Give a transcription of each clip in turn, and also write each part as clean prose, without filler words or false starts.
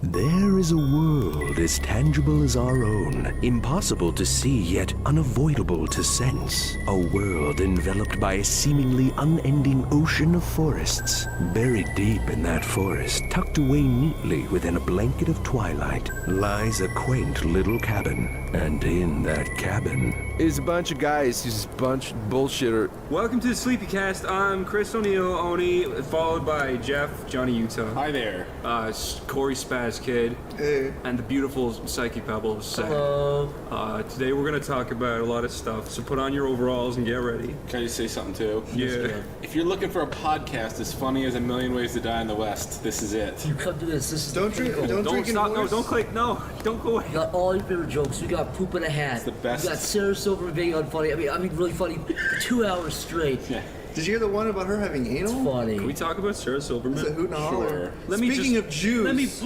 There is a world as tangible as our own, impossible to see yet unavoidable to sense. A world enveloped by a seemingly unending ocean of forests. Buried deep in that forest, tucked away neatly within a blanket of twilight, lies a quaint little cabin. And in that cabin is a bunch of guys who's a bunch of bullshitter. Welcome to the SleepyCast. I'm Chris O'Neill, Oni, followed by Jeff, Johnny Utah. Hi there. Corey Spaz Kid. Hey. And the beautiful Psyche Pebbles. Sam. Hello. Today we're going to talk about a lot of stuff, so put on your overalls and get ready. Can I just say something too? Yeah. If you're looking for a podcast as funny as A Million Ways to Die in the West, this is it. You come to this. This is Don't stop. No, don't click. No, don't go away. We got all your favorite jokes. We got poop in a hat. It's the best. We got Sarah Silverman being unfunny. I mean, really funny for 2 hours straight. Yeah. Did you hear the one about her having anal? It's funny. Can we talk about Sarah Silverman? It's a hoot and a holler. Sure. Speaking of Jews,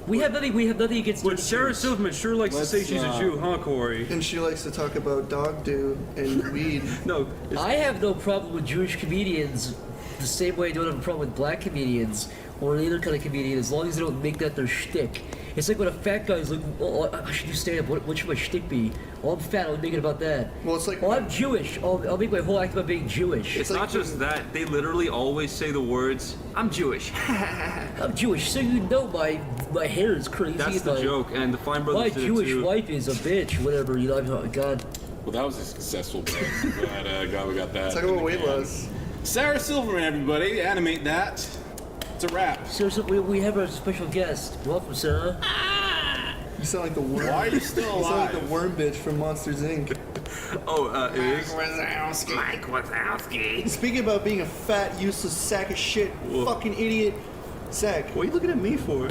we have nothing against. But Sarah Silverman sure likes to say she's a Jew, huh, Corey? and she likes to talk about dog do and weed. No. I have no problem with Jewish comedians. The same way I don't have a problem with black comedians or any other kind of comedian, as long as they don't make that their shtick. It's like when a fat guy's like, "Oh, I should do stand-up. What should my shtick be? Oh, I'm fat. I'll make it about that." Well, it's like, "Oh, I'm Jewish. I'll make my whole act about being Jewish." It's not just that. They literally always say the words, "I'm Jewish." I'm Jewish, so you know my hair is crazy. That's the joke, and the Fine Brothers My did it Jewish too. wife is a bitch. Whatever. You know, God. Well, that was a successful bit. Glad we got that. talk about weight loss. Sarah Silverman, everybody. Animate that. It's a wrap. Seriously, we have our special guest. Welcome, Sarah. You sound like the worm. Why are you still You sound like alive? the worm bitch from Monsters Inc. Mike Wazowski. Speaking about being a fat, useless sack of shit, fucking idiot, Zach. What are you looking at me for?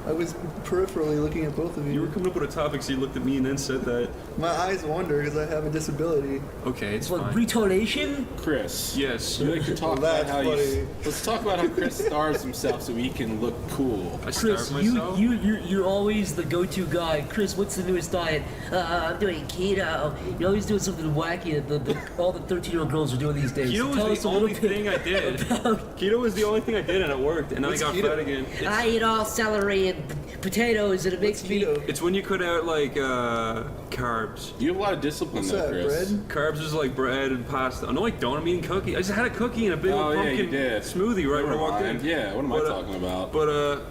I was peripherally looking at both of You you. were coming up with a topic, so you looked at me and then said that. My eyes wander because I have a disability. Okay, it's What, fine. retonation? Chris. Yes. You like to talk Well, about how that's you. funny. Let's talk about how Chris starves himself so he can look cool. I Chris, starved myself. you're always the go-to guy. Chris, what's the newest diet? I'm doing keto. You're always doing something wacky that all the 13-year-old girls are doing these days. Keto Tell was us the a little only bit thing I did. about- Keto was the only thing I did, and it worked. And then What's I got keto? fat again. I eat all celery and potatoes, and it makes me. Keto. It's when you cut out like carbs. You have a lot of discipline What's though, that, Chris. bread? Carbs is like bread and pasta. No, I don't. I'm eating cookie. I just had a cookie and a big Oh, old yeah, pumpkin you did. smoothie right when I walked in. Yeah, what am I But, talking about? But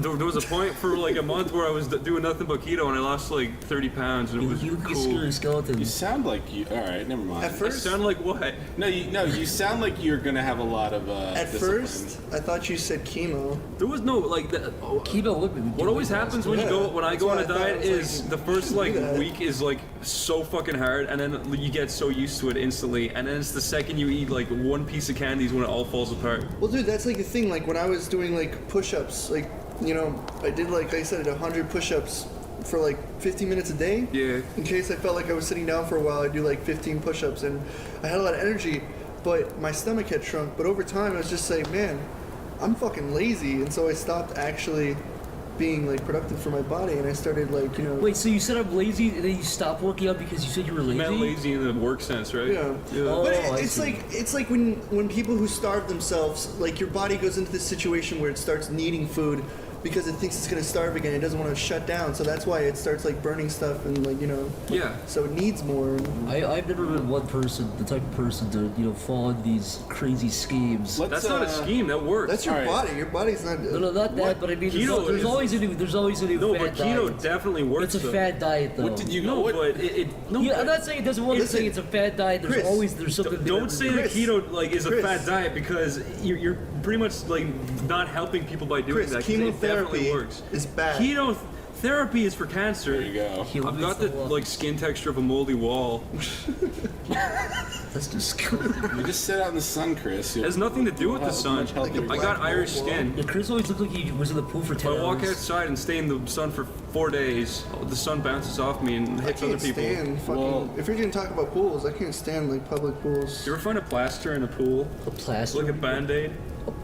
there was a point for like a month where I was doing nothing but keto, and I lost like 30 pounds, and it was You look like a cool. scary skeleton. You sound like you. All right, never mind. At I first, sound like what? No, you sound like you're gonna have a lot of. at discipline. first, I thought you said chemo. There was no like that. Keto would be. What always happens when when I that's go why on a I thought diet it was is like, the first you like do that. week is like so fucking hard, and then you get so used to it instantly, and then it's the second you eat like one piece of candies when it all falls apart. Well, dude, that's like the thing. Like when I was doing like push-ups, like I did like I said 100 push-ups for like 15 minutes a day. Yeah. In case I felt like I was sitting down for a while, I'd do like 15 push-ups, and I had a lot of energy, but my stomach had shrunk. But over time, I was just like, man, I'm fucking lazy, and so I stopped actually being like productive for my body, and I started like Wait, so you said I'm lazy, and then you stopped working out because you said you were lazy? Not lazy in the work sense, right? Yeah. Oh, But I it's see. like when people who starve themselves, like your body goes into this situation where it starts needing food because it thinks it's gonna starve again. It doesn't want to shut down, so that's why it starts like burning stuff and like Yeah. So it needs more. I've never been one person, the type of person to fall into these crazy schemes. Let's, That's not a scheme. That works. That's your All right. body. Your body's not. No, not that, but I mean, Keto there's is- always a new no, fad but keto diet. definitely works. It's a though. fad diet, though. What did you No, know? but no. Yeah, I'm but not saying it doesn't work. I'm Listen, saying it's a fad diet. There's something. don't say that Chris, keto like is a Chris. fad diet because you're pretty much like not helping people by doing Chris, that. 'Cause it definitely chemotherapy works. is bad. Keto therapy is for cancer. There you go. I've got the like skin texture of a moldy wall. That's disgusting. You just sit out in the sun, Chris. It has nothing to do with the sun. I got Irish skin. Yeah, Chris always looked like he was in the pool for 10 If I walk hours. outside and stay in the sun for 4 days, the sun bounces off me and I hits other can't people. stand fucking. Well- if you're gonna talk about pools, I can't stand like public pools. You ever find a plaster in a pool? A plaster. Like a Band-Aid?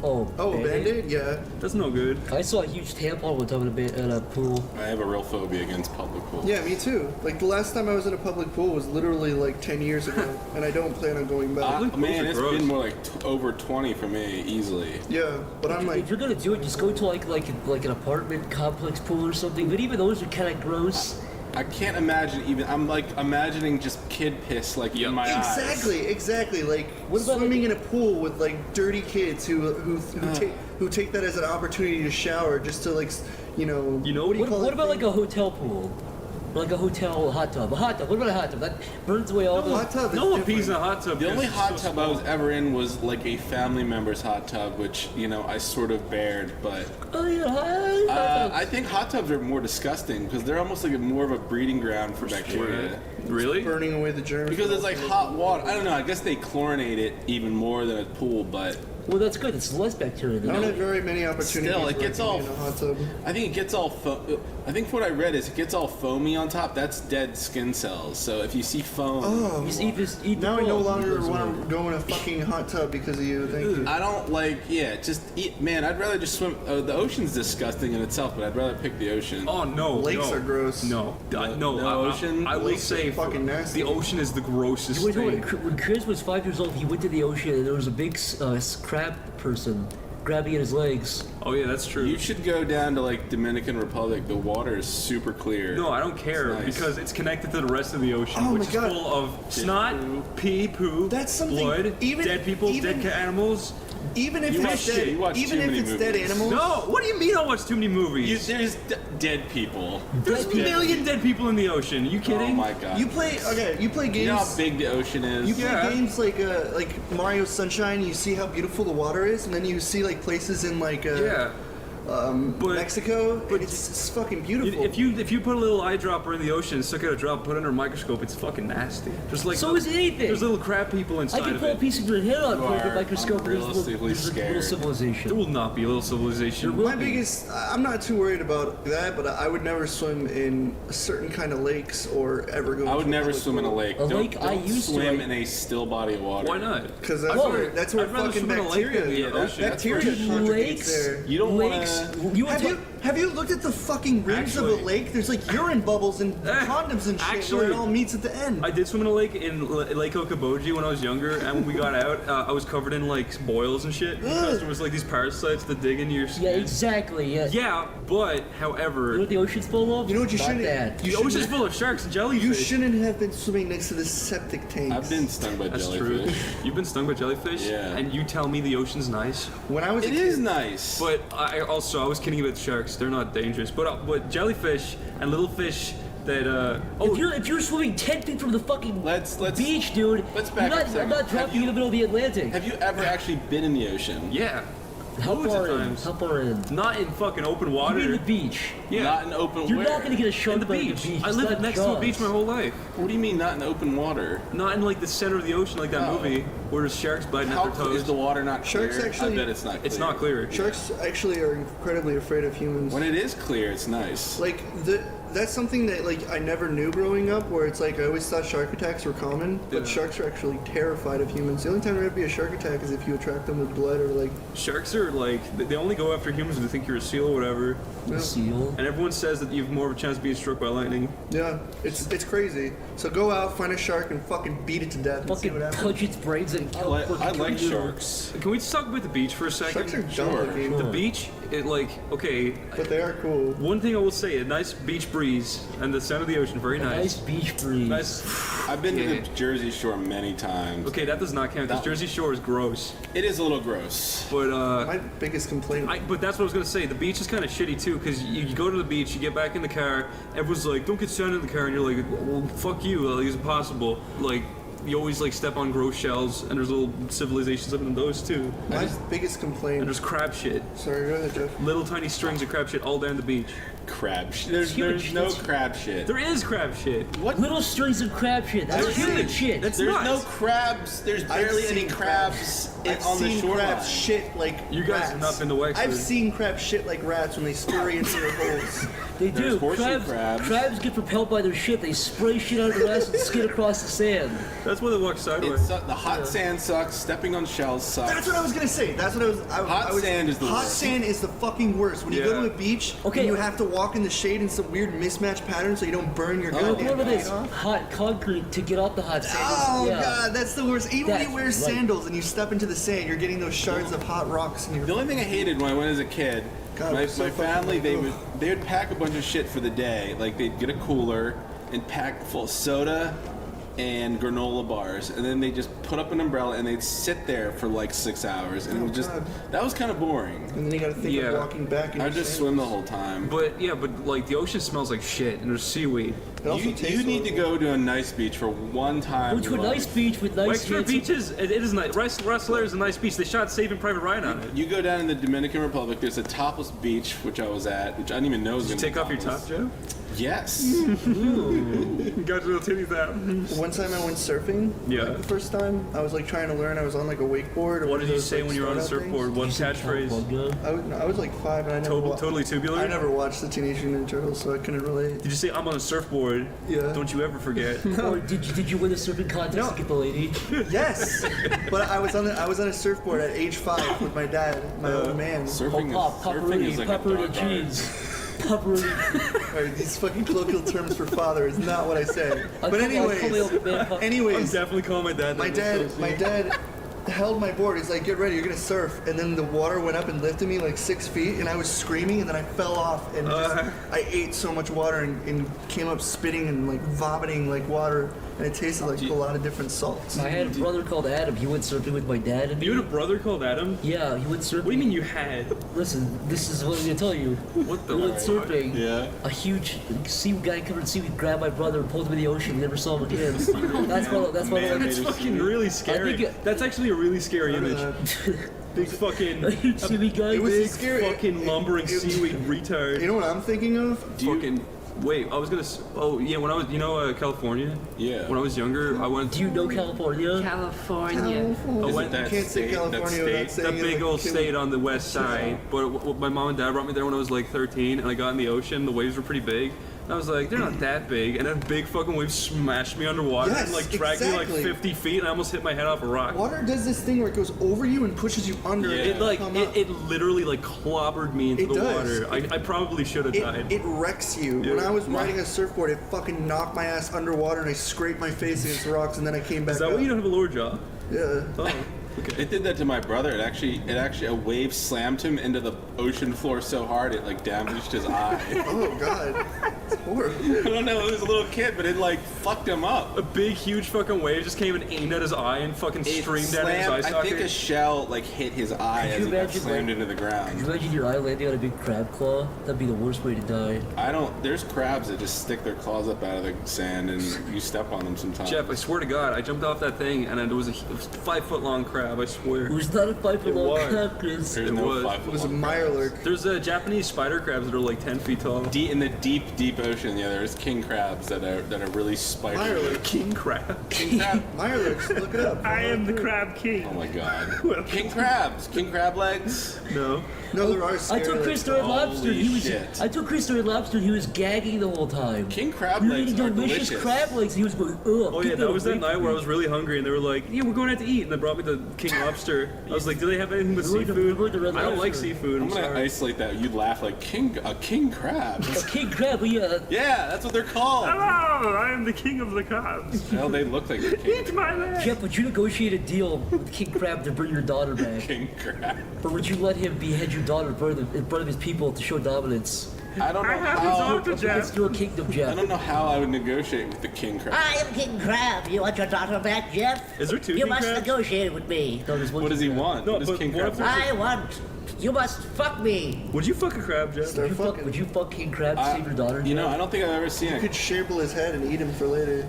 Oh, Oh, a Band-Aid? Yeah. That's no good. I saw a huge tampon one time in a pool. I have a real phobia against public pools. Yeah, me too. Like, the last time I was in a public pool was literally like 10 years ago, and I don't plan on going back. Public pools Man, are it's gross. been more like over 20 for me, easily. Yeah, but I'm like, If you're gonna do it, just go to like an apartment complex pool or something. But even those are kind of gross. I can't imagine even. I'm like imagining just kid piss like in my eyes. exactly. Like What about, swimming like- in a pool with like dirty kids who take that as an opportunity to shower just to like, you know. What do you What about like a hotel pool? Or like a hotel hot tub. A hot tub. What about a hot tub? That burns away all the. hot tub? No one pees in a hot tub. The because only it's hot so tub I was small. ever in was like a family member's hot tub, which I sort of bared. But Oh yeah, hot tubs. I think hot tubs are more disgusting because they're almost like more of a breeding ground for bacteria. Really? Burning away the germs. Because it's like hot water. I don't know. I guess they chlorinate it even more than a pool, but Well, that's good. It's less bacteria I than don't that. have very many opportunities. Still, it where I gets can be all- in a hot tub. I think it gets all. I think what I read is it gets all foamy on top. That's dead skin cells. So if you see foam, Oh, Just eat the now I no foam. longer Goes want away. to go in a fucking hot tub because of you. Thank you. I don't like. Yeah, just eat. Man, I'd rather just swim. The ocean's disgusting in itself, but I'd rather pick the ocean. Oh no. Lakes no. are gross. No. No ocean? I will Lakes say are fucking nasty. the ocean is the grossest Wait, thing. when Chris was 5 years old, he went to the ocean and there was a big crab person grabbing at his legs. Oh yeah, that's true. You should go down to like Dominican Republic. The water is super clear. No, I don't care It's nice. because it's connected to the rest of the ocean, Oh which my is God. full of snot, pee, poo, That's something- blood, even- dead people, even- dead animals. Even if You it's watch- dead, you watch even too if many it's dead movies. animals. No, what do you mean I watch too many movies? There's dead people. There's a million dead people in the ocean. Are you Oh kidding? my god. You play games. You know how big the ocean is. You play Yeah. games like Mario Sunshine. You see how beautiful the water is, and then you see like places in like Yeah. But Mexico. but But it's fucking beautiful. if you put a little eyedropper in the ocean and suck out a drop, put it under a microscope, it's fucking nasty. Just like So is anything. There's little crab people I inside can of pull a it. piece of your head out You with a are microscope. There's unrealistically there's a little scared. There civilization. will not be a little civilization. There will My biggest, I'm not too worried about that, but I would never swim in certain kind of lakes or ever go. I would to never public swim in a pool. lake. A Don't, lake I don't used to, swim like- in a still body of water. Why not? Because that's Well, where I'd rather fucking swim in a lake bacteria. than the Yeah, ocean. Bacteria That's congregates Lakes, there. You don't wanna- lakes. You would Have you looked at the fucking rims of Actually- a lake? There's like urine bubbles and condoms and shit where actually- it all meets at the end. I did swim in a lake in Lake Okoboji when I was younger, and when we got out, I was covered in like boils and shit because there was like these parasites that dig into your Yeah, skin. exactly. Yeah. Yeah, but You know however, what the ocean's full of? You know what you Not shouldn't- that. the shouldn't- ocean's full of sharks and jellyfish. You shouldn't have been swimming next to the septic tanks. I've been stung by That's jellyfish. true. You've been stung by jellyfish, Yeah. and you tell me the ocean's nice. When I was a It kid, is nice. But I was kidding about sharks. They're not dangerous. But jellyfish and little fish that If you're swimming 10 feet from the fucking Let's- beach, dude, let's back you're up a not, second. you're not Have dropping you- in the middle of the Atlantic. Have you ever actually been in the ocean? yeah, How loads far of in? times. How far in? Not in fucking open You water. mean the beach? Yeah, Not in open You're where? not gonna get a shark in the bite beach. at the beach. I It's lived not next to a Jaws. beach my whole life. What do you mean not in open water? Not in like the center of the ocean like that Oh. movie where there's sharks biting How at their clear is toes. the water not clear? Sharks actually- I bet it's not clear. It's not clear. sharks actually are incredibly afraid of humans. When it is clear, it's nice. Like that's something that like I never knew growing up. Where it's like I always thought shark attacks were common, but Yeah. sharks are actually terrified of humans. The only time there would be a shark attack is if you attract them with blood or like. Sharks are like they only go after humans if they think you're a seal or whatever. A seal. And everyone says that you have more of a chance of being struck by lightning. Yeah, it's crazy. So go out, find a shark, and fucking beat it to death and see Fucking what happens. punch its brains and kill I fucking like tornado. sharks. Can we just talk about the beach for a second? Sharks are dumb Sure, looking, The beach, it like okay. but they are cool. One thing I will say: a nice beach breeze and the sound of the ocean, very Nice nice. beach breeze. Nice. I've been to Yeah. the Jersey Shore many times. Okay, that does not count because That- Jersey Shore is gross. It is a little gross. But My biggest complaint. but that's what I was gonna say. The beach is kind of shitty too, because you go to the beach, you get back in the car, everyone's like, "Don't get sand in the car," and you're like, "Well, fuck you! Like, it's impossible." Like, you always like step on gross shells, and there's little civilizations up in those too. My biggest And complaint. there's crab shit, Sorry, go ahead, Jeff. little tiny strings of crab shit all down the beach. Crab shit. There's huge. no That's- crab shit. There is crab shit. What? Little strings of crab shit. That's I've human seen- shit. That's There's nuts. no crabs. There's barely any crabs I've on the seen shoreline. crabs shit like You guys rats. have not been to Wexford. I've seen crabs shit like rats when they scurry into their holes. They There's do. horseshoe crabs. Crabs get propelled by their shit. They spray shit out of their ass and skid across the sand. That's why they walk sideways. The hot sand sucks. Stepping on shells sucks. That's what I was gonna say. That's what I was. Hot sand is the hot worst. sand is the fucking worst. When you go Yeah. to a beach, Okay. and you have to walk in the shade in some weird mismatched pattern so you don't burn your goddamn Remember this feet off. hot concrete to get off the hot sand. Oh yeah. god, that's the worst. Even when That's you wear right. sandals and you step into the sand, you're getting those shards of hot rocks in your. The only thing I hated when I went as a kid, God, my we're so family, fucking- they would pack a bunch of shit for the day. Like they'd get a cooler and pack full of soda and granola bars, and then they just put up an umbrella and they'd sit there for like 6 hours, and it was just God. that was kind of boring. And then you gotta think Yeah. of walking back. In I your just sandals. swim the whole time. But like the ocean smells like shit, and there's seaweed. It also You tastes need to horrible. go to a nice beach for one time. Go to a in nice life. beach with nice Wexford handsome- Beach it is nice. Rustler is a nice beach. They shot Saving Private Ryan on it. You go down in the Dominican Republic. There's a topless beach, which I was at, which I didn't even know was Did you gonna take be off your top, topless. Joe? Yes. You got your little titties out. One time I went surfing. Yeah. Like the first time, I was like trying to learn. I was on like a wakeboard. Or What one did of you those, say like, when you were on a startup surfboard? things. What You said catchphrase? California. I was like 5 and I never. Totally tubular? I never watched the Teenage Mutant Ninja Turtles, so I couldn't relate. Did you say I'm on a surfboard? Yeah. Don't you ever forget. Or did you win a surfing contest No. to get the lady? Yes, but I was on a surfboard at age 5 with my dad, my old man. Surfing, Oh, surfing is like a pepperoni dark art. jeans. Pepperoni. Alright, these fucking colloquial terms for father is not what I say. But I'll call the anyways, old man pep- I'm anyways, definitely calling my dad. my dad held my board. He's like, "Get ready, you're gonna surf." And then the water went up and lifted me like 6 feet, and I was screaming, and then I fell off, and I ate so much water and came up spitting and like vomiting like water, and it tasted like a lot of different salts. I had a brother called Adam. He went surfing with my dad and me. You had a brother called Adam? Yeah, he went surfing. What do you mean you had? Listen, this is what I'm gonna tell you. What the We went fuck? surfing. Yeah. A huge seaweed guy covered in seaweed grabbed my brother and pulled him in the ocean. We never saw him again. That's what. That's what. Man, that's fucking really scary. think That's actually a really scary image. Big fucking, A huge seaweed guy. It was big scary. fucking lumbering seaweed retard. You know what I'm thinking of? Fucking. Wait, I was gonna. Oh yeah, when I was, California. Yeah. When I was younger, I went. Do you know California? California. I went that You can't say state, California that without state, saying that it big like old Kim- state on the west side. But my mom and dad brought me there when I was like 13, and I got in the ocean. The waves were pretty big. And I was like, they're not that big. And then a big fucking wave smashed me underwater Yes, and like dragged me like exactly. 50 feet, and I almost hit my head off a rock. Water does this thing where it goes over you and pushes you under. Yeah. and It like come up. it literally like clobbered me into It the does. water. I probably should have died. It wrecks you. Yeah. When I was riding a surfboard, it fucking knocked my ass underwater and I scraped my face against the rocks and then I came back Is that up. why you don't have a lower jaw? Yeah. Oh, okay. It did that to my brother. It actually a wave slammed him into the ocean floor so hard it like damaged his eye. Oh god. It's horrible. I don't know. He was a little kid, but it like fucked him up. A big, huge fucking wave just came and aimed at his eye and fucking It streamed down his eye slammed, I socket. think a shell like hit his eye Could as you he got imagine, slammed like- into the Could you ground. imagine your eye landing on a big crab claw? That'd be the worst way to die. I don't. There's crabs that just stick their claws up out of the sand and you step on them sometimes. Jeff, I swear to God, I jumped off that thing and it was a 5 foot long crab. I swear. It was not a 5 foot long was. crab, Chris. There's it no was. 5 It foot was a long mirelurk. There's Japanese spider crabs that are like 10 feet tall. In the deep ocean, yeah, there's king crabs that are really spiky. Mirelurk. King crab. King crab. Mirelurks, look it up. I am the crab king. Oh my god. King crabs. King crab legs. No. No, there are I scary took like- Chris to Red Lobster. Holy He was. shit. I took Chris to Red Lobster. He was gagging the whole time. King crab We were legs eating are delicious delicious. crab legs. He was going, ugh. Oh yeah, get that was that away night from where I me." was really hungry and they were like, yeah, we're going out to eat. And they brought me to King Lobster. I was like, do they have anything but We're going to- seafood? we're going to Red I don't like Lobster. seafood. I'm I'm gonna sorry. isolate that. You'd laugh like a king crab. A king crab. Yeah. Yeah, that's what they're called. Hello, I am the king of the crabs. Well, they look like a king, Eat my leg. Jeff, would you negotiate a deal with King Crab to bring your daughter back? king crab. Or would you let him behead your daughter in front of his people to show dominance? I don't know have how. his daughter. It's your kingdom, I Jeff. don't know how I would negotiate with the king crab. I am King Crab. You want your daughter back, Jeff? Is there two You king must crabs? negotiate with me. No, there's one What does he king crab. want? No, what does but king what crab if want? I want. You must fuck me. Would you fuck a crab, Jeff? Start Would you, fucking. would you fuck King Crab to save your daughter? You know, Jeff? I don't think I've ever seen You it. could shamble his head and eat him for later.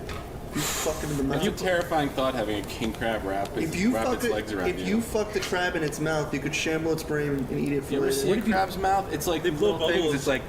You fuck him in the mouth. It's a terrifying thought having a king crab wrap If you wrap fuck its legs around if you fuck the crab in its mouth, you could shamble its brain and eat it for You ever later. see a crab's mouth? It's like They blow little things. bubbles. It's like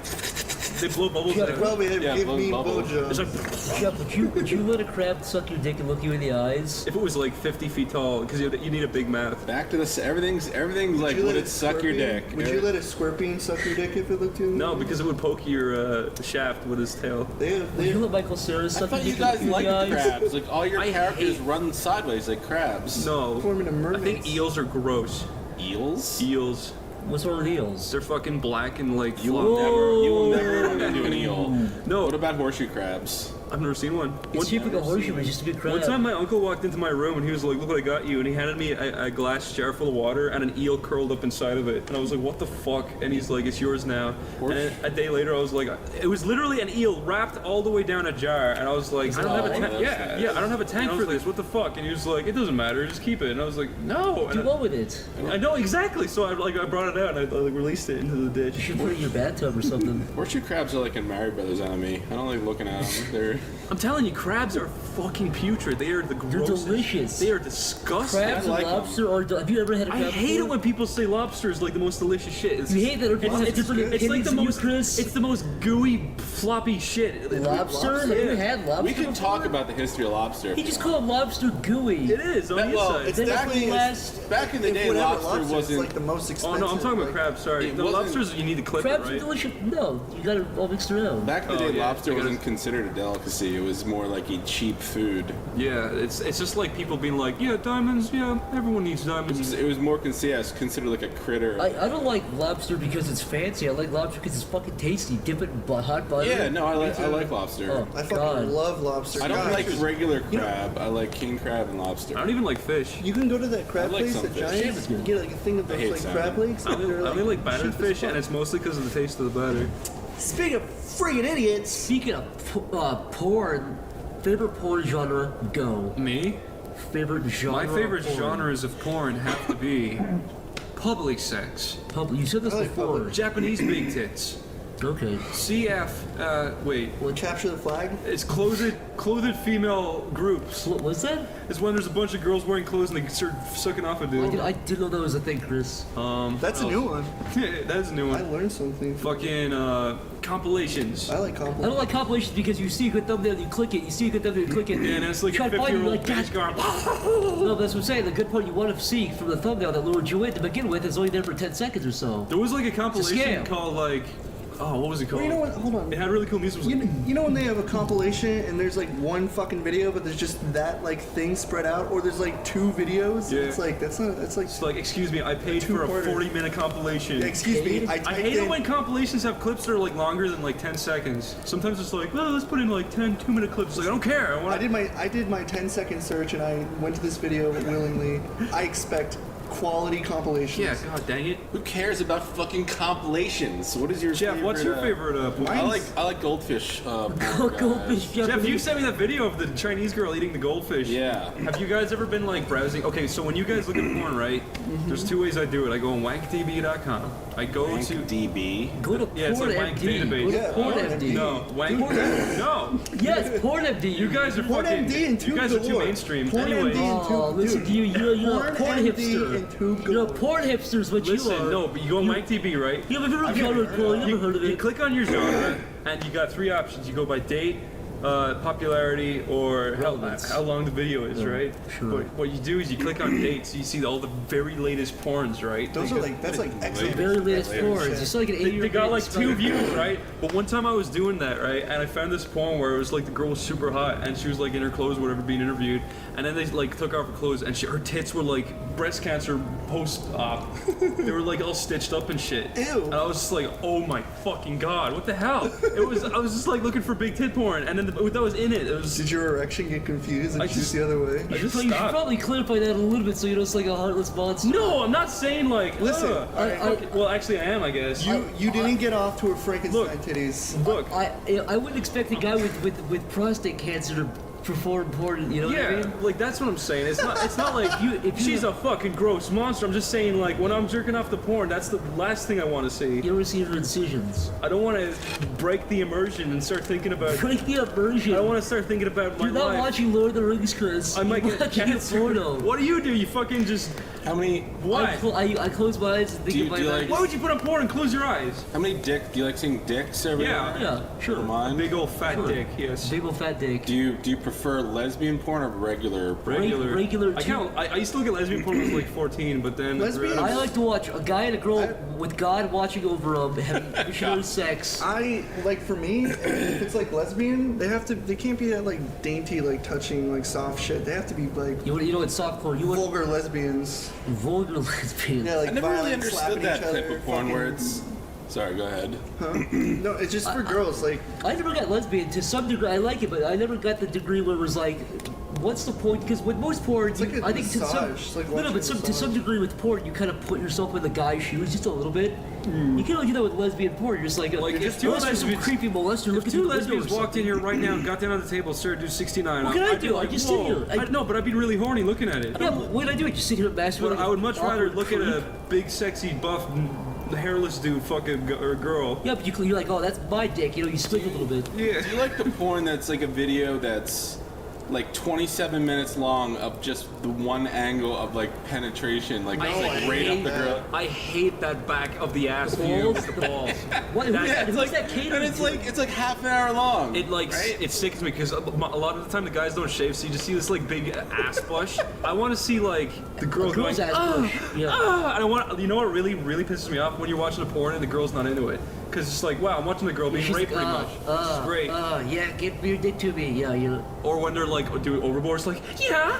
They blow bubbles Yeah, out. Probably have Yeah, give blow me bubbles. It's blowjob. like Jeff, would you let a crab suck your dick and look you in the eyes? if it was like 50 feet tall, because you need a big mouth. Back to this. Everything's like, would it suck your dick? Would you let a scorpion suck your dick if it looked you? No, because it would poke your shaft with his tail. They have, Would you let Michael Cera I suck your thought you dick and look guys you in like the eyes? crabs. Like all your I characters hate- run sideways like crabs. No. forming a I mermaid. think eels are gross. Eels? Eels. What's wrong with eels? They're fucking black and like You flop. will never run into an eel. No, What about horseshoe crabs? I've never seen one. It's shaped like a horseshoe, but it's just a big crab. One time my uncle walked into my room and he was like, look what I got you, and he handed me a glass jar full of water and an eel curled up inside of it, and I was like, what the fuck? And he's like, it's yours now. And then a day later I was like, it was literally an eel wrapped all the way down a jar, and I was like, I don't have a tank. Yeah, I don't have a tank for this, what the fuck? And he was like, it doesn't matter, just keep it. And I was like, no. Do And what with it? I know exactly, so I brought it out and I like released it into the You ditch. should put it in your bathtub or something. Horseshoe crabs are like a Mario Brothers enemy. I don't like looking at them. They're I'm telling you, crabs are fucking putrid. They are the They're grossest. delicious. They are disgusting. Crabs I like and 'em. lobster are. Have you ever had a crab I hate it before? when people say lobster is like the most delicious shit. It's, You hate that other people have it's, different it's like opinions the than you, most. Chris? It's the most gooey, floppy shit. Lobster? Have you ever had lobster? we can talk before? about the history of lobster. He just called lobster gooey. It is on the Well, inside. it's Then definitely back in the day, whatever lobster it's wasn't. like the most Oh expensive. no, I'm talking about like, crabs. Sorry, It the wasn't- lobsters you need to clip Crabs it, are right? delicious. No, you got it all mixed around. Back in the Oh, day, yeah, lobster because- wasn't considered a delicacy. It was more like a cheap food. Yeah, it's just like people being like, yeah, diamonds. Yeah, everyone needs diamonds. It was more considered like a critter. I don't like lobster because it's fancy. I like lobster because it's fucking tasty. Dip it in hot butter. Yeah, no, I like lobster. Oh, I fucking God. love lobster. I don't God. like regular crab. I like king crab and lobster. I don't even like fish. You can go to that crab I like place some at fish. Giants and get like a thing of I those hate like salmon. crab legs. I and they're, only like battered cheap as fish, fuck. and it's mostly because of the taste of the batter. Speaking of friggin' idiots, Speaking of porn, favorite porn genre, go. Me? Favorite genre. My favorite of porn. genres of porn have to be public sex, You said this I like before. public. Japanese big tits, Okay. wait, capture the flag. it's clothed female groups. What was that? It's when there's a bunch of girls wearing clothes and they start sucking off a dude. I didn't know that was a thing, Chris. That's a new one. That's a new I one. learned something. Fucking compilations. I like I don't compliments. like compilations because you see a good thumbnail, you click it. You see a good thumbnail, you click it. And it's like you a try to find it, 50-year-old you're like, bitch God. going. No, that's what I'm saying. The good part you want to see from the thumbnail that lured you in to begin with is only there for 10 seconds or so. There was like a compilation scam. called like, oh, what was it called? Well, you know what? Hold on. It had really cool music. It was You know when they have a compilation and there's like one fucking video, but there's just that like thing spread out, or there's like two videos. Yeah. It's like that's not. That's like. It's like, excuse me, I paid for a Two-parter. 40-minute compilation. Excuse me. I hate it when compilations have clips that are like longer than like 10 seconds. Sometimes it's like, well, let's put in like 10 2-minute clips. It's like, I don't care. I did my 10-second search and I went to this video willingly. I expect quality compilations. Yeah, god dang it. Who cares about fucking compilations? What is your Jeff, what's your favorite porn? I like goldfish. Porn, Goldfish guys. Jeff, Japanese. you sent me that video of the Chinese girl eating the goldfish. Yeah. Have you guys ever been like browsing? Okay, so when you guys look at porn, right? There's two ways I do it. I go on wankdb.com. I go Rank to DB. Go to Yeah, it's like wank PornMD. database. Go to Yeah, PornMD. no wank. No, Yes, PornMD. you guys are Porn fucking. MD and You Tube guys are too galore. mainstream. Porn Anyway, MD and Oh, Tube- listen dude. to you. You're a porn MD hipster. and Tube You're a galore. porn hipster is what you listen, are. no, but you go on WankDB, right? You ever heard of genre of porn? You never heard of You it. click on your genre, and you got three options. You go by date, popularity, or Relevance. how long the video is, right? sure. But what you do is you click on dates, so you see all the very latest porns, right? Those are like that's like excellent. Very latest porn. shit. It's just like an 80 They got like 2 views, right? But one time I was doing that, right? And I found this porn where it was like the girl was super hot and she was like in her clothes, whatever, being interviewed. And then they like took off her clothes and her tits were like breast cancer post-op. They were like all stitched up and shit. Ew. And I was just like, oh my fucking god, what the hell? I was just like looking for big tit porn, and then that was in it. It was. Did your erection get confused and I shoot just- the other way? I just You should stopped. probably clarify that a little bit so you don't look like a heartless monster. No, I'm not saying like. Listen, ugh. I- Well, actually, I am, I guess. You didn't get off to her Frankenstein Look. titties. Look. I wouldn't expect a guy with prostate cancer to prefer porn. You know what I Yeah, mean? like that's what I'm saying. It's not like if you- she's a fucking gross monster. I'm just saying, like, when I'm jerking off the porn, that's the last thing I want to see. You ever see her incisions? I don't want to break the immersion and start thinking about. Break the immersion. I don't want to start thinking about my You're not life. watching Lord of the Rings, Chris. I might You're get watching cancer. a porno. What do? You fucking just How many what? I close my eyes and think Do you- of my do you life. like- Why would you put on porn and close your eyes? do you like seeing dicks everywhere? Yeah. Yeah, sure. Mine? Big old fat Sure. dick. Yes. Big old fat dick. Do you prefer lesbian porn or regular? regular I can't. I used to look at lesbian porn when I was like 14, but then Lesbian? I like to watch a guy and a girl with God watching over them having missionary sex. I like for me, if it's like lesbian, they can't be that like dainty, like touching, like soft shit. They have to be like You know it's softcore. You want vulgar lesbians. vulgar lesbian. Yeah, like I never really violent, slapping understood that each other, type of porn where fucking- it's. Sorry, go ahead. No, it's just for girls. Like I never got lesbian to some degree. I like it, but I never got the degree where it was like, what's the point? Because with most porn, It's like a I think to some, massage. It's like no, watching but a to massage. some degree with porn, you kind of put yourself in the guy's shoes just a little bit. You can only do that with lesbian porn. You're just like, Like, if two unless you're some lesbians- creepy molester If looking two through the window lesbians or walked in something. here right now, got down on the table, started to do 69. What can I I'd be do? I like, just sit whoa. here. No, but I'd be really horny looking at it. Yeah, but what I do? I just sit here and masturbate. But like I would an much rather awkward look at a creep. big, sexy, buff, hairless dude fucking or girl. Yeah, but you're like, oh, that's my dick. You know, you split a little bit. Yeah. Do you like the porn that's like a video that's like 27 minutes long of just the one angle of like penetration, like it's like right up the girl? I hate that back of the ass view balls? with the balls. What? That- Yeah, it's who's like, that catering and it's to? like half an hour long. It like right? it sickens me because a lot of the time the guys don't shave, so you just see this like big ass bush. I want to see like the girl Girl's going, ass bush. Yeah. I don't want. You know what really pisses me off when you're watching a porn and the girl's not into it, because it's like, wow, I'm watching the girl being She's raped like, pretty much. This is great. Yeah, get your dick to me. Yeah, you know. Or when they're like doing overboard, it's like, yeah,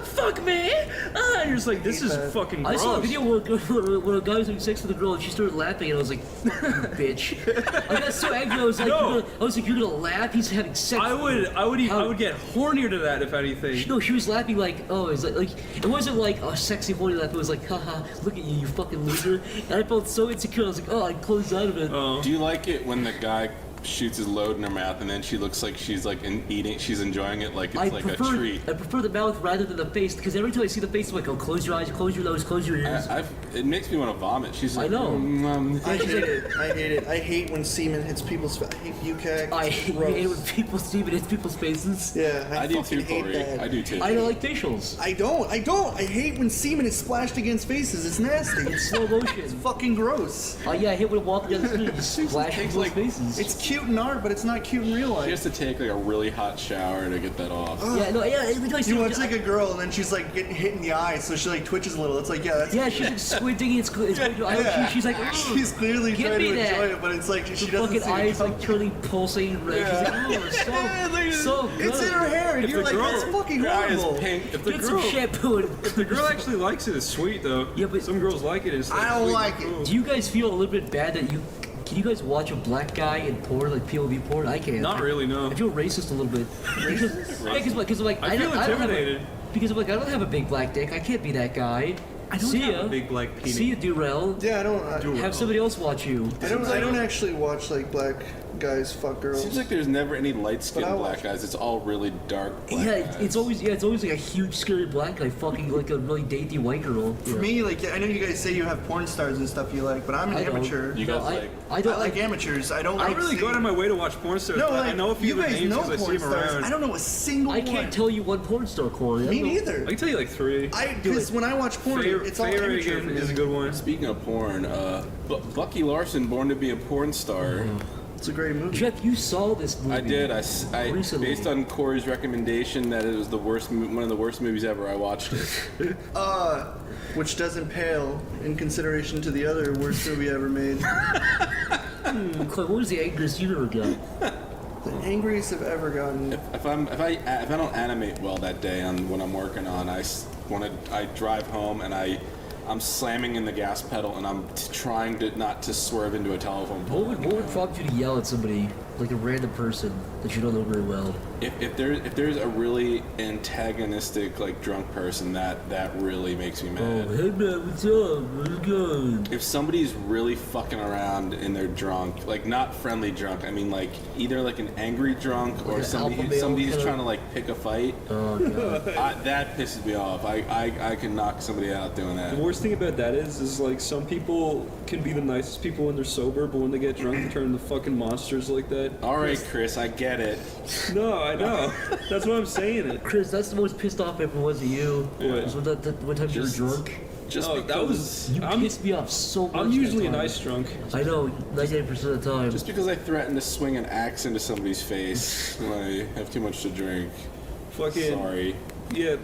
fuck me. And you're just like, this is fucking I gross. saw a video where a guy was having sex with a girl and she started laughing and I was like, you bitch. I got so angry. I was like, No. you're gonna laugh? He's having sex. I would get hornier to that if anything. No, she was laughing like, oh, it's like it wasn't like a sexy horny laugh. It was like, haha, look at you, you fucking loser. And I felt so insecure. I was like, oh, I closed out of it. Do you like it when the guy shoots his load in her mouth and then she looks like she's like she's enjoying it like it's like a treat? I prefer the mouth rather than the face because every time I see the face, I'm like, oh, close your eyes, close your nose, close your ears. It makes me want to vomit. She's like, I know. I hate it. I hate it. I hate when semen hits people's. I hate bucac. I It's hate gross. it when people see it in people's faces. Yeah, I do fucking too, hate Corey. that. I do too. I don't like facials. I don't. I hate when semen is splashed against faces. It's nasty. It's Slow motion. fucking gross. Yeah, I hate when walking down the street and just splash takes, people's like- faces. It's cute in art, but it's not cute in real She life. has to take like a really hot shower to get that off. Yeah, no, yeah. Every time I see You it, watch like a girl and then she's like getting hit in the eye, so she like twitches a little. It's like, yeah, that's yeah, she's like squinting. It's Yeah. she's like, she's clearly Give trying me to that. enjoy it, but it's like she the doesn't fucking see eyes it. like turning, pulsating red. Yeah. She's like, so good. It's in her hair, and If you're the like, girl- that's fucking Her eye is horrible. pink. If the Get girl, some shampoo and if the girl actually likes it, it's sweet though. Yeah, but- some girls like it. It's like I don't sweet like and it. cool. Do you guys feel a little bit bad that can you guys watch a black guy in porn, like POV porn? I can't. Not really, no. I feel racist a little bit. Because I'm like, I feel don't have intimidated. because I'm like, I don't have a big black dick. I can't be that guy. I don't See have ya. a big black penis. See you, Durrell. Yeah, I don't. Have somebody else watch you. I don't actually watch like black guys fuck girls. Seems like there's never any light-skinned But I black watch- guys. It's all really dark black Yeah, guys. it's always like a huge scary black guy fucking like a really dainty white girl. For me, like I know you guys say you have porn stars and stuff you like, but I'm an I don't. amateur. You guys I like- I don't I like amateurs. I don't. I like don't really see- go out of my way to watch porn stars. No, but like, I know a few you of the guys names know because I see porn them stars. around. I don't know a single I one. can't tell you one porn star, Corey. I Me don't know. neither. I can tell you like 3. Because when I watch porn, it's all Faye amateur. Reagan for me. is a good one. Speaking of porn, Bucky Larson, Born to be a Porn Star. It's a great movie. Jeff, you saw this movie. I did. I Recently. based on Corey's recommendation that it was the worst, one of the worst movies ever. I watched it. Which doesn't pale in consideration to the other worst movie ever made. What was the angriest you ever got? The angriest I've ever gotten. If I don't animate well that day on what I'm working on, I drive home and I'm slamming in the gas pedal and I'm trying to not to swerve into a telephone pole. What would prompt you to yell at somebody? like a random person that you don't know very well. If there's a really antagonistic like drunk person, that really makes me mad. Hey man, what's up? What's good? If somebody's really fucking around and they're drunk, like not friendly drunk, I mean like either like an angry drunk or Like an alpha male somebody who's kinda- trying to like pick a fight, Oh god. that pisses me off. I can knock somebody out doing that. The worst thing about that is like some people can be the nicest people when they're sober, but when they get drunk, they turn into fucking monsters like that. All right, Chris, I get it. No, I know. That's what I'm saying. It. Chris, that's the most pissed off I ever was at you. What? Was when that one time you were Just- drunk. Just Oh, because, that was. You I'm pissed me off so much. I'm usually a that time. nice drunk. I know, 98% of the time. just because I threatened to swing an axe into somebody's face when I have too much to drink. Fucking. Sorry. Yeah,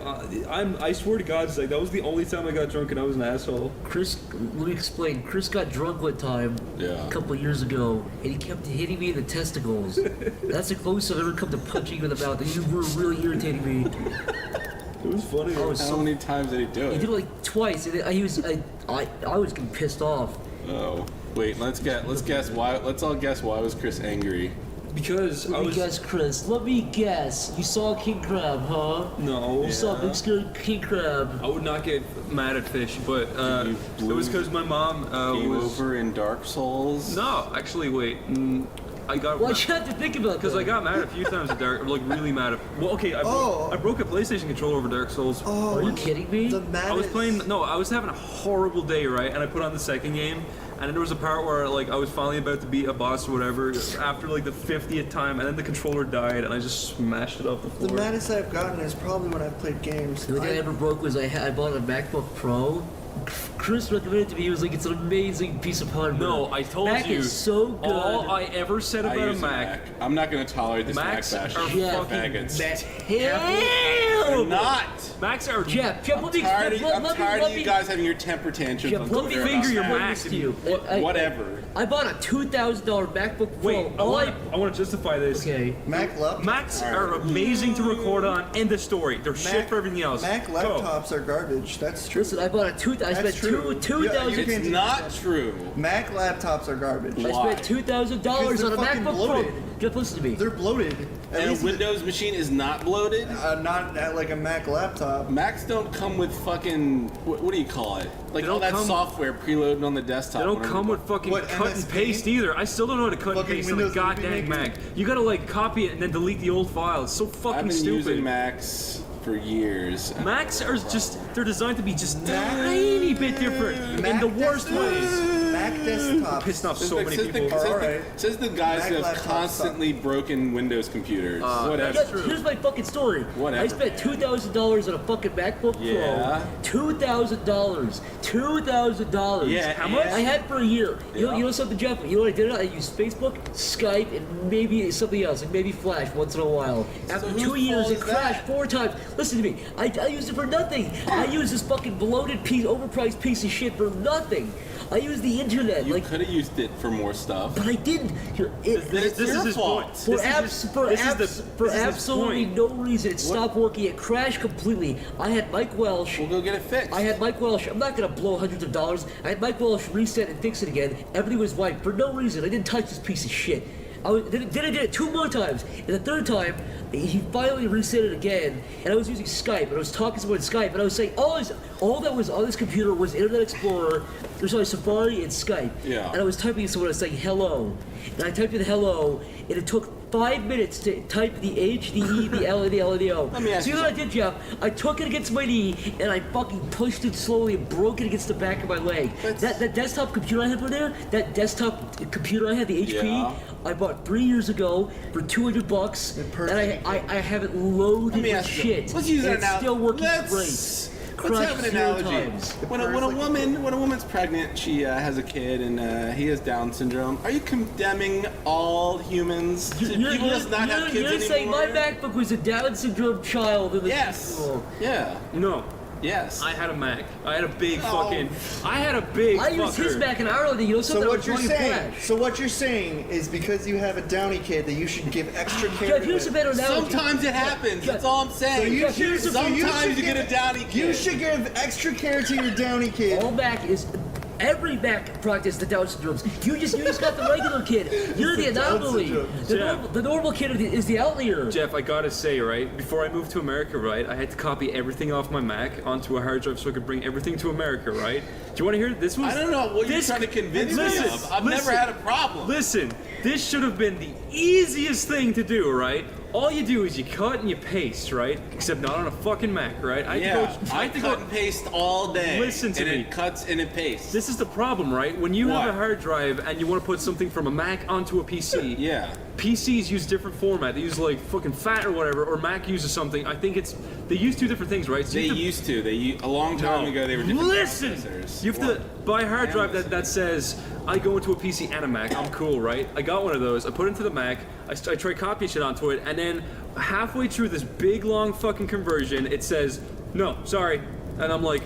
I swear to God, like that was the only time I got drunk and I was an asshole. Chris, let me explain. Chris got drunk one time Yeah. a couple of years ago, and he kept hitting me in the testicles. That's the closest I've ever come to punching you in the mouth, and you were really irritating me. It was funny. I was How so. many times did he do He it? did it like twice, and I was getting pissed off. Oh, wait. Let's guess why. Let's all guess why was Chris angry? Because I Let me was. guess, Chris. Let me guess. You saw a king crab, huh? No. You saw a big scary king crab. I would not get mad at fish, but You it blew was because my mom Game was. over in Dark Souls. No, actually, wait. I got. Why'd you have to think about that? Because I got mad a few times at Dark, like really mad at. Well, okay, I broke a PlayStation controller over Dark Souls. Are you kidding me? The maddest. I was playing. No, I was having a horrible day, right? And I put on the second game, and then there was a part where like I was finally about to beat a boss or whatever after like the 50th time, and then the controller died, and I just smashed it off the The floor. maddest I've gotten is probably when I've played games. The only thing I ever broke was I bought a MacBook Pro. Chris recommended it to me. He was like, "It's an amazing piece of hardware." No, I told Mac you. is so good. All I ever said I about a use Mac. I'm not going to tolerate this Macs Mac are bashing. Yeah. fucking Faggots. Hell! I'm not. Macs are. Jeff, I'm tired of you guys having your temper tantrums Jeff, on let me Twitter finger about your Mac. Mac. this to you. Whatever. I bought a $2,000 MacBook Pro. Wait, I want to justify this. Okay. Mac laptops. Macs are amazing to record on. End of story. They're shit for everything else. Mac Go. laptops are garbage. That's true. Listen, I bought a I That's spent true. two Yeah, thousand. you can't It's do not that. true. Mac laptops are garbage. I Why? spent $2,000 Because on a they're fucking MacBook bloated. Pro. Jeff, listen to me. They're bloated. At And a least Windows machine is not bloated. not at like a Mac laptop. Macs don't come with fucking what do you call it? Like They all don't that come- software preloaded on the desktop. They don't whenever come you- with fucking What, cut and MSP? paste either. I still don't know how to cut and Fucking paste on a Windows goddamn Movie Mac. You gotta like copy it and then delete the old file. It's so fucking I've been stupid. using Macs for years. Macs are they're designed to be just Mac- tiny bit different in the worst ways. Mac desktops. Pissed off so many Says people. says the guys Mac who have laptops constantly broken Windows computers. Whatever. that's true. Here's my fucking story. Whatever, I spent $2,000 on a fucking MacBook Yeah. Pro. $2,000. $2,000. Yeah, How much? I had for a year. Yeah. You know something, Jeff? You know what I did? I used Facebook, Skype, and maybe something else, like maybe Flash once in a while. After whose 2 years, fault it is crashed that? 4 times. Listen to me. I used it for nothing. I used this fucking bloated piece, overpriced piece of shit for nothing. I used the internet, You like, could have used it for more stuff. but I didn't. This is his fault. point. For, This is abs- his- for, this is abs- the- for this is his absolutely point. no reason, it stopped working. It crashed completely. I had Mike Welsh. We'll go get it fixed. I had Mike Welsh. I'm not gonna blow hundreds of dollars. I had Mike Welsh reset and fix it again. Everything was white for no reason. I didn't touch this piece of shit. Then I did it 2 more times, and the third time he finally reset it again. And I was using Skype, and I was talking to someone on Skype, and I was saying all that was on this computer was Internet Explorer, Safari, and Skype. Yeah. And I was typing to someone, I was saying hello, and I typed in hello, and it took 5 minutes to type the H, the E, the L, and the L, and the O. Let me ask See you what I did, Jeff? I took it against my knee, and I fucking pushed it slowly and broke it against the back of my leg. That desktop computer I had over there, that desktop computer I had, the HP, Yeah. I bought 3 years ago for $200, and I haven't loaded Let me with ask you. shit. Let's use and an it's analogy. still working Let's great. have Crushed an 0 analogy. times. When a woman's pregnant, she has a kid, and he has Down syndrome. Are you condemning all humans? Should people just not have kids you're anymore? saying my MacBook was a Down syndrome child in the Yes. Oh. Yeah. No, Yes. I had a Mac. I had a big fucking. I had a big. I used his fucker. Mac in Ireland, you know So something what was you're running saying? Flash. So what you're saying is because you have a Downy kid that you should give extra care. Jeff, to here's a it. better analogy. Sometimes it happens. That's all I'm saying. So you Jeff, should, here's so you Sometimes should you get give- a Downy kid. You should give extra care to your Downy kid. All Mac is Every Mac practice the Down syndromes. You just got the regular kid. You're the anomaly. The normal kid is the outlier. Jeff, I gotta say, right, before I moved to America, right, I had to copy everything off my Mac onto a hard drive so I could bring everything to America, right? Do you want to hear this? I don't know what you're trying to convince me of. I've never had a problem. Listen, this should have been the easiest thing to do, right? All you do is you cut and you paste, right? Except not on a fucking Mac, right? I cut and paste all day. Listen to me. It cuts and it pastes. This is the problem, right? When you have a hard drive and you want to put something from a Mac onto a PC, PCs use different format. They use like fucking FAT or whatever, or Mac uses something. I think they use two different things, right? So a long time ago they were different processors. You have to buy a hard drive that says I go into a PC and a Mac. I'm cool, right? I got one of those. I put it into the Mac. I try copying shit onto it, and then halfway through this big long fucking conversion, it says no, sorry, and I'm like,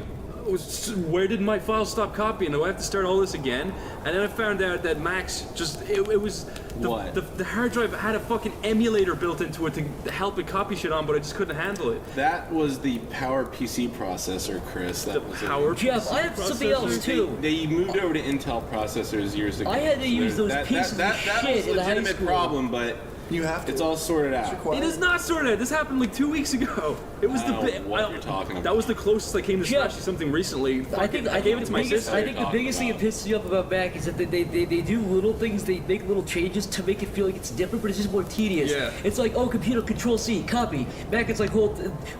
where did my file stop copying? Do I have to start all this again? And then I found out that Macs it was the hard drive had a fucking emulator built into it to help it copy shit on, but I just couldn't handle it. That was the Power PC processor, Chris. Jeff, I have something else too. They moved over to Intel processors years ago. I had to use those pieces of shit that was a in high legitimate school. problem, but you have to. It's all sorted out. It is not sorted out. This happened like 2 weeks ago. It was what you're talking about. That was the closest I came to smashing something recently. I gave it to my sister. I think the biggest thing that pisses you off about Mac is that they do little things, they make little changes to make it feel like it's different, but it's just more tedious. Yeah. It's like, oh, computer, Control C, copy. Mac, it's like,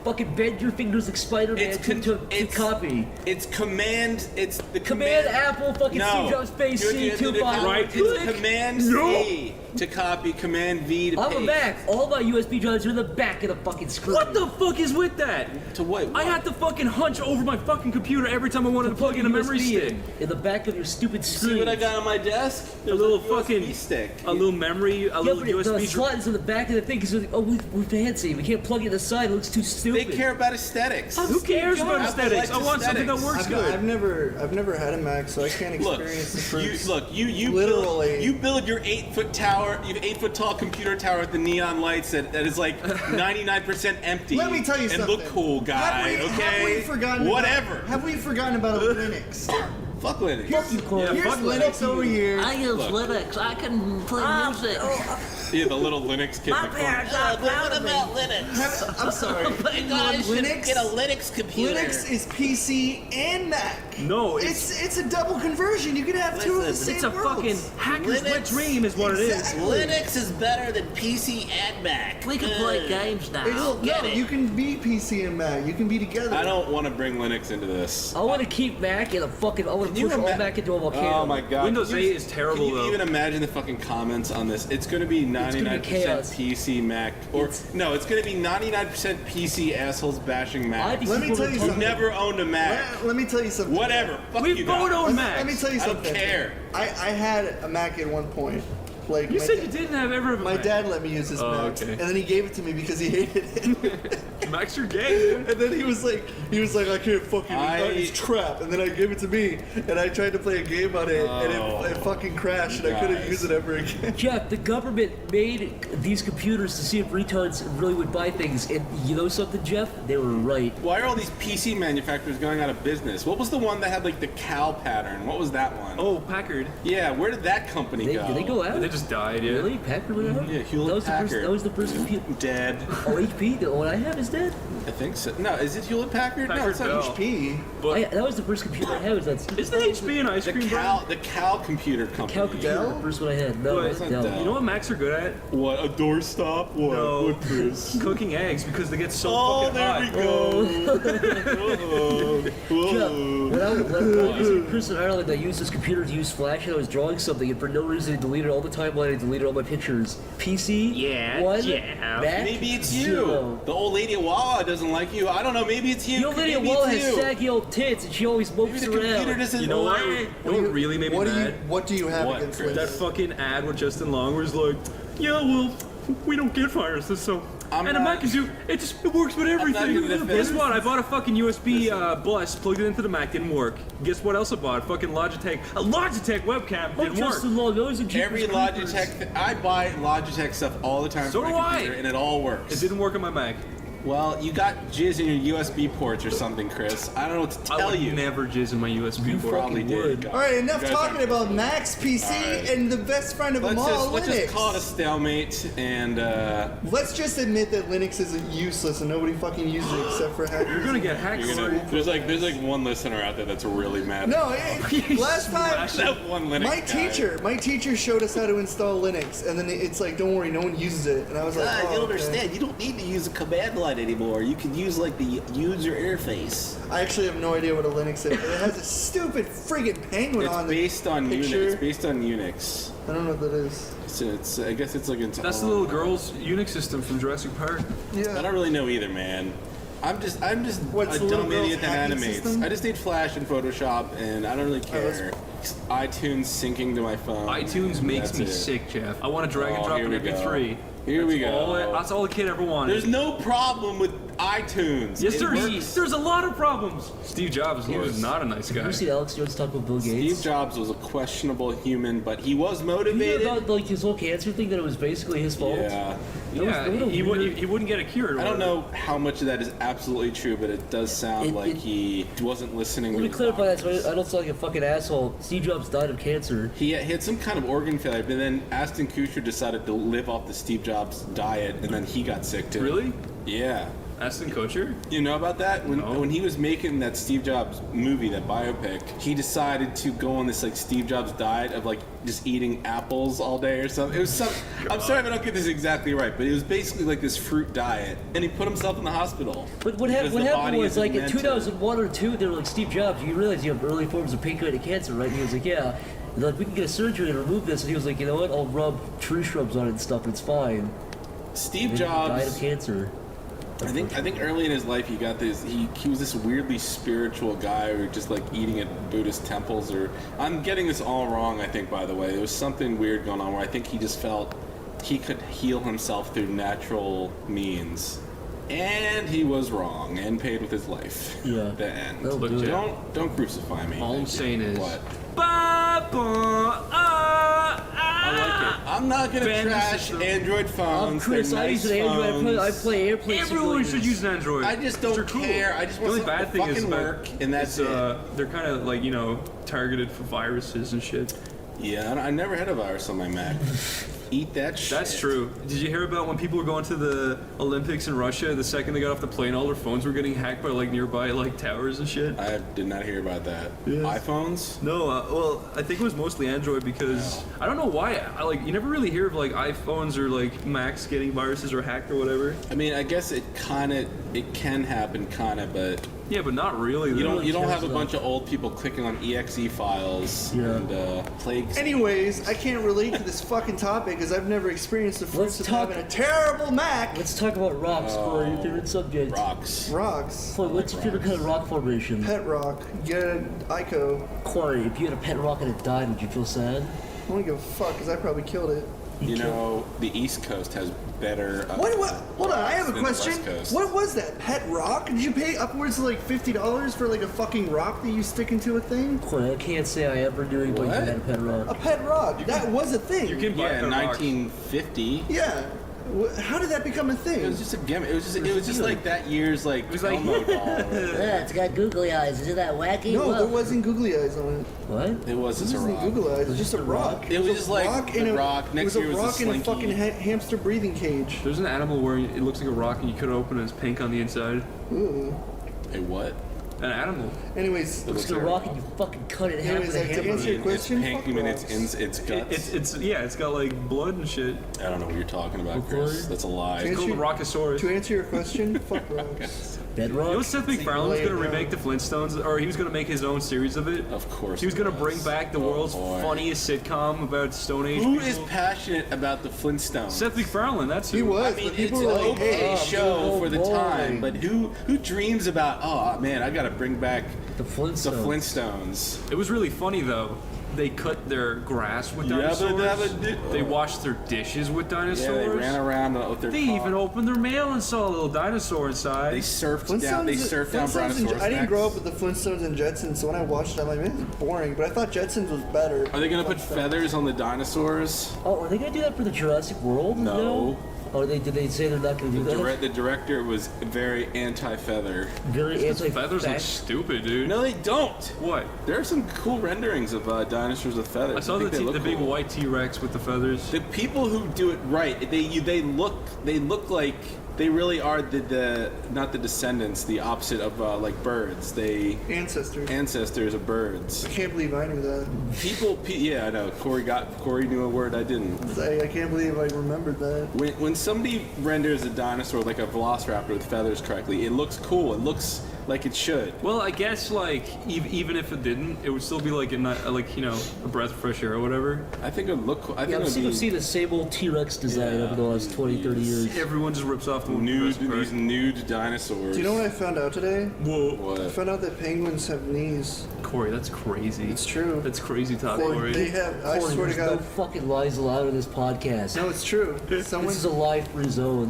fucking bend your fingers like Spider-Man to copy. It's command. It's the command Apple fucking Steve Jobs space C 2 right. It's command C to copy, command V to paste. I'm a Mac. All my USB drives are in the back of the fucking screen. What the fuck is with that? To what? I had to fucking hunch over my fucking computer every time I wanted to plug in a memory stick. In the back of your stupid screen. See what I got on my desk? A little fucking stick. A little memory, a little USB. The slot is in the back of the thing because we're fancy. We can't plug it in the side. It looks too stupid. They care about aesthetics. Who cares about aesthetics? I want something that works good. I've never had a Mac, so I can't experience the fruits. You literally. You build your 8-foot tower. You have 8-foot tall computer tower with the neon lights that is like 99% empty. Let me tell you and something. Look cool, guy. Have we forgotten? Whatever. Have we forgotten about Linux? Fuck Linux. Here's Linux over here. I use Linux. I can play music. Yeah, the little Linux kid. My parents are proud of me. Linux? I'm sorry. Guys should get a Linux computer. Linux is PC and Mac. No, it's a double conversion. You can have two of the same It's a worlds. fucking hacker's wet dream is what it is. Linux is better than PC and Mac. We can play games now. You can be PC and Mac. You can be together. I don't want to bring Linux into this. I want to keep Mac in a fucking. I want to push all Mac into a volcano. Oh my god. Windows 8 is terrible, Can you even imagine the fucking comments on this? It's going to be 99% PC Mac. It's going to be 99% PC assholes bashing Mac. Let me tell you something. You've never owned a Mac. Let me tell you something. Whatever. Fuck We've both owned Macs. Let me tell you something. I don't care. I had a Mac at one point. Like you said you didn't have ever. My dad let me use his Mac, and then he gave it to me because he hated it. Macs are gay, dude. And then he was like, I can't fucking. It's crap. And then I gave it to me, and I tried to play a game on it, and it fucking crashed, and I couldn't use it ever again. Jeff, the government made these computers to see if retards really would buy things, and you know something, Jeff? They were right. Why are all these PC manufacturers going out of business? What was the one that had like the cow pattern? What was that one? Oh, Packard. Yeah, where did that company go? Did they go out? They just died, yeah. Really? Packard went out? Yeah, Hewlett-Packard. That was the first computer. Dead. Oh, HP? The one I have is dead? I think so. No, is it Hewlett-Packard? No, it's not Bell. HP. That was the first computer I had. Was that Isn't HP an ice cream brand? The Cal computer company. Cal computer, Dell? the first one I had. No, But it's Dell. you know what Macs are good at? What, a doorstop? What? No. What, Chris? Cooking eggs because they get so fucking there hot. we go. When I was in Chris in Ireland, I used this computer to use Flash, and I was drawing something, and for no reason, I deleted all the timeline, I deleted all my pictures. PC, Yeah, 1, yeah. Mac, Maybe it's you. 0. The old lady at Wawa doesn't like you. I don't know. Maybe it's you. The old lady at Maybe Wall it's has you. saggy old tits, and she always Maybe mopes the computer around. doesn't. You know what? What really made me mad? What do you have What, against Chris? That Linux? fucking ad with Justin Long was like, yeah, well, we don't get viruses, so. I'm and a not- Mac is it works with everything. gonna defend Guess it. what? I bought a fucking USB bus, plugged it into the Mac, didn't work. Guess what else I bought? Fucking Logitech. A Logitech webcam didn't work. Justin Long, those are Every Jeepers Creepers. Logitech, I buy Logitech stuff all the time So for my do I. computer, and it all works. It didn't work on my Mac. Well, you got jizz in your USB ports or something, Chris. I don't know what to tell I would you. never jizz in my USB You port. probably did. All right, enough You guys talking are- about Mac's PC All right. and the best friend of them all, Let's Linux. just call it a stalemate and Let's just admit that Linux is useless and nobody fucking uses it except for hackers. You're gonna get hacked. there's like one listener out there that's really mad. No, last time That one Linux my teacher showed us how to install Linux, and then it's like, don't worry, no one uses it, and I was like, God, oh, you don't okay. understand. You don't need to use a command line anymore. You can use like the user interface. I actually have no idea what a Linux is. It has a stupid friggin' penguin It's on the based on picture. Unix. It's based on Unix. I don't know what that is. It's I guess it's like That's the little girl's Unix system from Jurassic Park. Yeah. I don't really know either, man. I'm just What's a the little dumb girl's idiot that hacking animates. system? I just need Flash and Photoshop, and I don't really care. iTunes syncing to my phone. iTunes makes That's me it. sick, Jeff. I want to drag and Oh, drop here an we go. MP3. Here we That's go. That's all a kid ever wanted. There's no problem with iTunes. Yes, It there works. is. There's a lot of problems. Steve Jobs, he was not a nice You guy. ever seen Alex Jones talk about Bill Gates? Steve Jobs was a questionable human, but he was You hear motivated. about like his whole cancer thing, that it was basically his fault? Yeah. Yeah, That was he weird- wouldn't get a cure. I don't know how much of that is absolutely true, but it does sound It- like it- he wasn't listening Let to me his clarify that doctors. so I don't sound like a fucking asshole. Steve Jobs died of cancer. He had some kind of organ failure, but then Ashton Kutcher decided to live off the Steve Jobs diet, and then he got sick too. Really? Yeah. Aston Kutcher? You know about that? When No. when he was making that Steve Jobs movie, that biopic, he decided to go on this like Steve Jobs diet of like just eating apples all day or something. It was some. I'm sorry if I don't get this exactly right, but it was basically like this fruit diet, and he put himself in the hospital. But what Because happened the was body like isn't in meant to- 2001 or 2, they were like, Steve Jobs, you realize you have early forms of pancreatic cancer, right? And he was like, yeah. And they're like, we can get a surgery and remove this. And he was like, you know what? I'll rub tree shrubs on it and stuff, and it's fine. Steve And he died of Jobs. cancer. I think early in his life he got this. He was this weirdly spiritual guy who just like eating at Buddhist temples. Or I'm getting this all wrong. I think, by the way, there was something weird going on where I think he just felt he could heal himself through natural means, and he was wrong and paid with his life. Yeah. The end. That'll do it. Don't crucify me. All I'm Thank you. saying is. What? I like it. I'm not gonna Bend the trash system. Android phones. I'm Chris, They're I nice use an Android. I phones. play airplane Everyone simulators. should use an Android. I just They're don't cool. care. I just The want only bad something to thing is fucking about, work, and that's is, it. they're kind of like, targeted for viruses and shit. Yeah, I never had a virus on my Mac. Eat that shit. That's true. Did you hear about when people were going to the Olympics in Russia? The second they got off the plane, all their phones were getting hacked by like nearby like towers and shit. I did not hear about that. Yes. iPhones? No, well, I think it was mostly Android because I don't know why. You never really hear of like iPhones or like Macs getting viruses or hacked or whatever. I mean, I guess it can happen, but Yeah, but not really. you though. don't have a though. bunch of old people clicking on exe files Yeah. and plagues. Anyways, I can't relate to this fucking topic because I've never experienced the fruits Let's of talk- having a terrible Mac. Let's talk about rocks for your favorite subject. Rocks. Rocks. Corey, what's your favorite kind of rock formation? Pet rock. Get an Ico. Corey, if you had a pet rock and it died, would you feel sad? I don't give a fuck because I probably killed it. You know, the East Coast has better. What? Hold on, I have a than the question. West Coast. What was that? Pet rock? Did you pay upwards of like $50 for like a fucking rock that you stick into a thing? Corey, I can't say I ever knew anybody who What? had a pet A rock. pet rock. That was a thing. You can buy Yeah, pet rocks. 1950. Yeah. How did that become a It thing? was just a gimmick. It was just like that year's like was like- Elmo doll. Yeah, it's got googly eyes. Isn't that wacky? No, Whoa. there wasn't googly eyes on it. What? It was This just a isn't rock. googly eyes. It was just a rock. It was a just like in a a rock. It Next was a year was a rock in a slinky. fucking hamster breathing cage. There's an animal where it looks like a rock and you cut it open and it's pink on the inside. Ooh. A what? An animal. Anyways, Looks like a rock and you fucking cut it in half with a Anyways, like, to hammer. answer your question, It's pink. fuck You mean rocks. it's guts? It's got like blood and shit. I don't know what you're talking about, Chris. Okay. That's a lie. Chris- It's called the Rockosaurus. to answer your question, fuck rocks. Bedrock? You know Seth MacFarlane was lay it going to down. remake the Flintstones, or he was going to make his own series of it. Of course. He was going to it bring was. back the Oh, world's boy. funniest sitcom about Stone Age Who people. is passionate about the Flintstones? Seth MacFarlane, that's who. He was. I mean, but people it's an were like, okay hey, show for the boy. time, but who dreams about? Oh man, I got to bring back The Flintstones. the Flintstones. It was really funny though. They cut their grass with Yabba dinosaurs. dabba di- They washed their dishes with Yeah, dinosaurs. they ran around with their. They car. even opened their mail and saw a little dinosaur inside. They surfed down. They surfed down Flintstones and, Brontosaurus. I didn't grow up necks. with the Flintstones and Jetsons, so when I watched it, I'm like, man, this is boring. But I thought Jetsons was better. Are they gonna put feathers on the dinosaurs? Oh, are they gonna do that for the Jurassic World? No. Or did they say they're not going to do that? The director was very anti-feather. Very anti. Feathers look stupid, dude. No, they don't. What? There are some cool renderings of dinosaurs with feathers. I saw think they the look big cool. white T-Rex with the feathers. The people who do it right, they look like they really are the not the descendants, the opposite of like birds. They ancestors of birds. I can't believe I knew that. Yeah, I know. Corey knew a word I didn't. I can't believe I remembered that. When somebody renders a dinosaur like a velociraptor with feathers correctly, it looks cool. It looks like it should. Well, I guess like even if it didn't, it would still be like a breath of fresh air or whatever. I think it would look cool. I think I've seen the same old T-Rex design over the last 20, 30 years. Everyone just rips off the these nude dinosaurs. Do you know what I found out today? Whoa. What? I found out that penguins have knees. Corey, that's crazy. It's true. That's crazy talk, They Corey. have. I Corey, swear to there's no God. fucking lies allowed in this podcast. No, it's true. This is a live-free zone.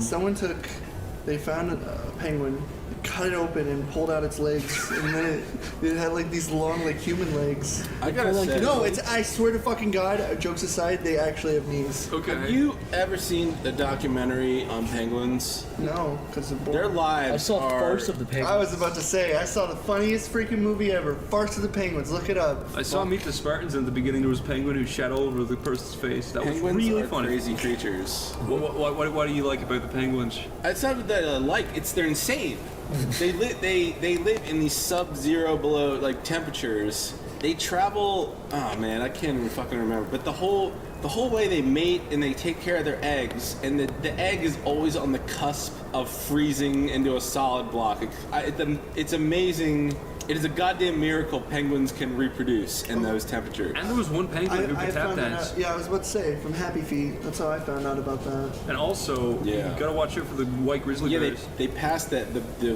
They found a penguin, cut it open and pulled out its legs, and then it had like these long like human legs. I gotta say, No, I swear to fucking God, jokes aside, they actually have knees. Okay. have you ever seen the documentary on penguins? No, because Their lives I saw are. Farce of the Penguins. I was about to say, I saw the funniest freaking movie ever, Farce of the Penguins. Look it up. I saw Meet the Spartans, and at the beginning there was a penguin who shat all over the person's face. That was Penguins really are funny. crazy creatures. What do you like about the penguins? It's not that I like. They're insane. They live in these sub-zero below like temperatures. They travel. Oh man, I can't even fucking remember. But the whole way they mate and they take care of their eggs, and the egg is always on the cusp of freezing into a solid block. It's amazing. It is a goddamn miracle penguins can reproduce in those temperatures. And there was one penguin who I could tap found dance. out. Yeah, I was about to say from Happy Feet. That's how I found out about that. And also, you gotta watch out for the white grizzly Yeah, bears. they pass the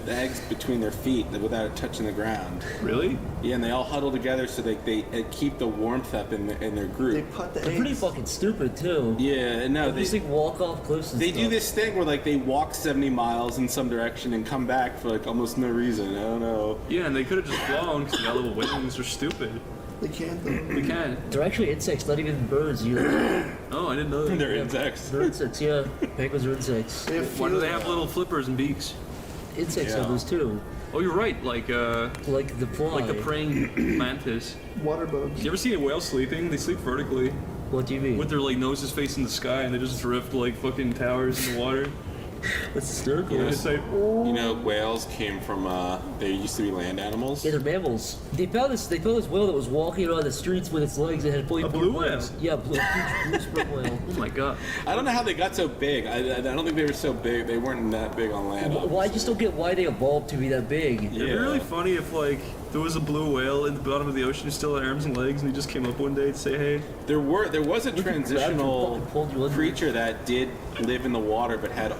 eggs between their feet without it touching the ground. Really? Yeah, and they all huddle together so they keep the warmth up in their group. They put the They're pretty eggs. fucking stupid too. Yeah, no, They just like walk off cliffs and they stuff. do this thing where like they walk 70 miles in some direction and come back for like almost no reason. I don't know. Yeah, and they could have just flown because they got little wings. They're stupid. They can't though. They can't. They're actually insects, not even birds. You know? Oh, I didn't know that. They're insects. They're insects, yeah. Penguins are insects. They have Why do they feelings. have little flippers and beaks? Insects Yeah. have those too. Oh, you're right. Like Like the fly. the praying mantis. water bugs? You ever see a whale sleeping? They sleep vertically What do you mean? with their like noses facing the sky, and they just drift like fucking towers in the water. That's hysterical. Yeah. It's like, You know, whales came from they used to be land animals. Yeah, they're mammals. They found this whale that was walking around the streets with its legs. It had fully A formed blue legs. whale? Yeah, blue sperm whale. oh my god. I don't know how they got so big. I don't think they were so big. They weren't that big on land. Well, I just don't get why they evolved to be that big. It'd be Yeah. really funny if like there was a blue whale in the bottom of the ocean who still had arms and legs, and he just came up one day to say hey. There was a Look at transitional fucking pulled you under. creature that did live in the water, but had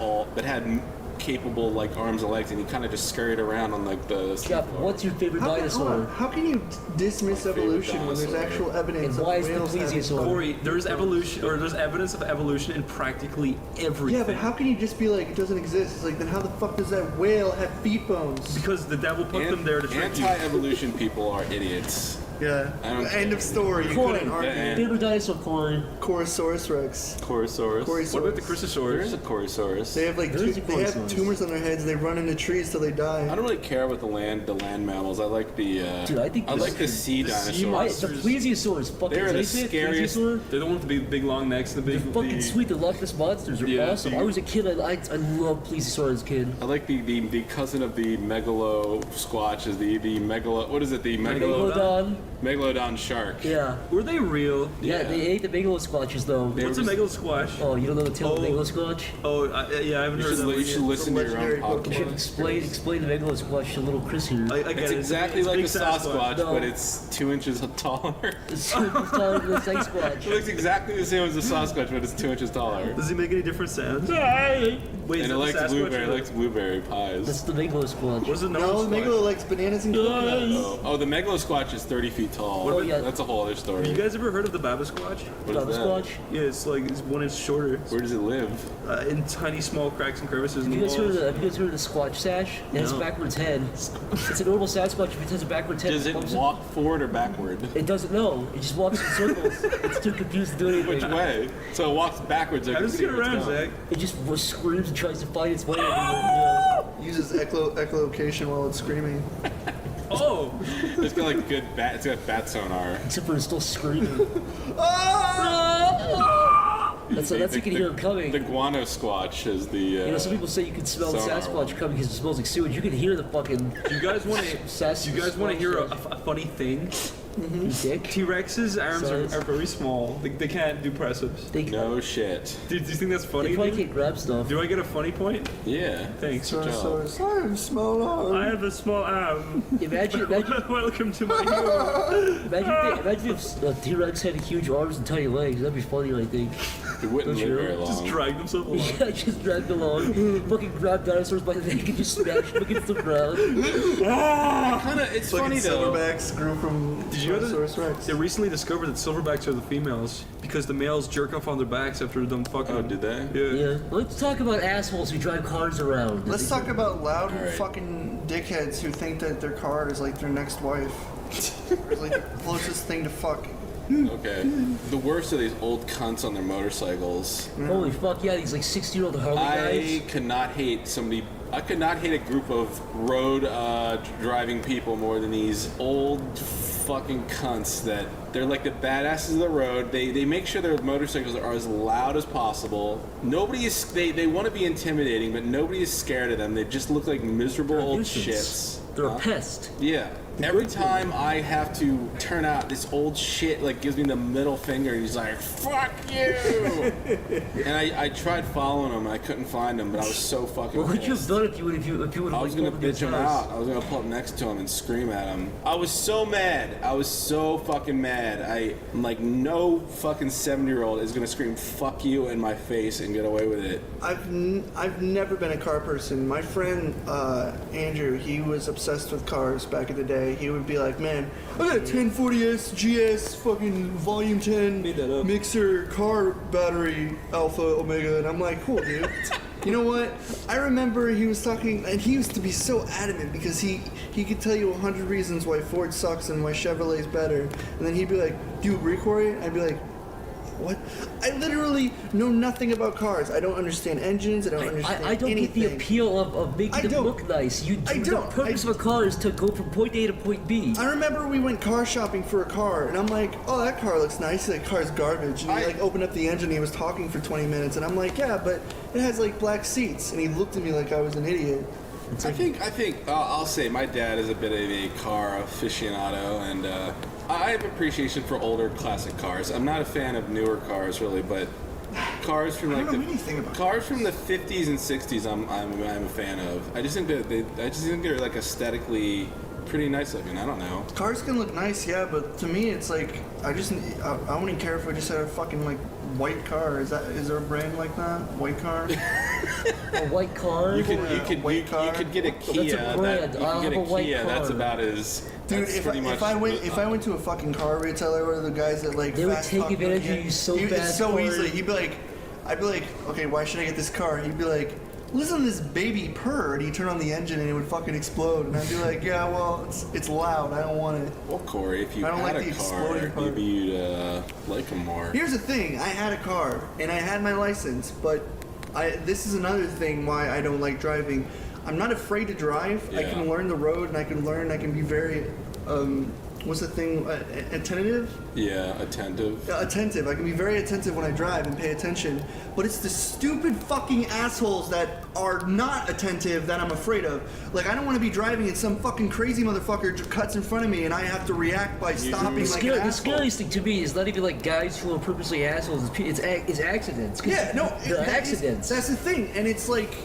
capable like arms and legs, and he kind of just scurried around on like the. Jeff, what's your favorite Hold dinosaur? on. How can you dismiss My favorite evolution when there's dinosaur. actual evidence And of why is the whales having plesiosaur? Corey, there's evolution, or there's evidence of evolution in practically everything. Yeah, but how can you just be like it doesn't exist? It's like then how the fuck does that whale have feet bones? Because the devil put them there to trick you. Anti-evolution people are idiots. Yeah. I don't End care. of story. You Corey, couldn't argue. Yeah. favorite dinosaur, Corey. Corosaurus Rex. Chorosaurus. Chorosaurus. What about the There Chrysosaurus? is a Chorosaurus. They have like There is a they have Corosaurus. tumors on their heads. They run into trees till they die. I don't really care about the land mammals. I like the. Dude, I think like the sea the sea dinosaurs. The plesiosaur is fucking. They're the did I say it? scariest- Plesiosaur? They're the ones with the big long necks, the They're big. fucking sweet. The Loch Ness monsters are Yeah, awesome. dude. I was a kid. I loved plesiosaur as a kid. I like the cousin of the megalo squatch is the megalo. What is it? The Megalodon. megalodon shark. Yeah. Were they real? Yeah, they ate the megalosquatches though. What's a megalosquash? Oh, you don't know the tale of the Oh. megalosquatch? Oh, yeah, I haven't heard that one You should yet. listen to your own legendary You should podcast. explain the megalosquatch to little Chris here. I get It's it. exactly It's like a big Sasquatch, No. but it's 2 inches taller. It's super taller than the Sasquatch. It looks exactly the same as a Sasquatch, but it's 2 inches taller. Does he make any different sounds? Wait, And is it that likes the Sasquatch? blueberry. It likes blueberry pies. That's the megalosquatch. What is it? No, the Megalo likes bananas and coconuts. Oh, the megalo squatch is 30 feet feet tall. What about- That's a whole other story. Have you guys ever heard of the Babasquatch? What is that? Squatch? Yeah, it's like it's 1 inch shorter. Where does it live? In tiny small cracks and crevices in Have the you guys heard walls. of the Squatch Sash? It has a No. backwards head. It's a normal Sasquatch, but it has a backwards head. Does it Bumps walk forward or backward? It doesn't know. It just walks in circles. It's too confused to do anything. Which way? So it walks backwards. How does it get around, Zach? It just screams and tries to find its way everywhere. Uses echolocation while it's screaming. Oh! It's got like good bat. It's got bat sonar. Except for it's still screaming. That's like you can hear it coming. The guano squatch is the. You know, some people say you can smell the sonar Sasquatch coming because it smells like sewage. You can hear the fucking You guys want to? Sasquatch. You guys want to hear a funny thing? dick. T-Rex's arms Size. are very small. They can't do press-ups. They, No shit. Dude, do you think that's funny? they probably dude? can't grab stuff. Do I get a funny point? Yeah. Thanks. Good job. Sorry, small arm. I have a small arm. Imagine Welcome to my hero. imagine if a T-Rex had huge arms and tiny legs. That'd be funny, I think. It wouldn't Don't live you? very long. Just drag themselves along. Yeah, just dragged along. Fucking grab dinosaurs by the neck and just smash them against the ground. It's Fucking funny though. silverbacks grew from Did you know Tyrannosaurus Rex. they recently discovered that silverbacks are the females because the males jerk off on their backs after they're done fucking. Oh, did they? Yeah. Yeah. Let's talk about assholes who drive cars around. Let's talk about loud Alright. fucking dickheads who think that their car is like their next wife. It's like the closest thing to fuck. Okay. The worst are these old cunts on their motorcycles. Holy fuck, yeah, these like 60-year-old Harley guys. I could not hate somebody. I could not hate a group of road driving people more than these old fucking cunts that they're like the badasses of the road. They make sure their motorcycles are as loud as possible. Nobody is. They want to be intimidating, but nobody is scared of them. They just look like miserable old nuisance. shits. They're a Huh? pest. Yeah. Every time I have to turn out, this old shit like gives me the middle finger and he's like, "Fuck you!" And I tried following him and I couldn't find him, but I was so fucking What would you have pissed. done if you would have I was gonna bitch him out. I was gonna pull up next to him and scream at him. I was so mad. I was so fucking mad. I'm like, no fucking 70-year-old is gonna scream "fuck you" in my face and get away with it. I've never been a car person. My friend Andrew, he was obsessed with cars back in the day. He would be like, "Man, I got a 1040S GS fucking volume 10 Made that up. mixer car battery Alpha Omega," and I'm like, "Cool, dude." You know what? I remember he was talking, and he used to be so adamant because he could tell you 100 reasons why Ford sucks and why Chevrolet's better, and then he'd be like, "Do you agree, Corey?" I'd be like, "What?" I literally know nothing about cars. I don't understand engines. I don't understand I don't anything. get the appeal of I making them don't. look nice. I The don't. purpose of a car is to go from point A to point B. I remember we went car shopping for a car, and I'm like, "Oh, that car looks nice." That car's garbage. And he like opened up the engine. And he was talking for 20 minutes, and I'm like, "Yeah, but it has like black seats." And he looked at me like I was an idiot. I think I'll say my dad is a bit of a car aficionado, and I have appreciation for older classic cars. I'm not a fan of newer cars really, but cars from like don't know anything about cars from the 50s and 60s I'm a fan of. I just think that they're like aesthetically pretty nice looking. I don't know. Cars can look nice, yeah, but to me, it's like I wouldn't care if I just had a fucking like white car. Is there a brand like that? White car? A white car. You could white car. get a That's a Kia. brand. You I'll could get have a white Kia. That's car. about as. Dude, that's if pretty much I went to a fucking car retailer, where the guys that like They would fast take talk advantage about of it, you so it's fast so for easily. it. I'd be like, "Okay, why should I get this car?" He'd be like, "Listen to this baby purr," and he'd turn on the engine and it would fucking explode. And I'd be like, "Yeah, well, it's loud. I don't want it." Well, Corey, if you I don't had like the a car, exploding part. maybe you'd like them more. Here's the thing: I had a car and I had my license, but this is another thing why I don't like driving. I'm not afraid to drive. I Yeah. can learn the road, and I can be very, what's the thing? Attentive. Yeah, attentive. Attentive. I can be very attentive when I drive and pay attention. But it's the stupid fucking assholes that are not attentive that I'm afraid of. Like, I don't want to be driving and some fucking crazy motherfucker cuts in front of me and I have to react by stopping The, like an the asshole. scariest thing to me is not even like guys who are purposely assholes. It's accidents. 'Cause Yeah, no, they're that is- accidents. that's the thing, and it's like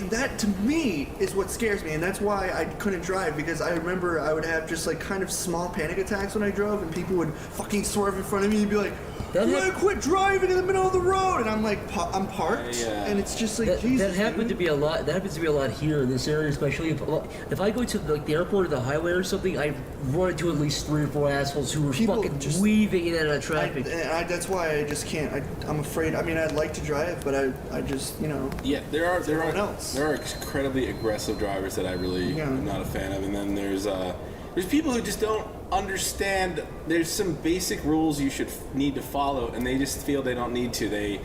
that to me is what scares me, and that's why I couldn't drive because I remember I would have just like kind of small panic attacks when I drove, and people would fucking swerve in front of me and be like, That "You hap- gotta quit driving in the middle of the road," and I'm like, I'm parked, Yeah. and it's just like, That, Jesus, that happened to dude. be a lot. That happens to be a lot here in this area, especially if I go to like the airport or the highway or something. I run into at least 3 or 4 assholes who are People fucking just- weaving in and out of traffic. That's why I just can't. I'm afraid. I mean, I'd like to drive, but I just, Yeah, there are everyone else. there are incredibly aggressive drivers that I really Yeah. am not a fan of, and then there's people who just don't understand. There's some basic rules you should need to follow, and they just feel they don't need to.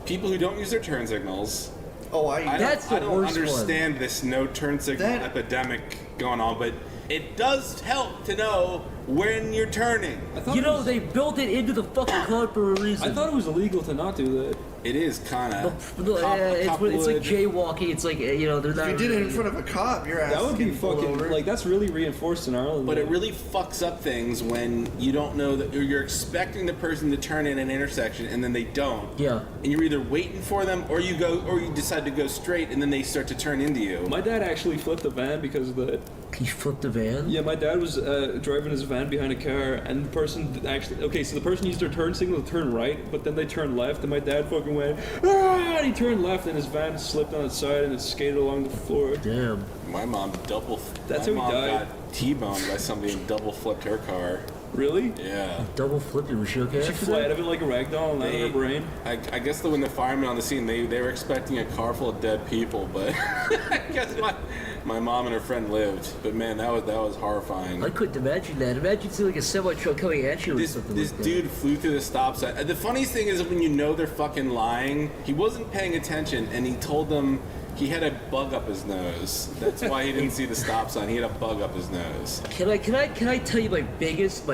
People who don't use their turn signals. Oh, That's the I don't worst one. understand this no turn signal That- epidemic going on, but it does help to know when you're turning. You know, they built it into the fucking car for a reason. I thought it was illegal to not do that. It is kind of. It's like jaywalking. It's like, they're not. if you did it in front of a cop, your ass That would is be getting pulled fucking over. like that's really reinforced in Ireland. But though. it really fucks up things when you don't know that you're expecting the person to turn in an intersection and then they don't. Yeah. And you're either waiting for them or you decide to go straight and then they start to turn into you. My dad actually flipped a van because of that. He flipped the van. Yeah, my dad was driving his van behind a car, and the person so the person used their turn signal to turn right, but then they turned left, and my dad fucking went, ah! And he turned left, and his van slipped on its side, and it skated along the floor. Damn. My mom That's my how he mom died. got T-boned by somebody and double flipped her car. Really? Yeah. Double flipped it. Was she okay? She after fly that? out of it like a rag doll and land on her brain. I guess that when the firemen on the scene, they were expecting a car full of dead people, but I guess my mom and her friend lived. But man, that was horrifying. I couldn't imagine that. Imagine seeing like a semi truck coming at you or This something this like that. dude flew through the stop sign. The funniest thing is when you know they're fucking lying. He wasn't paying attention, and he told them he had a bug up his nose. That's why he didn't see the stop sign. He had a bug up his nose. Can I tell you my biggest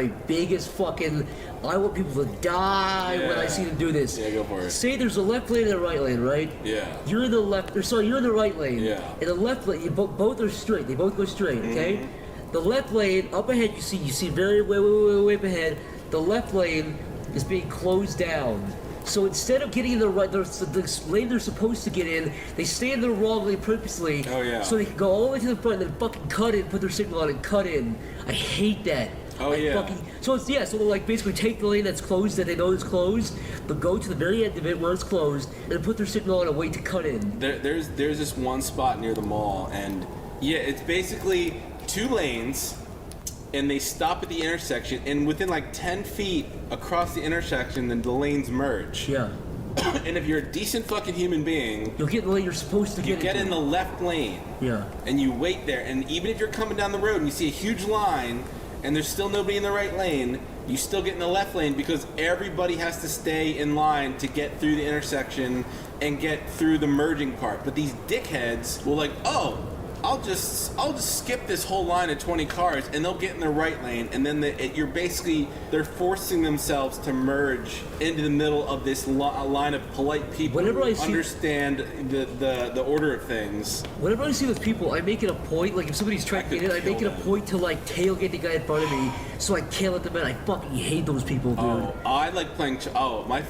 fucking I want people to die when I Yeah. see them do this. Yeah, go for it. Say there's a left lane and a right lane, right? Yeah. You're in the left, you're in the right lane. Yeah. In the left lane, both are straight. They both go straight, okay? Mm-hmm. The left lane, up ahead, you see very way up ahead. The left lane is being closed down. So instead of getting in the right, the lane they're supposed to get in, they stay in the wrong lane purposely. Oh, yeah. So they can go all the way to the front and then fucking cut in, put their signal on and cut in. I hate that. Oh, I yeah. So they'll like basically take the lane that's closed that they know is closed, they'll go to the very end of it where it's closed, and put their signal on and wait to cut in. There's this one spot near the mall, and yeah, it's basically 2 lanes, and they stop at the intersection, and within like 10 feet across the intersection, then the lanes merge. Yeah. And if you're a decent fucking human being, You'll get in the lane you're supposed to you get get in into. the left lane. Yeah. And you wait there, and even if you're coming down the road and you see a huge line and there's still nobody in the right lane, you still get in the left lane because everybody has to stay in line to get through the intersection and get through the merging part. But these dickheads will like, oh, I'll just skip this whole line of 20 cars, and they'll get in the right lane, and then they're forcing themselves to merge into the middle of this line of polite people Whenever who I see- understand the order of things. Whenever I see those people, I make it a point, like if somebody's trying to could get in, I make it kill a them. point to like tailgate the guy in front of me so I can't let them in. I fucking hate those people, dude. Oh, I like playing. My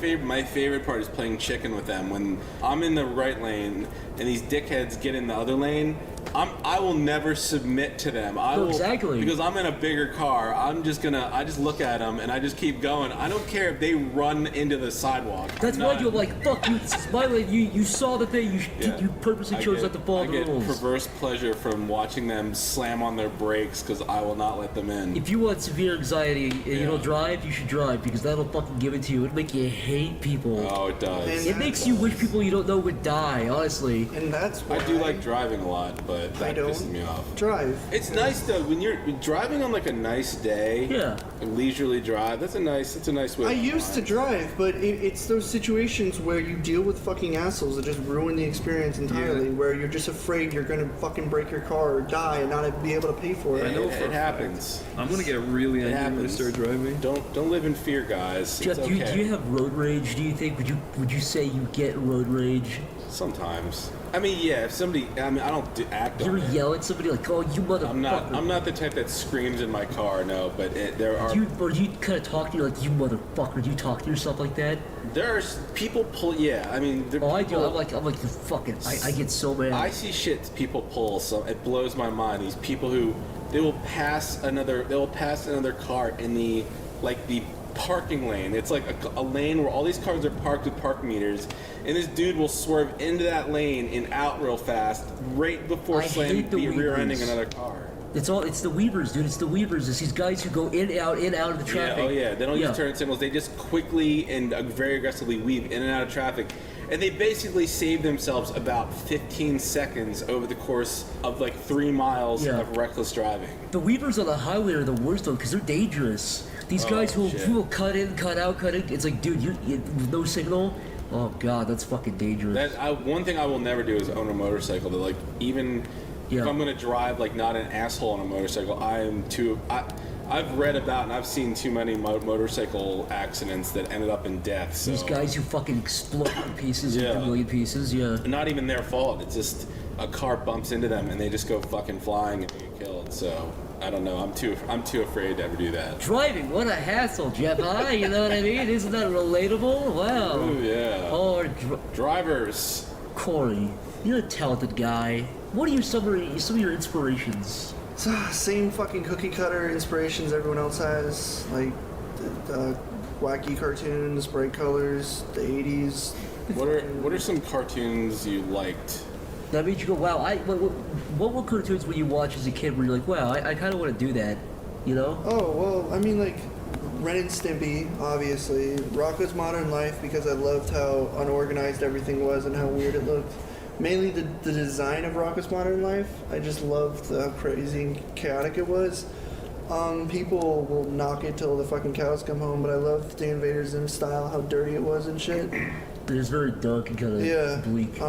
favorite part is playing chicken with them. When I'm in the right lane and these dickheads get in the other lane, I will never submit to them. I will, exactly. because I'm in a bigger car. I just look at them and I just keep going. I don't care if they run into the sidewalk. That's why you're like, fuck you, this is my lane. You saw the thing, you purposely chose not to follow the I rules. get perverse pleasure from watching them slam on their brakes because I will not let them in. If you want severe anxiety and you Yeah. don't drive, you should drive because that'll fucking give it to you. It'll make you hate people. Oh, it does. It makes you wish people you don't know would die, honestly. And that's why I do like driving a lot, but I that pisses me don't off. drive. It's nice though when you're driving on like a nice day. Yeah. A leisurely drive. That's a nice way. I used to drive, but it's those situations where you deal with fucking assholes that just ruin the experience entirely, where you're just afraid you're gonna fucking break your car or die and not be able to pay for it. I know It, for a it happens. I'm gonna get really It angry when I happens. start driving. Don't live in fear, guys. Jeff, It's do okay. you have road rage? Do you think would you say you get road rage? Sometimes. I mean, yeah. If somebody, I don't act Do you on ever it. yell at somebody like, "Oh, you motherfucker"? I'm not the type that screams in my car. No, but there are Do you kind of talk to you like, "You motherfucker"? Do you talk to yourself like that? there's people pull. Yeah, I mean. Oh, I do. people- I'm like, you fucking. I get so mad. I see shit people pull. So it blows my mind. These people who they will pass another car in the parking lane. It's like a lane where all these cars are parked with parking meters, and this dude will swerve into that lane and out real fast right before rear-ending another car. It's the weavers, dude. It's the weavers. It's these guys who go in out of the traffic. Yeah, oh yeah. They don't use turn signals. They just quickly and very aggressively weave in and out of traffic. And they basically save themselves about 15 seconds over the course of like 3 miles of reckless driving. The weavers on the highway are the worst though, because they're dangerous. These guys who will cut in, cut out, cut in. It's like, dude, you no signal. Oh god, that's fucking dangerous. One thing I will never do is own a motorcycle. That like even if I'm gonna drive like not an asshole on a motorcycle, I've read about and I've seen too many motorcycle accidents that ended up in death. So. These guys who fucking explode in pieces into a million pieces, Not even their fault. It's just a car bumps into them and they just go fucking flying and get killed. So I don't know. I'm too afraid to ever do that. Driving, what a hassle, Jeff. You know what I mean? Isn't that relatable? Wow. Ooh, yeah. Oh, drivers. Corey, you're a talented guy. What are some of your inspirations? Same fucking cookie cutter inspirations everyone else has, like wacky cartoons, bright colors, the 80s. What are some cartoons you liked? That made you go, wow. What were cartoons when you watch as a kid where you're like, wow, I kind of want to do that, you know? Oh, well, I mean, like, Ren and Stimpy, obviously. Rocko's Modern Life, because I loved how unorganized everything was and how weird it looked. Mainly the design of Rocko's Modern Life. I just loved how crazy and chaotic it was. People will knock it till the fucking cows come home, but I loved Dan Vader Zim style, how dirty it was and shit. It was very dark and kind of bleak.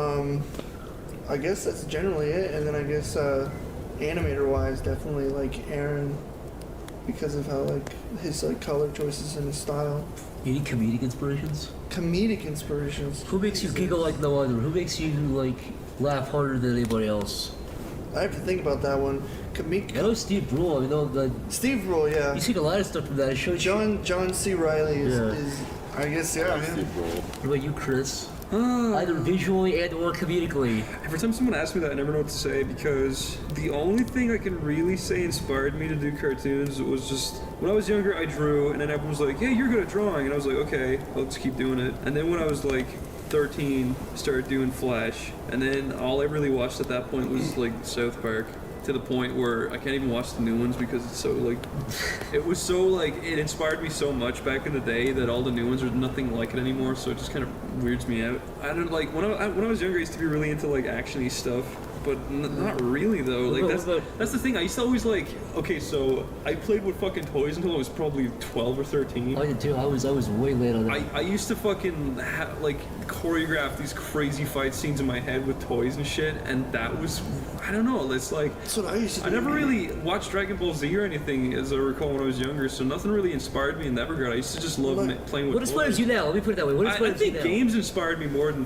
I guess that's generally it, and then I guess animator-wise, definitely like Aaron, because of how like his like color choices and his style. Any comedic inspirations? Comedic inspirations. Who makes you giggle like no other? Who makes you like laugh harder than anybody else? I have to think about that one. I know Steve Brule. I know Steve Brule, yeah. You seen a lot of stuff from that. It shows John C. Reilly is I guess yeah. Steve Brule. What about you, Chris? Either visually and or comedically. Every time someone asks me that, I never know what to say, because the only thing I can really say inspired me to do cartoons was just when I was younger I drew, and then everyone was like, hey, you're good at drawing, and I was like, okay, I'll just keep doing it. And then when I was like 13, started doing Flash, and then all I really watched at that point was like South Park, to the point where I can't even watch the new ones because it's so like it inspired me so much back in the day that all the new ones are nothing like it anymore, so it just kind of weirds me out. I don't like when I was younger I used to be really into like action-y stuff, but not really though. Like that's the thing. I used to always like, okay, so I played with fucking toys until I was probably 12 or 13. I did too. I was way late on that. I used to fucking choreograph these crazy fight scenes in my head with toys and shit, and that was, I don't know, it's like, that's what I used to do. I never really watched Dragon Ball Z or anything, as I recall, when I was younger, so nothing really inspired me in that regard. I used to just love playing with toys. What inspires you now? Let me put it that way. What inspires you now? I think games inspired me more than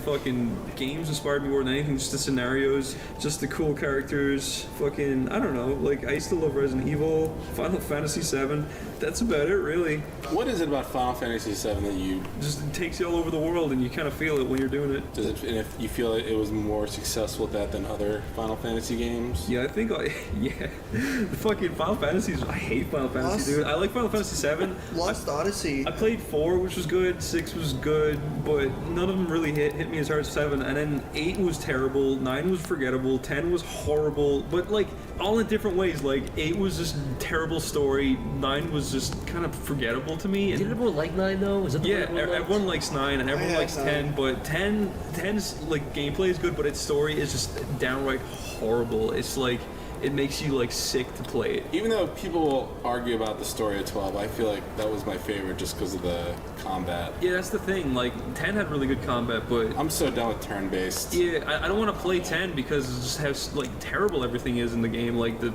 anything, just the scenarios, just the cool characters, fucking, I don't know, like, I used to love Resident Evil, Final Fantasy VII, that's about it, really. What is it about Final Fantasy VII that you... Just it takes you all over the world, and you kind of feel it when you're doing it. And if you feel it was more successful at that than other Final Fantasy games? Yeah, I think, the fucking Final Fantasies, I hate Final Fantasy, dude. I like Final Fantasy VII. Lost Odyssey. I played 4, which was good, 6 was good, but none of them really hit me as hard as 7, and then 8 was terrible, 9 was forgettable, 10 was horrible, but like, all in different ways. Like, 8 was just terrible story, 9 was just kind of forgettable to me. Did everyone like 9 though? Is that the everyone likes 9 and everyone likes 10, but 10's like gameplay is good, but its story is just downright horrible. It's like, it makes you like sick to play it. Even though people will argue about the story of 12, I feel like that was my favorite just because of the combat. Yeah, that's the thing. Like, 10 had really good combat, but I'm so done with turn-based. Yeah, I don't want to play 10 because it just has like terrible everything is in the game. Like the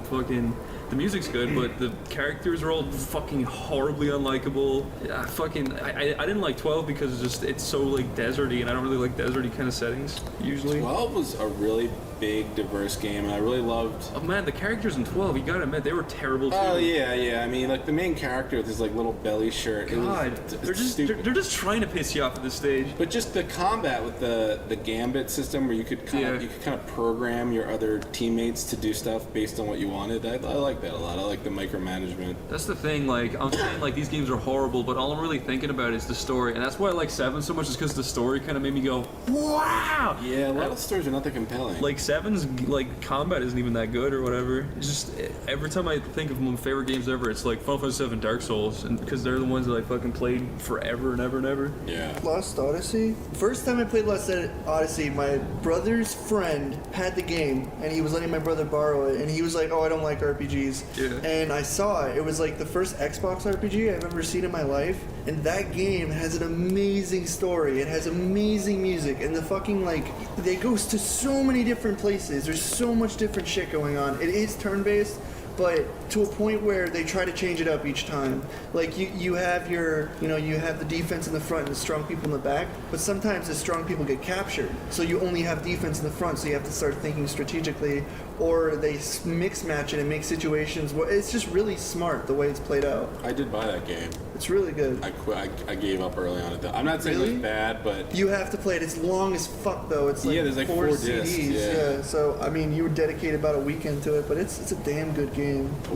music's good, but the characters are all fucking horribly unlikable. I didn't like 12 because it's so like deserty, and I don't really like deserty kind of settings usually. 12 was a really big, diverse game, and I really loved. man, the characters in 12, you gotta admit, they were terrible too. Oh yeah. I mean, like the main character with his like little belly shirt. God, they're just trying to piss you off at this stage. But just the combat with the gambit system, where you could kind of program your other teammates to do stuff based on what you wanted. I like that a lot. I like the micromanagement. That's the thing. Like I'm saying, like these games are horrible, but all I'm really thinking about is the story, and that's why I like 7 so much. Is because the story kind of made me go, wow. Yeah, a lot of stories are not that compelling. Like 7's like combat isn't even that good or whatever. It's just every time I think of my favorite games ever, it's like Final Fantasy 7, Dark Souls, and because they're the ones that I fucking played forever and ever and ever. Yeah. Lost Odyssey? First time I played Lost Odyssey, my brother's friend had the game, and he was letting my brother borrow it, and he was like, oh, I don't like RPGs. Yeah. And I saw it. It was like the first Xbox RPG I've ever seen in my life, and that game has an amazing story. It has amazing music, and the fucking, like, they goes to so many different places. There's so much different shit going on. It is turn-based, but to a point where they try to change it up each time. Like you have your, you have the defense in the front and the strong people in the back, but sometimes the strong people get captured. So you only have defense in the front, so you have to start thinking strategically, or they mix match it and make situations where it's just really smart the way it's played out. I did buy that game. It's really good. I quit. I gave up early on it. I'm not saying Really? it was bad, but You have to play it. It's long as fuck though. It's like, there's like 4 CDs. discs. Yeah. So I mean, you would dedicate about a weekend to it, but it's a damn good game.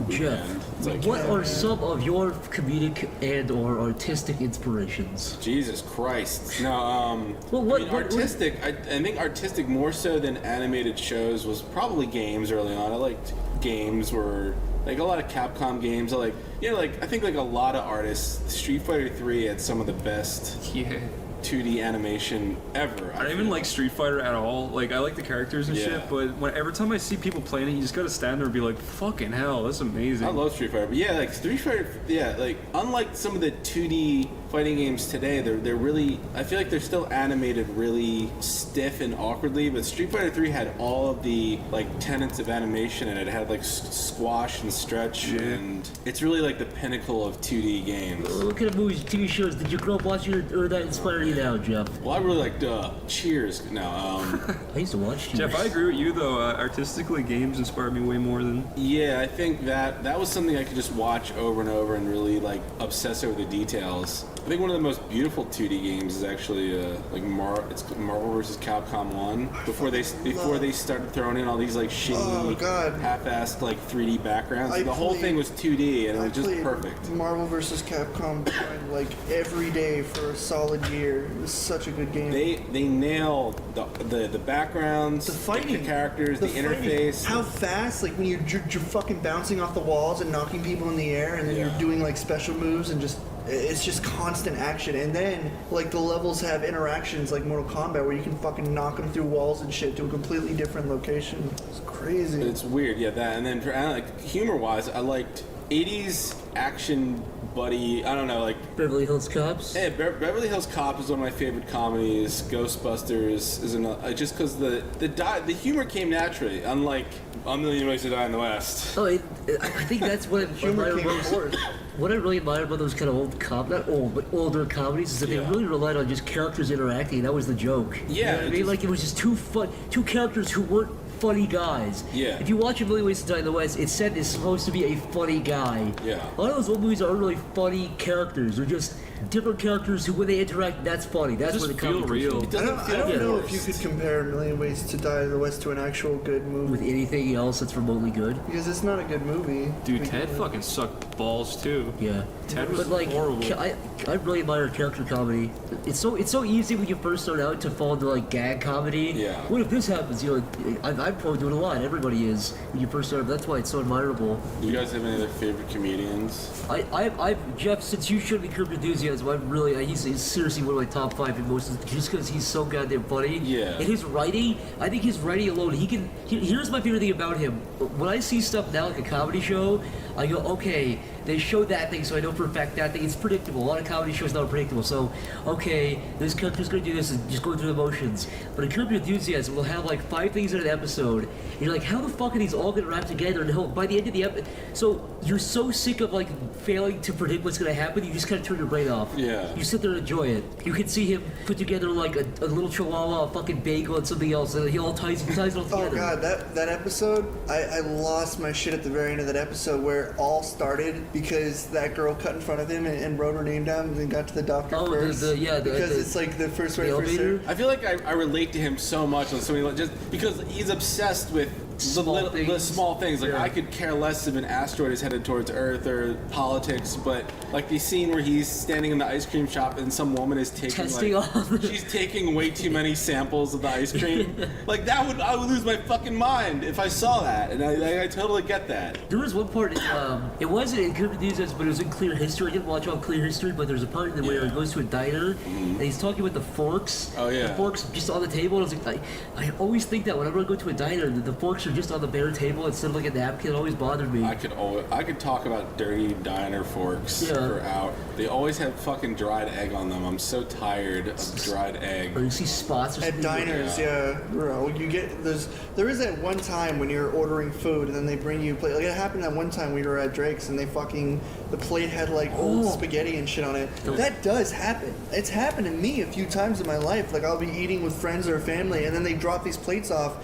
Jeff, It's like, what are some of your comedic and/or artistic inspirations? Jesus Christ. No, Well, what- I mean, what- artistic. I think artistic more so than animated shows was probably games early on. I liked games were like a lot of Capcom games. I like, I think like a lot of artists. Street Fighter 3 had some of the best Yeah. 2D animation ever. I don't even like Street Fighter at all. Like I like the characters and Yeah. shit, but every time I see people playing it, you just gotta stand there and be like, "Fucking hell, that's amazing." I love Street Fighter, but yeah, like Street Fighter, like unlike some of the 2D fighting games today, they're really, I feel like they're still animated really stiff and awkwardly, but Street Fighter 3 had all of the like tenets of animation, and it had like squash and stretch, and it's really like the pinnacle of 2D games. What kind of movies, TV shows did you grow up watching, or that inspire you now, Jeff? Well, I really liked Cheers. No, I used to watch Jeff, TV. I agree with you though. Artistically, games inspire me way more than. yeah, I think that was something I could just watch over and over and really like obsess over the details. I think one of the most beautiful 2D games is actually like it's Marvel vs. Capcom 1. Before they started throwing in all these like shitty, half-assed like 3D backgrounds, the whole thing was 2D and it was just played perfect. Marvel vs. Capcom like every day for a solid year. It was such a good game. They nailed the backgrounds, The fighting, the characters, the fighting. interface. How fast, like when you're fucking bouncing off the walls and knocking people in the air, and then Yeah. you're doing like special moves and it's just constant action. And then like the levels have interactions like Mortal Kombat where you can fucking knock them through walls and shit to a completely different location. It's crazy. It's weird, yeah. That and then like humor-wise, I liked 80s action buddy. I don't know, like Beverly Hills Cops. Hey, Beverly Hills Cop is one of my favorite comedies. Ghostbusters is another, just because the humor came naturally, unlike A Million Ways to Die in the West. Oh, I think that's what I Humor admire came most. forth. What I really admire about those kind of not old, but older comedies is that they Yeah. really relied on just characters interacting. That was the joke. Yeah, You know what I it mean, just- like it was just two characters who weren't funny guys. Yeah. If you watch A Million Ways to Die in the West, it's said it's supposed to be a funny guy. Yeah. A lot of those old movies aren't really funny characters. They're just different characters who, when they interact, that's funny. That's Just where the feel comedy comes real. from. I don't Yeah. know if you could compare A Million Ways to Die in the West to an actual good movie. With anything else that's remotely good. Because it's not a good movie. Dude, Ted fucking sucked balls too. Yeah. Ted was But like, horrible. I really admire character comedy. It's so easy when you first start out to fall into like gag comedy. Yeah. What if this happens? You know, I'm probably doing a lot. Everybody is when you first start. That's why it's so admirable. Do you guys have any other favorite comedians? Jeff, since you showed me Curb Your Enthusiasm, he's seriously one of my top 5 emotions, just because he's so goddamn funny. Yeah. And his writing, I think his writing alone, here's my favorite thing about him. When I see stuff now like a comedy show, I go, okay, they show that thing, so I know for a fact that thing, it's predictable. A lot of comedy shows now are predictable, so, okay, this character's gonna do this and just going through the motions. But in Curb Your Enthusiasm, we'll have like 5 things in an episode, and you're like, how the fuck are these all gonna wrap together? And by the end of the episode, so you're so sick of like failing to predict what's gonna happen, you just kind of turn your brain off. off. Yeah. You sit there and enjoy it. You can see him put together like a little chihuahua, a fucking bagel, and something else, and he all ties it all together. Oh god, that episode, I lost my shit at the very end of that episode where it all started because that girl cut in front of him and wrote her name down and then got to the doctor first. Because it's like the first right first there. I feel like I relate to him so much on so many, just because he's obsessed with the small things. Like, I could care less if an asteroid is headed towards Earth or politics, but like the scene where he's standing in the ice cream shop and some woman is taking she's taking way too many samples of the ice cream. Like I would lose my fucking mind if I saw that, and I totally get that. There was one part, it wasn't in Good News, but it was in Clear History. I didn't watch all Clear History, but there's a part in where he goes to a diner and he's talking with the forks. Oh yeah. The forks just on the table. And I was like, I always think that whenever I go to a diner, the forks are just on the bare table instead of like a napkin. It always bothered me. I could talk about dirty diner forks for out. They always have fucking dried egg on them. I'm so tired of dried egg. Or you see spots or something. At diners, bro. There is that one time when you're ordering food and then they bring you a plate. Like it happened that one time we were at Drake's and the plate had like old spaghetti and shit on it. That does happen. It's happened to me a few times in my life. Like I'll be eating with friends or family and then they drop these plates off,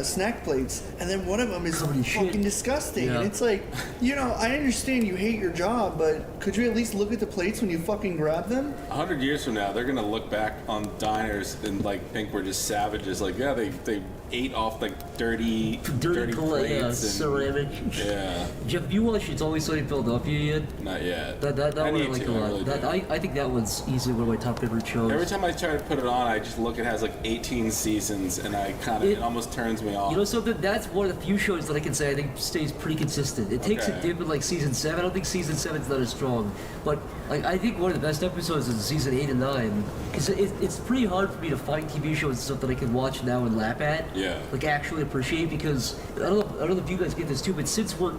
snack plates, and then one of them is fucking disgusting. And it's like, I understand you hate your job, but could you at least look at the plates when you fucking grab them? 100 years from now, they're gonna look back on diners and like think we're just savages. Like, yeah, they ate off like dirty plates and ceramic. Yeah. Jeff, have you watched It's Always Sunny in Philadelphia yet? Not yet. That one I like a lot. I think that one's easily one of my top favorite shows. Every time I try to put it on, I just look. It has like 18 seasons, and it almost turns me off. You know something? That's one of the few shows that I can say I think stays pretty consistent. It takes a dip in like season 7. I don't think season 7's not as strong, but like I think one of the best episodes is season 8 and 9. Because it's pretty hard for me to find TV shows and stuff that I can watch now and laugh at. Yeah. Like actually appreciate, because I don't know if you guys get this too, but since we're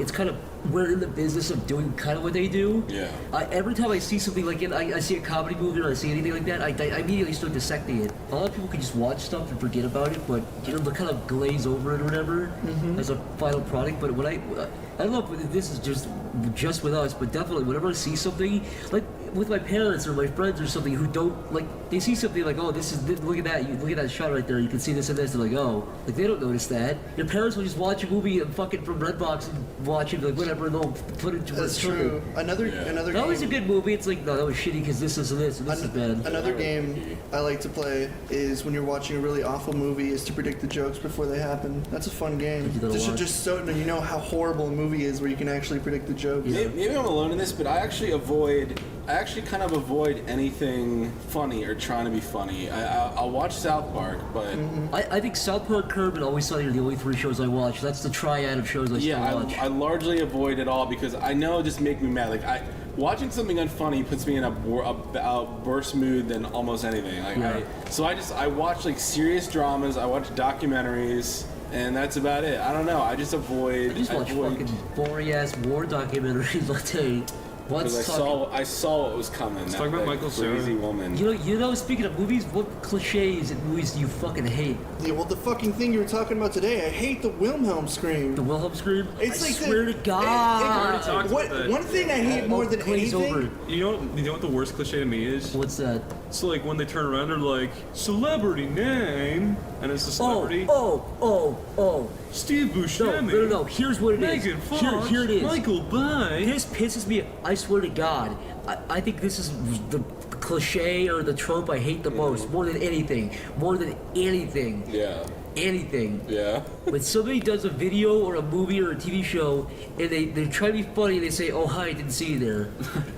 in the business of doing kind of what they do. Yeah. Every time I see something like it, I see a comedy movie or I see anything like that, I immediately start dissecting it. A lot of people can just watch stuff and forget about it, but they kind of glaze over it or whatever as a final product. But when I don't know if this is just with us, but definitely whenever I see something like with my parents or my friends or something who don't like, they see something like, oh, look at that shot right there, you can see this and this, they're like, oh, like they don't notice that. Your parents will just watch a movie and fucking from Redbox and watch it, like whatever, and they'll put it to That's true. Another that was a good movie. It's like, no, that was shitty because this is this and this is bad. Another game I like to play is when you're watching a really awful movie is to predict the jokes before they happen. That's a fun game. Just so you know how horrible a movie is where you can actually predict the jokes. Maybe I'm alone in this, but I actually kind of avoid anything funny or trying to be funny. I'll watch South Park, but I think South Park, Curb, and Always Sunny are the only 3 shows I watch. That's the triad of shows I still watch. I largely avoid it all because I know it just make me mad. Like watching something unfunny puts me in a worse mood than almost anything. I watch like serious dramas. I watch documentaries. And that's about it. I don't know. I just avoid. I just watch fucking boring ass war documentaries. I'll tell you. Because I saw what was coming. Let's talk about Michael crazy Cera. woman. You know. Speaking of movies, what cliches in movies do you fucking hate? Yeah, well, the fucking thing you were talking about today, I hate the Wilhelm scream. The Wilhelm scream? It's I like swear to God. One thing I hate more than anything. Over. You know what the worst cliche to me is? What's that? It's like when they turn around, they're like, celebrity name, and it's the celebrity. Oh. Steve Buscemi. No. Here's what it is. Megan Fox. Here it is. Michael Bay. This pisses me. I swear to God. I think this is the cliche or the trope I hate the most, more than anything. Yeah. Anything. Yeah. When somebody does a video or a movie or a TV show and they try to be funny and they say, oh, hi, I didn't see you there.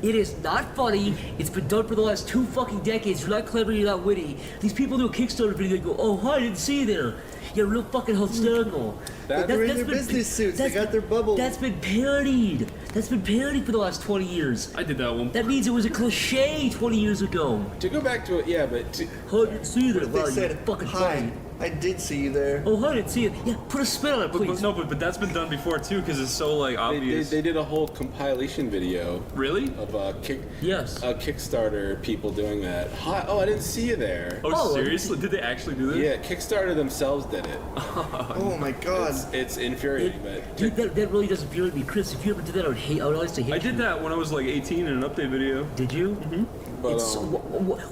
It is not funny. It's been done for the last 2 fucking decades. You're not clever, you're not witty. These people do a Kickstarter video and go, oh, hi, I didn't see you there. You're real fucking hysterical. They're in their business suits. They got their bubble. That's been parodied. For the last 20 years. I did that one. That means it was a cliche 20 years ago. To go back to it, yeah, but Oh, I didn't see you there. They Wow, said, you're fucking hi, funny. I did see you there. Oh, I didn't see it. Yeah, put a spin on it, please. But that's been done before too, because it's so like obvious. They did a whole compilation video Really? of Yes. Kickstarter people doing that. Hi, oh, I didn't see you there. Oh, seriously? Did they actually do this? Yeah, Kickstarter themselves did it. Oh my god. It's infuriating, but Dude, that really does infuriate me, Chris. If you ever did that, I would honestly hate I you. did that when I was like 18 in an update video. Did you? Mm-hmm. But,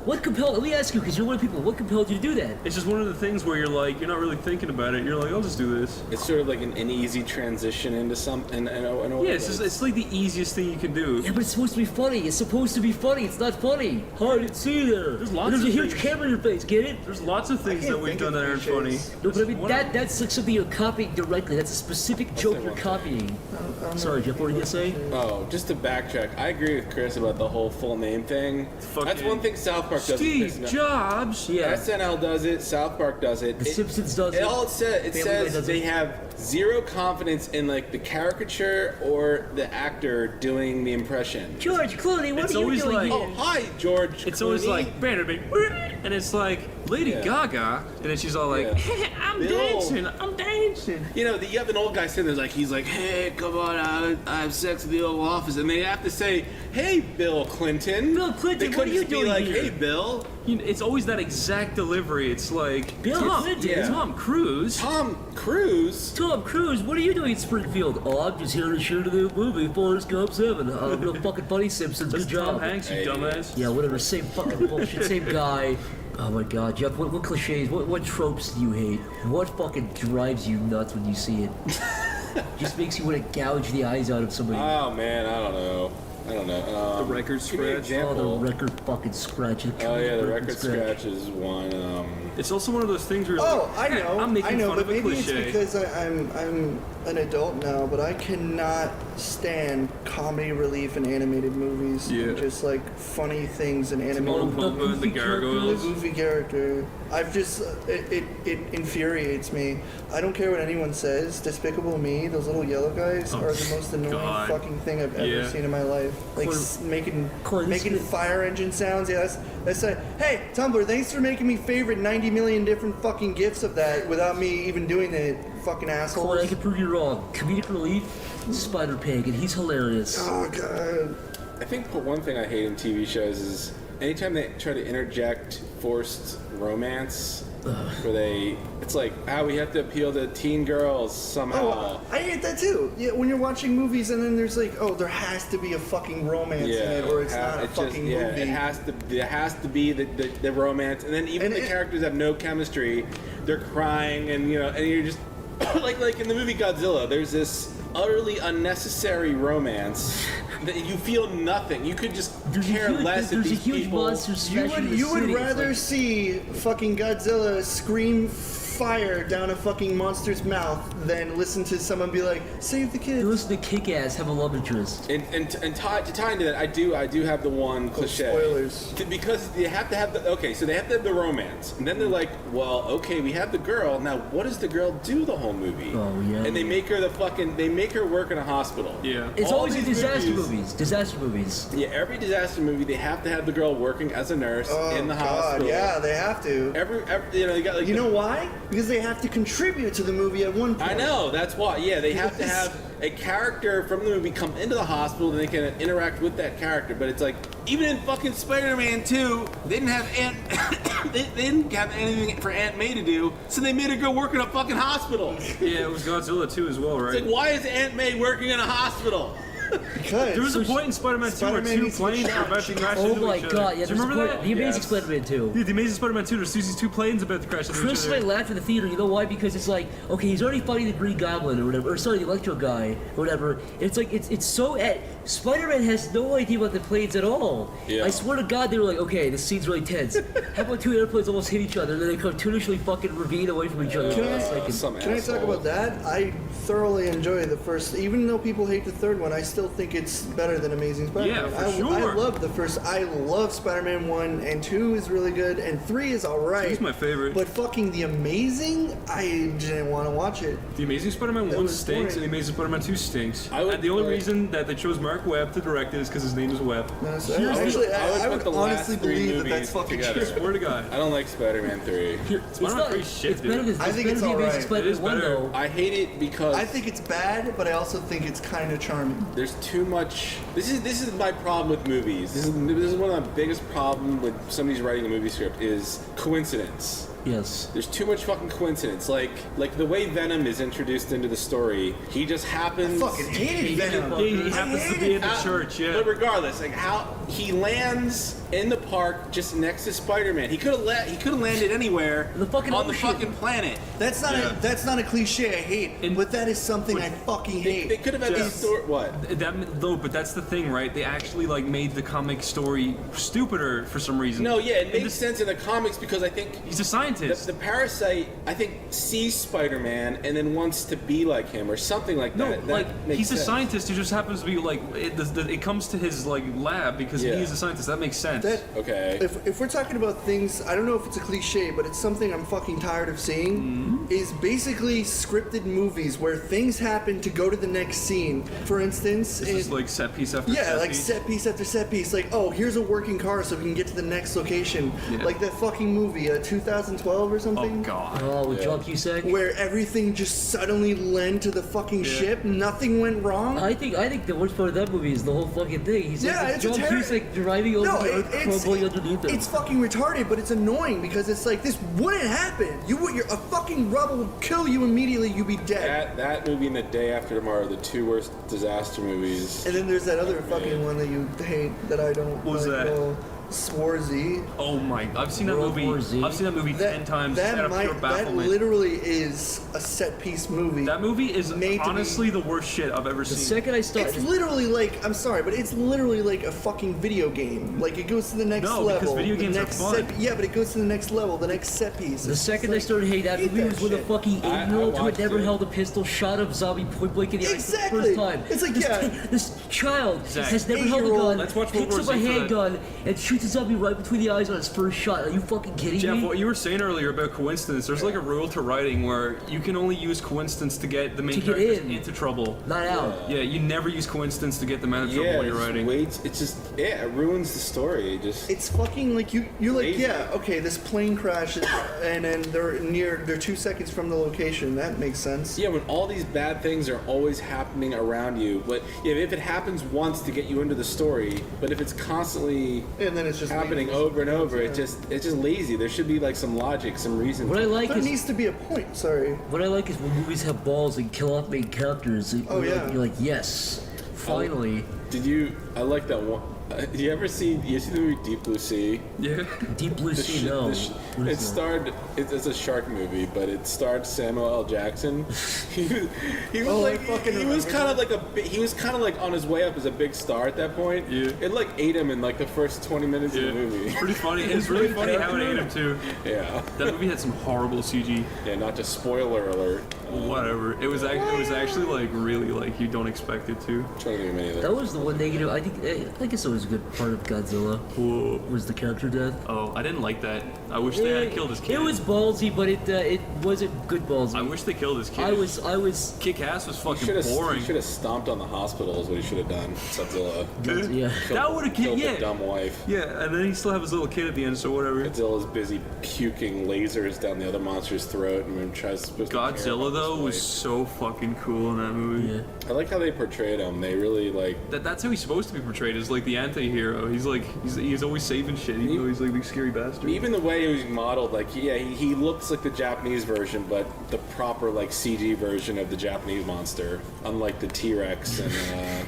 What compelled? Let me ask you, because you're one of the people. What compelled you to do that? It's just one of the things where you're like, you're not really thinking about it. You're like, I'll just do this. it's sort of like an easy transition into something. Yeah, it's like the easiest thing you can do. Yeah, but it's supposed to be funny. It's supposed to be funny. It's not funny. Oh, I didn't see you there. There's lots There's a of huge things. camera in your face. Get it? There's lots of things can't that we've think done of that aren't funny. cliches. No, but I mean One of them. that's like something you're copying directly. That's a specific joke say you're one copying. Sorry, Jeff. What did you say? Oh, just to backtrack, I agree with Chris about the whole full name thing. Fucking That's one thing South Park does. Steve Jobs. Yeah. SNL does it. South Park does it. The Simpsons does it. All it says, Family Guy says does they it. have zero confidence in like the caricature or the actor doing the impression. George Clooney, what It's are you always doing like- here? Oh, hi, George. It's always Clooney. like, and it's like Lady Yeah. Gaga, and then she's all like, Yeah. I'm Bill. dancing, I'm dancing. You know, you have an old guy sitting there like, he's like, hey, come on, I have sex in the Oval Office. And they have to say, hey, Bill Clinton. Bill Clinton, They what couldn't are you just be doing like, here? hey, Bill. You know, it's always that exact delivery. It's like, Bill Clinton. Yeah. Tom Cruise. Tom Cruise. Tom Cruise, what are you doing in Springfield? Oh, I'm just here to shoot a new movie, Forrest Gump 7. Real fucking funny, Simpsons. That's Good job. Tom Hanks, you Hey. dumbass. Yeah, whatever. Same fucking bullshit. Same guy. Oh my god, Jeff, what cliches, what tropes do you hate? What fucking drives you nuts when you see it? Just makes you want to gouge the eyes out of somebody. Oh, man, I don't know. The record give me an scratch. Oh, example. the record fucking scratch. Oh, yeah, the record scratch is one. It's also one of those things where you're Oh, like, I know. I'm making I know, fun but of a maybe cliche. it's because I'm an adult now, but I cannot stand comedy relief in animated movies. Yeah. Just like funny things in Timon and animated Pumbaa and the the Gargoyles. goofy character. I've just it infuriates me. I don't care what anyone says. Despicable Me, those little yellow guys are the most annoying God. fucking thing I've ever Yeah. seen in my life. Like making Corn- fire engine sounds. Yeah, that's like, hey Tumblr, thanks for making me favorite 90 million different fucking gifs of that without me even doing it. Fucking Corey, I assholes. can prove you wrong. Comedic relief, Spider-Pig, and he's hilarious. Oh god. I think one thing I hate in TV shows is anytime they try to interject forced romance, where it's like, we have to appeal to teen girls somehow. Oh, I hate that too. Yeah, when you're watching movies and then there's like, oh, there has to be a fucking romance in it, or it's not a fucking movie. It has to be the romance, and then even And the characters have no chemistry. They're crying, and and you're just like in the movie Godzilla. There's this utterly unnecessary romance that you feel nothing. You could just care less if There's a these huge people. monster smashing the You would city. It's rather like- see fucking Godzilla scream fire down a fucking monster's mouth than listen to someone be like, save the You kids. listen to Kick-Ass, have a love interest. And to tie into that, I do have the one cliche. spoilers. Because you have to have so they have to have the romance, and then they're like, well, okay, we have the girl. Now, what does the girl do the whole movie? Oh, yeah. And they make her work in a hospital. Yeah. It's All always in these disaster movies- movies. Disaster movies. Yeah, every disaster movie, they have to have the girl working as a nurse Oh in the god, hospital. yeah, they have to. Every you got like You know why? Because they have to contribute to the movie at one point. I know, that's why. Yeah, they have to have a character from the movie come into the hospital and they can interact with that character. But it's like, even in fucking Spider-Man 2, they didn't have they didn't have anything for Aunt May to do, so they made her go work in a fucking hospital. Yeah, it was Godzilla too as well, right? It's like, why is Aunt May working in a hospital? Because There was a point in Spider-Man 2 where Spider-Man two needs to be planes were shot. about to crash Oh into my each other. god, yeah, Do you there's a remember point. that? The Amazing Yes. Spider-Man 2. Yeah, the Amazing Spider-Man 2, there's these two planes about to crash into Chris each and I other. laughed in the theater. You know why? Because it's like, okay, he's already fighting the Green Goblin or whatever, or sorry, the Electro guy or whatever. It's like it's so. Spider-Man has no idea about the planes at all. Yeah. I swear to God, they were like, okay, this scene's really tense. How about two airplanes almost hit each other and then they cartoonishly fucking ravine away from each other? Can I- It's like- Some Can I talk asshole. about that? I thoroughly enjoy the first, even though people hate the third one, I still still think it's better than Amazing Spider-Man. Yeah, for sure. I love the first. I love Spider-Man 1 and 2 is really good, and 3 is alright. He's my favorite. But fucking The Amazing, I didn't want to watch it. The Amazing Spider-Man 1 was stinks, boring. and The Amazing Spider-Man 2 stinks. I would- And the only like- reason that they chose Mark Webb to direct it is because his name is Webb. No, so Here's the- actually, I would I put would the last honestly three believe that movies that's fucking together. true. Swear to God. I don't like Spider-Man 3. Spider-Man 3 is shit, it's dude. better than, I think it's better than Amazing alright. It is Spider-Man 1 better. though. I hate it because I think it's bad, but I also think it's kind of charming. there's too much. This is my problem with movies. This is one of the biggest problem with somebody's writing a movie script is coincidence. Yes. There's too much fucking coincidence. Like the way Venom is introduced into the story, he just happens. I fucking hated Venom. He happens to be in the How- church, yeah. But regardless, like how he lands in the park just next to Spider-Man. He could have landed anywhere The fucking on the ocean. fucking planet. That's not Yeah. that's not a cliche I hate, but that is something I fucking hate. They could have had Yeah. the story. What? But that's the thing, right? They actually like made the comic story stupider for some reason. No, yeah, it And makes sense in the comics because I think He's a scientist. the Parasite, I think, sees Spider-Man and then wants to be like him or something like No, that. That like makes he's a sense. scientist who just happens to be like it comes to his like lab because Yeah. he's a scientist. That makes sense. That Okay. if we're talking about things, I don't know if it's a cliche, but it's something I'm fucking tired of seeing. Is basically scripted movies where things happen to go to the next scene. For instance, This is like set piece after yeah, set like piece. set piece after set piece. Like, oh, here's a working car so we can get to the next location. Yeah. Like that fucking movie, 2012 or Oh something. god. Oh, with Yeah. John Cusack. Where everything just suddenly led to the fucking Yeah. ship. Nothing went wrong. I think the worst part of that movie is the whole fucking thing. He's Yeah, like it's a John terror- Cusack driving over No, the earth, crumbling underneath him. it's fucking retarded, but it's annoying because it's like this wouldn't happen. A fucking rubble would kill you immediately. You'd be dead. That movie and The Day After Tomorrow are the two worst disaster movies. And then there's that other fucking one that you hate that I don't. What was like, that? well, Swarzy. Oh my! I've seen that World movie. War Z. I've seen that movie 10 times just out of pure that bafflement. literally is a set piece movie. That movie is made to be- honestly the worst shit I've ever the seen. second I started, It's literally like, I'm sorry, but it's literally like a fucking video game. Like it goes to the next No, level. because video the games are next fun. yeah, but it goes to the next level, the next set piece. the It's second I just started hating that hate movie that was when the shit. fucking I 8-year-old who had watched never it. held a pistol shot of zombie point blank in the eyes for the Exactly. first time. It's like, this, yeah. this child Zach, has never held a 8-year-old. gun, Let's watch World picks War up a Z for that. handgun, and shoots a zombie right between the eyes on his first shot. Are you fucking kidding Jeff, me? what you were saying earlier about coincidence, there's like a rule to writing where you can only use coincidence to get the main To get characters in. into trouble. Not out. Yeah, you never use coincidence to get them out of trouble Yeah, when you're just writing. wait. It's just it ruins the story. It just It's fucking like you're like, Lazy. yeah, okay, this plane crashes and then they're 2 seconds from the location. That makes sense. yeah, when all these bad things are always happening around you, but yeah, if it happens once to get you into the story, but if it's constantly And then it's just happening lazy. over and over, it's just lazy. There should be like some logic, some reason. What I like There is needs to be a point. Sorry. What I like is when movies have balls and kill off main characters. Oh, You're yeah. like, you're like, yes, finally. Did you? I like that one. Did you ever see? You see the movie Deep Blue Sea? Yeah. Deep Blue The Sea, sh- no. the sh- What it is that? starred. It's a shark movie, but it starred Samuel L. Jackson. he was Oh, I like fucking he was remember kind of like he was kind of like on his way up as a big star at that point. Yeah. It like ate him in like the first 20 minutes Yeah. of the movie. It's pretty funny. It's really funny how it ate him too. Yeah. That movie had some horrible CG. Yeah. Not just spoiler alert. Whatever. It was actually like really like you don't expect it to. I'm trying to think of many of That them. was the one negative. I guess it was a good part of Godzilla. Whoa. Was the character death? Oh, I didn't like that. I wish they had killed his kid. It was ballsy, but it wasn't good ballsy. I wish they killed his kid. I was. Kick-Ass was fucking Should boring. have stomped on the hospital is what he should have done. Godzilla. Yeah. That would have Killed killed. the Yeah. dumb wife. Yeah, and then he still have his little kid at the end, so whatever. Godzilla's busy puking lasers down the other monster's throat and then tries to. Godzilla though was so fucking cool in that movie. Yeah. I like how they portrayed him. They really like. That's how he's supposed to be portrayed, as like the anti-hero. He's always saving shit, even though he's like a big scary bastard. Even the way he was modeled, like he looks like the Japanese version, but the proper like CG version of the Japanese monster, unlike the T-Rex and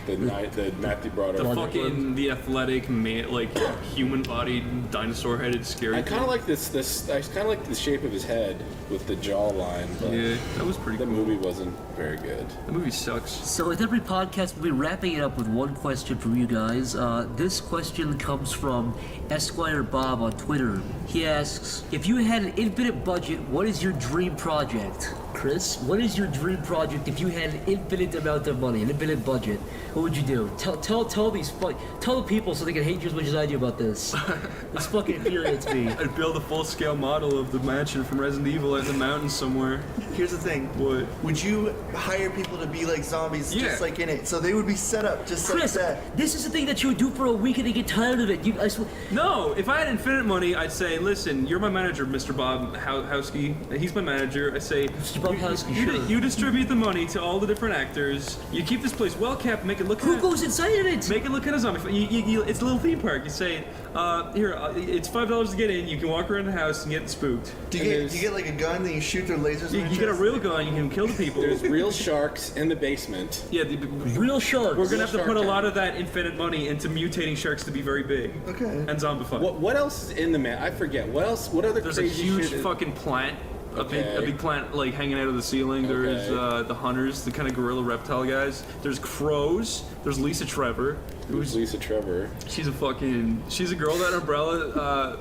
the Matthew Broderick. the athletic man, like human-bodied, dinosaur-headed scary. I kind of like this. I kind of like the shape of his head with the jawline. But Yeah, that was pretty the cool. movie wasn't very good. The movie sucks. So with every podcast, we'll be wrapping it up with one question from you guys. This question comes from Esquire Bob on Twitter. He asks, if you had an infinite budget, what is your dream project? Chris, what is your dream project if you had an infinite amount of money, an infinite budget? What would you do? Tell the people so they can hate you as much as I do about this. This fucking infuriates me. I'd build a full-scale model of the mansion from Resident Evil in the mountains somewhere. Here's the thing. What? Would you hire people to be like zombies, just like in it? So they would be set up just Chris, like that. this is the thing that you would do for a week and they get tired of it. I swear. No, if I had infinite money, I'd say, listen, you're my manager, Mr. Bob Howski. He's my manager. I say, Mr. Bob Howski, sure. you distribute the money to all the different actors. You keep this place well kept. Make it look. Who goes inside of it? Make it look kind of zombie. It's a little theme park. You say, it's $5 to get in. You can walk around the house and get spooked. Do you get like a gun that you shoot their lasers? You get a real gun. You can kill the people. There's real sharks in the basement. Yeah, Real sharks. we're gonna have to Shark put a Tank. lot of that infinite money into mutating sharks to be very big. Okay. And zombified. What else is in the man? I forget. What else? What other There's a crazy huge shit is- fucking plant. A Okay. big plant like hanging out of the ceiling. There's the hunters, the kind of gorilla reptile guys. There's crows. There's Lisa Trevor. Who's Lisa Trevor? She's a girl that Umbrella,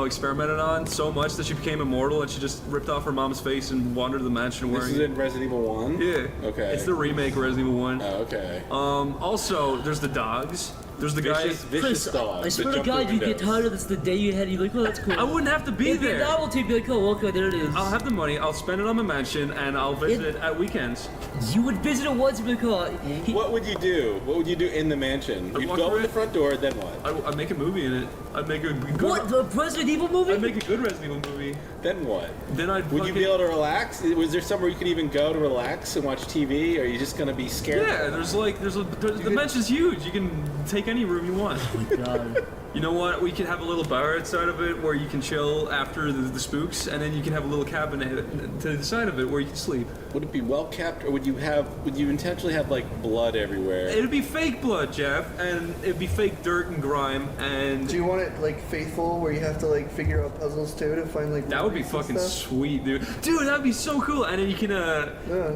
experimented on so much that she became immortal, and she just ripped off her mom's face and wandered the mansion This wearing is it. in Resident Evil 1? Yeah. Okay. It's the remake of Resident Evil 1. Oh, okay. Also, there's the dogs. There's the guy. Vicious Chris, dogs. I swear that to jump God, through you get windows. tired of this the day you had. You're like, oh, that's cool. I wouldn't have to be It'd be a there. novelty. Be like, oh, okay, there it is. I'll have the money. I'll spend it on my mansion, and I'll visit it at weekends. You would visit it once and be like, oh, What would you do? What would you do in the mansion? I'd You'd walk go in around- the front door, then what? I'd make a movie in it. I'd make a good. what, the Resident Evil movie? I'd make a good Resident Evil movie. Then what? Then I'd. Would you be able to relax? Was there somewhere you could even go to relax and watch TV? Or are you just gonna be scared? Yeah, the mansion's huge. You can take any room you want. Oh my God. You know what? We can have a little bar outside of it where you can chill after the spooks, and then you can have a little cabin to the side of it where you can sleep. Would it be well kept, or would you intentionally have like blood everywhere? It'd be fake blood, Jeff, and it'd be fake dirt and grime, and Do you want it like faithful, where you have to like figure out puzzles too to find like? that would be memories and fucking stuff? sweet, dude. Dude, that'd be so cool. And then you can,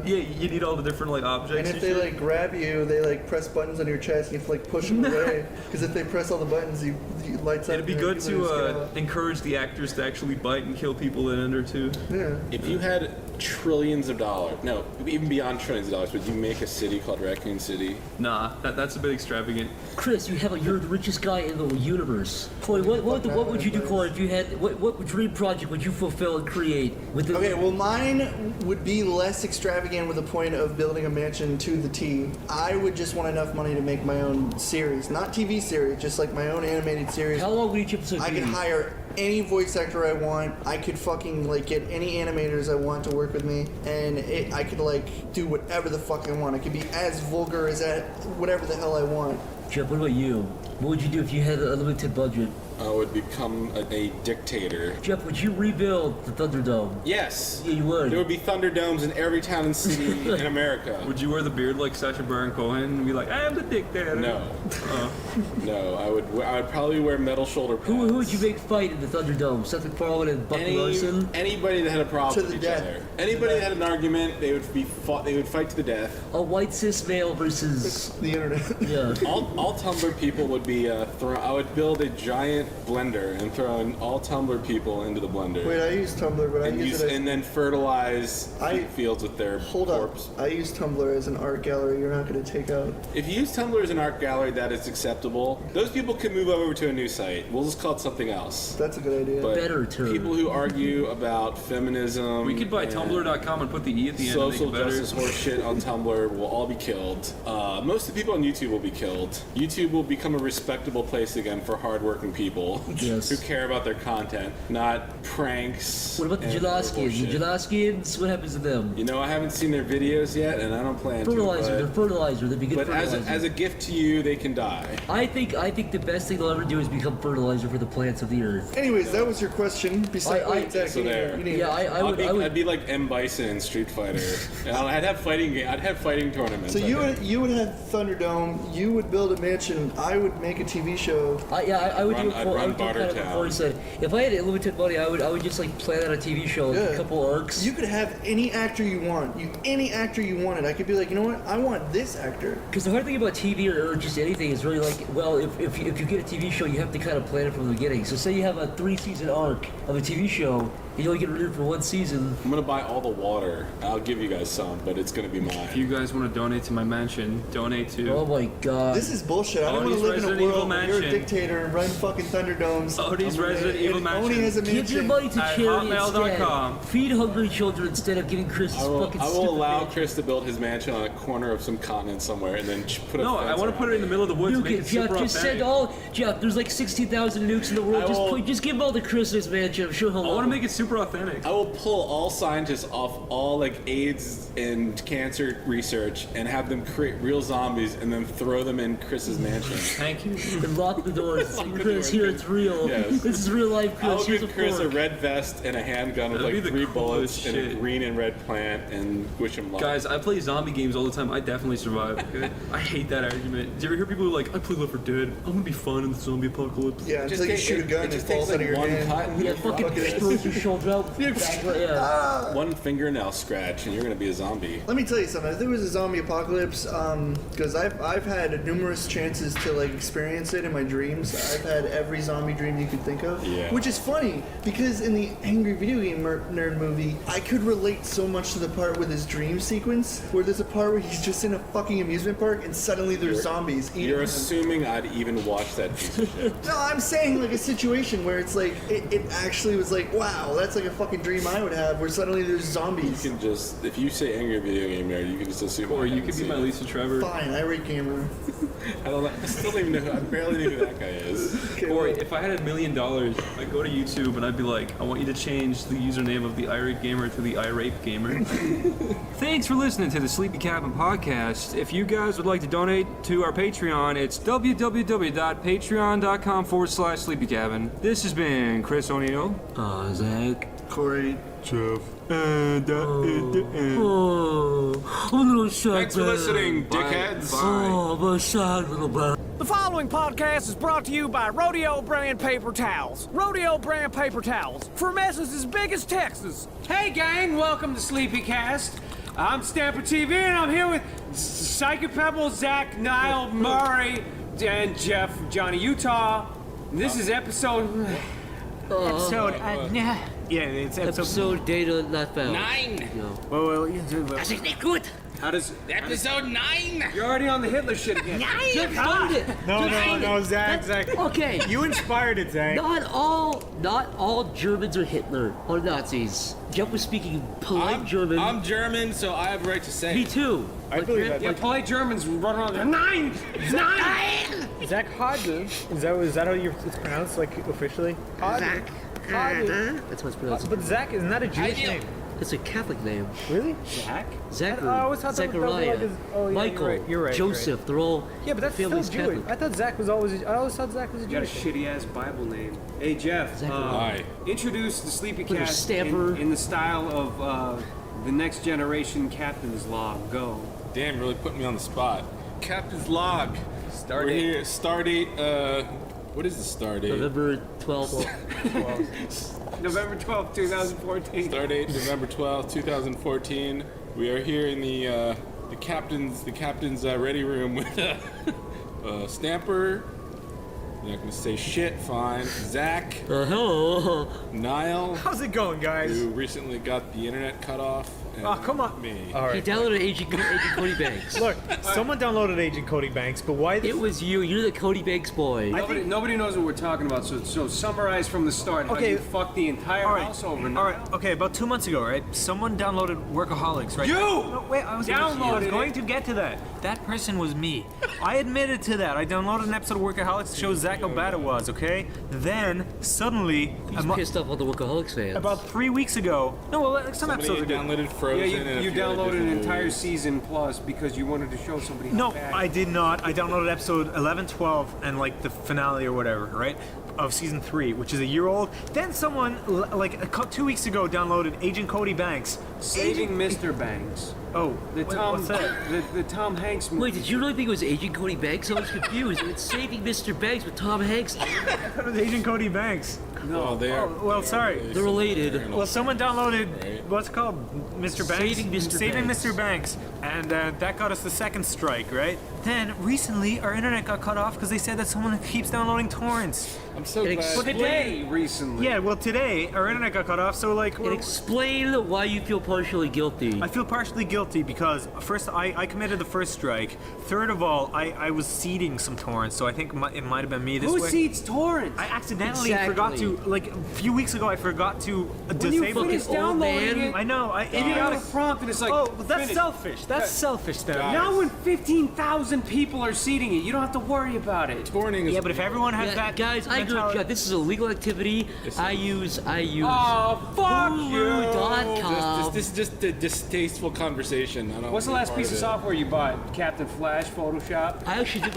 you need all the different like objects. And if and they shit. like grab you, they like press buttons on your chest, and you have to like push them away. Because if they press all the buttons, you lights up. It'd be and good people just get to out. encourage the actors to actually bite and kill people in under too. Yeah. If you had trillions of dollars, no, even beyond trillions of dollars, would you make a city called Raccoon City? Nah, that's a bit extravagant. Chris, you're the richest guy in the universe. Corey, what would you do, Corey, if you had what dream project would you fulfill and create with the? Okay, well, mine would be less extravagant with the point of building a mansion to the T. I would just want enough money to make my own series, not TV series, just like my own animated series. How long would each episode I be? could hire any voice actor I want. I could fucking like get any animators I want to work with me, and I could like do whatever the fuck I want. I could be as vulgar as that, whatever the hell I want. Jeff, what about you? What would you do if you had a limited budget? I would become a dictator. Jeff, would you rebuild the Thunderdome? Yes. Yeah, you would. There would be Thunderdomes in every town and city in America. Would you wear the beard like Sacha Baron Cohen and be like, I am the dictator? No. No, I would probably wear metal shoulder pads. Who would you make fight in the Thunderdome? Seth MacFarlane and Buck Larson? Anybody that had a problem To with the each death. other. Anybody that had an argument, they would fight to the death. A white cis male versus The internet. yeah. All Tumblr people would be I would build a giant blender and throw in all Tumblr people into the blender. Wait, I use Tumblr, but I use it as... and then fertilize I- fields with their Hold corpse. up. I use Tumblr as an art gallery. You're not going to take out... If you use Tumblr as an art gallery, that is acceptable. Those people can move over to a new site. We'll just call it something else. That's a good idea. But Better term. people who argue about feminism, We could buy and Tumblr.com and put the E at the end and make social it better. justice horseshit on Tumblr will all be killed. Most of the people on YouTube will be killed. YouTube will become a respectable place again for hardworking people Yes. who care about their content, not pranks. What about the and Jalaskians? The horseshit. Jalaskians, what happens to them? You know, I haven't seen their videos yet, and I don't plan Fertilizer, to. they're fertilizer, they'd be good But fertilizer. as a gift to you, they can die. I think the best thing they'll ever do is become fertilizer for the plants of the earth. Anyways, that was your question. Besides, wait, Zach, so you need- there. you need- Yeah, I'd be like M. Bison in Street Fighter. And I'd have fighting tournaments. So I you think. would have Thunderdome. You would build a mansion. I would make a TV show. I would do a run Bartertown. Before he said, if I had unlimited money, I would just like plan out a TV show, like a couple arcs. You could have any actor you want. Any actor you wanted. I could be like, you know what? I want this actor. Because the hard thing about TV or just anything is really like, well, if you get a TV show, you have to kind of plan it from the beginning. So say you have a 3-season arc of a TV show, and you only get it for 1 season. I'm gonna buy all the water. I'll give you guys some, but it's gonna be mine. If you guys want to donate to my mansion, donate to. Oh my god. This is bullshit. I don't want to Odie's live in a Resident Evil world where you're a mansion. dictator and run fucking Thunderdomes. Odie's Resident Evil mansion. Odie has a Give your mansion. money to At charity hotmail.com. instead. Feed hungry children instead of giving Chris his fucking I will stupid allow mansion. Chris to build his mansion on a corner of some continent somewhere, and then put a No, fence I want to put it in the middle of the woods. Nuke Make it, it Jeff. super Just authentic. Jeff. There's like 60,000 nukes in the world. Just give them all to Chris his mansion. I'm sure he'll. I want to make it super authentic. I will pull all scientists off all like AIDS and cancer research and have them create real zombies and then throw them in Chris's mansion. Thank you. And lock the doors. Lock the Chris, doors. here it's real. Yes. This is real life, Chris. I will Here's give a Chris a fork. red vest and a handgun with That'd like be the 3 bullets coolest and a shit. green and red plant and wish him luck. Guys, I play zombie games all the time. I definitely survive. Okay? I hate that argument. Do you ever hear people who are like, I play Left 4 Dead. I'm gonna be fun in the zombie apocalypse. Yeah, until you shoot a gun and it falls out of your one hand. cut and Yeah, you're fucking fucking explodes your shoulder out. Yeah. one fingernail scratch and you're gonna be a zombie. Let me tell you something. If there was a zombie apocalypse, because I've had numerous chances to like experience it in my dreams. I've had every zombie dream you could think of. Yeah. Which is funny because in the Angry Video Game Nerd movie, I could relate so much to the part with his dream sequence, where there's a part where he's just in a fucking amusement park and suddenly there's zombies eating You're him. assuming I'd even watch that piece of shit. No, I'm saying like a situation where it's like it actually was like, wow, that's like a fucking dream I would have, where suddenly there's zombies. You can just, if you say angry video game nerd, you can just assume. Or I you haven't could be seen my it. Lisa Trevor. Fine, irate gamer. I don't know. I still don't even know. I barely knew who that guy is. Okay, Corey, well, if I had $1 million, I'd go to YouTube and I'd be like, I want you to change the username of the irate gamer to the irate gamer. Thanks for listening to the Sleepy Cabin podcast. If you guys would like to donate to our Patreon, it's www.patreon.com/sleepycabin. This has been Chris O'Neill. Zach. Corey. Jeff. Oh, I'm a little sad. Thanks for listening, dickheads. Oh, I'm a sad little man. The following podcast is brought to you by Rodeo Brand Paper Towels. Rodeo Brand Paper Towels for messes as big as Texas. Hey gang, welcome to SleepyCast. I'm Stamper TV and I'm here with Psychopebble, Zach, Niall, Murray, and Jeff, Johnny Utah. And this is episode... Yeah, it's Episode data not found. 9. No. Well, Das ist nicht gut. how does... Episode 9. You're already on the Hitler shit again. Jeff found it. No, Zach. Okay. You inspired it, Zach. Not all Germans are Hitler or Nazis. Jeff was speaking polite German. I'm German, so I have a right to say Me it. too. I believe that. Yeah, polite Germans run around there. 9! 9! Zach Hodge. Is that how it's pronounced, like, officially? Hodge. That's how it's pronounced. But Zach, isn't that a Jewish Ideal. name? It's a Catholic name. Really? Zach? Zachary, I always thought that was Zechariah, like oh, yeah, Michael, you're right. Joseph. They're all Yeah, but that's still family's Jewish. Catholic. I thought Zach was always. I always thought Zach was a You got a Jewish. shitty ass Bible name. Hey Jeff, Hi. introduce the Little SleepyCast stamper. in the style of the next generation Captain's Log. Go. Damn, really putting me on the spot. Captain's log. We're here. Stardate. What is the stardate? November 12th. November 12th, 2014. Stardate November 12th, 2014. We are here in the captain's ready room with Stamper. I'm not gonna say shit. Fine. Zach, Hello. Niall, How's it going, guys? who recently got the internet cut off. And Oh, come on. Me. All He right. downloaded Agent Cody Banks. Look, someone downloaded Agent Cody Banks, but why? It was you. You're the Cody Banks boy. Nobody knows what we're talking about, so summarize from the start how Okay. you fucked the entire All right. house over. All right. Okay. About 2 months ago, right? Someone downloaded Workaholics, right? You! No, wait. I was Downloaded going it. to get to that. That person was me. I admitted to that. I downloaded an episode of Workaholics to show Zach how bad it was. Okay. Then suddenly, He's pissed off all the Workaholics fans. about 3 weeks ago. No, well, some Somebody episodes ago. downloaded Frozen. Yeah, and a you few other downloaded an different entire movies. season plus because you wanted to show somebody how No, bad. I did not. I downloaded episode 11, 12, and like the finale or whatever, right? Of season 3, which is a year old. Then someone, 2 weeks ago, downloaded Agent Cody Banks. Saving Mr. Banks. Oh, What's that? The Tom Hanks movie. Wait, did you really think it was Agent Cody Banks? I was confused. It's Saving Mr. Banks with Tom Hanks. I thought it was Agent Cody Banks. No, they are. Oh, well, sorry. They're related. Well, someone downloaded Right. what's it called Mr. Banks. Saving Mr. Banks, and that got us the second strike, right? Then recently, our internet got cut off because they said that someone keeps downloading torrents. I'm so It glad. Today, recently. Yeah, well, today our internet got cut off, so like. And explain why you feel partially guilty. I feel partially guilty because first I committed the first strike. Third of all, I was seeding some torrents, so I think it might have been me this Who way. seeds torrents? I accidentally Exactly. forgot to, like, a few weeks ago, I forgot to When you disable finish it. old downloading man. it, I know, you got a prompt and it's like, oh, but that's finish. selfish. That's selfish, then. Now when 15,000 people are seeding it, you don't have to worry about it. Torrenting is. Yeah, but if everyone has Yeah, that guys, I agree with mentality- you. This is a legal activity. I use Oh, fuck you! Hulu.com. This is just a distasteful conversation. I don't What's the wanna be last part piece of it. software you bought? Captain Flash, Photoshop? I actually did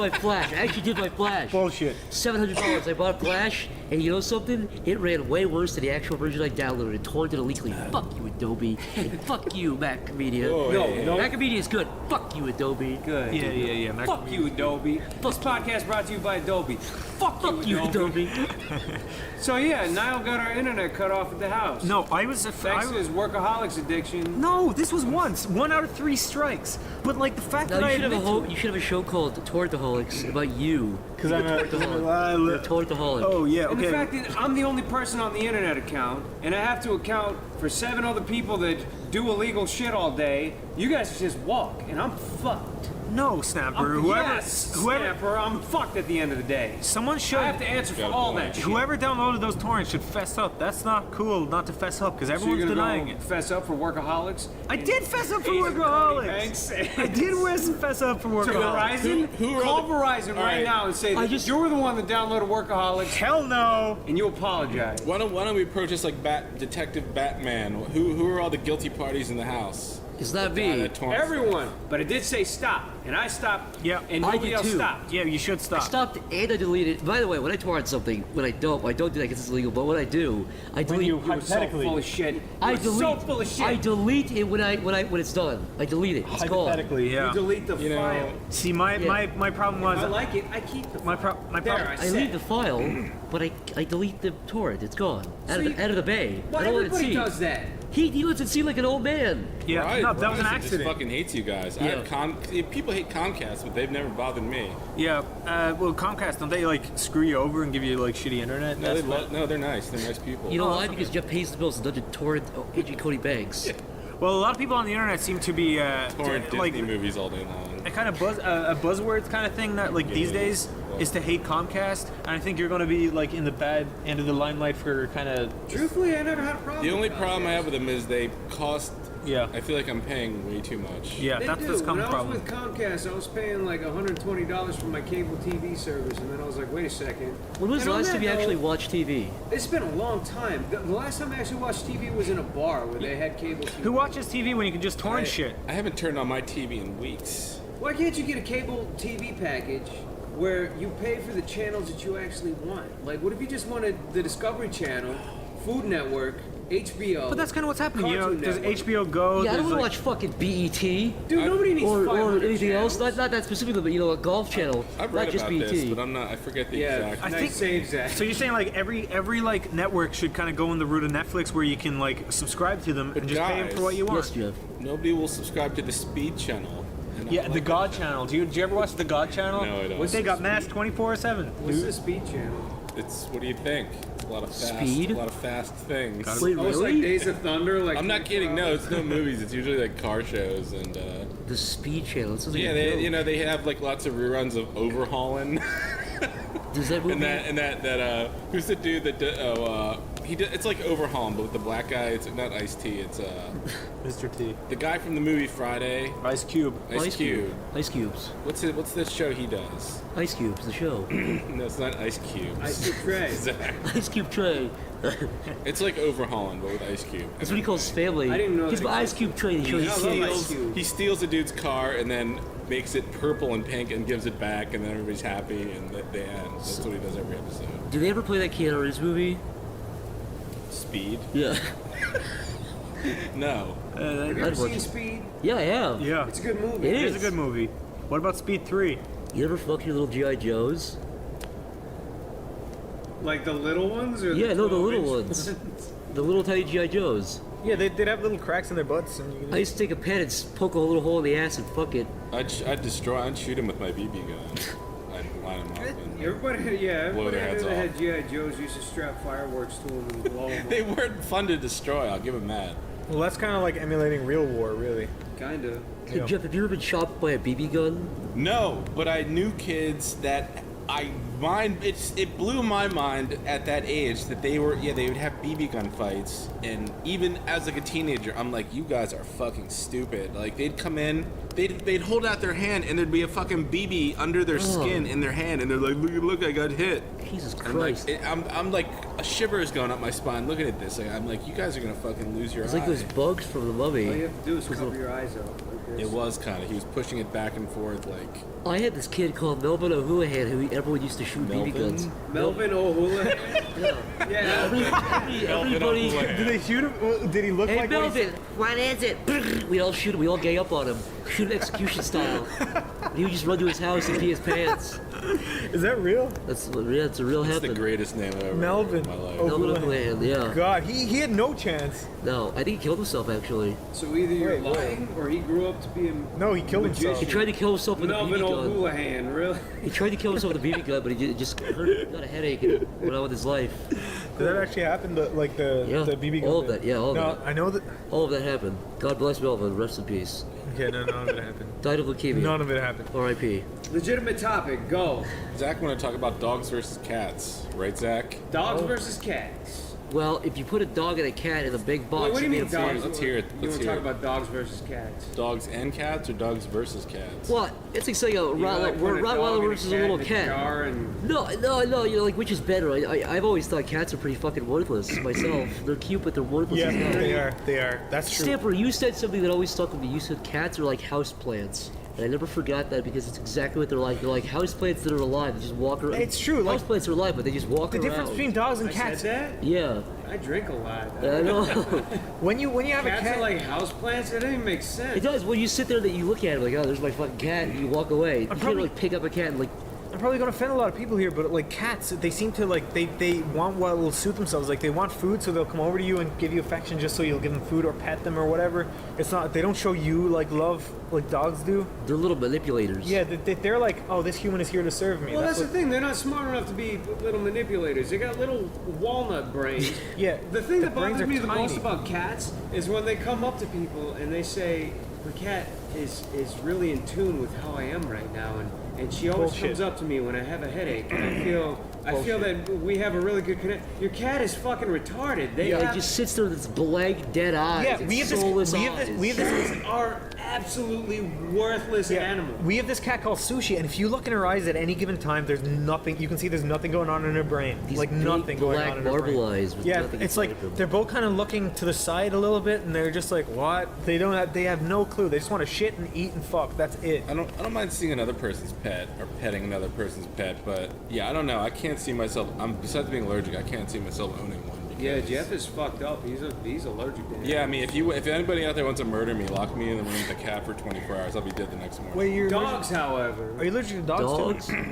my Flash. Bullshit. $700. I bought Flash, and you know something? It ran way worse than the actual version I downloaded. It torrented illegally. Fuck you, Adobe. And fuck you, Macmedia. Whoa, hey, No. Macmedia is good. Fuck you, Adobe. Good. Yeah. Fuck you, Adobe. This podcast brought to you by Adobe. Fuck you, Adobe. So yeah, Niall got our internet cut off at the house. No, I was. Thanks to his workaholics addiction. No, this was once. 1 out of 3 strikes. But like the fact Now that I you should, admit have you should have a show called Torrentaholics about you. because I'm You're a Torrentaholic. Oh yeah, And the okay. fact that I'm the only person on the internet account, and I have to account for 7 other people that do illegal shit all day, you guys just walk, and I'm fucked. No, Snapper. Whoever, Snapper, I'm fucked at the end of the day. someone should. I have to answer for all that shit. Whoever downloaded those torrents should fess up. That's not cool not to fess up because So everyone's you're gonna denying go it. fess up for workaholics? I did fess up for Agent Cody workaholics. Banks. I did fess up for To workaholics. Verizon? Who are Call the- Verizon right right. now and say that you're the one that downloaded Workaholics, Hell no. and you apologize. Why don't we approach this like Detective Batman? Who are all the guilty parties in the house? It's not me. Everyone. But it did say stop, and I stopped, Yeah. and I nobody did else too. stopped. Yeah, you should stop. Stopped and I deleted. By the way, when I torrent something, when I don't do that because it's illegal. But when I do, I delete. You were so full of shit. I You were delete. so full of shit. I delete it when it's done. I delete it. It's gone. Hypothetically, yeah. You delete the You know, file. See, my problem was I like it. I keep the my file. problem. There, I leave the file, but I delete the torrent. It's gone out, So out of the bay. Well, I don't want it everybody seen. does that. He lets it seem like an old man. Yeah, Right, no, that was an Verizon just accident. fucking hates you guys. Yeah. People hate Comcast, but they've never bothered me. Yeah, well, Comcast, don't they like screw you over and give you like shitty internet? No, That's what- no, they're nice. They're nice people. You know Oh, why? that's Because Jeff pays the bills and doesn't torrent Agent Cody Banks. Well, a lot of people on the internet seem to be torrent like Disney movies all day long. a kind of a buzzword kind of thing that like these days is to hate Comcast, and I think you're going to be like in the bad end of the limelight for kind of. Truthfully, I never had a problem. The only with problem I Comcast. have with them is they cost. Yeah. I feel like I'm paying way too much. Yeah, They that's do. the When common I was problem. with Comcast, I was paying like $120 for my cable TV service, and then I was like, wait a second. When was And the on last that time you note, actually watched TV? It's been a long time. The last time I actually watched TV was in a bar where they had cable TV. Who watches TV when you can just torrent shit? I haven't turned on my TV in weeks. Why can't you get a cable TV package where you pay for the channels that you actually want? Like, what if you just wanted the Discovery Channel, Food Network, HBO? But that's kind of what's happening. You know, Cartoon there's Network. HBO Go. Yeah, I don't there's, want to like, watch fucking BET Dude, nobody needs or 500 anything else. channels. Not that specifically, but you know, a golf channel, I've not read just about BET. this, but I'm not. I forget the Yeah, exact. I nice think- saves that. So you're saying like every like network should kind of go in the route of Netflix where you can like subscribe to them and just pay them for what you want. Yes, Jeff. Nobody will subscribe to the Speed channel. And I Yeah, like the that God channel. channel. Do you ever watch the God channel? No, I don't. They got mass 24/7. What's the Speed Channel? It's what do you think? It's a lot of fast, Speed? a lot of fast things. Wait, Oh, it's like really? Days of Thunder. Like I'm not kidding. No, it's no movies. It's usually like car shows and. The Speed Channel. It sounds like Yeah, a they, joke. you know, they have like lots of reruns of Overhauling. Does that movie? and that who's the dude that it's like Overhauling but with the black guy. It's not Ice-T. It's Mr. T. the guy from the movie Friday. Ice Cube. Ice Cube. Ice Cubes. What's the show he does? Ice Cubes, the show. No, it's not Ice Cube. Ice Cube Trey. Exactly. Ice Cube Trey. It's like Overhauling but with Ice Cube. That's what he calls family. I didn't even know He's that my Ice Cube Trey. He shows He his love kids. Ice Cube. he steals a dude's car and then makes it purple and pink and gives it back and then everybody's happy and they end. That's what he does every episode. Did they ever play that Keanu Reeves movie? Speed. Yeah. No. Have you ever seen Speed? Yeah, I have. Yeah. It's a good movie. It It is a is. good movie. What about Speed 3? You ever fuck your little G.I. Joes? Like the little ones? Or Yeah, no, the 12 little inch ones. The little tiny G.I. Joes. Yeah, they'd have little cracks in their butts. And you can I used to take a pen and poke a little hole in the ass and fuck it. I'd shoot him with my BB gun. I'd line him up. And Everybody, blow their heads that had off. G.I. Joes used to strap fireworks to them and blow them They weren't fun to destroy, I'll give him that. Well, that's kind of like emulating real war, really. Kinda. Hey, Yeah. Jeff, have you ever been shot by a BB gun? No, but I knew kids that it blew my mind at that age that they would have BB gun fights, and even as like a teenager, I'm like, you guys are fucking stupid. Like they'd come in, they'd hold out their hand, and there'd be a fucking BB under their skin in their hand, and they're like, look, I got hit. Jesus And Christ. like, I'm like, a shiver is going up my spine looking at this. Like, I'm like, you guys are gonna fucking lose your It's eye. like those bugs from the Mummy. All you have to do is cover your eyes up. Like this. It was kind of. He was pushing it back and forth, like. I had this kid called Melvin O'Houlihan who everyone used to shoot BB guns. Melvin O'Houlihan? Yeah. Everybody. Did they shoot him? Did he look Hey like Melvin, what is it? We all shoot him. We all gang up on him. Shoot him execution style. He would just run to his house and pee his pants. Is that real? That's a real It's the happened. greatest name I've ever Melvin. heard in my life. Melvin O'Houlihan. O'Houlihan, yeah. God, he had no chance. No, I think he killed himself actually. So either you're Wait. lying or he grew up to be a No, he killed magician. himself. He tried to kill himself with a Melvin BB gun. O'Houlihan, really? He tried to kill himself with a BB gun, but he just got a headache and went on with his life. Did that actually happen? The BB gun? all of that, yeah, all of no, that. I know that. All of that happened. God bless Melvin. Rest in peace. Okay, no, none of it happened. Died of leukemia. None of it happened. R.I.P. Legitimate topic, go. Zach want to talk about dogs versus cats, right, Zach? Dogs versus cats. Well, if you put a dog and a cat in a big box, Wait, what do you made mean of fun- dogs? Let's hear it. You Let's want to hear talk it. about dogs versus cats? Dogs and cats, or dogs versus cats? What? It's like saying a You know, like putting a dog Rottweiler and versus a little in cat. jar and No, you know, like which is better? I've always thought cats are pretty fucking worthless myself. They're cute, but they're worthless Yeah, as hell. they are. That's true. Stamper, you said something that always stuck with me. You said cats are like houseplants. And I never forgot that because it's exactly what they're like. They're like houseplants that are alive. They just walk around. It's true, like- Houseplants are alive, but they just walk The around. difference between dogs and I cats. said that? Yeah, I drink a lot. I know. When you have Cats a cat, are like houseplants? It doesn't even make sense. It does. When you sit there and you look at it like, oh, there's my fucking cat, and you walk away. You can't probably- like pick up a cat and like. I'm probably gonna offend a lot of people here, but like cats, they seem to like they want what will suit themselves. Like they want food, so they'll come over to you and give you affection just so you'll give them food or pet them or whatever. It's not. They don't show you like love like dogs do. They're little manipulators. Yeah, they're like, oh, this human is here to serve me. Well, that's the what- thing. They're not smart enough to be little manipulators. They got little walnut brains. Yeah. The thing that brains bothers are me the most tiny. about cats is when they come up to people and they say, "The cat is really in tune with how I am right now," and she always Bullshit. comes up to me when I have a headache, and I feel that we have a really good connection. Your cat is fucking retarded. They Yeah, it have, just sits there with its blank, dead eyes. Yeah, its we have this. soulless We have this. eyes. We have this. are absolutely worthless animals. We have this cat called Sushi, and if you look in her eyes at any given time, there's nothing. You can see there's nothing going on in her brain. These like big nothing going black on in her marble brain. eyes with Yeah, nothing it's inside like them. they're both kind of looking to the side a little bit, and they're just like, what? They don't have. They have no clue. They just want to shit and eat and fuck. That's it. I don't mind seeing another person's pet or petting another person's pet, but yeah, I don't know. I can't see myself. Besides being allergic, I can't see myself owning one. Yeah, because- Jeff is fucked up. He's allergic to it. Yeah, I mean, if anybody out there wants to murder me, lock me in the room with a cat for 24 hours. I'll be dead the next morning. Wait, you're Dogs, however. Are you allergic to dogs, Dogs? too?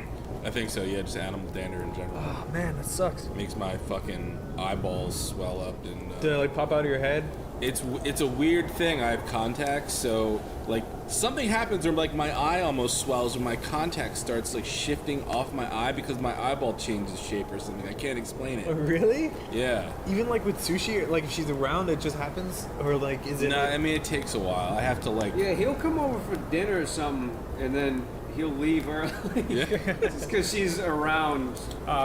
I think so. Yeah, just animal dander in general. Oh man, that sucks. Makes my fucking eyeballs swell up and. Do they like pop out of your head? It's a weird thing. I have contacts, so like something happens, or like my eye almost swells, or my contact starts like shifting off my eye because my eyeball changes shape or something. I can't explain Oh, it. really? Yeah. Even like with Sushi, like if she's around, it just happens, or like is it? No, I mean it takes a while. I have to like. Yeah, he'll come over for dinner or something, and then he'll leave early. Yeah. Just because she's around.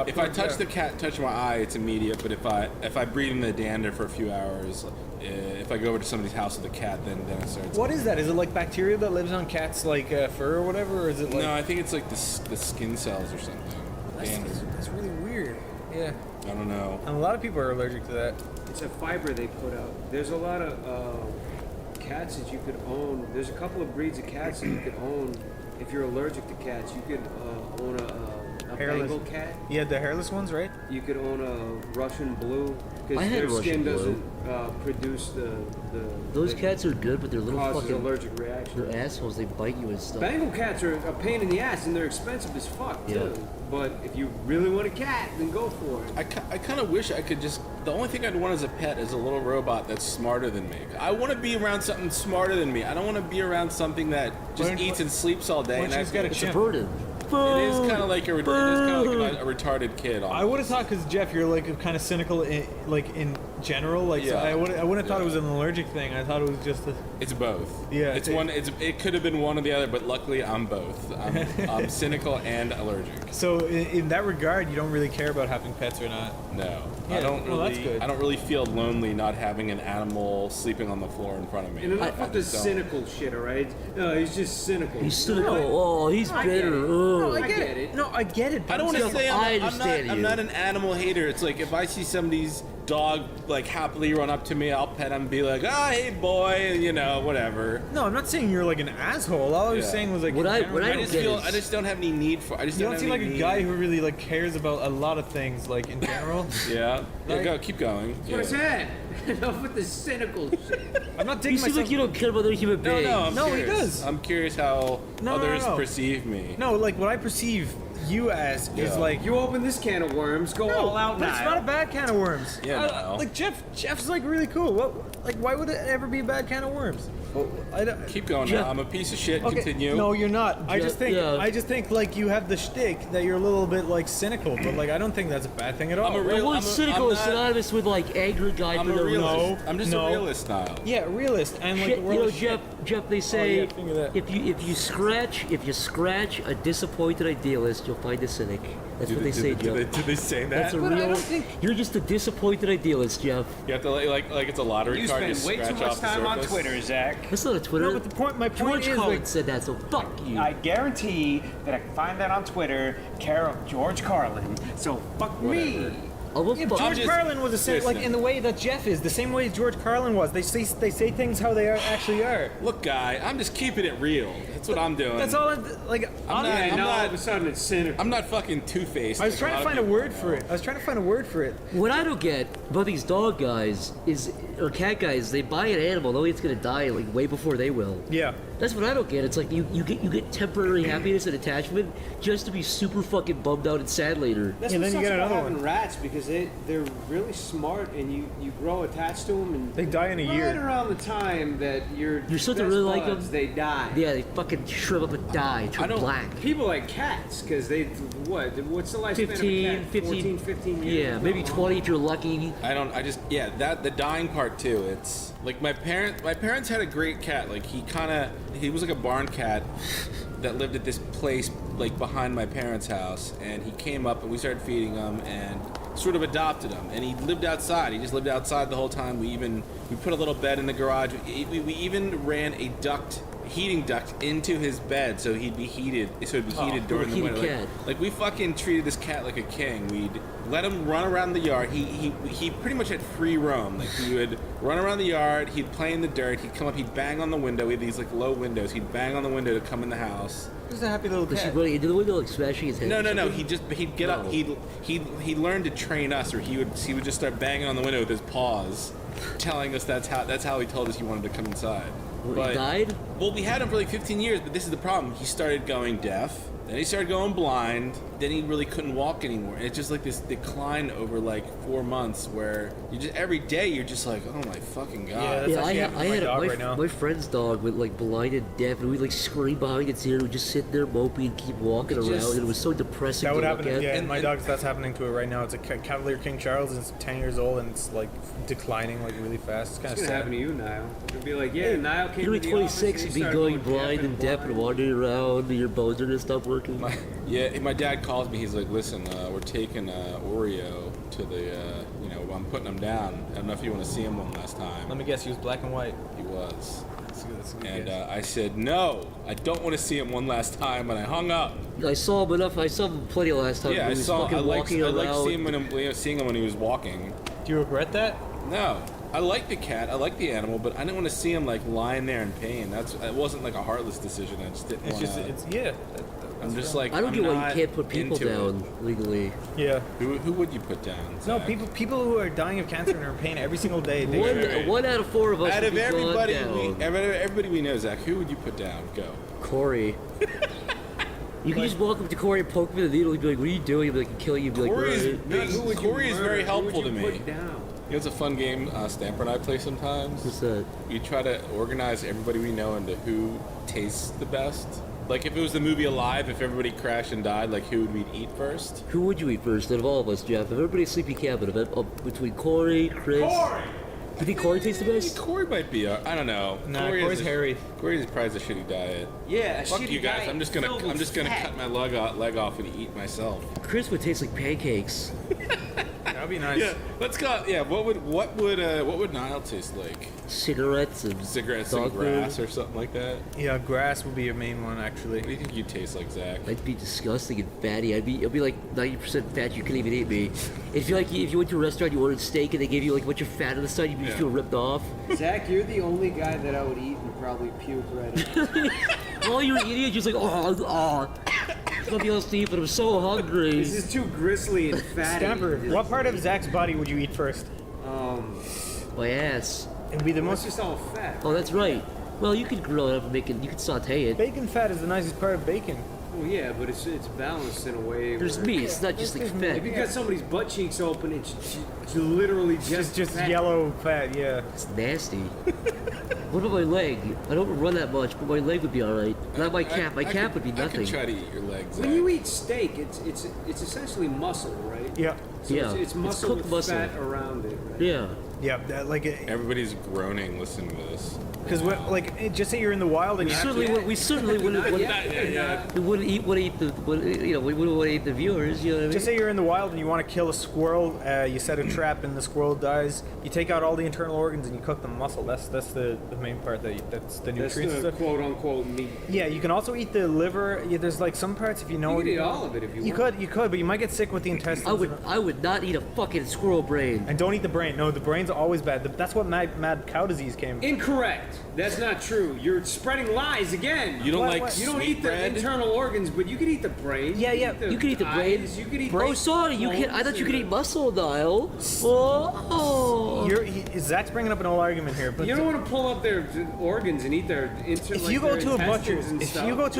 If I touch the cat, touch my eye, it's immediate. But if I breathe in the dander for a few hours, if I go over to somebody's house with a cat, then it starts. What is that? Is it like bacteria that lives on cats, like fur or whatever, or is it like? No, I think it's like the skin cells or something. Dander. That's really weird. Yeah, I don't know. and a lot of people are allergic to that. It's a fiber they put out. There's a lot of cats that you could own. There's a couple of breeds of cats that you could own if you're allergic to cats. You could own a Hairless. Bengal cat. Yeah, the hairless ones, right? You could own a Russian blue I had their Russian skin blue. doesn't produce the. Those the- cats are good, but they're little causes fucking. allergic reaction. They're assholes. They bite you and stuff. Bengal cats are a pain in the ass, and they're expensive as fuck too. Yeah. But if you really want a cat, then go for it. I kind of wish I could just. The only thing I'd want as a pet is a little robot that's smarter than me. I want to be around something smarter than me. I don't want to be around something that just eats and sleeps all day. Why And don't you just get a it It's a chimp? burden. is kind of like a retarded kid. I would have thought, because Jeff, you're like kind of cynical, in general. Like, so Yeah. I wouldn't have thought Yeah. it was an allergic thing. I thought it was just a. It's both. Yeah, It's one. It could have been one or the other, but luckily I'm both. I'm cynical and allergic. So in that regard, you don't really care about having pets or not. No, Yeah, I don't well, really. that's good. I don't really feel lonely not having an animal sleeping on the floor in front of me. And enough I with the just don't. cynical shit, alright? No, he's just cynical. He's cynical. Oh, he's I get bitter. it. Oh. No, I get it. No, I get it. I don't want to Jeff, say I I'm understand not. I'm you. not an animal hater. It's like if I see somebody's dog like happily run up to me, I'll pet him and be like, "Ah, hey boy," you know, whatever. No, I'm not saying you're like an asshole. All I was Yeah. saying was like. What in I- general, what I I don't just get feel. is- I just don't have any need for. I just you don't don't have seem like any a guy need. who really like cares about a lot of things, like in general. Yeah. Yeah. Like- Go. Keep going. That's what I said. Enough with the cynical shit. I'm not You taking seem myself. like you don't care about other human No, beings. no. I'm No, he curious. does. I'm curious how No, no, others no. perceive me. No, like what I perceive you as is Yeah. like. You open this can of worms, go all out but now. it's not a bad can of worms. Yeah, no. Like Jeff's like really cool. What? Like, why would it ever be a bad can of worms? I don't. Keep going Jeff- now. I'm a piece of shit. Okay, Continue. no, you're not. I just think yeah. I just think like you have the shtick that you're a little bit like cynical, but like I don't think that's a bad thing at all. I'm a The real- word I'm a- cynical I'm is not- synonymous with like angry guy I'm for a no realist. reason. No, I'm just no. a realist style. Yeah, realist and like Shit, the you world know, is shit. Jeff, they say yeah, think of that. if you scratch a disappointed idealist, you'll find a cynic. That's what they say, Jeff. Did they say that? That's a But I real. don't think- You're just a disappointed idealist, Jeff. You have to like it's a lottery You card. spend just way too scratch much off the time on surface. Twitter, Zach. That's not a Twitter. No, but the point. My point George is Carlin like. said that, so fuck you. I guarantee that I can find that on Twitter, care of George Carlin. So fuck me. Oh, well, Yeah, fuck. George just- Carlin was the same, like listen. in the way that Jeff is, the same way George Carlin was. They say things how they actually are. Look, guy, I'm just keeping it real. That's what I'm doing. That's all. Like I'm not- And I'm now all not- of a sudden it's cynical. I'm not fucking two-faced. I was like trying lot to of find a people word know. for it. I was trying to find a word for it. What I don't get about these dog guys is, or cat guys, they buy an animal knowing it's gonna die like way before they will. Yeah. That's what I don't get. It's like you get temporary happiness and attachment just to be super fucking bummed out and sad later. That's And what then you sucks get about another having one. rats because they're really smart and you grow attached to them and They die in a right year. around the time that you're supposed to best really like buds, 'em? they die. Yeah, they fucking shrivel up and die, turn don't- black. People like cats because what's the lifespan 15, of a cat? 15, 15 years. Yeah, maybe 20 if you're lucky. That the dying part too. It's like my parents had a great cat. Like he was like a barn cat that lived at this place like behind my parents' house, and he came up and we started feeding him and sort of adopted him. And he lived outside. He just lived outside the whole time. We put a little bed in the garage. We even ran a heating duct into his bed so he'd be heated. So it'd be heated during the heated winter. cat. Like we fucking treated this cat like a king. We'd let him run around the yard. He pretty much had free roam. Like he would run around the yard. He'd play in the dirt. He'd come up. He'd bang on the window. We had these like low windows. He'd bang on the window to come in the house. Just a happy little Was she cat. running into the window like smashing his head? No. or something? He'd get up. No. He'd learn to train us, or he would just start banging on the window with his paws, telling us that's how he told us he wanted to come inside. Well, he died? Well, we had him for like 15 years, but this is the problem. He started going deaf. Then he started going blind. Then he really couldn't walk anymore. And it's just like this decline over like 4 months where you just every day you're just like, oh my fucking god. Yeah, that's Yeah, actually happening to my dog right now. my friend's dog with like blind and deaf, and we like scream behind its ear, and we just sit there moping and keep walking around, and it was so depressing That to would look happen. at. Yeah, And- and my and- dog. That's happening to it right now. It's a Cavalier King Charles, and it's 10 years old, and it's like declining like really fast. It's kind What's of gonna sad. happen to you, Niall? It'll be like, yeah, Niall came You'll to be the office 26 and and he be started going blind and deaf and blind. wandering around, and your bones are gonna stop working. My dad calls me. He's like, "Listen, we're taking Oreo to the, I'm putting him down. I don't know if you want to see him one last time." Let me guess, he was black and white. He was, That's a good and guess. I said, "No, I don't want to see him one last time," and I hung up. I saw him enough. I saw him plenty last time. Yeah, he I was saw. fucking I like walking around. seeing him when he was walking. Do you regret that? No, I like the cat. I like the animal, but I didn't want to see him like lying there in pain. It wasn't like a heartless decision. I just didn't want to. I'm just like. I don't get why you can't put people into down legally. Yeah. Who would you put down? No, Zach? people who are dying of cancer and are in pain every single day. One out of 4 of us. Out would of be everybody, gone down. everybody we know, Zach, who would you put down? Go. Corey. You can just walk up to Corey and poke him with a needle. He'd be like, "What are you doing?" He'd be like, "Kill you." He'd be like, Corey is very helpful to me. Put down? You know, it's a fun game Stamper and I play sometimes. What's that? We try to organize everybody we know into who tastes the best. Like if it was the movie Alive, if everybody crashed and died, like who would we eat first? Who would you eat first out of all of us, Jeff? If everybody's sleepy cabin, between Corey, Chris. Corey! You think Corey tastes the best? Corey might be. I don't know. Nah, Corey's hairy. Corey's probably a shitty diet. Yeah, Fuck you guys. I'm just gonna cut my leg off and eat myself. Chris would taste like pancakes. That'd be nice. Yeah, let's go. Yeah, what would Nile taste like? Cigarettes and dog grass food. or something like that. Yeah, grass would be your main one actually. What do you think you taste like, Zach? I'd be disgusting and fatty. I'd be like 90% fat. You couldn't even eat me. If you went to a restaurant, you ordered steak, and they gave you like a bunch of fat on the side, you'd feel ripped off. Zach, you're the only guy that I would eat and probably puke right now. All you're eating is just like I'm not be able to eat, but I'm so hungry. This is too gristly and fatty. Stamper, what part of Zach's body would you eat first? My ass. It'd be the It's most. just all fat. Oh, that's right. Well, you could grill it up and make it. You could saute it. Bacon fat is the nicest part of bacon. Well, yeah, but it's balanced in a way. There's where meat. It's not just like fat. If you got somebody's butt cheeks open, it's literally just fat. Yellow fat, yeah. It's nasty. What about my leg? I don't run that much, but my leg would be all right. Not my calf. My calf would be I nothing. could try to eat your legs. When you eat steak, it's essentially muscle, right? Yeah. So Yeah. it's muscle cooked with muscle. fat around it, right? Yeah. Yeah, like Everybody's groaning listening to this. because just say you're in the wild and We you have certainly to. would. We certainly wouldn't. We wouldn't eat. We wouldn't want to eat the viewers. You know what I mean? Just say you're in the wild and you want to kill a squirrel. You set a trap and the squirrel dies. You take out all the internal organs and you cook the muscle. That's the main part that's the That's nutrients. the stuff. quote unquote meat. Yeah, you can also eat the liver. Yeah, there's like some parts if you know. You can eat all of it if you want. You could, but you might get sick with the intestines. I would not eat a fucking squirrel brain. And don't eat the brain. No, the brain's always bad. That's what mad cow disease came. Incorrect. That's not true. You're spreading lies again. You don't What- like what- You don't sweet eat the bread? internal organs, but you can eat the brain. Yeah, yeah. You can eat the brain. eyes, You can eat. Oh, sorry. You can. I thought you could eat muscle, Niall. Oh. Zach's bringing up an old argument here, but You don't want to pull up their organs and eat their if you go to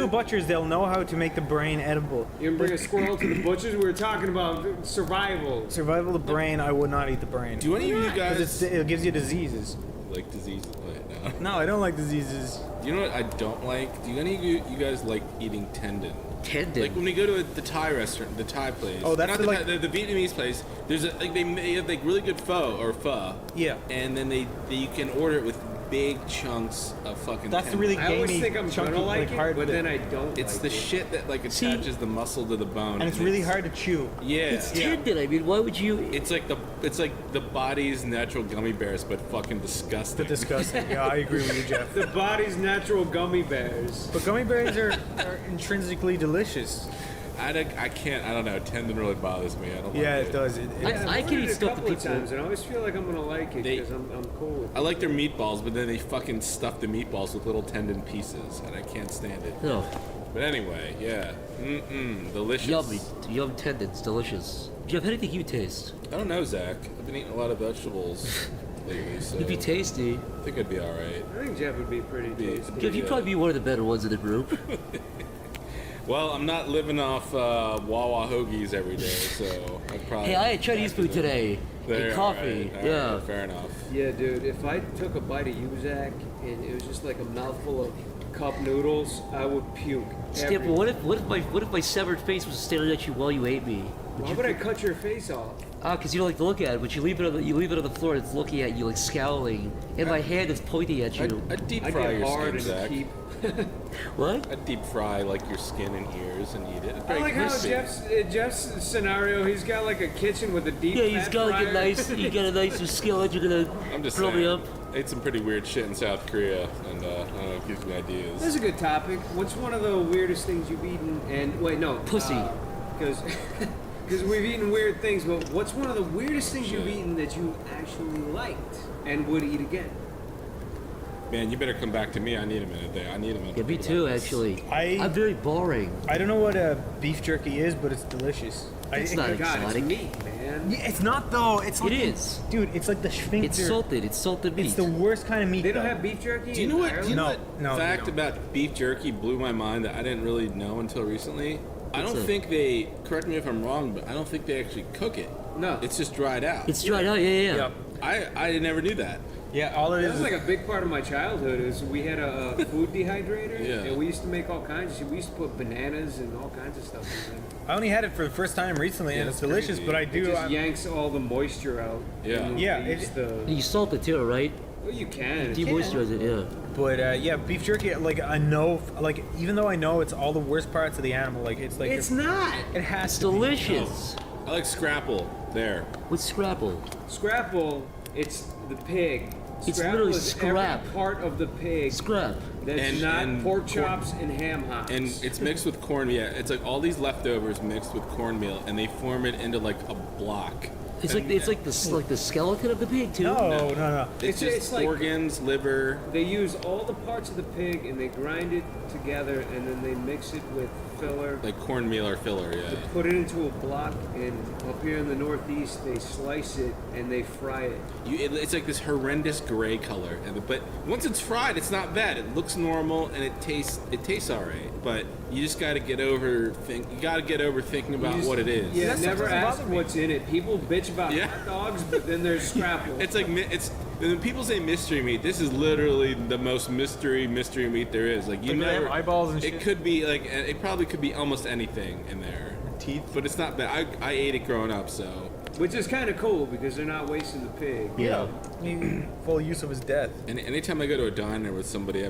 a butcher's, they'll know how to make the brain edible. You can bring a squirrel to the butcher's. We were talking about survival. Survival of the brain, I would not eat the brain. Do any of you guys Because it gives you diseases. like diseases? Wait, no. No, I don't like diseases. You know what I don't like? Do any of you guys like eating tendon? Tendon. Like when we go to the Thai restaurant, the Thai place. Oh, that's not the, the, like- Thai- the Vietnamese place. There's they have like really good pho. Yeah. And then you can order it with big chunks of fucking. That's the tendon. really I always gamey, think I'm chunky, gonna like hard it, but bit. then I don't. It's like the it. shit that like See- attaches the muscle to the bone. And it's really hard to chew. Yeah. It's tendon. I mean, why would you? It's like the body's natural gummy bears, but fucking disgusting. Disgusting. Yeah, I agree with you, Jeff. The body's natural gummy bears. But gummy bears are intrinsically delicious. I can't. I don't know. Tendon really bothers me. I don't. Yeah, like it does. I can eat stuff that a couple of people. times, and I always feel like I'm gonna like it They- because I'm cool with it. I like their meatballs, but then they fucking stuff the meatballs with little tendon pieces, and I can't stand it. No. But anyway, yeah. Delicious. Yummy. Yum tendons. Delicious. Jeff, how do you think you taste? I don't know, Zach. I've been eating a lot of vegetables lately, so It'd be tasty. I think I'd be all right. I think Jeff would be pretty tasty. Jeff, you'd probably be one of the better ones in the group. Well, I'm not living off Wawa hoagies every day, so I probably. Hey, I had Chinese food today. There, And coffee. all right, Yeah. fair enough. Yeah, dude. If I took a bite of you, Zach, and it was just like a mouthful of cup noodles, I would puke. Skip, what if my severed face was staring at you while you ate me? Why would I cut your face off? Because you don't like to look at it, but you leave it on the floor and it's looking at you like scowling, and my hand is pointing at you. I'd deep I fry get your hard skin, and Zach. keep. What? I'd deep fry like your skin and ears and eat it. It's I very like how crispy. Jeff's scenario. He's got like a kitchen with a deep. Yeah, he's fat got like a fryer. nice, you got a nice skillet. You're gonna I'm just grill me saying. up. I ate some pretty weird shit in South Korea, and I don't know, it gives me ideas. This is a good topic. What's one of the weirdest things you've eaten? And wait, no, Pussy. Because Because we've eaten weird things, but what's one of the weirdest things you've eaten that you actually liked and would eat again? Man, you better come back to me. I need a minute there. I need a minute. Yeah, me too, actually. I'm very boring. I don't know what beef jerky is, but it's delicious. It's not God, exotic. it's meat, man. Yeah, it's not though. It's like It is. dude. It's like the schwinkter. It's salted. It's salted meat. It's the worst kind of meat. They don't though. have beef jerky. Do you know in what? Ireland? Do you know No, what they fact don't. about beef jerky blew my mind that I didn't really know until recently? I don't it? think they. Correct me if I'm wrong, but I don't think they actually cook it. No. It's just dried out. It's dried out. Yeah. I never knew that. Yeah, all it That is. was like a big part of my childhood. Is we had a food dehydrator, Yeah. and we used to make all kinds of shit. We used to put bananas and all kinds of stuff in there. I only had it for the first time recently, Yeah, and it's it's delicious. crazy. But I It do. just yanks all the moisture out. Yeah. And Yeah, they it- use the. You salt it too, right? Well, you can. Demoisturize it. Yeah. But yeah, beef jerky. Like I know, like even though I know it's all the worst parts of the animal, like it's like It's not. It has It's to be. delicious. I like scrapple there. With scrapple. Scrapple. It's the pig. It's Scrapple literally is scrap. every part of the pig Scrap. that's And- not and pork corn- chops and ham hocks. And it's mixed with corn. Yeah, it's like all these leftovers mixed with cornmeal, and they form it into like a block. It's And like the skeleton of the pig too. No. It's It's just like- organs, liver. They use all the parts of the pig and they grind it together and then they mix it with filler. Like cornmeal or filler, yeah. Put it into a block, and up here in the Northeast, they slice it and they fry it. It's like this horrendous gray color, but once it's fried, it's not bad. It looks normal and it tastes all right. But you just got to get over thinking about You just- what it is. Yeah, That never doesn't ask bother me. what's in it. People bitch about Yeah. hot dogs, but then there's scrapple. It's like when people say mystery meat. This is literally the most mystery meat there is. Like you Like, they have never eyeballs and It shit? could be like it probably could be almost anything in there. Teeth. But it's not bad. I ate it growing up, so Which is kind of cool because they're not wasting the pig. Yeah. Full use of his death. and anytime I go to a diner with somebody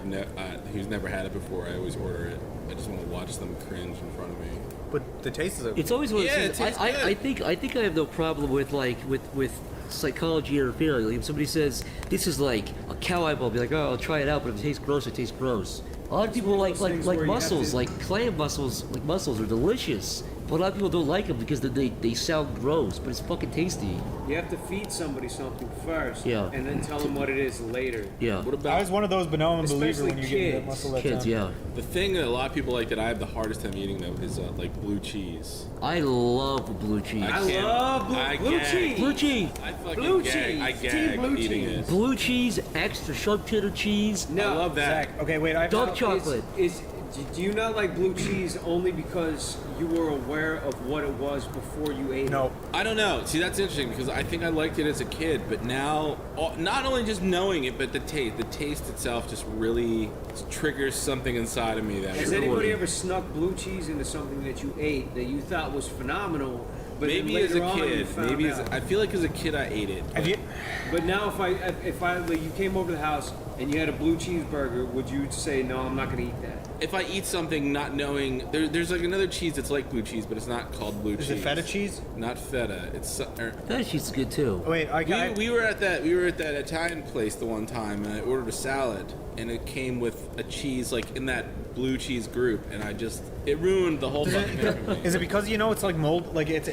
who's never had it before, I always order it. I just want to watch them cringe in front of me. But the taste is okay. It's always one of Yeah, those it things. tastes I good. think I have no problem with with psychology or feeling. Like if somebody says this is like a cow eyeball, I'll be like, oh, I'll try it out, but if it tastes gross, it tastes gross. A lot of people one of those things where you have mussels, to- like clam mussels, are delicious. But a lot of people don't like them because they sound gross, but it's fucking tasty. You have to feed somebody something first, Yeah. and then tell them what it is later. Yeah. What I about was one of those, but now I'm a believer Especially when you get that kids. muscle that Kids, time. yeah. the thing that a lot of people like that I have the hardest time eating though is like blue cheese. I love blue cheese. I can't- love I blue gag. cheese. Blue cheese. I fucking Blue gag. cheese. I Team gag blue eating cheese. it. Blue cheese, extra sharp cheddar cheese, No, I love that. Zach, okay, wait. I dark chocolate. Do you not like blue cheese only because you were aware of what it was before you ate No. it? I don't know. See, that's interesting because I think I liked it as a kid, but now, not only just knowing it, but the taste itself just really triggers something inside of me that Has really- anybody ever snuck blue cheese into something that you ate that you thought was phenomenal, but then Maybe as a later on you kid, found out? I feel like as a kid I ate it. Have you? But now, if I like, you came over to the house and you had a blue cheeseburger, would you say no? I'm not going to eat that. If I eat something not knowing, there's like another cheese that's like blue cheese, but it's not called blue Is cheese. it feta cheese? Not feta. It's That cheese is good too. Oh, wait, we were at that Italian place the one time, and I ordered a salad, and it came with a cheese like in that blue cheese group, and it ruined the whole fucking thing for me. Is it because you know it's like mold, like it's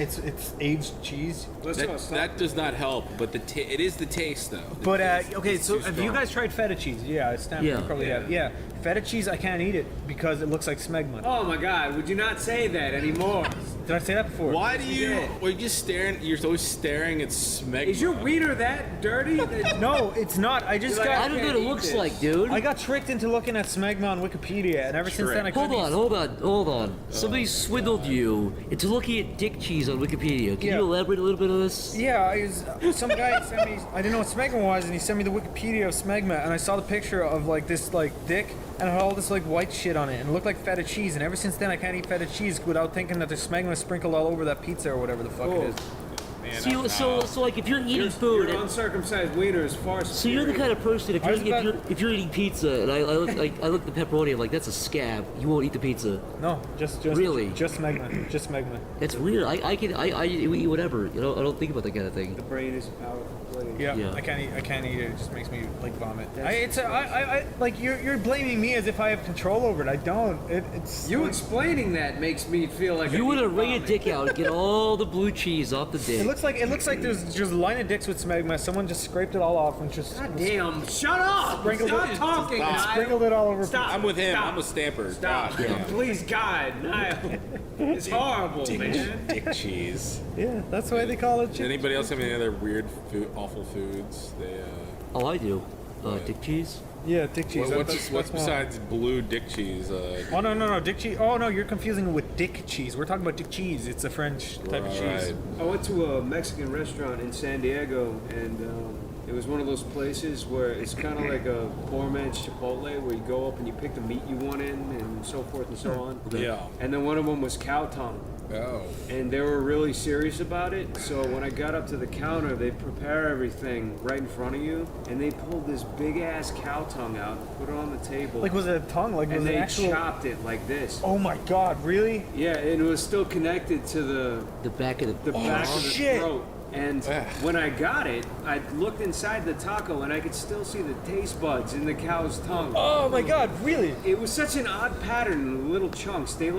aged cheese? That does not help, but it is the taste though. The But taste okay, is so too have you strong. guys tried feta cheese? Yeah, it's time. Yeah. You probably have. Yeah, feta cheese I can't eat it because it looks like smegma. Oh my God! Would you not say that anymore? Did I say that before? Why do you? did. Are you just staring? You're always staring at smegma. Is your wiener that dirty? That No, it's not. I just You're like, got. I don't know what can't it eat looks this. like, dude. I got tricked into looking at smegma on Wikipedia, and ever since then I couldn't. Hold on. Somebody swindled you into looking at dick cheese on Wikipedia. Can Yeah. you elaborate a little bit on this? Yeah, some guy sent me. I didn't know what smegma was, and he sent me the Wikipedia of smegma, and I saw the picture of like this like dick, and it had all this like white shit on it, and it looked like feta cheese. And ever since then, I can't eat feta cheese without thinking that there's smegma sprinkled all over that pizza or whatever the fuck it is. So like if you're eating food, Your uncircumcised wiener is far superior. so you're the kind of person if you're eating pizza and I look at the pepperoni, I'm like that's a scab. You won't eat the pizza. No, just Really? just smegma, just smegma. That's weird. I eat whatever. You know, I don't think about that kind of thing. The brain is a powerful like. Yeah. I can't eat it. It just makes me like vomit. Like you're blaming me as if I have control over it. I don't. It's You explaining that makes me feel like You would have wring a dick out and get all the blue cheese off the dick. It looks like there's just a line of dicks with smegma. Someone just scraped it all off and just. God damn! Shut up! Sprinkled Stop it- talking, Niall. Sprinkled it all over. Stop. I'm with him. Stop. I'm with Stamper. Stop. God. Please, God, Niall. It's horrible, man. Dick cheese. Yeah, that's why they call it. Does anybody else have any other weird, awful foods? Oh, I do. Dick cheese. Yeah, dick cheese. What's one. besides blue dick cheese? Oh no, dick cheese. Oh no, you're confusing it with dick cheese. We're talking about dick cheese. It's a French type of cheese. I went to a Mexican restaurant in San Diego, and it was one of those places where it's kind of like a poor man's Chipotle, where you go up and you pick the meat you want in, and so forth and so on. Yeah. And then one of them was cow tongue. Oh. And they were really serious about it. So when I got up to the counter, they prepare everything right in front of you, and they pulled this big ass cow tongue out, put it on the table. Like, was it a tongue? Like, was and it they actual? chopped it like this. Oh my God, really? Yeah, and it was still connected to the back of the back of the shit. throat. And when I got it, I looked inside the taco and I could still see the taste buds in the cow's tongue. Oh my God, really? It was such an odd pattern in little chunks. They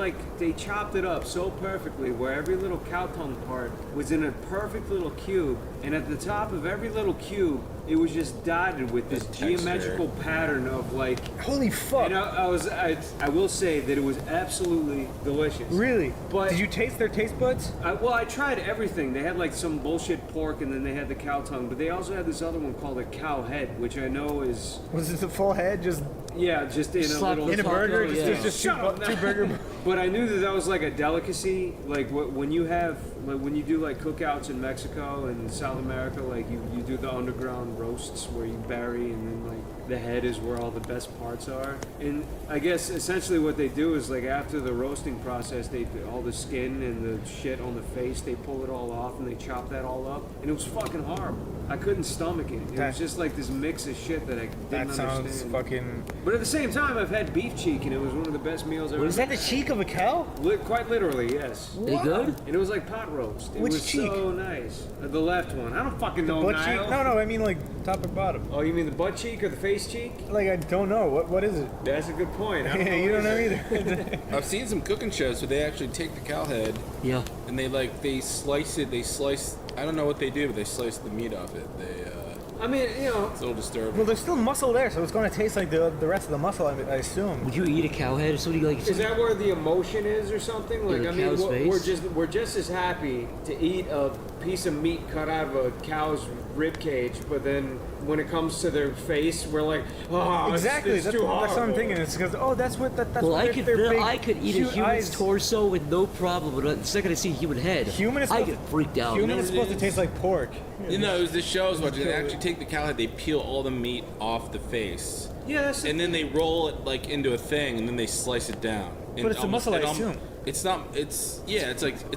chopped it up so perfectly where every little cow tongue part was in a perfect little cube, and at the top of every little cube, it was just dotted with this geometrical pattern of like. Holy fuck! And I will say that it was absolutely delicious. Really? But did you taste their taste buds? Well, I tried everything. They had like some bullshit pork, and then they had the cow tongue, but they also had this other one called a cow head, which I know is. Was it the full head? Just in a little in a burger. Yeah. Just two burger. But I knew that was like a delicacy. Like when you have when you do like cookouts in Mexico and South America, like you do the underground roasts where you bury, and then like the head is where all the best parts are. And I guess essentially what they do is like after the roasting process, they all the skin and the shit on the face, they pull it all off and they chop that all up, and it was fucking horrible. I couldn't stomach it. It was just like this mix of shit that I didn't understand. That sounds fucking. But at the same time, I've had beef cheek, and it was one of the best meals I've ever. Was that the cheek of a cow? Quite literally, yes. Is it good? And it was like pot roast. It Which was cheek? so nice. The left one. I don't fucking know. Butt Niall. cheek? No, I mean like top or bottom. Oh, you mean the butt cheek or the face cheek? Like I don't know. What is it? That's a good point. I don't know You don't know either. I've seen some cooking shows where they actually take the cow head. Yeah. And they slice it. I don't know what they do, but they slice the meat off it. I mean, it's a little disturbing. Well, there's still muscle there, so it's going to taste like the rest of the muscle, I assume. Would you eat a cow head or something like? Is that where the emotion is, or something? Like, the I mean, cow's face? we're just as happy to eat a piece of meat cut out of a cow's rib cage, but then when it comes to their face, we're like, oh, exactly. It's That's too what I'm horrible. thinking. It's because that's what that's. Well, what I could eat a cute human's eyes. torso with no problem, but the second I see a human head, Human is I supposed get freaked out. Human is supposed to taste like pork. You know, it was the shows where they actually take the cow head, they peel all the meat off the face. Yeah, and then they roll it like into a thing, and then they slice it down. But it's the muscle, I assume. It's not. It's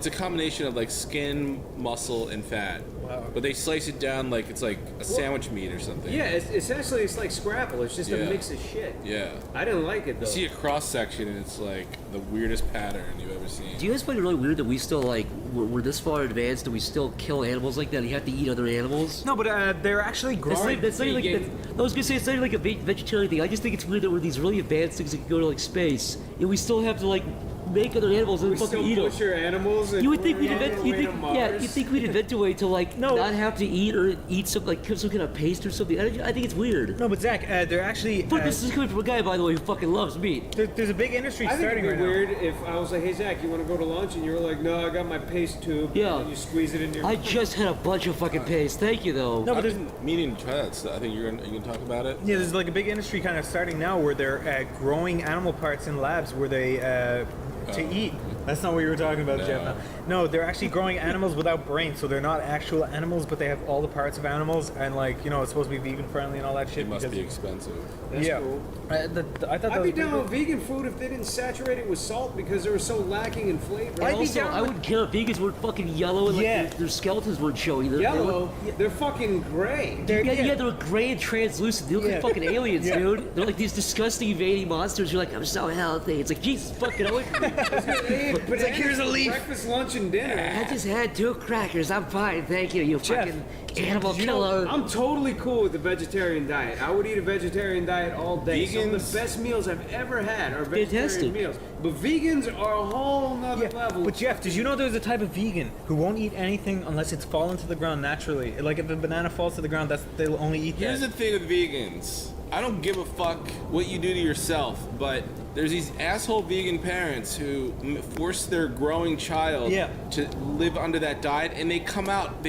a combination of like skin, muscle, and fat. Wow. But they slice it down like it's like a sandwich meat or something. Yeah, essentially it's like Scrapple. It's just a mix of shit. Yeah. I didn't like it though. You see a cross section, and it's like the weirdest pattern you've ever seen. Do you guys find it really weird that we still like we're this far advanced and we still kill animals like that? And you have to eat other animals. No, but they're actually growing. That's not like I was gonna say it's not like a vegetarian thing. I just think it's weird that we're these really advanced things that can go to like space, and we still have to like make other animals and we fucking still eat them. butcher animals. And You would think we'd we're on invent. our way to You think we'd invent a way to like not have to eat or eat some kind of paste or something. I think it's weird. No, but Zach, they're actually. But this is coming from a guy, by the way, who fucking loves meat. There's a big industry I think starting it'd be right weird if I was like, hey Zach, you want to go to lunch? And you were like, no, I got my paste tube. Yeah. And you squeeze it in your. I just had a bunch of fucking paste. Thank you, though. No, but I've there's been meaning to try that stuff. I think you're gonna talk about it. yeah, there's like a big industry kind of starting now where they're growing animal parts in labs where they to eat. That's not what you were talking about, Jeff. No, they're actually growing animals without brains, so they're not actual animals, but they have all the parts of animals, and like it's supposed to be vegan friendly and all that shit. It must be expensive. That's cool. I thought that I'd was be pretty down cool. with vegan food if they didn't saturate it with salt because they were so lacking in flavor. I'd be Also, down I with- wouldn't care if vegans were fucking yellow and like their skeletons weren't showing. Yellow, they're fucking gray. Yeah, they're gray and translucent. They look like fucking aliens, dude. They're like these disgusting veiny monsters. You're like, I'm so healthy. It's like, Jesus fucking away from me. But It's like, here's a leaf. Breakfast, lunch, and dinner. I just had 2 crackers. I'm fine, thank you. You Jeff, fucking animal You know, killer. I'm totally cool with the vegetarian diet. I would eat a vegetarian diet all day. Some of the best meals I've ever had are vegetarian Fantastic. meals. But vegans are a whole nother level. But Jeff, did you know there's a type of vegan who won't eat anything unless it's fallen to the ground naturally? Like if a banana falls to the ground, they'll only eat Here's that. the thing with vegans. I don't give a fuck what you do to yourself, but there's these asshole vegan parents who force their growing child to live under that diet, and they come up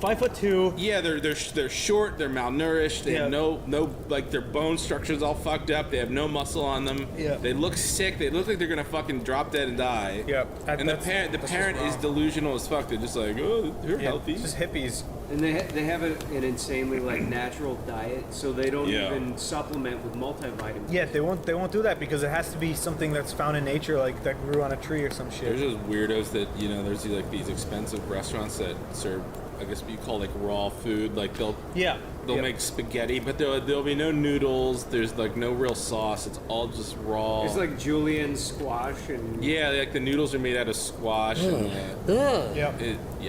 5'2". Yeah, they're short, they're malnourished, they have no like their bone structure's all fucked up, they have no muscle on them. Yeah. They look sick, they look like they're gonna fucking drop dead and die. Yeah. And the parent is delusional as fuck. They're just like, oh, they're healthy. It's just hippies. And they have an insanely like natural diet, so they don't even supplement with multivitamins. Yeah, they won't do that because it has to be something that's found in nature, like that grew on a tree or some shit. There's those weirdos that, there's these expensive restaurants that serve, I guess what you call like raw food. Like they'll make spaghetti, but there'll be no noodles. There's like no real sauce. It's all just raw. It's like julienne squash and like the noodles are made out of squash. And,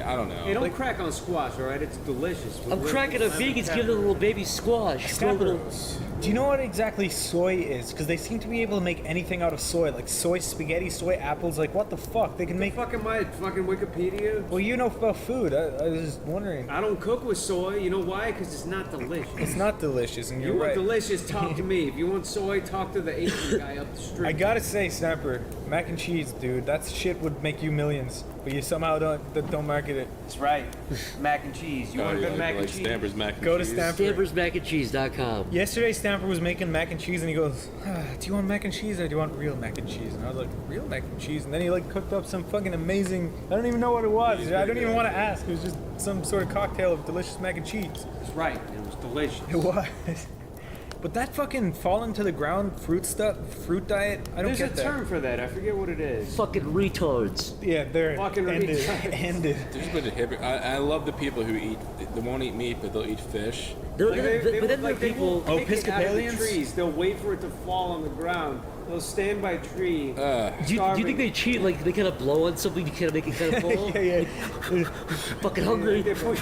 I don't know. Hey, don't crack on squash, all right? It's delicious. I'm cracking a vegan's giving a little baby squash. Do you know what exactly soy is? Because they seem to be able to make anything out of soy, like soy spaghetti, soy apples. Like what the fuck? They can make. Fucking my fucking Wikipedia. Well, you know about food. I was just wondering. I don't cook with soy. You know why? Because it's not delicious. It's not delicious, and you you're want right. delicious? Talk to me. If you want soy, talk to the Asian guy up the street. I gotta say, Snapper, mac and cheese, dude. That shit would make you millions, but you somehow don't market it. That's right. Mac and cheese. You want good mac and cheese? Stamper's mac and Go to cheese. Stamper. StampersMacandCheese.com. Yesterday, Stamper was making mac and cheese, and he goes, "Do you want mac and cheese or do you want real mac and cheese?" And I was like, "Real mac and cheese." And then he like cooked up some fucking amazing. I don't even know what it was. I don't even want to ask. It was just some sort of cocktail of delicious mac and cheese. That's right. It was delicious. It was. But that fucking falling to the ground fruit diet, I don't There's get a that. term for that. I forget what it is. Fucking retards. Yeah, they're Fucking ended. retards. Ended. There's a bunch of hippies. I love the people who they won't eat meat, but they'll eat fish. But They then there are won't pick people. it out of the Episcopalians? trees. They'll wait for it to fall on the ground. They'll stand by a tree. Do you think they cheat? Like they kind of blow on something to kind of make it kind of fall? Yeah. Fucking hungry. They push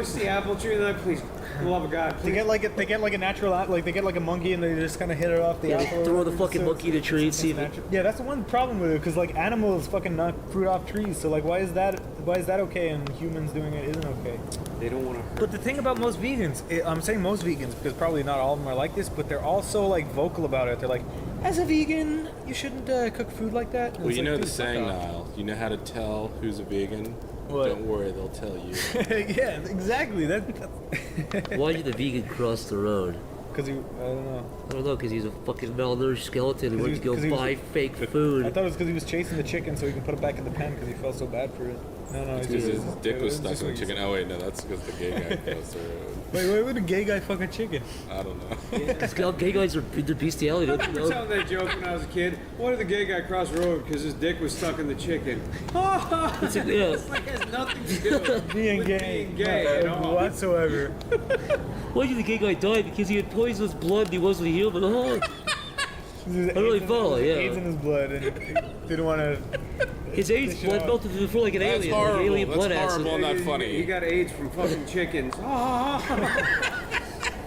the apple tree and they're like, please, for the love of God, They please. get like a natural, like they get like a monkey and they just kind of hit it off the Yeah, apple. they throw the or fucking so monkey in a tree and see if it. natural. Yeah, that's the one problem with it, because like animals fucking knock fruit off trees. So like, why is that okay and humans doing it isn't okay? They don't want to hurt. But the thing about most vegans, I'm saying most vegans because probably not all of them are like this, but they're also like vocal about it. They're like, as a vegan, you shouldn't cook food like that. And Well, it's you like, know the dude, fuck saying, off. Niall. You know how to tell who's a vegan? What? Don't worry, they'll tell you. Yeah, exactly. Why did the vegan cross the road? Because I don't know. I don't know, because he's a fucking malnourished skeleton who went to go 'cause he was- buy fake I food. thought it was because he was chasing the chicken so he can put it back in the pen because he felt so bad for it. No, It's it's because his dick was it's stuck just in the what he chicken. Oh wait, no, that's because the gay guy crossed the road. said. Wait, why would a gay guy fuck a chicken? I don't know. Because gay guys are into bestiality, I don't you remember know? telling that joke when I was a kid. Why did the gay guy cross the road? Because his dick was stuck in the chicken. It's like, yeah. It's like it has nothing to do Being with gay. being gay at all. Whatsoever. Why did the gay guy die? Because he had poisonous blood and he wasn't human. Oh, I don't really follow, yeah. AIDS in his blood and he didn't want to. his AIDS blood melted to the floor like an That's alien. horrible. Like alien That's blood horrible. acid. Not funny. He got AIDS from fucking chickens.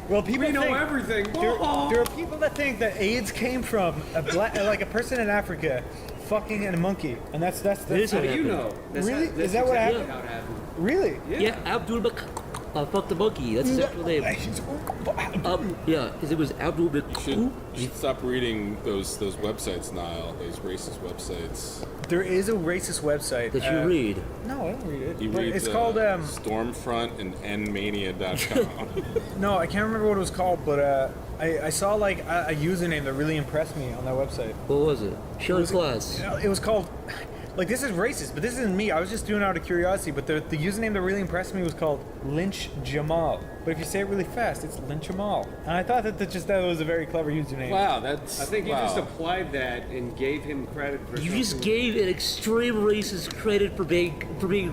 Well, people We know think, everything. There are people that think that AIDS came from like a person in Africa fucking a monkey, and that's It is How what do you happened. know? That's Really? That's Is that what exactly happened? how it happened. really. Yeah, Abdul fuck the monkey. That's his actual name. Yeah, because it was Abdul You should stop reading those websites, Niall. Those racist websites. There is a racist website that you read. No, I don't read it. You But read it's called Stormfront and nmania.com. no, I can't remember what it was called, but I saw like a username that really impressed me on that website. What was it? Show class. It was called, like, this is racist, but this isn't me. I was just doing it out of curiosity. But the username that really impressed me was called Lynch Jamal. But if you say it really fast, it's lynch 'em all. And I thought that that was a very clever username. Wow, that's. I think you wow. just applied that and gave him credit for. You just something. gave an extreme racist credit for being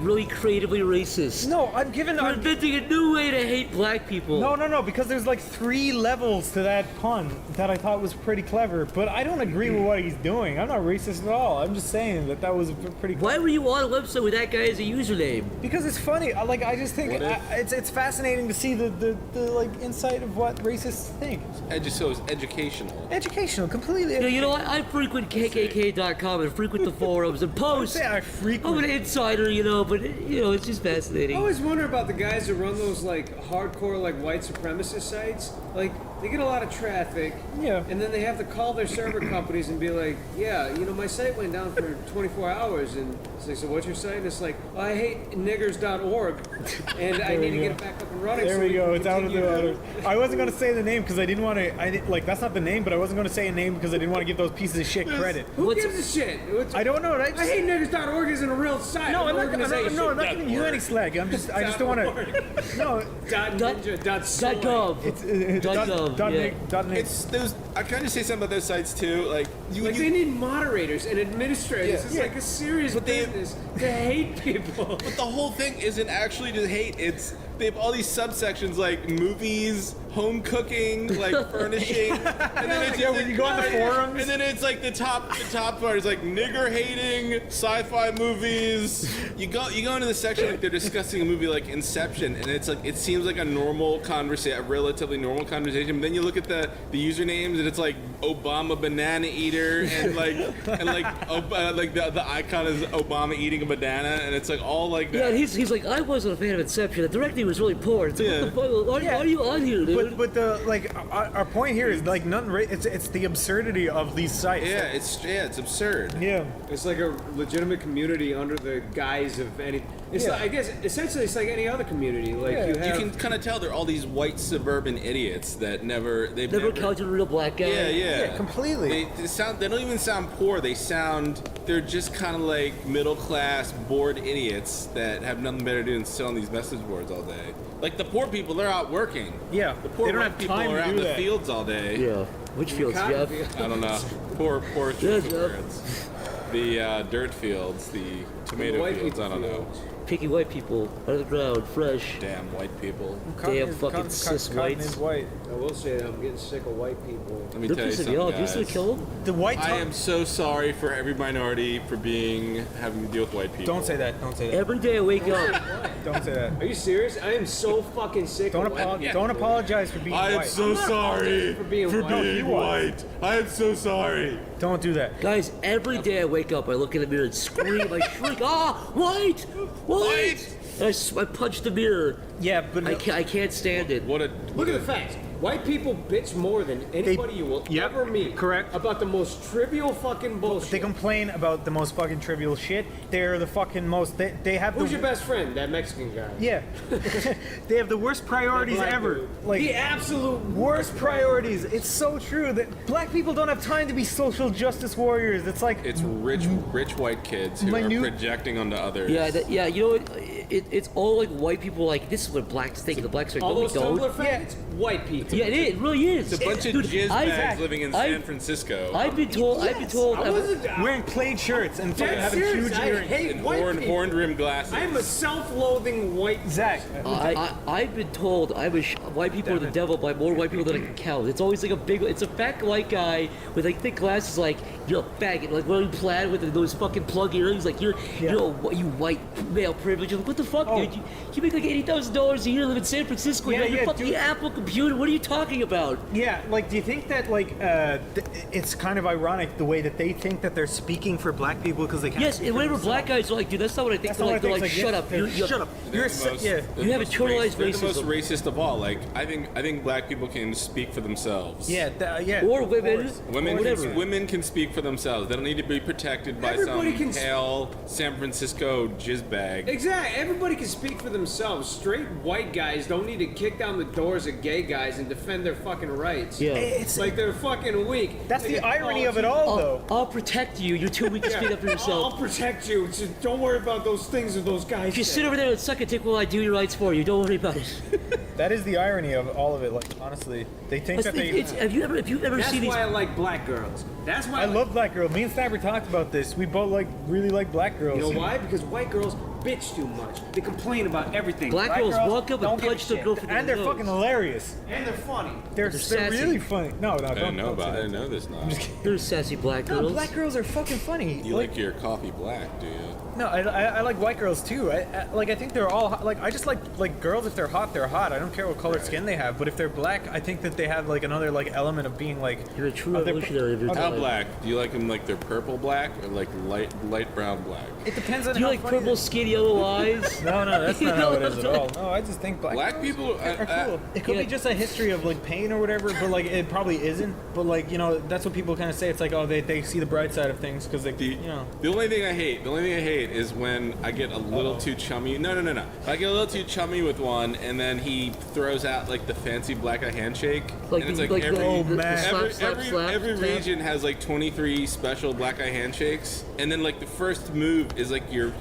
really creatively racist. No, I'm giving. You're inventing a new way to hate black people. No, because there's like 3 levels to that pun that I thought was pretty clever. But I don't agree with what he's doing. I'm not racist at all. I'm just saying that was pretty. Why were you on a website with that guy as a username? Because it's funny. I just think it's fascinating to see the like insight of what racists think. So it's educational. Educational, completely. You know, I frequent KKK.com and frequent the forums and post. I frequent. I'm an insider, but it's just fascinating. I always wonder about the guys that run those like hardcore like white supremacist sites. Like they get a lot of traffic. Yeah. And then they have to call their server companies and be like, yeah, my site went down for 24 hours. And it's like, so what's your site? And it's like, well, I hate niggers.org and I need to get it back up and running. There so we go. It's out of continue the to- order. I wasn't gonna say the name because I didn't want to. That's not the name, but I wasn't gonna say a name because I didn't want to give those pieces of shit credit. Who gives a shit? I don't know. Right? I hate niggers.org isn't a real site. No, I'm an not. organization. I'm not giving you any slack. I just don't want to. No. .ninja.gov. It's .gov, dot yeah. Nick. Dot Nick. It's those. I kind of say something about those sites too. Like they need moderators and administrators. Yeah. This is like a serious business to hate people. But the whole thing isn't actually to hate. They have all these subsections like movies, home cooking, like furnishing, and then it's when you go on the forums, and then it's like the top part is like nigger hating sci-fi movies. You go into the section like they're discussing a movie like Inception, and it's like it seems like a normal conversation, a relatively normal conversation. But then you look at the usernames, and it's like Obama banana eater, and the icon is Obama eating a banana, and it's like all like that. Yeah, and he's like, I wasn't a fan of Inception. The directing was really poor. It's like, what the fuck? Why are you on here, dude? But our point here is like nothing. It's the absurdity of these sites. Yeah, it's absurd. Yeah. It's like a legitimate community under the guise of any. It's like, I guess essentially it's like any other community. Like you can kind of tell they're all these white suburban idiots that they've never encountered a real black guy. Yeah, completely. They don't even sound poor. They're just kind of like middle class bored idiots that have nothing better to do than sit on these message boards all day. Like the poor people, they're out working. Yeah, the poor they don't white have people time are to out in do the that. fields all day. Yeah, which fields, Jeff? I don't know. Poor Yeah, fields. The dirt fields, the tomato fields. I don't know. Picky white people, out of the ground, fresh. Damn white people. Damn fucking cis whites. Is white. I will say that I'm getting sick of white people. Let me They're tell you pissing something, me off. You guys. still kill them? The white. I am so sorry for every minority for having to deal with white people. Don't say that. Don't say that. Every day I wake up. Don't say that. Are you serious? I am so fucking sick Don't of white people. Don't apologize for being I am white. so sorry for being white. I am so sorry. Don't do that. Guys, every day I wake up, I look in the mirror and scream, I shriek, white! White! And I punch the mirror. Yeah, but I can't stand it. What a Look at the facts. White people bitch more than anybody you will ever meet. Correct. About the most trivial fucking bullshit. they complain about the most fucking trivial shit. They're the fucking most. They have. Who's your best friend? That Mexican guy. Yeah. They have the worst priorities Black ever. dude. Like the absolute worst priorities. It's so true that black people don't have time to be social justice warriors. It's like It's rich white kids who Minute- are projecting onto others. Yeah, you know what? It's all like white people like, this is what blacks think, and the blacks are like, all no, we those don't. Tumblr fans, white people. Yeah, it really is. It's a bunch of Dude, jizz I've- bags living in San Francisco. I've been told. I wasn't wearing plaid shirts and fucking dead having serious. huge I earrings. hate and white people. horned rim glasses. I am a self-loathing white. Zach. I've been told white people are the devil by more white people than I can count. It's always like it's a fat white guy with like thick glasses, like, you're a faggot, like wearing plaid with those fucking plug earrings, like you white male privilege. You're like, what the fuck, dude? You make like $80,000 a year, live in San Francisco. Yeah, you're yeah, fucking dude. Apple computer. What are you talking about? Yeah, like, do you think that, like, it's kind of ironic the way that they think that they're speaking for black people because they can't Yes, speak and for whenever themselves? black guys are like, dude, that's not what I think. That's They're not like, what I they're think. like, It's shut up. shut up. You're You have internalized They're the most racism. racist of all. Like I think black people can speak for themselves. Yeah, yeah. Or of women. course. Women can speak for themselves. They don't need to be protected by Everybody some can pale San Francisco jizz bag. Exactly. Everybody can speak for themselves. Straight white guys don't need to kick down the doors of gay guys and defend their fucking rights. Yeah. It's Like they're fucking weak. That's They the get irony called of it all, though. I'll protect you. You're too weak to speak up for I'll yourself. protect you. Just don't worry about those things that those guys If you say. sit over there and suck a dick while I do your rights for you, don't worry about it. That is the irony of all of it. Like honestly, they think that they. Have you ever That's seen these? why I like black girls. That's why I love black girls. Me and Snapper talked about this. We both really like black girls. You know why? Because white girls bitch too much. They complain about everything. Black girls walk up don't and give a punch their shit. girlfriend in and the they're nose. fucking hilarious. And they're funny. They're sassy. really funny. No, I don't. didn't know don't about. say I that. didn't know this. Now They're sassy black No, girls. black girls are fucking funny. you like your coffee black, do you? No, I like white girls too. I think they're all hot. Like I just like girls. If they're hot, they're hot. I don't care what color skin they have. But if they're black, I think that they have like another like element of being like. You're a true other- revolutionary of your How time. black? Do you like them like they're purple black or like light brown black? It depends on Do you how like funny purple, skinny, yellow eyes? No, that's not how it is at all. No, I just think black girls people are cool. It could Yeah. be just a history of like pain or whatever, but like it probably isn't. But like that's what people kind of say. It's like they see the bright side of things because they The only thing I hate is when I get a little too chummy. No. I get a little too chummy with one, and then he throws out like the fancy black eye handshake, Like and it's the- like like every the slap, slap, slap, every slap. region has like 23 special black eye handshakes, and then like the first move is like your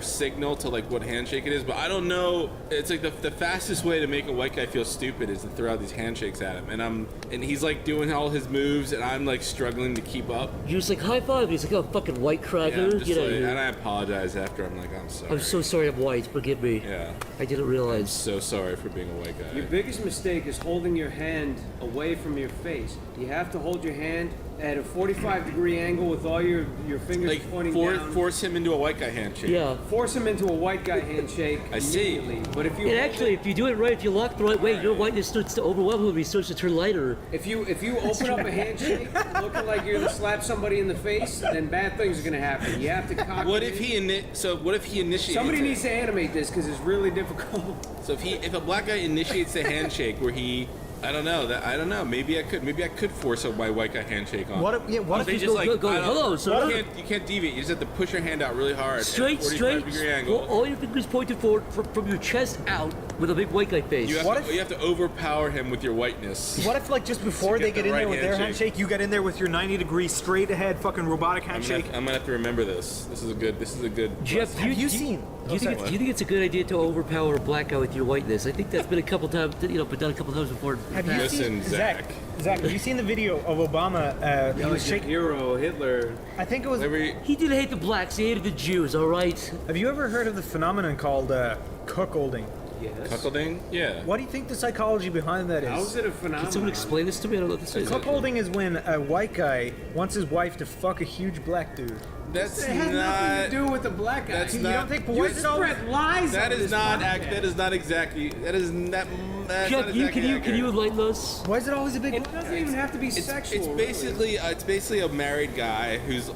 signal to like what handshake it is. But I don't know. It's like the fastest way to make a white guy feel stupid is to throw out these handshakes at him, and he's like doing all his moves, and I'm like struggling to keep up. You're just like high five. He's like, oh, fucking white Yeah, cracker. I'm just Get out of like, here. and I apologize after. I'm like, I'm sorry. I'm so sorry. I'm white. Forgive me. Yeah. I didn't realize. So sorry for being a white guy. Your biggest mistake is holding your hand away from your face. You have to hold your hand at a 45-degree angle with all your fingers Like pointing down. force him into a white guy handshake. Yeah. Force him into a white guy handshake I see. immediately. But if you And hold actually, it- if you do it right, if you lock the right way, your whiteness starts to overwhelm him. He starts to turn lighter. if you open up a handshake looking like you're gonna slap somebody in the face, then bad things are gonna happen. You have to cock What it if in. what if he initiates? Somebody it? needs to animate this because it's really difficult. So if a black guy initiates the handshake where he, I don't know. Maybe I could force my white guy handshake on. What if They you just go- like go- go, I don't- hello, sir. You can't deviate. You just have to push your hand out really hard. Straight, at a 45-degree angle. All your fingers pointed forward from your chest out with a big white guy face. You have, What to, if- you have to overpower him with your whiteness. What if like just before To they get get the in there right with their handshake. handshake, you get in there with your 90-degree straight ahead fucking robotic handshake? I'm gonna have to remember this. This is a good. Jeff, Have you seen? Do you think it's a good idea to overpower a black guy with your whiteness? I think that's been a couple times, been done a couple times before. Have you Listen, seen Zach. Zach, have you seen the video of Obama? He was shaking. Hero, Hitler. I think it was. He didn't hate the blacks; he hated the Jews. All right. Have you ever heard of the phenomenon called cuckolding? Yes. Cuckolding? Yeah. What do you think the psychology behind that is? How is it a phenomenon? Can someone explain this to me? I don't know what this is. Cuckolding is when a white guy wants his wife to fuck a huge black dude. That's It had nothing not. to do with the black guy. That's You not. don't think? But You why is it always? spread lies. That on is this not. podcast. That is not exactly. That is not. That's Jeff, not you exactly can you enlighten us? Why is it always a big? It doesn't even have to be sexual. It's basically a married guy who's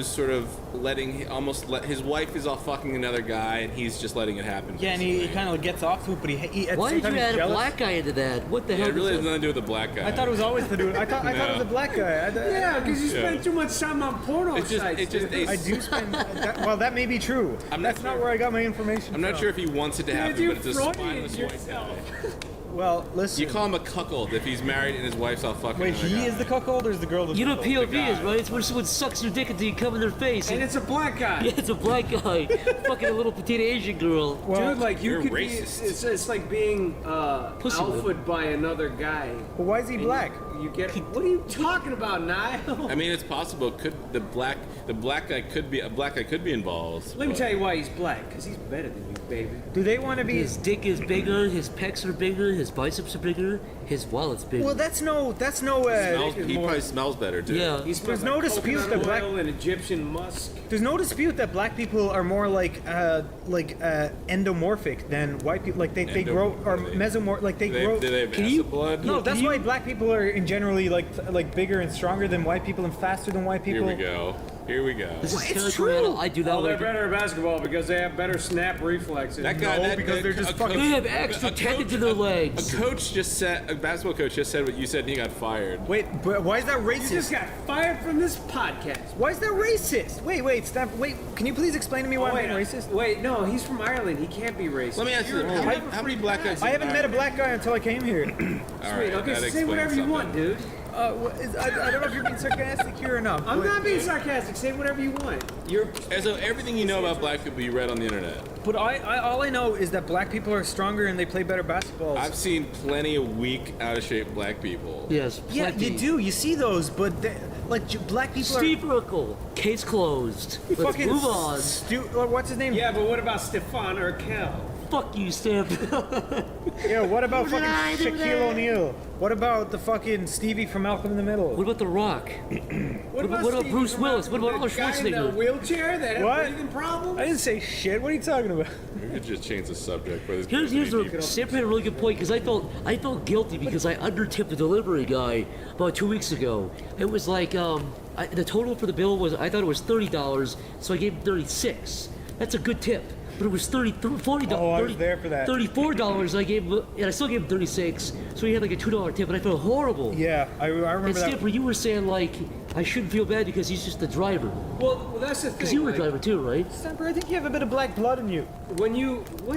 sort of let his wife is all fucking another guy and he's just letting it happen. Yeah, and he kind of gets off to it, but he at the Why same did you time add he's a jealous. black guy into that? What the Yeah, hell? it really is has that? nothing to do with the black guy. I thought it was always to do. I thought it was a black guy. Yeah, because you spend too much time on porno It's just- sites. it just- dude. I do spend. That may be true. I'm not That's not sure. where I got my information. I'm not from. sure if he wants it to happen, you but it's a Freudian spineless white yourself. guy. Well, listen. You call him a cuckold if he's married and his wife's all fucking. Wait, another he guy. is the cuckold or is the girl the You know what cuckold? POV is, right? It's when someone sucks your dick until you come in their face. And it's a black guy. Yeah, it's a black guy fucking a little petite Asian girl. Dude, like you you're could racist. be. It's like being Pussy alphaed by another guy. But why is he And black? You get. What are you talking about, Niall? I mean, it's possible. Could the black guy could be involved? Let me but- tell you why he's black. Because he's better than you, baby. Do they want to be? His dick is bigger, his pecs are bigger, his biceps are bigger, his wallet's bigger. Well, that's no. He probably smells better too. yeah. He smells There's no like dispute coconut that black- oil and Egyptian musk. There's no dispute that black people are more like endomorphic than white people. Like they grow or mesomorphic. Like they grow. Do they have Can acid you- blood? No, Can that's you- why black people are in generally like bigger and stronger than white people and faster than white Here people. we go. Here we go. This is It's territorial. true. I do Oh, not they're like it. better at basketball because they have better snap reflexes. That guy, No, because they're just fucking- They have extra tendons in their legs. A basketball coach just said what you said, and he got fired. Wait, but why is that You just racist? got fired from this podcast. Why is that racist? Wait, stop. Wait, can you please explain to me why I'm being racist? Wait, no, he's from Ireland. He can't be racist. Let me ask you, You're- how many black guys? I haven't met a black guy until I came here. All right, Sweet. Okay, that so say explains whatever you something. want, dude. I don't know if you're being sarcastic here or not. I'm but- not being sarcastic. Say whatever you want. And so everything you know about black people you read on the internet. But all I know is that black people are stronger and they play better basketballs. I've seen plenty of weak, out of shape black people. Yes. Yeah, plenty. you do. You see those, but black people Steve Urkel, case closed. are Let's fucking move on. what's his name? Yeah, but what about Stefan Urkel? Fuck you, Stamp. Yeah, what about What did I fucking do Shaquille there? O'Neal? What about the fucking Stevie from Malcolm in the Middle? What about The Rock? What about Stevie Bruce from Willis? What about Malcolm, Arnold the guy in the Schwarzenegger? wheelchair that had What? breathing problems? I didn't say shit. What are you talking about? We could just change the subject for this. Here's the Stamp had a really good point because I felt guilty because I undertipped the delivery guy about 2 weeks ago. It was like the total for the bill was I thought it was $30, so I gave him $36. That's a good tip. But it was $40. Oh, I was there for that. $34 I gave him, and I still gave him $36. So he had like a $2 tip, and I felt horrible. Yeah, I remember And that. Stamper, you were saying like I shouldn't feel bad because he's just the driver. Well, that's the thing. Because you were a like, driver too, right? Stamper, I think you have a bit of black blood in you. What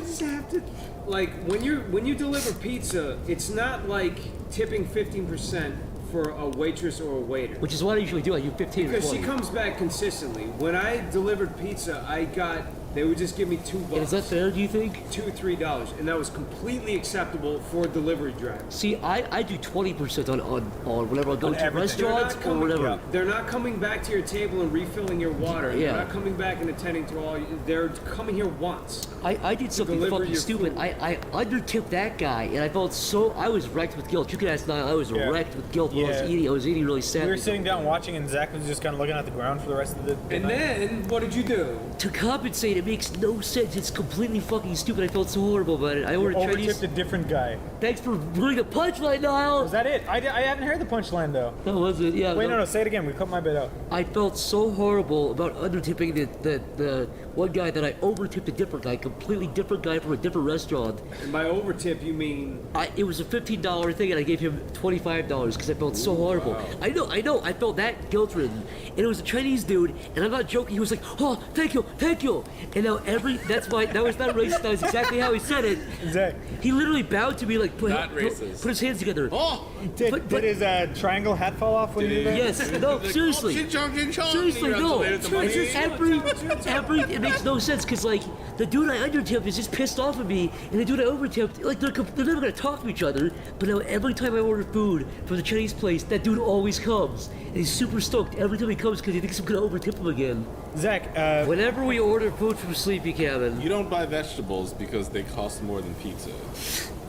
does it have to, like, when you deliver pizza, it's not like tipping 15% for a waitress or a waiter. Which is what I usually do. I do 15 or Because 20. she comes back consistently. When I delivered pizza, they would just give me $2. And is that fair, do you think? $2 or $3, and that was completely acceptable for delivery drivers. See, I do 20% on whenever I go On to everything. restaurants or whatever. They're not coming back to your table and refilling your water. Yeah. They're not coming back and attending to all. They're coming here once. I did something deliver fucking your stupid. food. I undertipped that guy, and I felt so. I was wrecked with guilt. You can ask Niall. I was Yeah. wrecked with guilt when Yeah. I was eating really sad. We were sitting down watching, and Zach was just kind of looking at the ground for the rest of the And night. then what did you do? To compensate, it makes no sense. It's completely fucking stupid. I felt so horrible about it. I ordered Chinese. Overtipped a different guy. Thanks for ruining the punchline, Niall. Was that it? I haven't heard the punchline though. That was it. Yeah. Wait, no, say it again. We cut my bit out. I felt so horrible about undertipping the one guy that I overtipped a different guy, completely different guy from a different restaurant. And by overtip, you mean It was a $15 thing, and I gave him $25 because I felt so horrible. I know. I felt that guilt-ridden, and it was a Chinese dude, and I'm not joking. He was like, "Oh, thank you." And now that was not racist. That was exactly how he said it. Zach, He literally bowed to me like, put his hands together. Oh, did his triangle hat fall off when you did that? Yes, no, seriously. Seriously, no. It makes no sense because like the dude I undertipped is just pissed off at me, and the dude I overtipped, like they're never gonna talk to each other. But now every time I order food from the Chinese place, that dude always comes, and he's super stoked every time he comes because he thinks I'm gonna overtip him again. Zach, Whenever we order food from Sleepy Cabin, you don't buy vegetables because they cost more than pizza.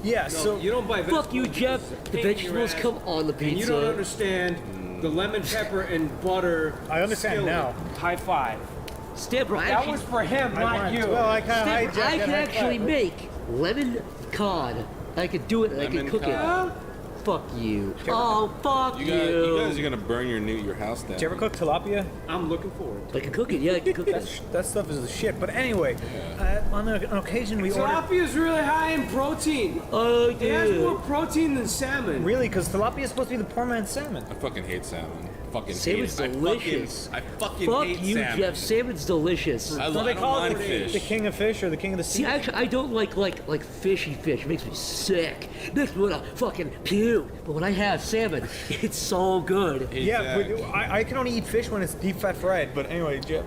yeah. no, So you don't buy vegetables. fuck you, Jeff. It's a The pain in your vegetables ass, come on the And you don't pizza. understand the lemon pepper and butter. I understand skillet. now. High five. Stamper, That was for him, not you. Well, I kind of Stamper, I can actually make lemon cod. I could do it and I Lemon can cook cod. it. Fuck you. Oh, fuck You you. guys are gonna burn your house down. Did you ever cook tilapia? I'm looking forward. I can cook it. Yeah, I can cook it. That stuff is the shit. But anyway, on an occasion we ordered. Tilapia is really high in protein. Oh, It has more dude. protein than salmon. Really, because tilapia is supposed to be the poor man's salmon. I fucking hate salmon. Fucking Salmon's hate it. delicious. I fucking Fuck hate you, salmon. Jeff. Salmon's delicious. I So don't they call mind it fish. the king of fish or the king of the sea. See, actually, I don't like fishy fish. It makes me sick. Makes me wanna fucking puke. But when I have salmon, it's so good. Yeah, Exactly. but I can only eat fish when it's deep fat fried. But anyway, Jeff.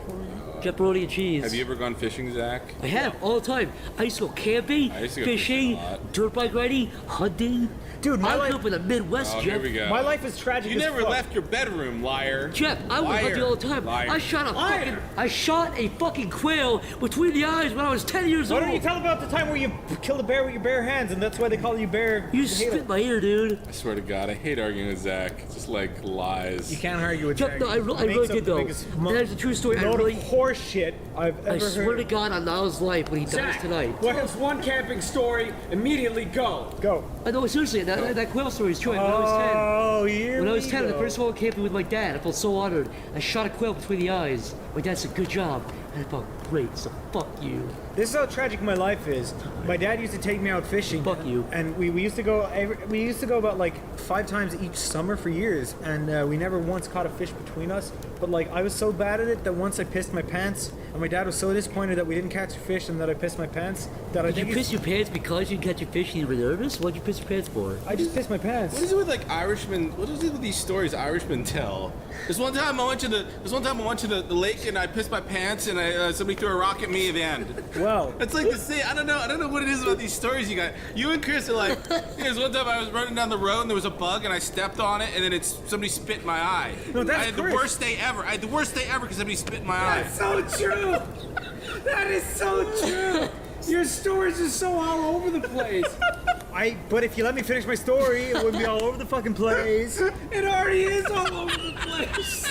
Pepperoni and cheese. Have you ever gone fishing, Zach? I have all the time. I used to go camping, I used to go fishing, fishing a lot. dirt bike riding, hunting. Dude, my I life- grew up in the Midwest, Oh, Jeff. here we go. My life is tragic. You as never fuck. left your bedroom, liar. Jeff, I was Liar. hunting all the time. Liar. I shot a fucking quail between the eyes when I was 10 years Why old. don't you tell about the time where you killed a bear with your bare hands, and that's why they call you bear? You hate spit it. my ear, dude. I swear to God, I hate arguing with Zach. It's just like lies. You can't argue with Jeff, Jack. no, I He really makes up did the though. biggest And that's a true story. I load really, of horse shit I've ever I swear heard. to God on Niall's life when he dies Zach, tonight. What is one camping story? Immediately go. Go. I know, seriously, that quail story is true. When I was 10. Oh, here When I was we 10, the go. first time I went camping with my dad, I felt so honored. I shot a quail between the eyes. My dad said, "Good job." I felt great, so fuck you. This is how tragic my life is. My dad used to take me out fishing. Fuck you. And we used to go about like 5 times each summer for years, and we never once caught a fish between us. But like I was so bad at it that once I pissed my pants, and my dad was so disappointed that we didn't catch a fish and that I pissed my pants that I Did think you piss your pants because you didn't catch a fish and you were nervous? What'd you piss your pants for? I just pissed my pants. What is it with like Irishmen? What is it with these stories Irishmen tell? This one time I went to the lake and I pissed my pants and somebody threw a rock at me at the end. Well, It's like the same. I don't know what it is about these stories you got. You and Chris are like, there's one time I was running down the road and there was a bug and I stepped on it and then somebody spit in my eye. No, that's I had Chris. the worst day ever. I had the worst day ever because somebody spit in my eye. That's so true. That is so true. Your stories are so all over the place. but if you let me finish my story, it wouldn't be all over the fucking place. It already is all over the place.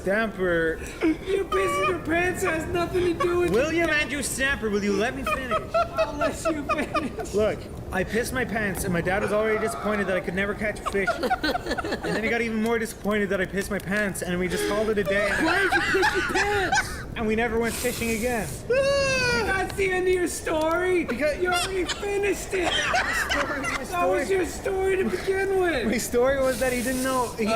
Stamper. You pissing your pants has nothing to do with William Andrew Stamper, will you let me finish? I'll let you finish. Look, I pissed my pants, and my dad was already disappointed that I could never catch a fish. And then he got even more disappointed that I pissed my pants, and we just called it a day. Why did you piss your pants? And we never went fishing again. That's the end of your story? Because- you already finished it. My That was your story to begin with. My story was that he didn't know. You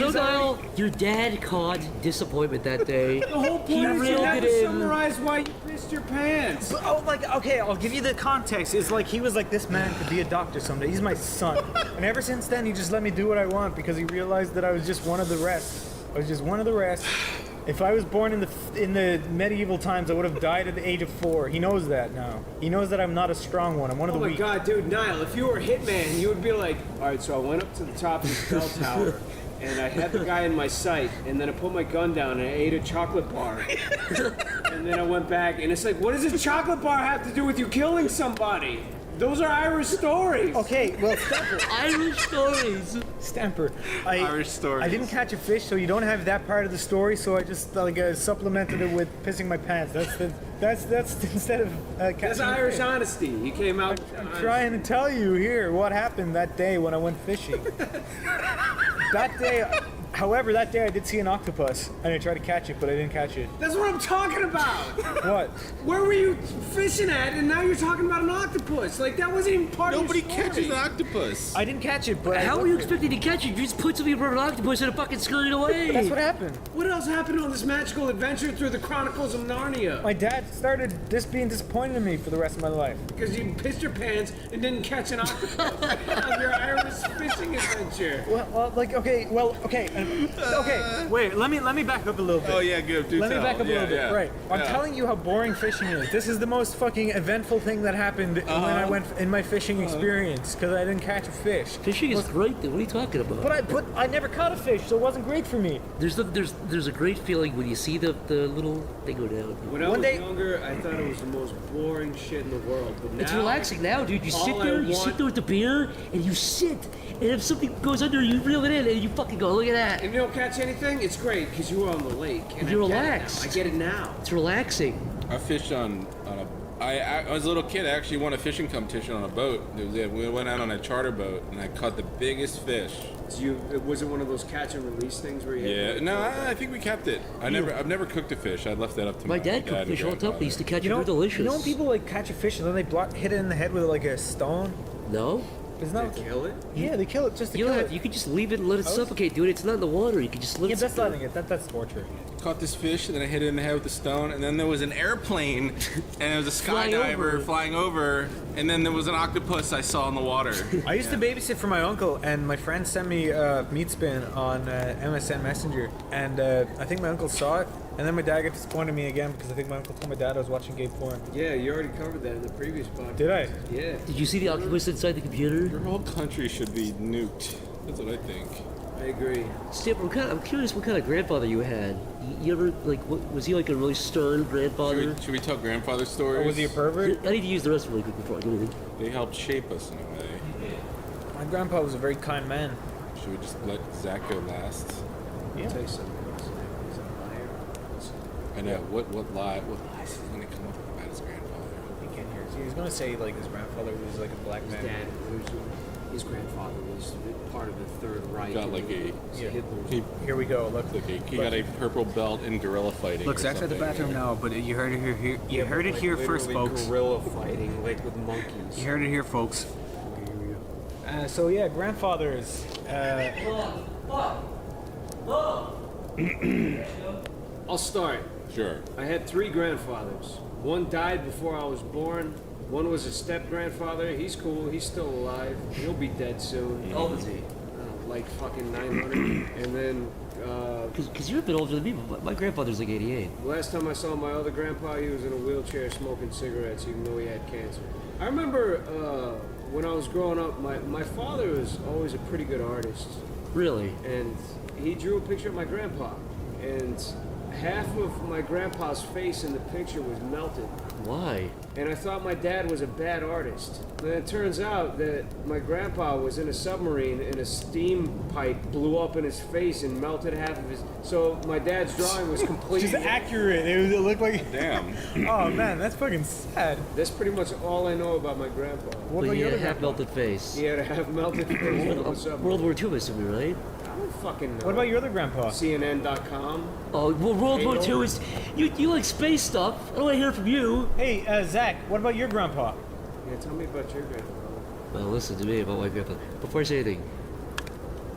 know, Niall, your dad caused disappointment that day. The whole He point is you reeled have it to in. summarize why you pissed your pants. Oh, like, okay, I'll give you the context. It's like he was like, this man could be a doctor someday. He's my son. And ever since then, he just let me do what I want because he realized that I was just one of the rest. I was just one of the rest. If I was born in the medieval times, I would have died at the age of 4. He knows that now. He knows that I'm not a strong one. I'm one of Oh the my weak. god, dude, Niall, if you were a hitman, you would be like, alright, so I went up to the top of the bell tower and I had the guy in my sight, and then I put my gun down and I ate a chocolate bar. And then I went back, and it's like, what does a chocolate bar have to do with you killing somebody? Those are Irish stories. Okay, well, Stamper. Irish stories. Stamper. Irish stories. I didn't catch a fish, so you don't have that part of the story. So I just supplemented it with pissing my pants. That's instead of catching That's a Irish fish. honesty. You came out. I'm trying to tell you here what happened that day when I went fishing. That day, however, that day I did see an octopus and I tried to catch it, but I didn't catch it. That's what I'm talking about. What? Where were you fishing at, and now you're talking about an octopus? Like that wasn't even part Nobody of your story. catches an octopus. I didn't catch it, but How were you expecting to catch it? You just put something in front of an octopus and it fucking scurried away. That's what happened. What else happened on this magical adventure through the Chronicles of Narnia? My dad started being disappointed in me for the rest of my life. Because you pissed your pants and didn't catch an octopus on your Irish fishing adventure. Okay, wait, let me back up a little bit. Oh yeah, good. Do Let me tell. back up a little bit. Yeah. Right. I'm Yeah. telling you how boring fishing is. This is the most fucking eventful thing that happened when I went in my fishing experience because I didn't catch a fish. Fishing is great, though. What are you talking about? But I never caught a fish, so it wasn't great for me. There's a great feeling when you see the little thing go down. When I One was day- younger, I thought it was the most boring shit in the world. But now, It's relaxing now, dude. You all sit I there, you want- sit there with the beer, and you sit. And if something goes under, you reel it in, and you fucking go, look at that. If you don't catch anything, it's great because you were on the lake. And You're I get it now. relaxed. I get it now. It's relaxing. I fished on a. I was a little kid. I actually won a fishing competition on a boat. We went out on a charter boat, and I caught the biggest fish. So was it one of those catch and release things where you? Yeah, no, I think we kept it. I've never cooked a fish. I left that up to My dad cooked and fish all the time. They used to catch You it. know, They're delicious. you know when people like catch a fish and then they hit it in the head with like a stone? No? Isn't They that kill it? Yeah, they kill it just to You kill don't it. have, you could just leave it and let it suffocate, dude. It's not in the water. You could just let Yeah, it that's letting it. That's torture. Caught this fish, and then I hit it in the head with a stone, and then there was an airplane, and there was a Flying over. skydiver flying over, and then there was an octopus I saw in the water. I used to babysit for my uncle, and my friend sent me meat spin on MSN Messenger, and I think my uncle saw it, and then my dad got disappointed in me again because I think my uncle told my dad I was watching gay porn. Yeah, you already covered that in the previous podcast. Did I? Yeah. Did you see the octopus inside the computer? Your whole country should be nuked. That's what I think. I agree. Skip, I'm curious what kind of grandfather you had. You ever, like, was he like a really stern grandfather? Should we tell grandfather stories? Or was he a pervert? I need to use the rest really quick before I do anything. They helped shape us in a way. My grandpa was a very kind man. Should we just let Zach go last? Yeah. I'll tell you something. He's a liar. I know. What lies is he gonna come up with about his grandfather? He can't hear us. He was gonna say like his grandfather was like a black His man. dad. his grandfather was part of the Third Reich. Got like a Here we go. Look. he got a purple belt in gorilla fighting. Look, or Zach's at the something. bathroom now, but you heard it here. You heard it here first, folks. Gorilla fighting, like with monkeys. You heard it here, folks. So yeah, grandfathers. I'll start. Sure. I had 3 grandfathers. One died before I was born. One was a step-grandfather. He's cool. He's still alive. He'll be dead soon. How old is he? Like fucking 900. And then, Because you're a bit older than me, but my grandfather's like 88. last time I saw my other grandpa, he was in a wheelchair smoking cigarettes, even though he had cancer. I remember when I was growing up, my father was always a pretty good artist. Really? And he drew a picture of my grandpa. And half of my grandpa's face in the picture was melted. Why? And I thought my dad was a bad artist. Then it turns out that my grandpa was in a submarine and a steam pipe blew up in his face and melted half of his... So my dad's drawing was completely... Just accurate. It looked like. Damn. Oh man, that's fucking sad. That's pretty much all I know about my grandpa. What But about he your had other a half grandpa? melted face. He had a half melted face from a submarine. World War II, assuming, right? I don't fucking know. What about your other grandpa? CNN.com? Oh, well, World War Halo? II is. You like space stuff. I don't want to hear from you. Hey, Zach. What about your grandpa? Yeah, tell me about your grandpa. Well, listen to me about my grandpa. Before I say anything,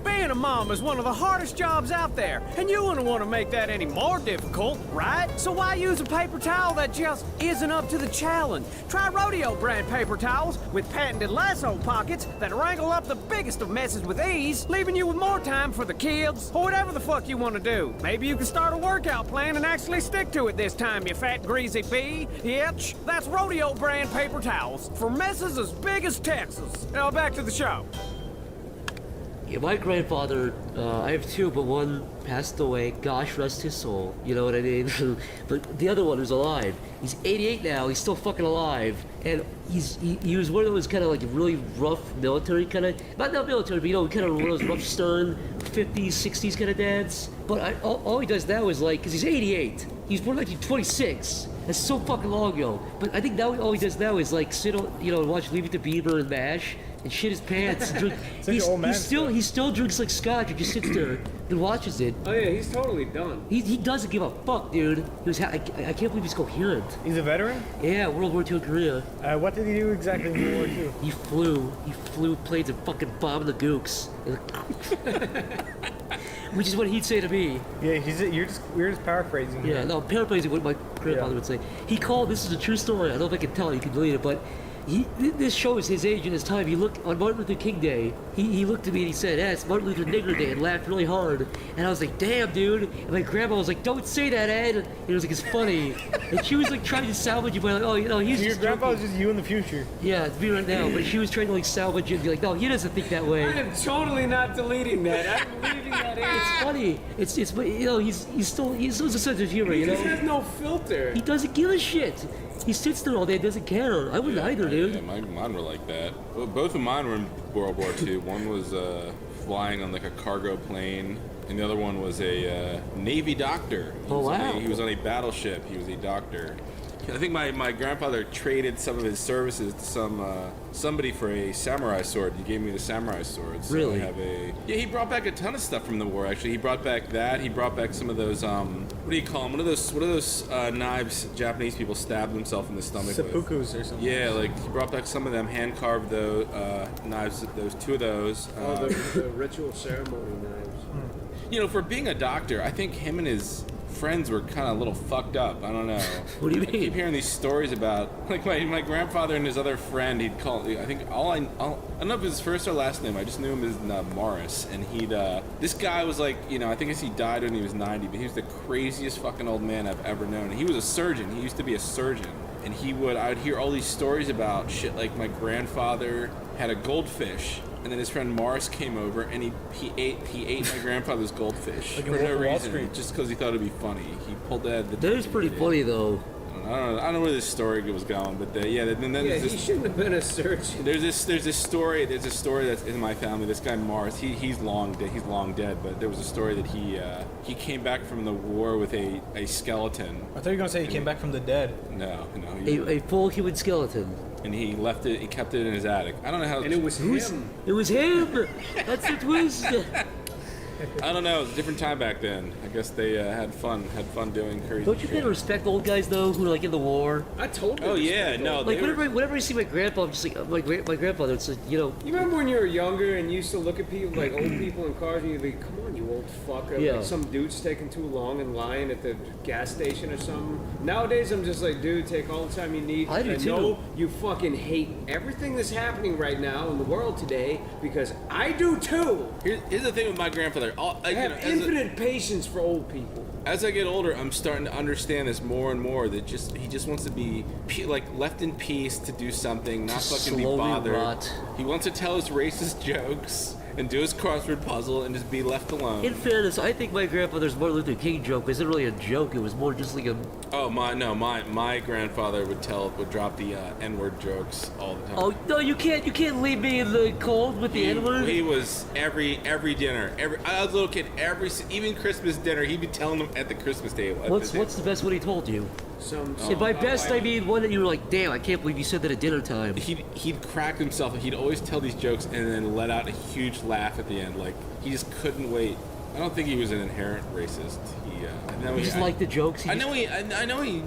Being a mom is one of the hardest jobs out there, and you wouldn't want to make that any more difficult, right? So why use a paper towel that just isn't up to the challenge? Try Rodeo brand paper towels with patented lasso pockets that wrangle up the biggest of messes with ease, leaving you with more time for the kids or whatever the fuck you want to do. Maybe you can start a workout plan and actually stick to it this time, you fat greasy bee. Yetch, that's Rodeo brand paper towels for messes as big as Texas. Now back to the show. yeah, my grandfather, I have 2, but one passed away. Gosh rest his soul. You know what I mean? But the other one is alive. He's 88 now. He's still fucking alive. And he was one of those kind of like really rough military kind of, not military, but you know, kind of one of those rough, stern 50s, 60s kind of dads. But all he does now is like, because he's 88. He's born like he's 26. That's so fucking long ago. But I think now all he does now is like sit on, you know, and watch Leave It to Beaver and MASH and shit his pants. And drink. Such an old man he still drinks like scotch and just sits there and watches it. Oh yeah, he's totally done. He doesn't give a fuck, dude. He was I can't believe he's coherent. He's a veteran. Yeah, World War II in Korea. What did he do exactly in World War II? He flew planes and fucking bombed the gooks. Which is what he'd say to me. Yeah, we're just paraphrasing. Yeah, no, paraphrasing what my grandfather would say. He called, this is a true story, I don't know if I can tell it, you can delete it, but this shows his age and his time. He looked, on Martin Luther King Day, he looked at me and he said, it's Martin Luther Nigger Day, and laughed really hard. And I was like, damn, dude. And my grandma was like, don't say that, Ed. And it was like, it's funny. And she was like trying to salvage it by like, oh, you know, he's So your just grandpa joking. was just you in the future. Yeah, it's me right now, but she was trying to like salvage it and be like, no, he doesn't think that way. I am totally not deleting that. I'm leaving that in. It's funny. It's but you know he's still a sense of humor. He You just know has no filter. he doesn't give a shit. He sits there all day, doesn't care. I wouldn't either, dude. Yeah, mine were like that. Well, both of mine were in World War II. One was flying on like a cargo plane, and the other one was a Navy doctor. He was on a battleship. He was a doctor. I think my grandfather traded some of his services to somebody for a samurai sword. He gave me the samurai sword. So Really? I have he brought back a ton of stuff from the war. Actually, he brought back that. He brought back some of those what do you call them? What are those knives Japanese people stab themselves in the stomach with? Seppukus or something. Yeah, like he brought back some of them hand carved those knives. Those 2 of those. The ritual ceremony knives. You know, for being a doctor, I think him and his friends were kind of a little fucked up. I don't know. What do you I keep mean? hearing these stories about like my grandfather and his other friend. He'd call. I think I don't know if it was his first or last name. I just knew him as Morris. And this guy was like, you know, I think he died when he was 90, but he was the craziest fucking old man I've ever known. And he was a surgeon. He used to be a surgeon. And I would hear all these stories about shit like my grandfather had a goldfish. And then his friend Morris came over and he ate my grandfather's goldfish Like for in no Wall reason, Street. just because he thought it'd be funny. He pulled that. That is pretty funny though. I don't don't know where this story was going, but then Yeah, there's he this, shouldn't have been a surgeon. there's this story that's in my family. This guy Mars, he's long dead, but there was a story that he came back from the war with a skeleton. I thought you were gonna say he came back from the dead. No, A full human skeleton. and he left it. He kept it in his attic. I don't know how. And it was him. It was him. That's the twist. I don't know. It was a different time back then. I guess they had fun doing crazy Don't you shit. kind of respect old guys though, who are like in the war? I told you. Oh yeah, no. Like they were- whenever I see my grandpa, I'm just like my grandfather. It's like, You remember when you were younger and you used to look at people like old people in cars and you'd be, come on, you old fucker. Yeah. Like some dude's taking too long in line at the gas station or something. Nowadays, I'm just like, dude, take all the time you need. I do too. know you fucking hate everything that's happening right now in the world today because I do too. Here's the thing with my grandfather. I have infinite patience for old people. As I get older, I'm starting to understand this more and more. That he just wants to be left in peace to do something, not Just fucking be slowly bothered. rot. He wants to tell his racist jokes and do his crossword puzzle and just be left alone. in fairness, I think my grandfather's Martin Luther King joke isn't really a joke. It was more just like a. My grandfather would drop the N-word jokes all the time. Oh no, you can't leave me in the cold with the N-word. He was every dinner. I was a little kid. Even Christmas dinner, he'd be telling them at the Christmas table. What's the best one he told you? And by best, I mean one that you were like, damn, I can't believe you said that at dinner time. He'd crack himself. He'd always tell these jokes and then let out a huge laugh at the end. Like he just couldn't wait. I don't think he was an inherent racist. He just liked the jokes. I know he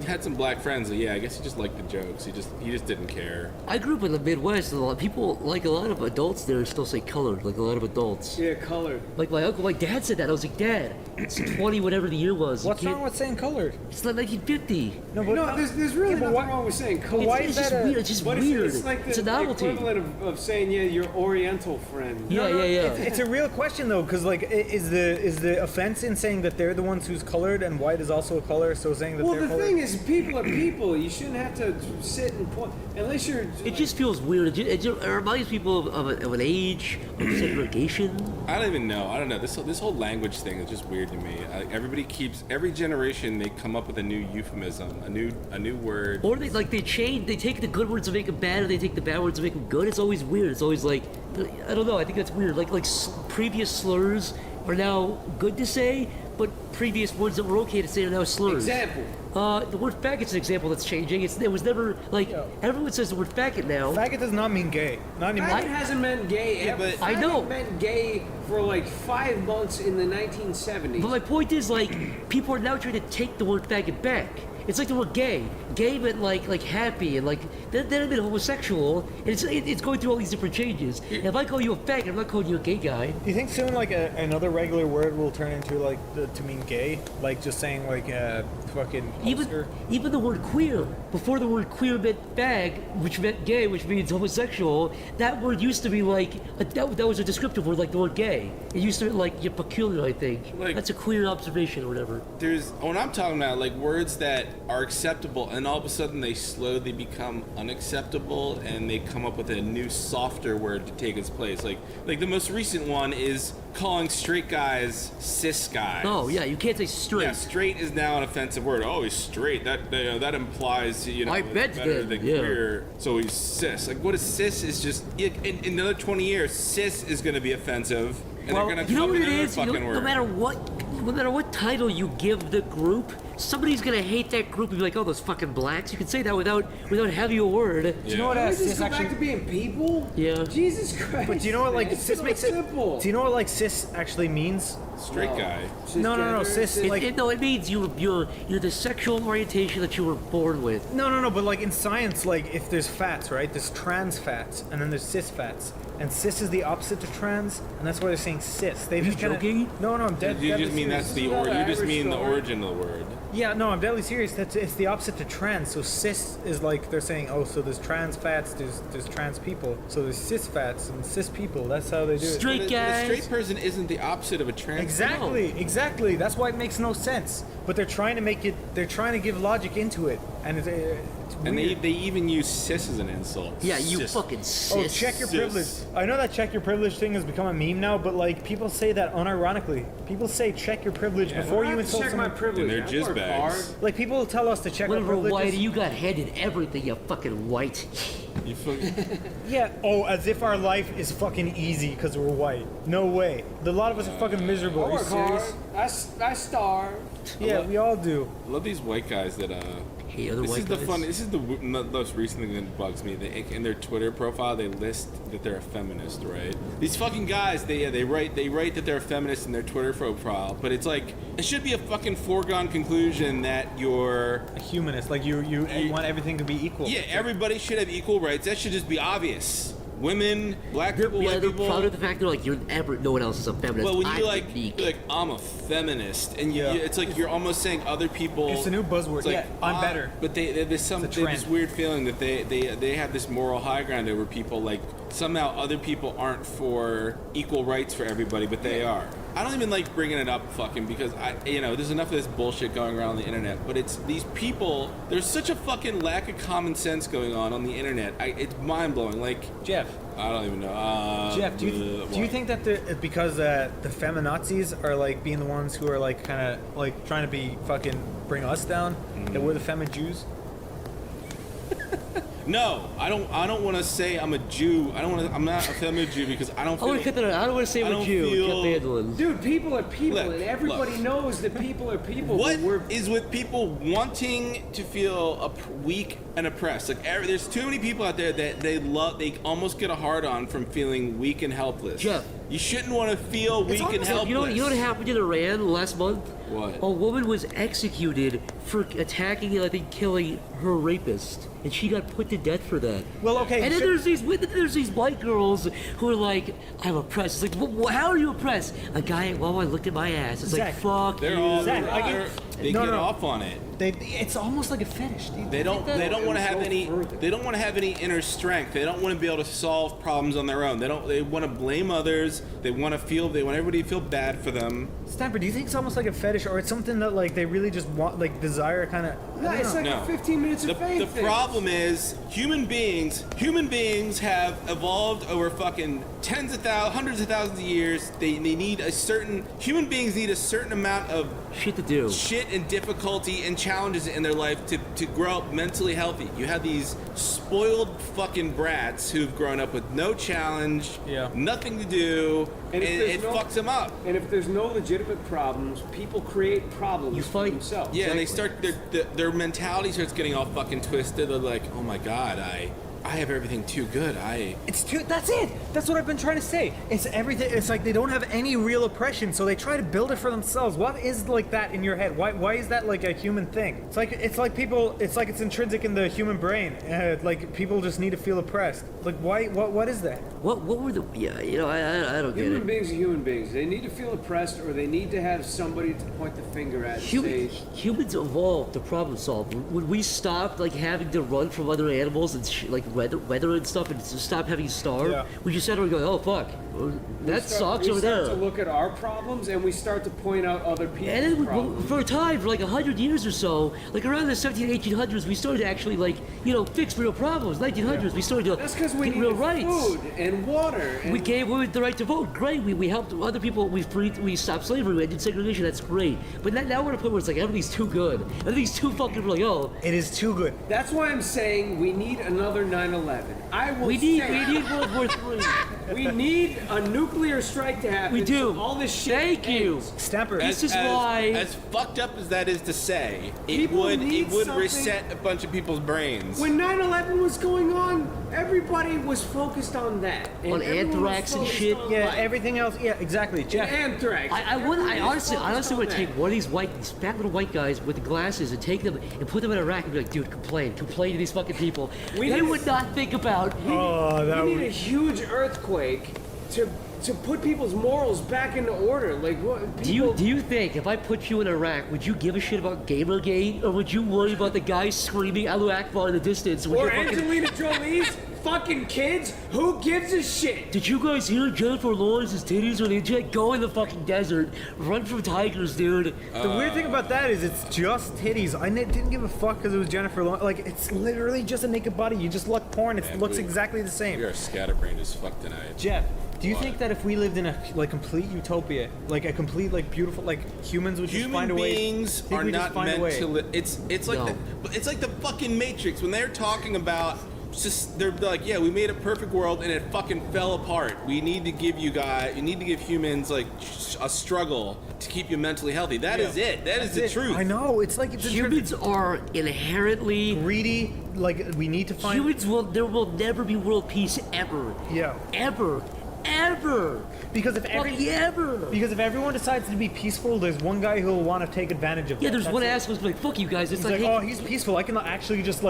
had some black friends. So yeah, I guess he just liked the jokes. He just didn't care. I grew up in the Midwest, and a lot of people, like a lot of adults there, still say colored. Like a lot of adults. Yeah, colored. Like my dad said that. I was like, Dad, it's 20, whatever the year was. What's wrong with saying colored? It's like 1950. No, there's really nothing wrong with saying colored. why It's is just that weird. It's just But weird. it's like It's a the novelty. equivalent of saying, yeah, your Oriental friend. Yeah. It's a real question though, because like, is the offense in saying that they're the ones who's colored and white is also a color? So saying that Well, they're the colored. thing is, people are people. You shouldn't have to sit and point unless you're. It just feels weird. It reminds people of an age of segregation. I don't even know. I don't know. This whole language thing is just weird to me. Every generation they come up with a new euphemism, a new word. Or they take the good words and make them bad, and they take the bad words and make them good. It's always weird. It's always like, I don't know. I think that's weird. Previous slurs are now good to say, but previous words that were okay to say are now slurs. Example. The word faggot's an example that's changing. It was never like everyone says the word faggot now. Faggot does not mean gay. Not anymore. Faggot hasn't meant gay. Yeah, but- I know. Faggot meant gay for like 5 months in the 1970s. But my point is, like, people are now trying to take the word faggot back. It's like the word gay. Gay meant like happy, and like then it meant homosexual. And it's going through all these different changes. And if I call you a faggot, I'm not calling you a gay guy. Do you think soon like another regular word will turn into like to mean gay? Like just saying like fucking poster? Even the word queer. Before the word queer meant fag, which meant gay, which means homosexual. That word used to be like that was a descriptive word, like the word gay. It used to be like you're peculiar, I think. Like- That's a queer observation or whatever. When I'm talking about like words that are acceptable and all of a sudden they slowly become unacceptable and they come up with a new softer word to take its place. Like the most recent one is calling straight guys cis guys. Oh yeah, you can't say straight. Yeah, straight is now an offensive word. Oh, he's straight. That implies I it's bet better then, than yeah. queer. So he's cis. Like what is cis? Is just in another 20 years, cis is going to be offensive, and they're going to You know come what up it with another is? fucking word. No matter what title you give the group, somebody's gonna hate that group and be like, "Oh, those fucking blacks." You can say that without having a word. Do you know what Can we cis just go back to actually? being people? Yeah. Jesus Christ. But do you know what like It's cis so makes it? simple. Do you know what like cis actually means? Straight guy. No, cis. Like It means you're the sexual orientation that you were born with. no. But like in science, like if there's fats, right? There's trans fats, and then there's cis fats. And cis is the opposite of trans, and that's why they're saying cis. They Are you just kinda, joking? No, I'm dead. You deadly just mean serious. that's the another you just average mean the story. origin of the word. Yeah, no, I'm deadly serious. It's the opposite to trans. So cis is like they're saying, oh, so there's trans fats, there's trans people. So there's cis fats and cis people. That's how they do it. Straight A guys. straight person isn't the opposite of a trans. Exactly. That's why it makes no sense. but they're trying to make it. They're trying to give logic into it, and it's And weird. they even use cis as an insult. Yeah, you Cis. fucking sis. Oh, check your privilege. I know that check your privilege thing has become a meme now, but like people say that unironically. People say check your privilege before you insult check my someone. privilege. And they're I jizz work bags. hard. Like people tell us to check our Whatever, privileges. whitey, you got handed everything, you fucking white. You fucking, Yeah. Oh, as if our life is fucking easy because we're white. No way. A lot of us are fucking miserable. I Are you work hard. serious? I starve. Yeah, we all do. I love these white guys that Hey, other This white is the guys. fun. This is the most recent thing that bugs me. They, in their Twitter profile, they list that they're a feminist, right? These fucking guys, they write that they're a feminist in their Twitter profile, but it's like it should be a fucking foregone conclusion that you're A humanist. Like you want everything to be equal. yeah, everybody should have equal rights. That should just be obvious. Women, black people, Yeah, white they're people. proud of the fact they're like, But no one else is a feminist. when I'm you like, unique. you're like, I'm a feminist, and Yeah. it's like you're almost saying other people. It's a new buzzword. It's like, Yeah, I'm better. But there's It's a they have this trend. weird feeling that they have this moral high ground over people. Like somehow other people aren't for equal rights for everybody, but they are. I don't even like bringing it up, fucking, because there's enough of this bullshit going around on the internet. But it's these people. There's such a fucking lack of common sense going on the internet. It's mind blowing. Like Jeff. I don't even know. Jeff, do you think that it's because the feminazis are like being the ones who are like kind of like trying to be fucking bring us down, that we're the femi Jews? No, I don't want to say I'm a Jew. I'm not a feminist Jew because I don't I feel. want to cut that out. I don't want to say I what don't you feel- kept handling. Dude, people are people, Look, and everybody look. knows that people are people. What but we're is with people wanting to feel weak and oppressed? Like there's too many people out there that they almost get a hard on from feeling weak and helpless. Jeff. You shouldn't want to feel weak and Like, helpless. you know what happened in Iran last month? What? A woman was executed for attacking and I think killing her rapist, and she got put to death for that. Well, okay. And then sure- there's these white girls who are like, I'm oppressed. It's like, how are you oppressed? A guy, I looked at my ass. It's Zach, like, fuck They're you. all Zach, they No, get no. off on it. it's almost like a fetish. Dude. They don't want to have any. further. They don't want to have any inner strength. They don't want to be able to solve problems on their own. They want to blame others. They want everybody to feel bad for them. Stamper, do you think it's almost like a fetish, or it's something that like they really just want, like desire, kind of? no, it's like No. 15 minutes The of fame. the problem is human beings have evolved over fucking hundreds of thousands of years. Human beings need a certain amount of Shit to do. shit and difficulty and challenges in their life to grow up mentally healthy. You have these spoiled fucking brats who've grown up with no challenge, Yeah. nothing to do, and And if it there's no- fucks them up. And if there's no legitimate problems, people create problems You for fight- themselves. Yeah, and they start their mentality starts getting all fucking twisted. They're like, oh my god, I have everything too good. It's too. That's it. That's what I've been trying to say. It's everything. It's like they don't have any real oppression, so they try to build it for themselves. What is like that in your head? Why is that like a human thing? It's like people. It's like it's intrinsic in the human brain. Like people just need to feel oppressed. Like why? What is that? What were the? Yeah, I don't get Human it. beings are human beings. They need to feel oppressed, or they need to have somebody to point the finger at and say, Humans evolved to problem solve. When we stopped like having to run from other animals and like weather and stuff, and stop having to starve, Yeah. we just sat there and go, oh fuck, that sucks over we there. start to look at our problems, and we start to point out other people's And then problems. for a time, for like 100 years or so, like around the 1800s, we started to actually like, fix real problems. 1900s, we started to That's because we get need real rights. food and water. And We gave women the right to vote. Great. We helped other people. We stopped slavery. We did segregation. That's great. But now we're at a point where it's like everything's too good. Everything's too fucking like, oh, It is too good. That's why I'm saying we need another 9/11. I will we need say World War III. we need a nuclear strike to happen. We do. So all this shit. Thank you. ends. Stamper. This is why- as fucked up as that is to say, it People would need something- reset a bunch of people's brains. When 9/11 was going on, everybody was focused on that. And On everyone was anthrax and focused shit? on Yeah, life. everything else. Yeah, exactly. Jeff. Anthrax. I Everybody was honestly focused would on take that. one of these fat little white guys with the glasses and take them and put them in a rack and be like, dude, complain to these fucking people. We They need- would not think about. Oh, that We need would. a huge earthquake to to put people's morals back into order. Like, what? Do you think if I put you in Iraq, would you give a shit about Gamergate, or would you worry about the guy screaming Allahu Akbar in the distance? Or Angelina Jolie's fucking kids? Who gives a shit? Did you guys hear Jennifer Lawrence's titties when they just go in the fucking desert, run from tigers, dude? The weird thing about that is it's just titties. I didn't give a fuck because it was Jennifer Lawrence. Like, it's literally just a naked body. You just look porn. It looks exactly the same. We are scatterbrained as fuck tonight. Jeff, do you think that if we lived in a complete utopia, like a complete beautiful, humans would just find a way? Human beings are not meant to live. It's like it's like the fucking Matrix when they're talking about. They're like, yeah, we made a perfect world and it fucking fell apart. We need to give you need humans like a struggle to keep you mentally healthy. That is it. That's the truth. I know. It's like humans are inherently greedy. Like, we need to find there will never be world peace ever. Yeah. Ever. Because if everyone decides to be peaceful, there's one guy who'll want to take advantage of that. Yeah, there's one asshole who's like, fuck you guys. It's he's like, hey, oh, he's peaceful. I can actually just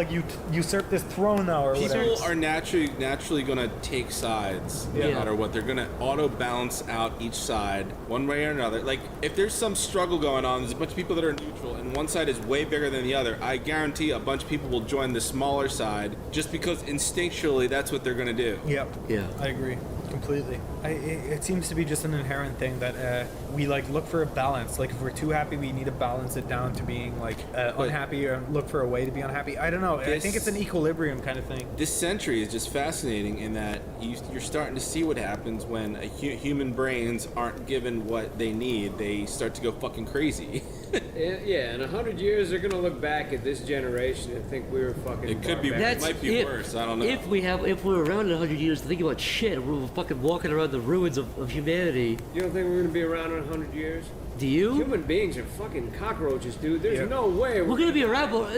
usurp this throne now, or whatever. People are naturally gonna take sides, no matter what. They're gonna auto balance out each side one way or another. Like, if there's some struggle going on, there's a bunch of people that are neutral, and one side is way bigger than the other. I guarantee a bunch of people will join the smaller side just because instinctually that's what they're gonna do. Yep. Yeah. I agree. Completely. It seems to be just an inherent thing that we look for a balance. Like, if we're too happy, we need to balance it down to being unhappy, or look for a way to be unhappy. I don't know. I think it's an equilibrium kind of thing. This century is just fascinating in that you're starting to see what happens when human brains aren't given what they need. They start to go fucking crazy. Yeah, in 100 years, they're gonna look back at this generation and think we were fucking. It could be. It might be worse. I don't know. If we're around in 100 years to think about shit, we're fucking walking around the ruins of humanity. You don't think we're gonna be around in 100 years? Do you? Human beings are fucking cockroaches, dude. There's no way we're gonna be around. But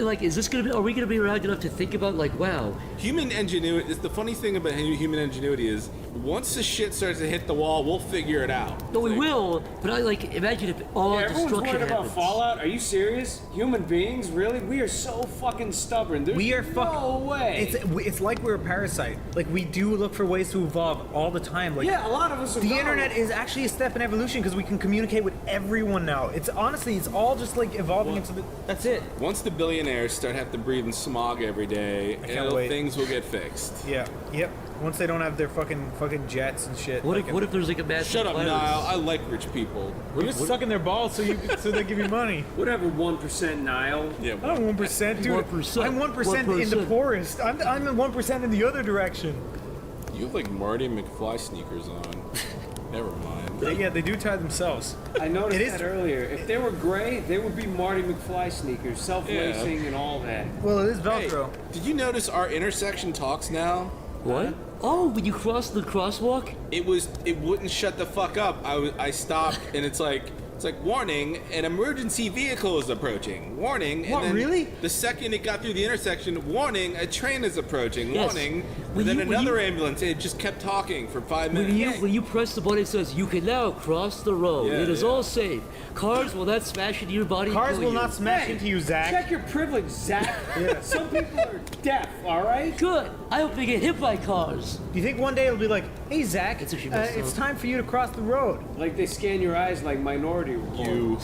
are we gonna be around enough to think about wow? Human ingenuity. The funny thing about human ingenuity is once the shit starts to hit the wall, we'll figure it out. No, we will. But I imagine if all everyone's destruction worried about happens. Fallout. Are you serious? Human beings, really? We are so fucking stubborn. There's no way. It's like we're a parasite. Like, we do look for ways to evolve all the time. Like, yeah, a lot of us. The internet is actually a step in evolution because we can communicate with everyone now. It's all just evolving into that's it. Once the billionaires start having to breathe in smog every day, things will get fixed. Yeah. Yep. Once they don't have their fucking jets and shit. What if there's a massive Shut up, virus? Niall. I like rich people. We're just sucking their balls so they give you money. Whatever, 1%, Niall. Yeah. I'm 1%, dude. 1%. I'm 1% in the poorest. I'm 1% in the other direction. You have Marty McFly sneakers on. Never mind. Yeah, they do tie themselves. I noticed that earlier. If they were gray, they would be Marty McFly sneakers, self-lacing and all that. Well, it is Velcro. Hey, did you notice our intersection talks now? What? Oh, when you cross the crosswalk? It wouldn't shut the fuck up. I stopped and it's like warning, an emergency vehicle is approaching. Warning. What, and then really? The second it got through the intersection, warning, a train is approaching. Yes. Warning. And then another ambulance. It just kept talking for 5 minutes. When you press the button, it says you can now cross the road. Yeah, it is all safe. Cars will not smash into your body. Cars and will kill not you. smash into you, Zach. Check your privilege, Zach. Some people are deaf, all right? Good. I hope they get hit by cars. Do you think one day it'll be like, hey, Zach, It's actually messed it's up. time for you to cross the road? Like they scan your eyes like Minority Report. You.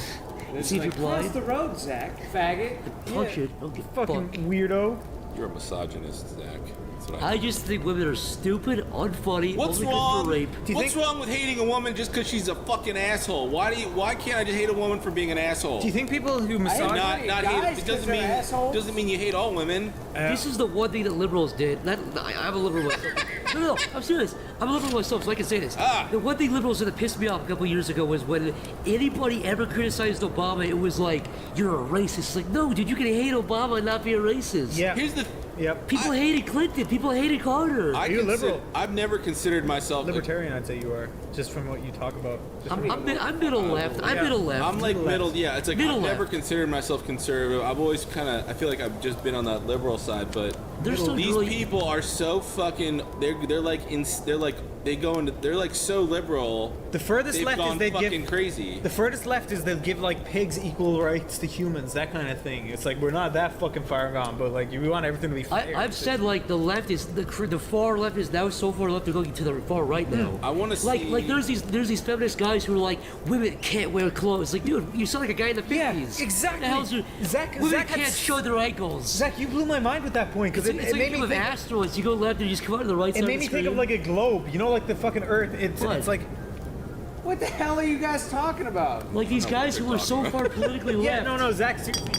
And it's See if like, you're blind. cross the road, Zach. Faggot. Punch it. Don't get Fucking fucked. weirdo. You're a misogynist, Zach. That's what I just think women are stupid, unfunny, What's only 'cause wrong? for rape. What's wrong with hating a woman just because she's a fucking asshole? Why can't I just hate a woman for being an asshole? Do you think people who massage... not hate? It doesn't mean you hate all women. This is the one thing that liberals did. I'm a liberal myself. No, I'm serious. I'm a liberal myself, so I can say this. The one thing liberals did that pissed me off a couple years ago was when anybody ever criticized Obama, it was like, you're a racist. It's like, no, dude, you can hate Obama and not be a racist. Yeah. Here's the. Yep. People hated Clinton. People hated Carter. You're liberal. I've never considered myself Libertarian, I'd say you are, just from what you talk about. I'm middle left. I'm middle left. I'm like middle. Yeah, it's like Middle I've never left. considered myself conservative. I've always I feel like I've just been on that liberal side. But these people are so fucking. They're so liberal. The furthest They've left gone is they fucking give crazy. The furthest left is they'll give pigs equal rights to humans, that kind of thing. It's like we're not that fucking far gone, but we want everything to be I've said like the left is the far left is now so far left they're going to the far right now. I want to see. Like there's these feminist guys who are like women can't wear clothes. Like dude, you sound like a guy in the 50s. Yeah, exactly. The hell's your, women Zach can't show their ankles. Zach, you blew my mind with that point because It's like made you me have think. asteroids. You go left and you just come out to the right side. It made me think of like a globe. You know, like the fucking Earth. It's like. What the hell are you guys talking about? Like these guys who are so far politically left. Yeah, no, Zach. Seriously.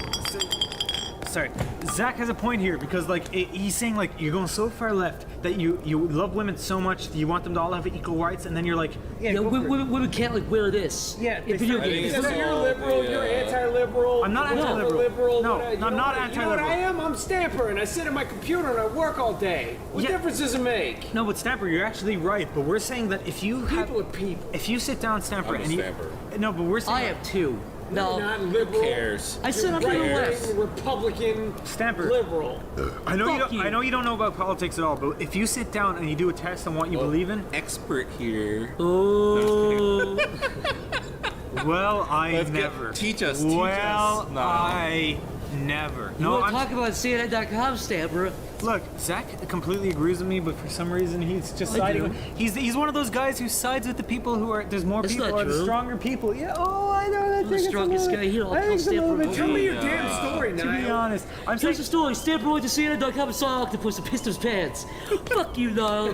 Sorry, Zach has a point here because like he's saying like you're going so far left that you love women so much that you want them to all have equal rights, and then you're like, Yeah, women can't like wear this. Yeah, in video games. So you're liberal, you're anti-liberal. I'm not you're anti-liberal. No, what- you I'm know not what- You know what anti-liberal. I am? I'm Stamper, and I sit at my computer and I work all day. What Yeah. difference does it make? No, but Stamper, you're actually right. But we're saying that if you People are people. if you sit down, Stamper, I'm a and you Stamper. no, but we're saying I am too. No, You're not liberal. cares? I said I'm to the left. Right-wing Republican Stamper. liberal. I know Fuck you. I know you don't know about politics at all, but if you sit down and you do a test on what you believe in, Expert here. Oh, well, I Let's get- never. teach us, Well, teach us. No. I never. you No, want to I'm talk about CNN.com, Stamper? look. Zach completely agrees with me, but for some reason he's just I siding. do. With, he's one of those guys who sides with the people who are. There's more That's people, not or the true. stronger people. Yeah. Oh, I know. I I'm think the it's a strongest little- guy here. I'll I think it's a little Stamper. bit Tell me your true. damn story, To be Niall. honest, I'm Here's saying. the story. Stamper went to CNN.com and saw Octopus and pissed his pants. Fuck you, Niall.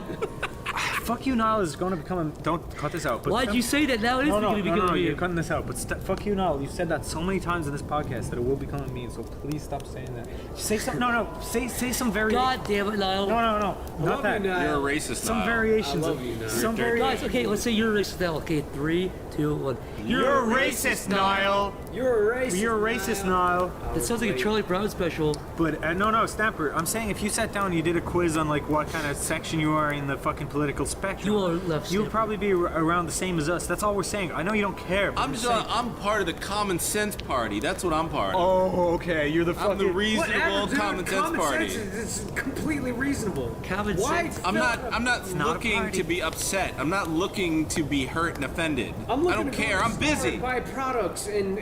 Fuck you, Niall is going to become a. Don't cut this out. But Why'd you say that? Now it is No, going to become a you're meme. cutting this out. But fuck you, Niall. You've said that so many times in this podcast that it will become a meme. So please stop saying that. Say some. No. Say some variation. God damn it, Niall. No. I Not love that. you, Niall. You're a racist Some now. variations. I love you, Niall. Some Guys, variations. okay, let's say you're a racist now. Okay, 3, 2, 1. You're a racist, Niall. You're a racist. You're a racist, Niall. That sounds like a Charlie Brown special. But no, Stamper. I'm saying if you sat down and you did a quiz on like what kind of section you are in the fucking political spectrum, You are left, you would Stamper. probably be around the same as us. That's all we're saying. I know you don't care. But I'm we're just. saying- I'm part of the common sense party. That's what I'm part of. Oh, okay. You're the I'm fucking. the reasonable Whatever, dude. common sense party. It's completely reasonable. Common Why? sense. I'm not not a looking party. to be upset. I'm not looking to be hurt and offended. I'm I looking don't to go care. to I'm the store busy. and buy products and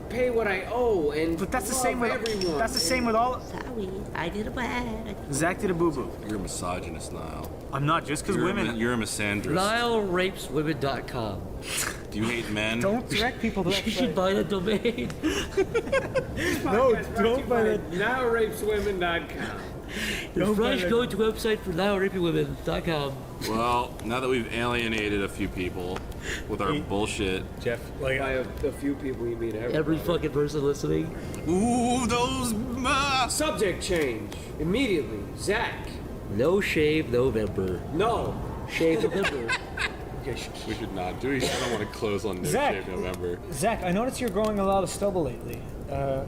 pay what I owe and But that's the love same with everyone. That's the same with all. Sorry, I did a bad. Zach did a boo boo. You're a misogynist, Niall. I'm not just because women. You're a misandrist. NiallRapesWomen.com. Do you hate men? Don't direct people to that You should site. buy that domain. No, don't buy that. NowRapesWomen.com. Refresh, go to website for NiallRapingWomen.com. Well, now that we've alienated a few people with our bullshit. Jeff, like, By a few people, you mean everybody. Every fucking person listening. Ooh, those. Subject change immediately. Zach. No shave November. No. Shave November. We should not do it. I don't want to close on No Zach. Shave November. Zach, I noticed you're growing a lot of stubble lately.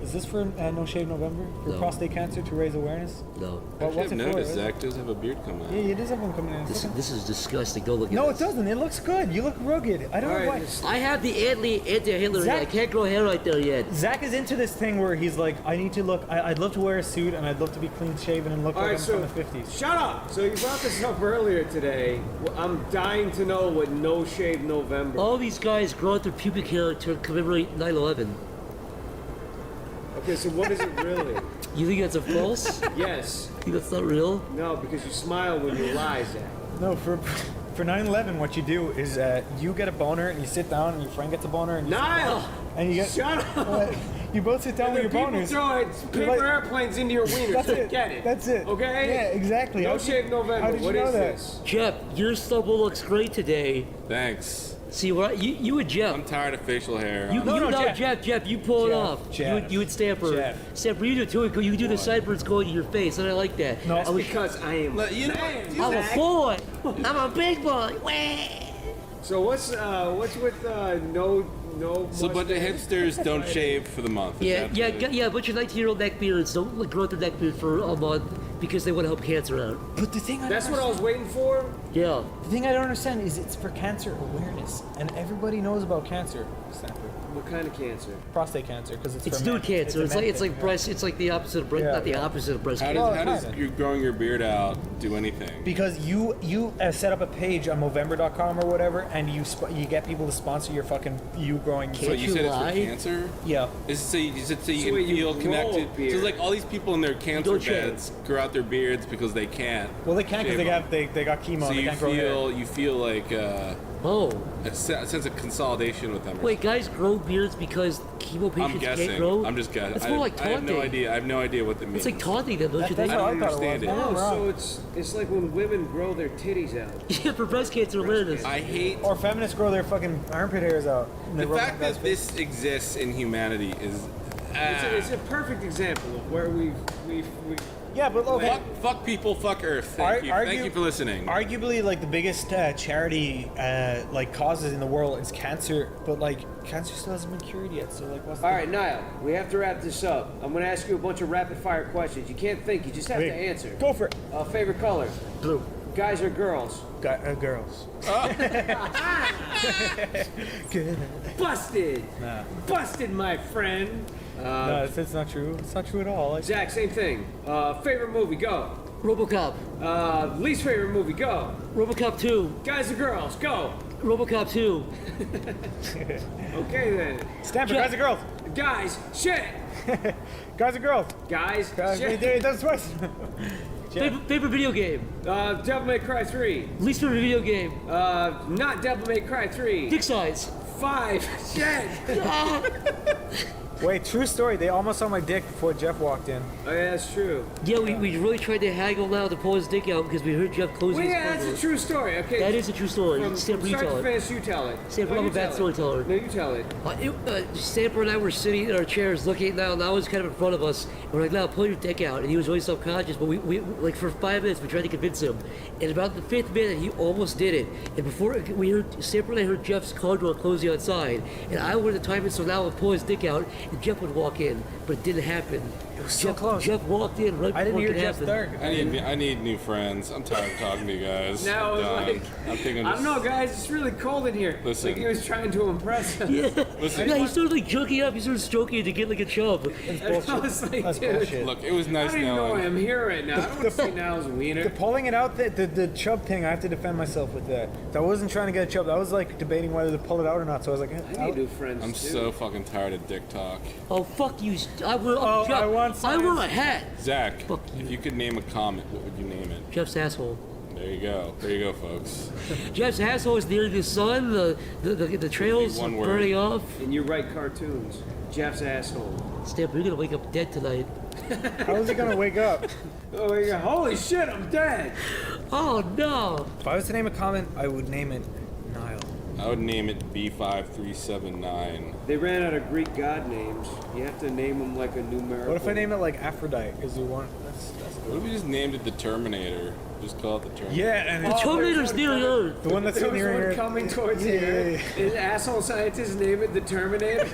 Is this for No Shave November? For No. prostate cancer to raise awareness? No. Well, what's I've it for? noticed Zach does have a beard coming out. Yeah, you does have one coming in. This is disgusting. Go look at No, it this. doesn't. It looks good. You look rugged. I don't know why. I have the anti-Hitler. Zach- I can't grow hair right there yet. Zach is into this thing where he's like, I need to look. I'd love to wear a suit and I'd love to be clean shaven and look All like right, I'm so from the 50s. shut up. So you brought this up earlier today. Well, I'm dying to know what No Shave November. All these guys grow out their pubic hair to commemorate 9/11. Okay, so what is it really? You think that's a false? Yes. You think that's not real? No, because you smile when you lie, Zach. No, for 9/11, what you do is you get a boner and you sit down and your friend gets a boner and you Niall! and you get Shut up! you both sit down And with then your people boners. throw paper like- airplanes into your wiener. That's so it. Get it. That's it. Okay? Yeah, exactly. No How'd you- Shave November. How did you What know is that? this? Jeff, your stubble looks great today. Thanks. See, what you and Jeff. I'm tired of facial hair. You, No, you no, know, Jeff. Jeff, you pull it Jeff, off. Jeff, You and Stamper. Jeff. Stamper, you do it too. You do the sideburns going to your face, and I like that. No, I was, Because I am. You know, I'm a boy. I'm a big boy. So what's with no so a bunch of mustache? hipsters don't shave for the month. Is Yeah, that yeah, the- yeah. A bunch of 19-year-old neckbeards don't grow out their neckbeard for a month because they want to help cancer out. But the thing That's what I was waiting for. Yeah. The thing I don't understand is it's for cancer awareness, and everybody knows about cancer. Stanford. What kind of cancer? Prostate cancer, because it's It's for dude men. cancer. a It's men like thing, breast. It's like the opposite of breast. Yeah, Not the yeah. opposite of breast How cancer. does kinda. you growing your beard out do anything? Because you set up a page on Movember.com or whatever, and you get people to sponsor your fucking you growing. So Can't you you said lie? it's for cancer? Yeah. Is it so you So can wait, you feel grow a connected? beard. So like all these people in their cancer don't shave. beds grow out out their beards because they can't. Well, they can't because they got chemo. So and they you can't grow hair. feel like Oh. a sense of consolidation with them. or Wait, guys grow beards because chemo I'm patients guessing. can't grow? I'm just guessing. It's more like I have no taunting. idea. I have no idea what that means. It's like taunting them, don't you That's think? how I I don't thought it understand was. it. Oh, Wrong. so it's like when women grow their titties out. Yeah, for breast cancer awareness. I hate Or feminists grow their fucking armpit hairs out. and they the rub fact them that this exists in humanity is. It's a perfect example of where we've Yeah, but okay. Fuck people, fuck Earth. Thank you. Thank you for listening. Arguably, like the biggest charity like causes in the world is cancer, but like cancer still hasn't been cured yet. So like, what's All right, Niall, we have to wrap this up. I'm going to ask you a bunch of rapid-fire questions. You can't think, you just have to answer. Go for it. Favorite color? Blue. Guys or girls? Girls. Good. Busted! Nah. Busted, my friend! No, it's not true. It's not true at all. Like, Zach, same thing. Favorite movie, go. RoboCop. Least favorite movie, go. RoboCop 2. Guys or girls, go. RoboCop 2. Okay then. Stanford, guys or girls? Guys, shit! Guys or girls? Guys, Guys, shit! it does twice. Favorite video game. Devil May Cry 3. Least favorite video game. Not Devil May Cry 3. Dick size. 5. Shit! Wait, true story. They almost saw my dick before Jeff walked in. Oh yeah, that's true. Yeah, we really tried to haggle now to pull his dick out because we heard Jeff closing Well, his yeah, that's a true story. Okay. That is a true story. From Stamper, you start tell to it. finish, you tell it. Stamper, No, I'm you a bad tell it. storyteller. No, you tell it. Stamper and I were sitting in our chairs looking now, and I was kind of in front of us. And we're like, now pull your dick out. And he was really self-conscious, but we like for 5 minutes we tried to convince him. And about the 5th minute, he almost did it. And before we heard, Stamper and I heard Jeff's car door closing outside. And I wanted to time it so now I would pull his dick out, and Jeff would walk in. But it didn't happen. It was so close. Jeff walked in right I didn't before hear it Jeff's happened. third. I need new friends. I'm tired of talking to you guys. Now it's I'm done. like, I think I'm I just, don't know, guys. It's really cold in here. Listen. Like he was trying to impress us. Yeah. Listen. Yeah, he started like joking up. He started stroking to get like a chub. I was like, That's dude, bullshit. Look, it was I nice don't even know why knowing. I'm here right now. I don't want to see Niall's wiener. The pulling it out, the chub thing, I have to defend myself with that. I wasn't trying to get a chub. I was like debating whether to pull it out or not. So I was like, I need new friends. I'm too. so fucking tired of dick talk. Oh fuck you! I will. Oh, Jeff, I want I want science. a hat. Zach, Fuck you. if you could name a comet, what would you name it? Jeff's asshole. There you go. There you go, folks. Jeff's asshole is near the sun. The trails one word. burning off. And you write cartoons. Jeff's asshole. Stamp, you're gonna wake up dead tonight. how is it gonna wake up? Oh, you go, holy shit, I'm dead. Oh no! If I was to name a comment, I would name it Nile. I would name it B5379. They ran out of Greek god names. You have to name them like a numerical. What if I name it like Aphrodite? Is there one? That's What if we just named it the Terminator? Just call it the Terminator. yeah, and The it's Terminator's near Earth. the one that's There in was your one ear. coming towards Yeah, here. yeah, And asshole scientists name it the Terminator.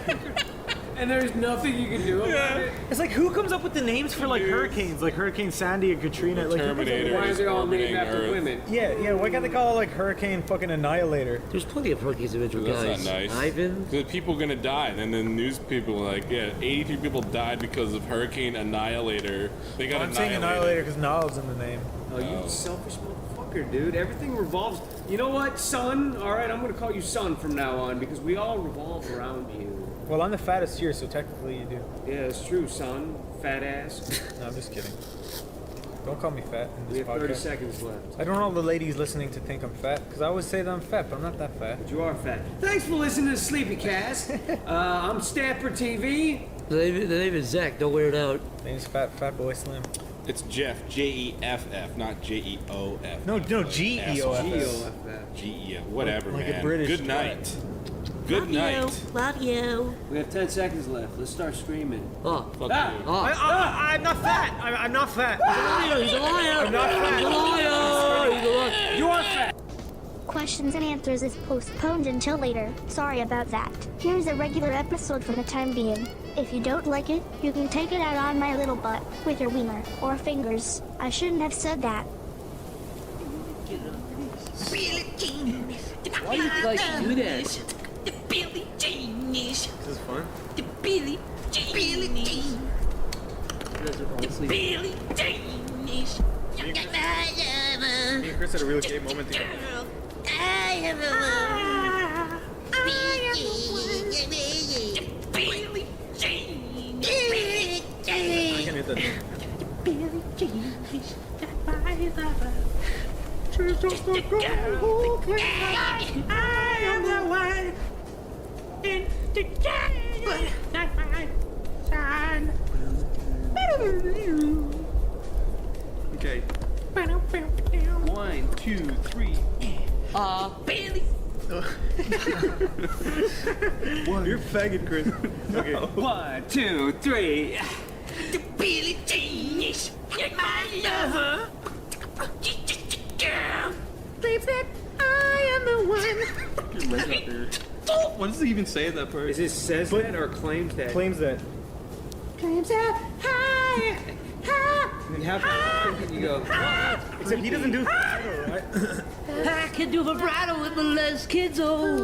And there's nothing you can do about it. It's like who comes up with the names for like hurricanes, like Hurricane Sandy or Katrina? The Like who comes up with- Terminator. Why are they all named orbiting after Earth. women? Yeah. Why can't they call it like Hurricane fucking Annihilator? There's plenty of hurricanes in Metro, That's guys. not nice. Ivan. Because people are gonna die, and then the news people are like, yeah, 83 people died because of Hurricane Annihilator. They got I'm saying Annihilator because Nile's in the name. Oh, you selfish motherfucker, dude. Everything revolves. You know what, son? All right, I'm gonna call you son from now on because we all revolve around you. Well, I'm the fattest here, so technically you do. Yeah, it's true, son. Fat ass. No, I'm just kidding. Don't call me fat in We this have 30 podcast. seconds left. I don't want all the ladies listening to think I'm fat, because I always say that I'm fat, but I'm not that fat. But you are fat. Thanks for listening to SleepyCast. I'm Stamper TV. The name is Zach. Don't wear it out. Name's Fat Boy Slim. It's Jeff, Jeff, not Jeof. No, Geoff. Geof, whatever, Like a man. British Good night. Good night. Love you. We have 10 seconds left. Let's start screaming. Oh. Fuck Ah! you. I'm not fat! I'm not fat! He's a liar! I'm not fat! He's a liar! He's a liar! You are fat! Questions and answers is postponed until later. Sorry about that. Here's a regular episode for the time being. If you don't like it, you can take it out on my little butt with your wiener or fingers. I shouldn't have said that. Why do you guys do that? The Billy Jeanies. This is fun. The Billy Jeanies. The Billy Jeanies. Me and Chris had a real gay moment together. I have a Billy Jeanies. I can hit that. Billy Jeanies. I am the one in the sun. Okay. 1, 2, 3. Billy. You're faggot, Chris. Okay. 1, 2, 3. The Billy Jean, you're my lover. Claims that I am the one. You're right out there. What does he even say in that part? Is it says that or claims that? Claims that. Claims that I. And half and you go. Except he doesn't do. Right? I can do vibrato with my Les Kiddo.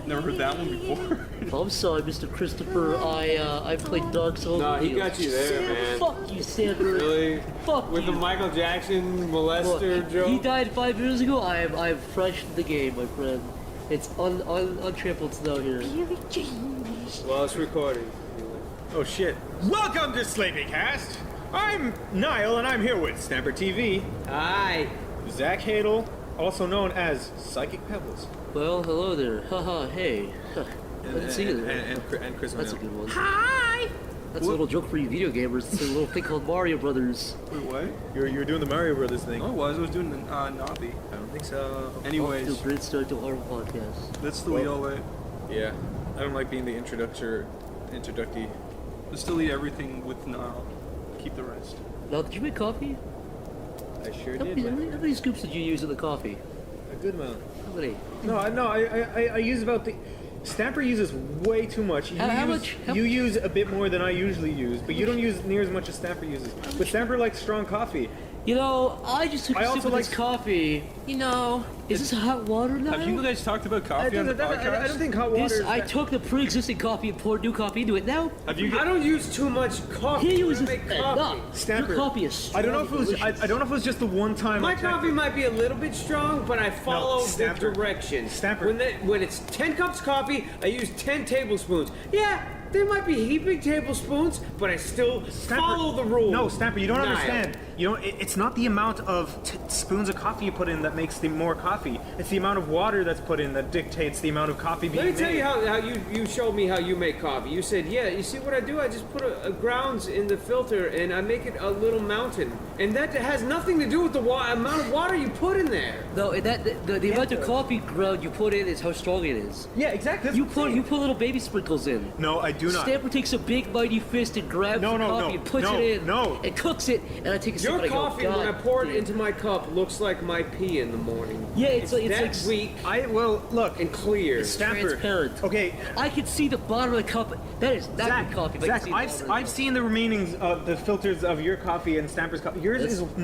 Never heard that one before. I'm sorry, Mr. Christopher. I played Dark Souls. No, with he you. got you there, man. Fuck you, Sandra. Really? Fuck With you. the Michael Jackson molester Look, joke? he died 5 years ago. I'm fresh in the game, my friend. It's untrampled snow here. Well, it's recording. Oh shit. Welcome to SleepyCast. I'm Niall, and I'm here with Stamper TV, Aye. Zach Hadel, also known as Psychic Pebbles, Well, hello there. Haha, hey. I didn't see you there. and Chris. That's a good one. Hi. That's a little joke for you video gamers. It's a little thing called Mario Brothers. Wait, what? You were doing the Mario Brothers thing. No, I was doing the Navi. I don't think so. Anyways, Off to a great start to our podcast. that's delete all that. Yeah, I don't like being the introductee. Let's delete everything with Nile. Keep the rest. Now, did you make coffee? I sure How did. many scoops did you use in the coffee? A good amount. How many? No, I use about the. Stamper uses way too much. How much? You use a bit more than I usually use, but you don't use near as much as Stamper uses. But Stamper likes strong coffee. You know, I just took I a sip also of this like- coffee. You know, is this hot water now? Have you guys talked about coffee on the podcast? I don't think hot water. This, is I that- took the pre-existing coffee and poured new coffee into it. Now, Have you? I don't use too much coffee. he when I uses make enough. coffee. Stamper. Your coffee is strong. I don't know if it was. I don't know if it was just the one time. My I checked coffee it. might be a little bit strong, but I follow the Stamper. directions. Stamper. When it's 10 cups of coffee, I use 10 tablespoons. Yeah, there might be heaping tablespoons, but I still follow the rules. No, Stamper, you don't Niall. understand. You know, it's not the amount of spoons of coffee you put in that makes the more coffee. It's the amount of water that's put in that dictates the amount of coffee being Let me tell made. you how you showed me how you make coffee. You said, yeah, you see what I do? I just put a grounds in the filter and I make it a little mountain. And that has nothing to do with the amount of water you put in there. No, the amount of coffee ground you put in is how strong it is. Yeah, exactly. That's You what I'm put little baby sprinkles in. No, I do not. Stamper takes a big mighty fist and grabs No, the no, coffee no, and puts no, it in no. and cooks it, and I take a sip Your and I go, coffee, when I "God pour it damn." into my cup, looks like my pee in the morning. Yeah, it's like weak Well, look. and clear. Stamper. transparent. Okay, I can see the bottom of the cup. That is not Zach, good coffee. but I Zach, can see the bottom of I've the seen the remainings of the filters of your coffee and Stamper's coffee. Yours That's- is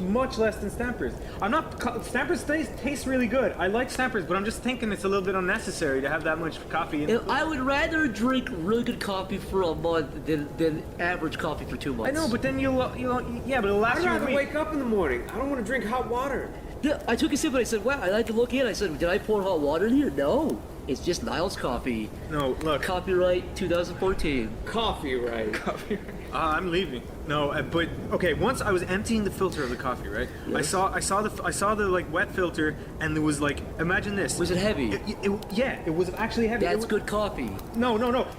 much less than Stamper's. I'm not. Stamper's tastes really good. I like Stamper's, but I'm just thinking it's a little bit unnecessary to have that much coffee in. cup. I would rather drink really good coffee for a month than average coffee for 2 months. I know, but then yeah, but it'll last I'd you a rather week. wake up in the morning. I don't want to drink hot water. Yeah, I took a sip and I said, wow, I like to look in. I said, did I pour hot water in here? No. It's just Niall's coffee. No, look. Copyright 2014. Coffee, right? I'm leaving. No, but okay. Once I was emptying the filter of the coffee, right? Yes. I saw the like wet filter, and there was like, imagine this. Was it heavy? Yeah, it was actually heavy. That's good coffee. No.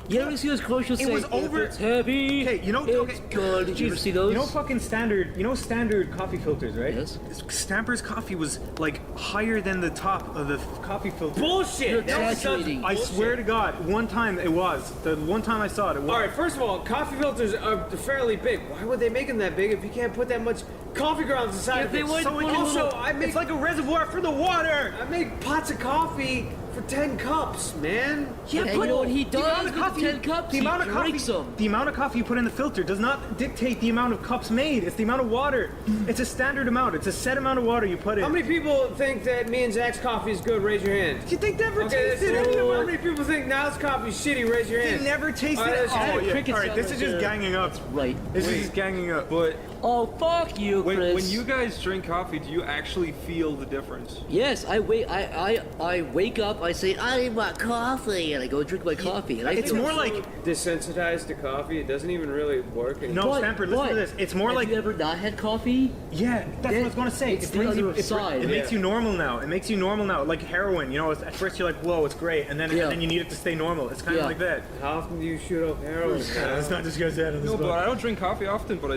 You ever see those commercials It say, was over- if it's heavy, Okay, you know, it's okay. good. Did you ever Jeez, see those? You know fucking standard. You know standard coffee filters, right? Yes. Stamper's coffee was like higher than the top of the coffee filter. Bullshit. You're That was such exaggerating. I swear to God, one time it was. The one time I saw it, it was. All right, first of all, coffee filters are fairly big. Why would they make them that big if you can't put that much coffee grounds inside Yeah, of they it? would So put a also, little- I make It's like a reservoir for the water. I make pots of coffee for 10 cups, man. Yeah, and you know what he the amount does of with coffee, the 10 cups? the He amount of coffee, drinks them. the amount of coffee you put in the filter does not dictate the amount of cups made. It's the amount of water. It's a standard amount. It's a set amount of water you put in. How many people think that me and Zach's coffee is good? Raise your hand. You think they ever Okay, tasted that's any of How it? many people think Niall's coffee is shitty? Raise your They hand. never tasted All right, it. that's Oh, right. yeah. Cricket All right, sound this is right just there. ganging up. Right. This is just ganging up. But Oh, fuck you, Chris. When you guys drink coffee, do you actually feel the difference? Yes, I wake up, I say, I need my coffee, and I go drink my coffee. And It's more like desensitized to coffee. It doesn't even really work anymore. no, Stamper. Listen to this. It's more have like you ever not had coffee? yeah. That's what I was gonna say. It's the other side. It makes you normal now. It makes you normal now. Like heroin. You know, at first you're like, whoa, it's great, and then you need it to stay normal. It's kind of like that. How often do you shoot up heroin? It's not just guys out of this No, book. but I don't drink coffee often, but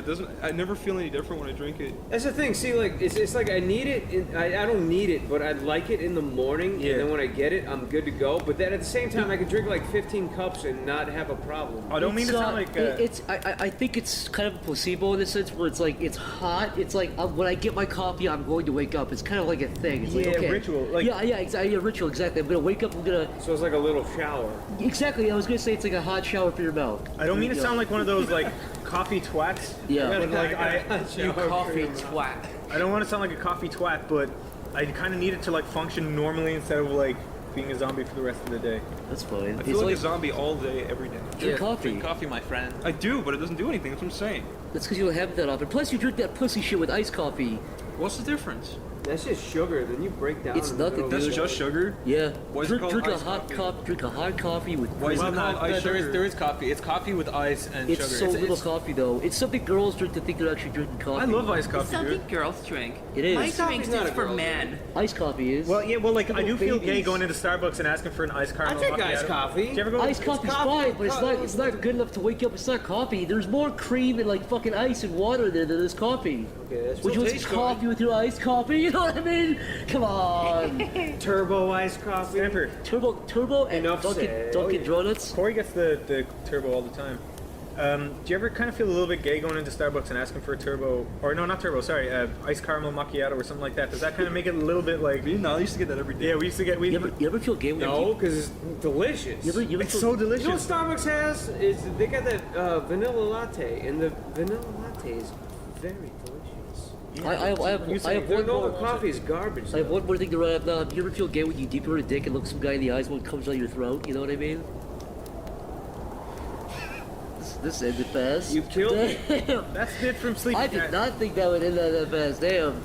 I never feel any different when I drink it. That's the thing. See, like it's like I need it. I don't need it, but I like it in the morning, and then when I get it, I'm good to go. But then at the same time, I could drink like 15 cups and not have a problem. I don't mean to sound like. I think it's kind of a placebo in the sense where it's like it's hot. It's like when I get my coffee, I'm going to wake up. It's kind of like a thing. It's like okay, ritual. Like, yeah, exactly. A ritual, exactly. I'm gonna wake up. I'm gonna. So it's like a little shower. Exactly. I was gonna say it's like a hot shower for your mouth. I don't mean to sound like one of those like coffee twats. Yeah. But like you coffee twat. I don't want to sound like a coffee twat, but I kind of need it to like function normally instead of like being a zombie for the rest of the day. That's fine. I feel like a zombie all day, every day. Drink coffee. Drink coffee, my friend. I do, but it doesn't do anything. That's what I'm saying. That's because you don't have it that often. Plus, you drink that pussy shit with iced coffee. What's the difference? That's just sugar. Then you break down. It's nothing. That's just sugar. Yeah. Why is it called drink a iced hot coffee? Drink a hot coffee with. Why is it called iced sugar? There is coffee. It's coffee with ice and It's sugar. so little coffee though. It's something girls drink to think they're actually drinking coffee. I love iced coffee, something dude. girls drink. It is. My drink is for men. Iced coffee is. Well, yeah, well, like I do feel gay babies. going into Starbucks and asking for an iced I caramel drink macchiato. iced coffee. Do you ever go? Iced coffee's fine, but it's not good enough to wake you up. It's not coffee. There's more cream and like fucking ice and water there than there's coffee. Okay, that's Would you want some coffee with your iced coffee? You know what I mean? Come on. turbo iced coffee. Stamper. Turbo and Enough Dunkin' said. Dunkin' Donuts. Corey gets the turbo all the time. Do you ever kind of feel a little bit gay going into Starbucks and asking for a turbo, or no, not turbo, sorry, iced caramel macchiato or something like that? Does that kind of make it a little bit like? No, I used to get that every day. Yeah, we used to get. You ever feel gay when No, because it's delicious. you ever It's feel, so You know what delicious. Starbucks has is they got that vanilla latte, and the vanilla latte is very delicious. I have Their one normal more. coffee is garbage. I have though. one more thing to write up now. Do you ever feel gay when you deep throat a dick and look some guy in the eyes when it comes out your throat? You know what I mean? This ended fast. You killed me. Damn. That's it from Sleepy. I did not think that would end that fast. Damn.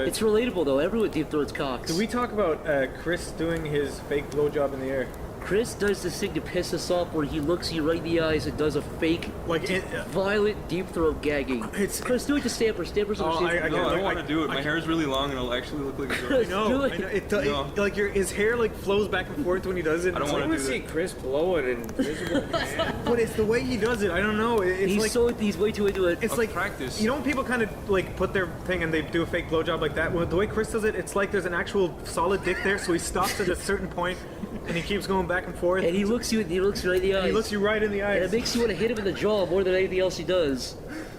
It's relatable though. Everyone deep throats cocks. Did we talk about Chris doing his fake blowjob in the air? Chris does this thing to piss us off where he looks you right in the eyes and does a fake, violent deep throat gagging. Chris, do it to Stamper. Stamper's No, I don't want to do it. My hair is really long and it'll actually look like a girl. Chris, do it. It, like his hair like flows back and forth when he does it. I don't I want want to to do see that. Chris blow it in visible man. But it's the way he does it. I don't know. It's He's like he's way too into it. it's I'll like practice. You know when people kind of like put their thing and they do a fake blowjob like that. Well, the way Chris does it, it's like there's an actual solid dick there. So he stops at a certain point and he keeps going back and forth. And he looks you right in the eyes. He looks you right in the And eyes. it makes you want to hit him in the jaw more than anything else he does.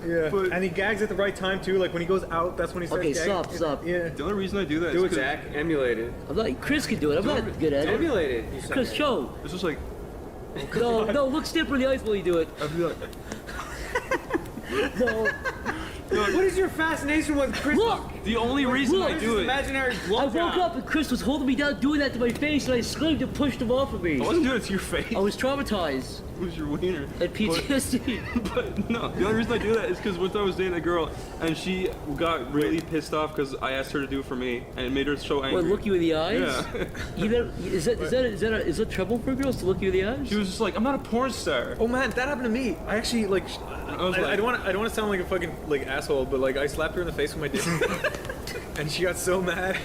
Yeah. And he gags at the right time too. Like when he goes out, that's when he starts Okay, gagging. stop. Yeah. The only reason I do that Do is it, 'cause Zach. Emulate it. I'm not. Chris can do it. I'm not good at it. Emulate it. You suck Chris, at it. show. it's just like No, look Stamper in the eyes while you do it. I'd be like, No. What is your fascination with Chris? Look! the only reason Look, I do it. Imaginary I blowjob. woke up and Chris was holding me down, doing that to my face, and I screamed and pushed him off of me. I wasn't doing it to your face. I was traumatized. It was your wiener. At PTSD. But no, the only reason I do that is because once I was dating a girl and she got really pissed off because I asked her to do it for me and it made her so angry. What, look you in the eyes? Yeah. You never, is that trouble for girls to look you in the eyes? She was just like, I'm not a porn star. Oh man, that happened to me. I actually like. I was like- don't want to sound like a fucking like asshole, but like I slapped her in the face with my dick, and she got so mad.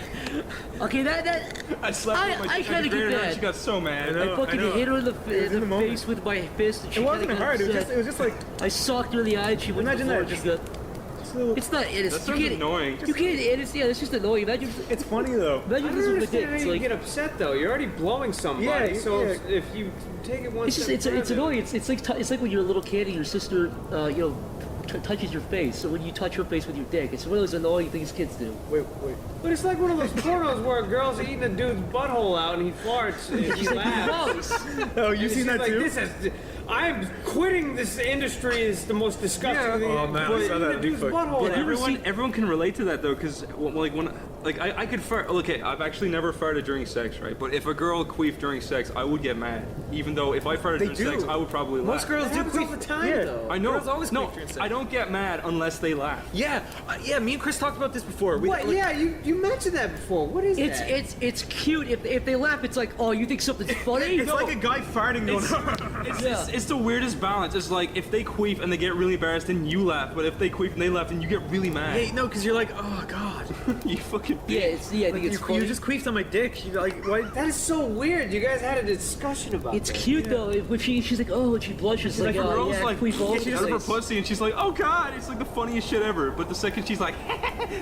Okay, that I slapped her with my I dick kinda and get her and that. she got so mad. I know. I fucking hit her in the, in the moment. face with my fist, and she It kinda wasn't got hard. upset. It was just like I socked her in the eye, and she went Imagine to the that, floor, and she got. It's not. It's That sounds annoying. You can't. It's it's just annoying. Imagine. it's funny though. Imagine I this don't was my dick. understand how It's you like. get upset though. You're already blowing somebody. Yeah, so yeah. if you take it one It's just step it's further- annoying. It's like when you're a little kid and your sister touches your face. So when you touch her face with your dick, it's one of those annoying things kids do. Wait. But it's like one of those pornos where a girl's eating a dude's butthole out and he farts and he laughs. Gross. Oh, And you she's seen that like, too? This has I'm quitting this industry. Is the most disgusting thing. Oh man, I saw that dude's butthole. But everyone can relate to that though, because I could fart. Okay, I've actually never farted during sex, right? But if a girl queefed during sex, I would get mad. Even though if I farted during sex, I would probably laugh. Most girls do queef all the time, though. I know. Girls always No, queef during sex. I don't get mad unless they laugh. Yeah, me and Chris talked about this before. What? Yeah, you mentioned that before. What is that? It's cute. If they laugh, it's like, oh, you think something's funny? It's like a guy farting going. It's the weirdest balance. It's like if they queef and they get really embarrassed, then you laugh. But if they queef and they laugh, then you get really mad. Hey, no, because you're like, oh god. You fucking. I think it's funny. You just queefed on my dick. You like what? That is so weird. You guys had a discussion about It's that. cute though. When she's like, oh, and she blushes like, The oh, girl's yeah, like, queef all she over out of her the place. pussy, and she's like, oh god, it's like the funniest shit ever. But the second she's like,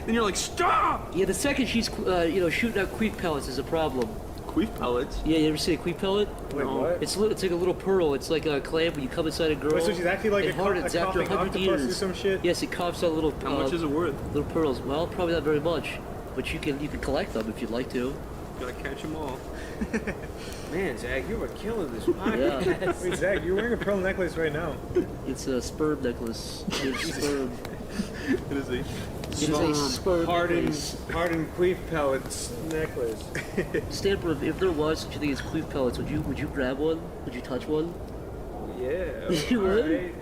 then you're like, stop. Yeah, the second she's shooting out queef pellets is a problem. Queef pellets. Yeah, you ever see a queef pellet? Wait, what? It's like a little pearl. It's like a clam when you come inside a girl. Wait, so she's actually like it a hardens after coughing 100 octopus years. or some shit? Yes, it coughs out little. How much is it worth? Little pearls. Well, probably not very much, but you can collect them if you'd like to. You gotta catch them all. Man, Zach, you were killing this podcast. Yeah, Wait, Zach, you're wearing a pearl necklace right now. it's a sperm necklace. It's sperm. It is a. It is a sperm necklace. Hardened queef pellets necklace. Stamper, if there was such a thing as queef pellets, would you grab one? Would you touch one? Yeah. You would? alright.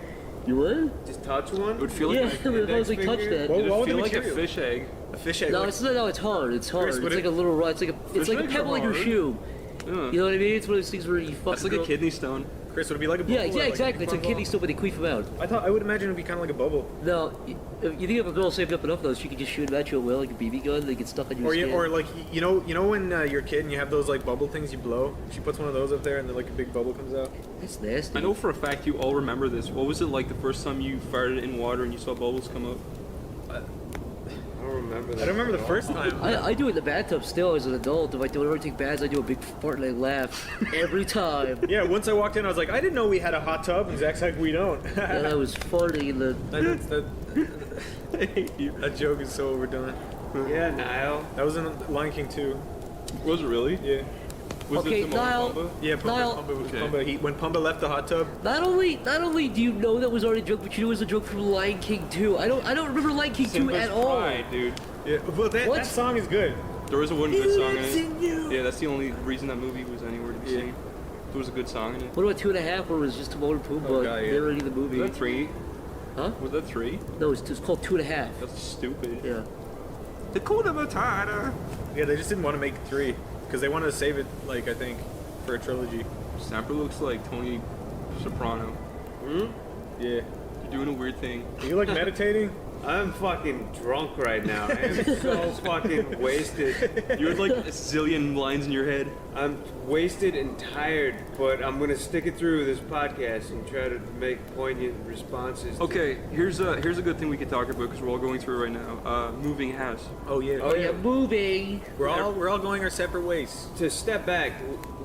You would? Just touch one? It would feel Yeah, like if I was like touch that. What would feel the like a material? fish egg. A fish egg. No, like- it's not. No, it's hard. It's hard. Chris, It's would like it- a little rod. It's like Fish a eggs pebble are like your hard. shoe. Yeah. You know what I mean? It's one of those things where you fuck. That's like a kidney stone. Chris, would it be like a bubble? Yeah, or like exactly. It's a bubble? kidney stone, but they queef them out. I would imagine it'd be kind of like a bubble. No, you think if a girl saved up enough of those, she could just shoot them at you at will, like a BB gun. They get stuck on your Or skin. or like you know when you're a kid and you have those like bubble things you blow. She puts one of those up there and then like a big bubble comes out. That's nasty. I know for a fact you all remember this. What was it like the first time you farted in water and you saw bubbles come up? I don't remember that. I don't remember the first time. I do it in the bathtub still as an adult. If I don't ever take baths, I do a big fart and I laugh every time. Yeah, once I walked in, I was like, I didn't know we had a hot tub, and Zach's like, we don't. And I was farting in the. I hate you. That joke is so overdone. Yeah, Niall. That was in Lion King 2. Was it really? Yeah. Was Okay, it Timon and Niall. Pumbaa? Yeah, Pumbaa. Niall- Pumbaa was Okay. Pumbaa. When Pumbaa left the hot tub. Not only do you know that was already a joke, but you know it was a joke from Lion King 2. I don't remember Lion King 2 Simba's at all. pride, dude. Yeah, well, What? that song is good. There was a one good song in lives it. in you. Yeah, that's the only reason that movie was anywhere to be Yeah. seen. There was a good song in it. What about 2.5, where it was just Timon and Pumbaa Oh, God, yeah. narrating the movie? Was that 3? Huh? Was that 3? No, it's called 2.5. That's stupid. Yeah. The Kuna Matata. Yeah, they just didn't want to make 3 because they wanted to save it, like I think, for a trilogy. Stamper looks like Tony Soprano. Yeah. You're doing a weird thing. Are you like meditating? I'm fucking drunk right now. I'm so fucking wasted. You had like a zillion lines in your head. I'm wasted and tired, but I'm gonna stick it through this podcast and try to make poignant responses. to- Okay, here's a good thing we could talk about because we're all going through it right now. Moving house. Oh yeah. Oh yeah, moving. We're all going our separate ways. To step back,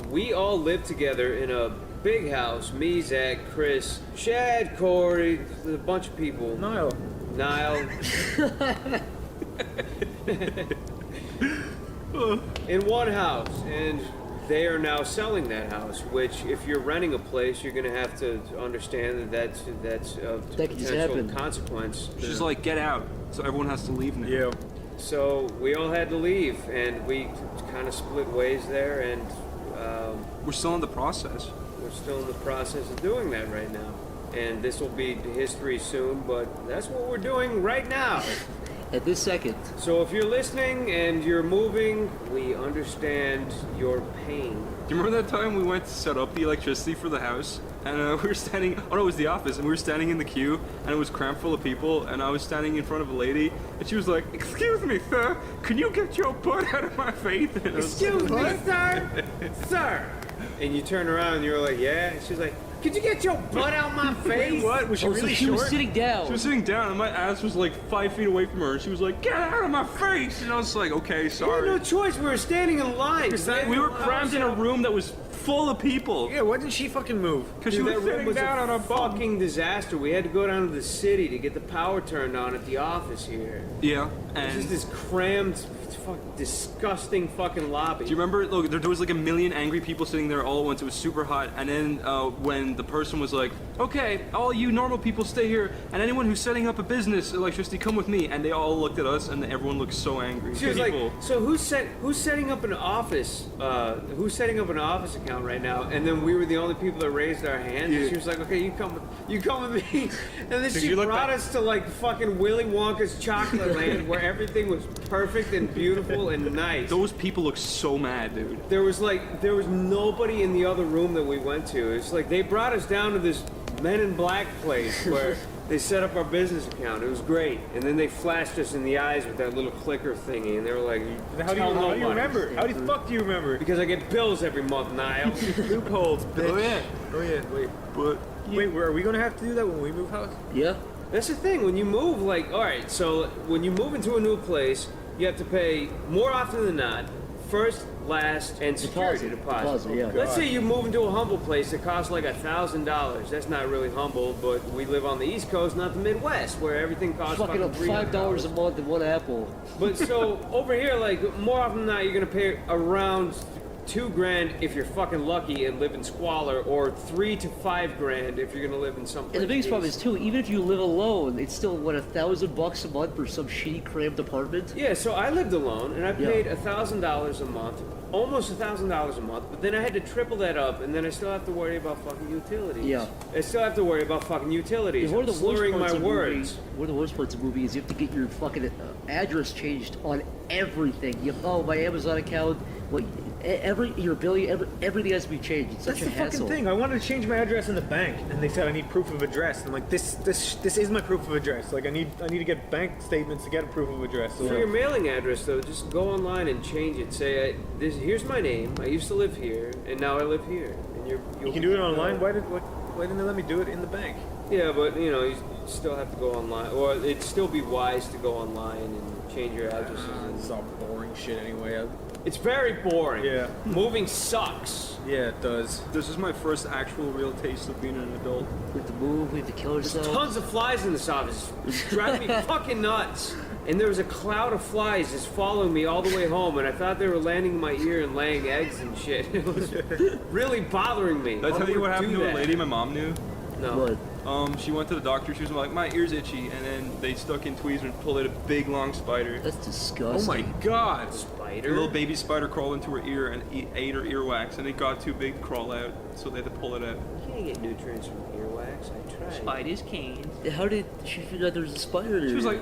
we all live together in a big house. Me, Zach, Chris, Shad, Corey, a bunch of people. Niall. Niall. In one house, and they are now selling that house. Which, if you're renting a place, you're gonna have to understand that that's a That can just potential happen. consequence. She's like, get out. So everyone has to leave now. Yeah. So we all had to leave, and we kind of split ways there, and We're still in the process. we're still in the process of doing that right now. And this will be history soon, but that's what we're doing right now. At this second. So if you're listening and you're moving, we understand your pain. Do you remember that time we went to set up the electricity for the house? And we were standing, oh no, it was the office, and we were standing in the queue, and it was cramped full of people, and I was standing in front of a lady, and she was like, excuse me, sir, can you get your butt out of my face? And I was Excuse me, sir? Sir! And you turn around and you're like, yeah? And she's like, could you get your butt out my face? What? Was she Oh, really so she short? was sitting down. She was sitting down, and my ass was like 5 feet away from her, and she was like, get out of my face! And I was like, okay, We had sorry. no choice. We were standing in line. We were crammed in a room that was full of people. Yeah, why didn't she fucking move? Because she Dude, was that room sitting was down on a her bum. fucking disaster. We had to go down to the city to get the power turned on at the office here. Yeah, It's and just this crammed, disgusting fucking lobby. do you remember? Look, there was like a million angry people sitting there all at once. It was super hot. And then when the person was like, "Okay, all you normal people stay here, and anyone who's setting up a business electricity, come with me," and they all looked at us, and everyone looked so angry. She was like, People- "So who's setting up an office? Who's setting up an office account right now?" And then we were the only people that raised our hands. And she was like, "Okay, you come with me." And then she brought us to like fucking Willy Wonka's Chocolate Land, where everything was perfect and beautiful and nice. Those people look so mad, dude. There was nobody in the other room that we went to. It's like they brought us down to this Men in Black place where they set up our business account. It was great. And then they flashed us in the eyes with that little clicker thingy, and they were like, How do you remember? How the fuck do you remember? Because I get bills every month, Niall. Loopholes, bitch. Oh yeah. Oh yeah. Wait. But Wait, are we gonna have to do that when we move house? Yeah. That's the thing. When you move, like, all right, so when you move into a new place, you have to pay more often than not. First, last, and security deposit. Yeah. Let's say you move into a humble place that costs like $1,000. That's not really humble, but we live on the East Coast, not the Midwest, where everything costs Fucking up $5 a month and one apple. But so over here, like more often than not, you're gonna pay around $2,000 if you're fucking lucky and live in squalor, or $3,000 to $5,000 if you're gonna live in some. And the biggest problem is too, even if you live alone, it's still what, $1,000 a month for some shitty cramped apartment. Yeah, so I lived alone and I paid $1,000 a month, almost $1,000 a month. But then I had to triple that up, and then I still have to worry about fucking utilities. Yeah. I still have to worry about fucking utilities. One of the Slurring worst parts my of words. One of the worst parts of the movie is you have to get your fucking address changed on everything. You have, my Amazon account, your bill, everything has to be changed. It's such That's a the hassle. fucking thing. I wanted to change my address in the bank, and they said I need proof of address. I'm like, this is my proof of address. Like, I need to get bank statements to get a proof of address. So For your mailing address, though, just go online and change it. Say, here's my name. I used to live here, and now I live here. And you can do it online. Why didn't they let me do it in the bank? Yeah, but you still have to go online, or it'd still be wise to go online and change your addresses. It's all boring shit anyway. It's very boring. Yeah. Moving sucks. Yeah, it does. This is my first actual real taste of being an adult. We have to move, we have to kill There's ourselves. tons of flies in this office. It's driving me fucking nuts. And there was a cloud of flies just following me all the way home, and I thought they were landing in my ear and laying eggs and shit. It was really bothering me. Did I tell you what happened to a lady my mom knew? No. What? She went to the doctor. She was like, "My ear's itchy," and then they stuck in tweezers and pulled out a big long spider. That's disgusting. Oh my god! Spider? A little baby spider crawled into her ear and ate her earwax, and it got too big to crawl out, so they had to pull it out. You can't get nutrients from earwax. I tried. Spiders can't. How did she figure out there was a spider there? She was like,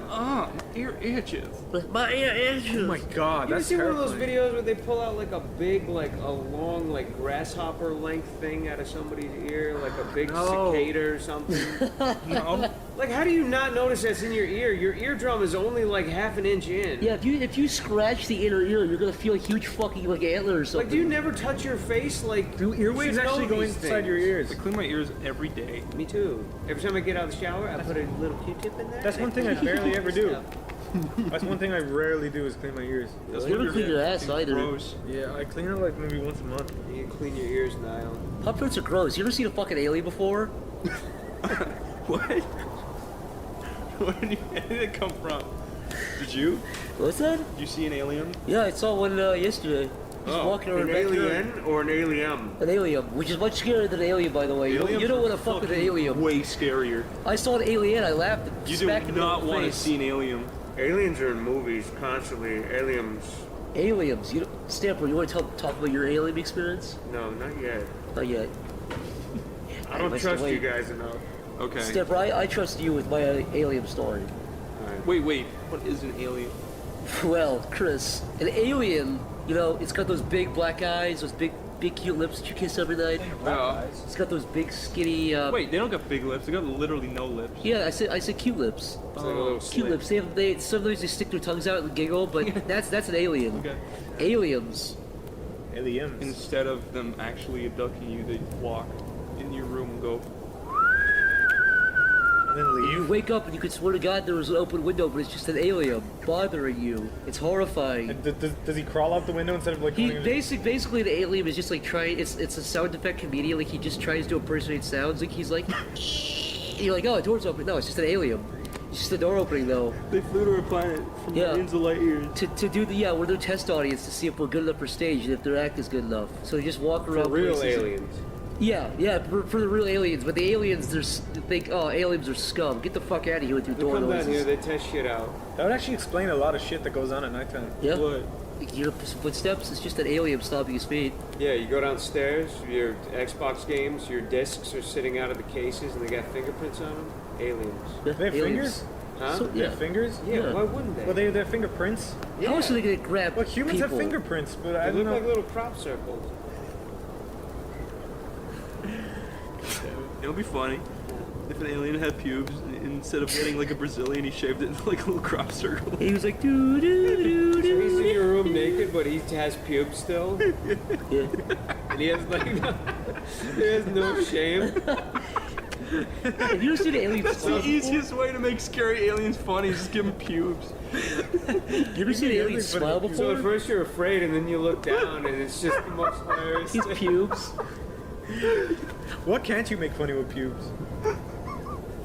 ear itches. My ear itches. Oh my god, You ever that's see one of those terrifying. videos where they pull out like a big, like a long, like grasshopper length thing out of somebody's ear, like a big cicada or something? No. Like, how do you not notice that's in your ear? Your eardrum is only like half an inch in. Yeah, if you scratch the inner ear, you're gonna feel a huge fucking like antler or something. Like, do you never touch your face? Like, Do earwaves you actually know go these inside your things. ears? I clean my ears every day. Me too. Every time I get out of the shower, I put a little Q-tip in there. That's and one thing I barely ever do. stuff. That's one thing I rarely do is clean my ears. That's You never clean your ass it's either. Gross. Yeah, I clean it like maybe once a month. You can clean your ears, Niall. Pop tarts are gross. You ever seen a fucking alien before? What? Where did it come from? Did you? What's that? Did you see an alien? Yeah, I saw one yesterday. Just walking around An back there. alien or an alien? An alien, which is much scarier than an alien, by the way. You don't want to fuck with an alien. Way scarier. I saw an alien, I laughed. And You do smacked him in not the want to face. see an alien. Aliens are in movies constantly. Aliens. Aliens. Stamper, you want to talk about your alien experience? No, not yet. Not yet. I don't must trust wait. you guys enough. Okay. Stamper, I trust you with my alien story. Wait. What is an alien? Well, Chris, an alien, it's got those big black eyes, those big cute lips that you kiss every night. It's got those big skinny. Wait, they don't got big lips. They got literally no lips. Yeah, I said cute lips. It's like a little Cute lips. Sometimes they stick their tongues out and giggle, but that's an alien. Okay. Aliens. Aliens. Instead of them actually abducting you, they walk in your room and go. then You leave. wake up and you could swear to God there was an open window, but it's just an alien bothering you. It's horrifying. And does he crawl out the window instead of like? He going into- basically the alien is just like trying. It's a sound effect comedian. Like he just tries to impersonate sounds. Like he's like, and you're like, oh, a door's open. No, it's just an alien. It's just a door opening though. They flew to our planet from millions of light years. To do the we're their test audience to see if we're good enough for stage and if their act is good enough. So they just walk around. Real places. aliens. Yeah, for the real aliens. But the aliens, they think, oh, aliens are scum. Get the fuck out of here with your They door come down noises. here, they test shit out. That would actually explain a lot of shit that goes on at nighttime. Yeah. What? You hear footsteps. It's just an alien stopping his feet. Yeah, you go downstairs, your Xbox games, your discs are sitting out of the cases and they got fingerprints on them. Aliens. Yeah, They have aliens. fingers? Huh? So, They yeah. have fingers? Yeah, why wouldn't they? Well, they're fingerprints. How else are they gonna grab Well, humans have people? fingerprints, but I They don't look know. like little crop circles. It would be funny if an alien had pubes. Instead of getting like a Brazilian, he shaved it into like a little crop circle. He was like, doo doo doo So doo. he's in your room naked, but he has pubes still, Yeah. and he has like he has no shame. Have you ever seen an alien That's smile the before? easiest way to make scary aliens funny. Is just give them pubes. You ever seen an alien smile So before? at first you're afraid, and then you look down, and it's just the most hilarious. His pubes. What can't you make funny with pubes?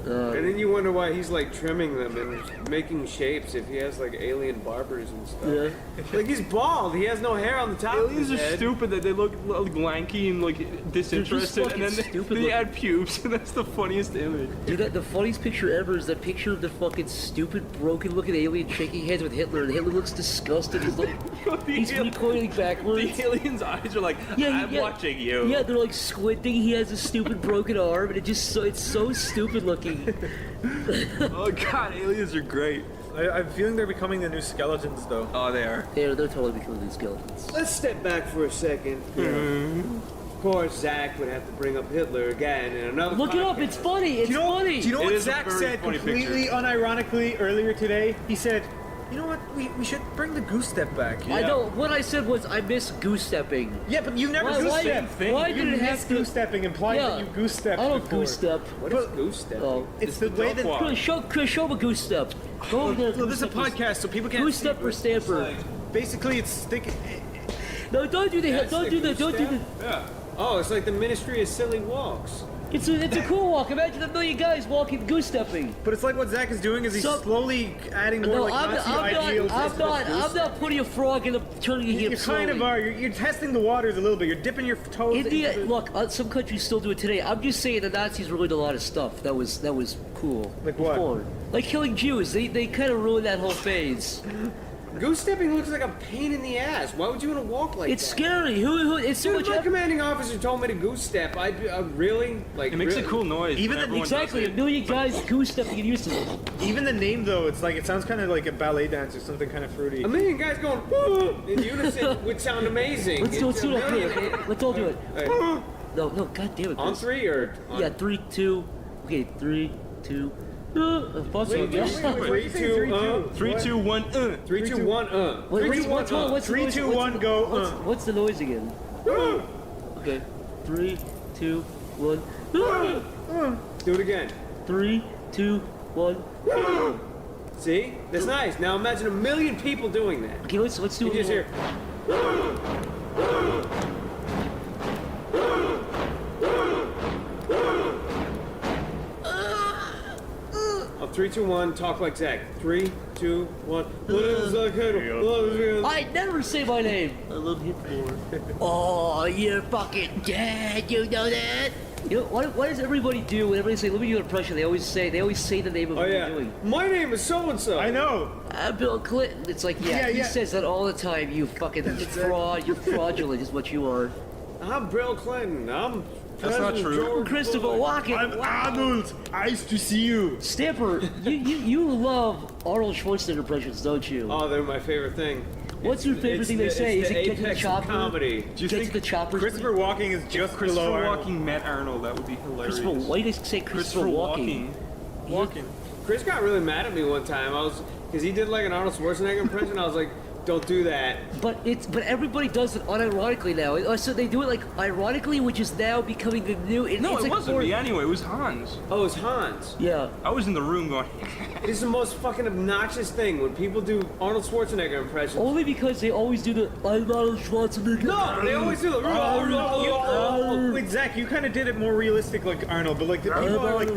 And then you wonder why he's like trimming them and making shapes if he has like alien barbers and stuff. Yeah. Like he's bald. He has no hair on the top Aliens of his are head. stupid that they look lanky and like disinterested, and fucking then stupid they looking. add pubes, and that's the funniest image. Dude, the funniest picture ever is that picture of the fucking stupid, broken-looking alien shaking hands with Hitler, and Hitler looks disgusted. He's like, he's recoiling backwards. The alien's eyes are like, I'm watching you. Yeah, they're like squinting. He has a stupid broken arm, and it's so stupid looking. Oh god, aliens are great. I'm feeling they're becoming the new skeletons, though. Oh, they are. They're totally becoming these skeletons. Let's step back for a second. Of course, Zach would have to bring up Hitler again in another. Look it up. It's funny. It's funny. Do you know It what is a Zach very said funny completely picture. unironically earlier today? He said, you know what, we should bring the goose step back. I know. What I said was I miss goose stepping. Yeah, but you never Why- goose why- step. why you did it have miss to- goose stepping implies Yeah. that you goose stepped I don't before. goose step. What is goose step? Oh, It's the way that... walk. show a goose step. Go over there. Well, this is a podcast, so people can't Goose see, step for but Stanford. basically it's sticking... No, don't do the don't do the don't do the. Yeah. Oh, it's like the Ministry of Silly Walks. It's a cool walk. Imagine a million guys walking goose stepping. But it's like what Zach is doing is he's So- slowly adding more No, like Nazi ideals. I'm not putting a frog in a turning it You here kind of are. You're testing the waters a little bit. You're dipping your toes India, into... look, some countries still do it today. I'm just saying the Nazis ruined a lot of stuff. That was cool. Like what? Before. Like killing Jews. They kind of ruined that whole phase. Goose stepping looks like a pain in the ass. Why would you want to walk like It's that? scary. Who? It's so Dude, much. if my commanding officer told me to goose step, I'd be really like. It makes really? a cool noise. Even when the- everyone Exactly, does a it. million guys goose stepping and used to. Even the name though, it's like it sounds kind of like a ballet dance or something kind of fruity. A million guys going "Woo!" in unison would sound amazing. Let's do It's a it. million- Let's all do it. Hey, No, god damn it. on Chris. three or on Yeah, 3, 2. Okay, 3, 2. Fuck Wait, you. wait, 3, 2, 3, 2, 1. 3, 2, 1, What's the 3, noise? 2, 1, go. What's the noise again? Okay, 3, 2, 1. Do it again. 3, 2, 1. See? That's nice. Now imagine a million people doing that. Okay, let's do You it. just hear. Oh, 3, 2, 1, talk like Zach. 3, 2, 1. I never say my name. I love Hitler. Oh, you're fucking dead. You know that? You know what does everybody do when everybody say, "Let me do an impression"? They always say the name of Oh what yeah. they're doing. My name is so and so. I know. Bill Clinton. It's like, yeah, he yeah. says that all the time. You fucking fraud. You're fraudulent, is what you are. I'm Bill Clinton. I'm. That's not President true. George Christopher Bush. Walken. Arnold. Nice to see you. Stamper, you love Arnold Schwarzenegger impressions, don't you? Oh, they're my favorite thing. What's your favorite thing they say? It's Is the it get to the apex of chopper? comedy. Do you Get think to the chopper. Christopher Walken is just Christopher below Arnold. Walken met Arnold? That would be hilarious. Christopher, why do you say Christopher Walken? Walken. Chris got really mad at me one time. Because he did like an Arnold Schwarzenegger impression. I was like, Don't do that. But everybody does it unironically now. So they do it like ironically, which is now becoming the new. No, it's it like wasn't me anyway. It was Hans. Oh, it's Hans. Yeah. I was in the room going. It's the most fucking obnoxious thing when people do Arnold Schwarzenegger impressions. Only because they always do the I'm Arnold Schwarzenegger. No, they always do the. Wait, Zach, you kind of did it more realistic, like Arnold, but like the people are like,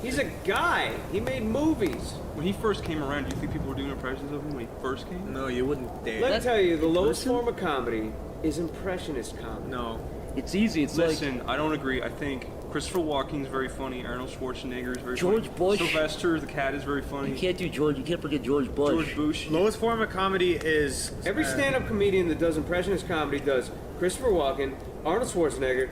He's a guy. He made movies. When he first came around, do you think people were doing impressions of him when he first came? No, you wouldn't dare. Let me tell you, the lowest form of comedy is impressionist comedy. No. It's easy. It's Listen, I don't agree. I think Christopher Walken's very funny. Arnold Schwarzenegger is very George funny. Bush. Sylvester the cat is very funny. You can't do George. You can't forget George Bush. George Bush. lowest form of comedy is Every stand-up comedian that does impressionist comedy does Christopher Walken, Arnold Schwarzenegger,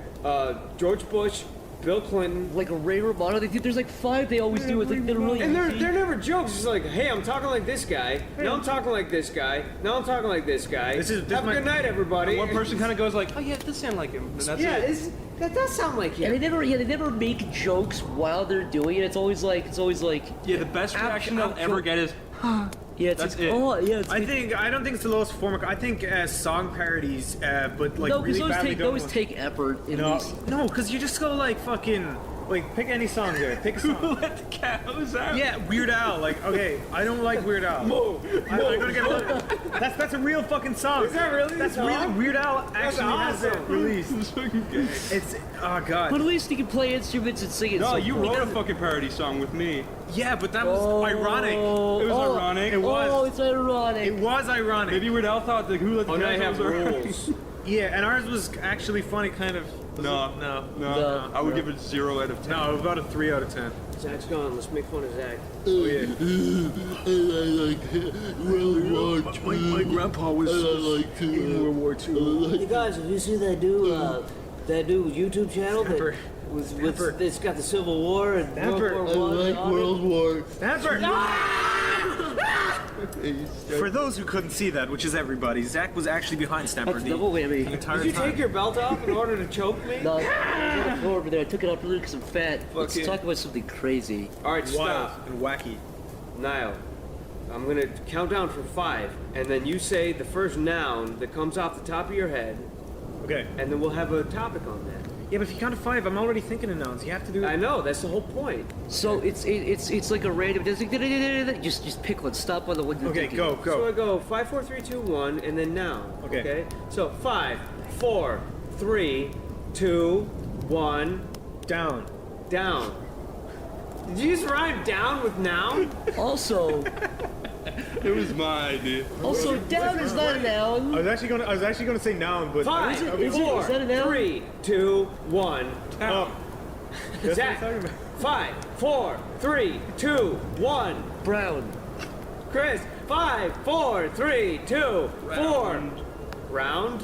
George Bush, Bill Clinton. Like a Ray Romano. There's like 5 they always do. It's like they're really. And they're never jokes. It's like, hey, I'm talking like this guy. Now I'm talking like this guy. Now I'm talking like this guy. This Have a good night, everybody. And one person kind of goes like, oh yeah, it does sound like him. And that's it. That does sound like him. And they never make jokes while they're doing it. It's always like. Yeah, the best reaction they'll ever get is, Yeah, it's That's like, it. oh yeah. It's I don't think it's the lowest form of. I think song parodies, but like no, really because badly those done take effort. In No, these. no, because you just go like fucking. Like, pick any song there. Pick a song. let the cows out. Yeah, Weird Al. Like, okay, I don't like Weird Al. I'm gonna get that's a real fucking song. Is that really? That's the really song? Weird Al actually has it awesome. released. It's oh god. But at least you can play instruments and sing it. No, so you cool. wrote a fucking parody song with me. Yeah, but that was ironic. It was ironic. It was. Oh, it's ironic. It was ironic. Maybe Weird Al thought that who let the Oh, now you cows have out was rules. Yeah, and ours was actually funny, kind of. No. I would give it 0 out of 10. No, about a 3 out of 10. Zach's gone. Let's make fun of Zach. Oh yeah. My grandpa was in World War II. You guys, have you seen that new YouTube channel Snapper. it's got the Civil War and Snapper. World War I? Snapper! For those who couldn't see that, which is everybody, Zach was actually behind Snapper That's the double whammy. entire Did you time. take your belt off in order to choke me? No, I got a floor over there. I took it off earlier because I'm fat. Let's it. talk about something crazy. All right, Wild stop. and wacky. Niall, I'm gonna count down from 5, and then you say the first noun that comes off the top of your head, Okay. and then we'll have a topic on that. Yeah, but if you count to 5, I'm already thinking of nouns. You have to do. I know, that's the whole point. So it's like a random. Just pick one. Stop on the one you're Okay, thinking. go. So I go 5, 4, 3, 2, 1, and then noun. Okay. So 5, 4, 3, 2, 1, Down. down. Did you just rhyme down with noun? Also, It was my idea. down is not a noun. I was actually gonna say noun, but 5, Is it- 4, is that a noun? 3, 2, 1. Oh. That's what I'm Zach, talking about. 5, 4, 3, 2, 1. Brown. Chris, 5, 4, 3, 2, 4. Round?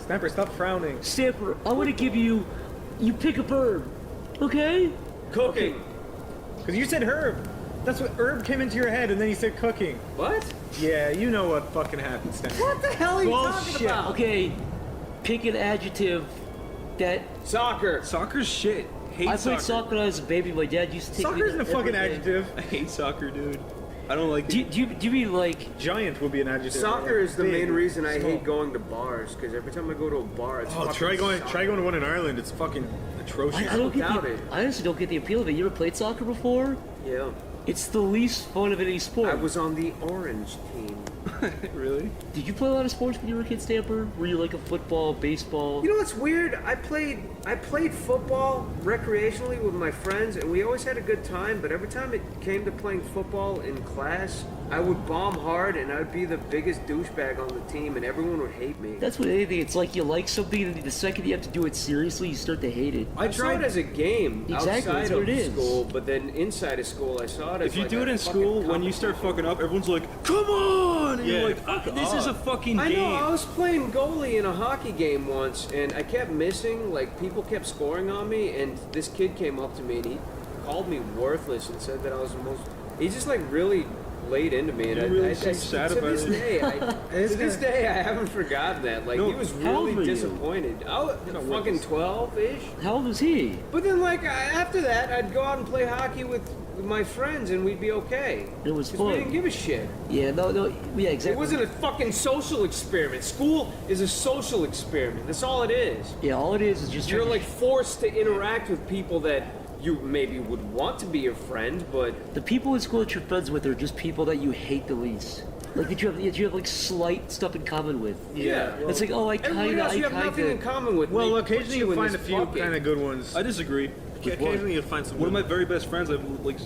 Snapper, stop frowning. Stamper, I want to give you. You pick a verb. Okay? Cooking. Because you said herb. That's what herb came into your head, and then you said cooking. What? Yeah, you know what fucking happened, Snapper. What the hell are you talking Bullshit. about? Okay. Pick an adjective that. Soccer. Soccer's shit. Hate I played soccer when I was a baby. My dad used to take Soccer me isn't a to fucking every game. adjective. I hate soccer, dude. I don't like Do it. you mean like. Giant would be an adjective. Soccer is the Big, main reason I small. hate going to bars, because every time I go to a bar, it's Oh, fucking try going soccer. to one in Ireland. It's fucking atrocious. I don't get Doubt the, it. I honestly don't get the appeal of it. You ever played soccer before? Yeah. It's the least fun of any sport. I was on the orange team. Really? Did you play a lot of sports when you were a kid, Stamper? Were you like a football, baseball? You know what's weird? I played football recreationally with my friends, and we always had a good time. But every time it came to playing football in class, I would bomb hard, and I'd be the biggest douchebag on the team, and everyone would hate me. That's what anything. It's like you like something, and the second you have to do it seriously, you start to hate it. I saw it as a game Exactly, outside that's what of it is. school, but then inside of school, I saw it as If you like do a it in fucking school, when you start competition. fucking up, everyone's like, "Come on!" And Yeah, you're like, "This is a fucking I game." know, I was playing goalie in a hockey game once, and I kept missing, like, people kept scoring on me, and this kid came up to me, and he called me worthless and said that I was the most... He just, like, really laid into me, and You really I seem sad to about this it. day, to this day, I haven't forgotten that. Like, No, he was how old were really you? disappointed. I was fucking 12-ish. How old was he? But then, like, after that, I'd go out and play hockey with my friends, and we'd be okay. It was 'Cause fun. we didn't give a shit. Yeah, no, yeah, exactly. It wasn't a fucking social experiment. School is a social experiment. That's all it is. Yeah, all it is just You're trying like forced to interact with people that you maybe would want to be your friend, but the people in school that you're friends with are just people that you hate the least. Like that you have like slight stuff in common with. yeah. It's like, oh, Everybody else you have nothing in common with. Well, They put occasionally you you'll in find a this few bucket. kind of good ones. I disagree. Occasionally you'll find some. One of good my very best friends, I have like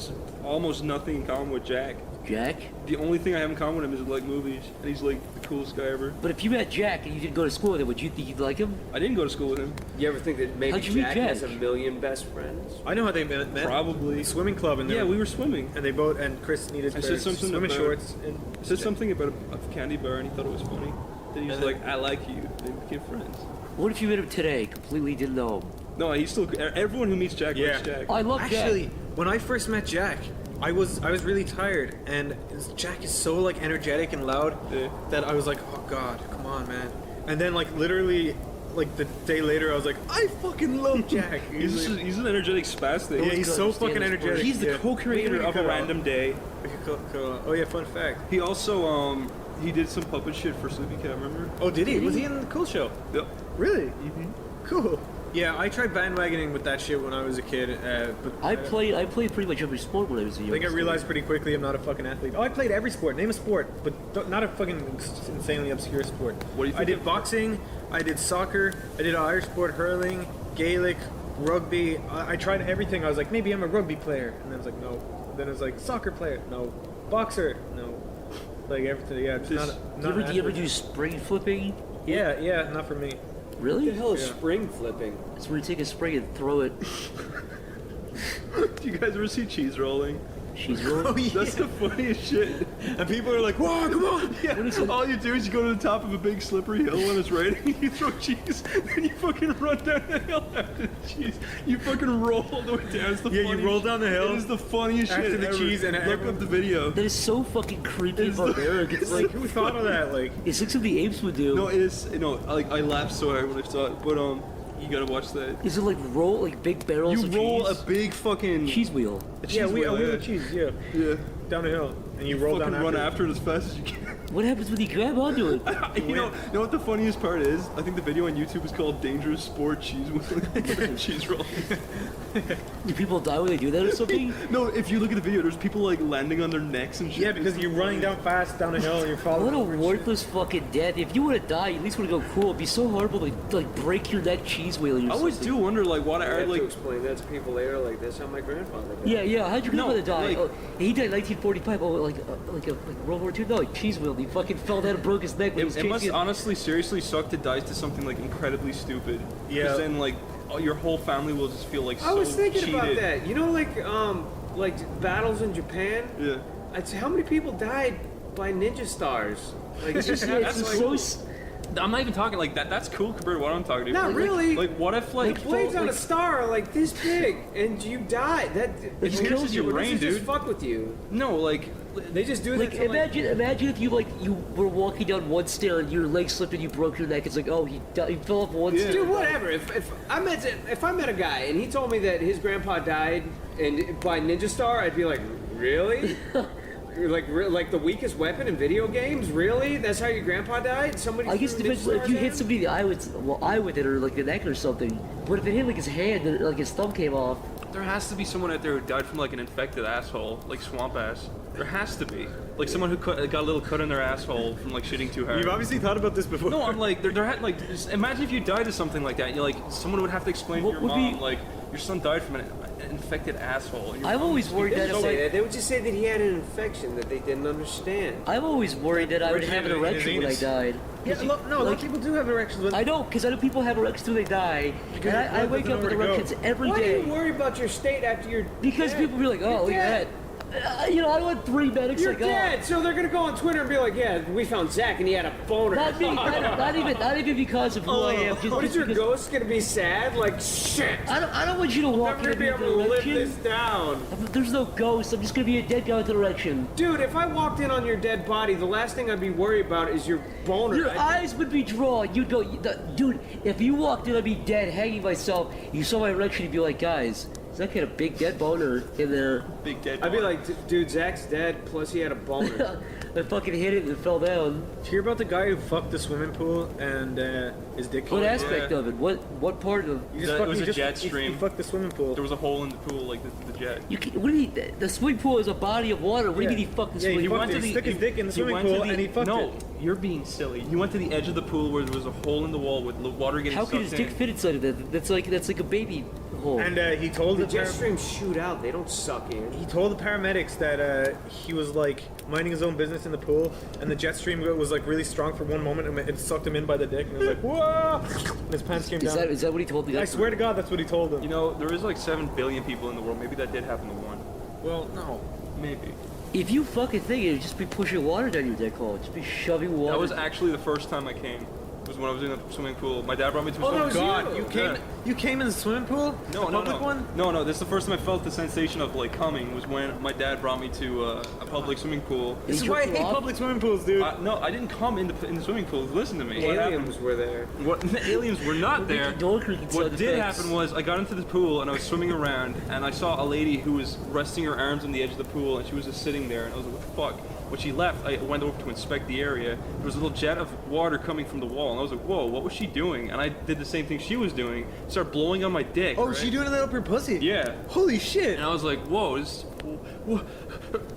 almost nothing in common with Jack. Jack. The only thing I have in common with him is like movies, and he's like the coolest guy ever. But if you met Jack and you didn't go to school with him, would you think you'd like him? I didn't go to school with him. You ever think that maybe How'd you meet Jack Jack? has a million best friends? I know how they met. Probably. Swimming club, and Yeah, we were swimming. and they both and Chris needed I their said something swimming about- shorts. And I said something about a candy bar, and he thought it was funny. Then he was And then- like, "I like you." And we became friends. What if you met him today? Completely didn't know him. No, he's still. Everyone who meets Jack likes Jack. I love Actually, Jack. when I first met Jack, I was really tired, and Jack is so like energetic and loud Yeah. that I was like, oh god, come on, man. And then like literally, like the day later, I was like, I fucking love Jack. He's an energetic spastic. Yeah, he's so fucking energetic. He's the Yeah. co-creator Maybe we of could A cut Random Day. We could oh yeah, fun fact. He also he did some puppet shit for SleepyCat. Remember? Oh, did he? Was he in the Cool Show? Yep. Really? Mm-hmm. Cool. Yeah, I tried bandwagoning with that shit when I was a kid, but I played pretty much every sport when I was a I young. think I realized pretty quickly I'm not a fucking athlete. Oh, I played every sport. Name a sport, but not a fucking insanely obscure sport. What do you think I did of- boxing, I did soccer, I did Irish sport, hurling, Gaelic, rugby. I tried everything. I was like, maybe I'm a rugby player, and then I was like, no. Then I was like, soccer player, no. Boxer, no. Like everything, yeah. Just not Do you ever do spring flipping? Yeah, not for me. Really? What the hell is Yeah. spring flipping? It's where you take a spring and throw it. Do you guys ever see cheese rolling? She's rolling. That's the funniest shit. And people are like, whoa, come on! Yeah. All you do is you go to the top of a big slippery hill when it's raining, you throw cheese, then you fucking run down the hill after the cheese. You fucking roll all the way down. It's the Yeah, you funniest- roll down the hill It is the funniest after shit the ever. cheese and Look everyone- up the video. That is so fucking creepy and barbaric. It's like Who thought of that? Like, it's like something the apes would do. No, it is. No, like I laughed so hard when I saw it, but you gotta watch that. Is it like roll like big barrels You of roll cheese? a big fucking cheese wheel. yeah, we wheel, wheel of cheese, yeah. Yeah. Down the hill, and you roll Fucking down run after. after it as fast as you can. What happens when you grab onto it? You know what the funniest part is? I think the video on YouTube is called "Dangerous Sport Cheese Wheeling." Cheese roll. Do people die when they do that or something? No, if you look at the video, there's people like landing on their necks and shit. Yeah, because you're running down fast down a hill and you're following. What a over and shit. worthless fucking death. If you would have died, you at least would have go cool. It'd be so horrible to like break your neck cheese wheeling or I always something. do wonder like what I I have to like. explain that to people later. Like, that's how my grandfather died. Yeah. How'd your No, grandmother die? like- Oh, he died in 1945. Oh, like World War II? No, like cheese wheeled. He fucking fell down and broke his neck when he was It must chasing. honestly seriously suck to die to something like incredibly stupid. Yeah. Because then like your whole family will just feel like I was so thinking cheated. about that. You know, like battles in Japan. Yeah. I'd say how many people died by ninja stars? Like, It's just, yeah, it's That's just cool. so. I'm not even talking like that. That's cool compared to what I'm talking to. Not really. Like what if the blades on a star are like this big, and you die. That It just kills your brain, Just dude. fuck with you. No, like They just do Like that. To, imagine if you were walking down one stair and your leg slipped and you broke your neck. It's like, oh, he fell off one stair. Dude, whatever. If I met a guy and he told me that his grandpa died and by ninja star, I'd be like, really? like the weakest weapon in video games? Really? That's how your grandpa died? Somebody? I guess threw it ninja depends. If stars you at hit him? somebody in the eye with it, or like the neck or something. But if it hit like his hand, and, like his thumb came off. there has to be someone out there who died from like an infected asshole, like swamp ass. There has to be. Like someone who got a little cut in their asshole from like shitting too hard. You've obviously thought about this before. No, I'm like, just imagine if you died of something like that. You like, someone would have to explain to What your would be- mom, like, your son died from an infected asshole. And your I'm mom always just- worried They that would if say I, that. They would just say that he had an infection that they didn't understand. I'm always worried that I would have an Originated in his erection when I anus. died. Yeah, no, a lot of people do have erections. But I know, because I know people have erections when they die, and I blood wake doesn't up with know where to go. erections every Why do day. you worry about your state after you're Because dead? people be like, oh, You're look at dead. that. You know, I want 3 medics. You're like, dead, so they're gonna go on Twitter and be like, "Yeah, we found Zach and he had a boner." Not me. Not even because of who I am. Just, What is your because ghost gonna be sad? Like shit. I don't want you to walk Never in gonna a be able to live direction. this down. There's no ghost. I'm just gonna be a dead guy with a direction. Dude, if I walked in on your dead body, the last thing I'd be worried about is your boner. Your eyes would be drawn. You'd go, dude. If you walked in, I'd be dead, hanging myself. You saw my erection, you'd be like, guys, Zach had a big dead boner in there. Big dead. I'd be like, dude, Zach's dead. Plus, he had a boner. I fucking hit it and it fell down. Did you hear about the guy who fucked the swimming pool and his dick? What aspect of it? What part of? It was a jet stream. He fucked the swimming pool. There was a hole in the pool, like the jet. You can, what do you mean? The swimming pool is a body of water. What do you mean he fucked the swimming he pool? went to stick his dick in the swimming pool and he fucked it. No, you're being silly. He went to the edge of the pool where there was a hole in the wall with water getting How sucked could his dick in. fit inside of that? That's like a baby hole. And he told the jet streams shoot out. They don't suck in. He told the paramedics that he was like minding his own business in the pool, and the jet stream was like really strong for one moment, and it sucked him in by the dick, and it was like whoa, and his pants came down. Is that what he told the guy? I swear to God, that's what he told him. You know, there is like 7 billion people in the world. Maybe that did happen to one. Well, no, maybe. If you fucking think it would just be pushing water down your dick hole, just be shoving water. That was actually the first time I came. It was when I was in the swimming pool. My dad brought me to a Oh swimming no, pool. God! You came in the swimming pool? No, The no, public no. one? No. This is the first time I felt the sensation of like coming. Was when my dad brought me to a public swimming pool. This is why I hate public swimming pools, dude. No, I didn't come in the swimming pool. Listen to me. What Aliens happened? were there. What? The aliens were not there. What did happen was I got into the pool and I was swimming around and I saw a lady who was resting her arms on the edge of the pool and she was just sitting there and I was like, what the fuck? When she left, I went over to inspect the area. There was a little jet of water coming from the wall, and I was like, "Whoa, what was she doing?" And I did the same thing she was doing. Started blowing on my dick. Oh, right? she doing that up her pussy? Yeah. Holy shit! And I was like, "Whoa, this."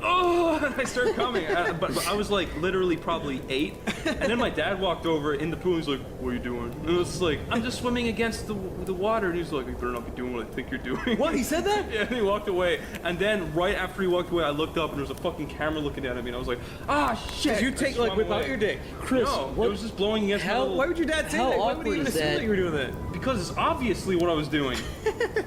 Oh, and I started coming, but I was like literally probably 8, and then my dad walked over in the pool. And he's like, "What are you doing?" And I was like, "I'm just swimming against the water." And he's like, "You better not be doing what I think you're doing." What? He said that? Yeah. And he walked away, and then right after he walked away, I looked up and there was a fucking camera looking down at me, and I was like, "Ah, shit!" Did you take like without your dick? Chris, No, it was just blowing against my little... Why would your dad say that? Why would he even assume that you were doing that? Because it's obviously what I was doing.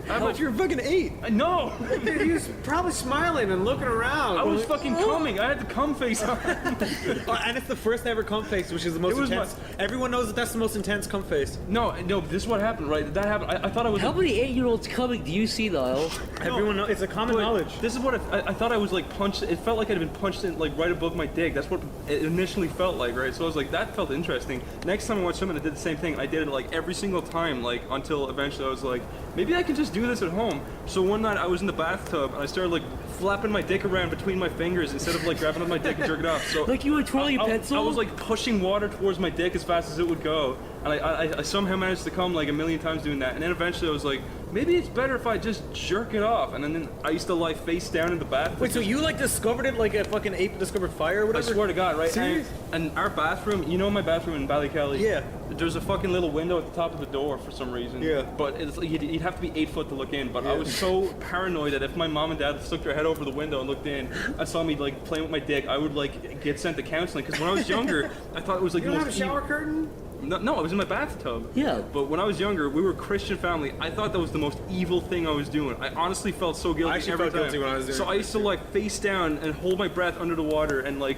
I thought you were fucking 8. No! He was probably smiling and looking around. I was fucking coming. I had the cum face on. And it's the first ever cum face, which is the most It was intense. Everyone knows that that's the most intense cum face. No, this is what happened, right? That happened. I thought I was... How many 8-year-olds coming do you see, Niall? Everyone knows. It's a common But knowledge. This is what I thought I was like punched. It felt like I'd been punched in like right above my dick. That's what it initially felt like, right? So I was like, that felt interesting. Next time I went swimming, I did the same thing. And I did it like every single time, like until eventually I was like, maybe I can just do this at home. So one night I was in the bathtub and I started like flapping my dick around between my fingers instead of like grabbing on my dick and jerking off. So Like you were twirling a pencil? I was like pushing water towards my dick as fast as it would go, and I somehow managed to come like a million times doing that. And then eventually I was like, maybe it's better if I just jerk it off. And then I used to lie face down in the bath. Wait, so you like discovered it like a fucking ape discovered fire or I whatever? swear to God, right? Serious? And our bathroom, you know my bathroom in Ballykelly? Yeah. There's a fucking little window at the top of the door for some reason. Yeah. But it's, you'd have to be 8 foot to look in. But I was so paranoid that if my mom and dad stuck their head over the window and looked in, I saw me like playing with my dick, I would like get sent to counseling. Because when I was younger, I thought it was like You the don't most have a shower curtain? No, I was in my bathtub. Yeah. But when I was younger, we were a Christian family. I thought that was the most evil thing I was doing. I honestly felt so guilty I actually every felt guilty time. when I was doing So it. I used to like face down and hold my breath under the water and like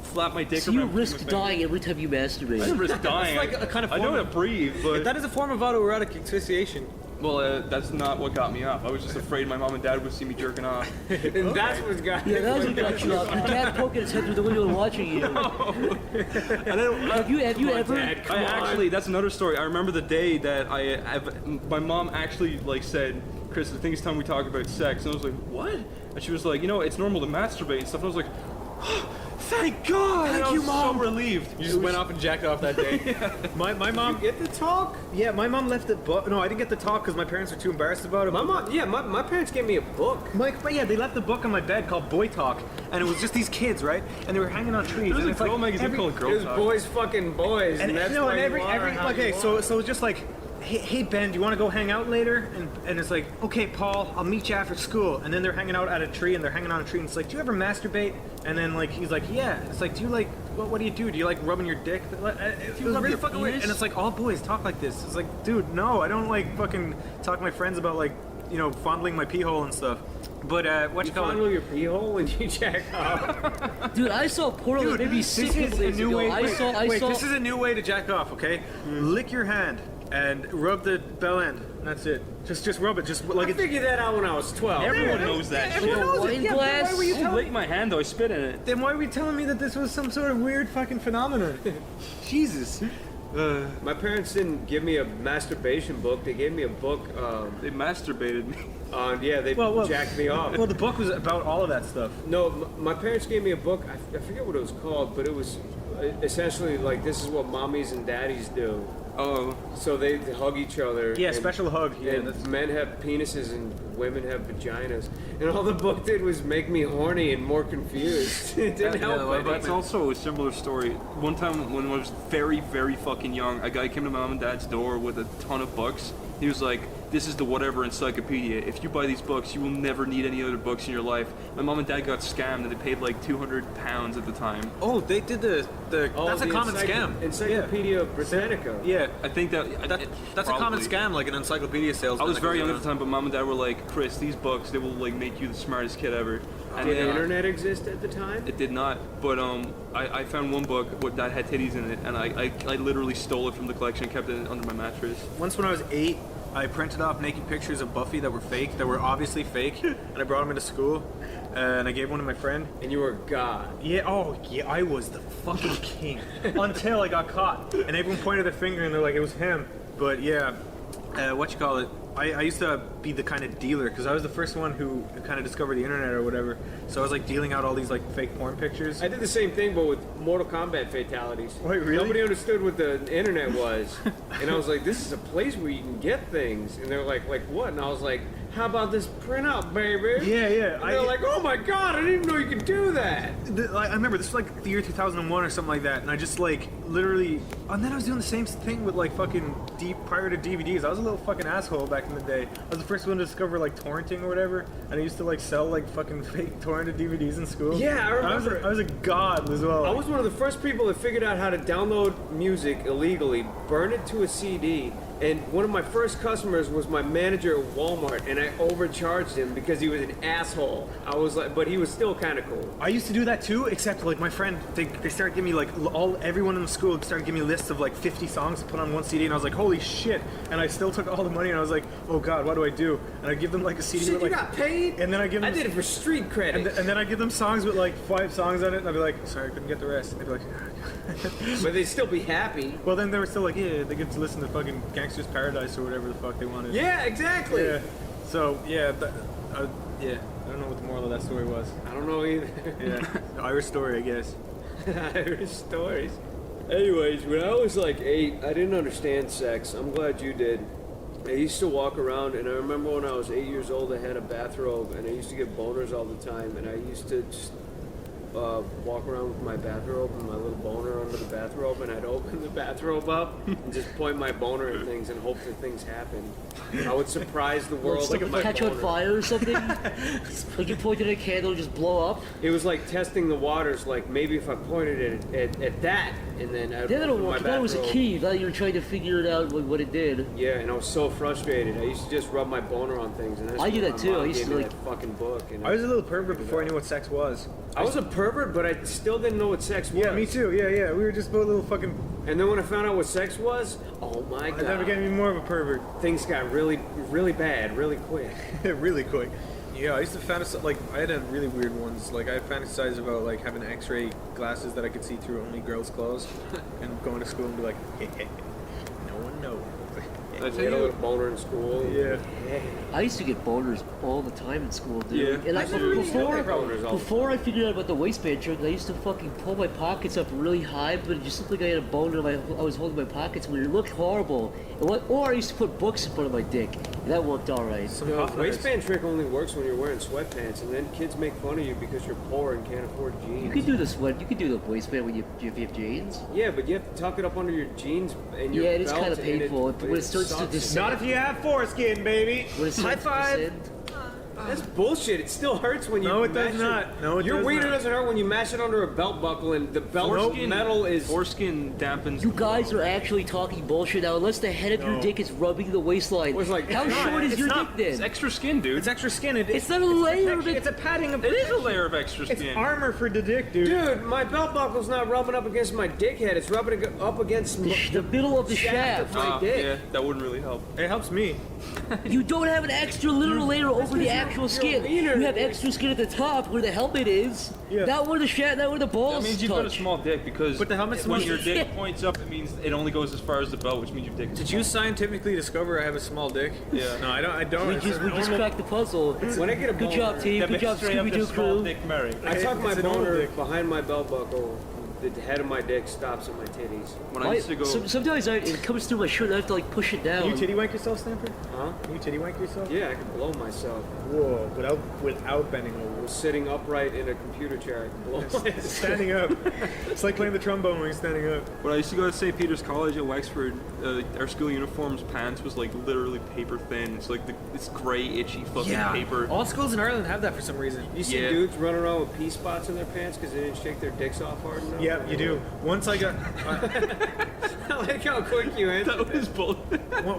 flap my dick So around. you between risk my dying every time you masturbate. I didn't risk dying. It's like a kind of I know form how of- to breathe, but That is a form of autoerotic asphyxiation. well, that's not what got me off. I was just afraid my mom and dad would see me jerking off. And that's what got Yeah, that was what got you up. Your dad poking his head through the window and watching you. And then Have you ever? I actually, that's another story. I remember the day that my mom actually like said, "Chris, I think it's time we talk about sex." And I was like, "What?" And she was like, "You know, it's normal to masturbate and stuff." And I was like, oh, "Thank God!" Thank and I you, was Mom. so relieved. You just went off and jacked off that day. My mom. Get the talk? Yeah, my mom left the book. No, I didn't get the talk because my parents were too embarrassed about it. My mom, yeah, my parents gave me a book. But yeah, they left the book on my bed called Boy Talk, and it was just these kids, right? And they were hanging on trees. There's and a it's girl like magazine every- called Girl It was Talk. boys fucking boys, and that's no, why and you are how okay, you so are. it's just like, hey Ben, do you want to go hang out later? And it's like, okay Paul, I'll meet you after school. And then they're hanging out at a tree, and they're hanging on a tree, and it's like, do you ever masturbate? And then like he's like, yeah. It's like, do you like what do you do? Do you like rubbing your dick? It was rub really your fucking weird. penis? And it's like all boys talk like this. It's like, dude, no, I don't like fucking talk to my friends about like fondling my pee hole and stuff. But what you call fondle it? your pee hole when you jack off? Dude, I saw porno that made me sick a couple days ago. Wait, this is a new way to jack off, okay? Lick your hand and rub the bell end. That's it. Just rub it. Just like I figured that out when I was 12. Everyone knows that shit. Everyone knows it. Wine Yeah, but glass. why were you I telling lick me? my hand though. I spit in it. Then why were you telling me that this was some sort of weird fucking phenomenon? Jesus. My parents didn't give me a masturbation book. They gave me a book. They masturbated me. They jacked me off. Well, the book was about all of that stuff. No, my parents gave me a book. I forget what it was called, but it was essentially like this is what mommies and daddies do. Oh. So they hug each other. Yeah, and- special hug. Yeah, and men have penises and women have vaginas. And all the book did was make me horny and more confused. It didn't help. Yeah, that's also a similar story. One time when I was very, very fucking young, a guy came to my mom and dad's door with a ton of books. He was like, "This is the whatever encyclopedia. If you buy these books, you will never need any other books in your life." My mom and dad got scammed and they paid like £200 at the time. Oh, they did the that's a common scam. Encyclopedia Britannica. Yeah. I think that's a common scam, like an encyclopedia salesman. I was very young at the time, but mom and dad were like, "Chris, these books, they will like make you the smartest kid ever." And Did the internet exist at the time? It did not, but I found one book that had titties in it, and I literally stole it from the collection and kept it under my mattress. Once when I was 8, I printed off naked pictures of Buffy that were fake, that were obviously fake, and I brought them into school, and I gave one to my friend. And you were God. Yeah, I was the fucking king. Until I got caught, and everyone pointed their finger and they're like, it was him. But yeah, I used to be the kind of dealer, because I was the first one who kind of discovered the internet or whatever. So I was like dealing out all these like fake porn pictures. I did the same thing, but with Mortal Kombat fatalities. Wait, really? Nobody understood what the internet was. And I was like, this is a place where you can get things. And they're like what? And I was like, how about this printout, baby? Yeah. And they're like, oh my God, I didn't even know you could do that. I remember this was like the year 2001 or something like that, and I just like literally, and then I was doing the same thing with like fucking pirated DVDs. I was a little fucking asshole back in the day. I was the first one to discover like torrenting or whatever, and I used to like sell like fucking fake torrented DVDs in school. Yeah, I remember. I was a god as well. I was one of the first people that figured out how to download music illegally, burn it to a CD, and one of my first customers was my manager at Walmart, and I overcharged him because he was an asshole. I was like, but he was still kind of cool. I used to do that too, except like my friend, they started giving me like everyone in the school started giving me lists of like 50 songs to put on one CD, and I was like, holy shit! And I still took all the money, and I was like, oh god, what do I do? And I give them like a CD. Shit, with, like, you got paid? And then I give them. I did it for street credit. And then I give them songs with like 5 songs on it, and I'd be like, sorry, I couldn't get the rest. And they'd be like. But they'd still be happy. Well, then they were still like, yeah, they get to listen to fucking Gangster's Paradise or whatever the fuck they wanted. Yeah, exactly. Yeah. So, yeah, I don't know what the moral of that story was. I don't know either. Yeah, Irish story, I guess. Irish stories. Anyways, when I was like 8, I didn't understand sex. I'm glad you did. I used to walk around, and I remember when I was 8 years old, I had a bathrobe, and I used to get boners all the time, and I used to just walk around with my bathrobe and my little boner under the bathrobe, and I'd open the bathrobe up and just point my boner at things and hope that things happened. I would surprise the world Like with my catch on boner. fire or something? Like you pointed at a candle and just blow up? It was like testing the waters, like maybe if I pointed it at that, and then I'd That open my work. That was a bathrobe. key. That you were trying to figure it out what it did. Yeah, and I was so frustrated. I used to just rub my boner on things, and that's I do when that my too. mom I used gave to, me like- that fucking book. And I was a little pervert before I knew what sex was. I was a pervert, but I still didn't know what sex was. Yeah, me too. Yeah. We were just both little fucking. And then when I found out what sex was, oh my I god! never get any more of a pervert. Things got really, really bad, really quick. Really quick. Yeah, I used to fantasize, like, I had really weird ones. Like, I fantasized about, like, having X-ray glasses that I could see through only girls' clothes, and going to school and be like, no one knows. I had a little boner in school. Yeah. I used to get boners all the time in school, dude. Yeah. And I never really had boners all the before I figured out about the waistband trick, I used to fucking pull my pockets up really high, but it just looked like I had a boner. I was holding my pockets weird. It looked horrible. Or I used to put books in front of my dick, and that worked all right. The waistband trick only works when you're wearing sweatpants, and then kids make fun of you because you're poor and can't afford jeans. You could do the sweat. You could do the waistband when you have jeans. Yeah, but you have to tuck it up under your jeans and your Yeah, it is belt, kind of and it- painful. When it starts to sucks. descend. Not if you have foreskin, baby. When it starts to descend. That's bullshit. It still hurts when you. No, it mash does not. No, it Your does wiener not. doesn't hurt when you mash it under a belt buckle and the belt metal is. Foreskin dampens. You guys are actually talking bullshit now. Unless the head of your dick is rubbing the waistline. How short is your dick then? It's extra skin, dude. It's extra skin. It's not a layer of it. It's a padding of It is a layer of extra It's skin. armor for the dick, dude. Dude, my belt buckle's not rubbing up against my dickhead. It's rubbing up against The middle of the shaft. of my dick. Yeah, that wouldn't really help. It helps me. You don't have an extra literal layer over the actual skin. You have extra skin at the top where the helmet is. Yeah. Not where the shaft, not where the balls That means you've got a touch. small dick because But the helmet's when small. your dick points up, it means it only goes as far as the belt, which means your dick is Did small. you scientifically discover I have a small dick? Yeah. No, I don't. We It's just a normal- cracked the puzzle. When I get a Good job, boner, team. Good job, Scooby-Doo crew. Mary. I tuck my It's a normal boner dick. behind my belt buckle. The head of my dick stops at my titties. When I used to go, Sometimes it comes through my shirt and I have to like push it down. Can you titty wank yourself, Stamper? Huh? Can you titty wank yourself? Yeah, I can blow myself. Whoa, without bending over. I was sitting upright in a computer chair. I can blow myself. Standing up. It's like playing the trombone when you're standing up. when I used to go to St. Peter's College at Wexford, our school uniforms pants was like literally paper thin. It's like this gray, itchy fucking paper. All schools in Ireland have that for some reason. You see Yeah. dudes running around with pee spots in their pants because they didn't shake their dicks off hard enough? Yeah, you do. Once I got, I like how quick you answered. That was bull.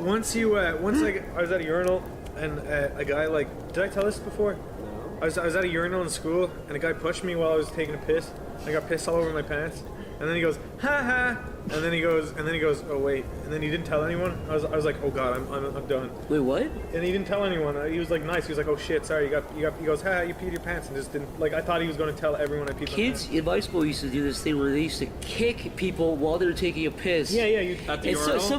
once I was at a urinal and a guy like, did I tell this before? No. I was at a urinal in school and a guy pushed me while I was taking a piss. I got piss all over my pants, and then he goes, ha ha, and then he goes, oh wait, and then he didn't tell anyone. I was like, oh god, I'm done. Wait, what? And he didn't tell anyone. He was like nice. He was like, oh shit, sorry, he goes, ha, you peed your pants, and just didn't, like, I thought he was going to tell everyone I peed my pants. Kids in my school used to do this thing where they used to kick people while they were taking a piss. Yeah, At the And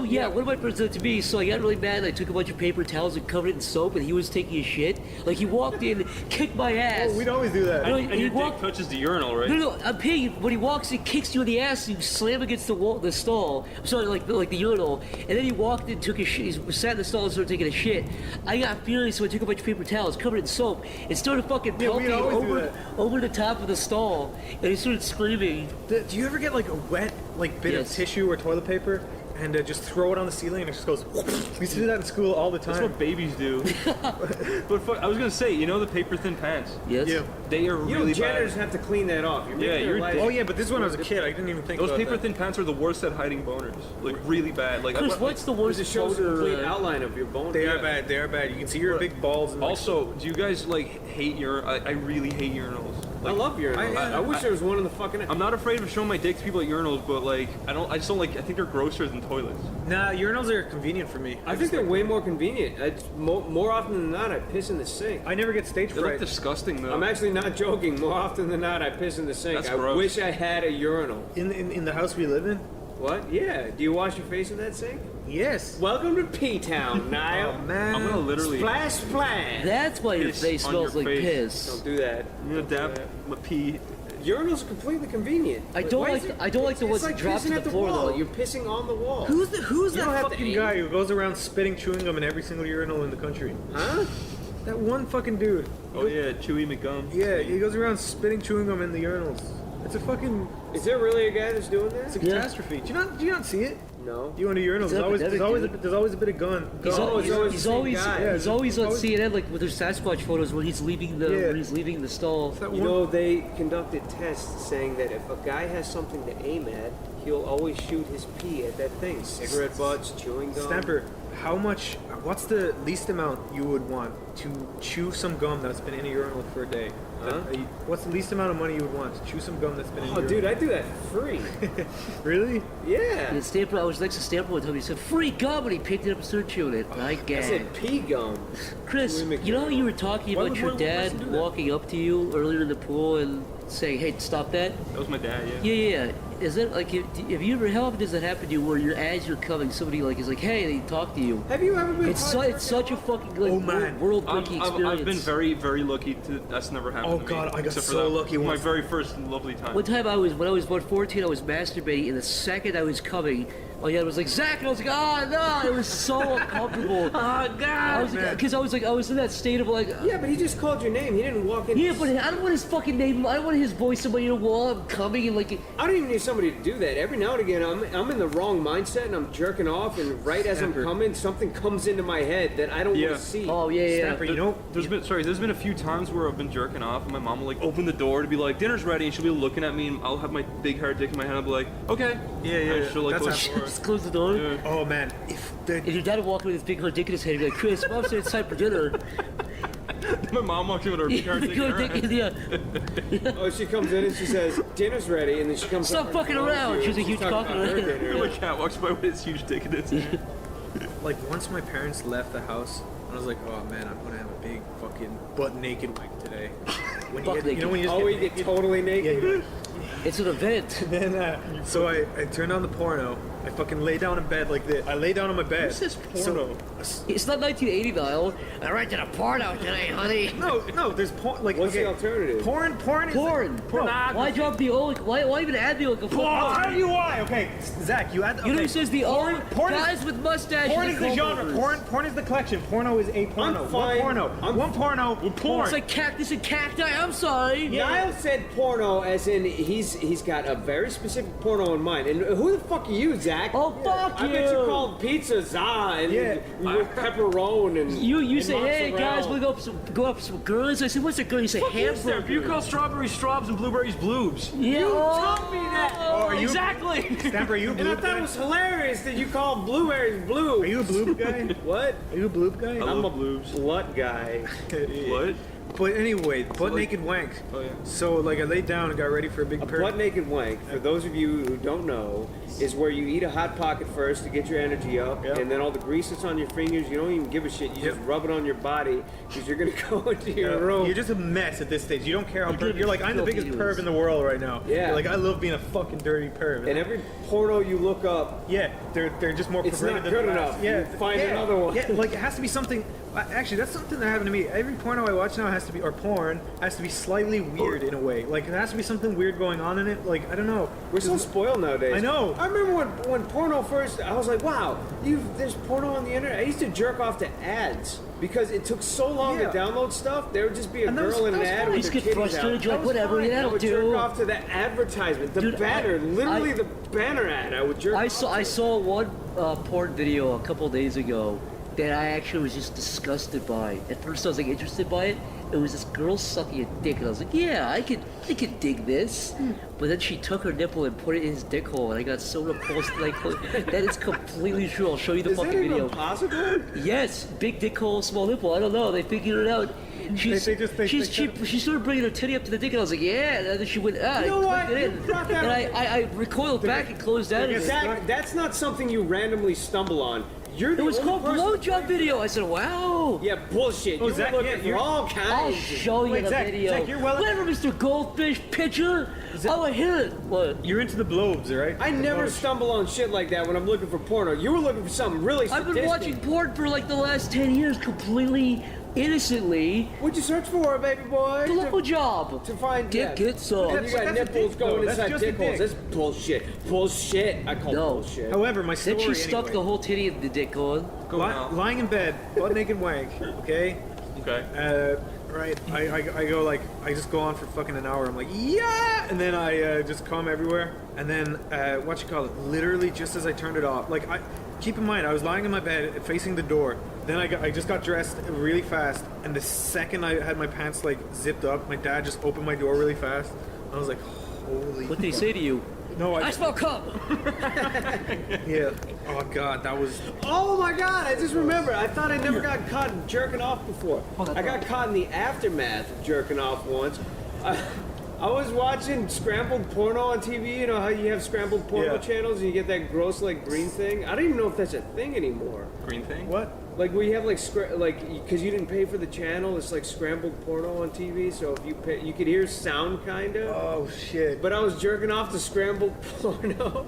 urinal? one of my friends did it to me, so I got really mad and I took a bunch of paper towels and covered it in soap and he was taking a shit. Like he walked in, kicked my ass. Oh, we'd always do that. No, And he your walked- dick touches the urinal, right? No, I'm paying. When he walks in, kicks you in the ass, you slam against the wall, the stall. I'm sorry, like the urinal. And then he walked in, took a shit. He sat in the stall and started taking a shit. I got furious, so I took a bunch of paper towels, covered it in soap, and started fucking Yeah, we'd pelting always do that. over the top of the stall. And he started screaming. Do you ever get like a wet bit of Yes. tissue or toilet paper and just throw it on the ceiling and it just goes? We used to do that in school all the That's time. what babies do. But fuck, I was gonna say, you know the paper thin pants? Yes. Yeah. They are You know, really janitors bad. have to clean that off. You're Yeah, making their you're life- dick. Oh yeah, but this is when I was a kid. I didn't even think Those about paper that. thin pants are the worst at hiding boners. Like really bad. Like Chris, what's the worst It shows the boner, complete outline of your bone. They Yeah. are bad. They are bad. You can see your big balls. And Also, do you guys like hate I really hate urinals. I love urinals. I wish there was one in the fucking. I'm not afraid of showing my dick to people at urinals, but like I just don't like. I think they're grosser than toilets. nah, urinals are convenient for me. I think they're way more convenient. More often than not, I piss in the sink. I never get stage They look fright. disgusting though. I'm actually not joking. More often than not, I piss in the sink. That's I gross. wish I had a urinal. In the house we live in. What? Yeah. Do you wash your face in that sink? Yes. Welcome to P-Town, Niall. Oh man. I'm gonna literally Splash, splash. That's why your Piss face on smells your like face. piss. Don't do that. I'm gonna dab my pee. Urinals are completely convenient. I don't Why like is it- I don't like the it's ones like that drop pissing to the at the floor wall. though. You're pissing on the wall. Who's You that don't have to fucking aim. guy who goes around spitting chewing gum in every single urinal in the country? Huh? That one fucking dude. Oh yeah, Chewy McGum. Yeah, he goes around spitting chewing gum in the urinals. It's a fucking. Is there really a guy that's doing It's a that? Yeah. catastrophe. Do you not see it? No. You go into urinals. It's There's always epidemic, dude. there's always a bit of gun. He's, gun. al- he's, always he's the same always guy. Yeah, he's always on always- CNN like with their Sasquatch photos when he's leaving the Yeah. when he's leaving the stall. That You one- know, they conducted tests saying that if a guy has something to aim at, he'll always shoot his pee at that thing. Cigarette butts, chewing gum. Stamper, what's the least amount you would want to chew some gum that's been in a urinal for a day? Huh? What's the least amount of money you would want to chew some gum that's been in a Oh, urinal? dude, I do that for free. Really? Yeah. And Stamper, I was next to Stamper one time. He said, "Free gum," and he picked it up and started chewing it. I I gagged. said pee gum. Chris, Louis you know how you were talking Why about would your one person dad do that? walking up to you earlier in the pool and saying, "Hey, stop that"? That was my dad. Yeah. Yeah. Is that like have you ever? How often does that happen to you? Where as you're coming, somebody like is like, "Hey," and they talk to you. Have you ever been It's caught it's such a fucking like Oh, man. world-breaking experience. I've been very, very lucky to that's never happened. Oh, to God, me, I got except for so that- lucky My once. very first lovely time. One time when I was about 14, I was masturbating, and the second I was coming, Oh yeah, it was like Zach, and I was like, oh no, it was so uncomfortable. Oh God! Because I was in that state of like. Yeah, but he just called your name. He didn't walk in. Yeah, but I don't want his fucking name. I don't want his voice. Somebody to while I'm coming and like. I don't even need somebody to do that. Every now and again, I'm in the wrong mindset and I'm jerking off, and right as I'm coming, something comes into my head that I don't want to see. Oh yeah. Snapper, you know, there's been a few times where I've been jerking off, and my mom will like open the door to be like, dinner's ready, and she'll be looking at me, and I'll have my big hard dick in my hand. I'll be like, okay. Yeah. And she'll like That's close the door. Just close the door. Yeah. Oh man, If your dad would walk in with his big hard dick in his head, he'd be like, Chris, Mom said it's time for dinner. My mom walks in with her big hard dick in her hand. Yeah. Oh, she comes in and she says, dinner's ready, and then she comes Stop up fucking and around. calls you, She's a huge talking cock. about her dinner. My cat walks by with his huge dick in his hand. like once my parents left the house, I was like, oh man, I'm gonna have a big fucking butt naked wank today. When Butt naked. you know when you just Oh, get we get totally naked? Yeah, It's an event. then so I turned on the porno. I fucking lay down in bed like this. I lay down on my bed. What's this porno? It's not 1980 though. I rented a porno today, honey. No, there's porn. Like, What's the alternative? Porn is Porn. Like, Why drop the O? Why even add the O? I'll tell you why. Okay, Zach, you add. You know okay. who says the O? Porn is- Guys with mustaches. Porn and is the genre. comb-overs. Porn is the collection. Porno is a porno. I'm fine. One porno. Porn. It's like cactus and cacti. I'm sorry. Niall said porno as in he's got a very specific porno in mind. And who the fuck are you, Zach? Oh fuck I you. bet you called pizza za and with pepperoni and You and say, hey mozzarella. guys, we'll go up some girls. I said, what's a girl? You say hamburger. You call strawberries straws and blueberries bloobs. Yeah. You told me that. Oh, are you- exactly. Snapper, are you a And I bloob thought it guy? was hilarious that you called blueberries blue. Are you a bloob guy? What? Are you a bloob guy? I'm a love bloobs. slut guy. What? But anyway, butt naked wank. Oh yeah. So like I laid down and got ready for a big A perk. butt naked wank, for those of you who don't know, is where you eat a hot pocket first to get your energy up, Yep. and then all the grease that's on your fingers, you don't even give a shit. You just rub it on your body because you're gonna go into your room. You're just a mess at this stage. You don't care how You're you're like, I'm the biggest filthy perv in the world right now. Yeah. You're like, I love being a fucking dirty perv. And every porno you look up, yeah, they're just more It's perverted not than good the last. enough. Yeah, You find another one. Yeah, like it has to be something. Actually, that's something that happened to me. Every porno I watch now has to be, or porn has to be slightly weird in a way. Like there has to be something weird going on in it. Like I don't know. we're so spoiled nowadays. I know. I remember when porno first, I was like, wow, there's porno on the internet. I used to jerk off to ads because it took so long Yeah. to download stuff. There would just be a And that girl was- in an that was ad fine. with You just her get titties frustrated, out. you're like, That was whatever, fine. that'll I would do. jerk off to the advertisement, the Dude, banner, literally the banner ad. I would jerk I off saw to. I saw one porn video a couple days ago that I actually was just disgusted by. At first I was like interested by it. It was this girl sucking a dick, and I was like, yeah, I could dig this. But then she took her nipple and put it in his dick hole, and I got so repulsed. Like that is completely true. I'll show you the Is that fucking even video. possible? Yes, big dick hole, small nipple. I don't know. They figured it out. She started bringing her titty up to the dick, and I was like, yeah. And then she went, You know I what? clicked it in. You brought that And up. I recoiled back and closed out of it. Zach, that's not something you randomly stumble on. You're the It was only called person- blowjob video. I said, wow. Yeah, bullshit. You Zach, were yeah, looking for you're- all kinds. I'll of- show you Wait, the Zach, video. Zach, you're well- Whatever, Mr. Goldfish pitcher. Oh, I hit it. What? You're into the blobes, right? I never stumble on shit like that when I'm looking for porno. You were looking for something really I've sadistic. been watching porn for like the last 10 years completely innocently. What'd you search for, baby boy? Blowjob. To find Dick get some. And you got That's a nipples dick, going though. That's inside just a dick holes. dick. That's bullshit. Bullshit. I call No. bullshit. However, my story Then she stuck anyway. the whole titty in the dick going. Lying in bed, butt naked wank. Okay. Okay. Right. I go like I just go on for fucking an hour. I'm like yeah, and then I just come everywhere. And then what you call it? Literally just as I turned it off. Like I keep in mind I was lying in my bed facing the door. Then I just got dressed really fast, and the second I had my pants like zipped up, my dad just opened my door really fast. I was like, holy. What did he say to you? No, I smell cum. Yeah. Oh god, that was. Oh my god, I just remember. I thought I never got caught jerking off before. I got caught in the aftermath of jerking off once. I was watching scrambled porno on TV. You know how you have scrambled porno Yeah. channels and you get that gross like green thing? I don't even know if that's a thing anymore. Green thing? What? Like we have like because you didn't pay for the channel, it's like scrambled porno on TV. So if you pay, you could hear sound kind of. Oh shit. But I was jerking off to scrambled porno.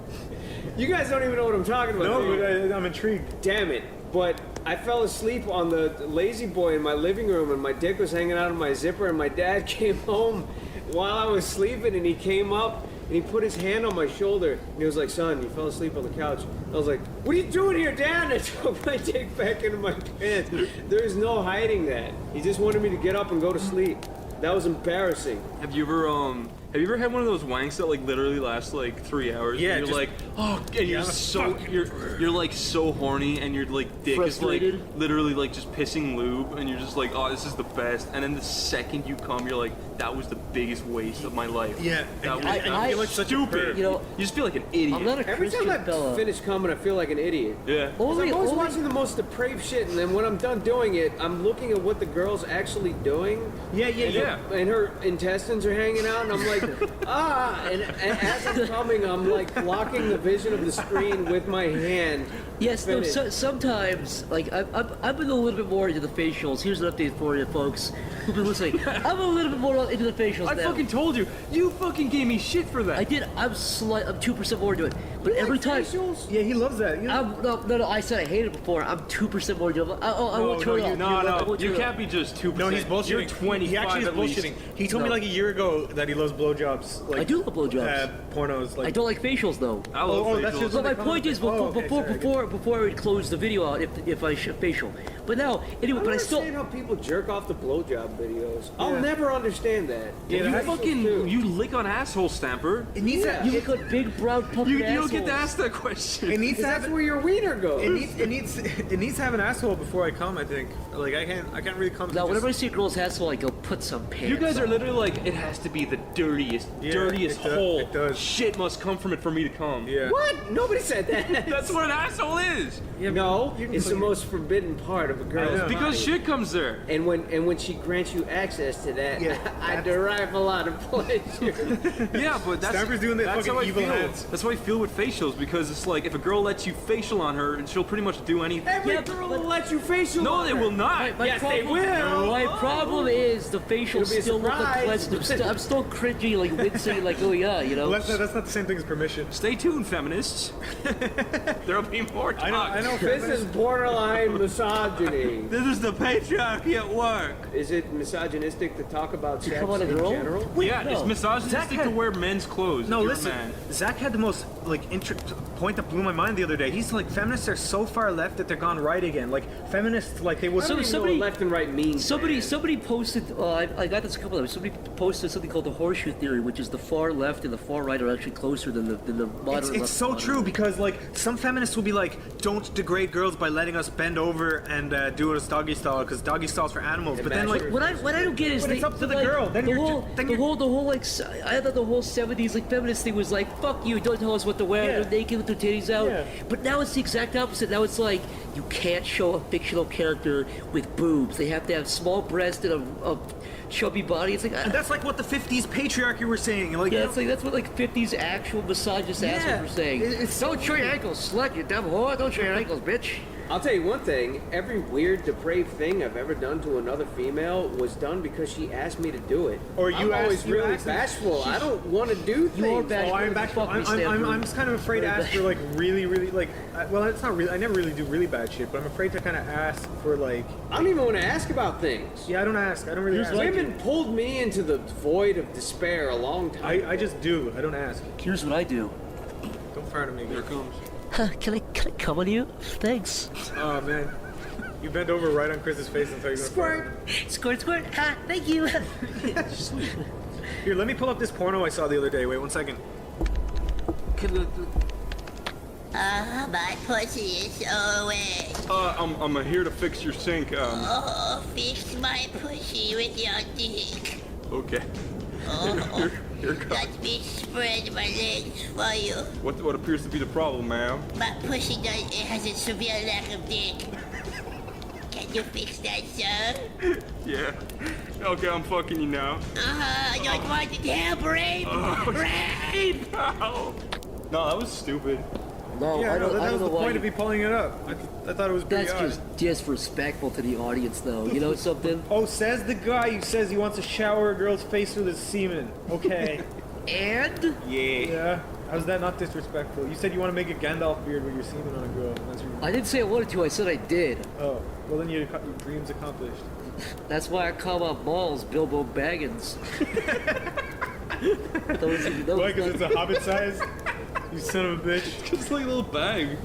You guys don't even know what I'm talking about. No, do you? but I'm intrigued. Damn it. But I fell asleep on the lazy boy in my living room, and my dick was hanging out of my zipper, and my dad came home while I was sleeping, and he came up and he put his hand on my shoulder, and he was like, "Son, you fell asleep on the couch." I was like, "What are you doing here, Dad?" And I took my dick back into my pants. There's no hiding that. He just wanted me to get up and go to sleep. That was embarrassing. Have you ever had one of those wanks that like literally lasts like 3 hours? Yeah, And you're just- like, oh, and you're like so horny, and your like dick Frustrated? is like literally like just pissing lube, and you're just like, oh, this is the best. And then the second you come, you're like, that was the biggest waste of my life. Yeah, that was I feel like such a stupid. perv. You know, You just feel like an idiot. I'm not a Every Christian time I fella. finish coming, I feel like an idiot. Yeah. I'm always Only- watching the most depraved shit, and then when I'm done doing it, I'm looking at what the girl's actually doing. Yeah. And her intestines are hanging out, and I'm like, and as I'm coming, I'm like blocking the vision of the screen with my hand. Yes, no, Finish. sometimes, like, I've been a little bit more into the facials. Here's an update for you, folks, who've been listening. I'm a little bit more into the facials I now. fucking told you. You fucking gave me shit for that. I did. I'm 2% more into it. But every time... Yeah, he loves that. No, I said I hated it before. I'm 2% more into it. I won't turn it off. I won't You turn it can't off. be just 2%. No, he's bullshitting. You're 25 He actually is at least. bullshitting. He told me No. like a year ago that he loves blowjobs. Like, I do love blowjobs. Pornos. Like, I don't like facials, though. I love Oh, that's facials. just- But my they point is, comment- Oh, okay, sorry, before I would close the video out, if I should facial. But now, anyway, I but don't I still... understand how people jerk off the blowjob videos. I'll Yeah. never understand that. You Facials fucking too. you lick on asshole stamper. it needs Yeah. You look like big brown puppy You don't get to assholes. ask that question. It needs to That's have. where your wiener goes. It needs to have an asshole before I come. I think. Like I can't really come. Now, to whenever I just, see a girl's asshole, I go put some pants You guys are on. literally like, it has to be the dirtiest Yeah, dirtiest it does- hole. it does. Shit must come from it for me to come. yeah. What? Nobody said that. That's what an asshole is. No, you can it's put the your- most forbidden part of a girl's know. body. Because shit comes there. And when she grants you access to that, Yeah, I that's- derive a lot of pleasure. Yeah, but that's Stamper's doing the that's fucking how I evil feel. hands. That's how I feel with facials, because it's like if a girl lets you facial on her, she'll pretty much do anything. Every Yeah, girl but- will let you facial. No, on they her. will not. My Yes, they problem- will. My problem is the facials It'll be a still look like surprise. pleasant. I'm still cringy, like wincing, like, oh yeah, you know. Well, that's not the same thing as permission. Stay tuned, feminists. There'll be more talk. I know. This is borderline misogyny. This is the patriarchy at work. Is it misogynistic to talk about sex come on a in girl? general? Yeah, it's no. misogynistic Zach to had- wear men's clothes. No, if you're listen. a man. Zach had the most like point that blew my mind the other day. He's like, feminists are so far left that they're gone right again. Like feminists, like they would. I don't even know somebody- what left and right means. man. Somebody posted. I got this a couple of times. Somebody posted something called the horseshoe theory, which is the far left and the far right are actually closer than the modern left. It's so modern true right. because like some feminists will be like, don't degrade girls by letting us bend over and do it as doggy style because doggy style's for animals. But then like, What I don't get is But it's up to the like, girl, then the you're whole ju- then the you're- whole like I thought the whole 70s like feminist thing was like, fuck you, don't tell us what to wear, Yeah. they're naked with their titties out. Yeah. But now it's the exact opposite. Now it's like you can't show a fictional character with boobs. They have to have small breasts and a chubby body. It's like and that's like what the 50s patriarchy were saying. Like, yeah, it's like that's what like 50s actual misogynist assholes Yeah. were saying. It's so Don't show your ankles, slut, you dumb whore. Don't show your ankles, bitch. I'll tell you one thing. Every weird, depraved thing I've ever done to another female was done because she asked me to do it. Or you I'm always asked- you really asked- bashful. I don't want to do things. You are bashful. I'm back. Fuck me, I'm Stanford. just kind of afraid to ask for like really like. Well, it's not really. I never really do really bad shit, but I'm afraid to kind of ask for like. I don't even want to ask about things. Yeah, I don't ask. I don't really ask. Women pulled me into the void of despair a long time ago. I just do. I don't ask. Here's what I do. Don't fire at me. Here it comes. Can I come on you? Thanks. Oh man, you bent over right on Chris's face and thought you were gonna fire. Squirt, squirt. Ha, thank you. Here, let me pull up this porno I saw the other day. Wait 1 second. My pussy is so wet. I'm here to fix your sink. Oh, fix my pussy with your dick. Okay. Oh, Here comes. let me spread my legs for you. What appears to be the problem, ma'am? My pussy it has a severe lack of dick. Can you fix that, sir? Yeah. Okay, I'm fucking you now. I don't want to help, rape! Rape! Ow. No, that was stupid. No, Yeah, I no, don't, that I don't was know the why. point you- of me pulling it up. I thought it was pretty That's odd. just disrespectful to the audience, though. You know something? Oh, says the guy who says he wants to shower a girl's face with his semen. Okay. And Yeah. How's that not disrespectful? You said you want to make a Gandalf beard with your semen on a girl. That's your... I didn't say I wanted to. I said I did. Oh, well then your dream's accomplished. That's why I call my balls Bilbo Baggins. That was Why? Because it's a hobbit size? You son of a bitch. Just like a little bag.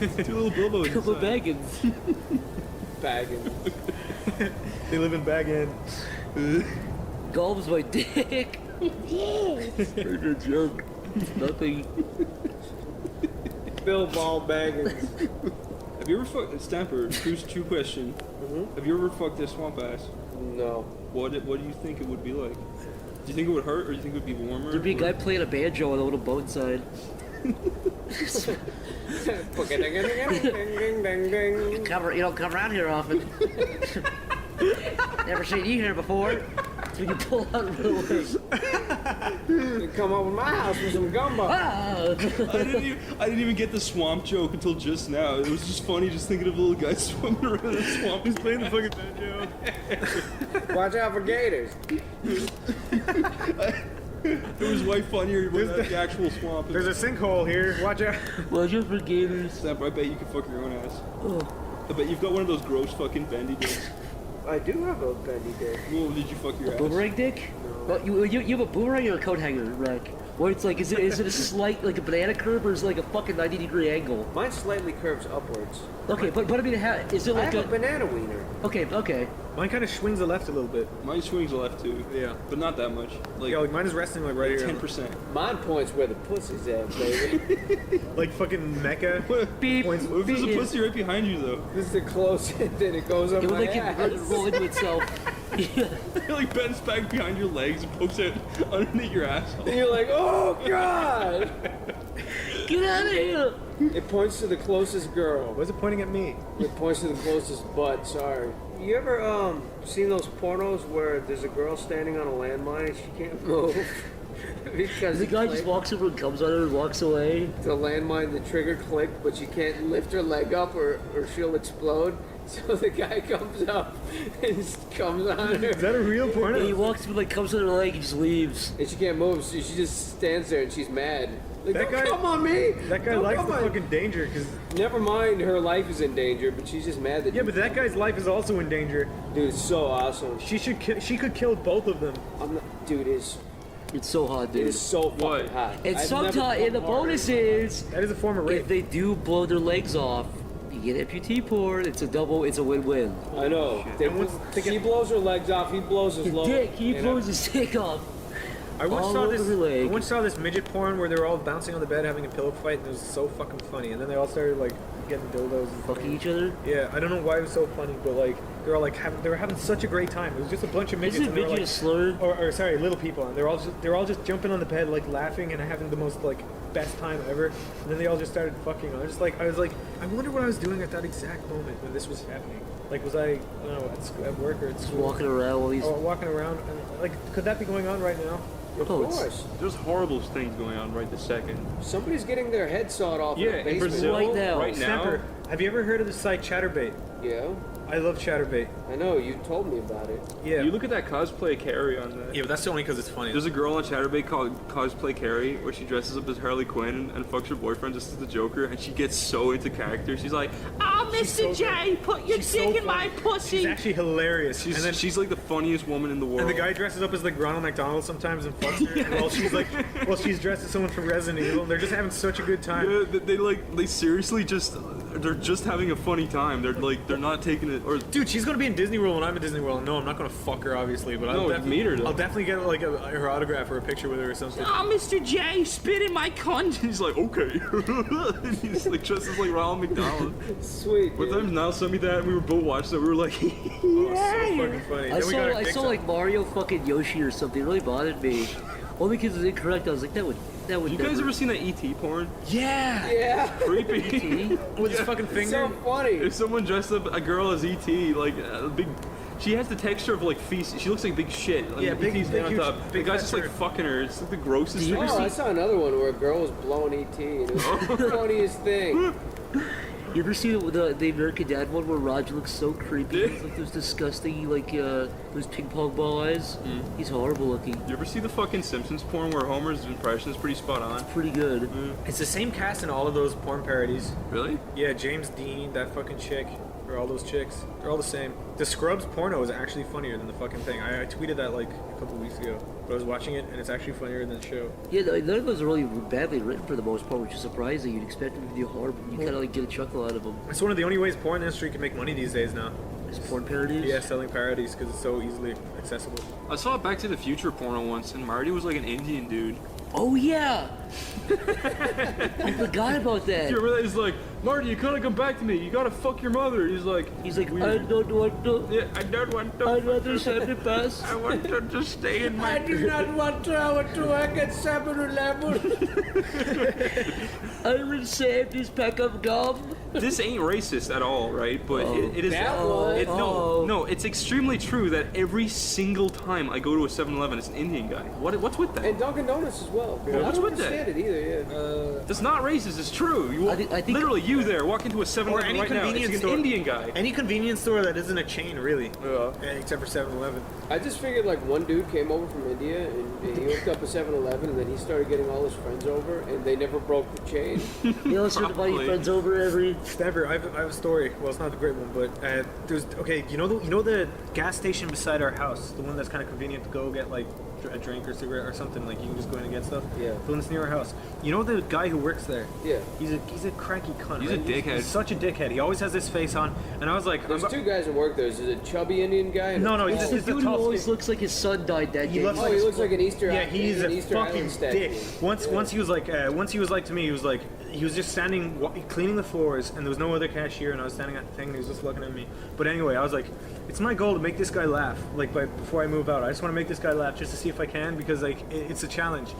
Two little Bilbos. Couple inside. baggins. Bagging. They live in Bag End. Golf's my dick. Very good joke. Nothing. Bill Ball Baggins. Have you ever fucked Stamper? True question. Have you ever fucked a swamp ass? No. What do you think it would be like? Do you think it would hurt, or do you think it would be warmer? There'd be a or- guy playing a banjo on a little boat inside. You don't come around here often. Never seen you here before. So you can pull out real quick. You come over my house with some gumbo. Ah! I didn't even get the swamp joke until just now. It was just funny just thinking of a little guy swimming around in the swamp. He's playing the fucking banjo. Watch out for gators. It was way funnier when the actual swamp. There's a sinkhole here. Watch out. Watch out for gators. Stamper, I bet you can fuck your own ass. Oh. I bet you've got one of those gross fucking bendy dicks. I do have a bendy dick. Well, did you fuck your ass? Boomerang dick? Well, you have a boomerang or a coat hanger, Rack? Where it's like, is it a slight, like a banana curve, or is it like a fucking 90-degree angle? Mine slightly curves upwards. Okay, but I mean, is it I like have a banana wiener. Okay. Mine kind of swings the left a little bit. Mine swings left too. Yeah. But not that much. Like, Yeah, like mine is resting like right here. 10%. Mine points where the pussy's at, baby. Like fucking Mecca. Beep. Points. What if there's a pussy right behind you though? This is the closest, then it goes up It would my like ass. it roll into itself. Yeah. It like bends back behind your legs and pokes out underneath your asshole. And you're like, oh god! Get out of here! It points to the closest girl. Why is it pointing at me? It points to the closest butt, sorry. You ever seen those pornos where there's a girl standing on a landmine and she can't move? Because The guy just walks over and comes on her and walks away. the landmine, the trigger clicked, but she can't lift her leg up or she'll explode. So the guy comes up and just comes on her. Is that a real And he porno? walks through, like, comes on her leg and just leaves. And she can't move, so she just stands there and she's mad. Like, That don't guy- come on me! That guy Don't likes come the on." fucking danger, because Never mind, her life is in danger, but she's just mad that yeah, but that guy's life is also in danger. dude, it's so awesome. She could kill both of them. I'm not, dude, It's so hot, it dude. is so fucking What? hot. And I've sometimes, never and the come harder. bonus is, That is a form of rape. if they do blow their legs off, you get amputee porn. It's a win-win. I know. She blows her legs off, he blows his lower. Dick, he and blows his dick off. I once all saw over this. her leg. I once saw this midget porn where they were all bouncing on the bed having a pillow fight, and it was so fucking funny. And then they all started like getting dildos. And Fucking each other. Yeah, I don't know why it was so funny, but like they were all like they were having such a great time. It was just a bunch of midgets. Isn't and they were, midget a slur? or sorry, little people. And they're all just jumping on the bed, like laughing and having the most like best time ever. And then they all just started fucking. I was like, I wonder what I was doing at that exact moment when this was happening. Like, was I don't know, at work or at Just school? walking around while he's. Or walking around. And, like, could that be going on right now? Of Oh, it's- course. There's horrible things going on right this second. Somebody's getting their head sawed off Yeah, in the in basement. Brazil, Right now. right now. Snapper, have you ever heard of the site Chatterbait? Yeah, I love Chatterbait. I know, you told me about it. Yeah. You look at that cosplay Carrie on the. Yeah, but that's only because it's funny. There's a girl on Chatterbait called Cosplay Carrie where she dresses up as Harley Quinn and fucks her boyfriend just as the Joker, and she gets so into character. She's like, "Oh, Mr. so J, put your She's dick so in my funny. pussy." She's actually hilarious. She's, and then she's like the funniest woman in the world. and the guy dresses up as like Ronald McDonald sometimes and fucks her. While she's dressed as someone from Resident Evil. And they're just having such a good time. Yeah, they seriously just they're just having a funny time. They're not taking it or. Dude, she's gonna be in Disney World when I'm in Disney World. No, I'm not gonna fuck her, obviously, but No, meet her, though. I'll definitely get like her autograph or a picture with her or something. Oh, Mr. J, spit in my cunt. He's like, okay. And he's like dresses like Ronald McDonald. Sweet, One dude. time now sent me that and we were both watching it. We were like, Oh, so fucking funny. I Then we got our saw dicks like out. Mario fucking Yoshi or something. It really bothered me. Only because it was incorrect. I was like, that would you guys never. ever seen that ET porn? Yeah. Yeah, Creepy. With his fucking finger. so funny. If someone dressed up a girl as ET, like a big, she has the texture of like feces. She looks like big shit. Like, Yeah, big- ET's big, on huge- top. The big guy's just fat like turd. fucking her. It's like the grossest thing. Oh, I saw another one where a girl was blowing ET, and it was the funniest thing. You ever see the American Dad one where Roger looks so creepy? He's like those disgusting those ping pong ball eyes. He's horrible looking. You ever see the fucking Simpsons porn where Homer's impression is pretty spot on? Pretty good. It's the same cast in all of those porn parodies. Really? Yeah, James Dean, that fucking chick. or all those chicks. They're all the same. The Scrubs porno is actually funnier than the fucking thing. I tweeted that like a couple weeks ago, but I was watching it and it's actually funnier than the show. Yeah, none of those are really badly written for the most part, which is surprising. You'd expect them to be horrible. You kind of like get a chuckle out of them. It's one of the only ways porn industry can make money these days now. Is porn parodies? Yeah, selling parodies because it's so easily accessible. I saw Back to the Future porno once, and Marty was like an Indian dude. Oh yeah! I forgot about that. You remember that? He's like, Marty, you gotta come back to me. You gotta fuck your mother. He's like, I don't want to. yeah, I don't want to. I'd rather send it pass. I want to just stay in my. I do not want to. I want to work at 7-Eleven. I will save this pack of gum. This ain't racist at all, right? But it is. That was. No, it's extremely true that every single time I go to a 7-Eleven, it's an Indian guy. What's with that? And Dunkin' Donuts as well. I What's don't with that? understand it either. Yeah. That's not racist. It's true. You I think- literally you there walk into a 7-Eleven right now. It's an Indian guy. Any convenience store that isn't a chain, really. Yeah. Except for 7-Eleven. I just figured like one dude came over from India and he hooked up a 7-Eleven and then he started getting all his friends over and they never broke the chain. You know, sort of invite your friends over every. Never. I have a story. Well, it's not a great one, but there's okay. You know the gas station beside our house, the one that's kind of convenient to go get like a drink or cigarette or something. Like you can just go in and get stuff. Yeah. The one that's near our house. You know the guy who works there. Yeah. He's a cranky cunt. He's right? a dickhead. He's such a dickhead. He always has this face on, and I was like, There's two guys that work there. There's a chubby Indian guy. And No, a he's tall- just The dude who always looks like his son died that day. Oh, he looks like an Easter. Yeah, he's an a Easter fucking Island statue. dick. Once he was like to me, he was just standing cleaning the floors, and there was no other cashier, and I was standing at the thing, and he was just looking at me. But anyway, I was like, it's my goal to make this guy laugh. Like before I move out, I just want to make this guy laugh just to see if I can, because like it's a challenge,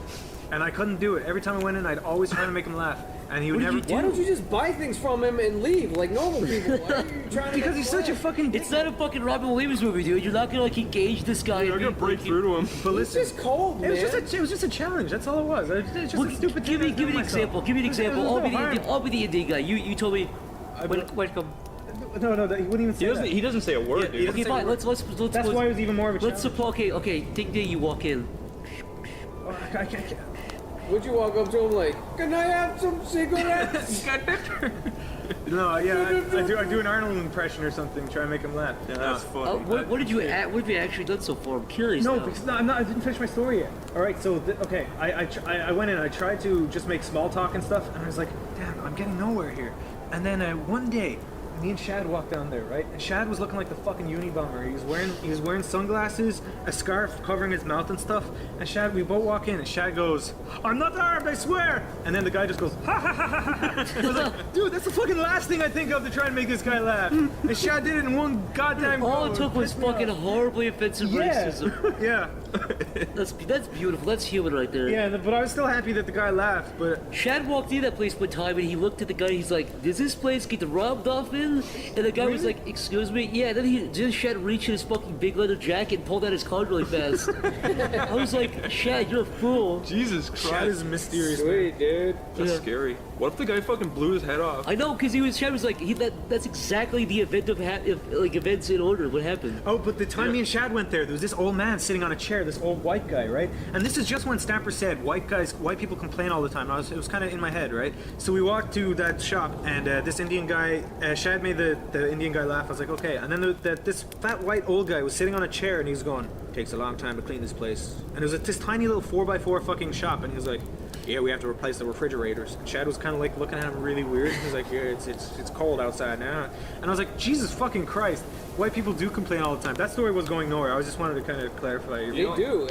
and I couldn't do it. Every time I went in, I'd always try to make him laugh, and he would never. Why don't you just buy things from him and leave like normal people? Why are you trying to? Because he's such a fucking. It's not a fucking Robin Williams movie, dude. You're not gonna like engage this guy. You're gonna break through to him. But It's listen, just cold, man. it was just a challenge. That's all it was. It's just Well, a stupid. give me thing I an did example. myself. Give me an example. There's no harm. I'll be the Indian guy. You told me. Welcome. No, he wouldn't even say that. He doesn't say a word, Yeah, dude. he doesn't Okay, say fine. a word. Let's. That's why it was even more of a challenge. Let's suppose. Okay. Take day you walk in. I can't. Would you walk up to him like, "Can I have some cigarettes?" No, yeah, I do an Arnold impression or something, try and make him laugh. Yeah, that's funny. What did you add? What have you actually done so far? I'm curious. No, now. because I didn't finish my story yet. All right, so okay, I went in, I tried to just make small talk and stuff, and I was like, damn, I'm getting nowhere here. And then one day, me and Shad walked down there, right? And Shad was looking like the fucking Unabomber. He was wearing sunglasses, a scarf covering his mouth and stuff. And Shad, we both walk in, and Shad goes, "I'm not armed, I swear." And then the guy just goes, "Ha ha ha ha ha." I was like, dude, that's the fucking last thing I think of to try and make this guy laugh. And Shad did it in one goddamn All go. it took was fucking horribly offensive racism. Yeah. That's beautiful. That's human right there. Yeah, but I was still happy that the guy laughed, but Shad walked in that place one time and he looked at the guy. He's like, "Does this place get robbed off in?" And the guy was like, "Excuse me." Yeah. Then Shad reached in his fucking big leather jacket and pulled out his card really fast. I was like, "Shad, you're a fool." Jesus Christ. Shad is mysterious. man. Sweet, dude. That's Yeah. scary. What if the guy fucking blew his head off? I know, because Shad was like, that's exactly the event of events in order. What happened? Oh, but the time me and Shad went there was this old man sitting on a chair, this old white guy, right? And this is just when Stamper said white people complain all the time. It was kind of in my head, right? So we walked to that shop, and this Indian guy, Shad made the Indian guy laugh. I was like, okay. And then this fat white old guy was sitting on a chair, and he was going, "Takes a long time to clean this place." And it was this tiny little 4x4 fucking shop, and he was like, "Yeah, we have to replace the refrigerators." And Chad was kind of like looking at him really weird. He was like, "Yeah, it's cold outside now." And I was like, Jesus fucking Christ, white people do complain all the time. That story was going nowhere. I just wanted to kind of clarify. They do.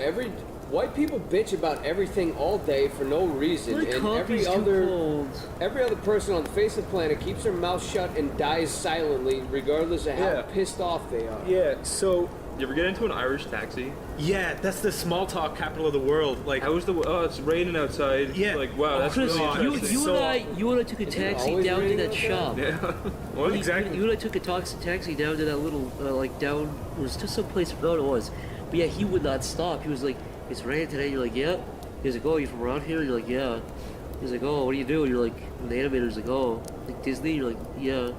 White people bitch about everything all day for no reason, My and coffee's too cold. every other person on the face of the planet keeps their mouth shut and dies silently, regardless of how Yeah. pissed off they are. Yeah. So You ever get into an Irish taxi? yeah, that's the small talk capital of the world. Like, How was the? Oh, it's raining outside. Yeah. Like, wow, that's Chris, really you interesting. So- and I took a taxi always down to raining that outside? shop. Yeah. What? exactly. You and I took a taxi down to that little, down, it was just someplace, no, it was. But yeah, he would not stop. He was like, "It's raining today." You're like, "Yeah." He's like, "Oh, you from around here?" You're like, "Yeah." He's like, "Oh, what do you do?" You're like, "I'm the animator's." Like, "Oh." like Disney. You're like, yeah.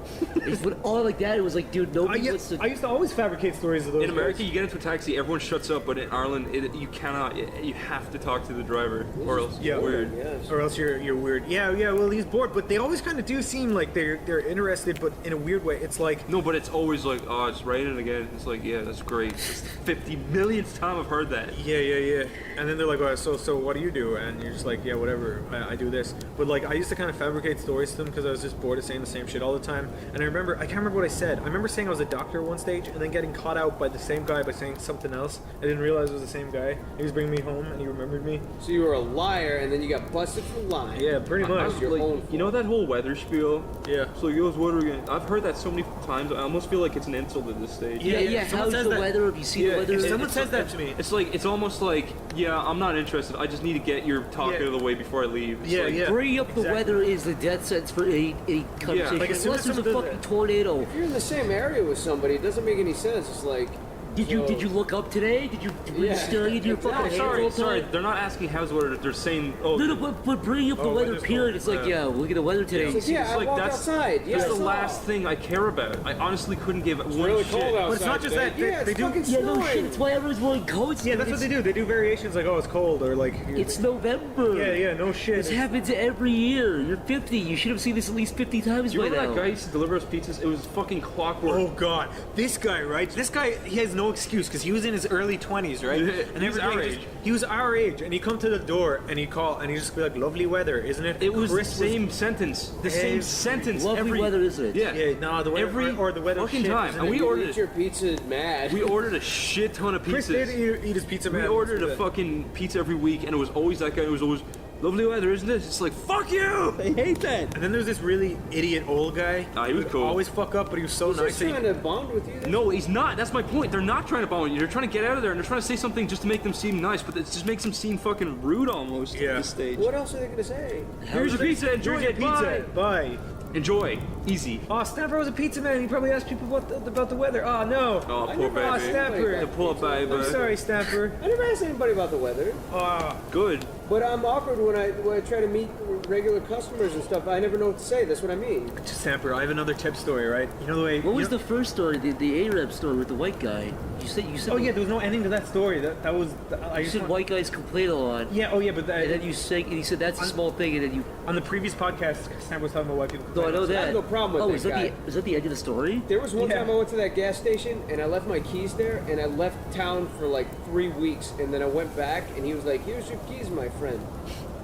But all like that, it was like, dude, nobody wants to. I used to always fabricate stories of those. In America, guys. you get into a taxi, everyone shuts up, but in Ireland, you cannot. You have to talk to the driver, or else you're weird. Yes. Or else you're weird. Yeah. Well, he's bored, but they always kind of do seem like they're interested, but in a weird way. It's like No, but it's always like, oh, it's raining again. It's like, yeah, that's great. It's 50 millionth time I've heard that. yeah. And then they're like, oh, so what do you do? And you're just like, yeah, whatever. I do this. But like, I used to kind of fabricate stories to them because I was just bored of saying the same shit all the time. And I can't remember what I said. I remember saying I was a doctor at one stage, and then getting caught out by the same guy by saying something else. I didn't realize it was the same guy. He was bringing me home, and he remembered me. So you were a liar, and then you got busted for lying. Yeah, pretty much. Your own Like, you know that whole weather spiel? Yeah. So it goes weather again. I've heard that so many times. I almost feel like it's an insult at this stage. Yeah. Someone How's says the that- weather? Have you seen the weather? If someone says that to me, It's almost like, yeah, I'm not interested. I just need to get your talk out of the way before I leave. It's like, Bringing up the Exactly. weather is the death sentence for any conversation. like, as soon Unless as there's a someone fucking does tornado. If you're in the same area with somebody, it doesn't make any sense. It's like, Did you look up today? Were you staring into your fucking hands all the sorry. time? They're not asking how's the weather. They're saying, oh, No, but bringing up the weather weather's period, cold. it's like, yeah, look at the weather today. It's like, yeah, I walked outside. Yeah, that's I the saw. last thing I care about. I honestly couldn't give one really shit. cold outside. But it's not just that. Yeah, They it's do. fucking Yeah, no snowing. shit, it's why everyone's wearing coats. Yeah, dude. that's what they It's- do. They do variations like, oh, it's cold, or like. It's November. Yeah, no shit. This happens every year. You're 50. You should have seen this at least 50 times You by remember now. that guy used to deliver us pizzas? It was fucking clockwork. Oh god, this guy, right? This guy, he has no excuse because he was in his early 20s, right? Yeah, he was our age. He was our age, and he come to the door and he call and he just be like, "Lovely weather, isn't it?" It was the Chris same sentence. The same Every- sentence Lovely every weather, isn't it? Yeah. Yeah, no, the weather Every or the weather fucking shit, time. isn't And it? we You ordered eat your pizza mad. we ordered a shit ton of Chris did pizzas. eat his pizza. We man. ordered a fucking pizza every week, and it was always that guy. It was always lovely weather, isn't it? It's like, fuck you! I hate that. And then there's this really idiot old guy. Nah, he was who cool. Always fuck up, but he was so He's nice. just that he- trying to bond with you. No, he's not. That's my point. They're not trying to bond with you. They're trying to get out of there, and they're trying to say something just to make them seem nice, but it just makes them seem fucking rude almost Yeah. at this stage. What else are they gonna say? Here's your pizza. Enjoy Here's your it. pizza. Bye. Bye. Enjoy. Easy. Oh, Snapper was a pizza man. He probably asked people about the weather. Oh no. Oh, I poor never asked baby. anybody Snapper. The about poor pizza. baby. I'm sorry, Snapper. I never asked anybody about the weather, Oh, Good. but I'm awkward when I try to meet regular customers and stuff. I never know what to say. That's what I mean. Snapper. I have another tip story, right? You know the way. What was you know, the first story? The Arab story with the white guy. You said. Oh yeah, there was no ending to that story. That was. I You just said want- white guys complain a lot. Yeah. Oh yeah, but And then you say, and he said that's a small thing, and then you. on the previous podcast, Snapper was talking about white people. No, I know I that. have no problem with oh, that is that guy. is that the end of the story? There was one Yeah. time I went to that gas station and I left my keys there and I left town for like 3 weeks and then I went back and he was like, "Here's your keys, my friend."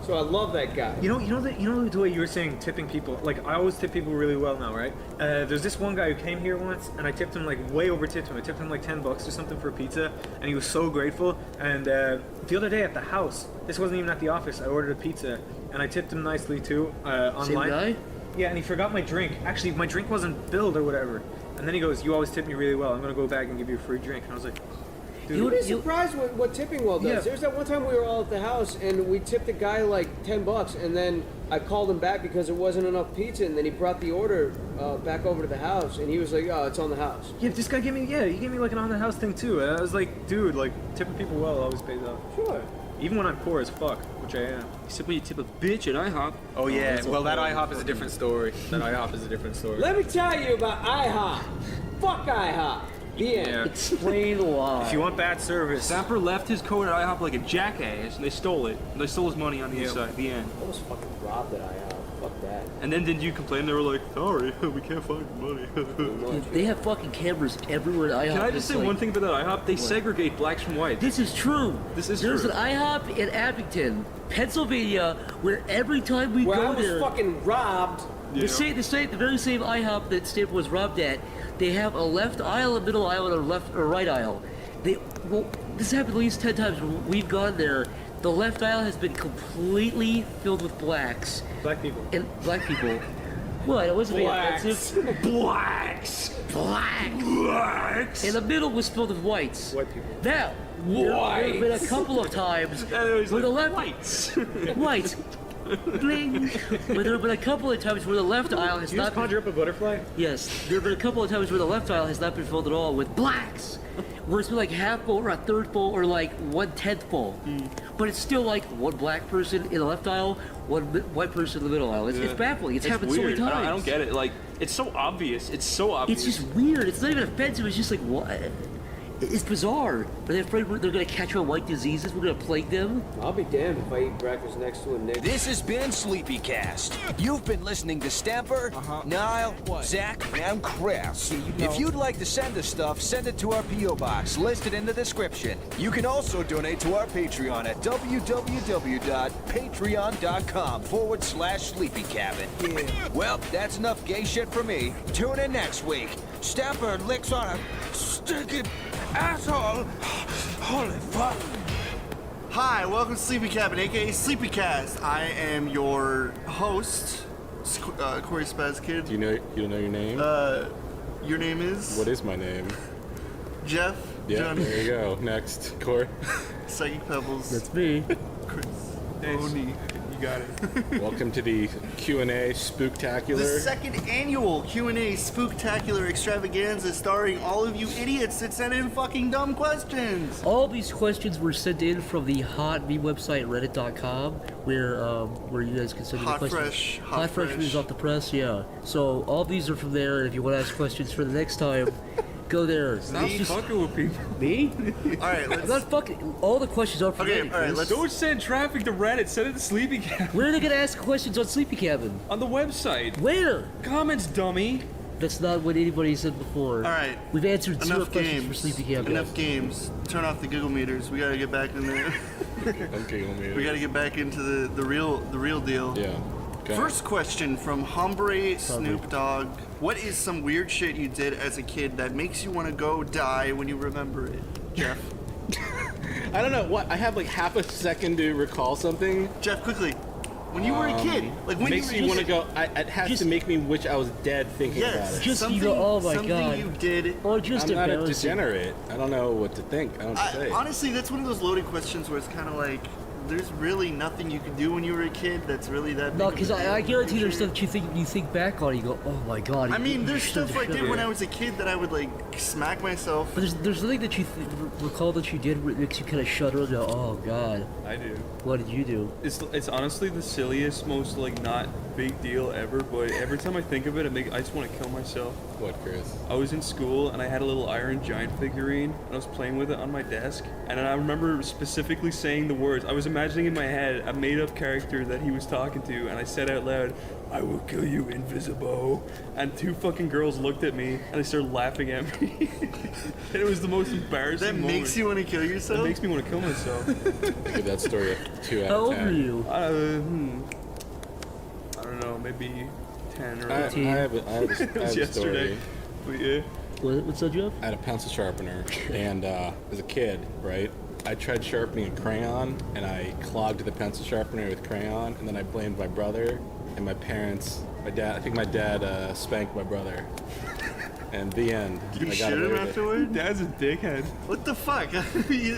So I love that guy. You know the way you were saying tipping people. Like I always tip people really well now, right? There's this one guy who came here once, and I tipped him like way over tipped him. I tipped him like $10 or something for a pizza, and he was so grateful. And the other day at the house, this wasn't even at the office. I ordered a pizza, and I tipped him nicely too online. Same guy? Yeah, and he forgot my drink. Actually, my drink wasn't billed or whatever. And then he goes, "You always tip me really well. I'm gonna go back and give you a free drink." And I was like, "Dude, You'd be surprised what tipping well does. Yeah. There's that one time we were all at the house and we tipped a guy like $10 and then I called him back because there wasn't enough pizza and then he brought the order back over to the house and he was like, "Oh, it's on the house." yeah, this guy gave me he gave me like an on the house thing too." And I was like, "Dude, like tipping people well always pays off." Sure. Even when I'm poor as fuck, which I am. Except when you tip a bitch at IHOP. Oh yeah, that's a well that whole IHOP is a different story. That IHOP is a different story. Let me tell you about IHOP. Fuck IHOP. The end. Yeah. Explain why. If you want bad service, Sapper left his coat at IHOP like a jackass, and they stole it. And they stole his money on the inside. The end. I was fucking robbed at IHOP. Fuck that. And then did you complain? They were like, sorry, we can't find your money. Dude, they have fucking cameras everywhere at IHOP. Can I just It's say like, one thing about that IHOP? They segregate blacks from whites. This is true. This is There's true. an IHOP in Abington, Pennsylvania, where every time we Where I go was there, fucking robbed. the very same IHOP that Stanford was robbed at, they have a left aisle, a middle aisle, and a left or right aisle. This happened at least 10 times when we've gone there. The left aisle has been completely filled with blacks black people. and black people. Well, it wasn't being Blacks. offensive. Blacks! Blacks. And the middle was filled with whites. White people. Now, there have been a couple of times And it was where the like, left whites. whites. Bling. But there have been a couple of times where the left aisle has Did you just not conjure up a butterfly? Yes, there have been a couple of times where the left aisle has not been filled at all with blacks. Where it's been like half full or a third full or like 1/10 full. But it's still like one black person in the left aisle, one white person in the middle aisle. It's baffling. It's happened so many weird. times. I don't get it. Like, it's so obvious. It's so obvious. It's just weird. It's not even offensive. It's just like, what? It's bizarre. Are they afraid they're going to catch on white diseases? We're going to plague them? I'll be damned if I eat breakfast next to a nigger. This has been SleepyCast. You've been listening to Stamper, Niall, Zach, and Chris. If you'd like to send us stuff, send it to our P.O. Box, listed in the description. You can also donate to our Patreon at www.patreon.com/sleepycabin. Yeah. Well, that's enough gay shit for me. Tune in next week. Stamper licks on a stinking asshole. Holy fuck. Hi, welcome to Sleepy Cabin, aka SleepyCast. I am your host, Corey Spaz Kid. You don't know your name? Your name is? What is my name? Jeff. Yeah, Johnny. there you go. Next, Corey. Psychic Pebbles. That's me. Chris. Nice. Oni. You got it. Welcome to the Q&A Spooktacular. The second annual Q&A Spooktacular Extravaganza starring all of you idiots that sent in fucking dumb questions. All these questions were sent in from the hot meme website reddit.com where you guys can send in the questions. Hot fresh news off the press, yeah. So all these are from there, and if you want to ask questions for the next time, go there. Stop fucking with people. Me? Alright, let's... I'm not fucking... All the questions are from Reddit, alright, Chris. Don't send traffic to Reddit. Send it to Sleepy Cabin. Where are they going to ask questions on Sleepy Cabin? On the website. Where? Comments, dummy. That's not what anybody said before. Alright. We've answered zero Enough questions games. for Sleepy Cabin. Enough games. Turn off the Google meters. We gotta get back in there. We gotta get back into the real deal. Yeah. Okay. First question from Hombre Snoop Dogg. What is some weird shit you did as a kid that makes you want to go die when you remember it? Jeff. I don't know what. I have like half a second to recall something. Jeff, quickly. When you were a kid, like when makes you me want to go. It has to make me wish I was dead thinking about it. Just you go, oh my something god. you did. Or just I'm not a embarrassing. degenerate. I don't know what to think. I don't know what to say. Honestly, that's one of those loaded questions where it's kind of like, there's really nothing you could do when you were a kid that's really that big. No, because I guarantee there's stuff that you think back on, you go, oh my god. I mean, there's you stuff I did when I was a kid that I would like smack myself. But there's nothing that you recall that you did that makes you kind of shudder and go, oh god. I do. What did you do? It's honestly the silliest, most like not big deal ever. But every time I think of it, I just want to kill myself. What, Chris? I was in school and I had a little iron giant figurine and I was playing with it on my desk. And I remember specifically saying the words. I was imagining in my head a made-up character that he was talking to, and I said out loud, "I will kill you, Invisible." And two fucking girls looked at me and they started laughing at me. And it was the most embarrassing That moment. makes you want to kill yourself? That makes me want to kill myself. Give that story a 2 out How of old 10. were you? I don't know, maybe 10 or I 18. have a Yesterday. story. But yeah. What's that, Jeff? I had a pencil sharpener, and as a kid, right, I tried sharpening a crayon, and I clogged the pencil sharpener with crayon, and then I blamed my brother and my parents. My dad, I think my dad spanked my brother. And the end. You I shoot him afterward? Dad's a dickhead. What the fuck?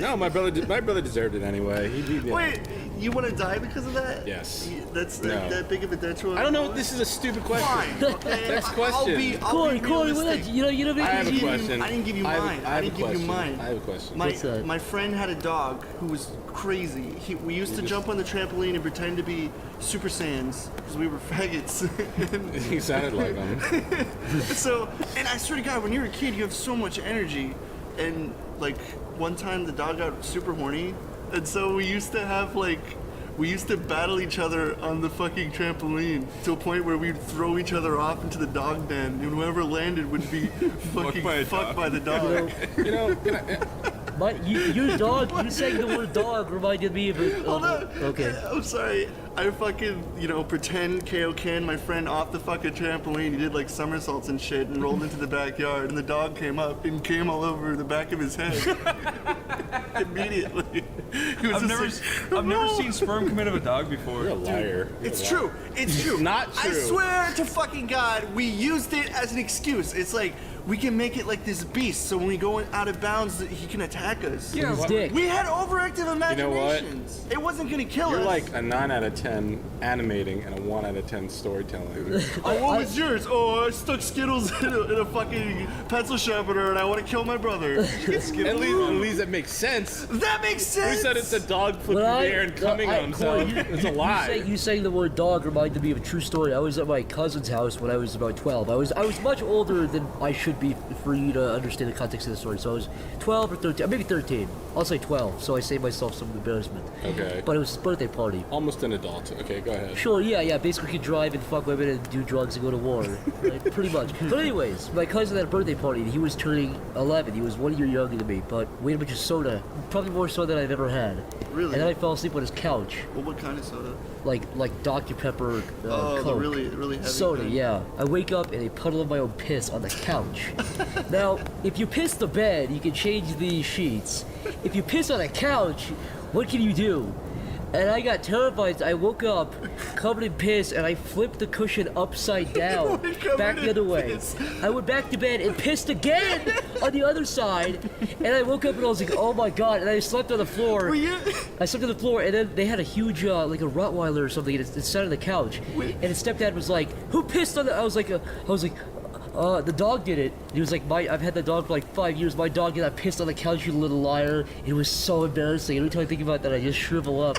No, my brother deserved it anyway. Wait, you want to die because of that? Yes. That's No. that big of a detriment. I don't know. This is a stupid question. Fine. Okay. Next question. I'll be Corey, realistic. you know, I have a question. I didn't give you mine. I didn't give you mine. I have a question. My friend had a dog who was crazy. We used to jump on the trampoline and pretend to be Super Saiyans because we were faggots. He sounded like them. And I swear to God, when you're a kid, you have so much energy. And like one time, the dog got super horny, and so we used to battle each other on the fucking trampoline to a point where we'd throw each other off into the dog den, and whoever landed would be fucking fucked by the dog. You know, your dog, you saying the word dog reminded me of it. Hold on. Okay. I'm sorry. I fucking, pretend KO Ken, my friend, off the fucking trampoline. He did like somersaults and shit and rolled into the backyard, and the dog came up and came all over the back of his head. Immediately. I've never seen sperm come out of a dog before. You're a liar. It's true. It's true. Not true. I swear to fucking God, we used it as an excuse. It's like, we can make it like this beast, so when we go out of bounds, he can attack us. With his dick. We had overactive imaginations. You know what? It wasn't gonna kill You're us. like a 9 out of 10 animating and a 1 out of 10 storytelling. Oh, what was yours? Oh, I stuck Skittles in a fucking pencil sharpener and I want to kill my brother. At least that makes sense. That makes sense! Who said it's a dog flipping the air and coming on himself? It's a lie. You saying the word dog reminded me of a true story. I was at my cousin's house when I was about 12. I was much older than I should be for you to understand the context of the story. So I was 12 or 13, maybe 13. I'll say 12, so I saved myself some embarrassment. Okay. But it was his birthday party. Almost an adult. Okay, go ahead. Sure, yeah. Basically, could drive and fuck women and do drugs and go to war. Right? Pretty much. But anyways, my cousin had a birthday party and he was turning 11. He was 1 year younger than me, but we had a bunch of soda. Probably more soda than I've ever had. Really? And then I fell asleep on his couch. Well, what kind of soda? Like Dr. Pepper Oh, Coke. the really heavy soda, thing. yeah. I wake up in a puddle of my own piss on the couch. Now, if you piss the bed, you can change the sheets. If you piss on a couch, what can you do? And I got terrified. I woke up covered in piss and I flipped the cushion upside down, back the other way. I went back to bed and pissed again on the other side. And I woke up and I was like, oh my god. And I slept on the floor. I slept on the floor and then they had a huge, like a Rottweiler or something. And it sat on the couch. And his stepdad was like, who pissed on the... I was like, the dog did it. He was like, I've had the dog for like 5 years. My dog did. I pissed on the couch, you little liar. It was so embarrassing. Every time I think about that, I just shrivel up.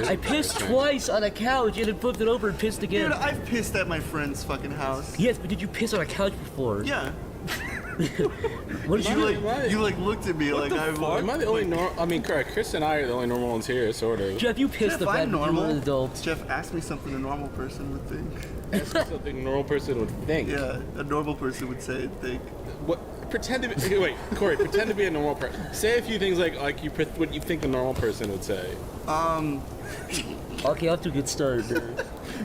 I pissed twice on a couch and then flipped it over and pissed again. Dude, I've pissed at my friend's fucking house. Yes, but did you piss on a couch before? Yeah. What did You looked at me like I Am I the only normal? I mean, correct. Chris and I are the only normal ones here, sort of. Jeff, you pissed the bed when you were an adult. Jeff, ask me something a normal person would think. Ask me something a normal person would think. Yeah, a normal person would say and think. What? Pretend to be. Okay, wait, Corey. Pretend to be a normal person. Say a few things like what you think a normal person would say. Okay, off to a good start.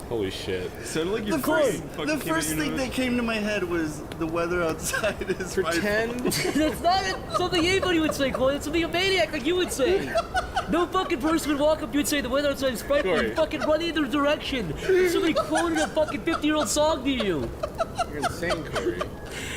Holy shit. Sounded like your The first thing that came to my head was the weather outside is Pretend. That's not something anybody would say, Cole. It's something a maniac like you would say. No fucking person would walk up to you and say the weather outside is frightful and fucking run the other direction. Somebody quoted a fucking 50-year-old song to you. You're insane, Corey.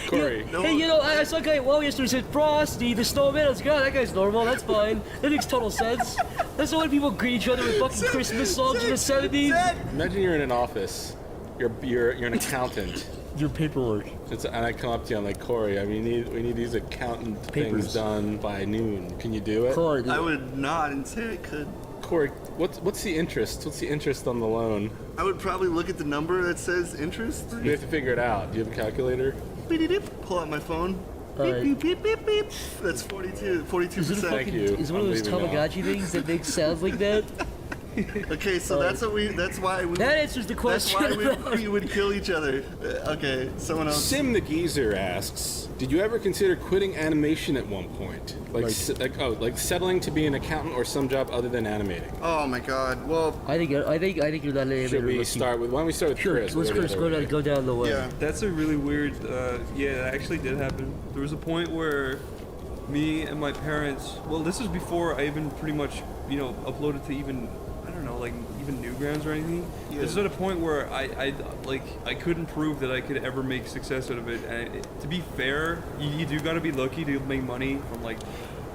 Corey. Yeah, hey, you know, I saw a guy at Wall yesterday who said, Frosty, the snowman. I was like, oh, that guy's normal, that's fine. That makes total sense. That's why people greet each other with fucking Christmas songs in the 70s. Imagine you're in an office. You're an accountant. Your paperwork. And I come up to you, I'm like, Corey, we need these accountant things done by noon. Can you do it? Corey, I would nod and say I could. Corey, what's the interest? What's the interest on the loan? I would probably look at the number that says interest. You have to figure it out. Do you have a calculator? Pull out my phone. Right. Beep, beep, beep, beep. That's 42%. Thank you. Is it one of those Tamagotchi things that makes sounds like that? Okay, so that's why we. That answers the question. That's why we would kill each other. Okay, someone else. Sim the Geezer asks, did you ever consider quitting animation at one point? Like settling to be an accountant or some job other than animating? Oh my God. Well, I think you're not an animator. Should we start with? Why don't we start with Chris? Let's Chris go down the way. Yeah. That's a really weird. Yeah, that actually did happen. There was a point where me and my parents. Well, this was before I even pretty much, uploaded to even. I don't know, like even Newgrounds or anything. Yeah. This is at a point where I couldn't prove that I could ever make success out of it. And to be fair, you do got to be lucky to make money from like.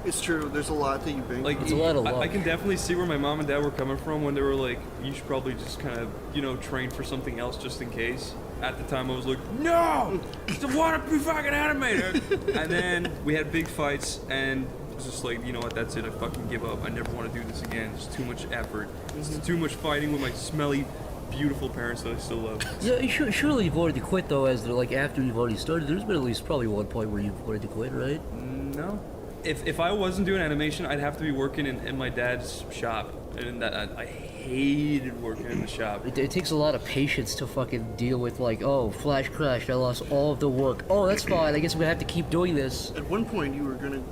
It's true. There's a lot that you bring. Like it's a lot of luck. I can definitely see where my mom and dad were coming from when they were like, you should probably just kind of train for something else just in case. At the time, I was like, no, I want to be fucking animator. And then we had big fights and. It's just like, you know what, that's it, I fucking give up. I never want to do this again. It's too much effort. It's too much fighting with my smelly, beautiful parents that I still love. Yeah, surely you've already quit though, as like after you've already started. There's been at least probably one point where you've wanted to quit, right? No. If I wasn't doing animation, I'd have to be working in my dad's shop. And I hated working in the shop. It takes a lot of patience to fucking deal with like, oh, flash crashed, I lost all of the work. Oh, that's fine, I guess I'm gonna have to keep doing this. At one point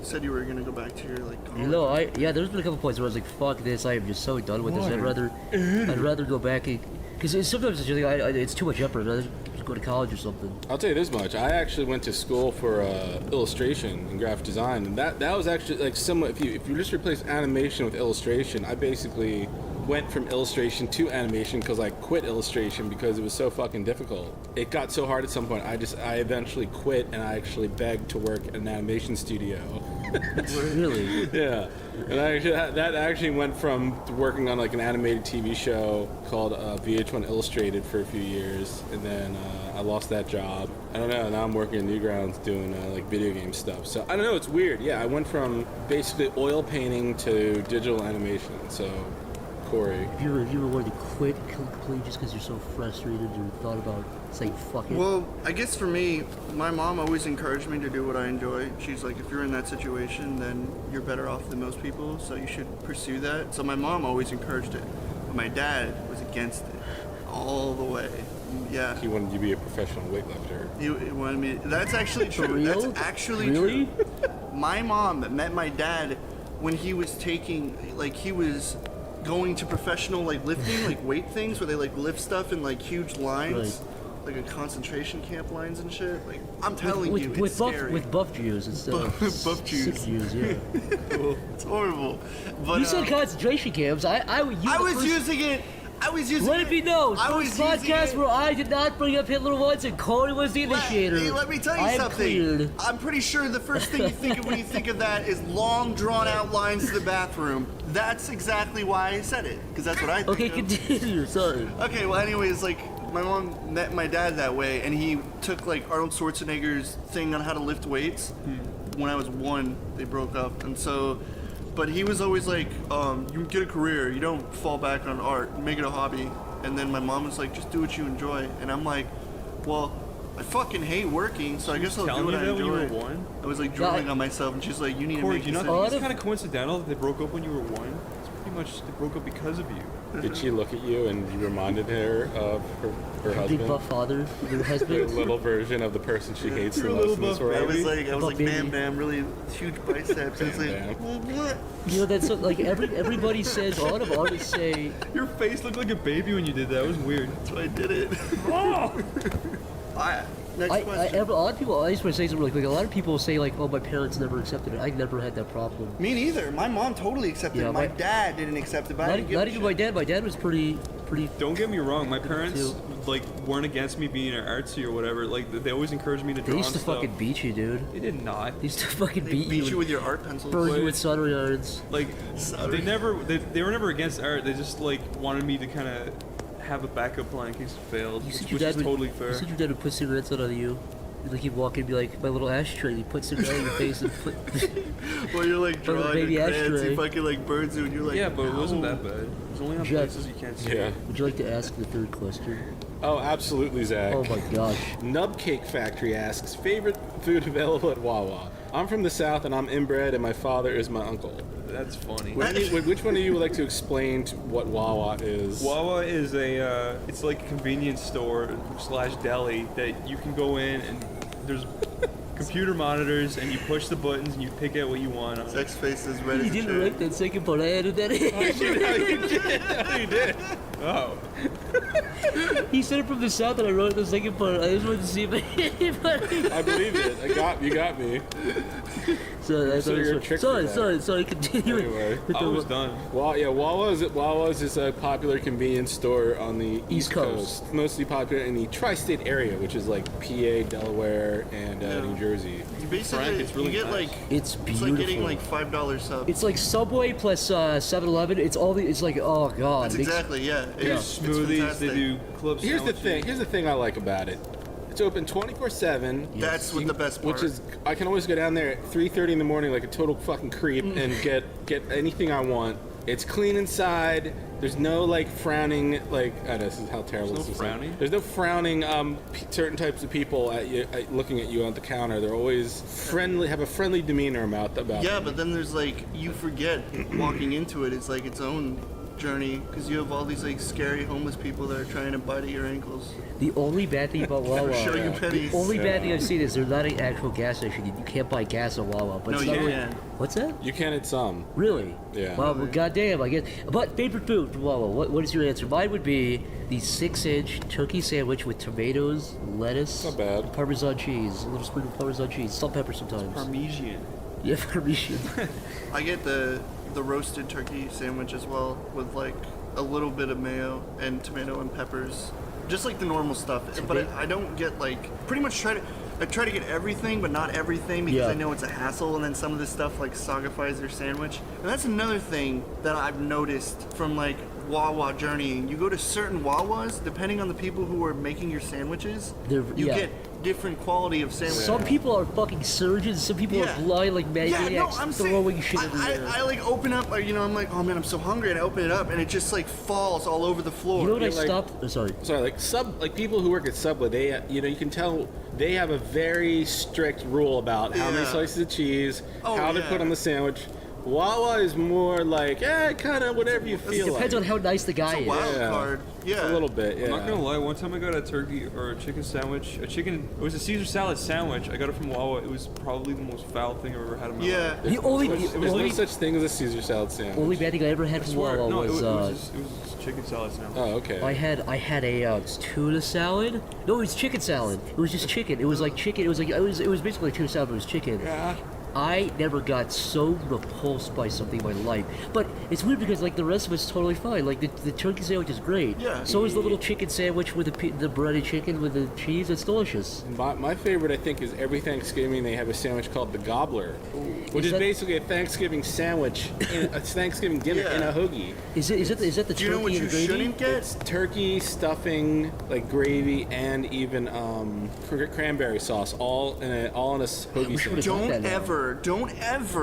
said you were gonna go back to your like college. There's been a couple points where I was like, fuck this, I am just so done with this. I'd rather go back because sometimes it's just like, it's too much effort. I'd rather just go to college or something. I'll tell you this much. I actually went to school for illustration and graphic design, and that was actually like somewhat. If you just replace animation with illustration, I basically went from illustration to animation because I quit illustration because it was so fucking difficult. It got so hard at some point. I eventually quit and I actually begged to work in an animation studio. Really? Yeah. And that actually went from working on like an animated TV show called VH1 Illustrated for a few years, and then I lost that job. I don't know. Now I'm working at Newgrounds doing like video game stuff. So I don't know. It's weird. Yeah, I went from basically oil painting to digital animation. So, Corey, Have you ever wanted to quit completely just because you're so frustrated or thought about saying fuck it? Well, I guess for me, my mom always encouraged me to do what I enjoy. She's like, if you're in that situation, then you're better off than most people, so you should pursue that. So my mom always encouraged it, but my dad was against it all the way. Yeah. he wanted you to be a professional weightlifter. He wanted me. That's actually For true. real? That's actually Really? true. My mom met my dad when he was he was going to professional like lifting, like weight things where they like lift stuff in like huge lines, like a concentration camp lines and shit. Like I'm telling you, it's scary. With buff Jews instead of Buff Jews. sick Jews, yeah. It's horrible. But You said concentration camps. I was using it. Let it be known. I was First using podcast it. where I did not bring up Hitler once, and Corey was the initiator. Hey, let me tell you I am something. cleared. I'm pretty sure the first thing you think of when you think of that is long, drawn-out lines to the bathroom. That's exactly why I said it, because that's what I think Okay, of. continue. Sorry. Okay, well, anyways, like, my mom met my dad that way, and he took, like, Arnold Schwarzenegger's thing on how to lift weights. When I was 1, they broke up, and so... But he was always like, you get a career, you don't fall back on art, make it a hobby. And then my mom was like, just do what you enjoy. And I'm like, well, I fucking hate working, so I guess I'll do what I enjoy. When you were 1? I was like drooling on myself, and she's like, you need Corey, to do make you this not think decision. it's kind of coincidental that they broke up when you were 1? It's pretty much they broke up because of you. Did she look at you and you reminded her of her Big husband? buff father, your A husband. little version of the person she hates the You're a most little in this buff world. I was like, baby. bam, bam, really huge biceps. And it's like, Bam, what? You know, that's like everybody says, a lot of artists say, Your face looked like a baby when you did that. It was weird. That's why I did it. Next a question. lot of people, I just want to say something really quick. A lot of people say, like, oh, my parents never accepted it. I never had that problem. Me neither. My mom totally accepted Yeah, it. My my- dad didn't accept it, but I didn't give Not a even shit. my dad. My dad was pretty. Don't get me wrong. My parents too. like weren't against me being artsy or whatever. Like they always encouraged me to draw They used to and stuff. fucking beat you, dude. They did not. They used to fucking They beat you. with your art pencils. Burn you with soldering irons. Like Sorry. they were never against art. They just like wanted me to kind of have a backup plan in case it failed, You said which your dad is would. totally You fair. said your dad would put cigarettes out on you. Like he'd walk in and be like, my little ashtray. And he'd put cigarette in your face and put. Well, you're like Little drawing baby your crayons, ashtray. he fucking like burns you, and you're like, Yeah, but it wasn't "Ow." that bad. It was only on Jeff. places you can't see. Yeah. Would you like to ask the third question? Oh, absolutely, Zach. Oh my gosh. Nub Cake Factory asks, favorite food available at Wawa? I'm from the South and I'm inbred and my father is my uncle. That's funny. Which one of you would like to explain what Wawa is? Wawa is it's like a convenience store / deli that you can go in and there's computer monitors and you push the buttons and you pick out what you want on it. Sex face is red as You a didn't cherry. write that second part. I added that in. You did. Oh. He said it from the south, and I wrote the second part. I just wanted to see if anybody. I believed it. You got me. Sorry, I thought you're it a was trick sorry. Continue. Anyway. with I the- was done. Wawa's is a popular convenience store on the East Coast. Mostly popular in the tri-state area, which is like PA, Delaware, and New Jersey. You basically Frank, it's really you get nice. like It's it's beautiful. like getting like $5 sub. It's like Subway plus 7-Eleven. It's all the. It's like, oh god. That's Makes- exactly yeah. There's It's smoothies, they fantastic. do club Here's the sandwiches. thing. Here's the thing I like about it. It's open 24/7. That's what the best part. Which is, I can always go down there at 3:30 in the morning like a total fucking creep and get anything I want. It's clean inside. There's no like frowning, like I know this is how terrible There's this no is. frowning? There's no frowning. Certain types of people at you, looking at you on the counter. They're always friendly, have a friendly demeanor about Yeah, them. but then there's like you forget walking into it. It's like its own journey because you have all these like scary homeless people that are trying to bite at your ankles. The only bad thing about Wawa. Show you pennies. The only bad thing I've seen is they're not an actual gas station. You can't buy gas at Wawa. But No, it's you not really- can. What's that? You can at some. Really? Yeah. Wow, well, goddamn, I guess. But favorite food from Wawa, what is your answer? Mine would be the 6-inch turkey sandwich with tomatoes, lettuce, Not bad. Parmesan cheese, a little sprinkle of Parmesan cheese, salt, pepper sometimes. Parmesan. Yeah, Parmesan. I get the roasted turkey sandwich as well with like a little bit of mayo and tomato and peppers, just like the normal stuff. But I don't get like pretty much I try to get everything, but not everything because I know it's a hassle. And then some of this stuff like sagifies their sandwich. And that's another thing that I've noticed from like Wawa journeying. You go to certain Wawas, depending on the people who are making your sandwiches, you get different quality of sandwiches. Some people are fucking surgeons. Some people are blind like maniacs, throwing shit in the air. I like open up, I'm like, oh man, I'm so hungry, and I open it up, and it just like falls all over the floor. You know what I stopped? Sorry, like people who work at Subway, they, you can tell they have a very strict rule about how many slices of cheese, how they're put on the sandwich. Wawa is more like, kind of whatever you feel. It depends on how nice the guy is. Wild card. Yeah, a little bit. Yeah. I'm not gonna lie. One time I got a turkey or a chicken sandwich. It was a Caesar salad sandwich. I got it from Wawa. It was probably the most foul thing I've ever had in my life. There's no such thing as a Caesar salad sandwich. Only bad thing I ever had from Wawa was it was just chicken salad sandwich. Oh, okay. I had a tuna salad. No, it was chicken salad. It was just chicken. It was like chicken. It was basically a tuna salad, but it was chicken. Yeah. I never got so repulsed by something in my life. But it's weird because like the rest of it's totally fine. Like the turkey sandwich is great. Yeah. So is the little chicken sandwich with the breaded chicken with the cheese. It's delicious. My favorite, I think, is every Thanksgiving they have a sandwich called the Gobbler, which is basically a Thanksgiving sandwich, a Thanksgiving dinner in a hoagie. Is that the turkey? Do you know what you shouldn't get? It's turkey, stuffing, like gravy, and even cranberry sauce, all in a hoagie sandwich. Don't ever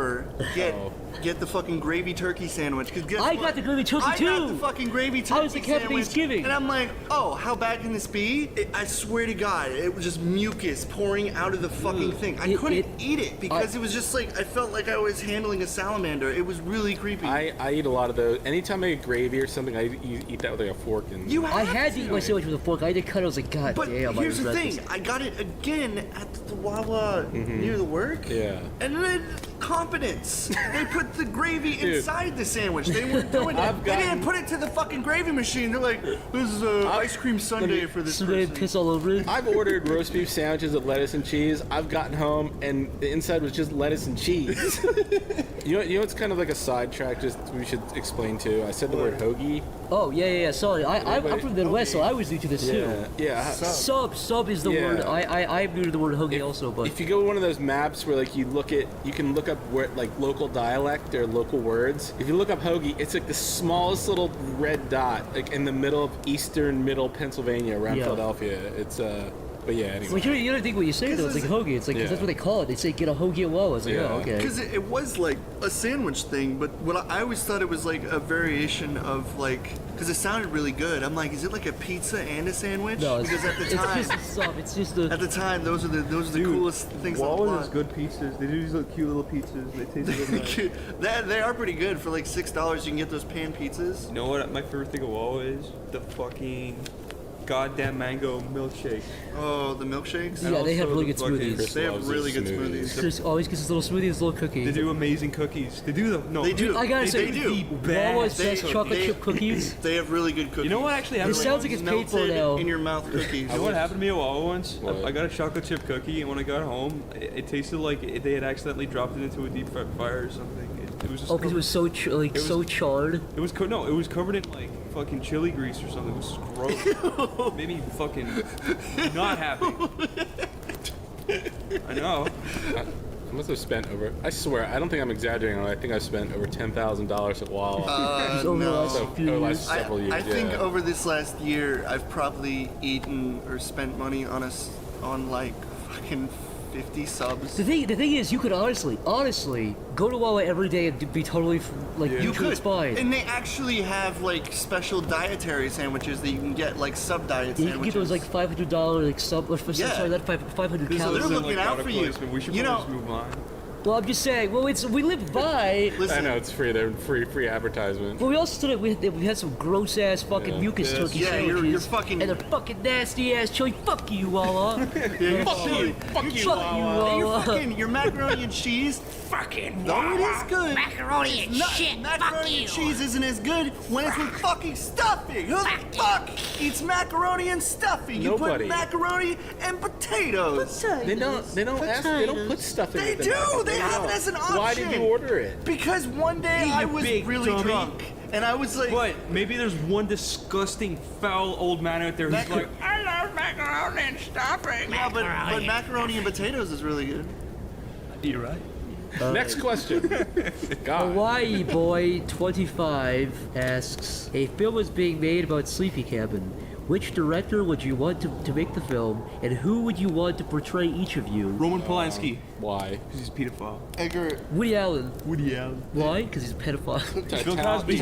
get the fucking gravy turkey sandwich. Cause I got the gravy turkey too. I got the fucking gravy turkey I was the cat Thanksgiving. And I'm like, oh, how bad can this be? I swear to God, it was just mucus pouring out of the fucking thing. I couldn't eat it because it was just like, I felt like I was handling a salamander. It was really creepy. I eat a lot of those. Anytime I get gravy or something, I eat that with like a fork. And I had to eat my sandwich with a fork. I had to cut it. I was like, God but damn. Here's the thing. I got it again at the Wawa near the work. Yeah. And then competence. They put the gravy inside the sandwich. They weren't doing it. They didn't put it to the fucking gravy machine. They're like, this is a ice cream sundae for this person. Piss all over it. I've ordered roast beef sandwiches with lettuce and cheese. I've gotten home and the inside was just lettuce and cheese. You know what's kind of like a sidetrack just we should explain too? I said the word hoagie. Oh, yeah. Sorry. I'm from the Midwest, so I was new to this too. Yeah. Sub is the word. I'm new to the word hoagie also, but if you go to one of those maps where like you can look up where like local dialect or local words. If you look up hoagie, it's like the smallest little red dot like in the middle of eastern middle Pennsylvania around Philadelphia. It's but yeah, anyway. Well, you don't think what you say though, it's like hoagie. It's like that's what they call it. They say get a hoagie at Wawa. It's like, oh, okay. Because it was like a sandwich thing, but what I always thought it was like a variation of like, because it sounded really good. I'm like, is it like a pizza and a sandwich? No, because at the time, it's just a sub. It's just a. At the time, those are the coolest things. Wawa has good pizzas. They do these little cute little pizzas. They taste good. They are pretty good for like $6. You can get those pan pizzas. You know what my favorite thing of Wawa is? The fucking goddamn mango milkshake. Oh, the milkshakes? Yeah, they have really good smoothies. They have really good smoothies. Chris always gets his little smoothie, his little cookie. They do amazing cookies. They do They do. I gotta say, they do. Wawa's best chocolate chip cookies. They have really good cookies. You know what actually happened? It sounds like it's paid for now. In your mouth cookies. You know what happened to me at Wawa once? I got a chocolate chip cookie, and when I got home, it tasted like they had accidentally dropped it into a deep fryer or something. It was just because it was so so charred. It was it was covered in like fucking chili grease or something. It was gross. Made me fucking not happy. I know. I must have spent over. I swear, I don't think I'm exaggerating. I think I've spent over $10,000 at Wawa. No. Last several years. I think over this last year, I've probably eaten or spent money on like fucking 50 subs. The thing is, you could honestly go to Wawa every day and be totally like you could. It's fine. And they actually have like special dietary sandwiches that you can get, like sub diet sandwiches. You can get those like $500 like sub. Sorry, that 500 calories. They're looking out for you. We should just move on. Well, I'm just saying. Well, we live by. Listen, I know it's free. They're free advertisement. Well, we also stood. We had some gross ass fucking mucus turkey sandwiches. You're fucking. And they're fucking nasty ass chili. Fuck you, Wawa. Fuck you, Wawa. Your macaroni and cheese. Fucking Wawa. It is good. Macaroni and shit. Macaroni and cheese isn't as good when it's with fucking stuffing. Who the fuck eats macaroni and stuffing? Nobody. You put macaroni and potatoes. They don't put stuffing. They do. They have it as an option. Why did you order it? Because one day I was really drunk And I was like, But maybe there's one disgusting, foul old man out there who's like, I love macaroni and stuffing. yeah, but macaroni and potatoes is really good. You're right. Next question. God. Hawaii Boy 25 asks, a film is being made about Sleepy Cabin. Which director would you want to make the film, and who would you want to portray each of you? Roman Polanski. Why? Because he's a pedophile. Edgar. Woody Allen. Woody Allen. Why? Because he's a pedophile. Bill Cosby.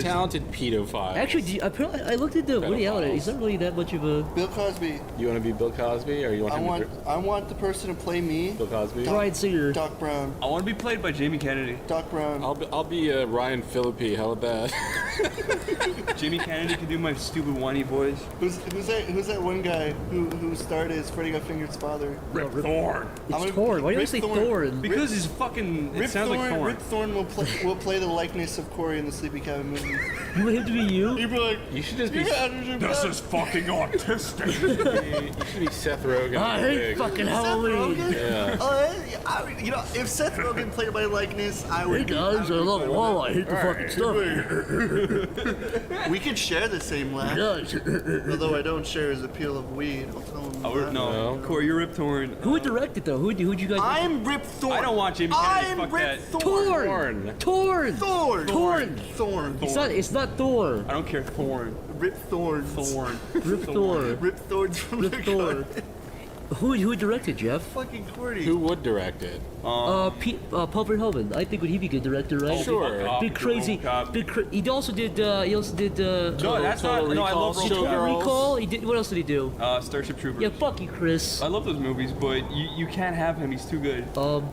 Talented pedophile. Actually, I looked into Woody Allen. He's not really that much of a... Bill Cosby. You want to be Bill Cosby, or you want him to I want the person to play me. Bill Cosby? Bryan Singer. Doc Brown. I want to be played by Jamie Kennedy. Doc Brown. I'll be Ryan Phillippe. How about that? Jamie Kennedy can do my stupid whiny voice. Who's that one guy who starred as Freddy Got Fingered's father? Rip Thorne. It's Thorne. Why do you say Thorne? Because he's fucking. It sounds like Thorne. Rip Thorne will play the likeness of Corey in the Sleepy Cabin movie. You want him to be you? He'd be like, You should just be. This is fucking autistic. You should be Seth Rogen. I hate fucking Halloween. Yeah. If Seth Rogen played my likeness, I would. Hey guys, I love Wall. I hate the fucking stuff. We could share the same laugh. Guys. Although I don't share his appeal of weed. I'll tell him that. No, Corey, you're Rip Thorne. Who would direct it though? Who'd you guys? I'm Rip Thorne. I don't want Jamie Kennedy. Fuck that. Thorne. It's not Thor. I don't care. Thorne. Rip Thorne. Rip Thor. Rip Thorne's from Rip Thor. Who directed, Jeff? Fucking Cordy. Who would direct it? Paul Verhoeven. I think would he be a good director, right? Sure. Big crazy. He also did. No, that's not. No, I love Total Recall. He did. What else did he do? Starship Troopers. Yeah, fuck you, Chris. I love those movies, but you can't have him. He's too good.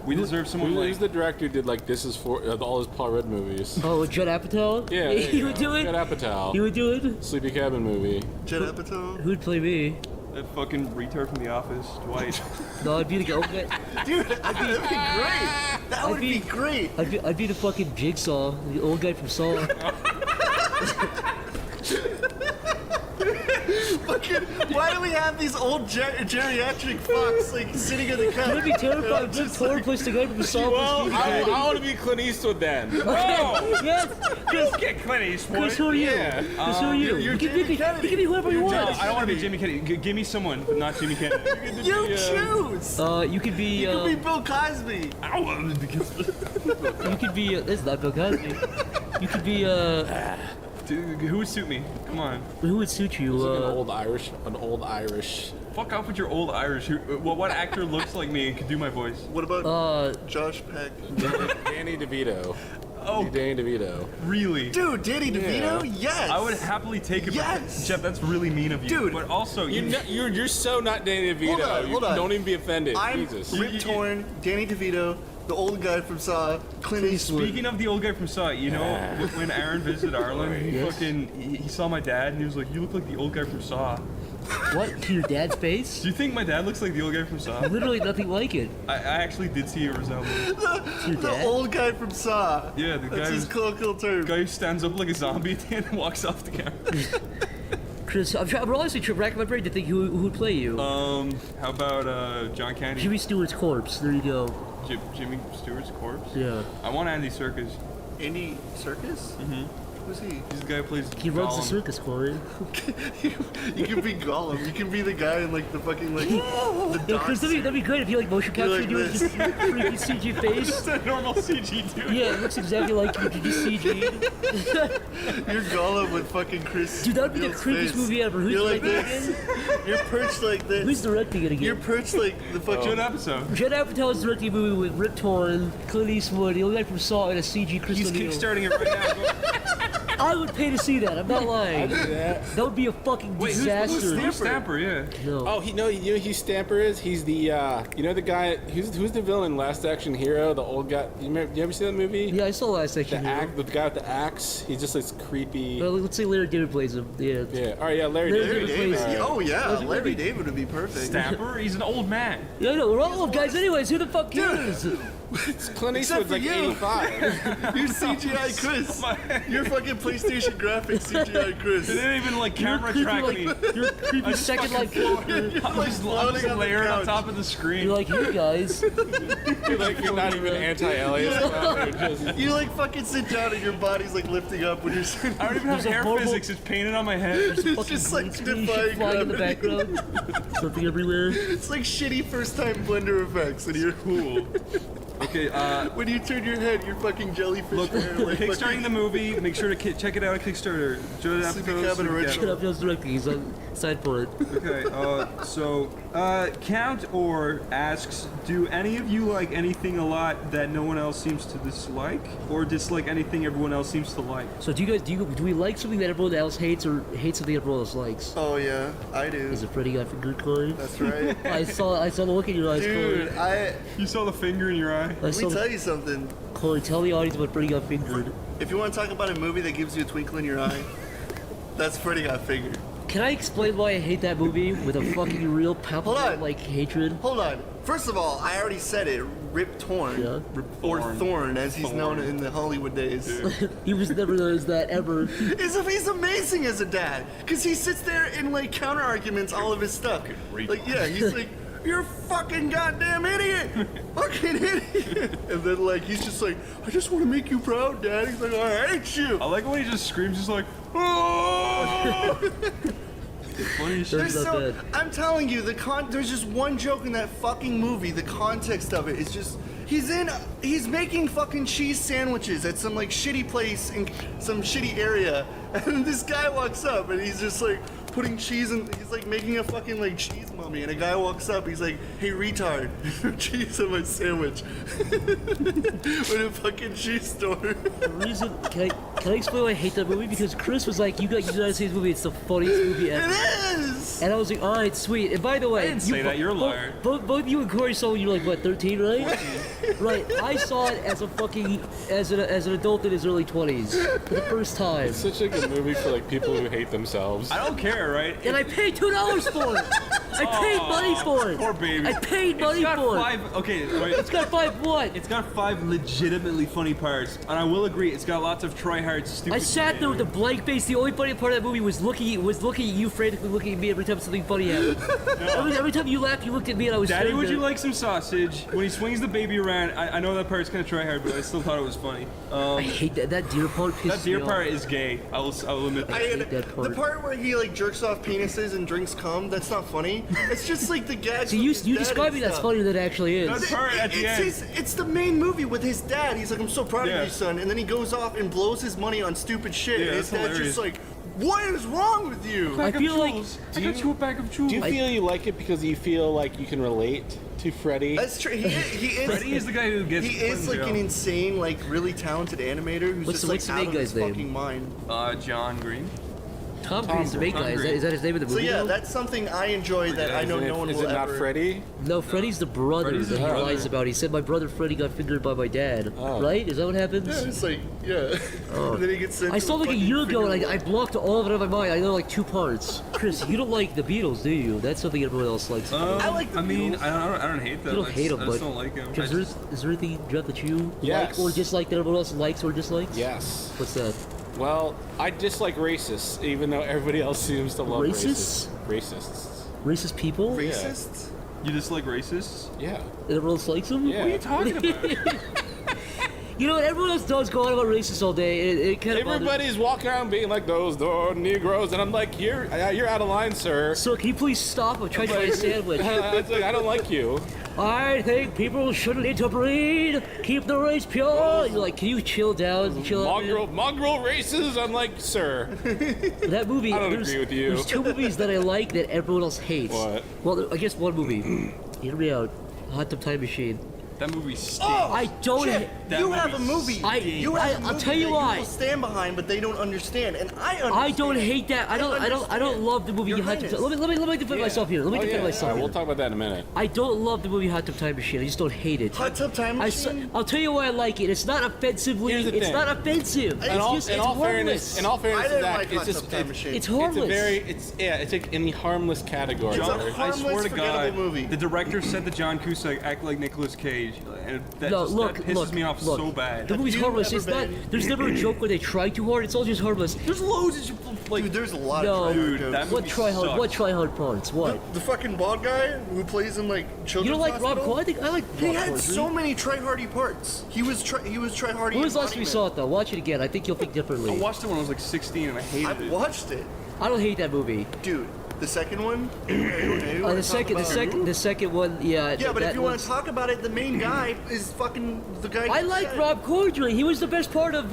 We deserve someone Who's like. the director who did like This Is For all his Paul Rudd movies? Oh, Judd Apatow. Yeah, he would do it. Judd Apatow. He would do it. Sleepy Cabin movie. Judd Apatow. Who'd play me? That fucking retard from The Office, Dwight. No, I'd be the guy. Dude, that'd be great. That would be great. I'd be the fucking Jigsaw, the old guy from Saw. Why do we have these old geriatric fucks like sitting in the couch? Would it be terrifying if Thor plays the guy from Saw? Well, I want to be Clint Eastwood then. Oh! Yes! Just get Clint Eastwood. Chris, who are you? Yeah. Chris, who are you? You can be whoever you want. No, I don't want to be Jimmy Kennedy. Give me someone, but not Jimmy Kennedy. You choose. You could be. You could be Bill Cosby. I don't want to be. You could be. That's not Bill Cosby. You could be. Dude, who would suit me? Come on. Who would suit you? Like an old Irish. Fuck off with your old Irish. What actor looks like me and could do my voice? What about Josh Peck? Danny DeVito. Oh, Danny DeVito. Really? Dude, Danny DeVito? Yeah. Yes. I would happily take it. Yes. Jeff, that's really mean of you. Dude. But also, You're so not Danny DeVito. Hold on. Don't even be offended. I'm Jesus. Rip Torn, Danny DeVito, the old guy from Saw, Clint Eastwood. Speaking of the old guy from Saw, you know, when Aaron visited Ireland, he saw my dad and he was like, "You look like the old guy from Saw." What? To your dad's face? Do you think my dad looks like the old guy from Saw? Literally nothing like it. I actually did see a resemblance. The old guy from Saw. Yeah, the That's guy. his colloquial term. Guy who stands up like a zombie at the end and walks off the camera. Chris, I'm honestly racking my brain to think who would play you. How about John Candy? Jimmy Stewart's corpse. There you go. Jimmy Stewart's corpse? Yeah. I want Andy Serkis. Andy Serkis? Mm-hmm. Who's he? He's the guy who plays. He runs the Gollum. circus, Corey. You can be Gollum. You can be the guy in like the fucking like the Yeah, Chris, that'd be great if you like motion capture like you with this. just freaky CG face. Just a normal CG dude. Yeah, it looks exactly like you just CG. You're Gollum with fucking Chris. Dude, that'd be the Neal's creepiest face. movie ever. Who's You're like directing it this. again? You're perched like this. Who's directing it again? You're perched like the fucking. Good episode. Judd Apatow is directing a movie with Rip Torn, Clint Eastwood, the old guy from Saw, and a CG Chris He's O'Neill. kickstarting it right now. I would pay to see that. I'm not lying. That would be a fucking Wait, disaster. who's Steve Stamper? Yeah. No. Oh, you know who Hugh Stamper is? He's the the guy who's the villain in Last Action Hero, the old guy. You ever see that movie? Yeah, I saw Last Action Hero. The guy with the axe. He's just this creepy. Well, let's say Larry David plays him. Yeah. Yeah. All right. Yeah. Larry Larry David. David. All right. Oh yeah, Larry Larry David. David would be perfect. Stamper? He's an old man. Yeah, I know. We're all old guys anyways. Who the fuck cares? Clint Except Eastwood's for like you. 85. You're CGI Chris. You're fucking PlayStation graphics CGI Chris. They didn't even like camera track me. You're creepy second life character. I'm just layered on top of the screen. You're like, here guys. You're not even anti-alias. You like fucking sit down and your body's like lifting up when you're sitting. I don't even have hair physics. It's painted on my head. It's just like defying flying in the gravity. background. Something everywhere. It's like shitty first time Blender effects and you're Cool. Okay, when you turn your head, you're fucking jellyfish. look, hair, we're like kickstarting the movie. Make sure to check it out at Kickstarter. Joe Cabin original. Shut up, just directly. He's on side for it. Okay, so Count or asks, do any of you like anything a lot that no one else seems to dislike, or dislike anything everyone else seems to like? So do we like something that everyone else hates, or hate something everyone else likes? Oh yeah, I do. Is it Freddy got fingered, Corey? That's right. I saw the look in your eyes, Dude, Corey. You saw the finger in your eye? Let me tell you something. Corey, tell the audience what Freddy got fingered. If you want to talk about a movie that gives you a twinkle in your eye, that's Freddy Got Fingered. Can I explain why I hate that movie with a fucking real palpable like hatred? Hold on. First of all, I already said it. Rip Torn. Yeah. Or Thorn, as he's known in the Hollywood days. He was never known as that ever. He's amazing as a dad. Because he sits there and like counter arguments all of his stuff. Like, yeah, he's like, you're a fucking goddamn idiot! Fucking idiot! And then like, he's just like, I just want to make you proud, Dad. He's like, I hate you! I like when he just screams, he's like, oh! Funny shit. I'm telling you, there's just one joke in that fucking movie. The context of it is just he's making fucking cheese sandwiches at some like shitty place in some shitty area, and this guy walks up and he's just like putting cheese in. He's like making a fucking like cheese mummy, and a guy walks up. He's like, "Hey retard, cheese on my sandwich." In a fucking cheese store. The reason can I explain why I hate that movie? Because Chris was like, "You got United States movie. It's the funniest movie ever." It is. And I was like, "All right, sweet." And by the way, I didn't say that. You're a liar. Both you and Corey saw when you were like what, 13, right? Right. I saw it as a fucking as an adult in his early 20s for the first time. It's such a good movie for like people who hate themselves. I don't care, right? And I paid $2 for it. I paid money for it. Poor baby. I paid money for it. Okay, right. It's got 5 what? It's got 5 legitimately funny parts, and I will agree, it's got lots of try-hard, stupid. I sat there with a blank face. The only funny part of that movie was looking at you, frantically looking at me every time something funny happened. Every time you laughed, you looked at me, and I was. Daddy, would there. you like some sausage? When he swings the baby around, I know that part's kind of try-hard, but I still thought it was funny. I hate that deer part. That deer me part off. is gay. I will admit that. I hate that part. The part where he like jerks off penises and drinks cum, that's not funny. It's just like the gags. So you describing that's funnier than it actually is. That's part at the end. It's the main movie with his dad. He's like, I'm so proud of you, son. And then he goes off and blows his money on stupid shit. Yeah, and his that's dad's hilarious. just like, what is wrong with you? I feel like I got you a bag of jewels. Do you feel you like it because you feel like you can relate to Freddy? That's true. He is. Freddy is the guy who gets. He is like an insane, like really talented animator who's What's just the like main out of guy's his name? fucking mind. John Green. Tom Green's the main guy. Green. Is that his name of the So movie? yeah, though? that's something I enjoy that I know no one Is will it not ever. Freddy? No, Freddy's the brother Freddy's that his he brother. lies about. He said my brother Freddy got fingered by my dad. Oh. Right? Is that what happens? Yeah, it's like and then he gets sent. I to saw a like a fucking year ago, and finger I blocked all of it out of my mind. I know like 2 parts. Chris, you don't like the Beatles, do you? That's something everyone else likes. I like the I mean, Beatles. I don't hate them. You don't hate them, I but just don't like them. Is there anything Jeff, that you Yes. like or dislike that everyone else likes or dislikes? Yes. What's that? Well, I dislike racists, even though everybody else seems to love Racists? Racists. Racist people? Racists? You dislike racists? Yeah. And everyone else likes them? Yeah. What are you talking about? You know what? Everyone else does go on about racists all day. It kind of Everybody's walking around being like those Negroes, and I'm like, you're out of line, sir. So can you please stop? I'm trying to buy a sandwich. It's like, I don't like you. I think people shouldn't interbreed. Keep the race pure. You're like, can you chill down? Chill out, man? Mongrel races. I'm like, sir. That movie. I don't agree with you. There's 2 movies that I like that everyone else hates. What? Well, I guess one movie. Hear me out. Hot Tub Time Machine. That movie stinks. I don't. Chip, That you have movie a movie. stinks. I'll tell you that why. You will stand behind, but they don't understand, and I understand. I don't hate that. I don't love the movie Your Hot Tub. Highness. Let me defend myself here. Let me defend myself. All right, here. we'll talk about that in a minute. I don't love the movie Hot Tub Time Machine. I just don't hate it. Hot Tub Time Machine. I'll tell you why I like it. It's not offensively. Here's the It's thing. not offensive. In all harmless. fairness, I didn't Zach, like it's Hot just Tub Time Machine. It's harmless. it's like in the harmless category. It's a I harmless, swear to God, forgettable movie. the director said that John Cusack acted like Nicolas Cage. stage, and that pisses look, me off look. so bad. The movie's harmless. It's not. There's never a joke where they try too hard. It's all just harmless. There's loads of like. Dude, there's a lot No, of Dude, try-hard that jokes. What movie try hard? sucks. What try hard parts? What? The fucking bald guy who plays in like children's You don't like Rob hospital? Corddry? I think I like. He Rob had Corddry. so many try-hardy parts. He was try-hardy. When was the last time you embodiment. saw it though? Watch it again. I think you'll think differently. I watched it when I was like 16 and I hated I it. watched it, I don't hate that movie. dude. The second one. The second one, yeah. Yeah, but if that you want was- to talk about it, the main guy is fucking the guy. I you like said. Rob Corddry. He was the best part of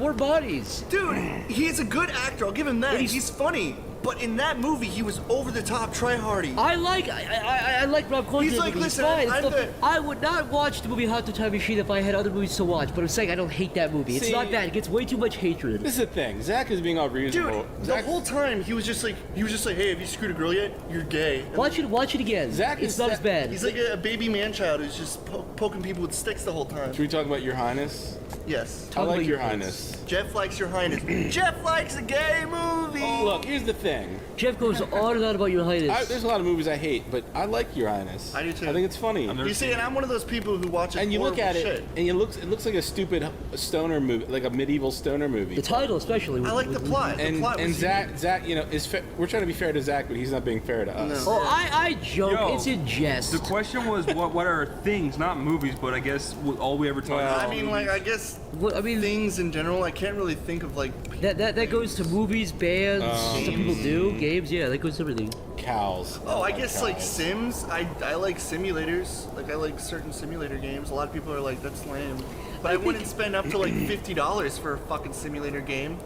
Warm Bodies. Dude, he's a good actor. I'll give him that. But He's funny. But in that movie, he was over the top, try-hardy. I like Rob Corddry. He's like, movie. listen, fine. I'm Look, the- I would not watch the movie Hot to Time Machine if I had other movies to watch. But I'm saying I don't hate that movie. It's See- not bad. It gets way too much hatred. This is the thing. Zach is being all Dude, reasonable. the Zach, whole time he was just like, hey, have you screwed a girl yet? You're gay. And Watch it again. Zach it's is not Zach- as bad. He's like a baby man-child who's just poking people with sticks the whole time. should we talk about Your Highness? Yes. I Talk like about Your your Highness. Jeff likes Your Highness. Jeff likes a gay movie. Look, here's the thing. Jeff goes on and on about Your Highness. There's a lot of movies I hate, but I like Your Highness. I do too. I think it's funny. You see, and I'm one of those people who watches And you look at horrible it, shit. and it looks like a stupid stoner movie, like a medieval stoner movie. the title, especially. I like the plot. The And plot was Zach, you know, we're trying to be fair to Zach, but he's not being fair to us. Oh, I joke. Yo, It's in jest. The question was what are things, not movies, but I guess all we ever talk about. I mean, like, I guess What, I mean, things in general, I can't really think of, like... that goes to movies, bands, stuff people do, games. Yeah, that goes to everything. Cows. Oh, I guess, like, cows. Sims. I like simulators. Like, I like certain simulator games. A lot of people are like, that's lame. But I wouldn't spend up to, like, $50 for a fucking simulator game.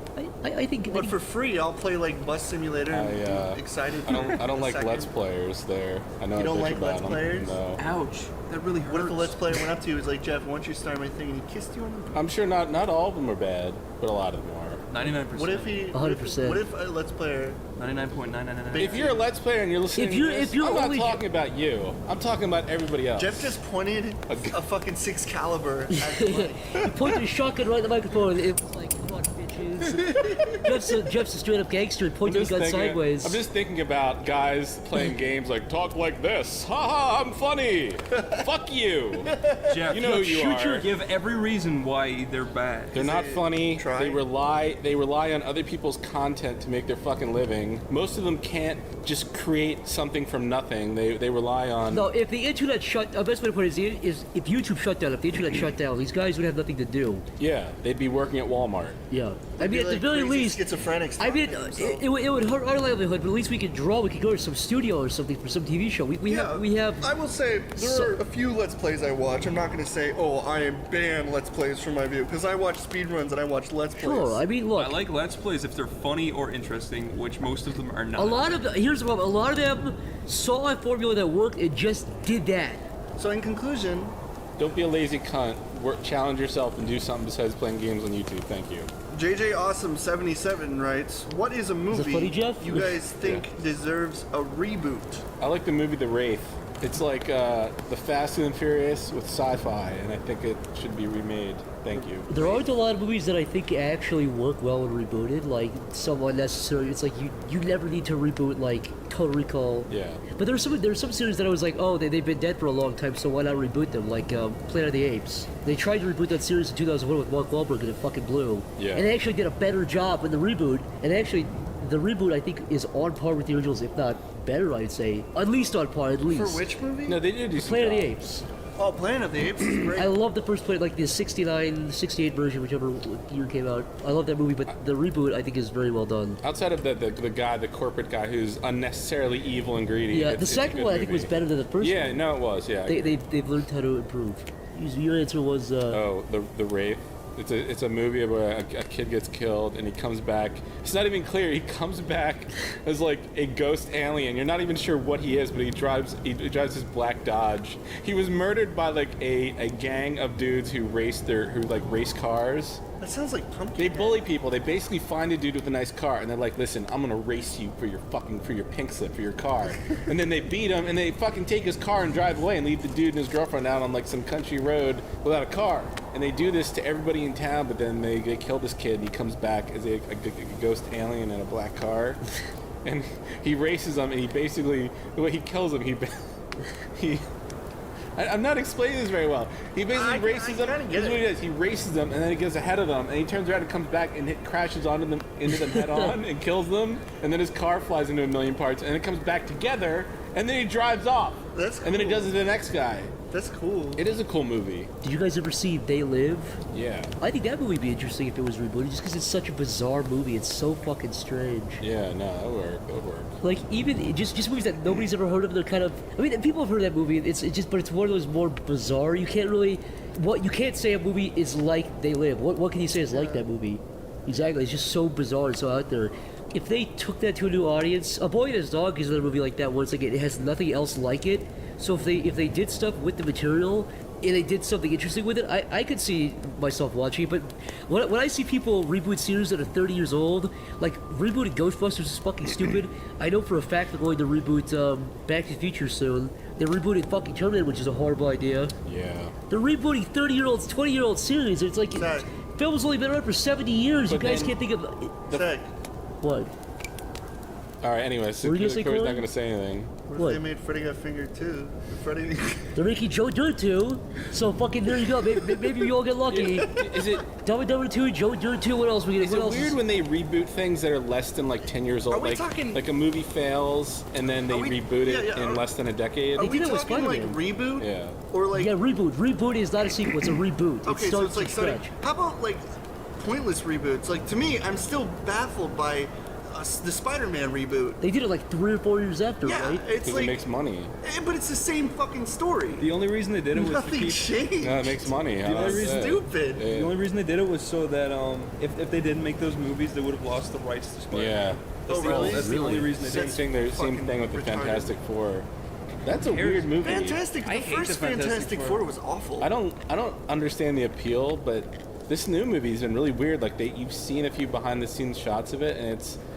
I think. But for free, I'll play, like, Bus Simulator and be excited. I don't for a like second. Let's Players there. I know You I don't bitch like about Let's them. Players? No. Ouch, that really hurts. What if the Let's Player went up to you and was like, Jeff, why don't you start my thing? And he kissed you on the... I'm sure not all of them are bad, but a lot of them are. 99%. What if he... 100%. What if a Let's Player... 99.999. If you're a Let's Player and you're listening If you're- to this, if you're I'm not only- talking about you. I'm talking about everybody else. Jeff just pointed a fucking 6 caliber at the mic. He pointed a shotgun right at the microphone. It was like, come on, bitches. Jeff's a straight up gangster and pointing the gun sideways. I'm just thinking about guys playing games like talk like this. Ha ha! I'm funny. Fuck you. Jeff, You know who you are. Give every reason why they're bad. They're not funny. try? They rely on other people's content to make their fucking living. Most of them can't just create something from nothing. They rely on. No, if the internet shut, the best way to put it is if YouTube shut down, if the internet shut down, these guys would have nothing to do. Yeah, they'd be working at Walmart. Yeah, I mean, Be at the like very crazy least, schizophrenics I mean, talking to themselves. it would hurt our livelihood, but at least we could draw. We could go to some studio or something for some TV show. We have. I will say there So- are a few Let's Plays I watch. I'm not going to say, oh, I ban Let's Plays from my view, because I watch speedruns and I watch Let's Plays. Sure, I mean, look, I like Let's Plays if they're funny or interesting, which most of them are not. a lot of here's the problem. A lot of them saw a formula that worked and just did that. So in conclusion, Don't be a lazy cunt. Challenge yourself and do something besides playing games on YouTube. Thank you. JJ Awesome 77 writes, what is a movie funny, Jeff? you guys think deserves a reboot? I like the movie The Wraith. It's like the Fast and Furious with sci-fi, and I think it should be remade. Thank you. There aren't a lot of movies that I think actually work well when rebooted. Like some unnecessary. It's like you never need to reboot like Total Recall. Yeah. But there's some series that I was like, oh, they've been dead for a long time, so why not reboot them? Like Planet of the Apes. They tried to reboot that series in 2001 with Mark Wahlberg, and it fucking blew. Yeah. And they actually did a better job in the reboot. And actually, the reboot I think is on par with the originals, if not better. I'd say at least on par, at least. For which movie? No, they did do some Planet of the job. Apes. Oh, Planet of the Apes is great. I love the first Planet, like the 69, 68 version, whichever year came out. I love that movie, but the reboot I think is very well done. Outside of the corporate guy who's unnecessarily evil and greedy. Yeah, it's the a second good one I think was movie. better than the first Yeah, one. no, it was. Yeah. They've learned how to improve. Your answer was The Wraith. It's a movie where a kid gets killed and he comes back. It's not even clear. He comes back as like a ghost alien. You're not even sure what he is, but he drives his black Dodge. He was murdered by like a gang of dudes who race cars. That sounds like Pumpkin. They bully people. They basically find a dude with a nice car and they're like, listen, I'm gonna race you for your pink slip for your car. And then they beat him and they fucking take his car and drive away and leave the dude and his girlfriend out on like some country road without a car. And they do this to everybody in town, but then they kill this kid and he comes back as a ghost alien in a black car. And he races them and he basically, the way he kills him, he I'm not explaining this very well. He basically races them. kinda get This is what he it. does. He races them, and then he goes ahead of them, and he turns around and comes back and crashes into them head on and kills them. And then his car flies into a million parts, and it comes back together, and then he drives off. That's And then he cool. does it to the next guy. That's cool. It is a cool movie. Did you guys ever see They Live? Yeah. I think that movie would be interesting if it was rebooted, just because it's such a bizarre movie. It's so fucking strange. Yeah, no, that would work. That would work. Like even just movies that nobody's ever heard of. They're kind of. I mean, people have heard of that movie. It's just, but it's one of those more bizarre. You can't really. You can't say a movie is like They Live. What can you say is like that movie? Exactly. It's just so bizarre and so out there. If they took that to a new audience, A Boy and His Dog is another movie like that. Where it's like it has nothing else like it. So if they did stuff with the material and they did something interesting with it, I could see myself watching it. But when I see people reboot series that are 30 years old, like rebooting Ghostbusters is fucking stupid. I know for a fact they're going to reboot Back to the Future soon. They're rebooting fucking Terminator, which is a horrible idea. Yeah. They're rebooting 30-year-olds, 20-year-old series. It's like film's only been around for 70 years. But you guys then- can't think of what? All right. Anyways, so What were you gonna say, Corey's not Corey? going to say anything. What if they made Freddy Got Fingered too? Freddy. They're making Joe Dirt too. So fucking there you go. Maybe we all get lucky. Is it Dumb and Dumber 2, Joe Dirt 2? What else we get? Is What it else weird when they reboot things that are less than like 10 years old? Are we like, talking- like a movie fails and then they reboot it in less than a decade? Are we did it with talking like Spider-Man. reboot? Yeah. Or like Yeah, reboot. Reboot is not a sequel. It's a reboot. okay, it so starts it's like from starting. scratch. How about like pointless reboots? Like to me, I'm still baffled by the Spider-Man reboot. They did it like 3 or 4 years after, Yeah, right? it's Because like, it makes money. but it's the same fucking story. The only reason they did it was to Nothing keep. changed. No, it makes money. The only reason Stupid. The only reason they did it was so that if they didn't make those movies, they would have lost the rights to Spider-Man. Yeah. Oh, really? That's the only reason they Same did it. thing. Same fucking thing with the retarded. Fantastic Four. That's a weird movie. Fantastic. I The hate first the Fantastic Fantastic Four. Four was awful. I don't understand the appeal, but this new movie's been really weird. Like you've seen a few behind the scenes shots of it, and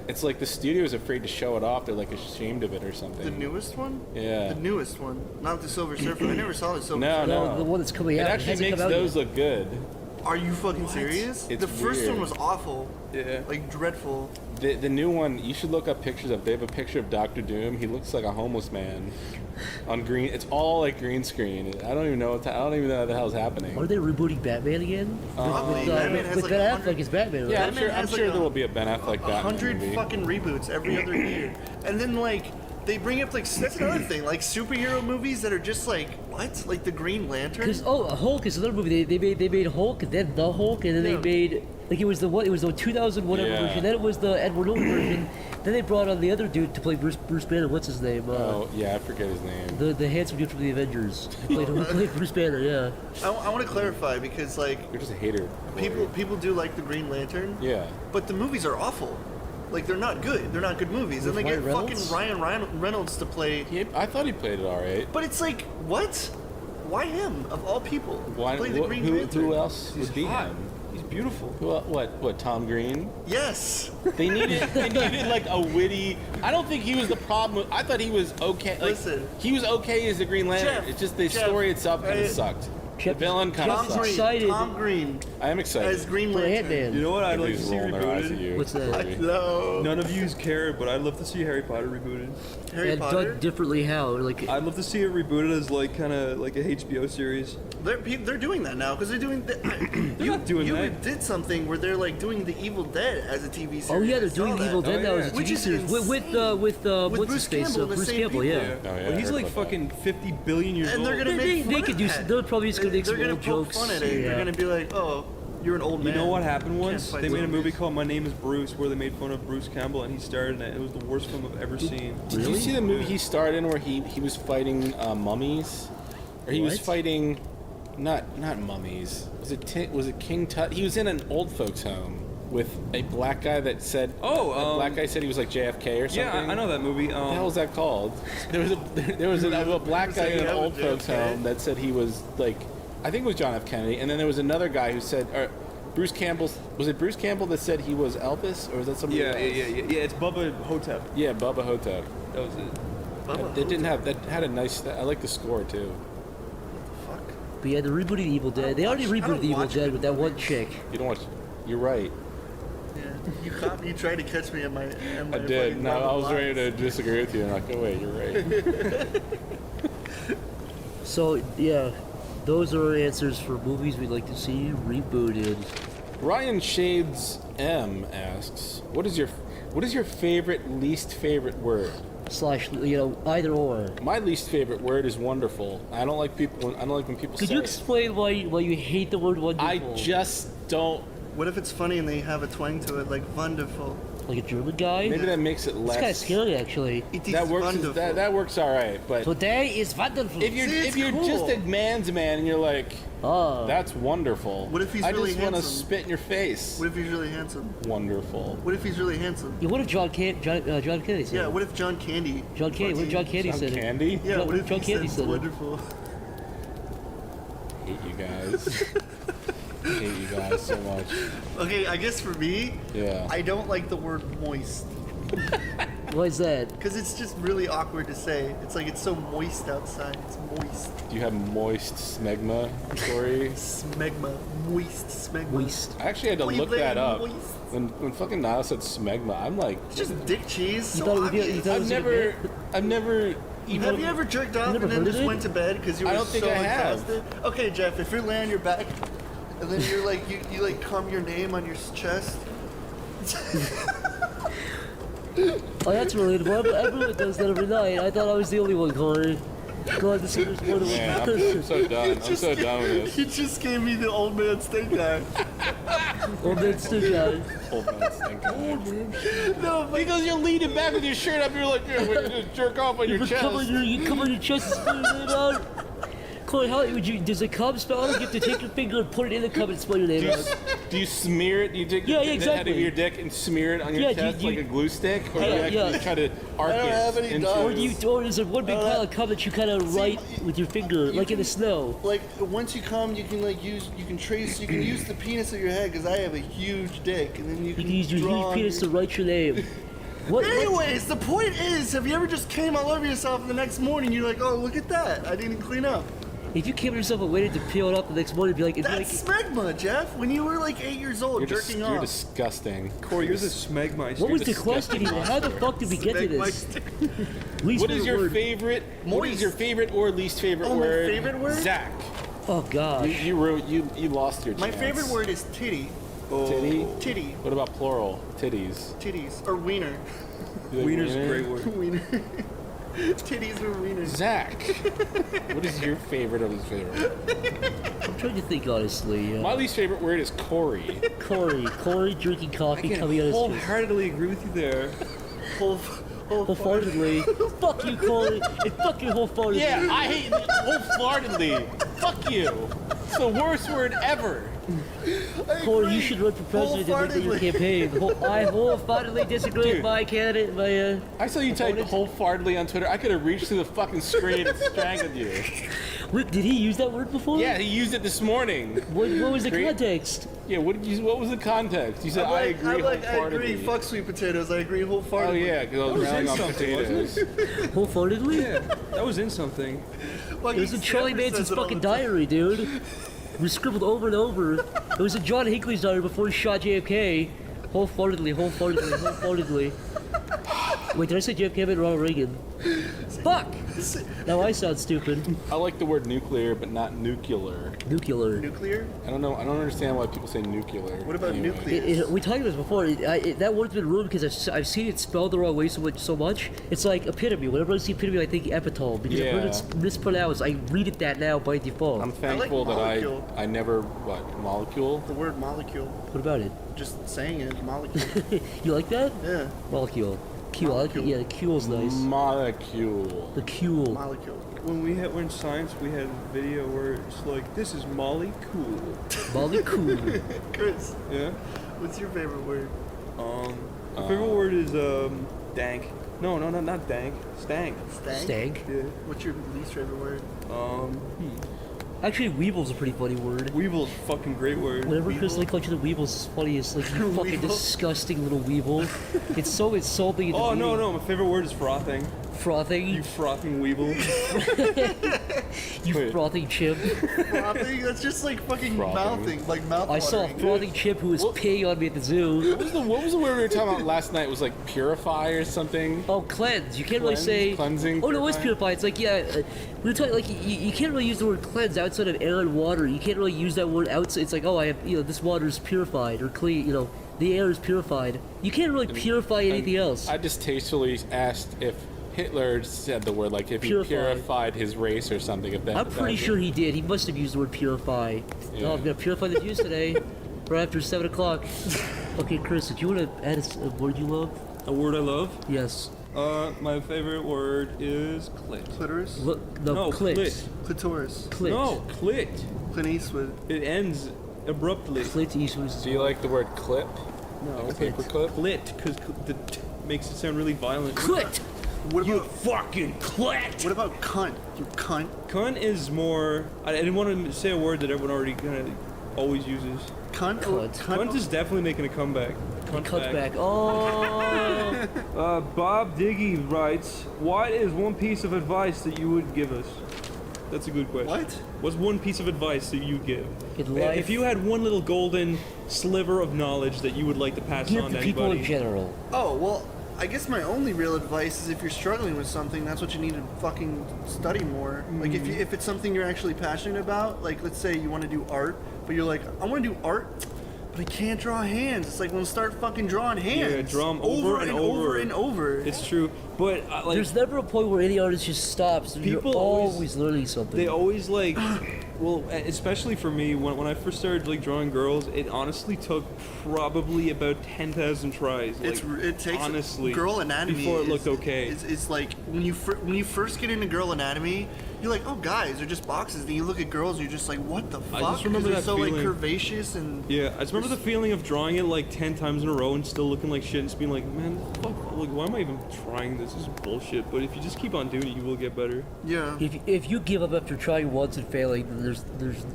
it's like the studio's afraid to show it off. They're like ashamed of it or something. The newest one? Yeah. The newest one, not the Silver Surfer. I never saw the Silver No, Surfer. no. The one that's coming It out. actually hasn't makes come out those yet. look good. Are you fucking serious? It's the first weird. one was awful. Yeah. Like dreadful. The new one, you should look up pictures of. They have a picture of Doctor Doom. He looks like a homeless man on green. It's all like green screen. I don't even know what the hell's happening. Are they rebooting Batman again? Probably. Batman has with like Ben 100 Affleck as Batman, right? Yeah, I'm Batman sure has, like, there will be a Ben Affleck Batman 100 movie. fucking reboots every other year. And then like they bring up like that's another thing, like superhero movies that are just like what? Like the Green Lantern? Because Hulk is another movie. They made Hulk, and then the Hulk, and then Yeah. they made like it was the 2000 whatever Yeah. version. Then it was the Edward Norton version. Then they brought on the other dude to play Bruce Banner. What's his name? Oh yeah, I forget his name. The handsome dude from the Avengers. Who played Bruce Banner? Yeah. I want to clarify because like You're just a hater. people do like the Green Lantern. Yeah. But the movies are awful. Like they're not good. They're not good movies. And they With get Ryan fucking Reynolds? Ryan Reynolds to play. I thought he played it all right. But it's like what? Why him of all people? Why? Play the Green Lantern. Who else would be hot. him? He's beautiful. What? Tom Green? Yes. They needed like a witty. I don't think he was the problem. I thought he was okay. Like, Listen. he was okay as the Green Lantern. Jeff, It's just the Jeff, story itself kind of sucked. The villain kind of Jeff's sucked. excited. Tom Green I am excited. as Green For Lantern. Ant-Man. You know what I'd like to Everybody's see rolling their eyes at rebooted? you. What's that? Corey. No. None of yous care, but I'd love to see Harry Potter rebooted. Harry And Potter. done differently how? Like I'd love to see it rebooted as like kind of like a HBO series. They're doing that now because they're doing. You not doing you that. did something where they're like doing the Evil Dead as a TV series. oh yeah, I they're saw doing that. Evil Dead now yeah. as a Which TV is series with insane. what's Bruce his face? Campbell and the Bruce same Campbell, people. yeah. Oh, yeah, But he's I like heard about fucking 50 billion years And old. they're gonna make fun They of could do. that. They're probably just gonna make They're some gonna old poke jokes. fun at it. Yeah. They're gonna be like, "Oh, you're an old You man." know what happened Can't once? fight They made a zombies. movie called My Name is Bruce where they made fun of Bruce Campbell and he starred in it. It was the worst film I've ever seen. Did you see the movie he starred in where he was fighting mummies, or he was What? fighting not mummies? Was it King Tut? He was in an old folks home with a black guy that said a black guy said he was like JFK or something. Yeah, I know that movie. What the hell was that called? There was a black guy in an old folks JFK? home that said he was like, I think it was John F. Kennedy, and then there was another guy who said, Bruce Campbell, was it Bruce Campbell that said he was Elvis, or was that somebody Yeah, else? yeah. It's Bubba Hotep. Yeah, Bubba Hotep. That was it. That had a nice. I like the score too. But yeah, they're rebooting the Evil Dead. They already I don't rebooted the Evil watch Dead with that one chick. You don't watch. You're right. Yeah. You tried to catch me at my. I did. No, I was ready to disagree with you, and like, oh wait, you're right. So yeah, those are our answers for movies we'd like to see rebooted. Ryan Shades M asks, "What is your least favorite word?" Slash, either or. My least favorite word is wonderful. I don't like when people Could say you it. explain why you hate the word wonderful? I just don't. What if it's funny and they have a twang to it, like wonderful? Like a German guy? Maybe that makes it less. It's kind of scary, actually. It is That works. wonderful. That works all right, but Today is wonderful. if you're cool. just a man's man and you're like, oh, that's wonderful. What if he's I really just want to handsome? spit in your face. What if he's really handsome? Wonderful. What if he's really handsome? Yeah, what if John Kennedy said? Yeah, what if John Candy? What if John Candy Some said it? candy. Yeah, what if John he Candy said said it? wonderful? Hate you guys. Hate you guys so much. Okay, I guess for me, Yeah. I don't like the word moist. Why is that? Because it's just really awkward to say. It's like it's so moist outside. It's moist. Do you have moist smegma, Corey? Smegma. Moist smegma. Moist. I actually had to look Cleveland that up. moist. When fucking Niles said smegma, I'm like, It's just dick cheese. You So thought it was obvious. you thought it I've was a never Have you ever jerked off never and then heard of just it? went to bed because you were I don't think so I have. exhausted? Okay, Jeff, if you're laying on your back and then you're like you like cum your name on your chest. Oh, that's relatable. Everyone does that every night. I thought I was the only one, Corey. God, this is one of man, I'm so done. I'm so done with this. You just gave me the old man stink eye. Oh, man, still got it. Old man stink eye. No, but Because you're leaning back with your shirt up, you're like, you're just jerk off on your chest. You cover your chest and spit it out. Corey, how would you? Does a cum smell? You have to take your finger and put it in the cum and spell your name out. Do you smear it? Do you take Yeah, the head exactly. of your dick and smear it on your Yeah, do chest you- like a glue stick? Or Yeah, do you actually yeah. try to arc I don't it have any into dogs. Or is there one big pile of cum that you kind of write with your finger, like in the snow? like once you come, you can you can use the penis of your head because I have a huge dick, and then you You can can use your draw huge on penis your- to write your name. What? Anyways, the point is, have you ever just came all over yourself and the next morning you're like, oh, look at that, I didn't clean up. If you came to yourself and waited to peel it up the next morning, it'd be like, That's smegma, Jeff. When you were like 8 years old, jerking You're off. disgusting. Corey, you're the smegmeister. what was the disgusting question even? How the fuck did we get to this? Least What is your word. favorite? What is your favorite or least favorite Oh, my word? favorite word? Zach. Oh gosh. You lost your chance. My favorite word is titty. Titty. Titty. What about plural? Titties. Titties. Or wiener. You like Wiener's a wiener? great word. Wiener. Titties or wieners. Zach. What is your favorite or least favorite? I'm trying to think honestly. My least favorite word is Corey. Corey drinking coffee coming out of his face. Wholeheartedly agree with you there. Wholeheartedly. Fuck you, Corey. And fuck you wholeheartedly. Yeah, I hate wholeheartedly. Fuck you. It's the worst word ever. Corey, you should run for president and make your campaign. I wholeheartedly disagree with my candidate. I saw you type wholeheartedly on Twitter. I could have reached through the fucking screen and strangled you. Wait, did he use that word before? Yeah, he used it this morning. What was the context? Yeah, what was the context? You said I agree I wholeheartedly. agree. Fuck sweet potatoes. I agree Oh wholeheartedly. yeah, because I was railing on potatoes. Wholeheartedly? Yeah, that was in something. It was in Charlie Manson's fucking diary, dude. It was scribbled over and over. It was in John Hinckley's diary before he shot JFK. Wholeheartedly. Wait, did I say JFK? I meant Ronald Reagan. Fuck! Now I sound stupid. I like the word nuclear, but not nuclear. Nuclear. Nuclear? I don't know. I don't understand why people say nuclear. What about nuclear? We talked about this before. That word's been ruined because I've seen it spelled the wrong way so much. It's like epitome. Whenever I see epitome, I think epitome because I've heard it's mispronounced. I read it that now by default. I'm thankful that I never molecule. The word molecule. What about it? Just saying it, molecule. You like that? Yeah. Molecule. Q. I like it. Yeah, the Q's nice. Molecule. The Q. Molecule. When we're in science, we had a video where it's like, this is Molly Cool. Molly Cool. Chris. Yeah? What's your favorite word? My favorite word is dank. No, not dank. Stank. Stank? Yeah. What's your least favorite word? Actually, weevil's a pretty funny word. Weevil's a fucking great word. Whenever Chris like calls you the weevils, it's funny. It's like you fucking Weevil? disgusting little weevil. It's so insulting. Oh no, my favorite word is frothing. Frothing. You frothing weeble. You frothing chimp. Frothing? That's just like fucking mouthing, like mouth. I saw a frothing chimp who was peeing on me at the zoo. What was the word we were talking about last night? It was like purify or something? Oh, cleanse. You can't really say cleansing. Oh no, it was purify. It's like we were talking like you can't really use the word cleanse outside of air and water. You can't really use that word outside. It's like I have this water is purified or clean. The air is purified. You can't really purify anything else. I just tastefully asked if Hitler said the word, like if he purified his race or something. If that, I'm pretty sure he did. He must have used the word purify. Yeah. Oh, I'm gonna purify the Jews today, right after 7 o'clock. Okay, Chris, if you want to add a word you love. A word I love? Yes. My favorite word is clit. Clitoris? No, clit. Clitoris. Clit. No, clit. Clint Eastwood. It ends abruptly. Clit Eastwood. Do you like the word clip? No. Like a paper clip? Clit, because the makes it sound really violent. Clit! What about, you fucking clit! What about cunt? You cunt? Cunt is more... I didn't want to say a word that everyone already kind of always uses. Cunt? Cunt is definitely making a comeback. Cunt back. Oh! Bob Diggy writes, what is one piece of advice that you would give us? That's a good question. What? What's one piece of advice that you give? In life, if you had one little golden sliver of knowledge that you would like to pass give on to to people anybody. in general. Oh, well, I guess my only real advice is if you're struggling with something, that's what you need to fucking study more. Like, if it's something you're actually passionate about, like, let's say you want to do art, but you're like, I want to do art, but I can't draw hands. It's like, well, start fucking drawing hands. Yeah, draw them over and over and over. It's true, but there's never a point where any artist just stops. People You're always learning something. They always like, well, especially for me, when I first started like drawing girls, it honestly took probably about 10,000 tries. Like, It takes honestly girl anatomy before it looked okay. It's like when you first get into girl anatomy, you're like, oh, guys, they're just boxes. Then you look at girls, and you're just like, what the fuck? I just remember they're that so feeling. like curvaceous and Yeah, I just remember the feeling of drawing it like 10 times in a row and still looking like shit and just being like, man, fuck, like, why am I even trying this? This is bullshit. But if you just keep on doing it, you will get better. Yeah. If you give up after trying once and failing, then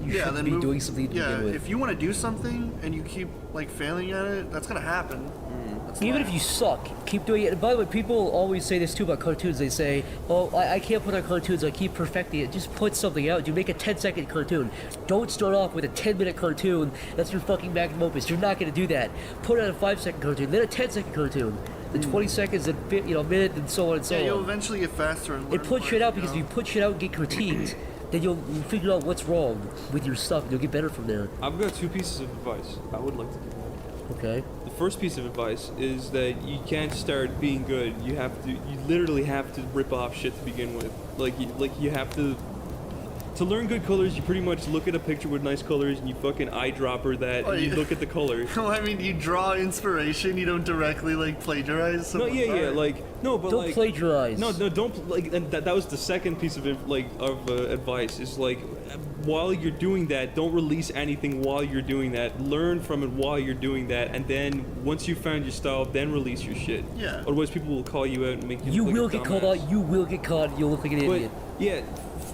you shouldn't be doing something to begin with. If you want to do something and you keep like failing at it, that's gonna happen. Even if you suck, keep doing it. And by the way, people always say this too about cartoons. They say, oh, I can't put on cartoons, I keep perfecting it. Just put something out. You make a 10-second cartoon. Don't start off with a 10-minute cartoon. That's your fucking magnum opus. You're not going to do that. Put out a 5-second cartoon, then a 10-second cartoon. Then 20 seconds, and minute, and so on and so on. You'll eventually get faster and learn. It puts shit out because if you put shit out and get critiqued, then you'll figure out what's wrong with your stuff and you'll get better from there. I've got 2 pieces of advice I would like to give. Okay. The first piece of advice is that you can't start being good. You literally have to rip off shit to begin with. You have to learn good colors. You pretty much look at a picture with nice colors and you fucking eyedropper that and you look at the colors. Well, I mean, you draw inspiration. You don't directly like plagiarize. No, Don't plagiarize. No, don't and that was the second piece of advice. Is like, while you're doing that, don't release anything while you're doing that. Learn from it while you're doing that, and then once you found your style, then release your shit. Yeah. Otherwise, people will call you out and make you. You look will like a get called dumbass. out. You will get caught. You'll look like an idiot. Yeah,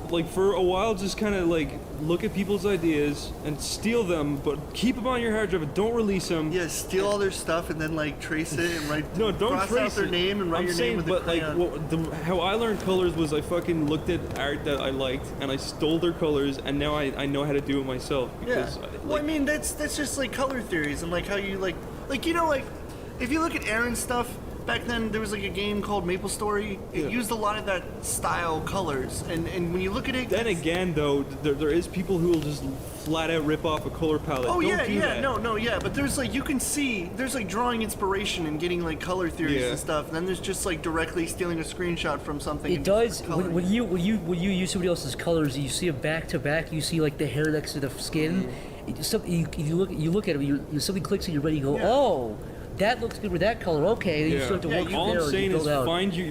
like for a while, just kind of like look at people's ideas and steal them, but keep them on your hard drive. But don't release them. Yeah, steal all their stuff and then like trace it and write. No, don't cross trace out their it. name and write I'm your saying, name with but a like, crayon. how I learned colors was I fucking looked at art that I liked and I stole their colors, and now I know how to do it myself. Because Well, I mean, that's just like color theories and like how you like if you look at Aaron's stuff. Back then, there was like a game called Maple Story. It used a lot of that style colors, and when you look at it. Then again, though, there is people who will just flat out rip off a color palette. Oh Don't do that. no, but there's like you can see there's like drawing inspiration and getting like color theories and stuff. And then there's just like directly stealing a screenshot from something. It does. When you use somebody else's colors, you see them back to back. You see like the hair next to the skin. You look at it. Something clicks in your brain. You go, oh. That looks good with that color. Okay, then you start to work All from there. I'm saying and is you build out.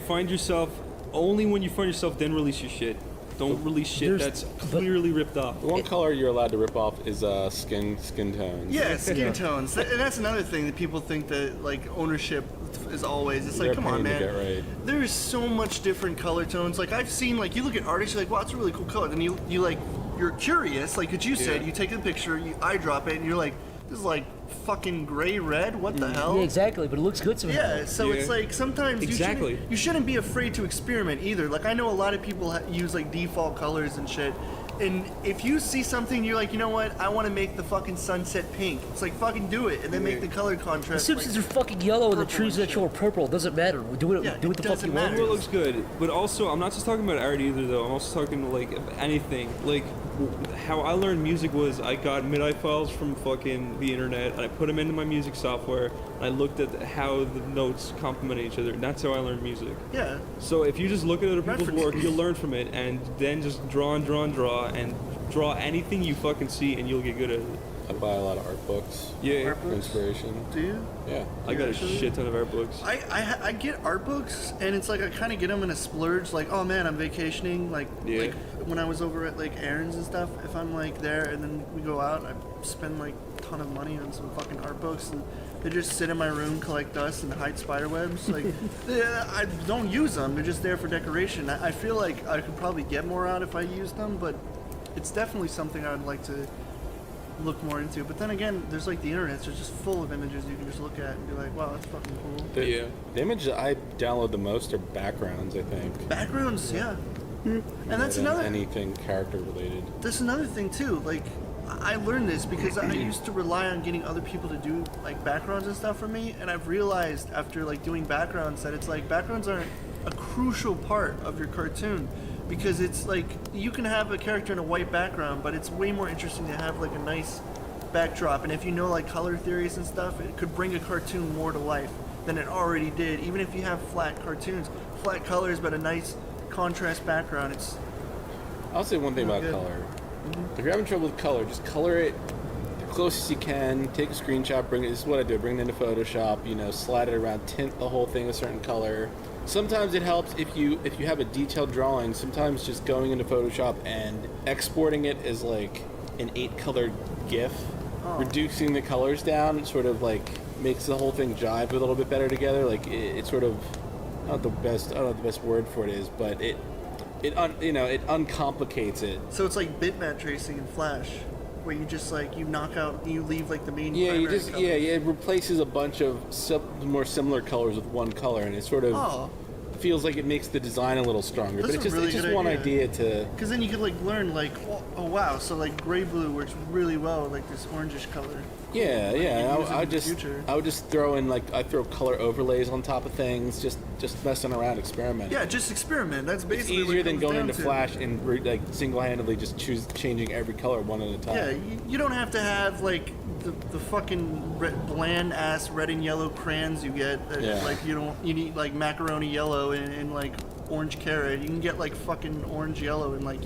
find yourself. Only when you find yourself, then release your shit. Don't release shit that's clearly ripped off. The one color you're allowed to rip off is skin tones. Yeah, skin tones. And that's another thing that people think that like ownership is always. It's like, They're come on, pain to man. get right. There is so much different color tones. Like I've seen, like you look at artists, you're like, wow, that's a really cool color. Then you like, you're curious, like what you said. You take the picture, you eyedrop it, and you're like, this is like fucking gray red. What the hell? Yeah, exactly. But it looks good somehow. Yeah, so it's Yeah. like sometimes Exactly. you shouldn't be afraid to experiment either. Like I know a lot of people use like default colors and shit. And if you see something, you're like, you know what? I want to make the fucking sunset pink. It's like fucking do it, and then make the color The contrast. Simpsons like, are fucking yellow, and the purple trees and that show are purple. It doesn't matter. Do it. Yeah, Do it what the fuck doesn't you matter. want. It looks good, but also I'm not just talking about art either though. I'm also talking like anything. Like how I learned music was I got MIDI files from fucking the internet and I put them into my music software and I looked at how the notes complement each other. And that's how I learned music. Yeah. So if you just look at other people's Reference. work, you'll learn from it, and then just draw and draw anything you fucking see, and you'll get good at it. I buy a lot of art books Yeah, for inspiration. Do you? Yeah. I got a Actually? shit ton of art books. I get art books, and it's like I kind of get them in a splurge. Like, oh man, I'm vacationing. Like when I was over at like Aaron's and stuff. If I'm like there, and then we go out, I spend like a ton of money on some fucking art books, and they just sit in my room, collect dust, and hide spider webs. Like, I don't use them. They're just there for decoration. I feel like I could probably get more out if I used them, but it's definitely something I'd like to look more into. But then again, there's like the internet, so it's just full of images you can just look at and be like, wow, that's fucking cool. The image that I download the most are backgrounds, I think. Backgrounds, yeah. And that's More than another anything character related. That's another thing too. Like, I learned this because I used to rely on getting other people to do like backgrounds and stuff for me, and I've realized after like doing backgrounds that it's like backgrounds aren't a crucial part of your cartoon, because it's like you can have a character in a white background, but it's way more interesting to have like a nice backdrop. And if you know like color theories and stuff, it could bring a cartoon more to life than it already did. Even if you have flat cartoons, flat colors, but a nice contrast background, it's. I'll say one thing about good. color. If you're having trouble with color, just color it the closest you can. Take a screenshot, bring it. This is what I do. Bring it into Photoshop. You know, slide it around, tint the whole thing a certain color. Sometimes it helps if you have a detailed drawing. Sometimes just going into Photoshop and exporting it as like an 8-color GIF, reducing the colors down, sort of like makes the whole thing jive a little bit better together. Like it sort of I don't know the best word for it is, but it uncomplicates it. So it's like bitmap tracing in Flash, where you just like you knock out, you leave like the main. Yeah, you primary just colors. it replaces a bunch of more similar colors with one color, and it sort of feels like it makes the design a little stronger. That's But it's a really just good one idea to. Because then you could like learn like, oh wow, so like gray blue works really well with like this orangish color. Yeah, yeah. use it I in the just future. I would just throw in I throw color overlays on top of things, just messing around, experimenting. Yeah, just experiment. That's It's basically easier what it than comes going down into to. Flash and like single-handedly just changing every color one at a time. Yeah, you don't have to have like the fucking bland ass red and yellow crayons you get. That, Yeah. Like you need like macaroni yellow and like orange carrot. You can get like fucking orange yellow and like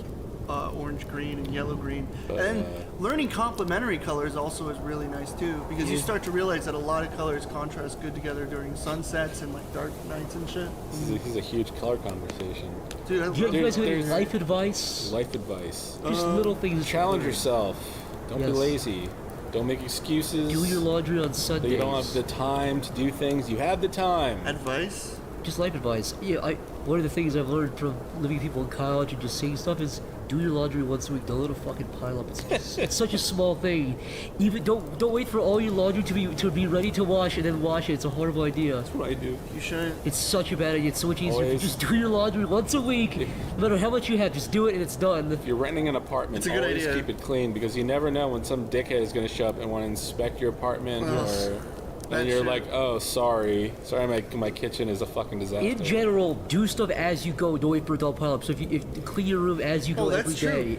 orange green and yellow green. And then learning complementary colors also is really nice too, because you start to realize that a lot of colors contrast good together during sunsets and like dark nights and shit. This is a huge color conversation. Dude, I Do you love guys have any there's- life advice? Life advice. Just little things. Challenge yourself. Don't be Yes. lazy. Don't make excuses. Do your laundry on that Sundays. you don't have the time to do things. You have the time. Advice? Just life advice. Yeah, one of the things I've learned from living with people in college and just seeing stuff is do your laundry once a week. Don't let it fucking pile up. It's such a small thing. Even don't wait for all your laundry to be ready to wash and then wash it. It's a horrible idea. That's what I do. You shouldn't. It's such a bad idea. It's so much easier. Always. Just do your laundry once a week. No matter how much you have, just do it and it's done. If you're renting an apartment, It's a good always idea. keep it clean, because you never know when some dickhead is going to show up and want to inspect your apartment, and That's you're true. like, oh, sorry, my kitchen is a fucking disaster. In general, do stuff as you go. Don't wait for it to all pile up. So if you clean your room as you go Oh, every that's true. day.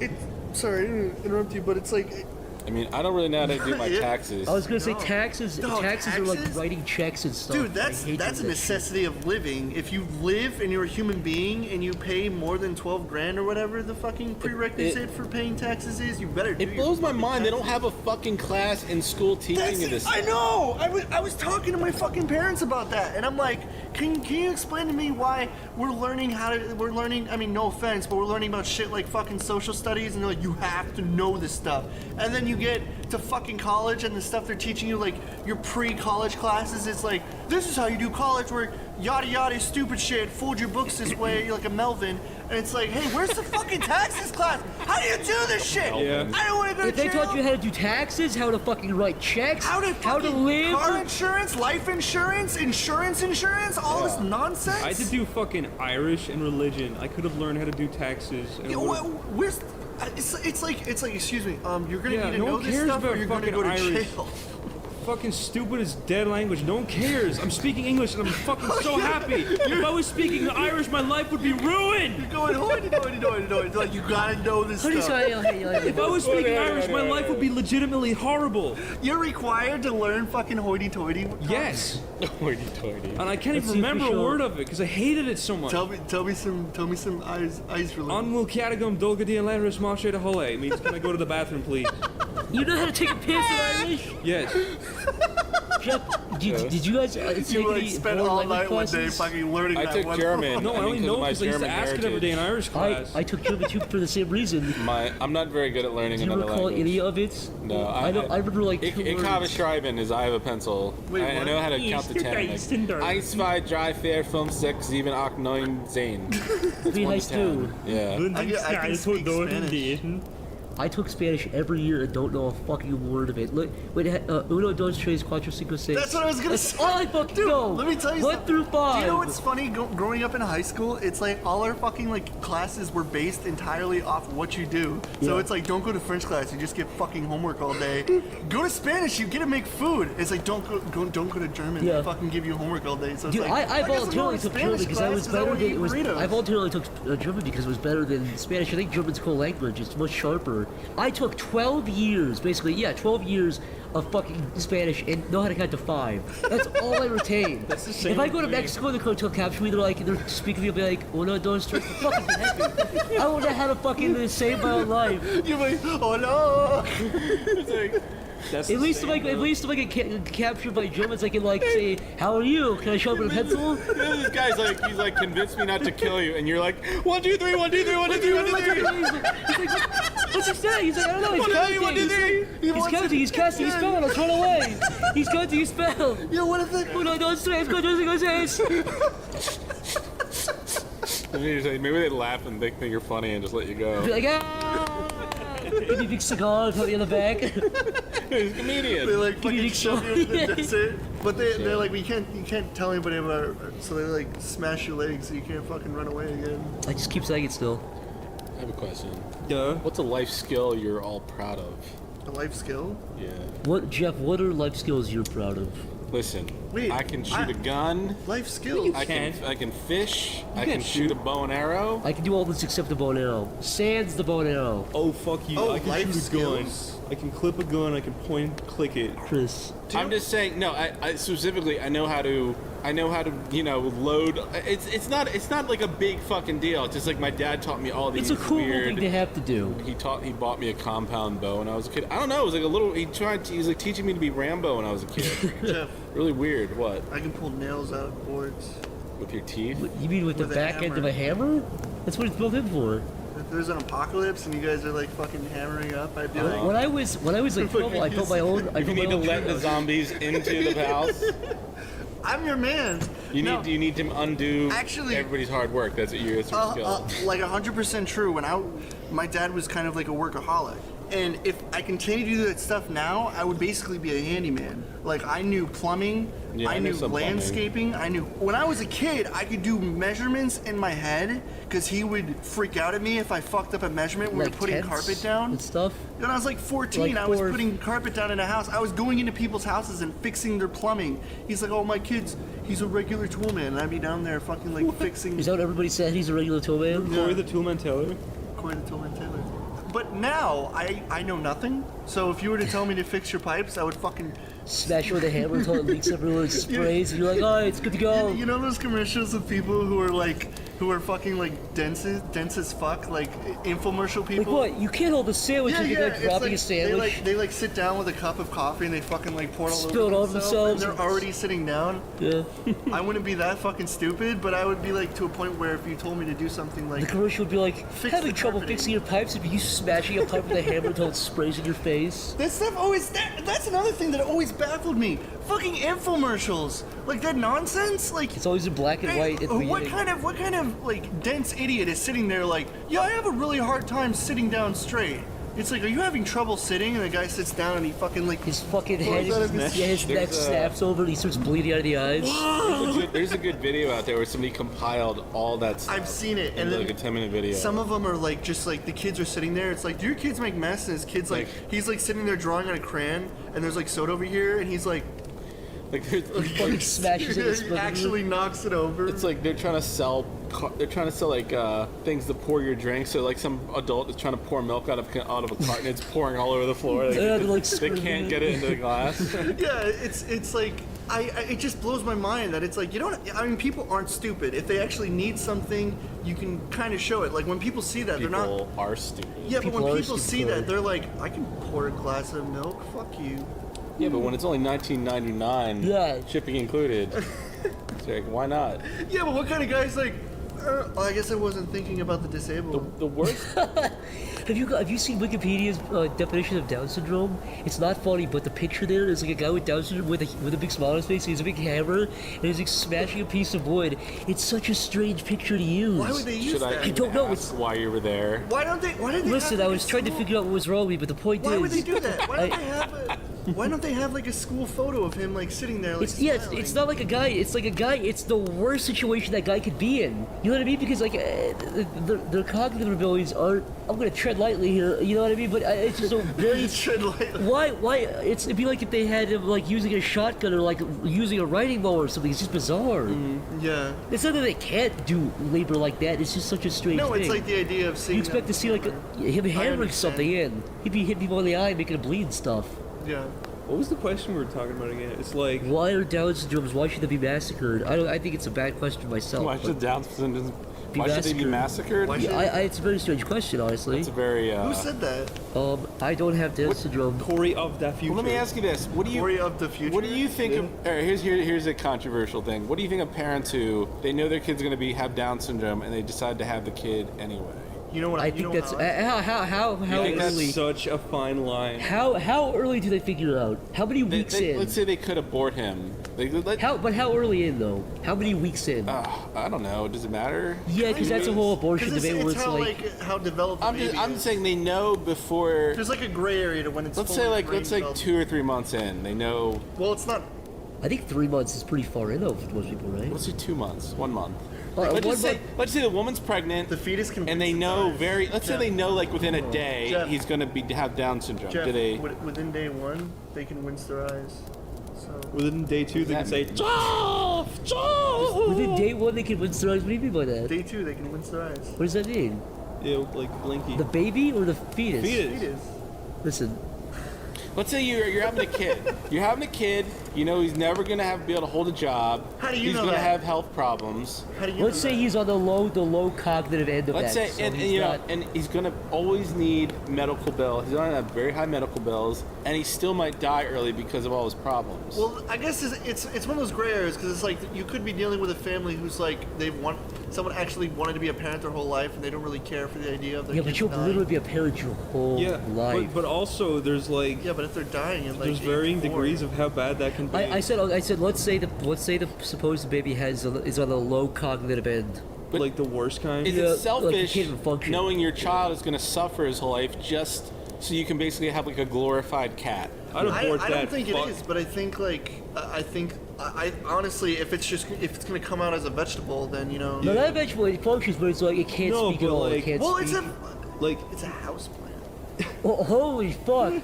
And Sorry, I didn't interrupt you, but it's like. I mean, I don't really know how to do my Yeah. taxes. I was gonna say No. taxes. No, taxes are like taxes? writing checks and stuff. Dude, I that's hate a doing that shit. necessity of living. If you live and you're a human being and you pay more than 12 grand or whatever the fucking prerequisite for paying taxes is, you better do It blows my mind. They don't have a fucking class in school teaching you this. I know. I was talking to my fucking parents about that, and I'm like, can you explain to me why we're learning I mean, no offense, but we're learning about shit like fucking social studies, and they're like, you have to know this stuff, and then you get to fucking college and the stuff they're teaching you, like your pre-college classes, it's like, this is how you do college work, yada yada, stupid shit, fold your books this way, you're like a Melvin, and it's like, hey, where's the fucking taxes class? How do you do this shit? Yeah. I don't want to go to If they jail. taught you how to do taxes, how to fucking write checks, How to live, car insurance, life insurance, insurance, all this nonsense. I had to do fucking Irish and religion. I could have learned how to do taxes. And Where's it's like excuse me, you're gonna Yeah, need to no know one this cares stuff or about you're gonna fucking go to Irish. jail. Fucking stupid as dead language. No one cares. I'm speaking English and I'm fucking so happy. If I was speaking Irish, my life would be ruined. You're going hoity-toity. Like, you gotta know this stuff. If I was speaking Irish, my life would be legitimately horrible. You're required to learn fucking hoity-toity. Yes. Hoity-toity. And I can't even remember a word of it because I hated it so much. Tell me some eyes related. Unmul Catagum Dolgadi and Landris Marche de Hole means can I go to the bathroom, please? You know how to take a piss in Irish? Yes. Jeff, did you guys take You any spent foreign all language night one day classes? fucking learning I that took one. German. No, I only know because I used to ask it every day in Irish class. I took German too for the same reason. I'm not very good at learning Do you another recall language. any of it? No, I remember like two Ich habe words. schreiben is I have a pencil. Wait, I what? know how to count to 10. Like, 1, 2, 3, 4, 5, 6, 7, 8, 9, 10. That's Wie 1 heißt to du? 10. Yeah. I can speak Spanish. I took Spanish every year and don't know a fucking word of it. Look, wait, uno, dos, tres, cuatro, cinco, seis. That's what I was gonna That's say. all I fucking Dude, know. let me tell you 1 something. through 5. Do you know what's funny? Growing up in high school, it's like all our fucking like classes were based entirely off what you do. So Yeah. it's like, don't go to French class, you just get fucking homework all day. Go to Spanish, you get to make food. It's like, don't go to German, Yeah. they fucking give you homework all day. So it's Dude, like, I guess I'm voluntarily going to took German Spanish because I was class 'cause I better wanna than eat it was. burritos. I voluntarily took German because it was better than Spanish. I think German's a cool language. It's much sharper. I took 12 years, basically, 12 years of fucking Spanish and know how to count to 5. That's all I retain. That's the same If I go to with me. Mexico and the cartel capture me, they're speaking to me, I'll be like, uno, dos, tres, fucking happy. I wonder how to fucking save my own life. You're like, oh no! It's like, That's At the least, same, if I get captured by Germans, I can like say, "How are you? Can I show up with a pencil?" this guy's like, he's like, convince me not to kill you, and you're like, 1, 2, 3, 1, 2, 3, 1, 2, 3, 1, 2, 3. He's like, what's he saying? He's like, I don't know. He's 1, 2, 3, 1, 2, 3. He's counting. He's casting. He's spelling. Let's run away. He's counting. He's spell. Yo, what if the... Uno, dos, tres, cuatro, cinco, seis. And you're saying, maybe they laugh and they think you're funny and just let you go. Be like, ah. Give me a big cigar, put me in the back. He's a comedian. They like Give me fucking a shove you in shot. the desert. But they're like, you can't tell anybody about it. So they like smash your legs so you can't fucking run away again. I just keep saying it still. I have a question. Yeah. What's a life skill you're all proud of? A life skill? Yeah. What, Jeff? What are life skills you're proud of? Listen, Wait, I can shoot a gun. Life skills? I can fish. I can shoot a bow and arrow. I can do all this except the bow and arrow. Sans the bow and arrow. Oh, fuck you. Oh, I can life shoot a gun. skills. I can clip a gun. I can point, click it. Chris. I'm just saying. No, I specifically I know how to. You know, load. It's not like a big fucking deal. It's just like my dad taught me all these. It's a cool weird, thing to have to do. He bought me a compound bow when I was a kid. I don't know. It was like a little. He was like teaching me to be Rambo when I was a kid. Jeff, Really weird. What? I can pull nails out of boards. With your teeth? You mean with the With a back end hammer. of a hammer? That's what it's built in for. If there's an apocalypse and you guys are like fucking hammering up, I'd be like, When I was like 12, I built my own. I You built need my to own let the treehouse. zombies into the house. I'm your man. You need to undo Actually- everybody's hard work. That's your skill. Like 100% true. My dad was kind of like a workaholic. And if I continued to do that stuff now, I would basically be a handyman. Like, I knew plumbing, Yeah, I I knew knew some plumbing. landscaping, when I was a kid, I could do measurements in my head, because he would freak out at me if I fucked up a measurement when we Like were putting tents carpet down. and stuff. When I was like 14, Like I was for- putting carpet down in a house. I was going into people's houses and fixing their plumbing. He's like, oh, my kid's, he's a regular tool man. And I'd be down there fucking like fixing Is that what everybody said? He's a regular tool man? Corey the Toolman Taylor. Corey the Toolman Taylor. But now, I know nothing. So if you were to tell me to fix your pipes, I would fucking... Smash it with a hammer until it leaks everywhere, it sprays, and you're like, oh, it's good to go. You know those commercials of people who are fucking like dense as fuck, like infomercial Like people? what? You can't hold a sandwich if you're like it's dropping like, a sandwich. They like sit down with a cup of coffee and they fucking like pour it all Spill it over over themselves. and they're already sitting down. Yeah. I wouldn't be that fucking stupid, but I would be like to a point where if you told me to do something The like commercial would be like, Fix having the trouble carpeting. fixing your pipes would be you smashing a pipe with a hammer until it sprays in your face. that stuff always that's another thing that always baffled me. Fucking infomercials. Like that nonsense? Like It's always in black and white at the what beginning. kind of fucking like dense idiot is sitting there like, yeah, I have a really hard time sitting down straight. It's like, are you having trouble sitting? And the guy sits down and he fucking like his fucking head, his neck snaps over and he starts bleeding out of the eyes. There's a good video out there where somebody compiled all that stuff. I've seen it, and into then like a 10-minute video. Some of them are like just like the kids are sitting there. It's like, do your kids make mess? And his kids like he's like sitting there drawing on a crayon, and there's like soda over here, and he's like fucking smashes it. He actually knocks it over. It's like they're trying to sell like things to pour your drink. So like some adult is trying to pour milk out of a carton. It's pouring all over the floor. Like, they can't get it into the glass. Yeah, it's like it just blows my mind that it's like, you don't. I mean, people aren't stupid. If they actually need something, you can kind of show it. Like when people see that, they're not. People are stupid. Yeah, but when people see that, they're like, I can pour a glass of milk. Fuck you. Yeah, but when it's only $19.99, shipping included, it's like, why not? Yeah, but what kind of guy's like? I guess I wasn't thinking about the disabled. The worst. Have you seen Wikipedia's definition of Down syndrome? It's not funny, but the picture there is like a guy with Down syndrome with a big smile on his face. He has a big hammer and he's like smashing a piece of wood. It's such a strange picture to use. Why would they use that? I don't know. It's why you were there. Why don't they? Why did they? Listen, I was trying to figure out what was wrong with me, but the point is. Why would they do that? Why don't they have why don't they have like a school photo of him like sitting there? Like, it's not like a guy. It's like a guy. It's the worst situation that guy could be in. You know what I mean? Because like their cognitive abilities aren't. I'm gonna tread lightly here. You know what I mean? But it's just so very. Tread lightly. Why? It'd be like if they had him like using a shotgun or like using a riding mower or something. It's just bizarre. Yeah. It's not that they can't do labor like that. It's just such a strange thing. No, it's like the idea of seeing. You expect to see like him hammering something in. He'd be hitting people in the eye, making them bleed and stuff. Yeah. What was the question we were talking about again? It's like, why are Down syndromes? Why should they be massacred? I think it's a bad question myself. Why should Down syndromes? Why should they be massacred? It's a very strange question, honestly. It's a very. Who said that? I don't have Down syndrome. Corey of the future. Well, let me ask you this: Corey of the future? What do you think of? All right, here's a controversial thing. What do you think of parents who they know their kid's going to have Down syndrome and they decide to have the kid anyway? You know what I think that's how think early? That's such a fine line. How early do they figure it out? How many weeks in? Let's say they could abort him. How early in though? How many weeks in? I don't know. Does it matter? Yeah, because that's a whole abortion debate where it's like how developed. I'm saying they know before. There's like a gray area to when it's. Let's say 2 or 3 months in, they know. Well, it's not. I think 3 months is pretty far in though for most people, right? Let's say 2 months, 1 month. Let's say the woman's pregnant. The fetus can. And they know Let's say they know like within a day Jeff, he's gonna have Down syndrome. Jeff, Do they? Within day 1, they can wince their eyes. So. Within day 2, they can say, Jeff. Within day 1, they can wince their eyes. What do you mean by that? Day 2, they can wince their eyes. What does that mean? Yeah, like blinky. The baby or the fetus? Fetus. Listen. Let's say you're having a kid. You're having a kid. You know he's never gonna be able to hold a job. How do you he's know gonna that? have health problems. How do you Let's say he's on the low cognitive end of Let's that. say, and he's gonna always need medical bills. He's gonna have very high medical bills, and he still might die early because of all his problems. Well, I guess it's one of those gray areas because it's like you could be dealing with a family who's like someone actually wanted to be a parent their whole life and they don't really care for the idea of their but kids you'll dying. literally be a parent your whole life. But also there's like but if they're dying and like there's varying degrees of how bad that can be. I said let's say the supposed baby is on the low cognitive end. But like the worst kind. Is it selfish knowing your child is going to suffer his whole life just so you can basically have like a glorified cat? I don't think it is, but I think I honestly, if it's gonna come out as a vegetable, then you know. No, not a vegetable. It functions, but it's like it can't speak at all. It can't speak. It's a house plant. Oh, holy fuck!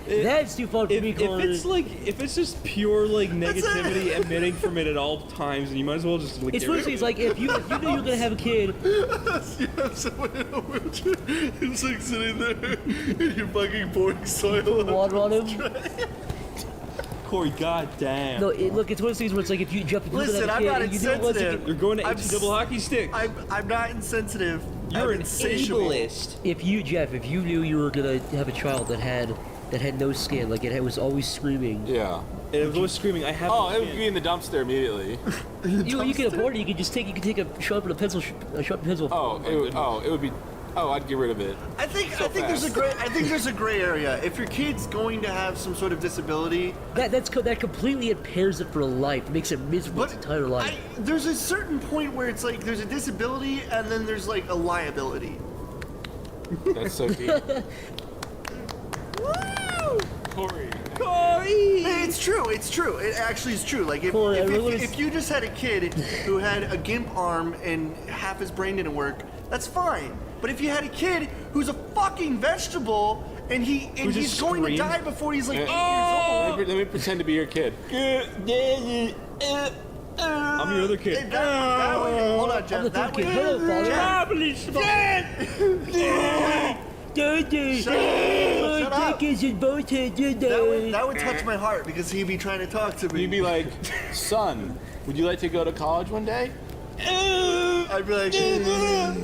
That's too far for me, Corey. If it's just pure like negativity emitting from it at all times, and you might as well just. It's funny. It's like if you knew you were gonna have a kid. You have someone in a wheelchair who's like sitting there, and you're fucking pouring soil. Water on him. Corey, goddamn. No, look, it's one of those things where it's like if you jump into Listen, I'm not insensitive. You're going to HE double hockey stick. I'm not insensitive. You're an insatiable. If you knew you were gonna have a child that had no skin, like it was always screaming. Yeah. And it was always screaming. I have. Oh, it would be in the dumpster immediately. You can abort it. You can take a sharpen pencil. Oh, it would be. Oh, I'd get rid of it. I think So there's a fast. gray area. If your kid's going to have some sort of disability, that completely impairs it for life. Makes it miserable its entire life. there's a certain point where it's like there's a disability and then there's like a liability. That's so deep. Woo! Corey. It's true. It actually is true. Like Corey, if you just had a kid who had a gimp arm and half his brain didn't work, that's fine. But if you had a kid who's a fucking vegetable and he's going to die before he's like 8 years old. Let me pretend to be your kid. I'm your other kid. That way, hold on, Jeff. That way, that would touch my heart because he'd be trying to talk to me. You'd be like, son, would you like to go to college one day? I'd be like, I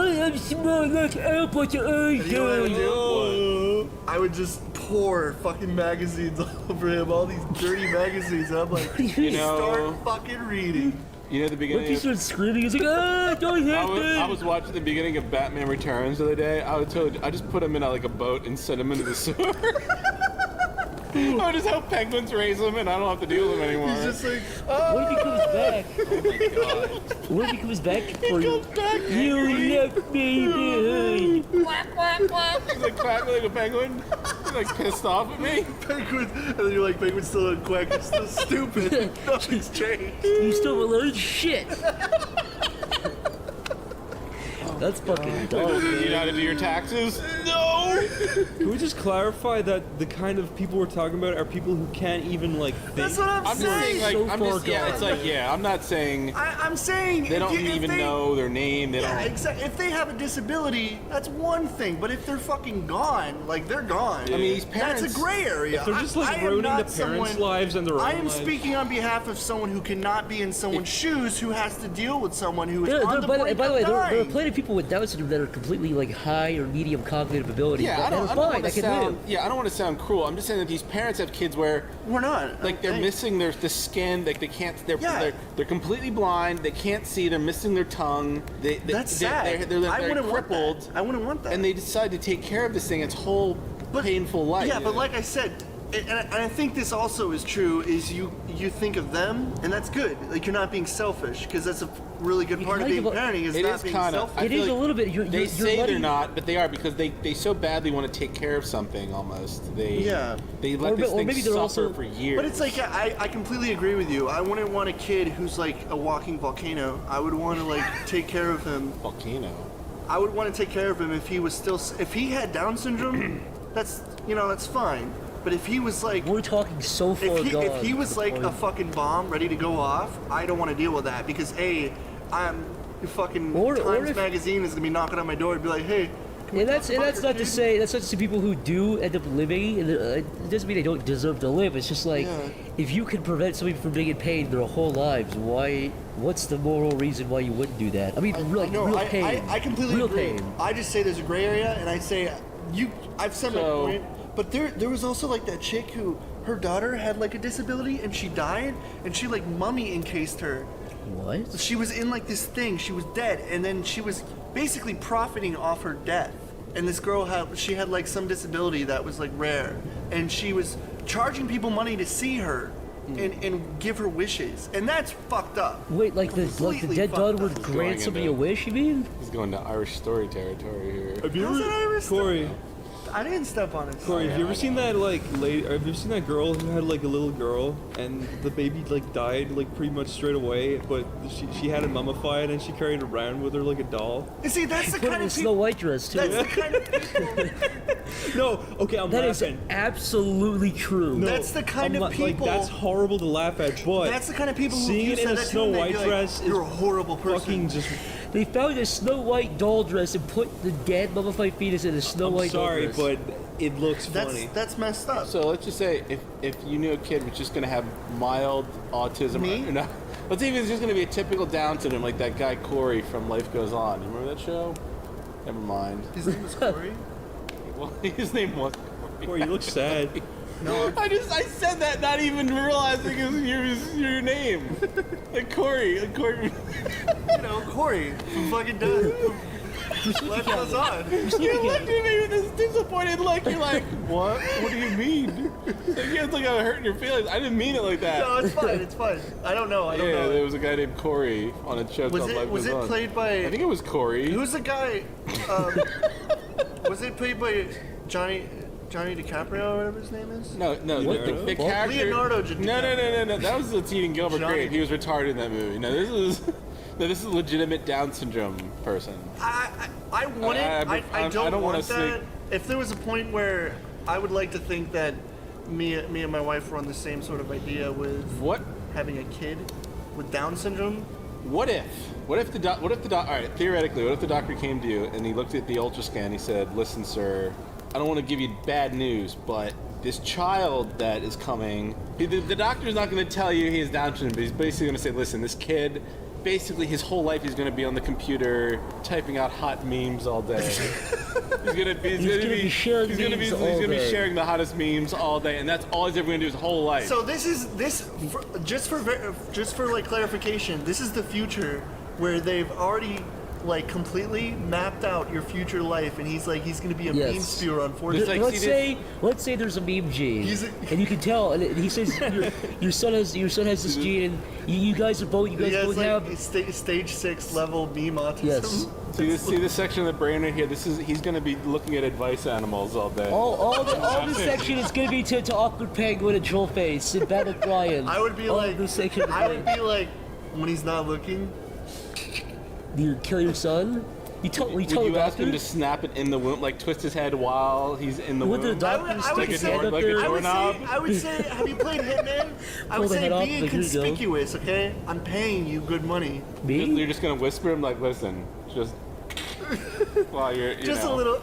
am small like apple to I would just pour fucking magazines all over him, all these dirty magazines, and I'm like, start fucking reading. You know the beginning. What if he starts screaming? He's like, don't hit me! I was watching the beginning of Batman Returns the other day. I just put him in like a boat and send him into the sewer. I would just help penguins raise him, and I don't have to deal with him anymore. He's just like, What if he comes back? Oh my god. What if he comes back for you? Comes back You left me behind. Quack, quack, quack. He's like quacking like a penguin. He's like pissed off at me. penguin, and then you're like, penguin's still in quack, it's still stupid. Nothing's changed. You still will learn shit. That's fucking dumb. Oh, you know how to do your taxes? No! Can we just clarify that the kind of people we're talking about are people who can't even like think? That's what I'm saying. Like, So I'm far just, yeah, gone. it's like, yeah, I'm not saying I'm saying they don't even know their name. They Yeah, don't. exactly. If they have a disability, that's one thing. But if they're fucking gone, like they're gone. I mean, these parents. That's a gray area. If they're just I like am ruining the not parents' someone- lives and their own I am lives. speaking on behalf of someone who cannot be in someone's shoes, who has to deal with someone who is on the By point the way, of there are dying. plenty of people with Down syndrome that are completely like high or medium cognitive ability. Yeah, I that don't are fine. want That to can sound. live. Yeah, I don't want to sound cruel. I'm just saying that these parents have kids where We're not. like they're missing the skin, like they can't. Yeah. They're completely blind. They can't see. They're missing their tongue. That's sad. They're I wouldn't crippled. want that. I wouldn't want that. And they decide to take care of this thing its whole painful life. Yeah, but like I said, and I think this also is true, is you think of them, and that's good. Like, you're not being selfish, because that's a really good part of being parenting, is It not is being kind of. selfish. It is a little bit. They you're say letting- they're not, but they are because they so badly want to take care of something. Almost they let this thing maybe they're suffer also- for years. But it's like, I completely agree with you. I wouldn't want a kid who's like a walking volcano. I would want to like take care of him. volcano. I would want to take care of him if he was still, if he had Down syndrome, that's fine. But if he was like, we're talking so far gone. if he was to the like point. a fucking bomb ready to go off, I don't want to deal with that because I'm fucking Times magazine is gonna be knocking on my door and be like, hey. And that's not to say people who do end up living. And it doesn't mean they don't deserve to live. It's just like if you can prevent somebody from being in pain their whole lives, what's the moral reason why you wouldn't do that? I mean, real pain. I completely real agree. pain. I just say there's a gray area, and I say I've said my point. But there was also like that chick who her daughter had like a disability and she died and she like mummy encased her. What? So she was in like this thing. She was dead, and then she was basically profiting off her death. And this girl had like some disability that was like rare, and she was charging people money to see her. And give her wishes, and that's fucked up. Wait, like the dead daughter would grant somebody a wish? You mean? He's going to Irish story territory here. Have you How's that ever, Irish Corey? I didn't step on it. Corey, have you ever seen that like lady? Have you ever seen that girl who had like a little girl and the baby like died like pretty much straight away, but she had it mummified and she carried it around with her like a doll? You see, that's the Put kind in a of Snow White dress too. That's the kind of people. No, okay, I'm That is laughing. absolutely true. No, That's the kind I'm of not- like, people. that's horrible to laugh at, but That's the kind of people who seeing you it said in a that to Snow them, they'd White be like, dress you're is a horrible person. fucking just. They found a Snow White doll dress and put the dead mummified fetus in a Snow I'm White sorry, doll dress. but it looks funny. That's messed up. So let's just say if you knew a kid was just going to have mild autism, Me? or no, let's say if it's just going to be a typical Down syndrome like that guy Corey from Life Goes On. You remember that show? Never mind. His name was Corey. Well, his name was Corey, you look sad. No, I said that not even realizing it was your name. Like Corey. Corey from fucking Death. Life goes on. You looked at me with this disappointed look. You're like, what? What do you mean? It's like I'm hurting your feelings. I didn't mean it like that. No, it's fine. It's fine. I don't know. I don't know. There was a guy named Corey on a show called Life Was Goes it On. played by? I think it was Corey. Who's the guy? Was it played by Johnny DiCaprio or whatever his name is? No. The character. Leonardo DiCaprio. No. That was the Tegan Gilbert Grape. He was retarded in that movie. No, this is a legitimate Down syndrome person. I want it. I don't want that. If there was a point where I would like to think that me and my wife were on the same sort of idea with what having a kid with Down syndrome. What if the all right, theoretically, what if the doctor came to you and he looked at the ultrascan, he said, "Listen, sir, I don't want to give you bad news, but this child that is coming, the doctor's not going to tell you he has Down syndrome, but he's basically going to say, listen, this kid, basically his whole life he's going to be on the computer typing out hot memes all day. He's going to be sharing the hottest memes all day, and that's all he's ever going to do his whole life. So just for like clarification, this is the future where they've already like completely mapped out your future life, and he's going to be a meme spewer on 4chan. Let's say there's a meme gene, and you can tell. And he says your son has this gene, and you guys both have stage 6 level meme autism. Yes. See this section of the brain right here. He's going to be looking at advice animals all day. All this section is going to be to Awkward Penguin and Trollface and Battle Brian. I would be like, when he's not looking. You kill your son? Would you ask him to snap it in the womb, like twist his head while he's in the womb? The doctor stick a door like a doorknob? I would say, have you played Hitman? I would say be inconspicuous, okay? I'm paying you good money. Me? You're just gonna whisper him like, listen, just while you're, just a little.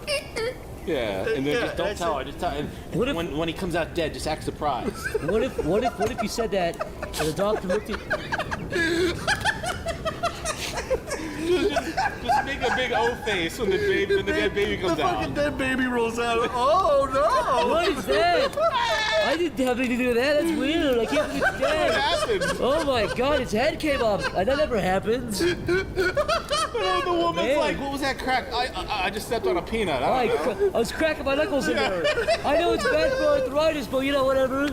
Yeah, and then just don't tell her. Just tell. And when he comes out dead, just act surprised. What if you said that and the doctor looked at? Just make a big O face when the dead baby comes out. The fucking dead baby rolls out. Oh no! What is that? I didn't have anything to do with that. That's weird. I can't believe it's dead. What happened? Oh my god, its head came off. That never happens. The woman's like, what was that crack? I just stepped on a peanut. I don't know. I was cracking my knuckles in there. I know it's bad for arthritis, but whatever.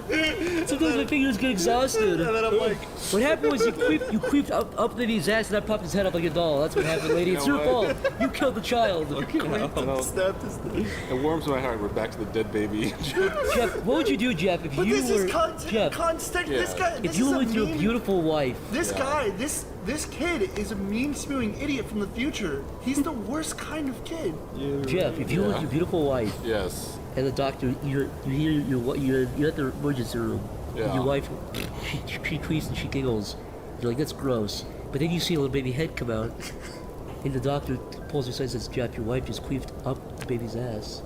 Sometimes my fingers get exhausted. And then I'm like, what happened was you creeped up the baby's ass and I popped his head up like a doll. That's what happened, lady. It's your fault. You killed the child. It warms my heart. We're back to the dead baby. Jeff, what would you do, Jeff, if you were Jeff? This guy. If you were with your beautiful wife. This guy, this kid is a meme spewing idiot from the future. He's the worst kind of kid. Jeff, if you were with your beautiful wife. Yes. And the doctor, you're at the emergency room. Yeah. And your wife, she tweets and she giggles. You're like, that's gross. But then you see a little baby head come out, and the doctor pulls her aside and says, Jeff, your wife just queefed up the baby's ass.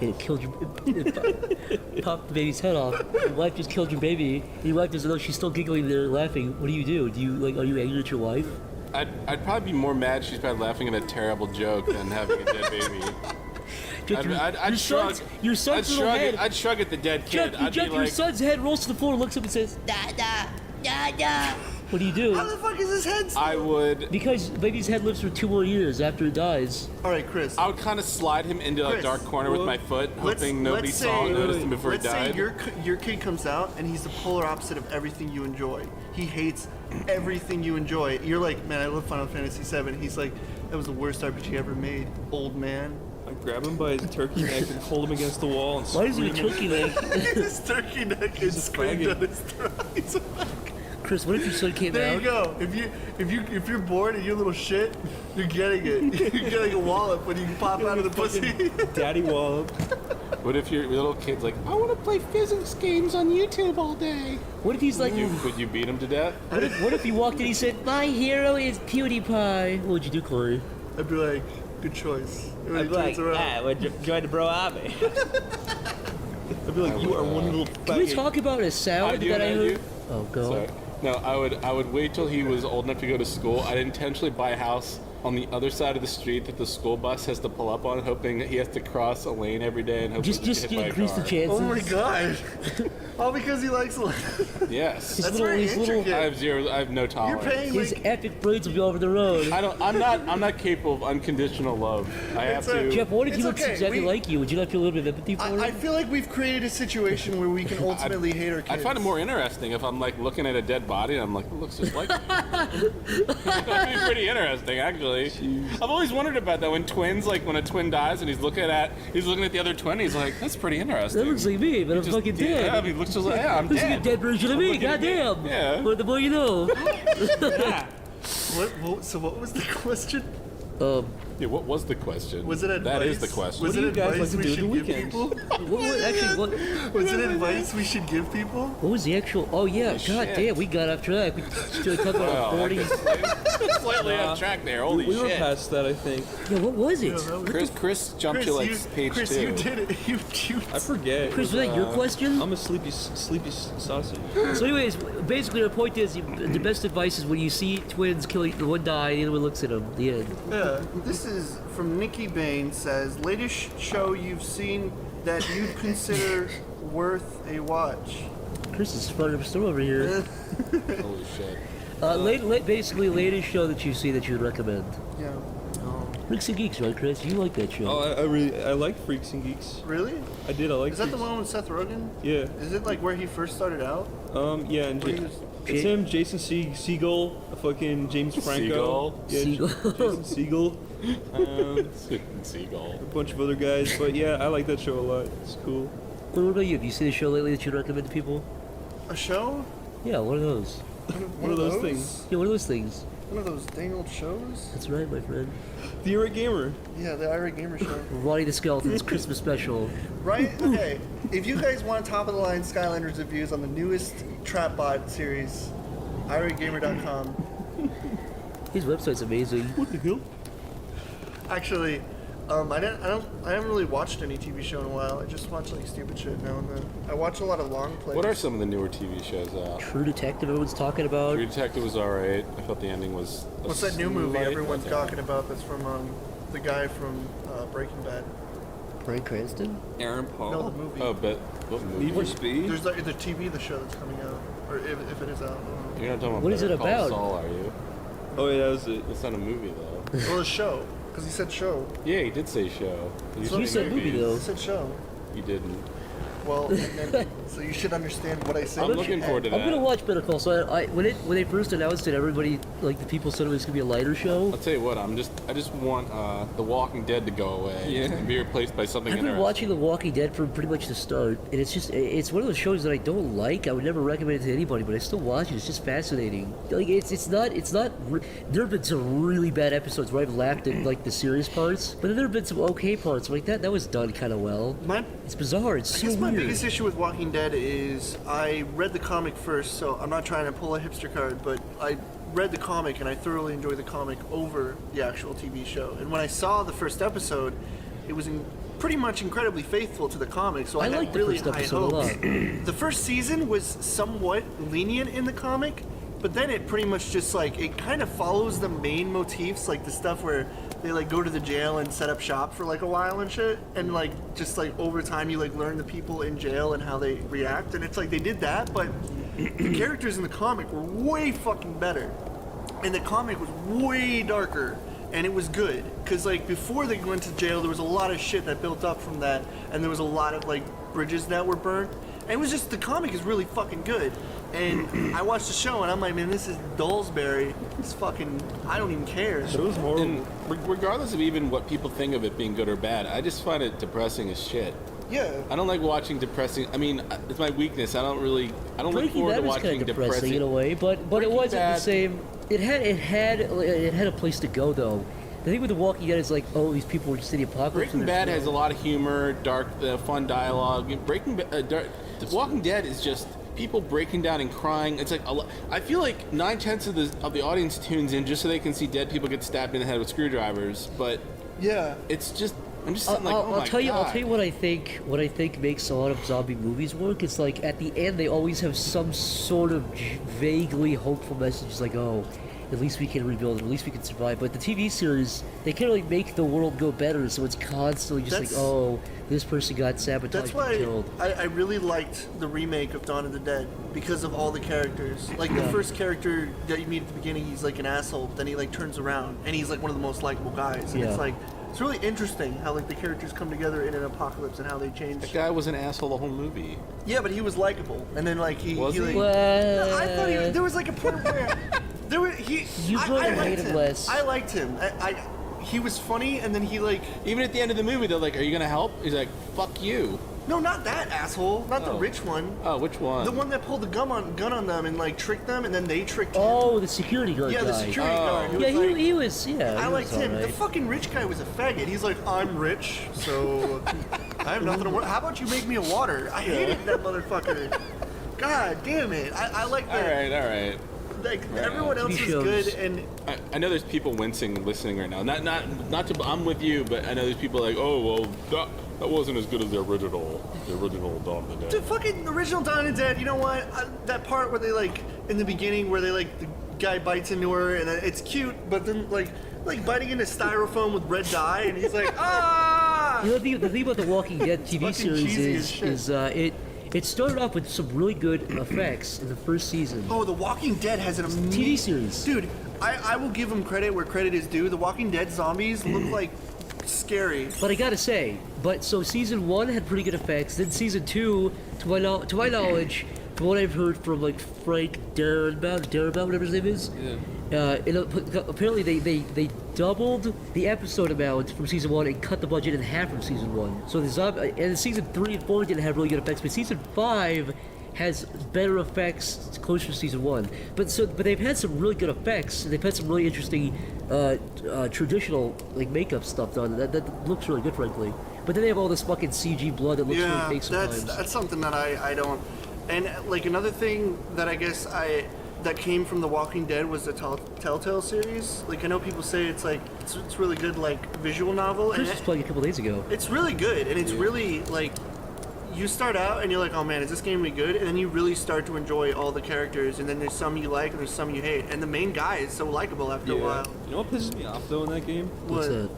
And it killed it popped the baby's head off. Your wife just killed your baby. And your wife doesn't know, she's still giggling there, laughing. What do? Are you angry at your wife? I'd probably be more mad she's probably laughing at a terrible joke than having a dead baby. I'd shrug. Your son's little head. I'd shrug at the dead kid. Jeff, your son's head rolls to the floor, looks up and says, Dada, Dada. What do you do? How the fuck is his head still? I would... Because the baby's head lives for 2 more years after it dies. Alright, Chris. I would kind of slide him into a dark corner with my foot, hoping nobody noticed him before he died. Let's say your kid comes out and he's the polar opposite of everything you enjoy. He hates everything you enjoy. You're like, man, I love Final Fantasy VII. He's like, that was the worst RPG ever made, old man. I grab him by his turkey neck and hold him against the wall and Why is he a turkey neck? His turkey neck is screamed on his throat. Chris, what if your son came out? There you go. If you're bored and you're a little shit, you're getting it. You're getting a wallop when you pop out of the pussy. Daddy wallop. What if your little kid's like, I want to play physics games on YouTube all day? What if he's like, would you beat him to death? What if he walked in and he said, my hero is PewDiePie? What would you do, Corey? I'd be like, good choice. I'd be like, join the bro army. I'd be like, you are one little faggot. Can we talk about a sound that I heard? Oh, go. Sorry. No, I would wait till he was old enough to go to school. I'd intentionally buy a house on the other side of the street that the school bus has to pull up on, hoping that he has to cross a lane every day and hoping Just to get hit by a increase the car? chances. Oh my god! All because he likes. Yes. That's very intricate. I have no tolerance. You're paying His epic braids will be over the road. I'm not capable of unconditional love. I have to. Jeff, what if he It's looks okay. exactly like you? Would you not feel a little bit of empathy for him? I feel like we've created a situation where we can ultimately hate our kids. I'd find it more interesting if I'm like looking at a dead body and I'm like, it looks just like. That'd be pretty interesting, actually. I've always wondered about that when twins, like when a twin dies and he's looking at the other twin, he's like, that's pretty interesting. That looks like me, but I'm fucking dead. Yeah, he looks just like, yeah, I'm Looks dead. like a dead version of me. looking at me. Goddamn. Yeah. But the more you know. So what was the question? Yeah, what was the question? Was it advice? That is the question. Was it advice we should give people? Was it advice we should give people? What was the actual? Oh yeah, Holy god shit. damn, we got off track. We started talking about Wow, 40s. Slightly off track there. Holy we shit. were past that, I think. Yeah, what was it? Chris jumped Chris, to like page Chris, 2. you did it. You I forget. Chris, was that your question? I'm a sleepy sausage. So, anyways, basically, the point is, the best advice is when you see twins killing, the one die, the other one looks at them. The end. Yeah. This is from Nikki Bain. Says latest show you've seen that you'd consider worth a watch. Chris is front of the store over here. Holy shit. Basically, latest show that you see that you'd recommend. Yeah. Freaks and Geeks, right, Chris? You like that show? Oh, I like Freaks and Geeks. Really? I did. I like. Is that the Freaks. one with Seth Rogen? Yeah. Is it like where he first started out? Yeah, and Where he was- it's him, Jason Segel, fucking James Franco. Segel? Yeah, Jason Segel. Seagull. A bunch of other guys, but yeah, I like that show a lot. It's cool. What about you? Have you seen a show lately that you'd recommend to people? A show? Yeah, one of those. One of those things. Yeah, one of those things. One of those dang old shows? That's right, my friend. The Irate Gamer. Yeah, the Ira Gamer show. Ronnie the Skeleton's Christmas special. Right? Okay. If you guys want top of the line Skylanders reviews on the newest Trapbot series, iragamer.com. His website's amazing. What the hell? Actually, I haven't really watched any TV show in a while. I just watch like stupid shit now and then. I watch a lot of long plays. What are some of the newer TV shows out? True Detective, everyone's talking about. True Detective was alright. I felt the ending was. What's that new movie slight- everyone's talking about? That's from the guy from Breaking Bad. Bryan Cranston? Aaron Paul. No, the movie. Oh, but what movie? Need for Speed. There's the TV, the show that's coming out, or if it is out. You're not talking about What is Better it Call about? Saul, are you? Oh yeah, that was it. It's not a movie though. Well, the show, because he said show. Yeah, he did say show. You said movie, though. He said show. You didn't. Well, and then, so you should understand what I said. I'm looking forward to that. I'm gonna watch Better Call Saul. When they first announced it, everybody, like the people said it was gonna be a lighter show. I'll tell you what. I just want The Walking Dead to go away and be replaced by something I've been interesting. watching The Walking Dead from pretty much the start, and it's one of those shows that I don't like. I would never recommend it to anybody, but I still watch it. It's just fascinating. Like it's not. There have been some really bad episodes where I've laughed at like the serious parts, but then there have been some okay parts like that. That was done kind of well. It's bizarre. It's I so guess my weird. biggest issue with Walking Dead is I read the comic first, so I'm not trying to pull a hipster card, but I read the comic and I thoroughly enjoyed the comic over the actual TV show. And when I saw the first episode, it was pretty much incredibly faithful to the comic, so I had liked the really first high episode a hopes. lot. The first season was somewhat lenient in the comic, but then it pretty much just like it kind of follows the main motifs, like the stuff where they like go to the jail and set up shop for like a while and shit, and like just like over time you like learn the people in jail and how they react, and it's like they did that, but the characters in the comic were way fucking better, and the comic was way darker, and it was good because like before they went to jail there was a lot of shit that built up from that, and there was a lot of like bridges that were burnt, and it was just the comic is really fucking good. And I watched the show and I'm like, man, this is Dullsbury. It's fucking, I don't even care. It was horrible. And regardless of even what people think of it being good or bad, I just find it depressing as shit. Yeah. I don't like watching depressing. I mean, it's my weakness. I don't look Breaking forward Bad to was watching kind of depressing depressing in a way, but it Breaking wasn't Bad- the same. It had a place to go though. The thing with The Walking Dead is like, oh, these people were just in the apocalypse. Breaking and Bad they're- has a lot of humor, dark, fun dialogue. Walking Dead is just people breaking down and crying. It's like I feel like 9/10 of the audience tunes in just so they can see dead people get stabbed in the head with screwdrivers. But yeah, it's just I'm just sitting like, oh my I'll tell you God. what I think. What I think makes a lot of zombie movies work. It's like at the end they always have some sort of vaguely hopeful message. It's like, oh, at least we can rebuild, at least we can survive. But the TV series, they can't really make the world go better, so it's constantly just like, oh, this person got sabotaged That's why and killed. I really liked the remake of Dawn of the Dead because of all the characters. Like the first character that you meet at the beginning, he's like an asshole, but then he like turns around and he's like one of the most likable guys. And it's like, it's really interesting how like the characters come together in an apocalypse and how they change. That guy was an asshole the whole movie. Yeah, but he was likable, and then like he Was he? like, Well, I thought there was like a point where there were You I probably liked hate him less. I liked him. He was funny, and then he like Even at the end of the movie, they're like, "Are you gonna help?" He's like, "Fuck you." no, not that asshole, not the Oh. rich one. Oh, which one? The one that pulled the gun on them and like tricked them, and then they tricked him. Oh, the security guard Yeah, guy. the security guard. Yeah, was like, he was, yeah. I he liked was him. The alright. fucking rich guy was a faggot. He's like, I'm rich, so I have nothing to worry. How about you make me a water? I hated that motherfucker. God damn it. I like that. All right. Like everyone else is good, and I know there's people wincing listening right now. Not to. I'm with you, but I know there's people like, oh well, that wasn't as good as the original Dawn of the Dead. the fucking original Dawn of the Dead. You know what? That part where they like in the beginning where they like the guy bites into her and it's cute, but then like biting into styrofoam with red dye, and he's like, ah. You know, the thing about the Walking Dead TV fucking cheesy as series shit. it started off with some really good effects in the first season. Oh, The Walking Dead has an amazing TV series. Dude, I will give them credit where credit is due. The Walking Dead zombies look like scary. But I gotta say, so season 1 had pretty good effects. Then season 2, to my knowledge, from what I've heard from like Frank Darabont, whatever his name is, apparently they doubled the episode amount from season 1 and cut the budget in half from season 1. So and season 3 and 4 didn't have really good effects, but season 5 has better effects closer to season 1. But they've had some really good effects. They've had some really interesting traditional like makeup stuff done that looks really good, frankly. But then they have all this fucking CG blood that looks really fake sometimes. that's something that I don't. And like another thing that I guess that came from The Walking Dead was the Telltale series. Like I know people say it's like it's really good like visual novel. Chris and was playing a couple days ago. It's really good, and it's really like you start out and you're like, oh man, is this game gonna be good? And then you really start to enjoy all the characters, and then there's some you like and there's some you hate. And the main guy is so likable after a while. You know what pisses me off though in that game? What's that?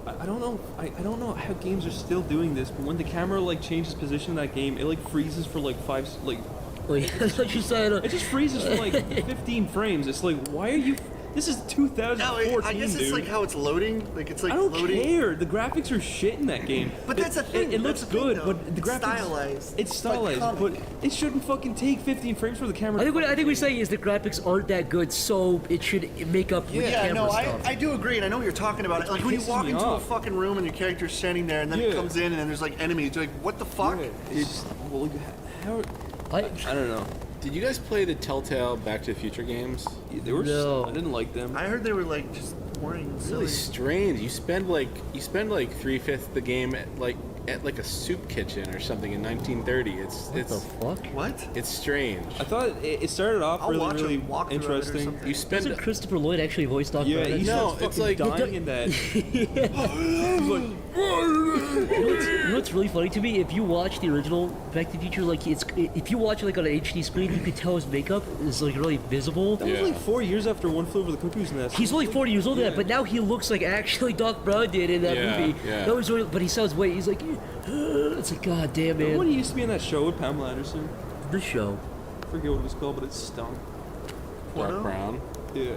I don't know. I don't know how games are still doing this, but when the camera like changes position in that game, it like freezes for like That's what you said. It just freezes for like 15 frames. It's like, why are you? This is 2014, I guess it's dude. like how it's loading. Like it's like I don't loading. care. The graphics are shit in that game. But that's the thing. It looks That's the thing, good, though. but the It's graphics stylized. It's It's stylized, like but it shouldn't fucking take 15 frames for the camera. I think what we're saying is the graphics aren't that good, so it should make up with the Yeah, camera no, stuff. I do agree, and I know what you're talking about. Like when you pisses walk me into a off. fucking room and your character's standing there, and then it comes in, and then there's like enemies. You're like, what the fuck? It's well, how? I don't know. Did you guys play the Telltale Back to the Future games? They were. No. I didn't like them. I heard they were like just boring and silly. Really strange. You spend like 3/5 of the game at like a soup kitchen or something in 1930. What the fuck? What? It's strange. I thought it started off I'll watch really a walkthrough of it or interesting. something. You spend Doesn't Christopher Lloyd actually voice Doc Yeah, Brown? he No, starts it's fucking like- dying in that. He's like, You know what's really funny to me? If you watch the original Back to the Future, like if you watch it like on an HD screen, you can tell his makeup is like really visible. that was like 4 years after One Flew Over the Cuckoo's Nest. He's only 40 years old in that, but now he looks like actually Doc Brown did in that Yeah, movie. yeah. That was really, but he sounds way. He's like, it's like, God damn Remember when man. he used to be in that show with Pamela Anderson? This show, I forget what it was called, but it stunk. Porno? Dark Brown. Yeah.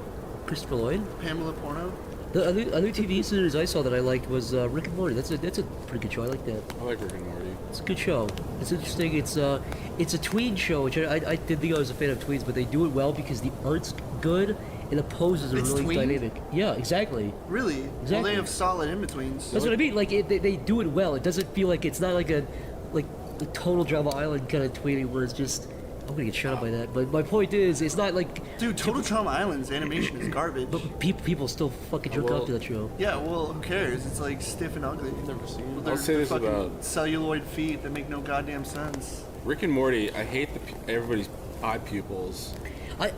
Christopher Lloyd. Pamela Porno? The other TV series I saw that I liked was Rick and Morty. That's a pretty good show. I like that. I like Rick and Morty. It's a good show. It's interesting. It's a tween show, which I didn't think I was a fan of tweens, but they do it well because the art's good and the poses are It's really tween? dynamic. Yeah, exactly. Really? Well, Exactly. they have solid in-betweens. That's what I mean. Like they do it well. It doesn't feel like it's not like a total Drama Island kind of tweeting where it's just I'm gonna get shot up by that. But my point is, it's not like Dude, Total Trauma Island's animation is garbage. but people still fucking jerk off to that show. Yeah, well, who cares? It's like stiff and ugly. Never seen it. With their I'll say this fucking about- celluloid feet that make no goddamn sense. Rick and Morty. I hate everybody's eye pupils.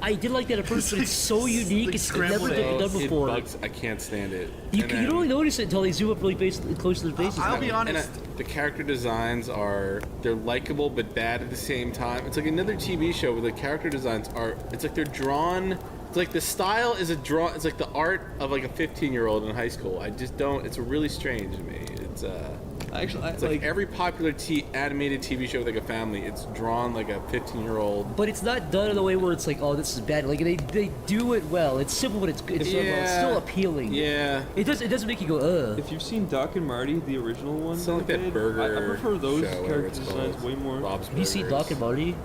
I did like that at first, but it's so unique. It's never scrambled been done eggs. It before. bugs. I can't stand it. You And don't then- really notice it until they zoom up really close to their faces. I'll be honest. And the character designs they're likable but bad at the same time. It's like another TV show where the character designs it's like they're drawn It's like the style is a draw. It's like the art of like a 15-year-old in high school. I just don't. It's really strange to me. It's it's like every popular animated TV show with like a family. It's drawn like a 15-year-old. But it's not done in a way where it's like, oh, this is bad. Like they do it well. It's simple, but it's still appealing. Yeah. It doesn't make you go ugh. If you've seen Doc and Marty, the original one, It's like that burger. I prefer those show, whatever character it's designs called. way more. Bob's Have you seen Burgers. Doc and Marty?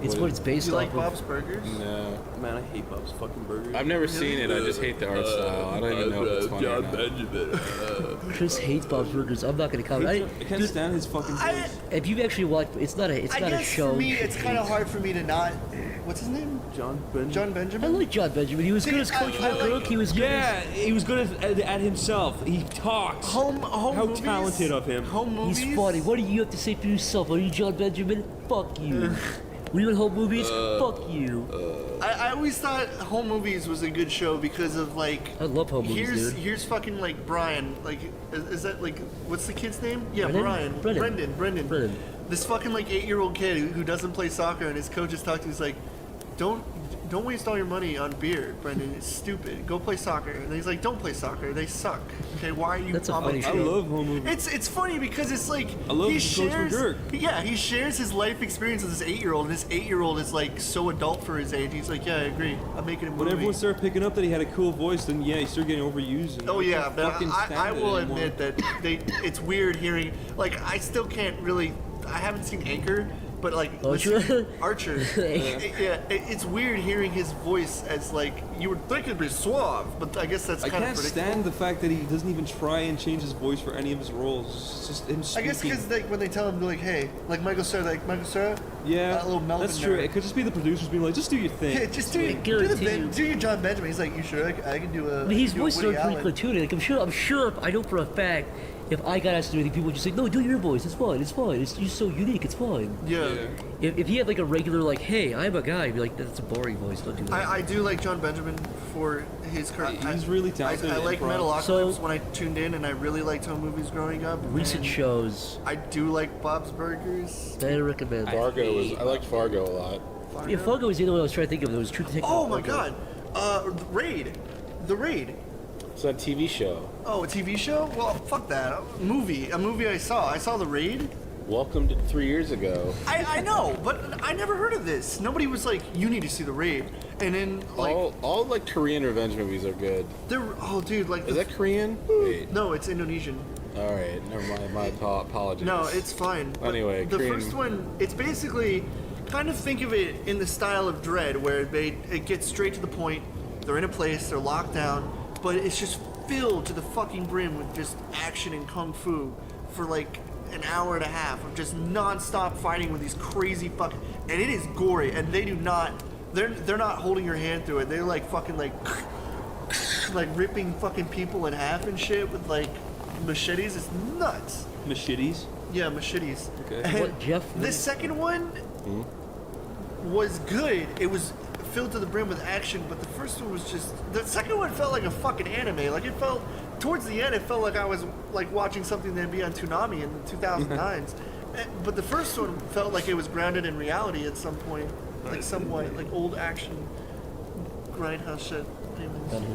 It's what it's based You off like of. Bob's Burgers? No. Man, I hate Bob's fucking burgers. I've never seen it. I just hate the art style. I don't even know if it's funny or not. Chris hates Bob's Burgers. I'm not gonna comment. I can't stand his fucking voice. If you've actually watched, it's not a show. For me, it's kind of hard for me to not. What's his name? John Benjamin. John I Benjamin. like John Benjamin. He was good as Coach Brooke. He was good Yeah, he was good at himself. He talks. Home How movies? talented of him. Home movies. He's funny. What do you have to say for yourself? Are you John Benjamin? Fuck you. Were you in home movies? Fuck you. I always thought Home Movies was a good show because of like. I love home movies, dude. Here's fucking like Brian. Like, is that like what's the kid's name? Yeah, Brendan? Brian. Brendan. Brendan. This fucking like 8-year-old kid who doesn't play soccer, and his coach is talking to him. He's like, don't waste all your money on beer, Brendan. It's stupid. Go play soccer. And he's like, don't play soccer. They suck. Okay, why are you? That's a funny show. I love home movies. It's funny because it's like I love he Coach shares. McGurk. Yeah, he shares his life experience with this 8-year-old, and this 8-year-old is like so adult for his age. He's like, yeah, I agree. I'm making a movie. When everyone started picking up that he had a cool voice, then yeah, he started getting overused. And Oh I yeah, can't but fucking I stand it will anymore. admit that it's weird hearing. Like, I still can't really. I haven't seen Anchor, but like Archer? Archer. It's weird hearing his voice as like you would think it'd be suave, but I guess that's I kind of can't predictable. stand the fact that he doesn't even try and change his voice for any of his roles. It's just him I speaking. guess because like when they tell him like, hey, like Michael Cera, yeah, that little Melvin that's true. there. It could just be the producers being like, just do your thing. Yeah, just do your John Benjamin. He's like, you sure? I can do a. I mean, his do a voice is Woody pretty Allen. cartoony. Like I'm sure. I know for a fact. If I got asked to do anything, people would just say, no, do your voice. It's fine. You're so unique. It's fine. Yeah. If he had like a regular like, hey, I'm a guy, I'd be like, that's a boring voice. Don't do that. I do like John Benjamin for his He's really talented. I like at improv. Metalocalypse when I tuned in, and I really liked home movies growing up. Recent and shows. I do like Bob's Burgers. I recommend. I liked Fargo a lot. Yeah, Fargo was the other one I was trying to think of. There was True Detective. Oh my God, Raid, The Raid. It's a TV show. Oh, a TV show? Well, fuck that. A movie I saw. I saw The Raid. Welcome to 3 years ago. I know, but I never heard of this. Nobody was like, you need to see The Raid. And then like All like Korean revenge movies are good. dude, like Is that Korean? Wait. No, it's Indonesian. All right, never mind. My apologies. No, it's fine. But Anyway, the Korean- first one, it's basically kind of think of it in the style of Dread, where it gets straight to the point. They're in a place, they're locked down, but it's just filled to the fucking brim with just action and kung fu for like an hour and a half of just non-stop fighting with these crazy fucking, and it is gory, and they do not, they're not holding your hand through it. They're like fucking like ripping fucking people in half and shit with like machetes. It's nuts. Machetes? Yeah, machetes. Okay. And What, Jeff? the second one was good. It was filled to the brim with action, but the first one was just. The second one felt like a fucking anime. Like it felt. Towards the end, it felt like I was like watching something that'd be on Toonami in the 2009s. But the first one felt like it was grounded in reality at some point, like somewhat like old action grindhouse shit.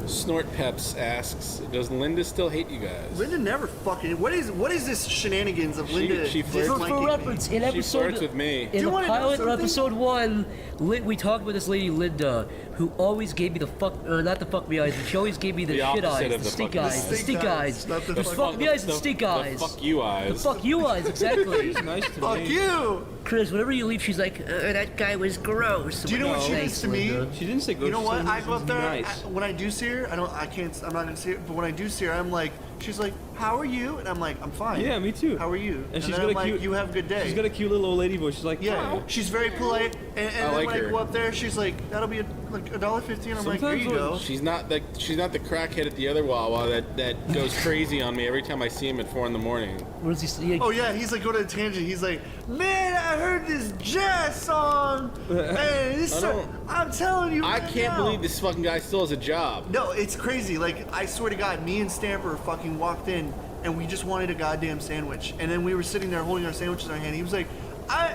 Snort Peps asks, does Linda still hate you guys? Linda never fucking. What is this shenanigans of Linda? She flirts. disliking For me? reference, in She episode flirts with me. in the wanna know pilot or something? episode 1, we talked about this lady Linda, who always gave me the fuck, or not the fuck me eyes, but she always gave me the, The shit opposite eyes, of the the stink fuck me eyes, the eyes. stink eyes, Not the the fuck me eyes and stink eyes, The fuck you eyes. the fuck you eyes, exactly. He's nice to Fuck me. you! Chris, whenever you leave, she's like, that guy was gross. Do you know what she Thanks, does to me? Linda. She didn't say go. You know she what? said I go up she's there. Nice. When I do see her, I'm not gonna see her. But when I do see her, I'm like, she's like, "How are you?" And I'm like, "I'm fine." Yeah, me too. How are you? And she's then got I'm a like, cute. "You have a good day." She's got a cute little old lady voice. She's like, yeah, "Wow." she's very polite. And I then like when her. I go up there, she's like, "That'll be like $1.50," and I'm like, "There Sometimes you when go." She's not the crackhead at the other Wawa that goes crazy on me every time I see him at 4 in the morning. Where's he? Oh yeah, he's like, go to the tangent. He's like, "Man, I heard this jazz song, and I'm telling you, I right can't now." believe this fucking guy still has a job. No, it's crazy. Like, I swear to God, me and Stamper fucking walked in and we just wanted a goddamn sandwich. And then we were sitting there holding our sandwiches in our hand. He was like,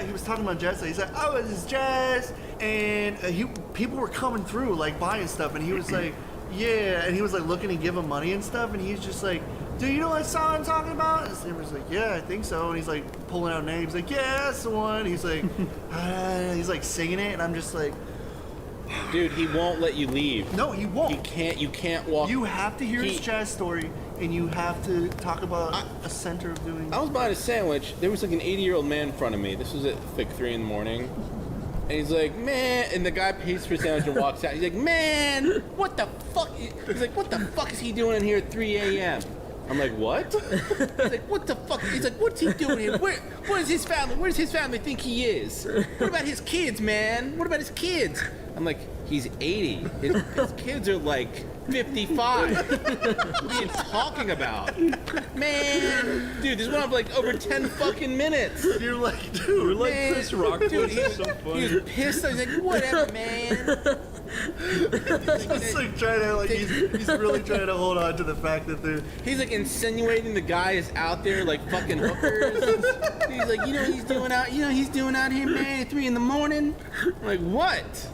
he was talking about jazz. He's like, oh, this is jazz. And people were coming through, like, buying stuff. And he was like, yeah. And he was, like, looking to give them money and stuff. And he's just like, do you know what song I'm talking about? And Stamper's like, yeah, I think so. And he's, like, pulling out names. Like, yeah, that's the one. He's like, he's, like, singing it. And I'm just like... Dude, he won't let you leave. No, he won't. You can't walk. You have to hear his jazz story, and you have to talk about a center of doing... I was buying a sandwich. There was like an 80-year-old man in front of me. This was at like 3 in the morning. And he's like, man, and the guy pays for a sandwich and walks out. He's like, man, what the fuck? He's like, what the fuck is he doing in here at 3 a.m.? I'm like, what? He's like, what the fuck? He's like, what's he doing here? Where is his family? Where does his family think he is? What about his kids, man? What about his kids? I'm like, he's 80. His kids are like 55. What are you talking about? Man, dude, this went on for like over 10 fucking minutes. You're like, dude. You're like man, Chris Rock, dude. He was pissed. I was like, whatever, man. He's like trying to, like, he's really trying to hold on to the fact that they're... He's like insinuating the guy is out there like fucking hookers. He's like, you know what he's doing out here, man, at 3 in the morning? I'm like, what?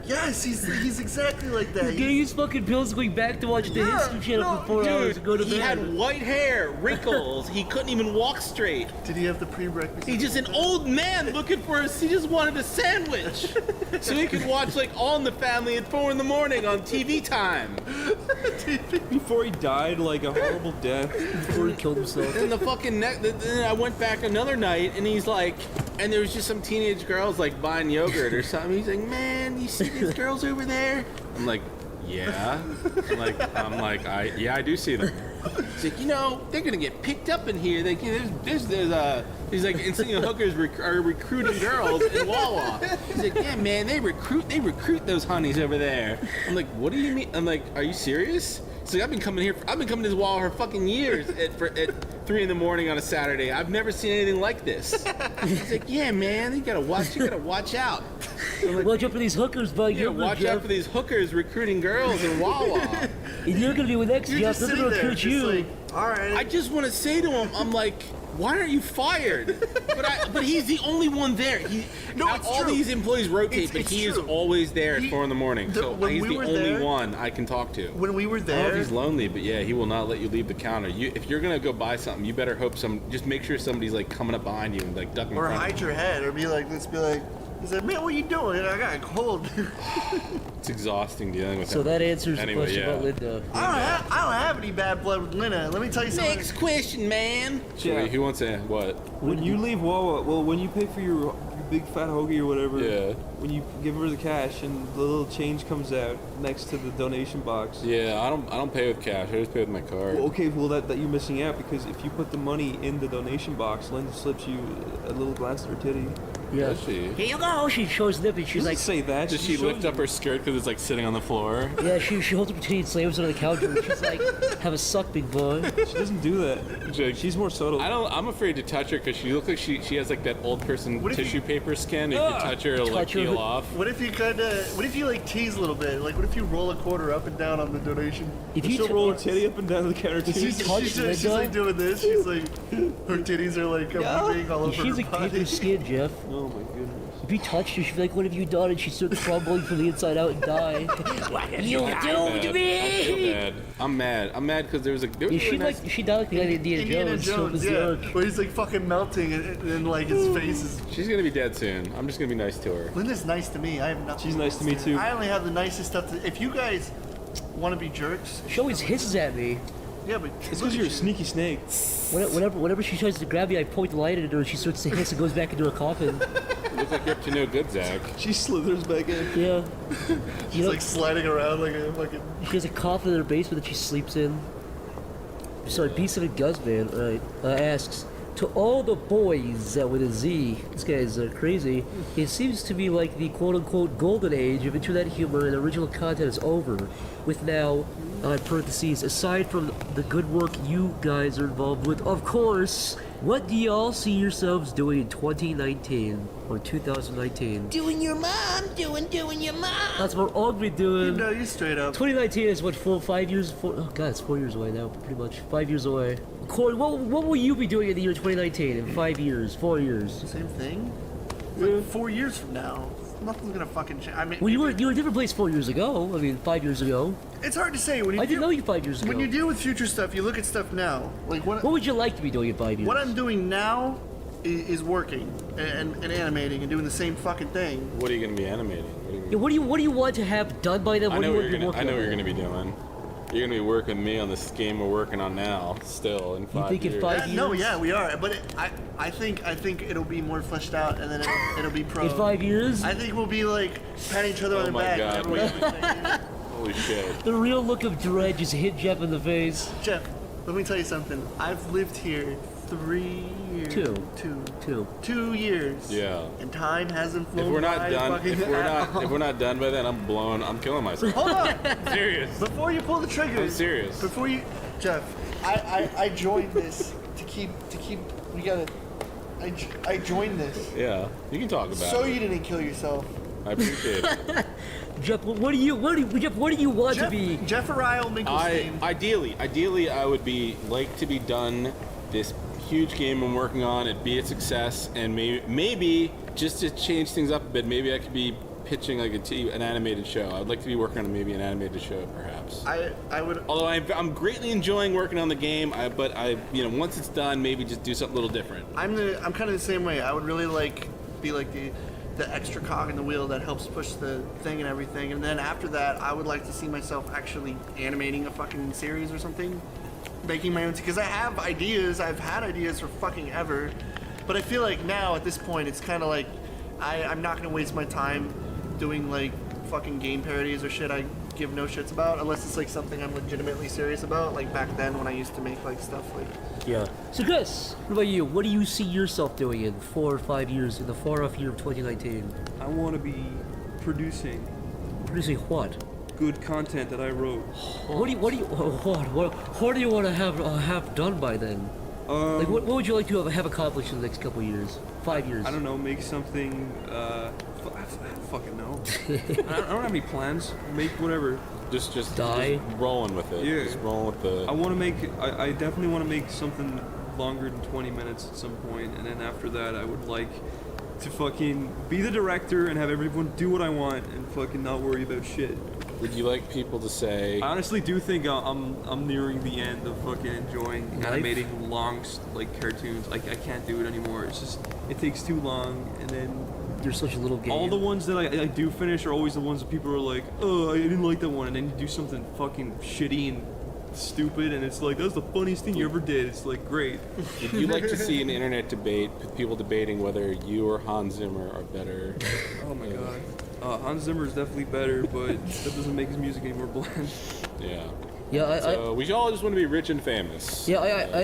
Yes, he's exactly like that. He's getting his fucking pills, going back to watch the History Channel for 4 hours and go to bed. He had white hair, wrinkles. He couldn't even walk straight. Did he have the pre-breakfast? He's just an old man looking for us. He just wanted a sandwich so he could watch like All in the Family at 4 in the morning on TV time. Before he died, like a horrible death. Before he killed himself. And the fucking then I went back another night, and he's like, and there was just some teenage girls like buying yogurt or something. He's like, man, you see these girls over there? I'm like, yeah. I do see them. He's like, you know, they're gonna get picked up in here. Like, you know, he's like, insinuating hookers are recruiting girls in Wawa. He's like, yeah, man, they recruit those honeys over there. I'm like, what do you mean? I'm like, are you serious? He's like, I've been coming to this Wawa for fucking years at 3 in the morning on a Saturday. I've never seen anything like this. He's like, yeah, man, you gotta watch out. Like, watch out for these hookers, bud. Yeah, watch out for these hookers recruiting girls in Wawa. And you're gonna be with X, Jeff. They're gonna recruit you. Like, all right. I just want to say to him, I'm like, why aren't you fired? But he's the only one there. All these employees rotate, but he is always there at 4 in the morning. So he's the only one I can talk to. When we were I don't know there, if he's lonely, but yeah, he will not let you leave the counter. If you're gonna go buy something, you better hope just make sure somebody's like coming up behind you and like ducking. Or hide your head, or let's be like. He's like, man, what are you doing? I got a cold. It's exhausting dealing with him. So that answers the question about Linda. I don't have any bad blood with Linda. Let me tell you something. Next question, man. Yeah. Who wants to what? When you leave Wawa, well, when you pay for your big fat hoagie or whatever, yeah. When you give her the cash and the little change comes out next to the donation box. Yeah, I don't pay with cash. I just pay with my card. Well, okay, well that you're missing out, because if you put the money in the donation box, Linda slips you a little glass of her titty. Yeah. Does she? Here you go. She shows lip and she's like, say that. Does she lift up her skirt because it's like sitting on the floor? Yeah, she holds up her titty and slams it on the couch and she's like, have a suck, big boy. She doesn't do that. She's more subtle. I'm afraid to touch her because she looks like she has like that old person tissue paper skin. If you touch her, it'll like peel off. What if you like tease a like what if you roll a quarter up and down on the donation? If you roll her titty up and down the counter too. She's like doing this. She's like, her titties are like moving all over She's her like body. paper skin, Jeff. Oh my goodness. If you touched her, she'd be like, what have you done? And she'd start crumbling from the inside out and die. You doomed me! I'm mad because there was she died like the guy in Indiana Jones. Yeah, where he's like fucking melting and like his face is... She's gonna be dead soon. I'm just gonna be nice to her. Linda's nice to me. I have nothing. She's nice to me too. I only have the nicest stuff if you guys want to be jerks... She always hisses at me. Yeah, but... It's because you're a sneaky snake. Whenever she tries to grab me, I point the light at her and she starts to hiss and goes back into her coffin. You look like you're up to no good, Zach. She slithers back in. Yeah. She's like sliding around like a fucking... She has a coffin in her basement that she sleeps in. Sorry, B7 Guzman asks, to all the boys with a Z, this guy is crazy, it seems to be like the quote-unquote golden age of internet humor and original content is over, with now, parentheses, aside from the good work you guys are involved with, of course, What do y'all see yourselves doing in 2019 or 2019? Doing your mom, doing your mom. That's what I'll be doing. No, you straight up. 2019 is what, 5 years? Oh god, it's 4 years away now, pretty much. 5 years away. Corey, what will you be doing in the year 2019? In 5 years, 4 years? Same thing. Like 4 years from now, nothing's gonna fucking change. I mean, Well, you were in a different place 4 years ago. I mean, 5 years ago. it's hard to say when you. I didn't know you 5 years ago. When you deal with future stuff, you look at stuff now. Like what would you like to be doing in 5 years? What I'm doing now is working and animating and doing the same fucking thing. What are you going to be animating? Yeah, what do you want to have done by then? I know what you're going to to be doing. You're going to be working with me on this game we're working on now. Still in 5 years. You think in 5 years? No, yeah, we are. But I think it'll be more fleshed out, and then it'll be pro. In 5 years? I think we'll be like patting each other on the back. God, and everyone- Holy shit. The real look of dread just hit Jeff in the face. Jeff, let me tell you something. I've lived here 3 years. Two. 2 years. Yeah. And time hasn't flown If we're not by done, fucking if we're not done by then, I'm killing myself. Hold on. Serious. Before you pull the trigger. I'm serious. Before you, Jeff, I joined this to keep. We gotta. I joined this. Yeah, you can talk about So it. you didn't kill yourself. I appreciate it. Jeff, what do you want to be? Jeff Ariel Minkelstein. Ideally, I would like to be done this huge game I'm working on. It'd be a success, and maybe just to change things up a bit, maybe I could be pitching like an animated show. I'd like to be working on maybe an animated show, perhaps. I would. Although I'm greatly enjoying working on the game, but once it's done, maybe just do something a little different. I'm kind of the same way. I would really be like the extra cog in the wheel that helps push the thing and everything. And then after that, I would like to see myself actually animating a fucking series or something, making my own. Because I have ideas. I've had ideas for fucking ever, but I feel like now at this point, it's kind of like I'm not gonna waste my time doing like fucking game parodies or shit I give no shits about, unless it's like something I'm legitimately serious about, like back then when I used to make like stuff like. Yeah. So Chris, what about you? What do you see yourself doing in 4 or 5 years, in the far off year of 2019? I want to be producing. Producing what? Good content that I wrote. What do you want to have done by then? Like what would you like to have accomplished in the next couple of years? 5 years? I don't know. Make something. I don't fucking know. I don't have any plans. Make whatever. Just die. Just rolling with it. Yeah. Just rolling with the. I want to make. I definitely want to make something longer than 20 minutes at some point, and then after that, I would like to fucking be the director and have everyone do what I want and fucking not worry about shit. Would you like people to say? I honestly do think I'm nearing the end of fucking enjoying Life? animating long like cartoons. I can't do it anymore. It's just it takes too long, and then you're such a little game. all the ones that I do finish are always the ones that people are like, oh, I didn't like that one, and then you do something fucking shitty and stupid, and it's like that's the funniest thing you ever did. It's like great. Would you like to see an internet debate, people debating whether you or Hans Zimmer are better? Oh my god. Hans Zimmer is definitely better, but that doesn't make his music any more bland. Yeah. Yeah, So we all just want to be rich and famous. Yeah,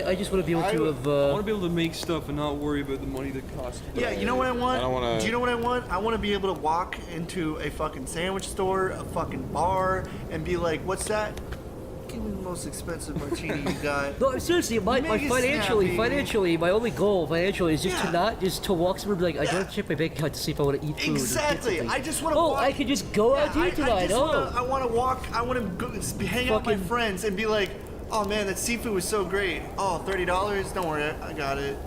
I just want to be able to have. I want to be able to make stuff and not worry about the money that costs. Yeah, you know what I want? I don't wanna- Do you know what I want? I want to be able to walk into a fucking sandwich store, a fucking bar, and be like, "What's that? Give me the most expensive martini you got." No, seriously, my Make it financially, my only goal financially is just Yeah. to not just to walk somewhere and be like, I don't check my bank account to see if I want to eat food. or get Exactly. something. I just want to. Oh, walk. I could just go out to eat tonight. I want to walk. I want to go hang out with my Fucking- friends and be like, "Oh man, that seafood was so great. Oh, $30. Don't worry, I got it."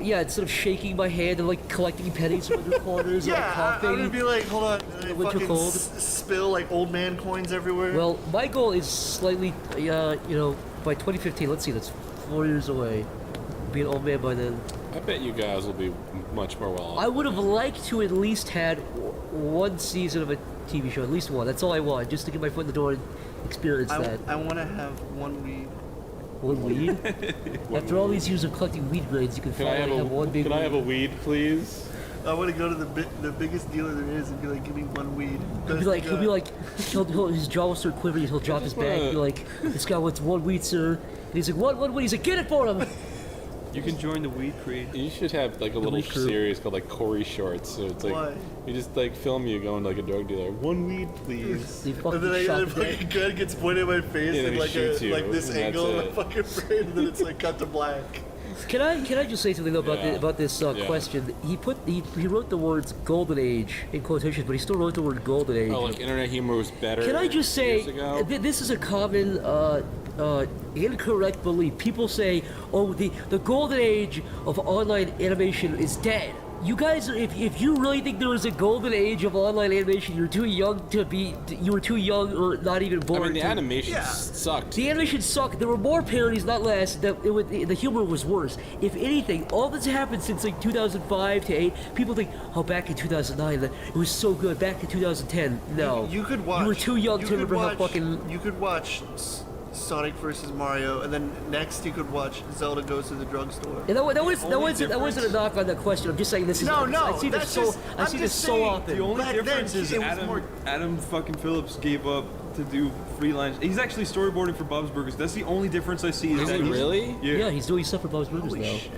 Yeah, instead of shaking my hand and like collecting pennies from the corners Yeah, and like, coughing. I'm gonna be like, hold on, winter fucking cold. spill like old man coins everywhere. Well, my goal is slightly, by 2015. Let's see, that's 4 years away. Be an old man by then. I bet you guys will be much more well off. I would have liked to at least had one season of a TV show, at least one. That's all I want, just to get my foot in the door and experience that. I want to have one weed. One weed? After all these years of collecting weed grades, you can Can I finally have one big Can weed. I have a weed, please? I want to go to the biggest dealer there is and be like, give me one weed. He'll be like, his jaw will start quivering. He'll drop his bag. Be like, this guy wants one weed, sir. And he's like, what weed? He's like, get it for him. You can join the weed creed. You should have like a little weed crew. series called like Corey Shorts. So it's like Why? you just like film you going to like a drug dealer. One weed, please. They And fucking then shot the the fucking gun gets pointed at my face Yeah, in then he like shoots you, like this and angle of that's my it. fucking brain, and then it's like cut to black. Can I just say something though about Yeah. about this question? He wrote the words "golden age" in quotations, but he still wrote the word "golden age." Oh, like internet humor was better. Can I just say years ago? this is a common incorrect belief. People say, "Oh, the golden age of online animation is dead." You guys, if you really think there was a golden age of online animation, you're too young to be. You were too young or not even born. I mean, the to- animation sucked. The animation sucked. There were more parodies, not less. The humor was worse. If anything, all that's happened since like 2005 to 8, people think, oh, back in 2009, it was so good. Back in 2010, no. You could watch. You were too young you to could remember how watch- fucking. You could watch Sonic versus Mario, and then next you could watch Zelda Goes to the Drugstore. And that wasn't a knock on that question. I'm just saying this is. No, I see this so. I see this so often. The only Back difference then, is it was Adam, more- Adam fucking Phillips gave up to do free lines. He's actually storyboarding for Bob's Burgers. That's the only difference I see. Is that he he's- really? Yeah, he's doing stuff for Bob's Burgers Holy now. shit.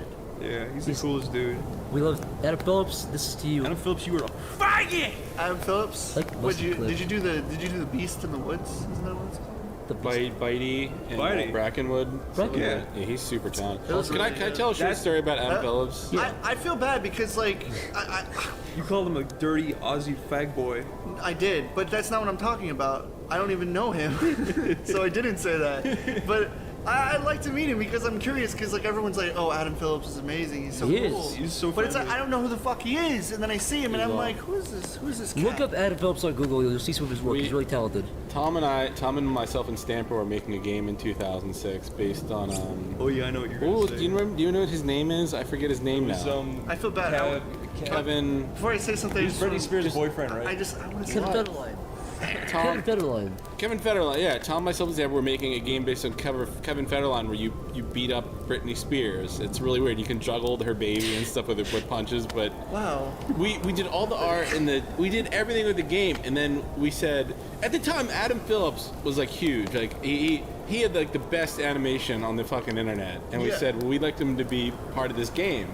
Yeah, he's the coolest dude. We love Adam Phillips. This is to you. Adam Phillips, you were a faggot! Adam Phillips. Like Muscle Clip. Did you do the Beast in the Woods? Isn't that what it's called? The Bitey and Bitey. Brackenwood. Brackenwood. Yeah, he's super talented. That was Can I tell a short story about Adam Phillips? I feel bad because like You called him a dirty Aussie fag boy. I did, but that's not what I'm talking about. I don't even know him, so I didn't say that. But I'd like to meet him because I'm curious. Because like everyone's like, "Oh, Adam Phillips is amazing. He's so He cool." is. He's so But it's like friendly. I don't know who the fuck he is, and then I see him, and I'm He's like, "Who is this? Who is this cat?" Look up Adam Phillips on Google. You'll see some of his work. He's really talented. Tom and myself and Stamper were making a game in 2006 based on Oh yeah, I know what you're Oh, gonna say. do you know what his name is? I forget his name It was, now. I feel bad. Kevin. Before I say something, He's Britney Spears' boyfriend, right? I want to say Kevin Federline. Kevin Federline. Kevin Federline, yeah. Tom, myself, and Stamper were making a game based on Kevin Federline where you beat up Britney Spears. It's really weird. You can juggle her baby and stuff with punches, but wow. We did all the art and we did everything with the game, and then we said at the time Adam Phillips was like huge, like he had like the best animation on the fucking internet, and we said, well, we'd like him to be part of this game.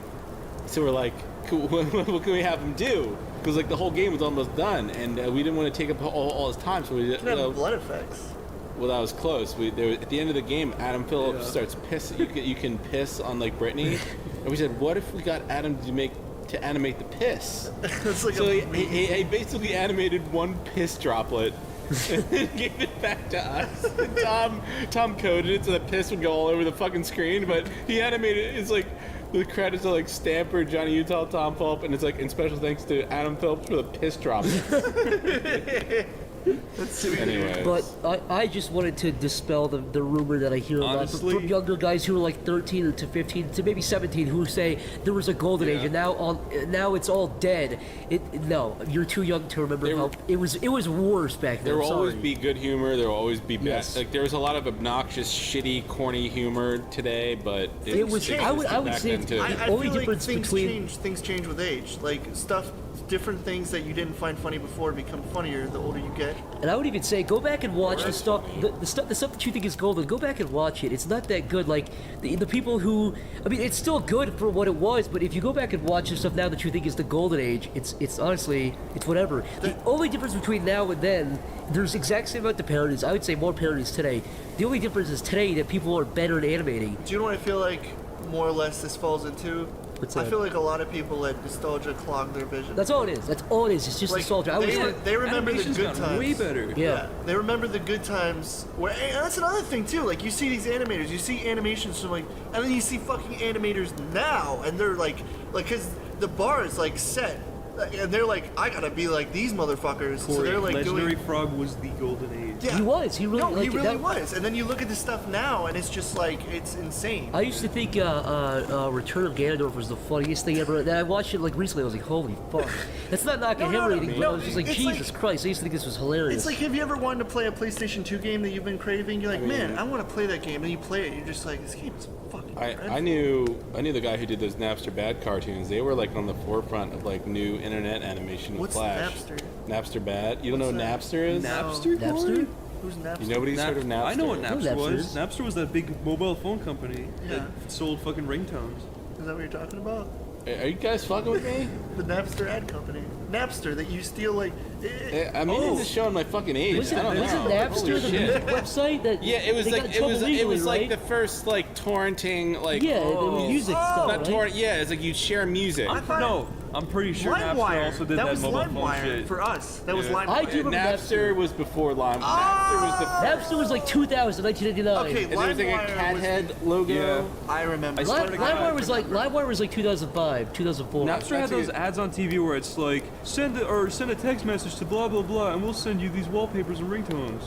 So we're like, cool, what can we have him do? Because like the whole game was almost done, and we didn't want to take up all his time, so we did. Can have blood effects. Well, that was close. At the end of the game, Adam Phillips starts pissing. You can piss on like Britney, and we said, what if we got Adam to animate the piss? It's like So he basically animated one piss droplet and then gave it back to us. Tom coded it so the piss would go all over the fucking screen, but he animated it. It's like the credits are like Stamper, Johnny Utah, Tom Fulp, and it's like in special thanks to Adam Phillips for the piss droplet. That's sweet. Anyways. But I just wanted to dispel the rumor that I hear a lot Honestly- from younger guys who are like 13 to 15 to maybe 17 who say there was a golden age and now it's all dead. No, you're too young to remember how it was worse back then. There will I'm always sorry. be good humor. There will always be bad. Yes. Like there was a lot of obnoxious, shitty, corny humor today, but It was- I would back say then too. I only feel like difference things change with age. Like different things that you didn't find funny before become funnier the older you get. And I would even say, go back and watch the stuff that you think is golden. Go back and watch it. It's not that good. Like the people who, I mean, it's still good for what it was. But if you go back and watch the stuff now that you think is the golden age, it's honestly it's whatever. The only difference between now and then, there's exact same amount of parodies. I would say more parodies today. The only difference is today that people are better at animating. Do you know what I feel like more or less this falls into? What's I that? feel like a lot of people let nostalgia clog their vision. That's all it is. That's all it is. It's just Like, nostalgia. they remember the Animation's good gotten times. way better. Yeah. They remember the good times. Where, and that's another thing too. Like you see these animators, you see animations from like, and then you see fucking animators now, and they're like, cause the bar is like set, and they're like, I gotta be like these motherfuckers. So they're like Legendary doing. Frog was the golden age. Yeah. He was. He really. No, like he it. really That- was. And then you look at the stuff now, and it's just like it's insane. I used to think Return of Ganondorf was the funniest thing ever. And I watched it like recently. I was like, holy fuck. That's not knocking him or anything, but I was just like, it's Jesus Christ. I used to think this was hilarious. It's like, have you ever wanted to play a PlayStation 2 game that you've been craving? You're like, man, I want to play that game. And you play it, you're just like, this game is fucking dreadful. I knew the guy who did those Napster Bad cartoons. They were like on the forefront of like new internet animation with What's Flash. Napster? Napster Bad. You don't know what What's Napster is? Napster? Napster? Who's Napster? You nobody's heard of Napster? I know what Napster Napster was. is. Napster was that big mobile phone company Yeah. that sold fucking ringtones. Is that what you're talking about? Are you guys fucking with me? the Napster ad company. Napster, that you steal like. I mean, this is showing my fucking age. Was it, I don't know. was it Napster, the music website that? Yeah, it was they like got in it trouble was legally, like right? the first like torrenting like Yeah, there was music stuff, not right? torrent. Yeah, it's like you share music. I'm pretty sure Napster also did that, was mobile phone LimeWire shit. for us. That was LimeWire. I do remember Napster was before Lime. Napster was the Napster was like 2000, 1999. Okay, and there was like a cat head logo. Yeah. I remember. LimeWire was like 2005, 2004. Napster had those ads on TV where it's like send a text message to blah blah blah, and we'll send you these wallpapers and ringtones.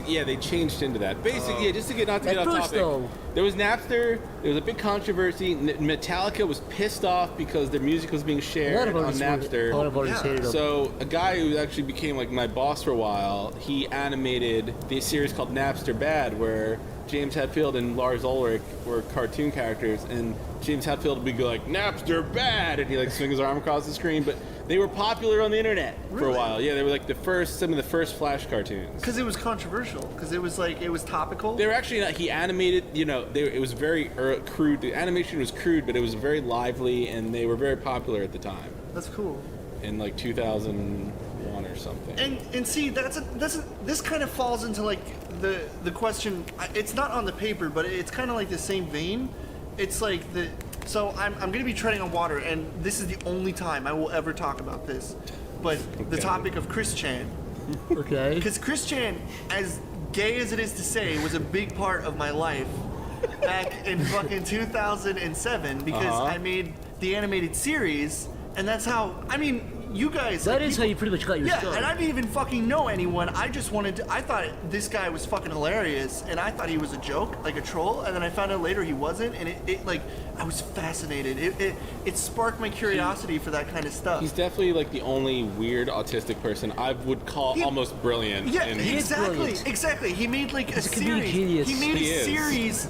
Yeah, they changed into that. Yeah, just to get off topic. Though, there was Napster. There was a big controversy. Metallica was pissed off because their music was being shared on Napster. A lot of artists hated them. So a guy who actually became like my boss for a while, he animated the series called Napster Bad, where James Hetfield and Lars Ulrich were cartoon characters, and James Hetfield would go like Napster Bad, and he like swing his arm across the screen. But they were popular on the internet for a while. Yeah, they were like some of the first Flash cartoons. Because it was controversial. Because it was like, it was topical. They were actually not, he animated, it was very crude. The animation was crude, but it was very lively, and they were very popular at the time. That's cool. In like 2001 or something. And see, this kind of falls into like the question. It's not on the paper, but it's kind of like the same vein. It's like so I'm going to be treading on water, and this is the only time I will ever talk about this. But the topic of Chris Chan. Okay. Because Chris Chan, as gay as it is to say, was a big part of my life back in fucking 2007 because I made the animated series, and that's how, I mean, you guys... That is how you pretty much got your start. Yeah, and I didn't even fucking know anyone. I just wanted to... I thought this guy was fucking hilarious, and I thought he was a joke, like a troll, and then I found out later he wasn't, and it like, I was fascinated. It sparked my curiosity for that kind of stuff. He's definitely like the only weird autistic person I would call almost brilliant. Yeah, exactly. Exactly. He made like He's a a comedic series. genius. He made He a is. series.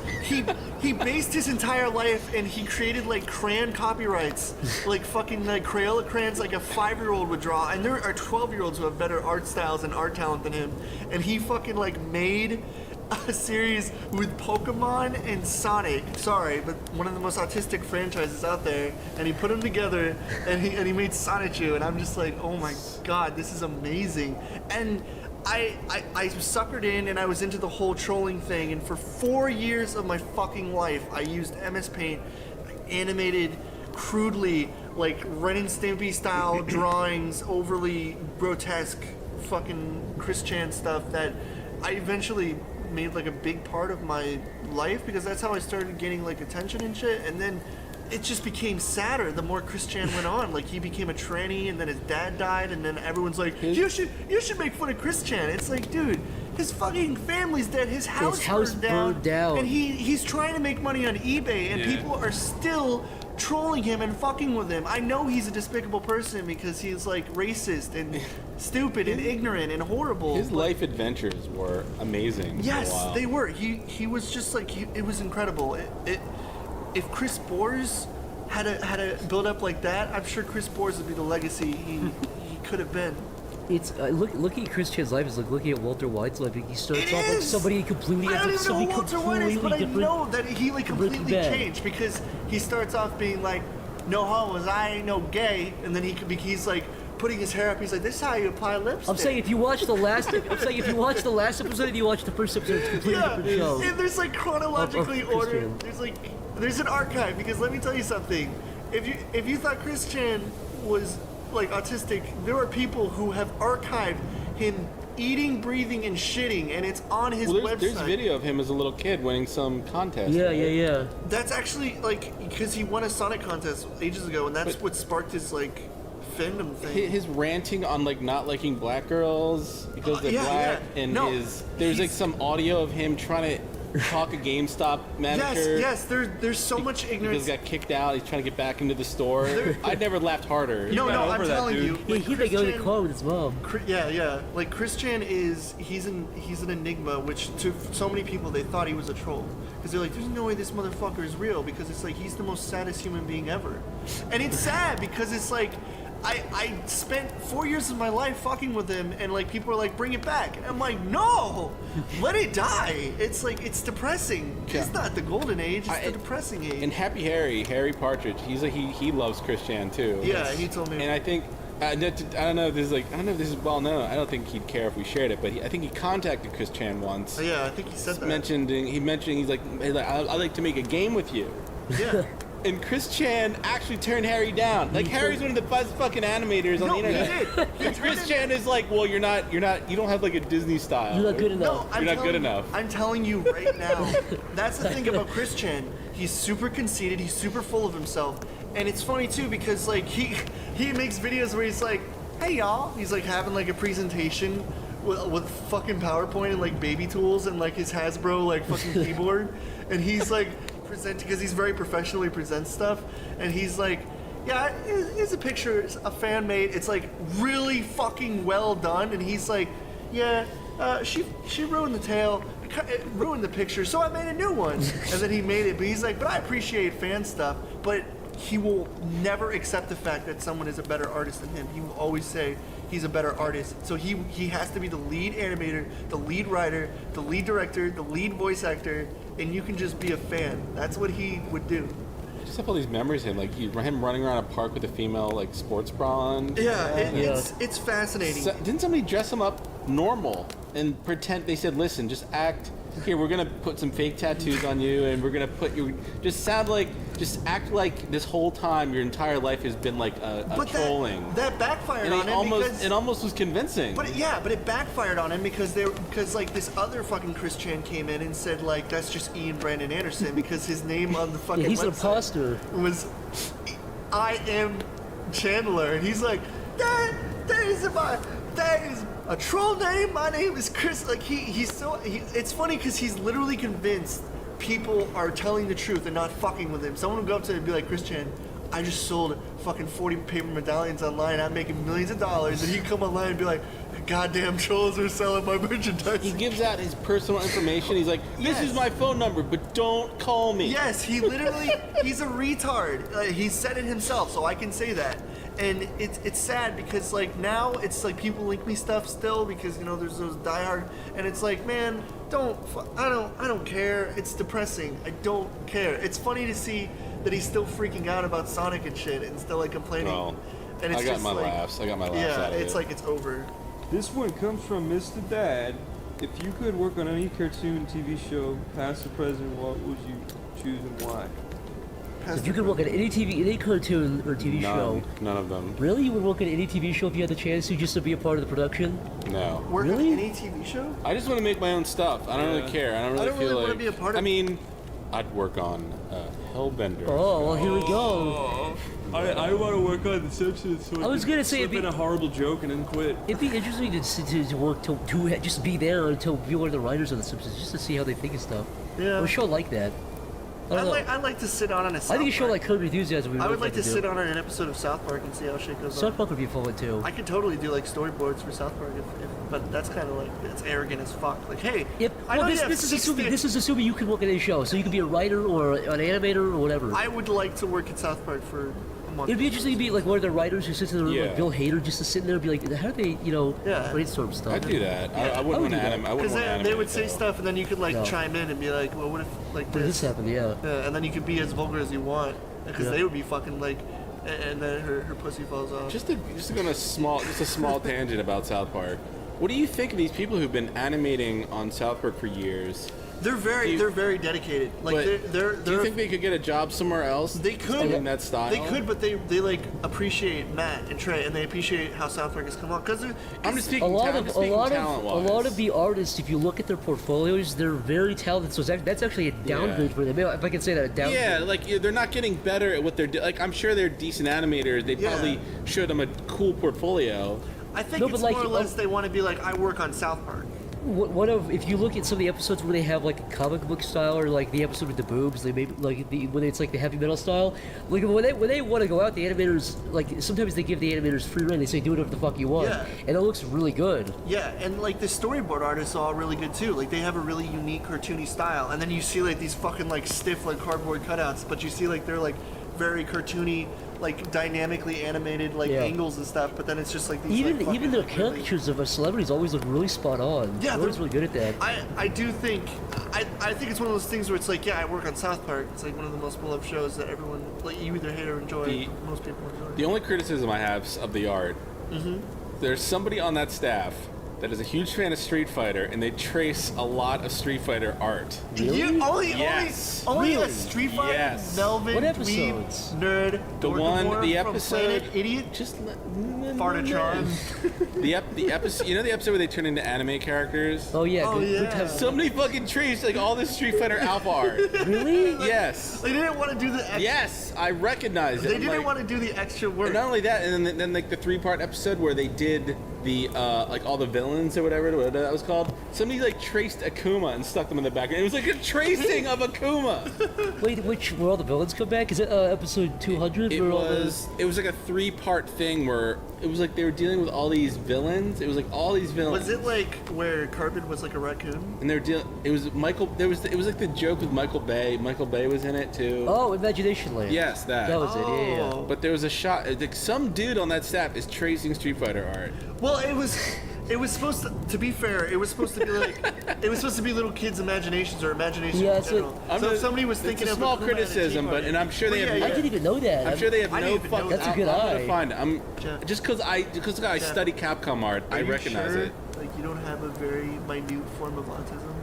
He based his entire life, and he created like crayon copyrights, like fucking like Crayola crayons, like a 5-year-old would draw. And there are 12-year-olds who have better art styles and art talent than him. And he fucking like made a series with Pokemon and Sonic. Sorry, but one of the most autistic franchises out there. And he put them together, and he made Sonichu. And I'm just like, oh my god, this is amazing. And I suckered in, and I was into the whole trolling thing. And for 4 years of my fucking life, I used MS Paint, animated crudely, like Ren and Stimpy style drawings, overly grotesque fucking Chris Chan stuff that I eventually made like a big part of my life, because that's how I started getting like attention and shit. And then it just became sadder the more Chris Chan went on. Like, he became a tranny, and then his dad died, and then everyone's like, you should make fun of Chris Chan. It's like, dude, his fucking family's dead, his house burned down, and he's trying to make money on eBay, and people are still trolling him and fucking with him. I know he's a despicable person because he's like racist and stupid and ignorant and horrible. His life adventures were amazing. Yes, for a while. they were. He was just like, it was incredible. If Chris Bors had a build up like that, I'm sure Chris Bors would be the legacy he could have been. It's looking at Chris Chan's life is like looking at Walter White's life. He starts off like somebody completely. I don't even know who Walter White is, but I know that he like completely bad. changed, because he starts off being like, no homos, I ain't no gay, and then he's like putting his hair up. He's like, this is how you apply lipstick. I'm saying if you watch the last episode and you watch the first episode, it's a completely different show. And there's like chronologically of Chris ordered. Chan. There's an archive, because let me tell you something. If you thought Chris Chan was like autistic, there are people who have archived him eating, breathing, and shitting, and it's on his website. There's video of him as a little kid winning some contest. Yeah. That's actually like, because he won a Sonic contest ages ago, and that's what sparked his like fandom thing. His ranting on like not liking black girls because they're black, and there's like some audio of him trying to talk a GameStop manager. Yes. There's so much ignorance. Because he got kicked out. He's trying to get back into the store. I never laughed harder. No, I'm telling you. Like, he go to the car with his mom. Yeah. Like, Chris Chan he's an enigma, which to so many people they thought he was a troll, because they're like, there's no way this motherfucker is real, because it's like he's the most saddest human being ever, and it's sad because it's like, I spent 4 years of my life fucking with him, and like people are like, bring it back. And I'm like, no, let it die. It's like, it's depressing. It's not the golden age, it's the depressing age. And Harry Partridge, he loves Chris Chan too. Yeah, he told me. And I think I don't know if this is well known. I don't think he'd care if we shared it, but I think he contacted Chris Chan once. Oh, yeah, I think he said that. He mentioned he's like I'd like to make a game with you. Yeah. And Chris Chan actually turned Harry down. Like, Harry's one of the best fucking animators on the internet. He did. And Chris Chan is like, well, you don't have like a Disney style. You're not good enough. No, You're not good enough. I'm telling you right now. That's the thing about Chris Chan. He's super conceited. He's super full of himself. And it's funny too because like he makes videos where he's like, hey y'all. He's like having like a presentation with fucking PowerPoint and like baby tools and like his Hasbro like fucking keyboard. And he's like presenting because he's very professionally presents stuff. And he's like, yeah, here's a picture a fan made. It's like really fucking well done. And he's like, yeah, she ruined the tail, ruined the picture, so I made a new one. And then he made it. But he's like, but I appreciate fan stuff. But he will never accept the fact that someone is a better artist than him. He will always say he's a better artist. So he has to be the lead animator, the lead writer, the lead director, the lead voice actor, and you can just be a fan. That's what he would do. I just have all these memories of him, like him running around a park with a female like sports bra on. Yeah, it's fascinating. Didn't somebody dress him up normal and pretend? They said, listen, just act. Here, we're gonna put some fake tattoos on you, and we're gonna put you. Just act like this whole time your entire life has been like a trolling. That backfired and on him because it almost was convincing. But it backfired on him because like this other fucking Chris Chan came in and said like that's just Ian Brandon Anderson because his name on the fucking he's an website imposter. Was I am Chandler, and he's like that is a troll name. My name is Chris. Like it's funny because he's literally convinced people are telling the truth and not fucking with him. Someone would go up to him and be like, Chris Chan, I just sold fucking 40 paper medallions online. I'm making millions of dollars. And he'd come online and be like, goddamn trolls are selling my merchandise. He gives out his personal information. He's like, this is my phone number, but don't call me. Yes, he's a retard. He said it himself, so I can say that. And it's sad because like now it's like people link me stuff still because there's those diehard, and it's like, man, I don't care. It's depressing. I don't care. It's funny to see that he's still freaking out about Sonic and shit and still like complaining. Well, and it's I got just my like, laughs. I got my laughs yeah, out of it's it. like it's over. This one comes from Mr. Dad. If you could work on any cartoon, TV show, past or present, what would you choose and why? So if you could work at any cartoon or TV show, none of them. Really, you would work at any TV show if you had the chance to, just to be a part of the production? No. Work Really? on any TV show? I just want to make my own stuff. I don't really care. I don't really feel want to like. be a part of. I mean, I'd work on Hellbender. Oh, well, here we go. I want to work on The Simpsons. So I was gonna say it'd been a horrible joke and then quit. It'd be interesting to work to just be there until be one of the writers of The Simpsons, just to see how they think of stuff. Yeah. Or a show like that. I'd like to sit on a South I think a show Park. like Curb Your Enthusiasm. I would like to sit on an episode of South Park and see how shit goes South on. Park would be a fun one too. I could totally do like storyboards for South Park, but that's kind of like it's arrogant as fuck. Like, hey, I know this is assuming you could work at any show, so you could be a writer or an animator or whatever. I would like to work at South Park for a month. It'd be interesting to be like one of the writers who sits in the room, Yeah. like Bill Hader, just to sit in there and be like, how do they, brainstorm stuff? I'd do that. I wouldn't want to animate. Because they would say stuff, and then you could like chime in and be like, well, what if like What if this happened? Yeah. and then you could be as vulgar as you want, because they would be fucking like, and then her pussy falls off. Just to go on a small tangent about South Park. What do you think of these people who've been animating on South Park for years? They're very dedicated. Like they're do you think they could get a job somewhere else? They could in that style. They could, but they like appreciate Matt and Trey, and they appreciate how South Park has come on. Because I'm just speaking. A lot of talent-wise. the artists, if you look at their portfolios, they're very talented. So that's actually a downgrade for them. If I can say that, a downgrade. Yeah, like they're not getting better at what they're doing. Like I'm sure they're decent animators. They probably show them a cool portfolio. I think it's more or less they want to be like, I work on South Park. If you look at some of the episodes where they have like a comic book style, or like the episode with the boobs, they maybe like when it's like the heavy metal style, like when they want to go out, the animators like sometimes they give the animators free rein. They say do whatever the fuck you want, and it looks really good. Yeah, and like the storyboard artists are all really good too. Like they have a really unique cartoony style, and then you see like these fucking like stiff like cardboard cutouts, but you see like they're like very cartoony, like dynamically animated like angles and stuff, but then it's just like these. Even their caricatures of our celebrities always look really spot on. Yeah, they're always really good at that. I do think I think it's one of those things where it's like, yeah, I work on South Park. It's like one of the most beloved shows that everyone like you either hate or enjoy. Most people enjoy. The only criticism I have of the art, there's somebody on that staff that is a huge fan of Street Fighter, and they trace a lot of Street Fighter art. Only Really? a Street Fighter Yes. Melvin What dweeb, episodes? nerd, The episode, idiot, just Fartatron. the episode, you know the episode where they turn into anime characters? Oh yeah. Oh, good yeah. time. Somebody fucking traced like all this Street Fighter alpha art. Really? Yes. They didn't want to do the extra. Yes, I recognize it. They I'm didn't like- want to do the extra work. And not only that, and then like the 3-part episode where they did the like all the villains or whatever that was called. Somebody like traced Akuma and stuck them in the background. It was like a tracing of Akuma. Wait, where all the villains come back? Is it episode 200? It was like a 3-part thing where it was like they were dealing with all these villains. It was like all these villains. Was it like where Carbon was like a raccoon? And they're dealing. It was Michael. It was like the joke with Michael Bay. Michael Bay was in it too. Oh, Imagination Land. Yes, that. That was it. Yeah. Oh. But there was a shot. Like some dude on that staff is tracing Street Fighter art. Well, it was supposed to be fair. It was supposed to be like it was supposed to be little kids' imaginations or imaginations Yeah, in so- general. So if somebody was thinking it's a of small Akuma and a criticism, Tea Party- and I'm sure they Well, have. I didn't even know that. I'm sure they have I no didn't even know fucking. That's a good I'm eye. gonna find it. Jeff. Just because I Jeff. study Capcom art, Are I you recognize sure, it. Like you don't have a very minute form of autism.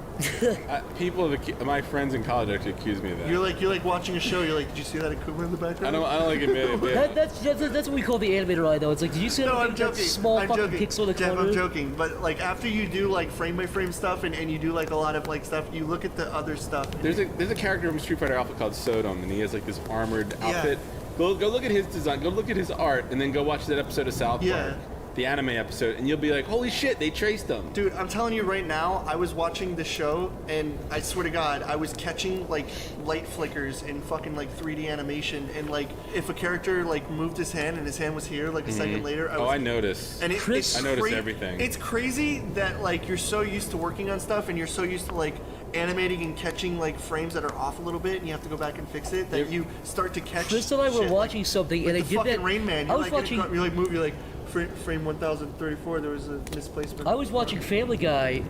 People my friends in college actually accuse me of that. You're like watching a show. You're like, did you see that Akuma in the I background? don't like admit it. But That's what we call the animator eye, though. It's like, did you see No, that, I'm that joking. small I'm fucking joking. pixel in the Jeff, corner? I'm joking. But like after you do like frame by frame stuff and you do like a lot of like stuff, you look at the other stuff. there's a character from Street Fighter Alpha called Sodom, and he has like this armored outfit. Go look at his design. Go look at his art, and then go watch that episode of South Park, the anime episode, and you'll be like, holy shit, they traced them. Dude, I'm telling you right now, I was watching the show, and I swear to God, I was catching like light flickers in fucking like 3D animation, and like if a character like moved his hand and his hand was here, like a second later, I noticed. And I noticed everything. It's crazy that like you're so used to working on stuff, and you're so used to like animating and catching like frames that are off a little bit, and you have to go back and fix it. That you start to catch. Chris and I were shit, watching something, like and I the did fucking that. Rain Man. I You're was like, watching. you're like move. You're like frame 1034. There was a misplacement. I was watching Family Guy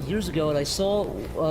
years ago, and I saw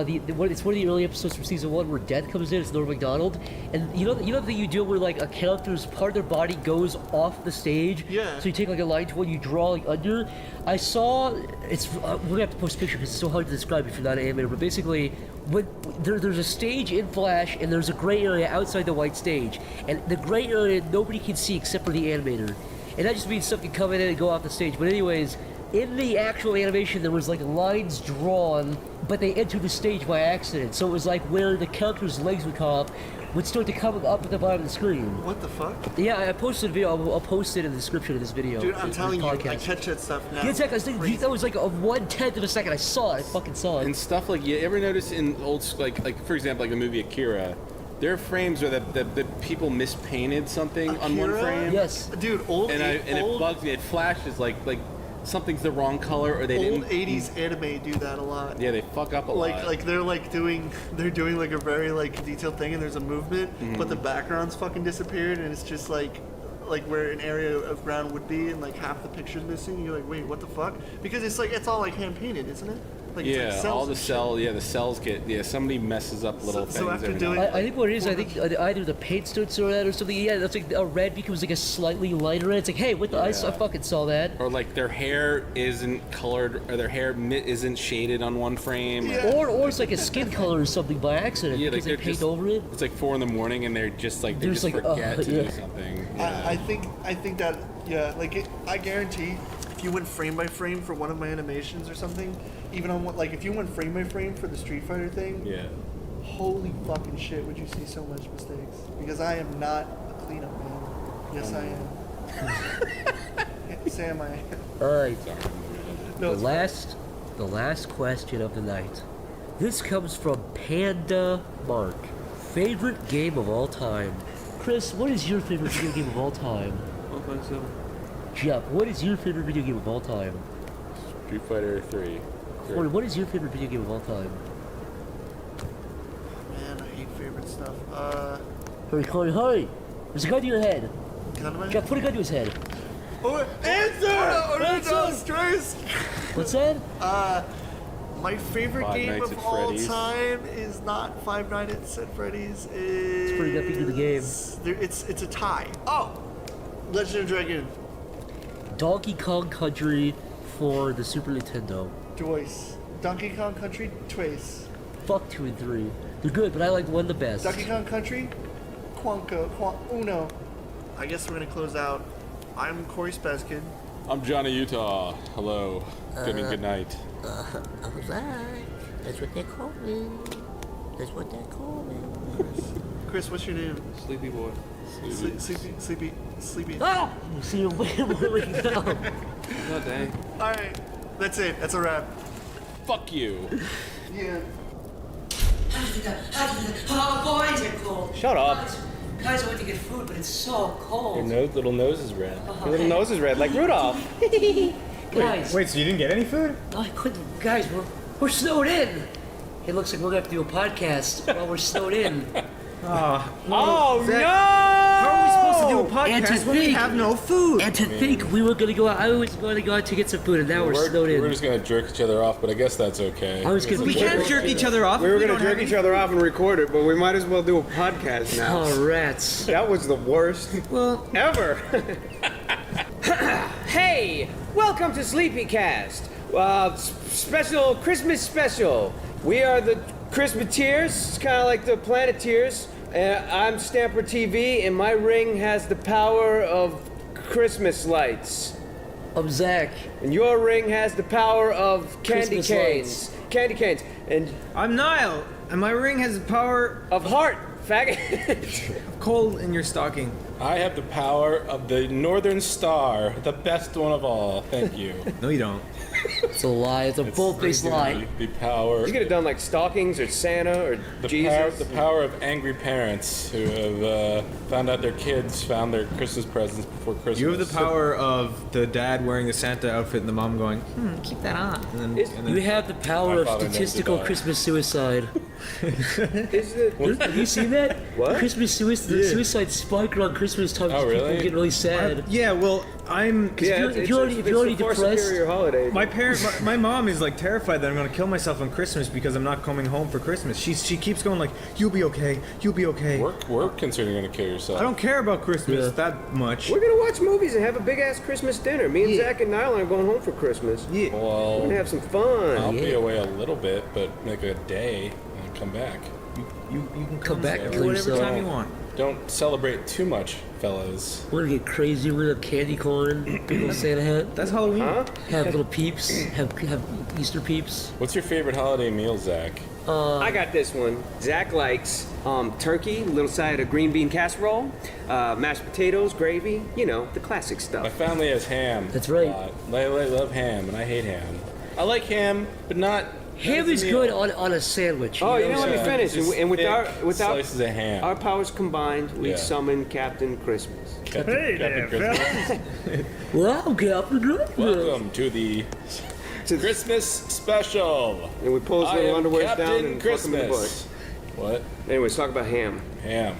it's one of the early episodes from season 1 where Death comes in. It's Norm Macdonald, and you know the thing you do where like a character's part of their body goes off the stage. Yeah. So you take like a line tool, and you draw like under. I saw it's. We're gonna have to post a picture because it's so hard to describe if you're not an animator. But basically, when there's a stage in Flash, and there's a gray area outside the white stage, and the gray area nobody can see except for the animator. And that just means something come in and go off the stage. But anyways, in the actual animation, there was like lines drawn, but they entered the stage by accident. So it was like where the character's legs would come up, would start to come up at the bottom of the screen. What the fuck? Yeah, I posted a video. I'll post it in the description of this video. Dude, I'm this telling you, I podcast. catch that stuff now. Yeah, exactly. I was thinking, that was like a 1/10 of a second. I saw it. I fucking saw it. And stuff like you ever notice in old like for example like the movie Akira, there are frames where the people mispainted something on one Akira? frame. Yes. Dude, it bugs me. It flashes like something's the wrong color or they old didn't. 80s anime do that a lot. Yeah, they fuck up a lot. Like they're doing like a very like detailed thing, and there's a movement, but the background's fucking disappeared, and it's just like where an area of ground would be, and like half the picture's missing. And you're like, wait, what the fuck? Because it's all like hand painted, isn't it? Like, it's yeah, like cells all the and shit. cells. Yeah, the cells get. Somebody messes up little things. So after every doing- now and I think what it is, I think either the paint starts or that or something. Yeah, that's like a red becomes like a slightly lighter red. It's like, hey, what the? I fucking saw that. or like their hair isn't colored or their hair isn't shaded on one frame. Or it's like a skin color or something by accident Yeah, because like they they're paint just, over it. It's like 4 a.m. and they're just like they They're just just like, forget to yeah. do something. I think that I guarantee if you went frame by frame for one of my animations or something, even on what if you went frame by frame for the Street Fighter thing, Yeah. holy fucking shit, would you see so much mistakes? Because I am not a cleanup man. Yes, I am. Sam, I am. All right. No, The last question of the night. This comes from Panda Mark. Favorite game of all time. Chris, what is your favorite video game of all time? Jeff, what is your favorite video game of all time? Street Fighter 3. Corey, what is your favorite video game of all time? Man, I hate favorite stuff. Hurry, Corey, hurry! There's a gun to your head. God, put a gun to his head. Answer! Trace! What's that? My favorite Five game Nights of at all Freddy's. time is not Five Nights at Freddy's. It's pretty epic of the game. It's a tie. Oh! Legend of Dragon. Donkey Kong Country for the Super Nintendo. Twice. Donkey Kong Country, twice. Fuck 2 and 3. They're good, but I like 1 the best. Donkey Kong Country, Uno. I guess we're gonna close out. I'm Corey Speskin. I'm Johnny Utah. Hello. Good night. That's what they call me. That's what they call me. Chris, what's your name? Sleepy boy. Sleepy. Ah! You see him way now. Oh, dang. Alright, that's it. That's a wrap. Fuck you. Yeah. Oh, boys are cold. Shut up. Guys, I went to get food, but it's so cold. Your little nose is red. Your little nose is red, like Rudolph. Guys, Wait, so you didn't get any food? I couldn't. Guys, we're snowed in. It looks like we're gonna have to do a podcast while we're snowed in. Oh, Zach, no! How are we supposed to do a And to podcast when we think- have no food? And to think we were gonna go out, I was going to go out to get some food, and now we're snowed in. We're just gonna jerk each other off, but I guess that's okay. I was gonna We can't jerk each other off. We if were gonna don't have jerk any- each other off and record it, but we might as well do a podcast now. Oh, rats. That was the worst Well, ever. Hey, welcome to SleepyCast. Special Christmas special. We are the Christmateers. It's kind of like the Planeteers. I'm Stamper TV, and my ring has the power of Christmas lights. I'm Zach. And your ring has the power of candy Christmas canes. lights. Candy canes. And I'm Niall, and my ring has the power of heart, faggot. of coal in your stocking. I have the power of the Northern Star, the best one of all. Thank you. No, you don't. It's a lie. It's a bold-faced lie. The power. You could have done like stockings or Santa or Jesus. The power of angry parents who have found out their kids found their Christmas presents before Christmas. You have the power of the dad wearing the Santa outfit and the mom going, keep that on. And then, You have the power My of father never did statistical that. Christmas suicide. Is it? Have you seen that? What? Christmas suicide. The suicide spike around Christmas time. Oh, People really? get really sad. yeah, well, I'm. Yeah, if you're already the far depressed, superior holiday. My mom is like terrified that I'm gonna kill myself on Christmas because I'm not coming home for Christmas. She keeps going like, "You'll be okay, you'll be okay." We're considering gonna kill yourself. I don't care about Christmas Yeah. that much. We're gonna watch movies and have a big ass Christmas dinner. Me and Zach and Niall are going home for Christmas. Yeah. We're Well, gonna have some fun. I'll be away a little bit, but make a day and come back. You can Come back and kill whatever yourself. time you want. Don't celebrate too much, fellas. we're gonna get crazy. We're gonna have candy corn, big old Santa hat, That's Halloween. Huh? have little peeps, have Easter peeps. What's your favorite holiday meal, Zach? I got this one. Zach likes turkey, little side of green bean casserole, mashed potatoes, gravy. You know, the classic My stuff. family has ham. That's right. a lot. I love ham, and I hate ham. I like ham, but not. Ham as a is meal. good on a sandwich. Oh, you know? know, let me Yeah, finish. just And with thick our slices of ham. our powers combined, we Yeah. summon Captain Christmas. Captain Christmas. Well, Captain Christmas. Welcome to the Christmas special. And we pull his I little am underwear down Captain and fuck him in the butt. Christmas. What? Anyways, talk about ham. Ham.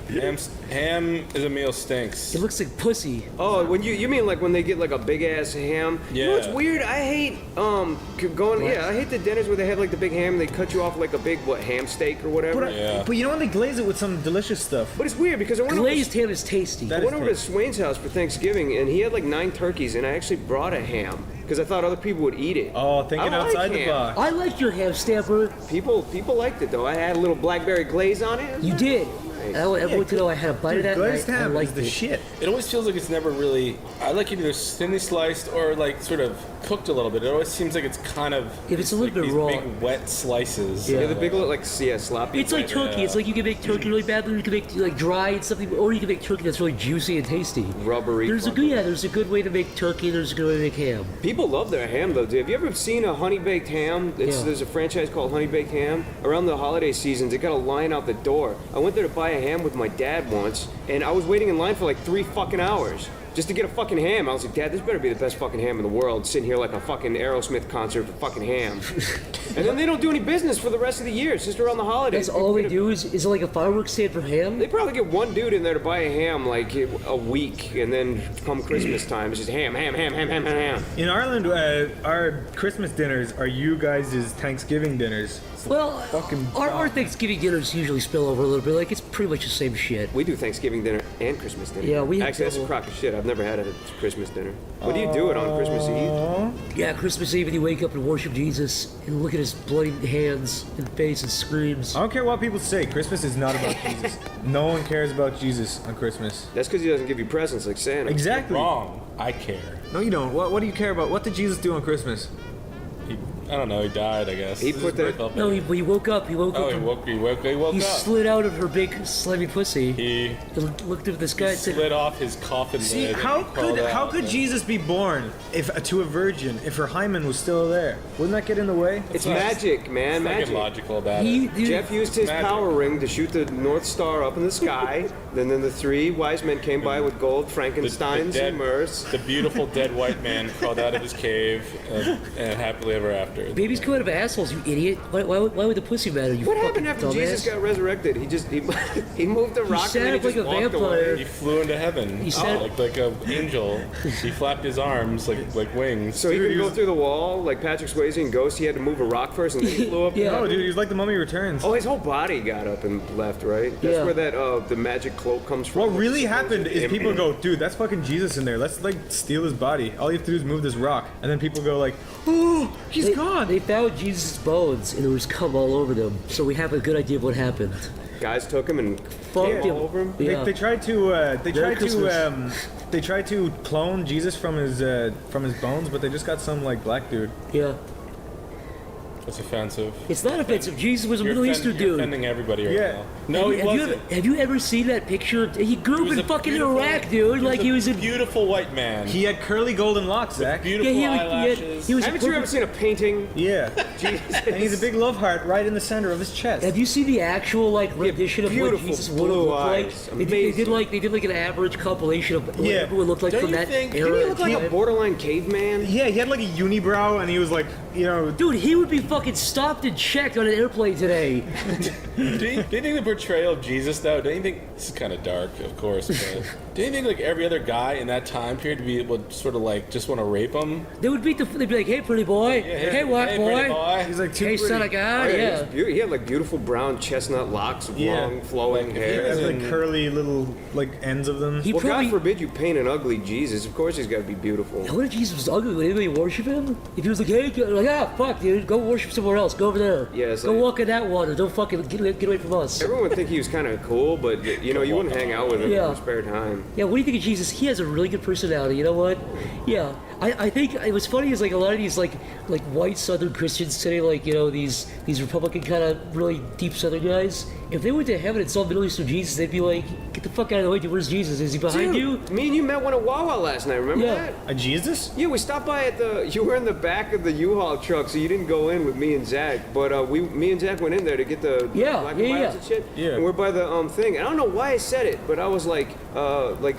Ham is a meal stinks. It looks like pussy. Oh, when you mean like when they get like a big ass ham? You know what's Yeah. weird? I hate going. Yeah, I hate the dinners where they have like the big ham. And they cut you off like a big ham steak or whatever. But, Yeah. but you know when they glaze it with some delicious stuff. But it's weird because I went Glazed ham is tasty. I went over to Swain's house for Thanksgiving and he had like 9 turkeys and I actually brought a ham because I thought other people would eat it. Oh, thinking I like outside the ham. box. I like your ham, Stamper. People liked it though. I had a little blackberry glaze on it. You did. Nice. I want to know I had a bite of that. Glazed and I ham is liked the it. shit. It always feels like it's never really. I like it either thinly sliced or like sort of cooked a little bit. It always seems like it's kind of. If it's a little like bit these raw. big wet slices. Yeah. Yeah, the big like sloppy. It's like bread. turkey. It's like you can make turkey really badly. You can make like dry and something, or you can make turkey that's really juicy and tasty. Rubbery. There's a fucking- good There's a good way to make turkey. There's a good way to make ham. People love their ham though, dude. Have you ever seen a honey baked ham? Yeah. There's a franchise called Honey Baked Ham. Around the holiday seasons, they got a line out the door. I went there to buy a ham with my dad once, and I was waiting in line for like 3 fucking hours. just to get a fucking ham. I was like, Dad, this better be the best fucking ham in the world, sitting here like a fucking Aerosmith concert for fucking ham. And then they don't do any business for the rest of the year. It's just around the holidays. That's all they do is it like a fireworks stand for ham? They probably get one dude in there to buy a ham like a week, and then come Christmas time, it's just ham. In Ireland, our Christmas dinners are you guys' Thanksgiving dinners. Well, fucking our Thanksgiving dinners usually spill over a little bit. Like, it's pretty much the same shit. We do Thanksgiving dinner and Christmas dinner. Yeah, we have actually that's a double. crock of shit. I've never had a Christmas dinner. What do you do it on Christmas Eve? Yeah, Christmas Eve, and you wake up and worship Jesus and look at his bloody hands and face and screams. I don't care what people say. Christmas is not about Jesus. No one cares about Jesus on Christmas. That's because he doesn't give you presents like Santa. Exactly. Wrong. I care. No, you don't. What do you care about? What did Jesus do on Christmas? I don't know. He died, I guess. He put that. No, he woke up. He woke up. He woke He up. slid out of her big slimy pussy. He looked at the sky and said, slid off his coffin See, lid. how and crawled out. could Jesus be born to a virgin if her hymen was still there? Wouldn't that get in the way? It's magic, man. It's magic. fucking logical about it. Jeff used his Magic. power ring to shoot the North Star up in the sky. then the three wise men came by with gold, Frankensteins, and myrrhs. The beautiful dead white man crawled out of his cave and happily ever after. "Babies come out of assholes, you idiot. Why would the pussy matter, you What fucking happened after dumbass?" Jesus got resurrected? He moved the rock sat and then up he like just a walked vampire. away. He flew into heaven. He said- like an angel. He flapped his arms like wings. So he could go through the wall like Patrick Swayze in Ghost. He had to move a rock first and then he flew up. Yeah. No, dude, he was like the Mummy Returns. Oh, his whole body got up and left, right? That's Yeah. where that the magic cloak comes from. What really happened is people go, dude, that's fucking Jesus in there. Let's like steal his body. All you have to do is move this rock, and then people go like, oh, he's gone. They found Jesus' bones and there was cum all over them, so we have a good idea of what happened. Guys took him and Fucked him. all over him. Yeah. They tried to Merry Christmas. they tried to clone Jesus from his bones, but they just got some like black dude. Yeah. That's offensive. It's not offensive. Jesus was a You're Middle Eastern you're dude. offending everybody right Yeah. now. No, he wasn't. Have you ever seen that picture? He grew up was in a fucking beautiful- Iraq, dude. Like he was in. beautiful white man. He had curly golden locks, Zach. Beautiful Yeah, he had- eyelashes. he was a Haven't you ever perfect- seen a painting? Yeah. Jesus. And he's a big love heart right in the center of his chest. Have you seen the actual like rendition of what beautiful Jesus would have blue looked like? eyes. They did like an average compilation of what Yeah. everyone looked like Don't from you that think- era. Didn't he look like a time. borderline caveman? Yeah, he had like a unibrow, and he was like, you know, Dude, he would be fucking stopped and checked on an airplane today. Do you think the portrayal of Jesus, though, don't you think, this is kind of dark, of course, but do you think like every other guy in that time period would sort of like just want to rape him? They would beat they'd be like, "Hey, pretty boy. Hey, what hey, boy? pretty boy. he's like too Hey, pretty. son of God." Oh, Yeah. He had like beautiful brown chestnut locks with Yeah. long flowing He hair. has like curly little like ends of them. He Well, probably. God forbid you paint an ugly Jesus. Of course he's got to be beautiful. What if Jesus was ugly? Would anybody worship him? If he was like, "Hey," like, "Ah, fuck, dude, go worship somewhere else. Go over there. Yeah, it's Go like- walk in that water. Don't fucking get away from us." Everyone would think he was kind of cool, but you know, you wouldn't hang out with him in Yeah. your spare time. Yeah, what do you think of Jesus? He has a really good personality. You know what? Yeah, I think what's funny is like a lot of these like white Southern Christians today, like these Republican kind of really deep Southern guys. If they went to heaven and saw Middle Eastern Jesus, they'd be like, "Get the fuck out of the way, dude. Where's Jesus? Is he behind Dude, you?" me and you met one at Wawa last night. Remember Yeah. that? A Jesus? Yeah, we stopped by at the. You were in the back of the U-Haul truck, so you didn't go in with me and Zach. But me and Zach went in there to get the Yeah, black yeah, and whites yeah. and shit. Yeah. And we're by the thing. And I don't know why I said it, but I was like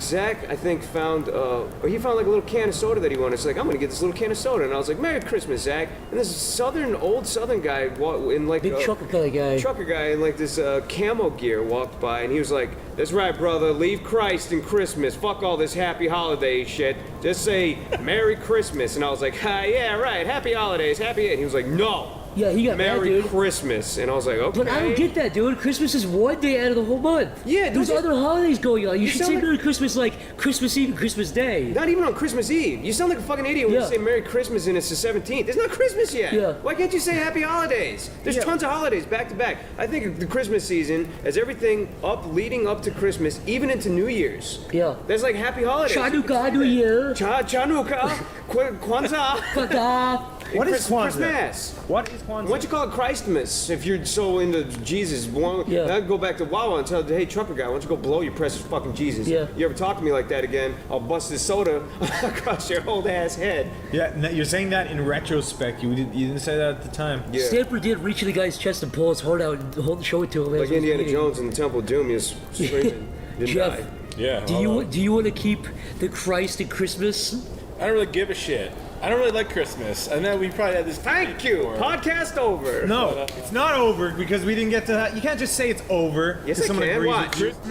Zach, I think found or he found like a little can of soda that he wanted. It's like, I'm gonna get this little can of soda, and I was like, "Merry Christmas, Zach." And this old Southern guy in like Big trucker kind of guy. trucker guy in like this camo gear walked by, and he was like, "That's right, brother. Leave Christ and Christmas. Fuck all this happy holiday shit. Just say Merry Christmas." And I was like, "Ha, yeah, right. Happy holidays, happy." And he was like, "No. Yeah, he got mad, Merry dude. Christmas." And I was like, "Okay." But I don't get that, dude. Christmas is one day out of the whole month. Yeah, there's don't you- other holidays going on. You should sound say like- Merry Christmas like Christmas Eve and Christmas Day. Not even on Christmas Eve. You sound like a fucking idiot when Yeah. you say Merry Christmas and it's the 17th. It's not Christmas yet. Yeah. Why can't you say Happy Holidays? There's tons of holidays back to back. I think of the Christmas season as everything leading up to Christmas, even into New Year's. Yeah. That's like Happy Holidays. Chanukah New Year. Chanukah. Kwanzaa. Kwanzaa. What is Kwanzaa? Christmas. What is Kwanzaa? Why don't you call it Christmas if you're so into Jesus? Yeah. Then go back to Wawa and tell, "Hey, trucker guy, why don't you go blow your precious fucking Jesus?" Yeah. You ever talk to me like that again, I'll bust this soda across your old ass head. Yeah, you're saying that in retrospect. You didn't say that at the time. Yeah. Stanford did reach in the guy's chest and pull his heart out and show it to him. as Like he was Indiana eating. Jones in the Temple of Doom, he was screaming. Didn't Jeff, die. Yeah. Do you want to keep the Christ at Christmas? I don't really give a shit. I don't really like Christmas. And then we probably had this. Thank you. Podcast over. No, it's not over because we didn't get to. You can't just say it's over. Yes, because I someone can. agrees Watch. with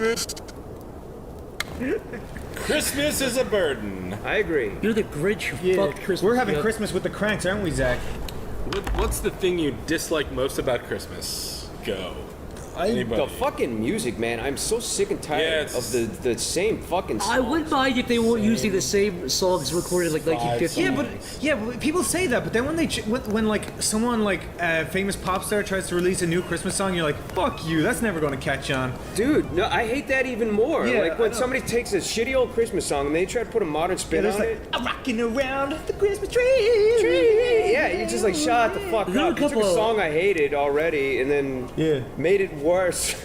you. Christmas is a burden. I agree. You're the Grinch who Yeah, fucked Christmas. we're having up. Christmas with the cranks, aren't we, Zach? What's the thing you dislike most about Christmas? Go. Anybody? The fucking music, man. I'm so sick and tired of the same fucking songs. I wouldn't mind if they weren't using the same songs recorded like 1950. Yeah, but people say that, but then when when like someone like a famous pop star tries to release a new Christmas song, you're like, fuck you, that's never gonna catch on. Dude, no, I hate that even more. Yeah, like when I know. somebody takes a shitty old Christmas song and they try to put a modern spin on it. I'm rocking around the Christmas tree. Yeah, you're just like, shut the fuck There are up. a You took a couple of- song I hated already and then made it worse.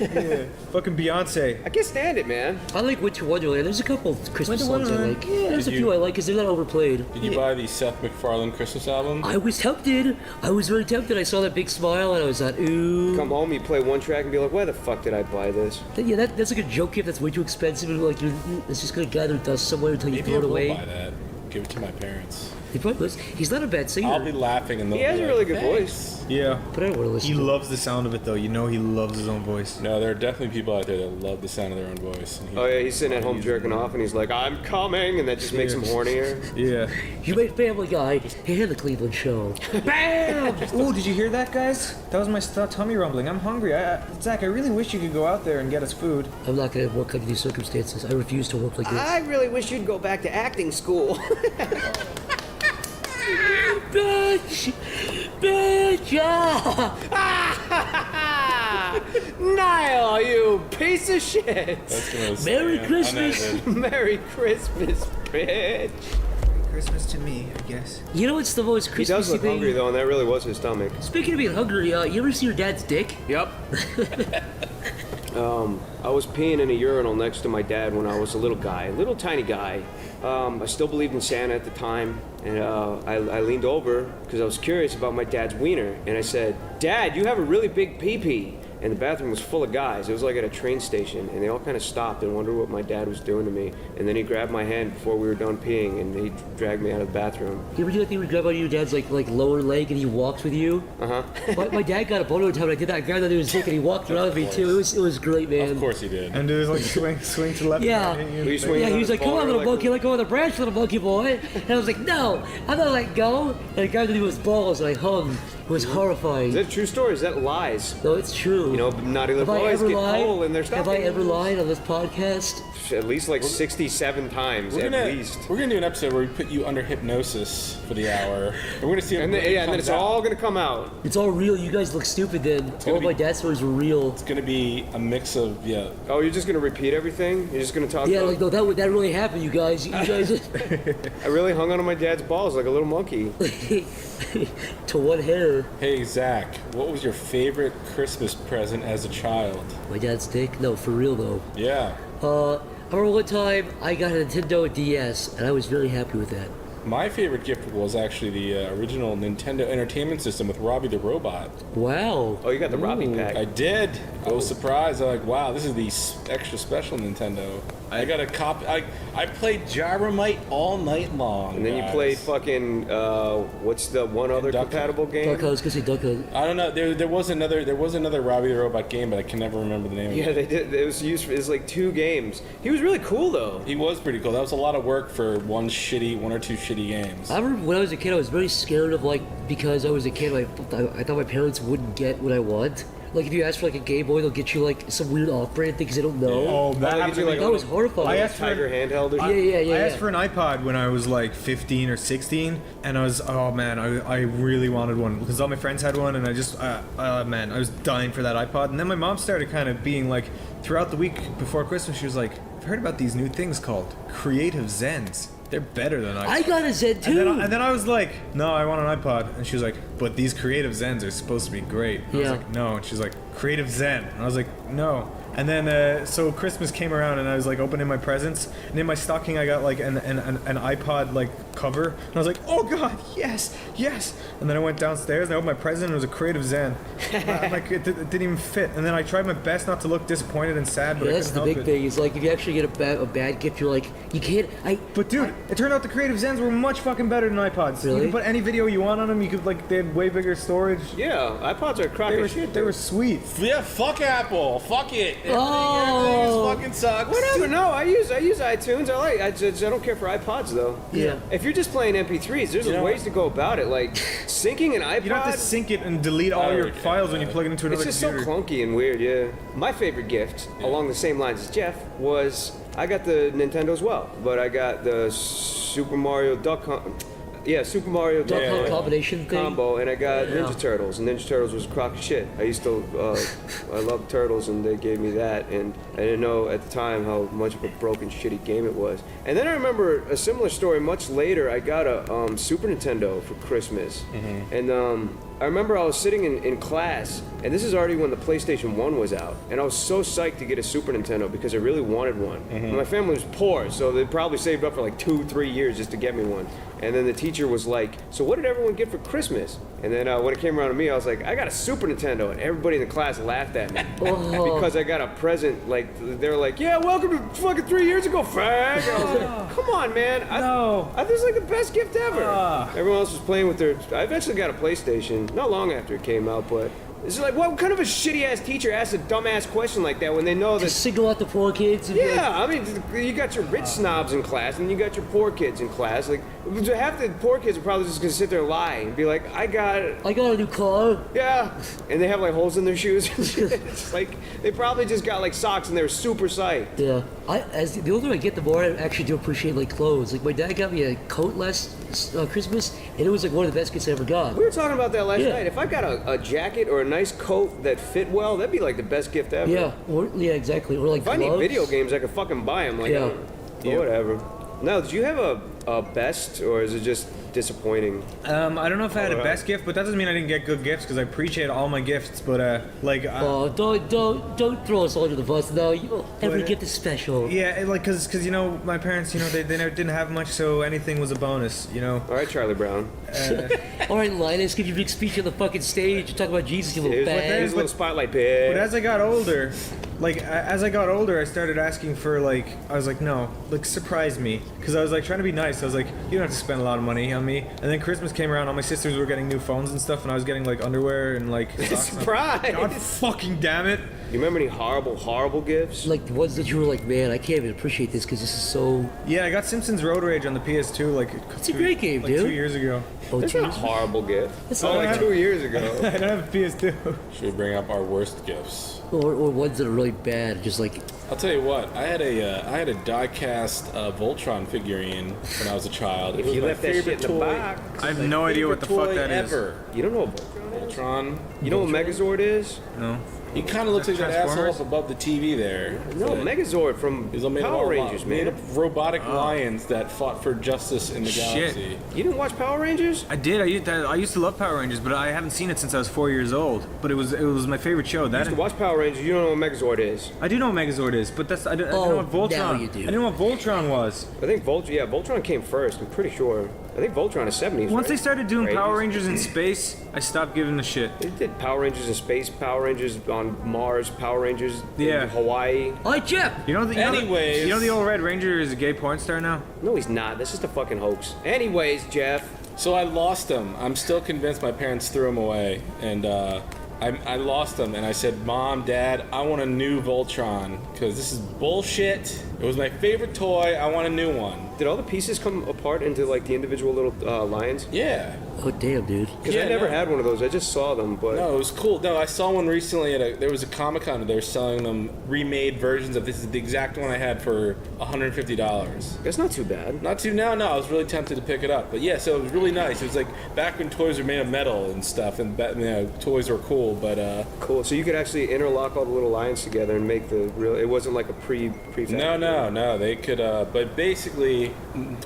Yeah, fucking Beyonce. I can't stand it, man. I like Winter Wonderland. There's a couple of Christmas Winter songs I Wonderland, like. There's a Did few you- I like because they're not overplayed. Did you buy the Seth MacFarlane Christmas album? I was tempted. I was very tempted. I saw that big smile and I was like, ooh. Come home, you play one track and be like, why the fuck did I buy this? Yeah, that's like a joke gift that's way too expensive and like it's just gonna gather dust somewhere until you Maybe throw I it will away. buy that. Give it to my parents. He probably was. He's not a bad singer. I'll be laughing and they'll He has be a like, really good "Thanks." voice. Yeah. But I don't want to listen He to it. loves the sound of it though. You know he loves his own voice. No, there are definitely people out there that love the sound of their own voice. And Oh yeah, he's sitting at home jerking off and he's like, I'm coming, and that just makes him hornier. Yeah. You made Family Guy. He had the Cleveland Show. Bam! Oh, did you hear that, guys? That was my tummy rumbling. I'm hungry. Zach, I really wish you could go out there and get us food. I'm not gonna work under these circumstances. I refuse to work like this. I really wish you'd go back to acting school. Bitch! Bitch! Niall, you piece of shit! That's the most Merry Christmas! Merry Christmas, bitch! Christmas to me, I guess. You know what's the most He Christmassy does look thing? hungry though, and that really was his stomach. Speaking of being hungry, you ever see your dad's dick? Yep. I was peeing in a urinal next to my dad when I was a little tiny guy. I still believed in Santa at the time, and I leaned over because I was curious about my dad's wiener, and I said, "Dad, you have a really big pee-pee." And the bathroom was full of guys. It was like at a train station, and they all kind of stopped and wondered what my dad was doing to me. And then he grabbed my hand before we were done peeing, and he dragged me out of the bathroom. You ever do that thing where you grab onto your dad's like lower leg and he walks with you? Uh-huh. my dad got a boner one time and I did that. I grabbed onto his dick and he walked around with me too. It was great, man. Of course he did. And it was like swing to the left. Yeah. and hit you in Were you the face. swinging Yeah, he on was his like, "Come on, boner little like monkey, let go of the branch, little monkey boy." And I was like, "No, I'm not letting go." And I grabbed onto his balls and I hung. It was horrifying. Is that a true story? Is that lies? No, it's true. You know, naughty little Have I boys ever get lied? coal in their Have I stockings. ever lied on this podcast? At least like 67 times, We're at gonna least. we're gonna do an episode where we put you under hypnosis for the hour. And we're gonna see if And then, it yeah, and then comes it's out. all gonna come out. It's all real. You guys look stupid then. gonna All my be- dad's stories were real. It's gonna be a mix of Oh, you're just gonna repeat everything? You're just gonna talk Yeah, about... like no, that really happened, you guys. You guys I really hung onto my dad's balls like a little monkey. to one hair. Hey Zach, what was your favorite Christmas present as a child? My dad's dick. No, for real though. Yeah. I remember one time I got a Nintendo DS and I was very happy with that. My favorite gift was actually the original Nintendo Entertainment System with Robbie the Robot. Wow. Oh, you got the Robbie pack. I did. I was surprised. I'm like, wow, this is the extra special Nintendo. I got a copy. I played Gyromite all night long. And then you guys. played fucking, what's the one other Duck compatible game? Duck Hunt, I was gonna say Duck Hunt. I don't know. There was another Robbie the Robot game, but I can never remember the name. Yeah, of it. they did. It was used for, it was like 2 games. He was really cool though. He was pretty cool. That was a lot of work for one or two shitty games. I remember when I was a kid, I was very scared of because I was a kid, I thought my parents wouldn't get what I want. Like if you ask for like a Game Boy, they'll get you like some weird off-brand thing because they don't know. Oh, that Like, happened to you, me. like, That was horrifying. I asked for Tiger handheld or Yeah, something? yeah. I asked for an iPod when I was like 15 or 16, and I was, oh man, I really wanted one because all my friends had one, and I just, man, I was dying for that iPod. And then my mom started kind of being like, throughout the week before Christmas, she was like, I've heard about these new things called Creative Zens. They're better than iPods. I got a Zen too. And then I was like, no, I want an iPod. And she was like, but these Creative Zens are supposed to be great. And I was Yeah. like, no. And she's like, Creative Zen. And I was like, no. And then, so Christmas came around and I was like opening my presents. And in my stocking, I got like an iPod like cover, and I was like, oh god, yes, yes. And then I went downstairs and I opened my present and it was a Creative Zen. I'm like, it didn't even fit. And then I tried my best not to look disappointed and sad, but Yeah, I that's couldn't the help big it. thing. Is like if you actually get a bad gift, you're like, you can't. But dude, it turned out the Creative Zens were much fucking better than iPods. Really? You could put any video you want on them. You could they had way bigger storage. Yeah, iPods are cracking shit. They were sweet. Yeah, fuck Apple. Fuck it. Oh. Everything fucking sucks. Whatever. No, I use iTunes. I don't care for iPods though. Yeah. If you're just playing MP3s, there's ways to go about it. Like syncing an iPod. You don't have to sync it and delete all your files when you plug it into another It's just computer. so clunky and weird. Yeah. My favorite gift, along the same lines as Jeff, was I got the Nintendo as well, but I got the Super Mario Duck Hunt. Yeah, Super Mario Duck Hunt Hunt combination thing. combo, and I got Ninja Turtles, and Ninja Turtles was a crock of shit. I used to, I loved Turtles, and they gave me that, and I didn't know at the time how much of a broken, shitty game it was. And then I remember a similar story much later. I got a Super Nintendo for Christmas, and I remember I was sitting in class, and this is already when the PlayStation 1 was out, and I was so psyched to get a Super Nintendo because I really wanted one. And my family was poor, so they probably saved up for like 2-3 years just to get me one. And then the teacher was like, so what did everyone get for Christmas? And then when it came around to me, I was like, I got a Super Nintendo, and everybody in the class laughed at me because I got a present. Like they were like, yeah, welcome to fucking 3 years ago, fag. And I was like, come on, man. I this is like the best gift ever. Everyone else was playing with their. I eventually got a PlayStation, not long after it came out, but. It's like, what kind of a shitty-ass teacher asks a dumbass question like that when they know that... Just single out the poor kids? Yeah, I mean, you got your rich snobs in class, and you got your poor kids in class. Like, half the poor kids are probably just gonna sit there and lie and be like, I got a new car. Yeah, and they have, like, holes in their shoes and shit. It's like, they probably just got, like, socks, and they were super psyched. Yeah. As the older I get, the more I actually do appreciate, like, clothes. Like, my dad got me a coat last Christmas, and it was, like, one of the best gifts I ever got. We were talking about that last night. If I got a jacket or a nice coat that fit well, that'd be like the best gift ever. Yeah, exactly. Or like if I need video games, I could fucking buy them. Like, whatever. Now, did you have a best, or is it just disappointing? I don't know if I had a best gift, but that doesn't mean I didn't get good gifts because I appreciate all my gifts. But don't throw us all under the bus. No, every gift is special. Yeah, like because you know my parents, you know they didn't have much, so anything was a bonus. You know. All right, Charlie Brown. All right, Linus, give your big speech on the fucking stage. You talk about Jesus, you little bag. Here's a little spotlight, bitch. But as I got older, I started asking for I was like, no, surprise me, because I was like trying to be nice. I was like, you don't have to spend a lot of money on me. And then Christmas came around, all my sisters were getting new phones and stuff, and I was getting like underwear and like socks. Surprise! God fucking damn it! You remember any horrible gifts? Like the ones that you were like, man, I can't even appreciate this because this is so. Yeah, I got Simpsons Road Rage on the PS2 It's a great game, dude. 2 years ago. That's not a horrible gift. It's not like 2 years ago. I don't have a PS2. Should we bring up our worst gifts? Or ones that are really bad, just like. I'll tell you what. I had a die-cast Voltron figurine when I was a child. If It was you my left that shit favorite in the toy. box. I have no idea what the fuck Toy that is. ever. You don't know what Voltron. You know what Megazord is? No. He kind of looks like that asshole Transformers? up above the TV there. No, Megazord from He's made Power of Rangers, made man. of robotic lions that fought for justice in the Shit. galaxy. You didn't watch Power Rangers? I did. I used to love Power Rangers, but I haven't seen it since I was 4 years old. But it was my favorite show. You used to watch Power Rangers. You don't know what Megazord is. I do know what Megazord is, but I didn't know what Voltron. now you do. I didn't know what Voltron was. I think Voltron came first. I'm pretty sure. I think Voltron is 70s. Once they right? started doing Or Power 80s. Rangers in space, I stopped giving a shit. They did Power Rangers in space, Power Rangers on Mars, Power Rangers in Hawaii. Hi, Jeff. You know Anyways. you know the old Red Ranger is a gay porn star now? No, he's not. That's just a fucking hoax. Anyways, Jeff. So I lost him. I'm still convinced my parents threw him away, and I lost him. And I said, "Mom, Dad, I want a new Voltron because this is bullshit. It was my favorite toy. I want a new one." Did all the pieces come apart into like the individual little lions? Yeah. Oh damn, dude. Because I never had one of those. I just saw them, but No, it was cool. No, I saw one recently there was a Comic-Con. They were selling them remade versions of this. Is the exact one I had for $150. That's not too bad. Not too now. No, I was really tempted to pick it up. But yeah, so it was really nice. It was like back when toys were made of metal and stuff, and toys were cool. But cool. So you could actually interlock all the little lions together and make the real. It wasn't like a pre-fabricated. No. They could. But basically,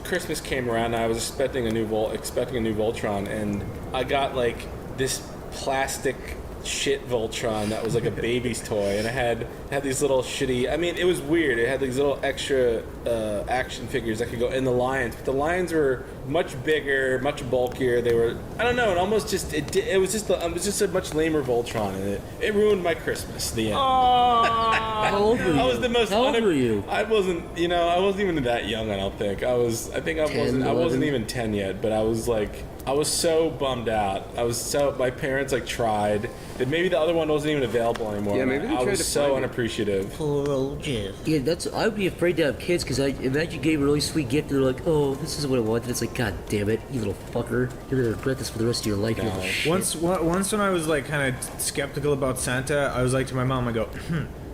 Christmas came around, and I was expecting a new Voltron, and I got like this plastic shit Voltron that was like a baby's toy, and it had these little shitty. I mean, it was weird. It had these little extra action figures that could go in the lions, but the lions were much bigger, much bulkier. They were, I don't know, it almost just it was just a much lamer Voltron, and it ruined my Christmas. The end. How old were you? I was the most. How old were you? I wasn't even that young. I don't think. I wasn't 11. even 10 yet. But I was like, I was so bummed out. My parents like tried. And maybe the other one wasn't even available anymore. Yeah, maybe they I tried was to so find it. unappreciative. Poor old Jeff. Yeah, I would be afraid to have kids because I imagine getting a really sweet gift and they're like, oh, this is what I wanted. It's like, God damn it, you little fucker. You're gonna regret this for the rest of your life. You little shit. Once when I was like kind of skeptical about Santa, I was like to my mom, I go,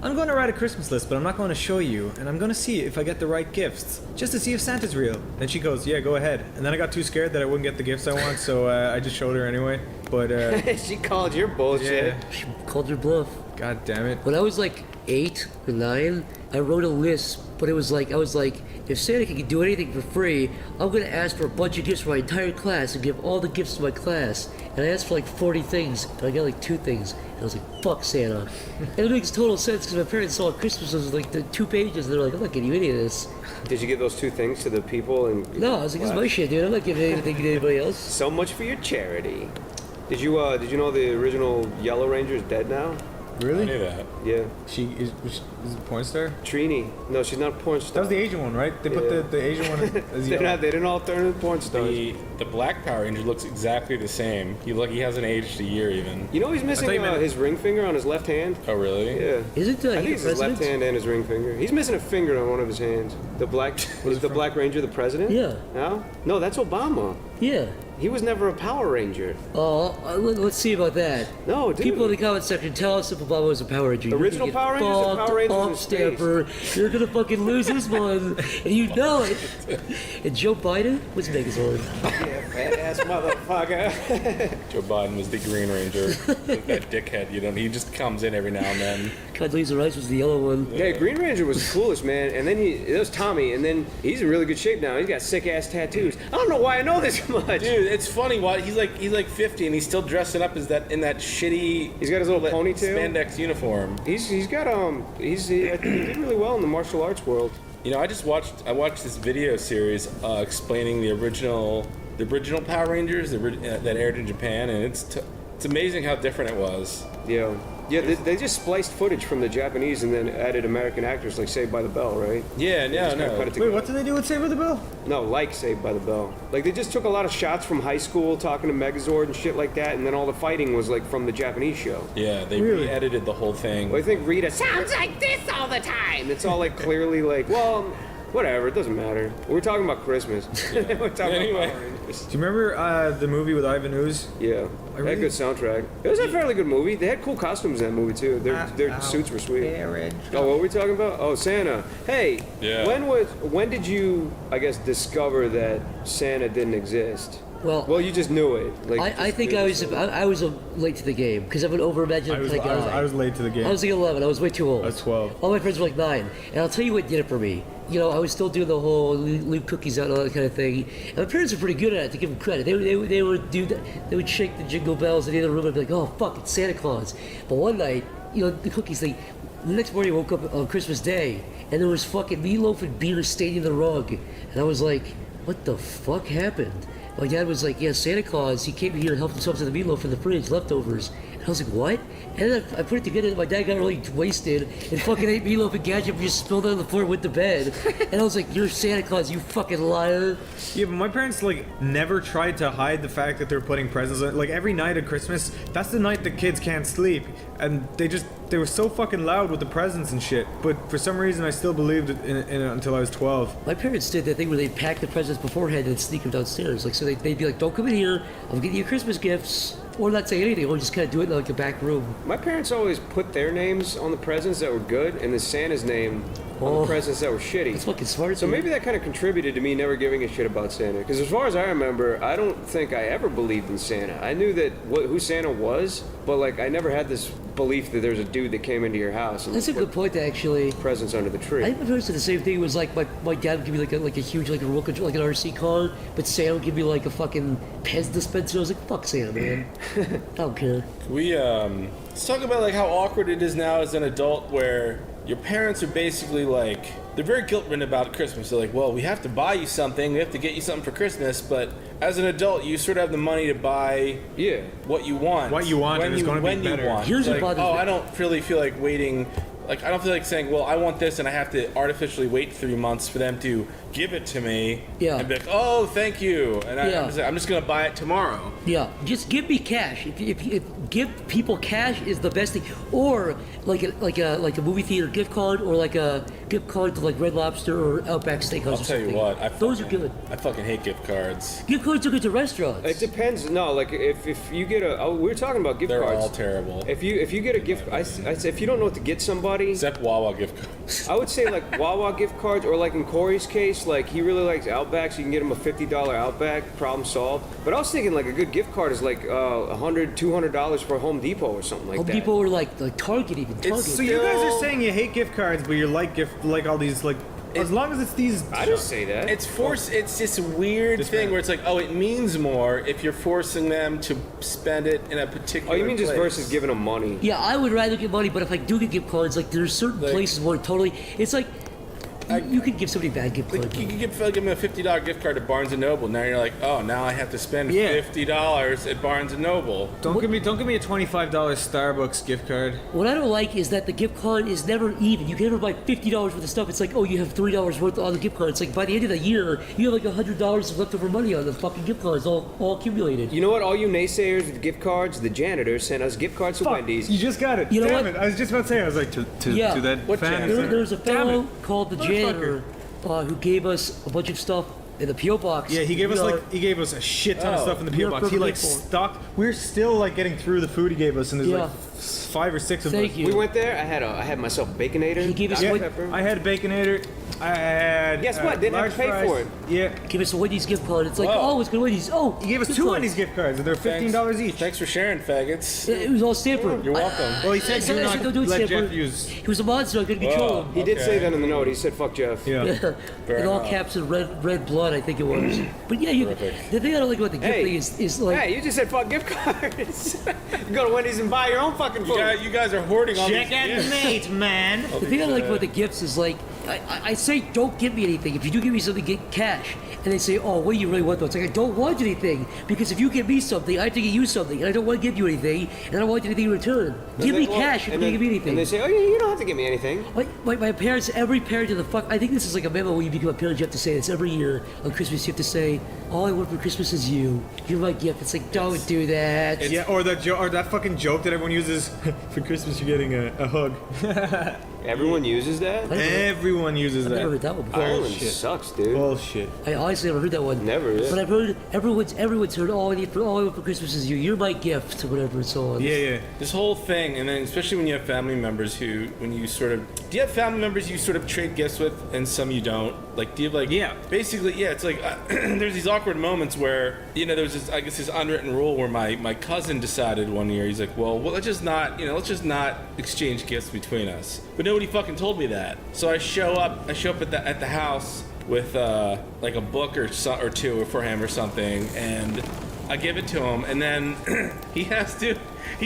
I'm going to write a Christmas list, but I'm not going to show you, and I'm going to see if I get the right gifts, just to see if Santa's real. Then she goes, yeah, go ahead. And then I got too scared that I wouldn't get the gifts I want, so I just showed her anyway. But she called your bullshit. Yeah. She called your bluff. God damn it. When I was like 8 or 9, I wrote a list, but I was like, if Santa can do anything for free, I'm gonna ask for a bunch of gifts for my entire class and give all the gifts to my class. And I asked for like 40 things, but I got like 2 things. And I was like, fuck Santa. And it makes total sense because my parents saw Christmas was like the 2 pages, and they're like, I'm not giving you any of this. Did you give those 2 things to the people? And No, I was like, this is my shit, dude. I'm not giving anything to anybody else. So much for your charity. Did you know the original Yellow Ranger is dead now? Really? I knew that. Yeah. She is a porn star? Trini. No, she's not a porn star. That was the Asian one, right? They put the Asian one as They yellow. didn't all turn into porn stars. The Black Power Ranger looks exactly the same. He hasn't aged a year even. You know he's missing his ring finger on his left hand? Oh really? Yeah. Is it I think it's his left hand and his ring finger. He's missing a finger on one of his hands. The Black Black Ranger the president? Yeah. No? No, that's Obama. Yeah. He was never a Power Ranger. Oh, let's see about that. No, dude. People in the comment section, tell us if Obama was a Power Ranger. Original You're Power gonna get Rangers or Power Rangers in fucked up, space? Stamper. You're gonna fucking lose this one, and you know it. And Joe Biden was Megazord. Yeah, fat ass motherfucker. Joe Biden was the Green Ranger. That dickhead, he just comes in every now and then. Condoleezza Rice was the yellow one. Yeah, Green Ranger was the coolest, man. And then it was Tommy, and then he's in really good shape now. He's got sick ass tattoos. I don't know why I know this much. Dude, it's funny. Why he's like 50 and he's still dressing up as in that shitty. He's got his little ponytail, spandex uniform. He did really well in the martial arts world. I watched this video series explaining the original Power Rangers that aired in Japan, and it's amazing how different it was. Yeah. Yeah, they just spliced footage from the Japanese and then added American actors like Saved by the Bell, right? Yeah, no. Wait, what did they do with Saved by the Bell? No, like Saved by the Bell. Like they just took a lot of shots from high school talking to Megazord and shit like that, and then all the fighting was like from the Japanese show. Yeah, they re-edited the whole thing. Well, I think Rita sounds like this all the time. It's all like clearly like, well, whatever, it doesn't matter. We're talking about Christmas. We're talking about Power Rangers. Do you remember the movie with Ivan Ooze? Yeah, it had a good soundtrack. It was a fairly good movie. They had cool costumes in that movie too. Their suits were sweet. Oh, what were we talking about? Oh, Santa. Hey, yeah. When did you, I guess, discover that Santa didn't exist? Well, you just knew it. Like I think I was late to the game because I'm an over-imaginative kind of guy. I was late to the game. I was like 11. I was way too old. I was 12. All my friends were like 9. And I'll tell you what did it for me. I was still doing the whole leave cookies out and all that kind of thing. And my parents were pretty good at it, to give them credit. They would do that. They would shake the jingle bells in the other room and be like, oh, fuck, it's Santa Claus. But one night, the cookies thing, the next morning I woke up on Christmas Day and there was fucking meatloaf and beer staining the rug. And I was like, what the fuck happened? My dad was like, yeah, Santa Claus, he came here and helped himself to the meatloaf in the fridge, leftovers. And I was like, what? And then I put it together and my dad got really wasted and fucking ate meatloaf and ketchup and just spilled it on the floor and went to bed. And I was like, you're Santa Claus, you fucking liar. Yeah, but my parents, never tried to hide the fact that they're putting presents on. Every night at Christmas, that's the night the kids can't sleep. And they were so fucking loud with the presents and shit. But for some reason, I still believed in it until I was 12. My parents did that thing where they'd pack the presents beforehand and sneak them downstairs. So they'd be like, don't come in here, I'm getting you Christmas gifts. Or not say anything, or just kind of do it in a back room. My parents always put their names on the presents that were good, and then Santa's name on the presents that were shitty. That's fucking smart. So dude. maybe that kind of contributed to me never giving a shit about Santa. Because as far as I remember, I don't think I ever believed in Santa. I knew that who Santa was, but like I never had this belief that there's a dude that came into your house and That's a good point, actually. presents under the tree. I think my parents did the same thing. It was like my dad would give me like a huge like a remote control, like an RC car, but Santa would give me like a fucking Pez dispenser. I was like, fuck Santa, man. I don't care. We let's talk about like how awkward it is now as an adult, where your parents are basically like, they're very guilt-ridden about Christmas. They're like, well, we have to buy you something, we have to get you something for Christmas, but as an adult, you sort of have the money to buy what you want. What you want, and it's going to be better. Here's like, what bothers me. I don't really feel like waiting. Like, I don't feel like saying, well, I want this, and I have to artificially wait 3 months for them to give it to me. Yeah. And be like, oh, thank you. And Yeah. I'm just going to buy it tomorrow. Yeah, just give me cash. If give people cash is the best thing, or like a movie theater gift card, or like a gift card to like Red Lobster or Outback Steakhouse. I'll or tell something. you what. Those are good. I fucking hate gift cards. Gift cards are good to restaurants. It depends. No, like if you get a, we were talking about gift They're cards. all terrible. If you get a gift, I say if you don't know what to get somebody, Except Wawa gift cards. I would say like Wawa gift cards, or like in Corey's case, like he really likes Outback, so you can get him a $50 Outback, problem solved. But I was thinking like a good gift card is like $100, $200 for Home Depot or something like Home that. Depot or like Target even. Target. So you guys are saying you hate gift cards, but you like all these like. As long as it's these. I didn't say that. It's It's this weird thing where it's like, oh, it means more if you're forcing them to spend it in a particular. Oh, you mean just place. versus giving them money? Yeah, I would rather get money, but if I do get gift cards, like there's certain places where totally, it's like you could give somebody a bad gift card. Like, you can give them a $50 gift card to Barnes and Noble. Now you're like, oh, now I have to spend $50 at Barnes and Noble. Don't give me a $25 Starbucks gift card. What I don't like is that the gift card is never even. You can never buy $50 worth of stuff. It's like, oh, you have $3 worth on the gift card. It's like by the end of the year, you have like $100 of leftover money on the fucking gift cards, all accumulated. You know what? All you naysayers with gift cards, the janitors sent us gift cards to Wendy's. You just got it. You know Damn what? it. I was just about to say, I was like, to that What fan. janitor? There's a fellow called the janitor Motherfucker. who gave us a bunch of stuff in the PO box. Yeah, he gave us We are- he gave us a shit ton of stuff in the we PO are box. He like perfectly stocked. We're still like getting through the food he gave us, and there's like 5 or 6 of Thank us. you. We went there. I had myself Baconator. He gave us Dr. what- Pepper. I had Baconator. I had. Guess what? Didn't have to pay large for fries. it. Yeah. Give us a Wendy's gift card. It's like, Whoa. oh, it's good Wendy's. Oh, He gave us gift 2 cards. Wendy's gift cards, and they're $15 each. Thanks for sharing, faggots. It was all Stanford. You're welcome. Well, he said I do said, not don't do it, let Stanford. Jeff use. He was a monster. I couldn't control him. He did say that in the note. He said, "Fuck Jeff." Yeah. In all caps of red blood, I think it was. But yeah, the thing I don't like about the gift Hey. thing is like. Hey, you just said fuck gift cards. You go to Wendy's and buy your own fucking food. You guys are hoarding all these gifts. mate, man. The thing I like about the gifts is like, I say don't give me anything. If you do give me something, get cash. And they say, oh, what do you really want though? It's like, I don't want anything. Because if you give me something, I have to get you something. And I don't want to give you anything. And I don't want anything in return. Give me cash if you're going to give me anything. And they say, oh, you don't have to give me anything. Like my parents, every parent in the fuck, I think this is like a memo when you become a parent, you have to say this every year on Christmas. You have to say, all I want for Christmas is you. You're my gift. It's like, don't do that. Yeah, or that fucking joke that everyone uses for Christmas. You're getting a hug. Everyone uses that. Everyone uses I've that. never heard that one before. Ireland sucks, dude. Bullshit. I honestly never heard that one. Never. Yeah. But I've heard everyone's heard all I want for Christmas is you. You're my gift, or whatever, and so on. Yeah. This whole thing, and then especially when you have family members do you have family members you sort of trade gifts with, and some you don't? Like, do you have like, basically, it's like, there's these awkward moments where, there's this unwritten rule where my cousin decided one year, he's like, well, let's just not exchange gifts between us. But nobody fucking told me that. So I show up at the house with like a book or two for him or something, and I give it to him, and then he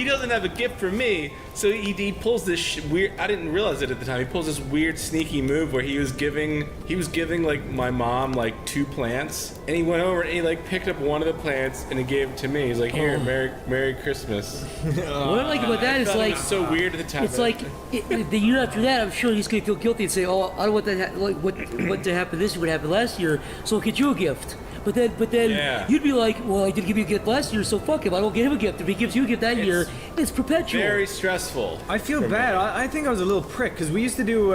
doesn't have a gift for me, so he pulls this weird, I didn't realize it at the time, he pulls this weird sneaky move where he was giving like my mom like 2 plants, and he went over and he like picked up one of the plants and he gave it to me. He's like, here, Merry Christmas. What I like about that is it like, was so weird at the time. it's like the year after that, I'm sure he's gonna feel guilty and say, oh, I don't want that what to happen this year would happen last year, so I'll get you a gift. But then Yeah. you'd be like, well, I did give you a gift last year, so fuck him. I don't get him a gift. If he gives you a gift that year, it's perpetual. Very stressful. I feel bad. I think I was a little prick because we used to do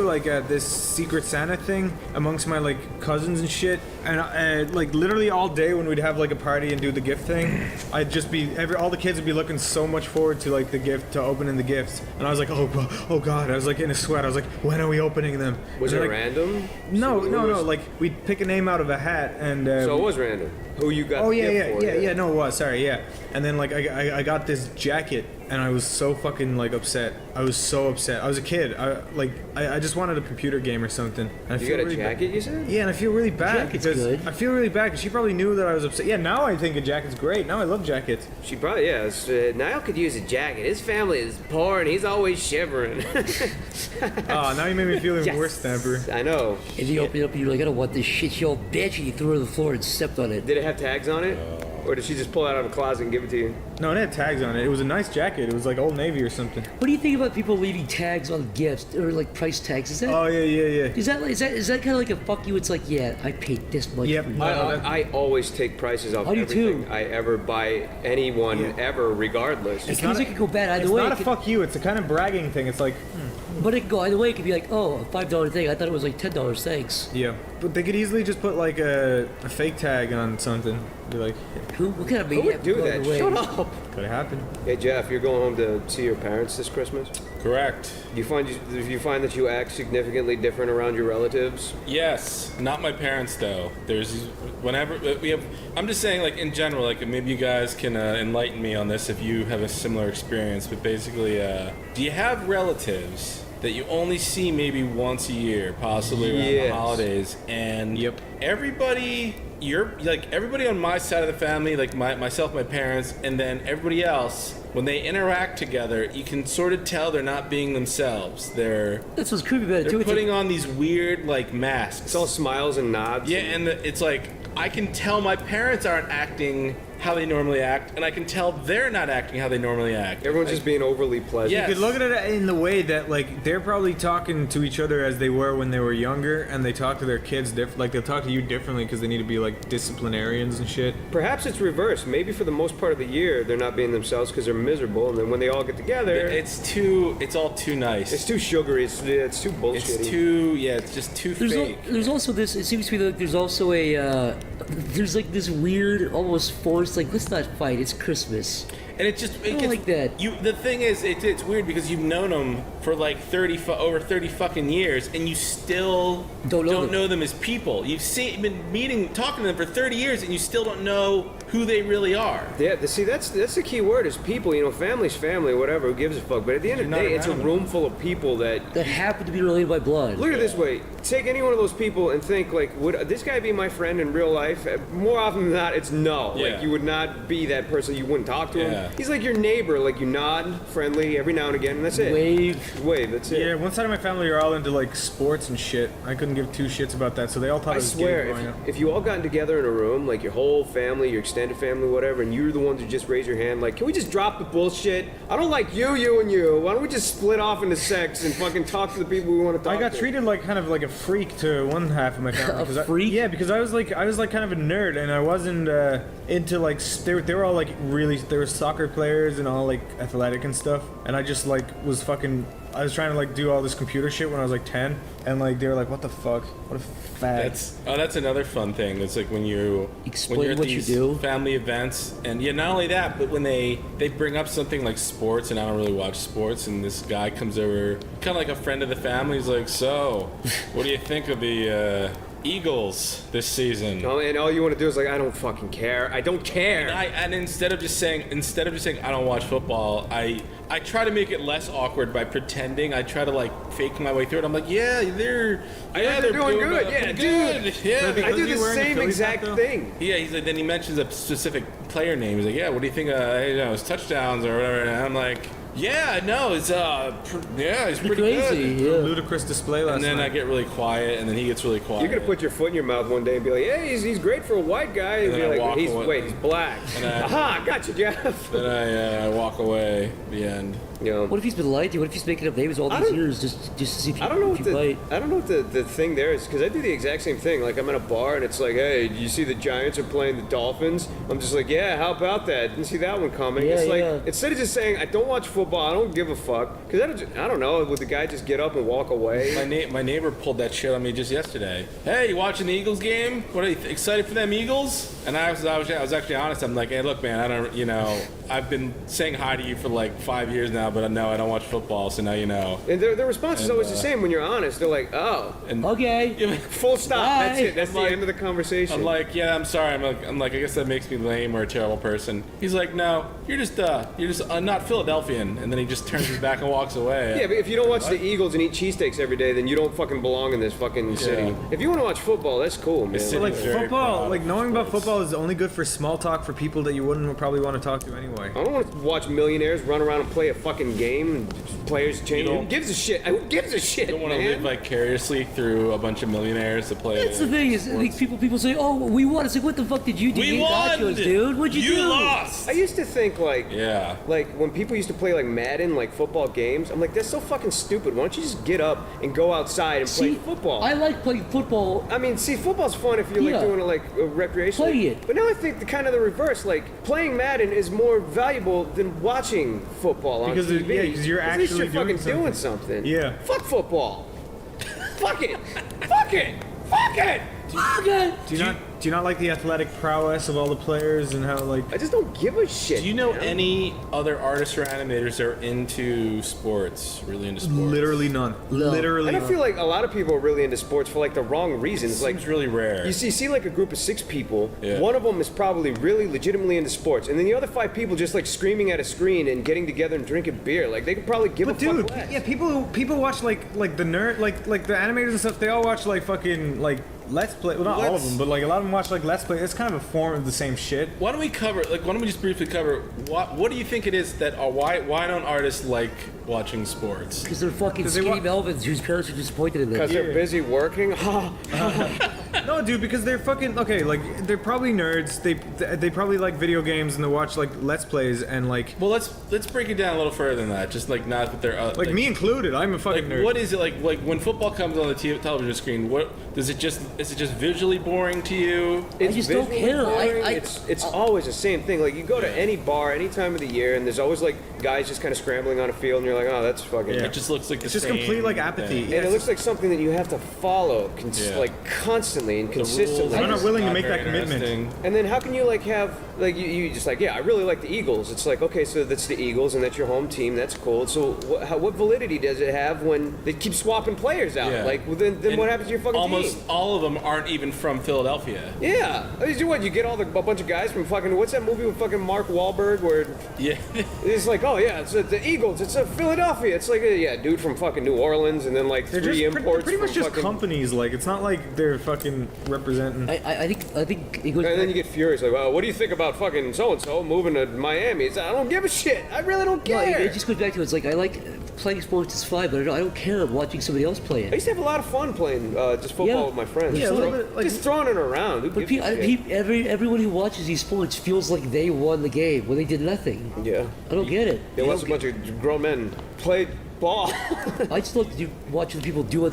like this Secret Santa thing amongst my like cousins and shit, and like literally all day when we'd have like a party and do the gift thing, I'd just be all the kids would be looking so much forward to like the gift, to opening the gifts, and I was like, oh god, I was like in a sweat. I was like, when are we opening them? Was it like, random? No. Like we'd pick a name out of a hat, and So it was random. Who you got? oh the yeah, gift for, yeah. No, it was. Sorry, yeah. And then like I got this jacket, and I was so fucking like upset. I was so upset. I was a kid. I just wanted a computer game or something. And I You feel got a really jacket, you said? Yeah, and I feel really bad Jacket's because good. I feel really bad because she probably knew that I was upset. Yeah, now I think a jacket's great. Now I love jackets. She probably, yeah. Niall could use a jacket. His family is poor and he's always shivering. Oh, now you made me feel even Yes. worse, Stamper. I know. And you open it up and you're like, I don't want this shit show, bitch, and you threw it on the floor and stepped on it. Did it have tags on it? Or did she just pull it out of a closet and give it to you? No, it had tags on it. It was a nice jacket. It was like Old Navy or something. What do you think about people leaving tags on gifts or like price tags? Is that? Oh yeah. Is that kind of like a fuck you? It's like, yeah, I paid this much. Yep. For you. I always take prices off I do everything too. I ever buy anyone ever, regardless. Because it could go bad either It's way. not It a could- fuck you. It's a kind of bragging thing. It's like, But it could go either way. It could be like, oh, a $5 thing. I thought it was like $10. Thanks. yeah. But they could easily just put like a fake tag on something. Be like, What kind of Who maniac would do would go that? either way? Shut up. could happen. Hey Jeff, you're going home to see your parents this Christmas? Correct. Do you find that you act significantly different around your relatives? Yes, not my parents though. There's whenever we have. I'm just saying, like in general, like maybe you guys can enlighten me on this if you have a similar experience. But basically, do you have relatives that you only see maybe once a year, possibly around the Yes. holidays, and everybody? You're like everybody on my side of the family, like myself, my parents, and then everybody else. When they interact together, you can sort of tell they're not being themselves. That's what's creepy about it too. They're putting on these weird like masks. It's all smiles and nods. Yeah, and it's like I can tell my parents aren't acting how they normally act, and I can tell they're not acting how they normally act. Everyone's just being overly pleasant. Yes. You could look at it in the way that like they're probably talking to each other as they were when they were younger, and they talk to their kids different. Like they'll talk to you differently because they need to be like disciplinarians and shit. Perhaps it's reversed. Maybe for the most part of the year they're not being themselves because they're miserable, and then when they all get together, it's all too nice. It's too sugary. It's too bullshitty. It's just too fake. There's also this. It seems to me like there's also a. There's like this weird, almost forced. Like, let's not fight. It's Christmas. And it just I don't like that. The thing is, it's weird because you've known them for like over 30 fucking years, and you still don't know them as people. You've been talking to them for 30 years, and you still don't know who they really are. Yeah, see, that's the key word is people. You know, family's family, whatever. Who gives a fuck? But at the end of the day, it's a room full of people that happen to be related by blood. Look at it this way: take any one of those people and think like, would this guy be my friend in real life? More often than not, it's no. Yeah. Like you would not be that person. You wouldn't talk to him. Yeah. He's like your neighbor. Like you nod, friendly every now and again, and that's it. Wave. That's it. Yeah, one side of my family are all into like sports and shit. I couldn't give two shits about that, so they all thought I it was swear, gay growing up. if you all gotten together in a room, like your whole family, your extended family, whatever, and you're the ones who just raise your hand, like, can we just drop the bullshit? I don't like you, and you. Why don't we just split off into sex and fucking talk to the people we want to talk I got to? treated like kind of like a freak to one half of my family. A freak? Yeah, because I was like kind of a nerd, and I wasn't into like they were all like they were soccer players and all like athletic and stuff, and I just like was fucking. I was trying to like do all this computer shit when I was like 10, and like they were like, "What the fuck? What a fag." That's another fun thing. It's like when you're at what you these do. family events, and yeah, not only that, but when they bring up something like sports, and I don't really watch sports, and this guy comes over, kind of like a friend of the family. He's like, "So, what do you think of the Eagles this season?" Oh, and all you want to do is like, I don't fucking care. I don't care. And instead of just saying I don't watch football, I try to make it less awkward by pretending. I try to like fake my way through it. I'm like, yeah, they're doing good. Yeah, good. Yeah, I do the same exact thing. Yeah, he's like. Then he mentions a specific player name. He's like, yeah, what do you think? His touchdowns or whatever. And I'm like, Yeah, no, it's he's pretty Crazy, good. yeah. Ludicrous display last And then night. I get really quiet, and then he gets really quiet. You're gonna put your foot in your mouth one day and be like, "Hey, he's great for a white guy." And And be then I like, walk "He's away. he's black." Aha, gotcha, Jeff. Then I walk away. The end. What if he's been lied to? What if he's making up names all these years just to see if you, I don't know if what you bite? I don't know what the thing there is, because I do the exact same thing. Like, I'm at a bar and it's like, "Hey, do you see the Giants are playing the Dolphins?" I'm just like, "Yeah, how about that? Didn't see that one coming." Yeah, It's like, yeah. instead of just saying, "I don't watch football, I don't give a fuck," because I don't know, would the guy just get up and walk away? My neighbor pulled that shit on me just yesterday. Hey, you watching the Eagles game? What are you excited for them Eagles? And I was actually honest. I'm like, hey, look, man, I don't, I've been saying hi to you for like 5 years now, but no, I don't watch football, so now you know. And their response is always the same when you're honest. They're like, "Oh, And Okay. full stop. Bye." That's it. That's the end of the conversation." I'm like, yeah, I'm sorry. I'm like, I guess that makes me lame or a terrible person. He's like, no, you're just not Philadelphian. And then he just turns his back and walks away. Yeah, but if you don't watch the Eagles and eat cheesesteaks every day, then you don't fucking belong in this fucking city. If you want to watch football, that's cool, man. city- Like very football, proud like of knowing about sports. football is only good for small talk for people that you wouldn't probably want to talk to anyway. I don't want to watch millionaires run around and play a fucking game and players change. Who don't- gives a shit? Who gives a shit, You don't want to man? live vicariously through a bunch of millionaires to play. That's the thing is, like, people say, "Oh, we won." It's like, what the fuck did you do? We You ate won, nachos, dude. What'd you do? lost. I used to think like Yeah. when people used to play like Madden, like football games, I'm like, that's so fucking stupid. Why don't you just get up and go outside and play See, football? I like playing football. I mean, see, football's fun if you're like Yeah. doing it like recreational. Play it. But now I think the kind of the reverse. Like playing Madden is more valuable than watching football on Because TV. yeah, because you're At least actually you're fucking doing doing something. Yeah. Fuck football. Fuck it. Fuck it. Fuck it. Okay. Do you not like the athletic prowess of all the players and how like I just don't give a shit. Do you know man. any other artists or animators that are into sports? Really into sports? literally none. No. Literally And I none. feel like a lot of people are really into sports for like the wrong reasons. Like Seems really rare. you see like a group of 6 people. Yeah. One of them is probably really legitimately into sports, and then the other 5 people just like screaming at a screen and getting together and drinking beer. Like they could probably give But a dude, fuck less. yeah, people watch like the nerd like the animators and stuff. They all watch like fucking like Let's Play. Well, not all of them, but like a lot of them watch like Let's Play. It's kind of a form of the same shit. Why don't we just briefly cover what do you think it is that why don't artists like watching sports? Because they're fucking 'Cause they skinny wa- Melvins whose parents are disappointed in them. Because they're busy working. No, dude, because they're fucking okay. Like they're probably nerds. They probably like video games and they watch like Let's Plays and like Well, let's break it down a little further than that. Just like not that they're like me included. I'm a fucking Like nerd. what is it like when football comes on the television screen? What is it just visually boring to you? It's just don't visually care. boring. It's always the same thing. Like you go to any bar any time of the year, and there's always like guys just kind of scrambling on a field, and you're like, oh, that's fucking. It just looks like the It's just same complete like apathy. thing. And it looks like something that you have to follow, Yeah. like constantly and The rules consistently. I'm are not just willing to not make that very commitment. interesting. And then how can you like have like you just like I really like the Eagles. It's like okay, so that's the Eagles and that's your home team. That's cool. So what validity does it have when they keep swapping players out? Yeah. Like well, then And what happens to your fucking almost team? all of them aren't even from Philadelphia. Yeah, I mean, what you get a bunch of guys from fucking what's that movie with fucking Mark Wahlberg where Yeah. it's like oh yeah it's the Eagles it's Philadelphia it's like yeah dude from fucking New Orleans and then like They're 3 just imports pretty much from just fucking, companies. Like it's not like they're fucking representing. I think it goes. and then you get furious like well what do you think about fucking so and so moving to Miami? It's, I don't give a shit. I really don't No, care. it just goes back to it's like I like playing sports is fine, but I don't care watching somebody else play I it. used to have a lot of fun playing just football Yeah. with my friends. Yeah, just, a little bit, like- just throwing it around. Who But gives a shit? everyone who watches these sports feels like they won the game when they did nothing. Yeah. I don't get it. Yeah, unless a bunch of grown men played ball. I just love to watch other people do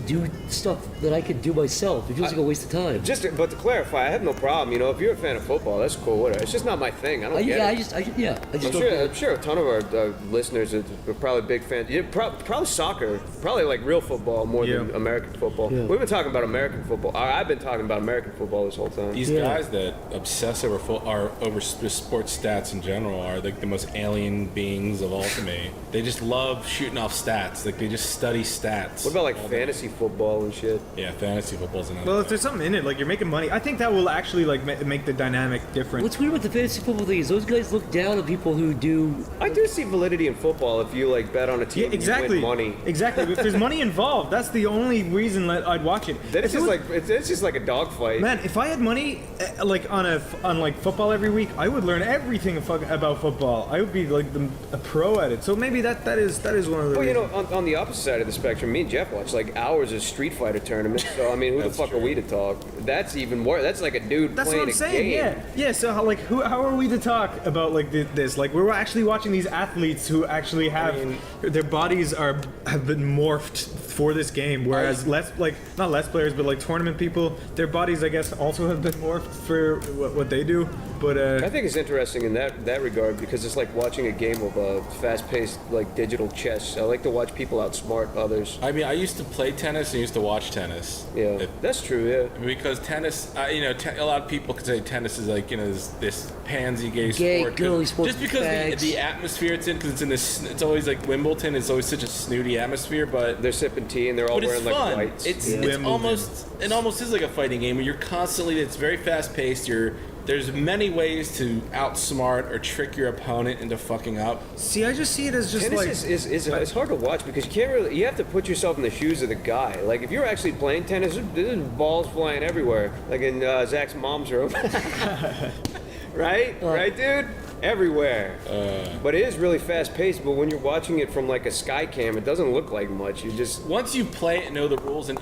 do stuff that I could do myself. It feels like a waste of time. But to clarify, I have no problem. You know, if you're a fan of football, that's cool. Whatever. It's just not my thing. I don't get it. I just I'm don't get it. sure a ton of our listeners are probably big fans. Yeah, probably soccer, probably like real football more than Yeah. American football. Yeah. We've been talking about American football. I've been talking about American football this whole time. These Yeah. guys that obsess over sports stats in general are like the most alien beings of all to me. They just love shooting off stats. Like they just study stats. What about like all day. fantasy football and shit? Yeah, fantasy football's another. Well, if thing. there's something in it, like you're making money, I think that will actually like make the dynamic different. What's weird with the fantasy football thing is those guys look down on people who do. I do see validity in football if you like bet on a team. Yeah, exactly. You win money. Exactly. If there's money involved, that's the only reason that I'd watch it. Then it's If it just was- like it's just like a dogfight. Man, if I had money, like on like football every week, I would learn everything about football. I would be like a pro at it. So maybe that is one of the. Well, you know, reasons. on the opposite side of the spectrum, me and Jeff watch like hours of Street Fighter tournaments. So I mean, who the fuck are we to talk? That's even worse. That's like a dude That's playing what I'm saying. a game. Yeah. So how are we to talk about like this? Like we're actually watching these athletes who actually have their bodies have been morphed for this game, whereas not less players, but like tournament people, their bodies I guess also have been morphed for what they do. But I think it's interesting in that regard because it's like watching a game of fast-paced like digital chess. I like to watch people outsmart others. I mean, I used to play tennis and used to watch tennis. Yeah, that's true. Yeah, because tennis, a lot of people could say tennis is like this pansy gay sport. girly sport Just because the atmosphere it's in, because it's in this, it's always like Wimbledon. It's always such a snooty atmosphere, but they're sipping tea and they're all wearing like fun. whites. It's almost is like a fighting game where you're constantly. It's very fast paced. There's many ways to outsmart or trick your opponent into fucking up. See, I just see it as just tennis like it's hard to watch because you can't really. You have to put yourself in the shoes of the guy. Like if you're actually playing tennis, there's balls flying everywhere, like in Zach's mom's room. Right, dude. Everywhere. But it is really fast paced, but when you're watching it from like a sky cam, it doesn't look like much. You just once you play it and know the rules and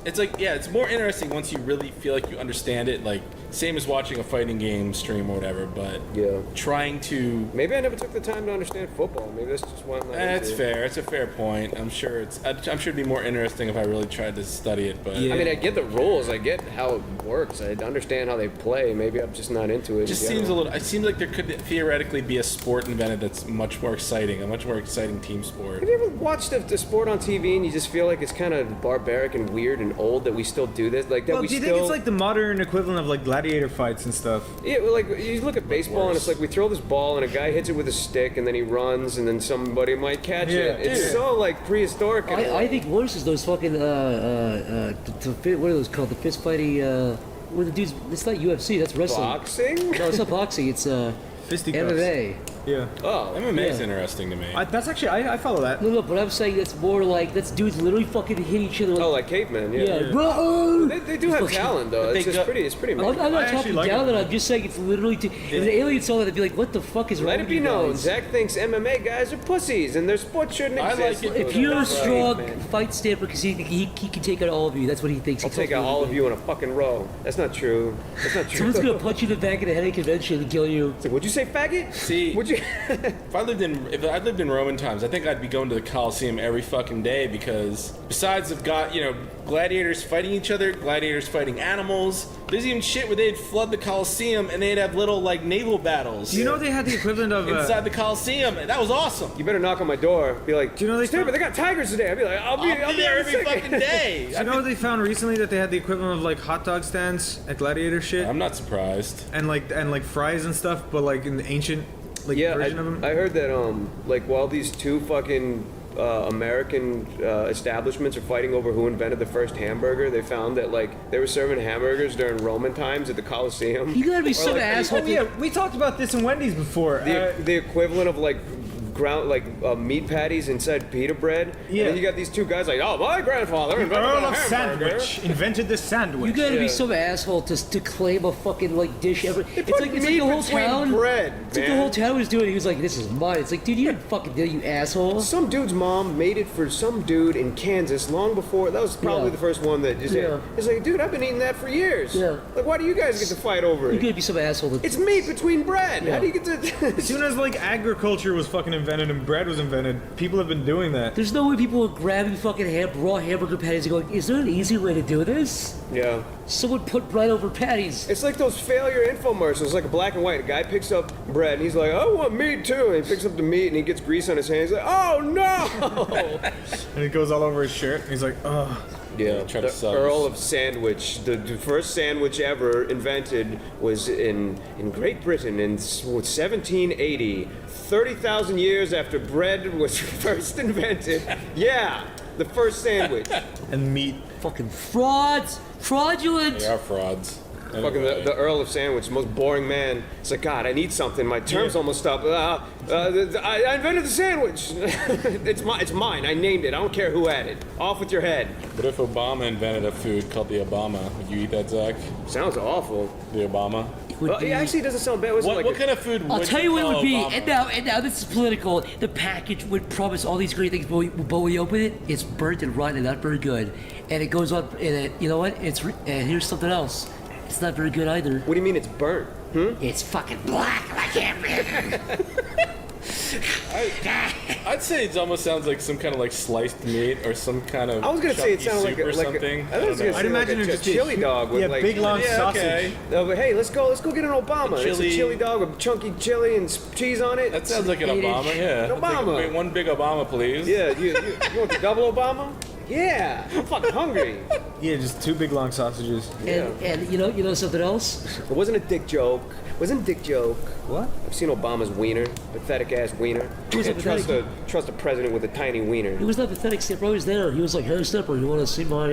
it's like it's more interesting once you really feel like you understand it, like same as watching a fighting game stream or whatever, but trying to maybe I never took the time to understand football. Maybe that's just why I'm not That's fair. It's a fair point. I'm sure it'd be more interesting if I really tried to study it, but I mean I get the rules, I get how it works, I understand how they play. Maybe I'm just not into it. It just seems it seems like there could theoretically be a sport invented that's much more exciting, a much more exciting team sport. Have you ever watched the sport on TV and you just feel like it's kind of barbaric and weird and old that we still do this? Like that well, do you think it's like the modern equivalent of like gladiator fights and stuff? Yeah, well, like you look at baseball and it's like we throw this ball and a guy hits it with a stick and then he runs and then somebody might catch it. It's so like prehistoric. I think worse is those fucking what are those called? The fist fighting. Where the dudes? It's not UFC. That's wrestling. Boxing? No, it's not boxing. It's fisticuffs. MMA. Yeah. Oh, MMA is interesting to me. That's actually I follow that. No, but I'm saying it's more like that's dudes literally fucking hit each other. Like cavemen, yeah. Bro. They do have talent though. It's pretty. I'm not talking down. I'm just saying it's literally. If an alien saw that, they'd be like, "What the fuck is wrong Let it with be you known, guys?" Zach thinks MMA guys are pussies and their sport shouldn't exist. If you're a strong fight stamper, because he can take out all of you. That's what he thinks. I'll take out all of you in a fucking row. That's not true. That's not true. Someone's gonna punch you in the back of the head at a convention and kill you. It's like, would you say faggot? See, would you? If I lived in Roman times, I think I'd be going to the Colosseum every fucking day because besides gladiators fighting each other, gladiators fighting animals. There's even shit where they'd flood the Colosseum and they'd have little like naval battles. Do you know they had the equivalent of inside the Colosseum? That was awesome. You better knock on my door. Be like, do you know they got tigers today? I'd be like, I'll be there every fucking day. Do you know they found recently that they had the equivalent of like hot dog stands at gladiator shit? I'm not surprised. And like fries and stuff, but like in the ancient version of them. I heard that like while these two fucking American establishments are fighting over who invented the first hamburger, they found that like they were serving hamburgers during Roman times at the Colosseum. You gotta be some asshole. Oh yeah, we talked about this in Wendy's before. The equivalent of like ground meat patties inside pita bread. Yeah. And then you got these two guys like, oh, my grandfather The invented Earl a of hamburger. Sandwich invented the sandwich. You gotta be some asshole to claim a fucking like dish ever. It's like the whole town. Bread, it's like the whole town was doing it. He was like, "This is mine." It's like, dude, you didn't fucking do it, you asshole. Some dude's mom made it for some dude in Kansas long before. That was probably the first one that just. Yeah. It's like, dude, I've been eating that for years. Yeah. Like, why do you guys get to fight over it? You gotta be some asshole. It's meat between bread. Yeah. How do you get to? As soon as like agriculture was fucking invented and bread was invented, people have been doing that. There's no way people were grabbing fucking raw hamburger patties and going, "Is there an easy way to do this?" Yeah. Someone put bread over patties. It's like those failure infomercials, like a black and white. A guy picks up bread and he's like, I want meat too. And he picks up the meat and he gets grease on his hands. He's like, oh no! And it goes all over his shirt. And he's like, oh. Yeah, Try to the sell Earl this. of Sandwich. The first sandwich ever invented was in Great Britain in 1780. 30,000 years after bread was first invented. Yeah, the first sandwich. And meat. Fucking frauds. Fraudulent. They are frauds. Fucking the Earl of Sandwich, most boring man. It's like, God, I need something. My term's almost up. I invented the sandwich. It's mine. I named it. I don't care who had it. Off with your head. What if Obama invented a food called the Obama? Would you eat that, Zach? Sounds awful. The Obama? Well, it actually doesn't sound bad. What kind of food I'll would tell you what it call would be, Obama? and now this is political. The package would promise all these great things, but when we open it, it's burnt and rotten and not very good. And it goes up, and you know what? And here's something else. It's not very good either. What do you mean it's burnt? It's fucking black. I can't. I'd say it almost sounds like some kind of like sliced meat or some kind of. I was gonna say it sounded soup or I something. was gonna say imagine like it a just be chili dog with like big long sausage. Okay. But hey, let's go get an Obama. It's a chili dog with chunky chili and cheese on it. That sounds like an Obama, yeah. An I'll take Obama. one big Obama, please. Yeah, you want the double Obama? Yeah, I'm fucking hungry. Yeah, just 2 big long sausages. And you know something else? It wasn't a dick joke. Wasn't a dick joke. What? I've seen Obama's wiener, pathetic ass wiener. You can't trust a president with a tiny wiener. He was not pathetic. Stepper always there. He was like, "Hey, Stepper, you want to see my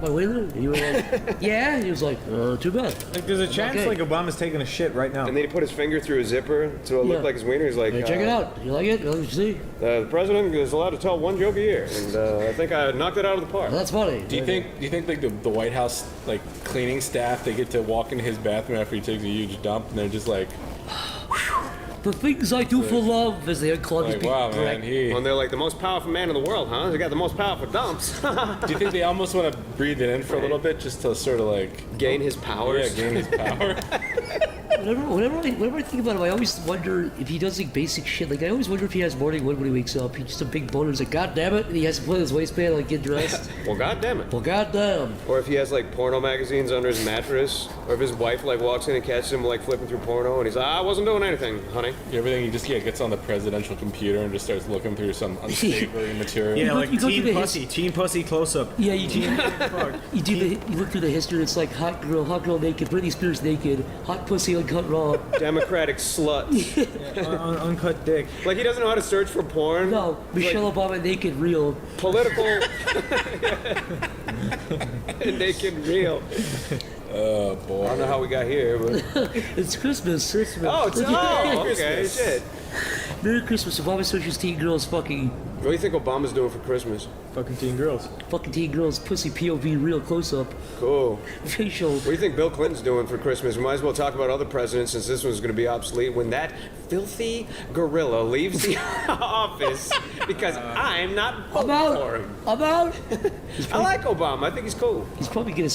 wiener?" You were like, "Yeah." He was like, "Too bad." Like, there's a chance Okay. like Obama's taking a shit right now. And then he put his finger through a zipper so it looked like his wiener. He's like, Hey, check it out. You like it? Let me see. The president is allowed to tell one joke a year, and I think I knocked it out of the park. That's funny. Do you think like the White House like cleaning staff, they get to walk into his bathroom after he takes a huge dump and they're just like, The things I do for love, as they unclog his like big wow, crack. man, Well, they're like the most powerful man in the world, huh? They got the most powerful dumps. Do you think they almost want to breathe it in for a little bit just to sort of like gain his powers? Yeah, gain his power. Whenever I think about him, I always wonder if he does like basic shit. Like I always wonder if he has morning wood when he wakes up. He's just a big boner. He's like, God damn it, and he has to put his waistband like get dressed. Well, goddamn it. Well, goddamn. Or if he has like porno magazines under his mattress, or if his wife like walks in and catches him like flipping through porno, and he's like, I wasn't doing anything, honey. Everything he just gets on the presidential computer and just starts looking through some unsavory material. Yeah, like you go through the teen pussy close up. Yeah, you look through the history. It's like hot girl naked, Britney Spears naked, hot pussy uncut raw. Democratic slut. Uncut dick. Like he doesn't know how to search for porn. No, Michelle Obama naked real. Political. Naked real. Oh boy. I don't know how we got here, but It's Christmas. oh, okay, shit. Merry Christmas. Obama searches teen girls fucking. What do you think Obama's doing for Christmas? Fucking teen girls. Fucking teen girls, pussy POV real close up. Cool. Facial. What do you think Bill Clinton's doing for Christmas? We might as well talk about other presidents since this one's going to be obsolete. When that filthy gorilla leaves the office because I'm not voting for him. I'm out. I like Obama. I think he's cool. He's probably gonna.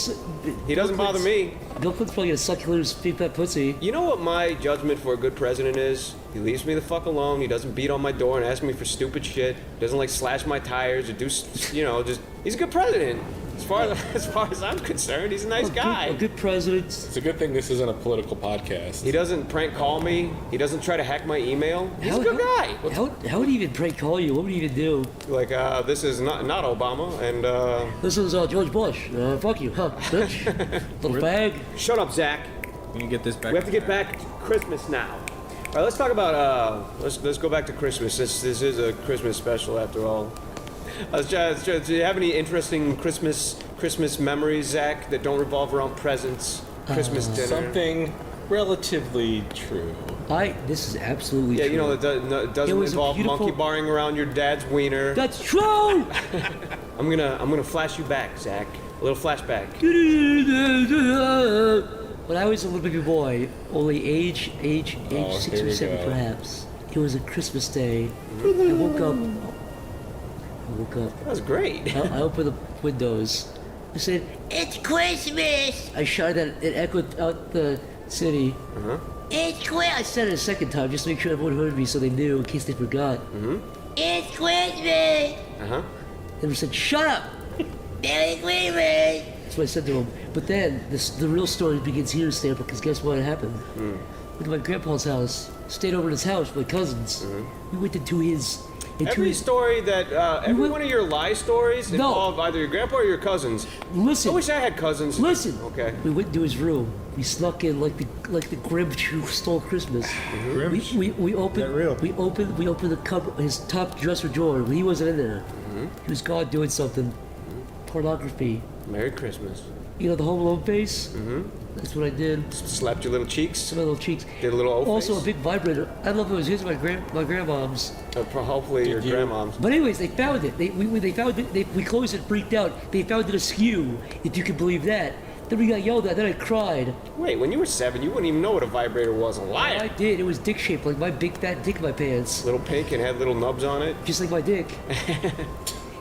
He doesn't bother me. Bill Clinton's probably gonna suck Hillary's big fat pussy. You know what my judgment for a good president is? He leaves me the fuck alone. He doesn't beat on my door and ask me for stupid shit. Doesn't like slash my tires or do, just he's a good president. As far as I'm concerned, he's a nice guy. A good president. It's a good thing this isn't a political podcast. He doesn't prank call me. He doesn't try to hack my email. He's a good guy. How would he even prank call you? What would he even do? Like, this is not Obama, and this is George Bush. Fuck you, huh, bitch? Little bag. Shut up, Zach. We can get this back. We have to get back to Christmas now. All right, let's talk about. Let's go back to Christmas. This is a Christmas special after all. Do you have any interesting Christmas memories, Zach, that don't revolve around presents, Christmas dinner? Something relatively true. This is absolutely true. true. You know, it doesn't involve monkey barring around your dad's wiener. That's true! I'm gonna flash you back, Zach. A little flashback. When I was a little baby boy, only age 6 or 7 perhaps, it was a Christmas day. I woke up. That was great. I opened the windows. I said, It's Christmas! I shouted it echoed out the city. It's Christmas! I said it a second time just to make sure everyone heard me so they knew in case they forgot. It's Christmas! They were said, shut up! Merry Christmas! That's what I said to him. But then, the real story begins here, Stamper, because guess what happened? Went to my grandpa's house, stayed over at his house with my cousins. We went into his... Every story that, every one of your lie stories involve either your grandpa or your cousins. Listen. I wish I had cousins. Listen. Okay. We went into his room. We snuck in like the Grinch who stole Christmas. We opened. We opened the cupboard, his top dresser drawer. He wasn't in there. He was gone doing something. Pornography. Merry Christmas. You know, the Home Alone face? Mm-hmm. That's what I did. Slapped your little cheeks? Some little cheeks. Did a little O Also, face? a big vibrator. I don't know if it was his or my grandmom's. Hopefully your grandmom's. But anyways, they found it. When they found it, we closed it, freaked out. They found it askew, if you can believe that. Then we got yelled at, then I cried. Wait, when you were 7, you wouldn't even know what a vibrator was. A liar. I did. It was dick-shaped, like my big fat dick in my pants. Little pink and had little nubs on it? Just like my dick.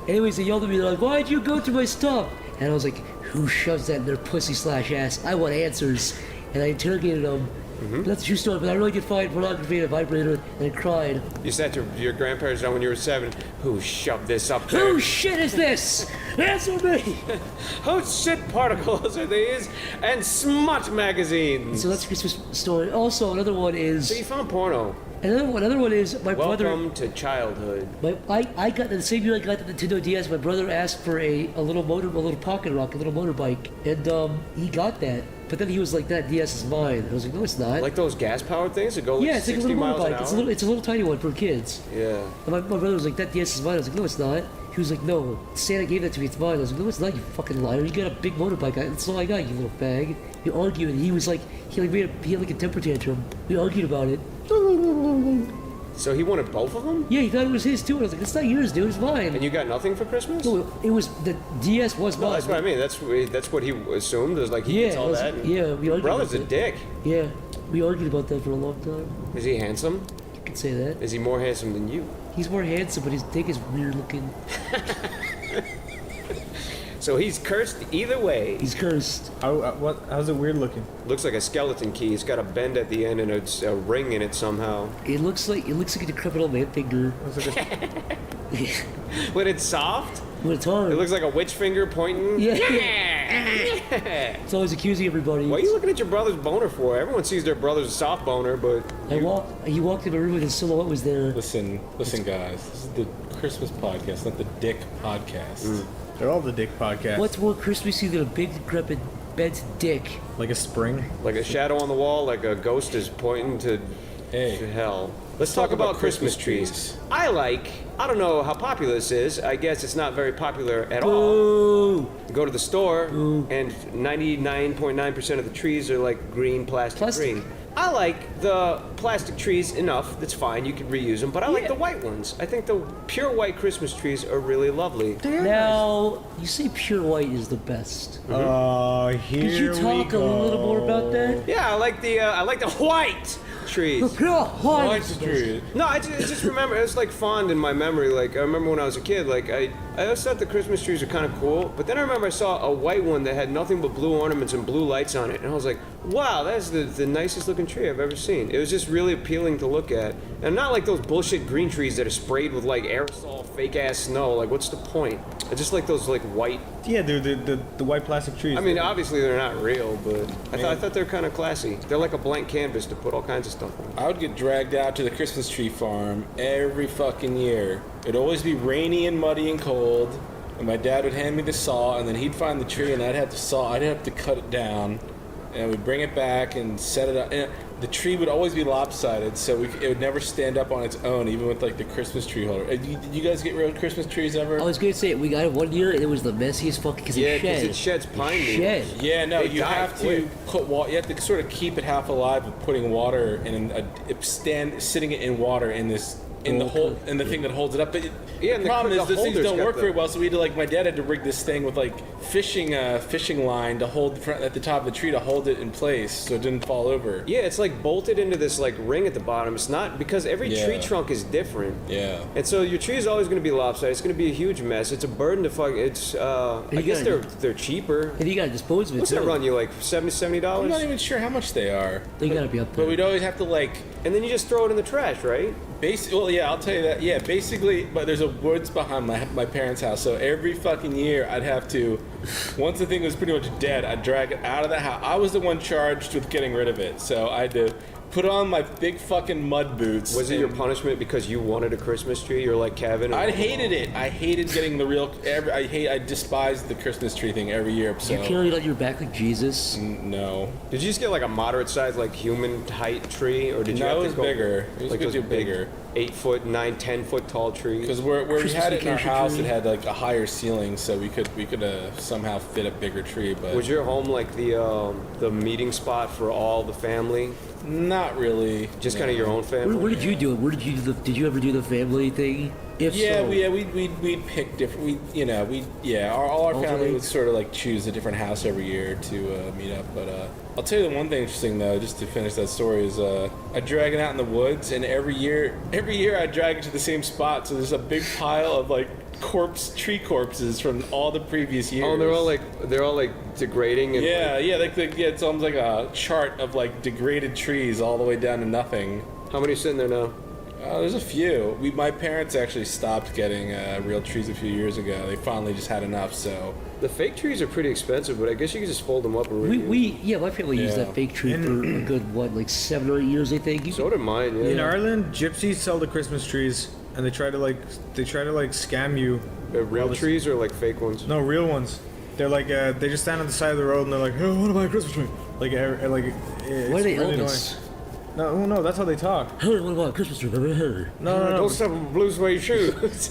Anyways, they yelled at me, they're like, why'd you go through my stuff? And I was like, who shoves that in their pussy/ass? I want answers. And I interrogated them. Mm-hmm. That's a true story, but I really did find pornography in a vibrator, and I cried. You said to your grandparents down when you were 7, who shoved this up there? Whose shit is this? Answer me! Whose shit particles are these? And smut magazines! So that's a Christmas story. Also, another one is... So you found porno. Another one is my brother... Welcome to childhood. I got the same year I got the Nintendo DS. My brother asked for a little pocket rock, a little motorbike, and he got that. But then he was like, "That DS is mine." I was like, "No, it's not." Like those gas-powered things that go like yeah, it's like a 60 little miles an motorbike. hour? It's a little tiny one for kids. Yeah. And my brother was like, "That DS is mine." I was like, "No, it's not." He was like, "No, Santa gave that to me. It's mine." I was like, "No, it's not. You fucking liar. You got a big motorbike. That's all I got. You little bag." We argued, and he was like, he had like a temper tantrum. We argued about it. So he wanted both of them? Yeah, he thought it was his too. And I was like, "It's not yours, dude. It's mine." And you got nothing for Christmas? No, it was the DS was mine. No, that's what I mean. That's what he assumed. It was like he gets all that. Yeah, we argued. Brother's about a dick. Yeah, we argued about that for a long time. Is he handsome? You could say that. Is he more handsome than you? He's more handsome, but his dick is weird looking. So he's cursed either way. He's cursed. How's it weird looking? Looks like a skeleton key. It's got a bend at the end and it's a ring in it somehow. It looks like a decrepit old man finger. When it's soft? When it's hard. It looks like a witch finger pointing. Yeah. It's always accusing everybody. What are you looking at your brother's boner for? Everyone sees their brother's soft boner, but he walked in my room and his silhouette was there. Listen, guys. This is the Christmas podcast, not the dick podcast. They're all the dick podcasts. What's more Christmassy than a big decrepit bent dick? Like a spring? Like a shadow on the wall, like a ghost is pointing to hell. Let's talk about Christmas trees. I don't know how popular this is. I guess it's not very popular at all. Go to the store, and 99.9% of the trees are like green, plastic green. I like the plastic trees enough. That's fine. You can reuse them. But I like the white ones. I think the pure white Christmas trees are really lovely. Now, you say pure white is the best. Here Could you talk a little more about that? Yeah, I like the white trees. The pure white trees. No, I just remember it's like fond in my memory. Like I remember when I was a kid. Like I always thought the Christmas trees were kind of cool. But then I remember I saw a white one that had nothing but blue ornaments and blue lights on it, and I was like, wow, that's the nicest looking tree I've ever seen. It was just really appealing to look at, and not like those bullshit green trees that are sprayed with like aerosol fake ass snow. Like what's the point? I just like those like white. Yeah, they're the white plastic trees. I mean, obviously they're not real, but I thought they're kind of classy. They're like a blank canvas to put all kinds of stuff on. I would get dragged out to the Christmas tree farm every fucking year. It'd always be rainy and muddy and cold, and my dad would hand me the saw, and then he'd find the tree, and I'd have to cut it down, and we'd bring it back and set it up. And the tree would always be lopsided, so it would never stand up on its own, even with like the Christmas tree holder. Did you guys get real Christmas trees ever? I was gonna say we got it one year and it was the messiest fucking because it sheds pine needles. Yeah, no, They you die have to quick. put water. You have to sort of keep it half alive with putting water and sitting it in water in this. In the thing that holds it up, but the problem is those things don't work very well. So we had to my dad had to rig this thing with like fishing line to hold at the top of the tree to hold it in place so it didn't fall over. Yeah, it's like bolted into this like ring at the bottom. It's not because every tree trunk is different. Yeah. And so your tree is always going to be lopsided. It's going to be a huge mess. It's a burden to fuck. It's I guess they're cheaper. And you got to dispose of it. What's that run you like $70? I'm not even sure how much they are. They got to be up there. But we'd always have to and then you just throw it in the trash, right? Yeah, I'll tell you that. Yeah, basically, but there's a woods behind my parents' house, so every fucking year I'd have to, once the thing was pretty much dead, I'd drag it out of the house. I was the one charged with getting rid of it, so I had to put on my big fucking mud boots. Was it your punishment because you wanted a Christmas tree? You're like Kevin. I hated it. I hated getting the real. I despised the Christmas tree thing every year. So. You carry it on your back like Jesus? No. Did you just get like a moderate size, like human height tree, or did you? No, have it was to go bigger. It was like those bigger. 8 foot, 9, 10 foot tall trees. Because where we had it in our house, it had like a higher ceiling, so we could somehow fit a bigger tree. But Was your home like the meeting spot for all the family? Not really. Just kind of your own family. Where did you do it? Where did you do did you ever do the family thing? If so, we'd pick different. All our family would sort of like choose a different house every year to meet up. But I'll tell you the one thing interesting though, just to finish that story, is I drag it out in the woods, and every year I drag it to the same spot. So there's a big pile of like tree corpses from all the previous years. Oh, they're all like degrading. And it's almost like a chart of like degraded trees all the way down to nothing. How many are sitting there now? There's a few. My parents actually stopped getting real trees a few years ago. They finally just had enough. So the fake trees are pretty expensive, but I guess you can just fold them up. And my family used that fake tree for a good like 7 or 8 years, I think. So did mine. Yeah. In Ireland, gypsies sell the Christmas trees, and they try to scam you. Real trees or like fake ones? No, real ones. They're like they just stand on the side of the road and they're like, "Oh, I want to buy a Christmas tree." Like why are they really Elvis? No, that's how they talk. Hey, what about a Christmas tree? No. Don't step on blue suede shoes.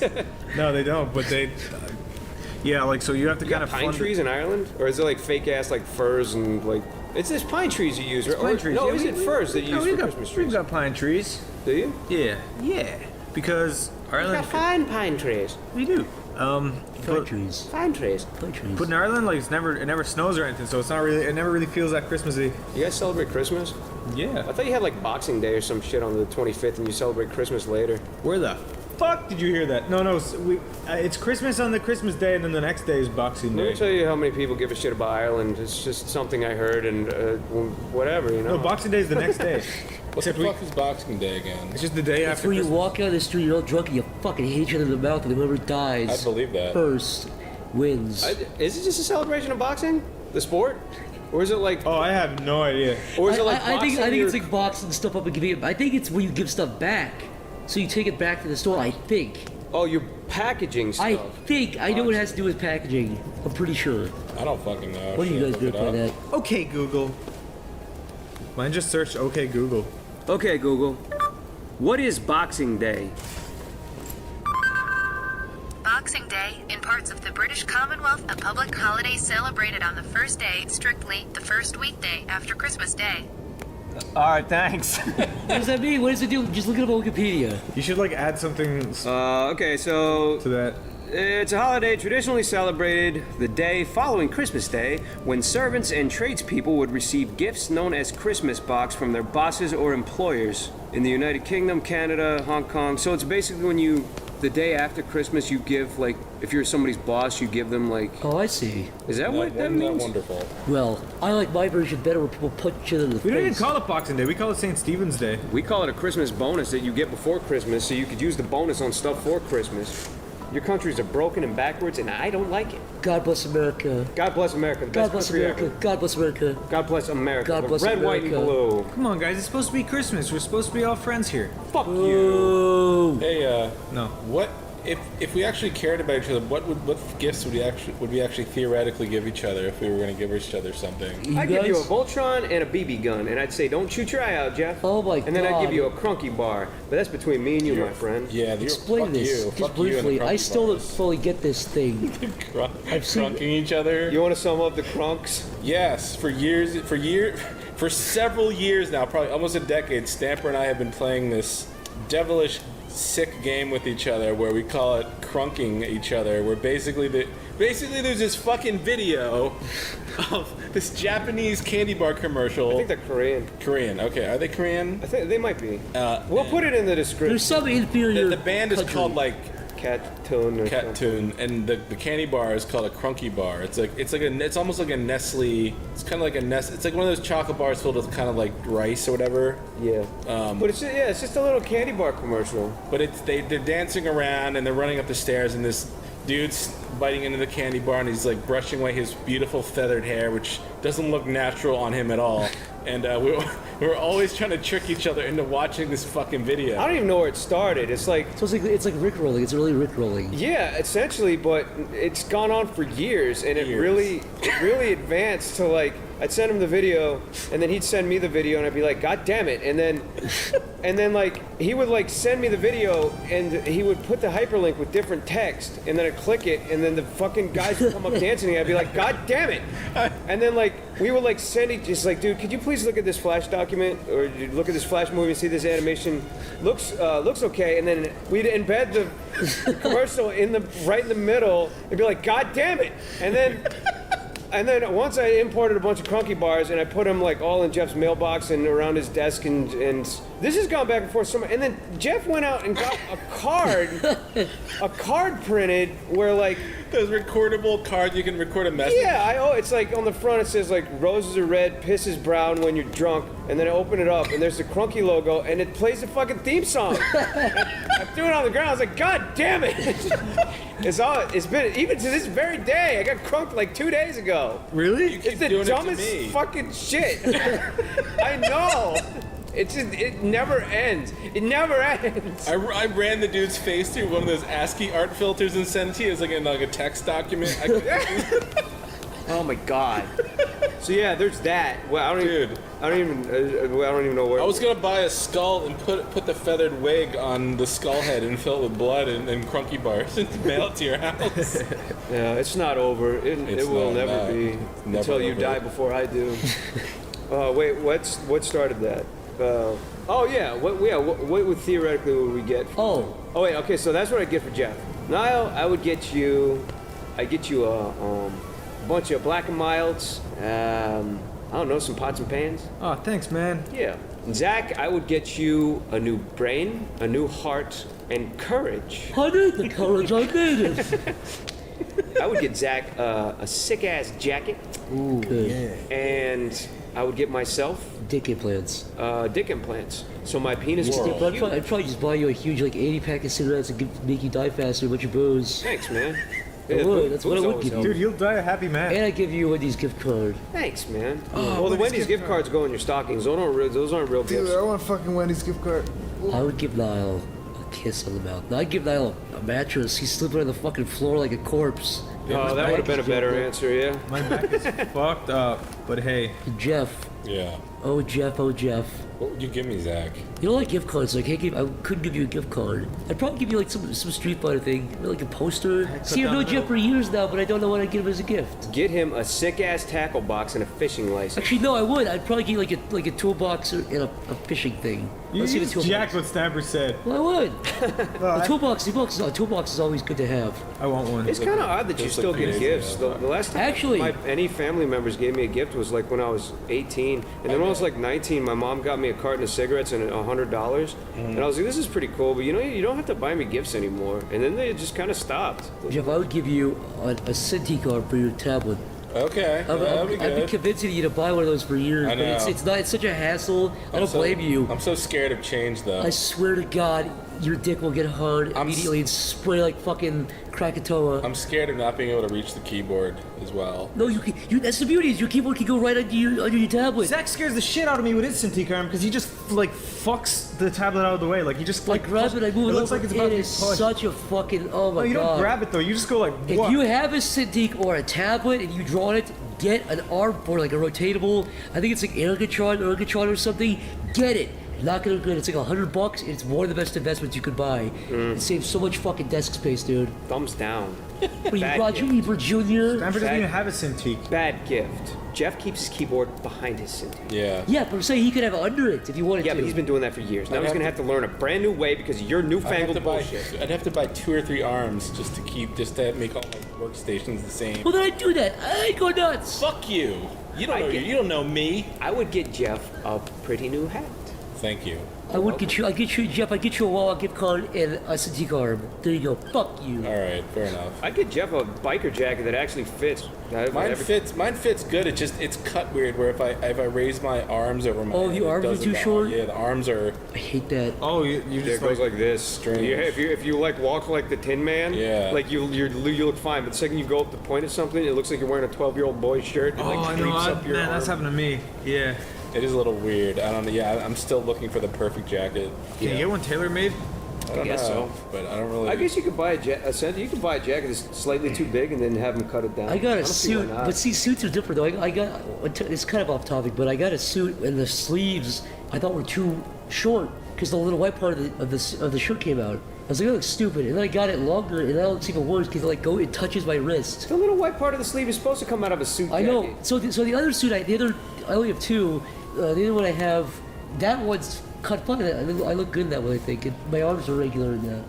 No, they don't. But they, so you have to kind of pine trees in Ireland, or is it like fake ass like firs and like it's just pine trees you use? Pine trees. No, Yeah, is it firs that you use for Christmas trees? We've got pine trees. Do you? Yeah. Because Ireland. Pine trees. We do. Pine trees. Pine trees. But in Ireland, like it never snows or anything, so it never really feels that Christmassy. You guys celebrate Christmas? Yeah. I thought you had like Boxing Day or some shit on the 25th, and you celebrate Christmas later. Where the fuck did you hear that? No, it's Christmas on the Christmas day, and then the next day is Boxing Day. Let me tell you how many people give a shit about Ireland. It's just something I heard, and whatever, you know. No, Boxing Day is the next day. What the fuck is Boxing Day again? It's just the day It's after where you Christmas. walk out the street, you're all drunk, and you fucking hate each other in the mouth, and whoever dies I believe that. first wins. Is it just a celebration of boxing? The sport? Or is it like... Oh, I have no idea. Or is it like I think boxing it's like boxing stuff up and giving it. I think it's where you give stuff back. So you take it back to the store, I think. Oh, you're packaging stuff. I think. I know it has to do with packaging. I'm pretty sure. I don't fucking know. What do you guys do by that? Okay, Google. Mine just searched OK Google. Okay, Google. What is Boxing Day? Boxing Day, in parts of the British Commonwealth, a public holiday celebrated on the first day, strictly the first weekday after Christmas Day. Alright, thanks. What does that mean? What does it do? Just look it up on Wikipedia. You should like add something Okay, so... to that. It's a holiday traditionally celebrated the day following Christmas Day, when servants and tradespeople would receive gifts known as Christmas box from their bosses or employers in the United Kingdom, Canada, Hong Kong. So it's basically when the day after Christmas, you give, like, if you're somebody's boss, you give them, like... Oh, I see. Is that what that Isn't that means? wonderful? Well, I like my version better where people punch each other in the face. We don't even call it Boxing Day. We call it St. Stephen's Day. We call it a Christmas bonus that you get before Christmas, so you could use the bonus on stuff for Christmas. Your countries are broken and backwards, and I don't like it. God bless America. God bless America. The God best bless country America. ever. God bless America. God bless America. God The bless red, white, and America. blue. Come on, guys. It's supposed to be Christmas. We're supposed to be all friends here. Fuck you. Oh. Hey, No. what if we actually cared about each other? What gifts would we actually theoretically give each other if we were going to give each other something? I'd give you a Voltron and a BB gun, and I'd say, don't shoot your eye out, Jeff. Oh my god. And then I'd give you a Crunky bar. But that's between me and you, my friend. Yeah, Explain fuck this You. just Fuck you and the briefly. I Crunky still don't bars. fully get this thing. I've seen Crunking each other. You want to sum up the crunks? Yes, for several years now, probably almost a decade, Stamper and I have been playing this devilish, sick game with each other where we call it crunking each other. Where basically there's this fucking video of this Japanese candy bar commercial. I think they're Korean. Korean. Okay, are they Korean? I think they might be. We'll put it in the description. There's some inferior. The band is called like Cat Tune. Cat Tune, and the candy bar is called a Crunky bar. It's almost like a Nestle. It's kind of like a Nestle. It's like one of those chocolate bars filled with kind of like rice or whatever. Yeah. But it's just a little candy bar commercial. But they're dancing around and they're running up the stairs, and this dude's biting into the candy bar and he's like brushing away his beautiful feathered hair, which doesn't look natural on him at all. And we're always trying to trick each other into watching this fucking video. I don't even know where it started. It's like it's like Rickrolling. It's really Rickrolling. Yeah, essentially, but it's gone on for years, and it really advanced to like I'd send him the video, and then he'd send me the video, and I'd be like, God damn it! And then like he would like send me the video, and he would put the hyperlink with different text, and then I'd click it, and then the fucking guys would come up dancing, and I'd be like, God damn it! And then like we would like send each just like, dude, could you please look at this Flash document, or look at this Flash movie and see this animation looks okay, and then we'd embed the commercial right in the middle, and be like, God damn it! And then once I imported a bunch of Crunky bars and I put them like all in Jeff's mailbox and around his desk, and this has gone back and forth so much. And then Jeff went out and got a card printed where like those recordable cards you can record a message. Yeah, it's like on the front it says like roses are red, piss is brown when you're drunk, and then I open it up and there's the Crunky logo and it plays the fucking theme song. I threw it on the ground. I was like, God damn it! It's been even to this very day. I got crunked like 2 days ago. Really? It's the dumbest fucking shit. I know. It never ends. It never ends. I ran the dude's face through one of those ASCII art filters and sent to you as like a text document. Oh my god. So yeah, there's that. Well, I don't even know where. I was gonna buy a skull and put the feathered wig on the skull head and fill it with blood and Crunky bars and mail it to your house. Yeah, it's not over. It will never be until you die before I do. Wait, what started that? What theoretically would we get? Wait, okay, so that's what I get for Jeff. Niall, I get you a bunch of Black and Milds. I don't know, some pots and pans. Oh, thanks, man. Yeah. Zach, I would get you a new brain, a new heart, and courage. I need the courage, I need it. I would get Zach a sick-ass jacket. Ooh, good. And I would get myself dick implants. Dick implants. So my penis can be huge. I'd probably just buy you a huge 80-pack of cigarettes and make you die faster with your booze. Thanks, man. I would. That's what I would give you. Dude, you'll die a happy man. And I give you a Wendy's gift card. Thanks, man. Well, the Wendy's gift cards go in your stockings. Those aren't real gifts. Dude, I want a fucking Wendy's gift card. I would give Niall a kiss on the mouth. No, I'd give Niall a mattress. He's sleeping on the fucking floor like a corpse. Oh, that would have been a better answer, yeah. My back is fucked up, but hey. Jeff. Yeah. Oh, Jeff. What would you give me, Zach? You don't like gift cards, so I couldn't give you a gift card. I'd probably give you like some Street Fighter thing, like a poster. See, I've known Jeff for years now, but I don't know what I'd give him as a gift. Get him a sick-ass tackle box and a fishing license. Actually, no, I would. I'd probably give you like a toolbox and a fishing thing. You just jacked what Stamper said. Well, I would. A toolbox is always good to have. I want one. It's kind of odd that you still get gifts. The last time any family members gave me a gift was like when I was 18, and then when I was like 19, my mom got me a carton of cigarettes and $100, and I was like, this is pretty cool, but you don't have to buy me gifts anymore. And then they just kind of stopped. Jeff, I would give you a Cintiq card for your tablet. Okay, I've been convincing you to buy one of those for years, I know. but it's such a hassle. I don't blame you. I'm so scared of change, though. I swear to God, your dick will get hard immediately and spray like fucking Krakatoa. I'm scared of not being able to reach the keyboard as well. No, you can. That's the beauty. Is your keyboard can go right under your tablet. Zach scares the shit out of me with his Cintiq arm because he just like fucks the tablet out of the way. Like he just like grab it. I move it. It looks like it's about to be is pushed. such a fucking oh my god. No, you don't grab it though. You just go like. If you have a Cintiq or a tablet and you draw on it, get an arm board like a rotatable. I think it's like Ergotron or something. Get it. Not gonna good. It's like $100. It's one of the best investments you could buy. It saves so much fucking desk space, dude. Thumbs down. What are you, Roger Ebert Jr.? Stanford doesn't even have a Cintiq. Bad gift. Jeff keeps his keyboard behind his Cintiq. Yeah. Yeah, but I'm saying he could have it under it if he wanted to. Yeah, but he's been doing that for years. Now he's gonna have to learn a brand new way because of your newfangled bullshit. I'd have to buy 2 or 3 arms just to make all my workstations the same. Well, then I'd do that. I'd go nuts. Fuck you. You don't know me. I would get Jeff a pretty new hat. Thank you. I would get you, Jeff, I'd get you a Wawa gift card and a Cintiq arm. There you go. Fuck you. All right, fair enough. I'd get Jeff a biker jacket that actually fits. Mine fits good. It's cut weird. Where if I raise my arms over my the arms are too short. Yeah, the arms are. I hate that. Oh, you just goes like this. Strange. Yeah, if you like walk like the Tin Man, like you look fine. But the second you go up to point at something, it looks like you're wearing a 12-year-old boy's shirt. And, like, creeps up your arm. That's happened to me. Yeah. It is a little weird. I don't know. Yeah, I'm still looking for the perfect jacket. Can you get one tailor-made? I guess so. But I don't really. I guess you could buy a Santa. You could buy a jacket that's slightly too big and then have them cut it down. I got a don't see why suit, not. but see, suits are different though. I got, it's kind of off topic, but I got a suit and the sleeves I thought were too short because the little white part of the shirt came out. I was like, that looks stupid, and then I got it longer, and that looks even worse because it touches my wrist. The little white part of the sleeve is supposed to come out of a suit jacket. I know. So the other suit, I only have two. The other one I have, that one's cut fine. I look good in that one, I think. My arms are regular in that.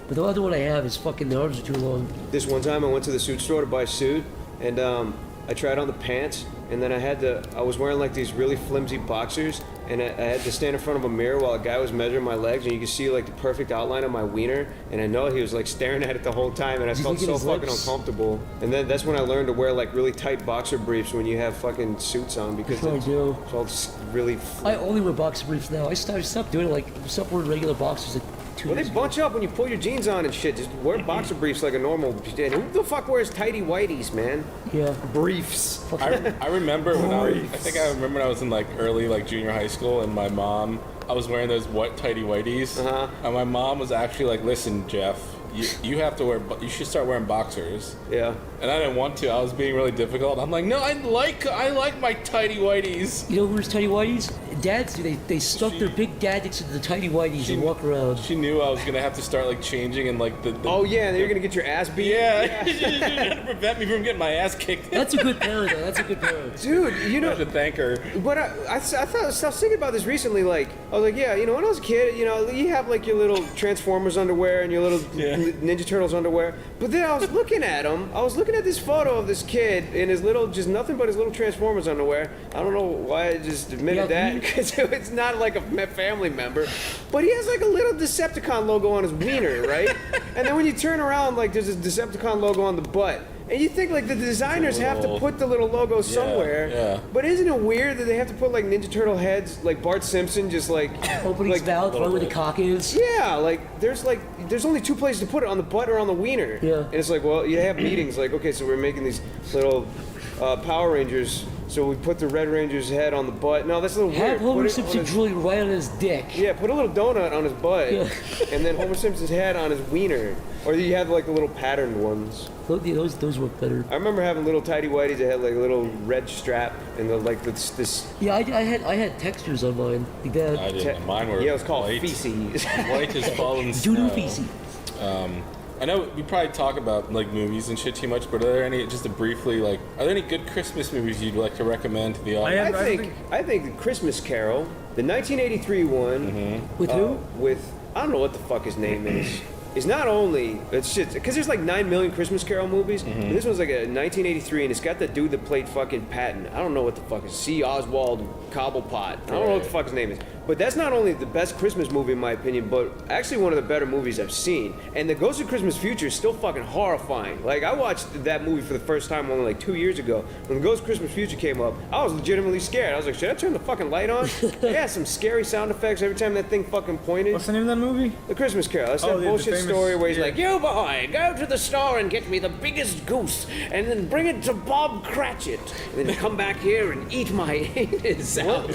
But the other one I have is fucking, the arms are too long. This one time I went to the suit store to buy a suit, and I tried on the pants, and then I was wearing like these really flimsy boxers, and I had to stand in front of a mirror while a guy was measuring my legs, and you could see like the perfect outline of my wiener, and I know he was like staring at it the whole time, and I felt so fucking uncomfortable. And then that's when I learned to wear like really tight boxer briefs when you have fucking suits on, because it's all just really... I only wear boxer briefs now. I stopped doing it, like, stopped wearing regular boxers like 2 Well, years they bunch up when you pull your jeans on and shit. Just wear boxer briefs like a normal... And who the fuck wears tighty whities, man? Yeah. Briefs. I remember when I remember when I was in like early like junior high school, and my mom, I was wearing those tighty whities, and my mom was actually like, "Listen, Jeff, you have to you should start wearing boxers." Yeah. And I didn't want to. I was being really difficult. I'm like, no, I like my tighty whities. You know who wears tighty whities? Dads do. They stuff their big dad dicks into the tighty whities and walk around. She knew I was gonna have to start like changing and like the oh yeah, and you're gonna get your ass beat. Yeah, to prevent me from getting my ass kicked. That's a good parent, though. That's a good parent. Dude, you know. I should thank her. But I was thinking about this recently. Like, I was like, yeah, you know, when I was a kid, you know, you have like your little Transformers underwear and your little Ninja Turtles underwear. But then I was looking at them. I was looking at this photo of this kid in his little, just nothing but his little Transformers underwear. I don't know why I just admitted that, because it's not like a family member. But he has like a little Decepticon logo on his wiener, right? And then when you turn around, like there's a Decepticon logo on the butt. And you think like the designers have to put the little logo somewhere. Yeah. But isn't it weird that they have to put like Ninja Turtle heads, like Bart Simpson, just like opening his mouth right where the cock is? Yeah, there's only two places to put it, on the butt or on the wiener. Yeah. And it's like, well, you have meetings like, okay, so we're making these little Power Rangers. So we put the Red Ranger's head on the butt. No, that's a little weird. Have Homer Simpson drooling right on his dick. Yeah, put a little donut on his butt, and then Homer Simpson's head on his wiener. Or you have like the little patterned ones. Those work better. I remember having little tidy whities that had like a little red strap and this. Yeah, I had textures on mine. Like that. I didn't. Mine were. Yeah, it was called white. feces. White as fallen Doo-doo snow. feces. I know we probably talk about like movies and shit too much, but are there any, just to briefly, like, are there any good Christmas movies you'd like to recommend to the audience? I think the Christmas Carol, the 1983 one, with who? With I don't know what the fuck his name is not only it's shit because there's like 9 million Christmas Carol movies. And this one's like a 1983, and it's got the dude that played fucking Patton. I don't know what the fuck is C. Oswald Cobblepot. I don't know what the fuck his name is. But that's not only the best Christmas movie in my opinion, but actually one of the better movies I've seen. And the Ghost of Christmas Future is still fucking horrifying. Like, I watched that movie for the first time only like 2 years ago. When the Ghost of Christmas Future came up, I was legitimately scared. I was like, should I turn the fucking light on? It had some scary sound effects every time that thing fucking pointed. What's the name of that movie? The Christmas Carol. That's that bullshit story where he's like, you boy, go to the store and get me the biggest goose, and then bring it to Bob Cratchit, and then come back here and eat my anus out.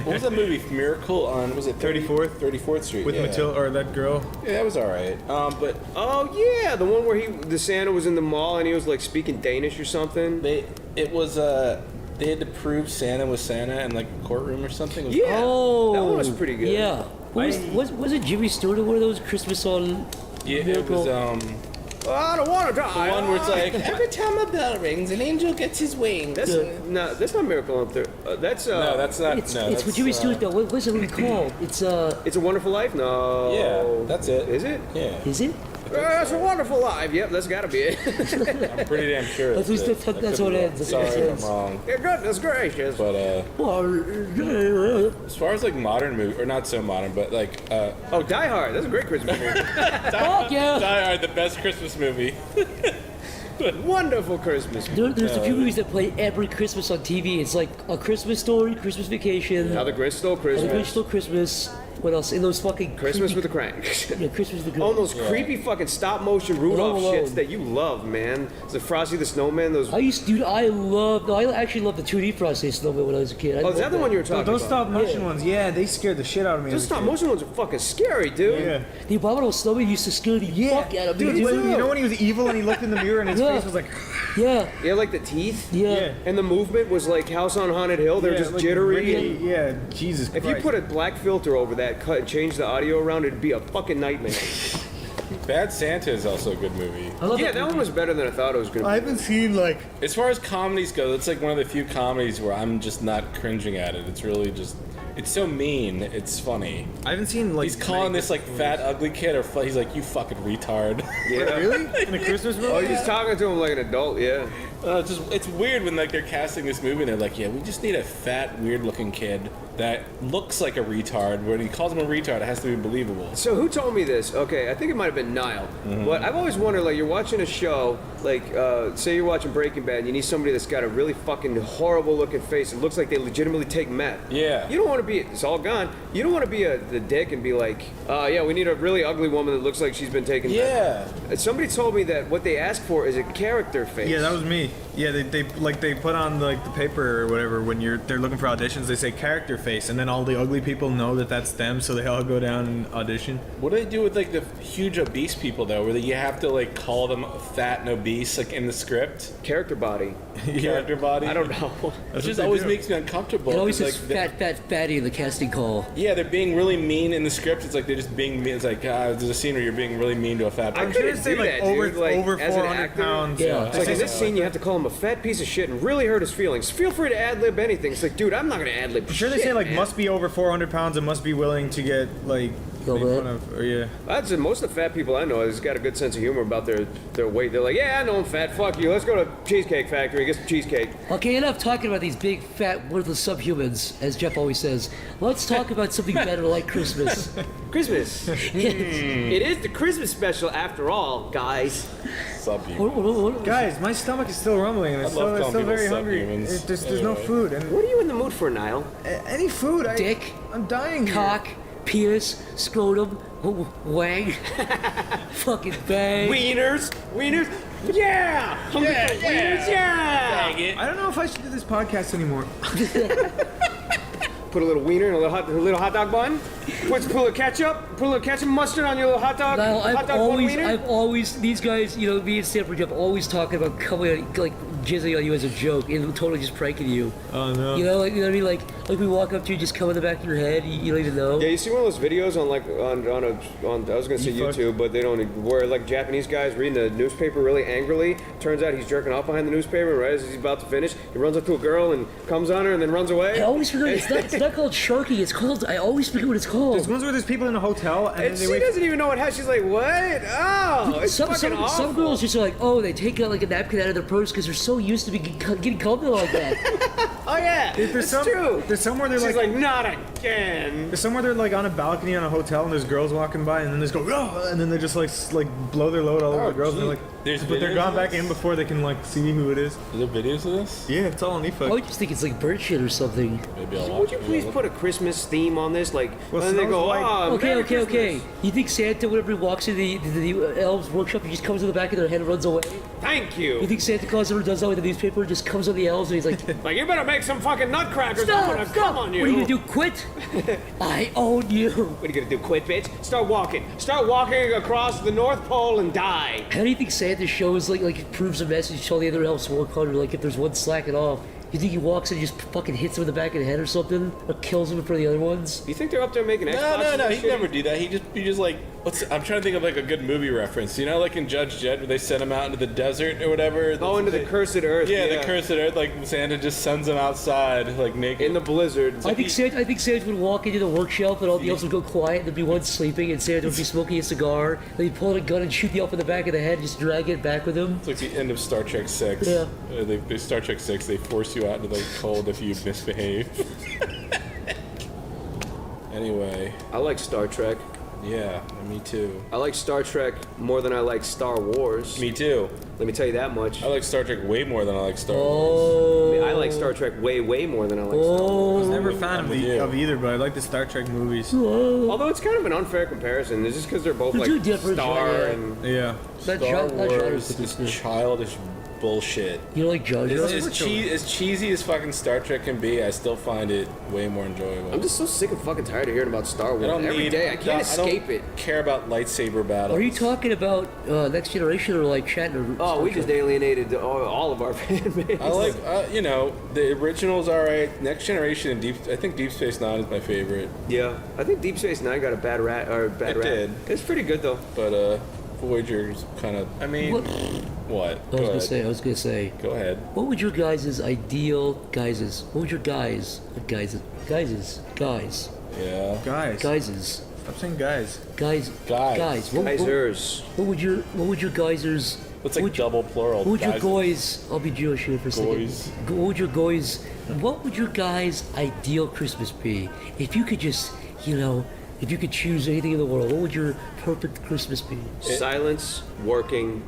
What was that movie? Miracle on, was it 34th Street? With Matilda, or that girl. Yeah, that was alright. But oh yeah, the one where the Santa was in the mall and he was like speaking Danish or something. they had to prove Santa was Santa in like a courtroom or something. Yeah, Oh, that one was pretty good. Yeah. Was it Jimmy Stewart or one of those Christmas on Yeah, Miracle? it was I don't want to die. the one where it's like every time a bell rings, an angel gets his wings. That's not Miracle on Third. That's no, that's not. It's with Jimmy Stewart though. What's it really called? It's a Wonderful Life. No. Yeah, that's it. Is it? Yeah. Is it? It's a Wonderful Life. Yep, that's gotta be it. I'm pretty damn sure. That's what it is. Sorry if I'm wrong. Yeah, goodness gracious. But as far as like modern movie, or not so modern, but like oh, Die Hard. That's a great Christmas movie. Fuck yeah. Die Hard, the best Christmas movie. Wonderful Christmas. There's a few movies that play every Christmas on TV. It's like A Christmas Story, Christmas Vacation, How the Grinch Stole Christmas. How the Grinch Stole Christmas. What else? In those fucking Christmas creepy, with the Crank. Yeah, Christmas with the Crank. Oh, those creepy fucking stop motion Rudolph Home Alone. shits that you love, man. The Frosty the Snowman. Those. I actually loved the 2D Frosty Snowman when I was a kid. Oh, is that the one you were talking Those about? stop motion ones, yeah, they scared the shit out of me. Those stop motion ones are fucking scary, dude. Yeah. The Abominable Snowman used to scare the fuck out of me. Dude, you know when he was evil and he looked in the mirror and his face was like, yeah. Yeah, like the teeth. Yeah. And the movement was like House on Haunted Hill. They're just like jittery. really- yeah, Jesus If you Christ. put a black filter over that, cut and change the audio around, it'd be a fucking nightmare. Bad Santa is also a good movie. Yeah, that one was better than I thought it was gonna be. I haven't seen like. As far as comedies go, it's like one of the few comedies where I'm just not cringing at it. It's really just, it's so mean. It's funny. I haven't seen like. He's calling this like fat ugly kid, or he's like, you fucking retard. Yeah. Really? In a Christmas movie? Oh, he's talking to him like an adult, yeah. It's weird when like they're casting this movie and they're like, yeah, we just need a fat, weird-looking kid that looks like a retard. When he calls him a retard, it has to be believable. So who told me this? Okay, I think it might have been Niall. But I've always wondered, like, you're watching a show, like, say you're watching Breaking Bad, and you need somebody that's got a really fucking horrible-looking face. It looks like they legitimately take meth. Yeah. You don't want to be, it's all gone. You don't want to be the dick and be like, yeah, we need a really ugly woman that looks like she's been taking meth. And somebody told me that what they ask for is a character face. Yeah, that was me. Yeah, they put on like the paper or whatever when they're looking for auditions. They say character face, and then all the ugly people know that that's them, so they all go down and audition. What do they do with like the huge obese people though, where you have to like call them fat and obese like in the script? Character body. Character body. I don't know. It just always makes me uncomfortable. It always 'cause, says like, fatty in the casting call. Yeah, they're being really mean in the script. It's like they're just being mean. It's like there's a scene where you're being really mean to a fat person. I'm sure say like over 400 pounds. Yeah. It's like in this scene, you have to call him a fat piece of shit and really hurt his feelings. Feel free to ad lib anything. It's like, dude, I'm not gonna ad lib. I'm sure they say like must be over 400 pounds and must be willing to get like made fun of. Or, yeah. That's most of the fat people I know has got a good sense of humor about their weight. They're like, yeah, I know I'm fat. Fuck you. Let's go to Cheesecake Factory, get some cheesecake. Okay, enough talking about these big, fat, worthless subhumans, as Jeff always says. Let's talk about something better like Christmas. Christmas. It is the Christmas special after all, guys. Subhuman. Guys, my stomach is still rumbling. And I it's love still calling very people hungry. subhumans. There's no food. And What are you in the mood for, Niall? any food. Dick, I'm dying here. cock, penis, scrotum, wang, fucking bang. Wieners. Yeah. Hungry for wieners. Yeah. I don't know if I should do this podcast anymore. Put a little wiener in a little hot dog bun. Put a little ketchup. Put a little ketchup and mustard on your little hot dog. Now, hot dog bun wiener. I've always, these guys, you know, me and Stanford Jeff always talking about coming on, like jizzing on you as a joke and totally just pranking you. Oh no. You know, like, you know what I mean? Like we walk up to you, just come in the back of your head, you don't even know. Yeah, you see one of those videos on like on I was gonna say YouTube, but they don't, where like Japanese guys reading the newspaper really angrily. Turns out he's jerking off behind the newspaper. Right as he's about to finish, he runs up to a girl and comes on her and then runs away. I always forget it's not called Sharky. It's called. I always forget what it's called. There's ones where there's people in a hotel and And then they she wait. doesn't even know what has. She's like, what? Oh, it's fucking awful. Some girls just are like, oh, they take out like a napkin out of their purse because they're so used to getting comfortable like that. Oh yeah, There's it's true. There's somewhere they're She's like, not again. There's somewhere they're like on a balcony on a hotel and there's girls walking by and then they just go, oh, and then they just like blow their load all over the girls and they're like, but they're gone back in before they can like see who it is. Is there videos of this? Yeah, it's all on eFoot. I just think it's like bird shit or something. Maybe I'll Would watch you it. please put a Christmas theme on this? Like, Well, and they go, Snow's White. oh, Okay, Merry okay. Christmas." You think Santa, whenever he walks in the elves' workshop, he just comes to the back of their head and runs away? Thank You you. think Santa Claus ever does that with the newspaper? Just comes on the elves and he's like, Like, you better make some fucking nutcrackers. I'm gonna come on you. What are you gonna do? Quit? I own you. What are you gonna do? Quit, bitch? Start walking. Start walking across the North Pole and die. How do you think Santa shows like proves a message to all the other elves to work harder? Like if there's one slacking off, you think he walks in and just fucking hits him in the back of the head or something, or kills him in front of the other ones? You think they're up there making Xboxes? No, and he'd shit? never do that. He just like, I'm trying to think of like a good movie reference. You know, like in Judge Dredd, where they send him out into the desert or whatever. Oh, into the cursed earth. Yeah, the cursed earth. Like Santa just sends him outside, like naked in the blizzard. I think Santa would walk into the workshop and all the elves would go quiet. And there'd be one sleeping, and Santa would be smoking a cigar. Then he'd pull out a gun and shoot the elf in the back of the head, and just drag it back with him. It's like the end of Star Trek 6. Yeah. They Star Trek 6, they force you out into the cold if you misbehave. Anyway. I like Star Trek. Yeah, me too. I like Star Trek more than I like Star Wars. Me too. Let me tell you that much. I like Star Trek way more than I like Star Wars. I mean, I like Star Trek way more than I like Star Wars. I was never a fan of either, but I like the Star Trek movies. Although it's kind of an unfair comparison. It's just because they're both like Star and yeah. Star Wars is childish bullshit. You like Jar Jar? As cheesy as fucking Star Trek can be, I still find it way more enjoyable. I'm just so sick and fucking tired of hearing about Star Wars every day. I can't I don't escape it. Care about lightsaber battles. Are you talking about Next Generation or like chatting? Oh, we just alienated all of our fan base. I like, the original's alright. Next Generation and I think Deep Space Nine is my favorite. Yeah, I think Deep Space Nine got a bad rap. It did. It's pretty good though. But Voyager's kind of. I mean, what? I was gonna say. Go ahead. What would your guys' ideal guys'? What would your guys? Guys. Yeah. Guys. Stop saying guys. Guys. Geysers. What would your geysers? It's like double plural. What would your guys? I'll be Jewish here for a second. What would your guys? What would your guys' ideal Christmas be? If you could just, if you could choose anything in the world, what would your perfect Christmas be? Silence, working.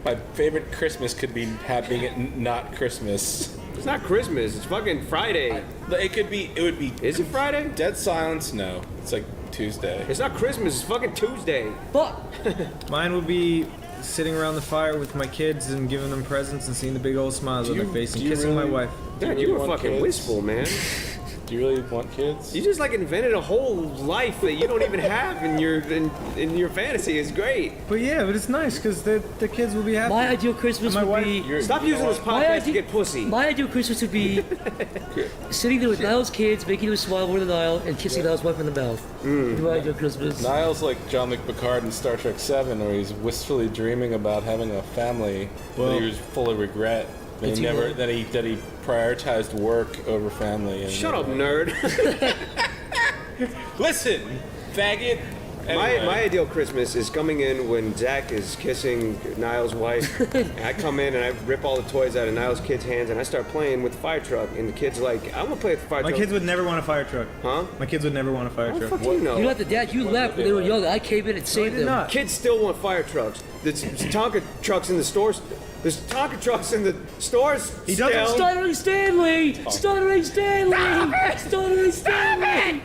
My favorite Christmas could be having it not Christmas. It's not Christmas. It's fucking Friday. It would be. Is it Friday? Dead silence? No. It's like Tuesday. It's not Christmas. It's fucking Tuesday. Fuck. Mine would be sitting around the fire with my kids and giving them presents and seeing the big old smiles on their face and kissing my wife. Dad, you were fucking wistful, man. Do you really want kids? You just like invented a whole life that you don't even have in your fantasy. It's great. But yeah, but it's nice because the kids will be happy. My ideal Christmas would be. Stop using this podcast to get pussy. My ideal Christmas would be sitting there with Niall's kids, making them smile more than Niall, and kissing Niall's wife in the mouth. My ideal Christmas. Niall's like John McPicard in Star Trek 7, where he's wistfully dreaming about having a family, but he was full of regret. That he prioritized work over family. And Shut up, nerd. Listen, faggot. Anyway. My ideal Christmas is coming in when Zach is kissing Niall's wife. And I come in and I rip all the toys out of Niall's kids' hands and I start playing with the fire truck. And the kid's like, I want to play with the fire truck. My kids would never want a fire truck. Huh? My kids would never want a fire truck. Fuck you know. You're not the dad. You left when they were young. I came in and saved them. Not. Kids still want fire trucks. There's Tonka trucks in the stores. There's Tonka trucks in the stores. He doesn't. Stuttering Stanley! Stuttering Stanley! Stuttering Stanley!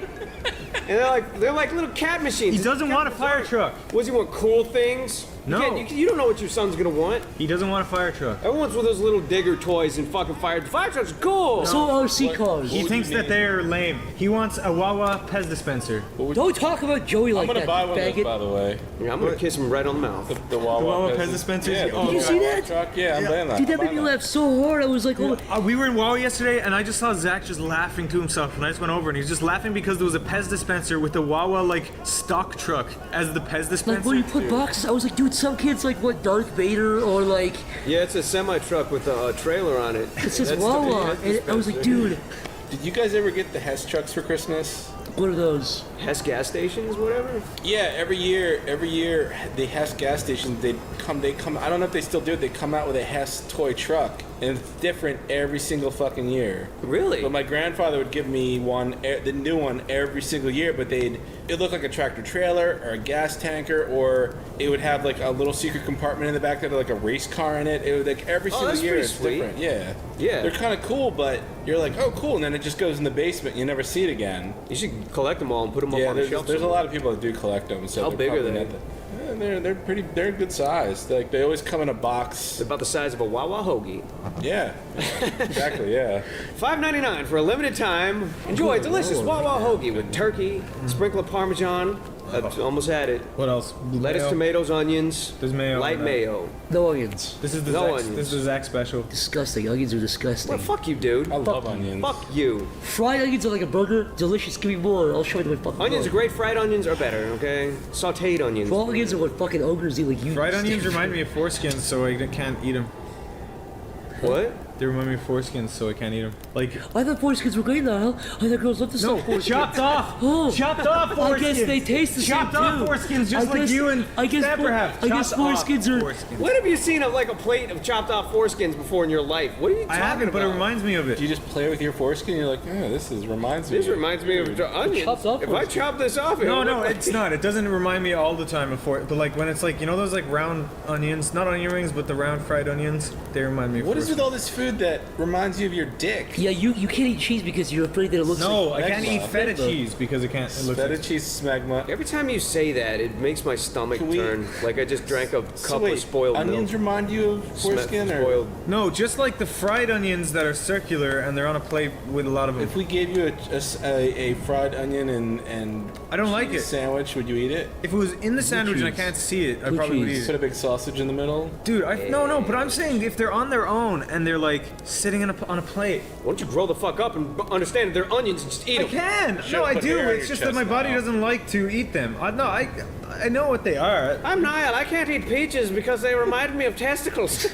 And they're like little cat machines. He doesn't want a fire truck. What does he want? Cool things? No. You don't know what your son's gonna want. He doesn't want a fire truck. Everyone's with those little digger toys and fucking fire. Fire trucks are cool. So RC cars. He thinks that they're lame. He wants a Wawa Pez dispenser. Don't talk about Joey like that. I'm gonna buy one of those, faggot. by the way. Yeah, I'm gonna kiss him right on the mouth. The Wawa Pez dispensers? Yeah, Oh, Did you see that? Truck. Yeah, I'm buying that. Dude, that made me laugh so hard. I was like, oh. We were in Wawa yesterday, and I just saw Zach just laughing to himself, and I just went over, and he was just laughing because there was a Pez dispenser with the Wawa like stock truck as the Pez dispenser. Like where you put boxes. I was like, dude, some kids like what Darth Vader or like. Yeah, it's a semi truck with a trailer on it. It says Wawa, and I was like, dude. Did you guys ever get the Hess trucks for Christmas? What are those? Hess gas stations, whatever. Yeah, every year, the Hess gas stations they come. I don't know if they still do it. They come out with a Hess toy truck, and it's different every single fucking year. Really? But my grandfather would give me the new one every single year. But it looked like a tractor trailer or a gas tanker, or it would have like a little secret compartment in the back that had like a race car in it. It would like every single year it's different. Yeah. Yeah. They're kind of cool, but you're like, oh, cool, and then it just goes in the basement. And you never see it again. You should collect them all and put them up on the shelf. There's a lot of people that do collect them. So how big are they? They're good size. They always come in a box. They're about the size of a Wawa hoagie. Yeah, exactly. Yeah. $5.99 for a limited time. Enjoy a delicious Wawa hoagie with turkey, sprinkle of Parmesan. I've almost had it. What else? Lettuce, Mayo? tomatoes, onions. There's mayo. Light mayo. No onions. This is the No Zach, onions. This is the Zach special. Disgusting. Onions are disgusting. Well, fuck you, dude. I love onions. Fuck you. Fried onions are like a burger. Delicious. Give me more. I'll show you my fucking Onions are burger. great. Fried onions are better, okay? Sauteed onions. Raw onions are what fucking ogres eat. Like you. Fried onions remind me of foreskins, so I can't eat them. What? They remind me of foreskins, so I can't eat them. Like, I thought foreskins were great, Niall. I thought girls love to no, suck foreskins. chopped off. Oh, chopped off foreskins. I guess they taste the chopped same off too. foreskins, just I like guess, you and Snapper have. I guess Chopped off foreskins are. foreskins. When have you seen a plate of chopped off foreskins before in your life? What are you talking I haven't, about? but it reminds me of it. Do you just play with your foreskin? You're like, oh, reminds me. This reminds me of onions. If I chop this off, No, it's not. It doesn't remind me all the time of but like when it's like, you know those like round onions, not onion rings, but the round fried onions, they remind me of What is foreskins. with all this food that reminds you of your dick? Yeah, you can't eat cheese because you're afraid that it looks No, like... I can't eat feta cheese because it looks Feta like... cheese smegma. Every time you say that, it makes my stomach turn like I just drank a cup wait, of spoiled onions milk. remind you of foreskin or? Spoiled. No, just like the fried onions that are circular and they're on a plate with a lot of them. If we gave you a fried onion and I don't like it. Sandwich, would you eat it? If it was in the sandwich and I can't see it, I probably would eat Put it. a big sausage in the middle. Dude, no, but I'm saying if they're on their own and they're like sitting on a plate. Why don't you grow the fuck up and understand that they're onions and just eat them? I can. No, I do. It's just that my body doesn't like to eat them. I know what they are. I'm Niall. I can't eat peaches because they remind me of testicles.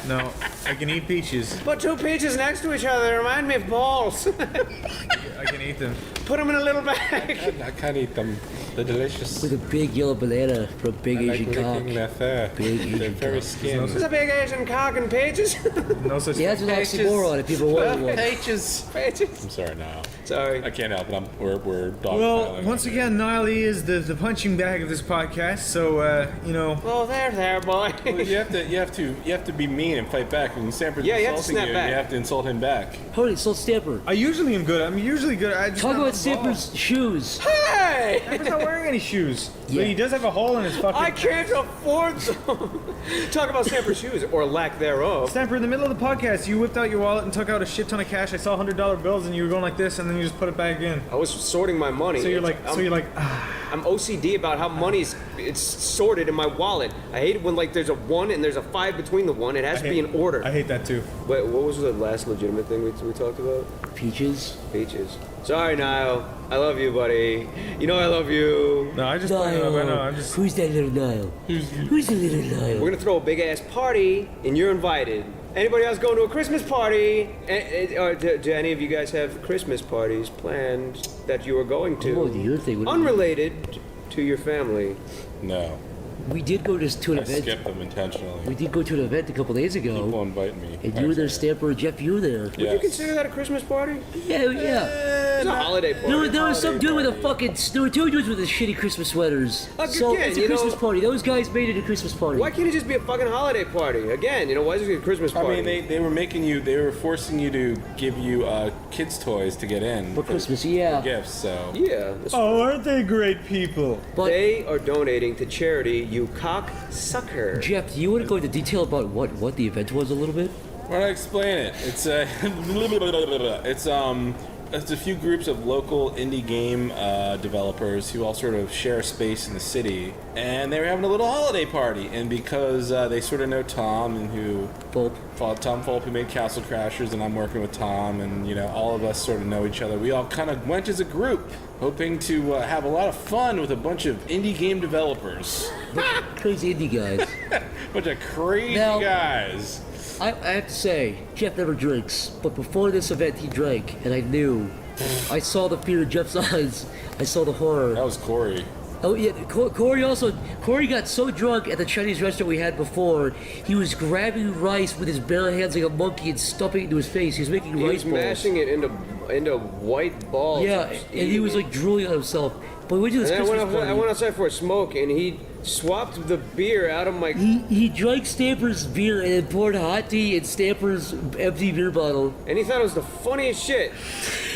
No, I can eat peaches. Put two peaches next to each other. They remind me of balls. I can eat them. Put them in a little bag. I can't eat them. They're delicious. With a big yellow banana from Big I Asian like cock. licking their fur. They're very skin. There's a big Asian cock and peaches. No such Yeah, that's an oxymoron if people want one. Pages. Peaches. I'm sorry now. Sorry. I can't help it. We're dog Well, piling once on again, Niall is the punching bag of this podcast. So you know. Oh, there, boy. it. Well, you have to be mean and fight back. And Sanford's Yeah, you have to insulting snap you, back. you have to insult him back. Holy, so Stamper. I usually am good. I'm usually good. I just Talk not about involved. Stamper's shoes. Hey! Stamper's not wearing any shoes. Yeah. But he does have a hole in his fucking. I can't afford them. Talk about Stamper's shoes, or lack thereof. Stamper, in the middle of the podcast, you whipped out your wallet and took out a shit ton of cash. I saw $100 bills, and you were going like this, and then you just put it back in. I was sorting my money. So you're like, I'm OCD about how money's it's sorted in my wallet. I hate it when like there's a 1 and there's a 5 between the 1. It has to be in order. I hate that too. Wait, what was the last legitimate thing we talked about? Peaches. Peaches. Sorry, Niall. I love you, buddy. You know I love you. No, I just I know. I'm just. Who's that little Niall? Who's the little Niall? We're gonna throw a big ass party, and you're invited. Anybody else going to a Christmas party? Or do any of you guys have Christmas parties planned that you are going to? Oh, the other thing. Unrelated to your family. No. We did go to an I event. skipped them intentionally. We did go to an event a couple days ago. People invite me. And you were there, Stamper, Jeff, you were there. Would you consider that a Christmas party? Yeah, yeah. It's a holiday party. There was some dude with a fucking. There were two dudes with the shitty Christmas sweaters. So again, it's a you Christmas know- party. Those guys made it a Christmas party. Why can't it just be a fucking holiday party? Again, why is it a Christmas party? I mean, they were forcing you to give you kids' toys to get in. For Christmas, yeah. For gifts, so. Yeah. Oh, aren't they great people? They are donating to charity, you cock sucker. Jeff, do you want to go into detail about what the event was a little bit? Why don't I explain it? It's a few groups of local indie game developers who all sort of share space in the city, and they were having a little holiday party. And because they sort of know Tom and Tom Fulp, who made Castle Crashers, and I'm working with Tom, and all of us sort of know each other. We all kind of went as a group, hoping to have a lot of fun with a bunch of indie game developers. Crazy indie guys. Bunch of crazy Now- guys. I have to say, Jeff never drinks, but before this event he drank, and I knew. I saw the fear in Jeff's eyes. I saw the horror. That was Corey. Oh yeah, Corey got so drunk at the Chinese restaurant we had before, he was grabbing rice with his bare hands like a monkey and stuffing it into his face. He was making He rice was balls. mashing it into white balls. Yeah, and he was like drooling on himself. But we went to this And then Christmas party. I went outside for a smoke, and he swapped the beer out of my. He drank Stamper's beer and then poured hot tea in Stamper's empty beer bottle. And he thought it was the funniest shit.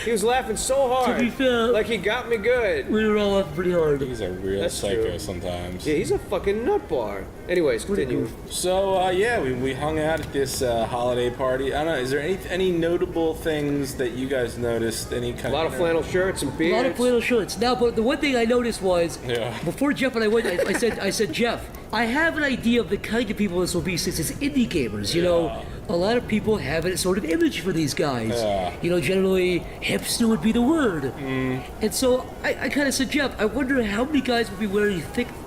He was laughing so hard. To be fair, like he got me good. We were all laughing pretty hard. He's a real That's psycho true. sometimes. Yeah, he's a fucking nut bar. Anyways, continue. So we hung out at this holiday party. I don't know. Is there any notable things that you guys noticed? Any kind A lot of flannel shirts and A beards. lot of flannel shirts. Now, but the one thing I noticed was, Yeah. before Jeff and I went, I said, Jeff, I have an idea of the kind of people this will be since it's indie gamers. You know, a lot of people have a sort of image for these guys. Yeah. You know, generally, hipster would be the word. And so I kind of said, Jeff, I wonder how many guys would be wearing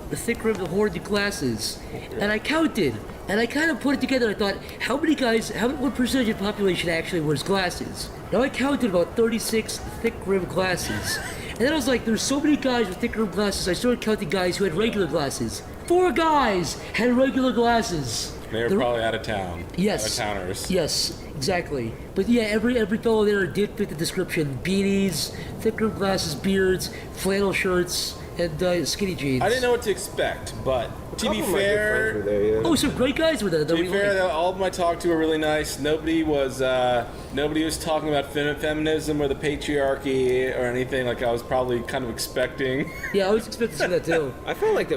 the thick-rimmed horny glasses. And I counted. And I kind of put it together. I thought, how many guys, what percentage of the population actually wears glasses? Now I counted about 36 thick-rimmed glasses. And then I was like, there's so many guys with thick-rimmed glasses, I started counting guys who had regular glasses. 4 guys had regular glasses. They were probably out of town. Yes. Out of towners. Yes, exactly. But yeah, every fellow there did fit the description. Beanies, thick-rimmed glasses, beards, flannel shirts, and skinny jeans. I didn't know what to expect, but to be fair, Oh, some great guys were there. to be fair, all of them I talked to were really nice. Nobody was talking about feminism or the patriarchy or anything like I was probably kind of expecting. Yeah, I was expecting to see that too. I felt like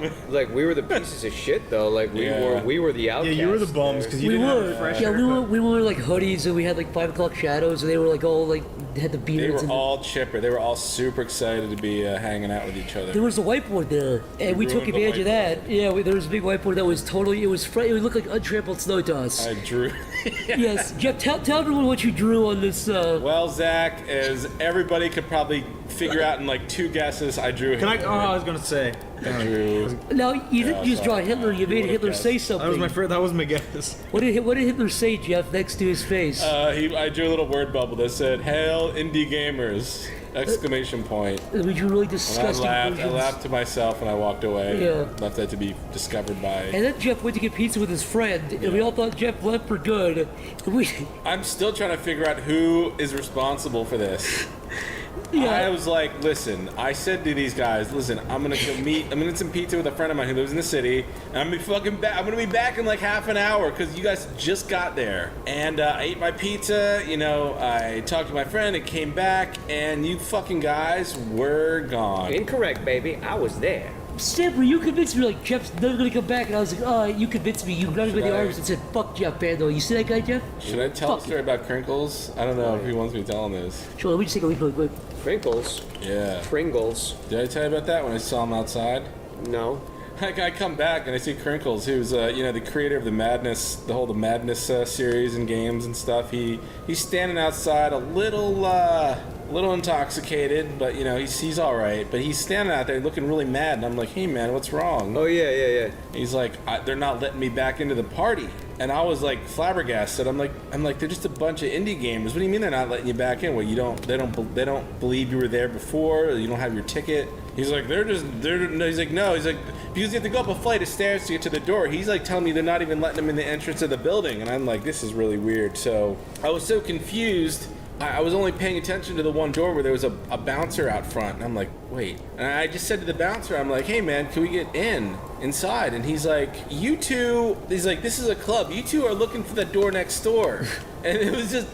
we were the pieces of shit though. Like we were the outcasts. Yeah, you were the bums because you we didn't were. have a fresh Yeah, haircut. we were like hoodies and we had like 5 o'clock shadows and they were like all like had the They beards. were all chipper. They were all super excited to be hanging out with each other. There was a whiteboard there, and we took ruined the advantage of that. Yeah, there was a big whiteboard that was totally. It looked like untrampled snow to us. I drew. Yes, Jeff, tell everyone what you drew on this. Well, Zach, as everybody could probably figure out in like 2 guesses, I drew. Can I? Oh, I was gonna say. I drew. Now you didn't just draw Hitler. You made Hitler say something. That was my first. That was my guess. What did Hitler say, Jeff, next to his face? I drew a little word bubble that said "Hail indie gamers!" Exclamation point. We drew really And disgusting I versions. laughed to myself and I walked away. Yeah. Left that to be discovered by. And then Jeff went to get pizza with his friend, and we all thought Jeff left for good. I'm still trying to figure out who is responsible for this. Yeah. I was like, listen, I said to these guys, listen, I'm gonna get some pizza with a friend of mine who lives in the city, and I'm gonna be back in like half an hour because you guys just got there. And I ate my pizza, I talked to my friend, and came back, and you fucking guys were gone. Incorrect, baby. I was there. Stamper, you convinced me like Jeff's never gonna come back, and I was like, oh, you convinced me. You grabbed me by the arms and said, "Fuck Jeff Bando." You see that guy, Jeff? Should I tell a story about Crinkles? I don't know if he wants me telling this. Sure, let me just take a leak really quick. Crinkles. Yeah. Pringles. Did I tell you about that when I saw him outside? No. I come back and I see Crinkles, who's the creator of the Madness series and games and stuff. He's standing outside a little intoxicated, but he's all right. But he's standing out there looking really mad, and I'm like, "Hey man, what's wrong?" Oh yeah. He's like, "They're not letting me back into the party." And I was like flabbergasted. I'm like, they're just a bunch of indie gamers. What do you mean they're not letting you back in? Well, they don't believe you were there before. Or you don't have your ticket. He's like, he's like, no. He's like, because you have to go up a flight of stairs to get to the door. He's like telling me they're not even letting them in the entrance of the building. And I'm like, this is really weird. So I was so confused. I was only paying attention to the one door where there was a bouncer out front. And I'm like, wait. And I just said to the bouncer, I'm like, hey man, can we get inside? And he's like, he's like, this is a club. You two are looking for the door next door. And it was just,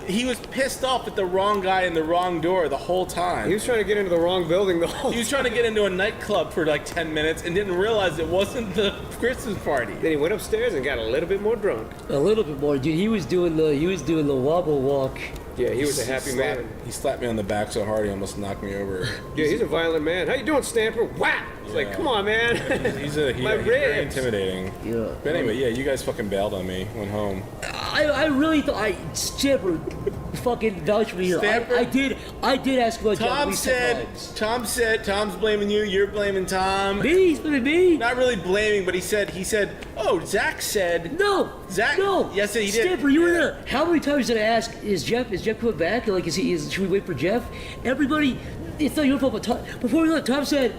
he was pissed off at the wrong guy in the wrong door the whole time. He was trying to get into the wrong building the whole time. He was trying to get into a nightclub for like 10 minutes and didn't realize it wasn't the Christmas party. Then he went upstairs and got a little bit more drunk. A little bit more, dude. He was doing the wobble walk. Yeah, he was a happy man. He slapped me on the back so hard he almost knocked me over. Yeah, he's a violent man. How you doing, Stamper? Whap! It's like, come on, man. He's very intimidating. Yeah. But anyway, yeah, you guys fucking bailed on me. Went home. I really thought Stamper fucking vouched for me here. I did ask about Tom said Tom's blaming you, you're blaming Tom. Me? He's blaming me? Not really blaming, but he said, oh, Zach said. No. Zach. No. Yes, he did. Stamper, you were there. How many times did I ask, is Jeff coming back? Like, should we wait for Jeff? Everybody, it's not your fault, but Tom, before we left, Tom said,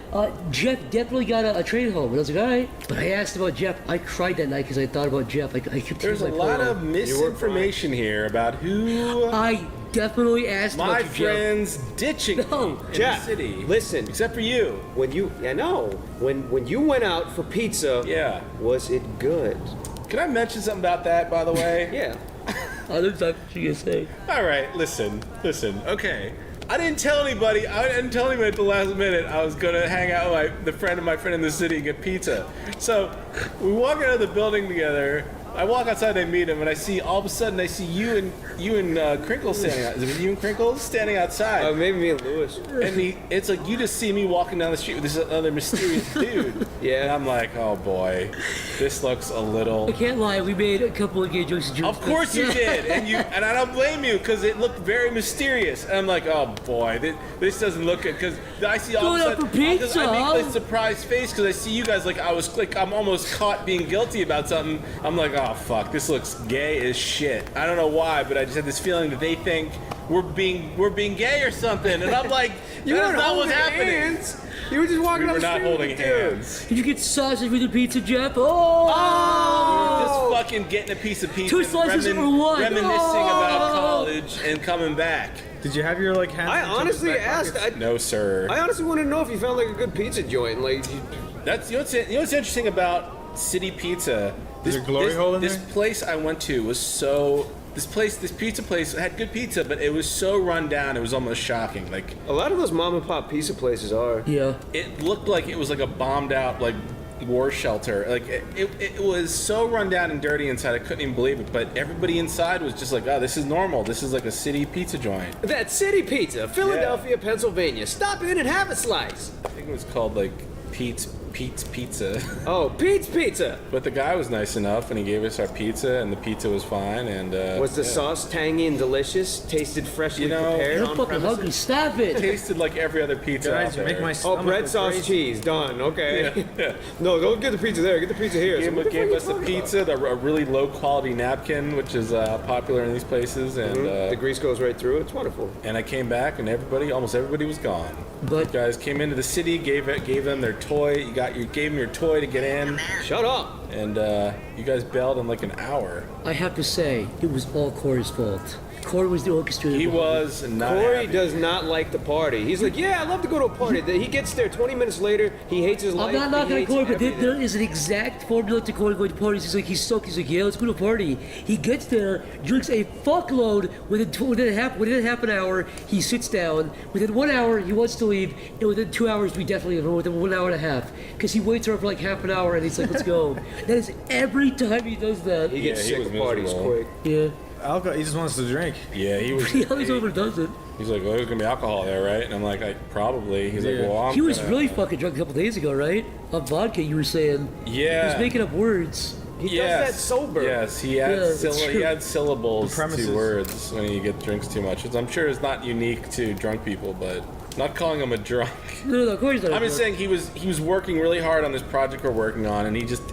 Jeff definitely got a train home. And I was like, all right. But I asked about Jeff. I cried that night because I thought about Jeff. There's a lot of misinformation here about who... I definitely asked about you, Jeff. My friends ditching me in Jeff, the city. Listen. Except for you. When you went out for pizza, yeah, was it good? Can I mention something about that, by the way? Yeah. I don't know what you're gonna say. All right, listen. Okay. I didn't tell anybody at the last minute I was gonna hang out with my friend in the city and get pizza. So we walk out of the building together. I walk outside and I meet him, and I see all of a sudden I see you and Crinkles standing out. Is it you and Crinkles standing outside? Maybe me and Lewis. And it's like you just see me walking down the street with this other mysterious dude. Yeah. And I'm like, oh boy, this looks a little. I can't lie, we made a couple of gay jokes. Of course you did, and I don't blame you because it looked very mysterious. And I'm like, oh boy, this doesn't look good because I see all of a sudden I make this surprised face because I see you guys like I'm almost caught being guilty about something. I'm like, oh fuck, this looks gay as shit. I don't know why, but I just had this feeling that they think we're being gay or something, and I'm like, that's not what's happening. Hands. You were just walking We on were the not street holding with the dude. hands. Did you get sausage with the pizza, Jeff? We were just fucking getting a piece of pizza, Two slices and or one? reminiscing about college and coming back. Did you have your like hands? I in each other's honestly back asked. pockets? No, sir. I honestly want to know if you found like a good pizza joint. Like, That's you know what's interesting about City Pizza. Is there a glory hole in this there? place I went to was so. This pizza place had good pizza, but it was so run down. It was almost shocking. Like a lot of those mom and pop pizza places are. Yeah. it looked like it was like a bombed out like war shelter. Like it was so run down and dirty inside. I couldn't even believe it. But everybody inside was just like, oh, this is normal. This is like a city pizza joint. That City Pizza, Philadelphia, Pennsylvania. Stop in and have a slice. I think it was called like Pete's Pizza. Oh, Pete's Pizza. But the guy was nice enough, and he gave us our pizza, and the pizza was fine. And was the sauce tangy and delicious? Tasted freshly prepared You're on fucking premises? hugry. Stop it. Tasted like every other pizza Guys, out you there. make my Oh, stomach bread, go sauce, crazy. cheese. Done. Okay. Yeah. No, don't get the pizza there. Get the pizza here. So what the Gave fuck us are the you talking pizza, a really low quality napkin, which is popular in these places, and about? The grease goes right through. It's wonderful. and I came back, and almost everybody was gone. But You guys came into the city, gave them their toy. You gave them your toy to get in, Shut up. and you guys bailed in like an hour. I have to say, it was all Corey's fault. Corey was the orchestrator. He behind it. was not Corey happy. does not like the party. He's like, yeah, I love to go to a party. He gets there 20 minutes later. He hates his life. I'm not knocking he on hates Corey, but everything. there is an exact formula to Corey going to parties. He's stoked. He's like, yeah, let's go to a party. He gets there, drinks a fuckload. Within half an hour, he sits down. Within 1 hour, he wants to leave. And within 2 hours, we definitely leave. Within 1 hour and a half, because he waits around for like half an hour, and he's like, let's go. That is every time he does that. He gets Yeah, he sick was of parties miserable. quick. Yeah. Alcohol. He just wants to drink. Yeah, he was. He always overdoes it. He's like, well, there's gonna be alcohol there, right? And I'm like, probably. He's like, well, He was really fucking drunk a couple days ago, right? On vodka, you were saying. Yeah. He was making up words. He does that sober. Yes, he Yeah, adds it's he true. adds syllables Premises. to words when you get drinks too much, which I'm sure is not unique to drunk people, but not calling him a drunk. No, Corey's not. I'm just saying he was working really hard on this project we're working on, and he just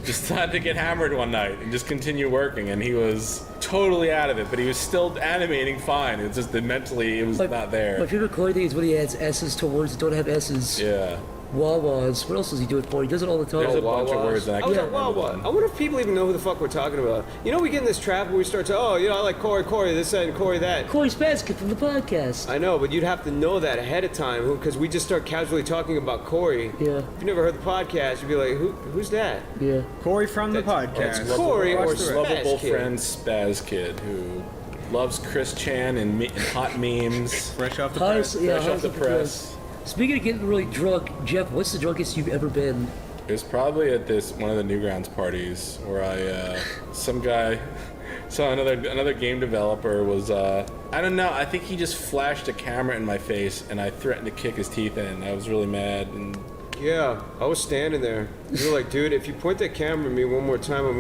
decided to get hammered one night and just continue working, and he was totally out of it, but he was still animating fine. It's just that mentally it was not My there. favorite Corey thing is when he adds S's to words that don't have S's. Yeah. Wawas. What else does he do it for? He does it all the time. There's a bunch of words that I I was can't like, remember. Wawa. I wonder if people even know who the fuck we're talking about. You know, we get in this trap where we start to, oh, you know, I like Corey this and Corey that. Corey's basket from the podcast. I know, but you'd have to know that ahead of time because we just start casually talking about Corey. Yeah. If you never heard the podcast, you'd be like, who's that? Yeah. Corey from the That's podcast. Corey or Watch the rest. Lovable Spaz Kid. friend Spaz Kid who loves Chris Chan and hot memes. Fresh off the Hi, press. yeah, Fresh hi, off the press. Speaking of getting really drunk, Jeff, what's the drunkest you've ever been? It was probably at one of the Newgrounds parties where some guy saw another game developer was I don't know, I think he just flashed a camera in my face and I threatened to kick his teeth in. I was really mad and Yeah, I was standing there. You were like, dude, if you point that camera at me one more time, I'm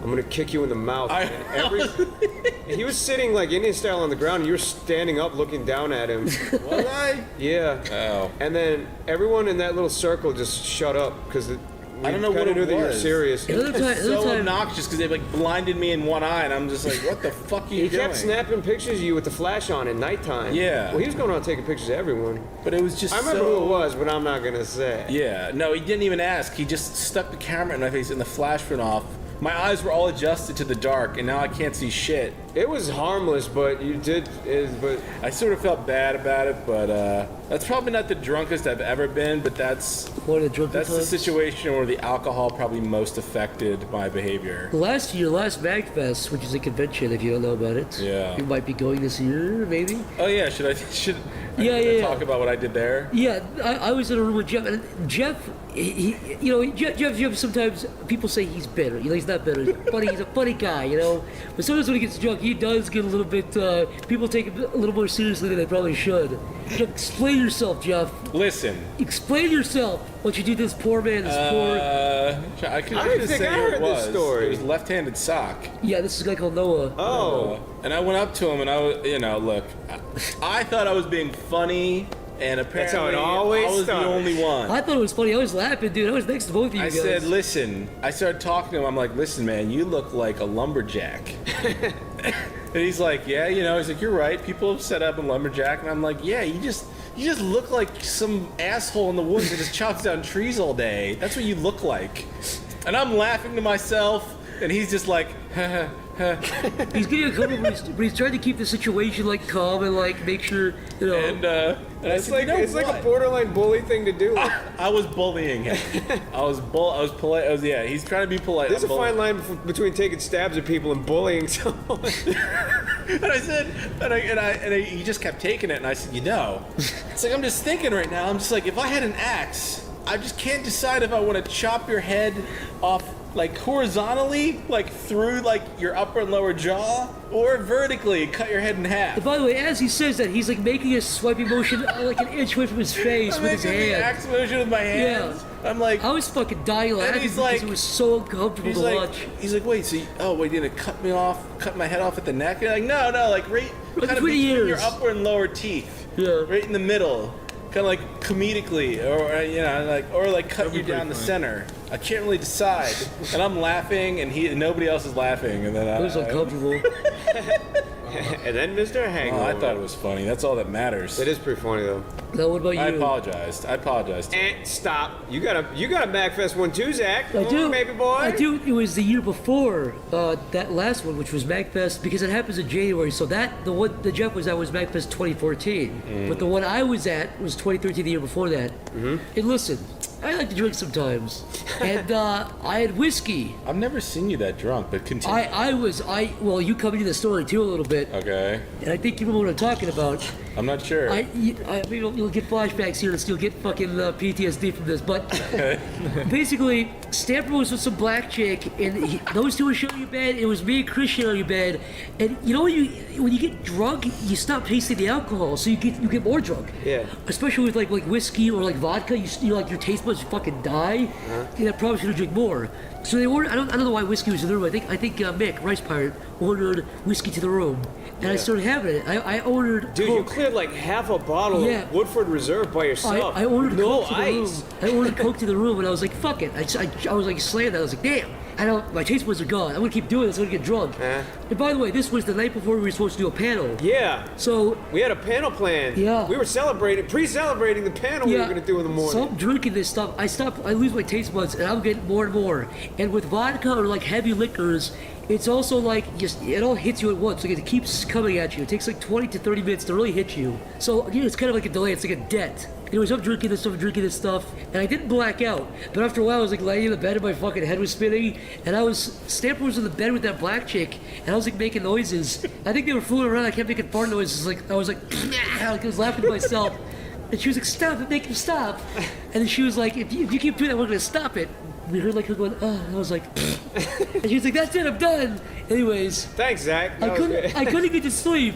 gonna kick you in the mouth. And he was sitting like Indian style on the ground, and you were standing up looking down at him. Was I? Yeah. Oh. And then everyone in that little circle just shut up because I don't know what it knew that you were was. serious. It was so obnoxious because they like blinded me in one eye, and I'm just like, what the fuck are you He doing? kept snapping pictures of you with the flash on at nighttime. Yeah. Well, he was going around taking pictures of everyone. But it was just I remember so... who it was, but I'm not gonna say. Yeah, no, he didn't even ask. He just stuck the camera in my face and the flash went off. My eyes were all adjusted to the dark, and now I can't see shit. It was harmless, but you did. But I sort of felt bad about it. But That's probably not the drunkest I've ever been, but that's the situation where the alcohol probably most affected my behavior. Last MagFest, which is a convention, if you don't know about it. Yeah. You might be going this year, maybe. Oh yeah, should I talk about what I did there? Yeah, I was in a room with Jeff, and Jeff, Jeff sometimes people say he's bitter. He's not bitter. He's a funny guy, But sometimes when he gets drunk, he does get a little bit. People take him a little more seriously than they probably should. Jeff, explain yourself, Jeff. Listen. Explain yourself. What you do to this poor man, I couldn't say what it was. It was left-handed sock. Yeah, this is a guy called Noah. Oh. And I went up to him and I was, look, I thought I was being funny. And apparently, that's how it always I was starts. the only one. I thought it was funny. I was laughing, dude. I was next to both of you guys. I said, listen. I started talking to him. I'm like, listen, man, you look like a lumberjack. And he's like, yeah, he's like, you're right. People have set up a lumberjack. And I'm like, yeah, you just look like some asshole in the woods that just chops down trees all day. That's what you look like. And I'm laughing to myself, and he's just like, he's getting uncomfortable, but he's trying to keep the situation calm and make sure And it's like a borderline bully thing to do. I was bullying him. I was polite. He's trying to be polite. There's a fine line between taking stabs at people and bullying someone. And I said, he just kept taking it, and I said, it's like I'm just thinking right now. I'm just like, if I had an axe, I just can't decide if I want to chop your head off horizontally, through your upper and lower jaw, or vertically cut your head in half. And by the way, as he says that, he's making a swiping motion an inch away from his face with his hand. The axe motion with my hands. Yeah. I'm like, I was fucking dying laughing because it was so uncomfortable to watch. He's like, wait, so you gonna cut my head off at the neck? And I'm like, no, right kind of between your upper and lower teeth. Yeah. Right in the middle. Kind of comedically, or cut you down the center. I can't really decide, and I'm laughing, and nobody else is laughing, and then it was uncomfortable. And then Mr. Hangover. I thought it was funny. That's all that matters. It is pretty funny though. Now, what about you? I apologized. And stop. You got a MagFest one too, Zach. I do, baby boy. I do. It was the year before that last one, which was MagFest, because it happens in January. So the one that Jeff was at was MagFest 2014, but the one I was at was 2013, the year before that. Mm-hmm. And listen, I like to drink sometimes, and I had whiskey. I've never seen you that drunk, but continue. Well, you come into the story too a little bit. Okay. And I think you know what I'm talking about. I'm not sure. Maybe you'll get flashbacks here and you'll get fucking PTSD from this. But basically, Stamper was with some black chick, and those two were showing you bed. It was me and Christian on your bed. And when you get drunk, you stop tasting the alcohol, so you get more drunk. Yeah. Especially with like whiskey or vodka, your taste buds fucking die. And I probably should have drank more. So they ordered. I don't know why whiskey was in the room. I think Mick, Rice Pirate, ordered whiskey to the room, and I started having it. I ordered. Dude, Coke. you cleared like half a bottle of Woodford Reserve by yourself. I ordered no Coke to ice. the room. I ordered Coke to the room, and I was like, "Fuck it." I was like slammed. I was like, "Damn." My taste buds are gone. I'm gonna keep doing this. I'm gonna get drunk. And by the way, this was the night before we were supposed to do a panel. Yeah. So we had a panel planned. Yeah. We were pre-celebrating the panel we were gonna do in the morning. So I'm drinking this stuff. I lose my taste buds, and I'm getting more and more. And with vodka or heavy liquors, it's also it all hits you at once. It keeps coming at you. It takes 20 to 30 minutes to really hit you. So it's kind of like a delay. It's like a debt. Anyways, I'm drinking this stuff, and I didn't black out. But after a while, I was laying in the bed, and my fucking head was spinning, and Stamper was in the bed with that black chick, and I was making noises. I think they were fooling around. I kept making fart noises. I was I was laughing to myself. And she was like, "Stop it, make him stop." And then she was like, if you keep doing that, we're gonna stop it. We heard her going, "Oh," and I was like, and she was like, "That's it, I'm done." Anyways. Thanks, Zach. I couldn't get to sleep.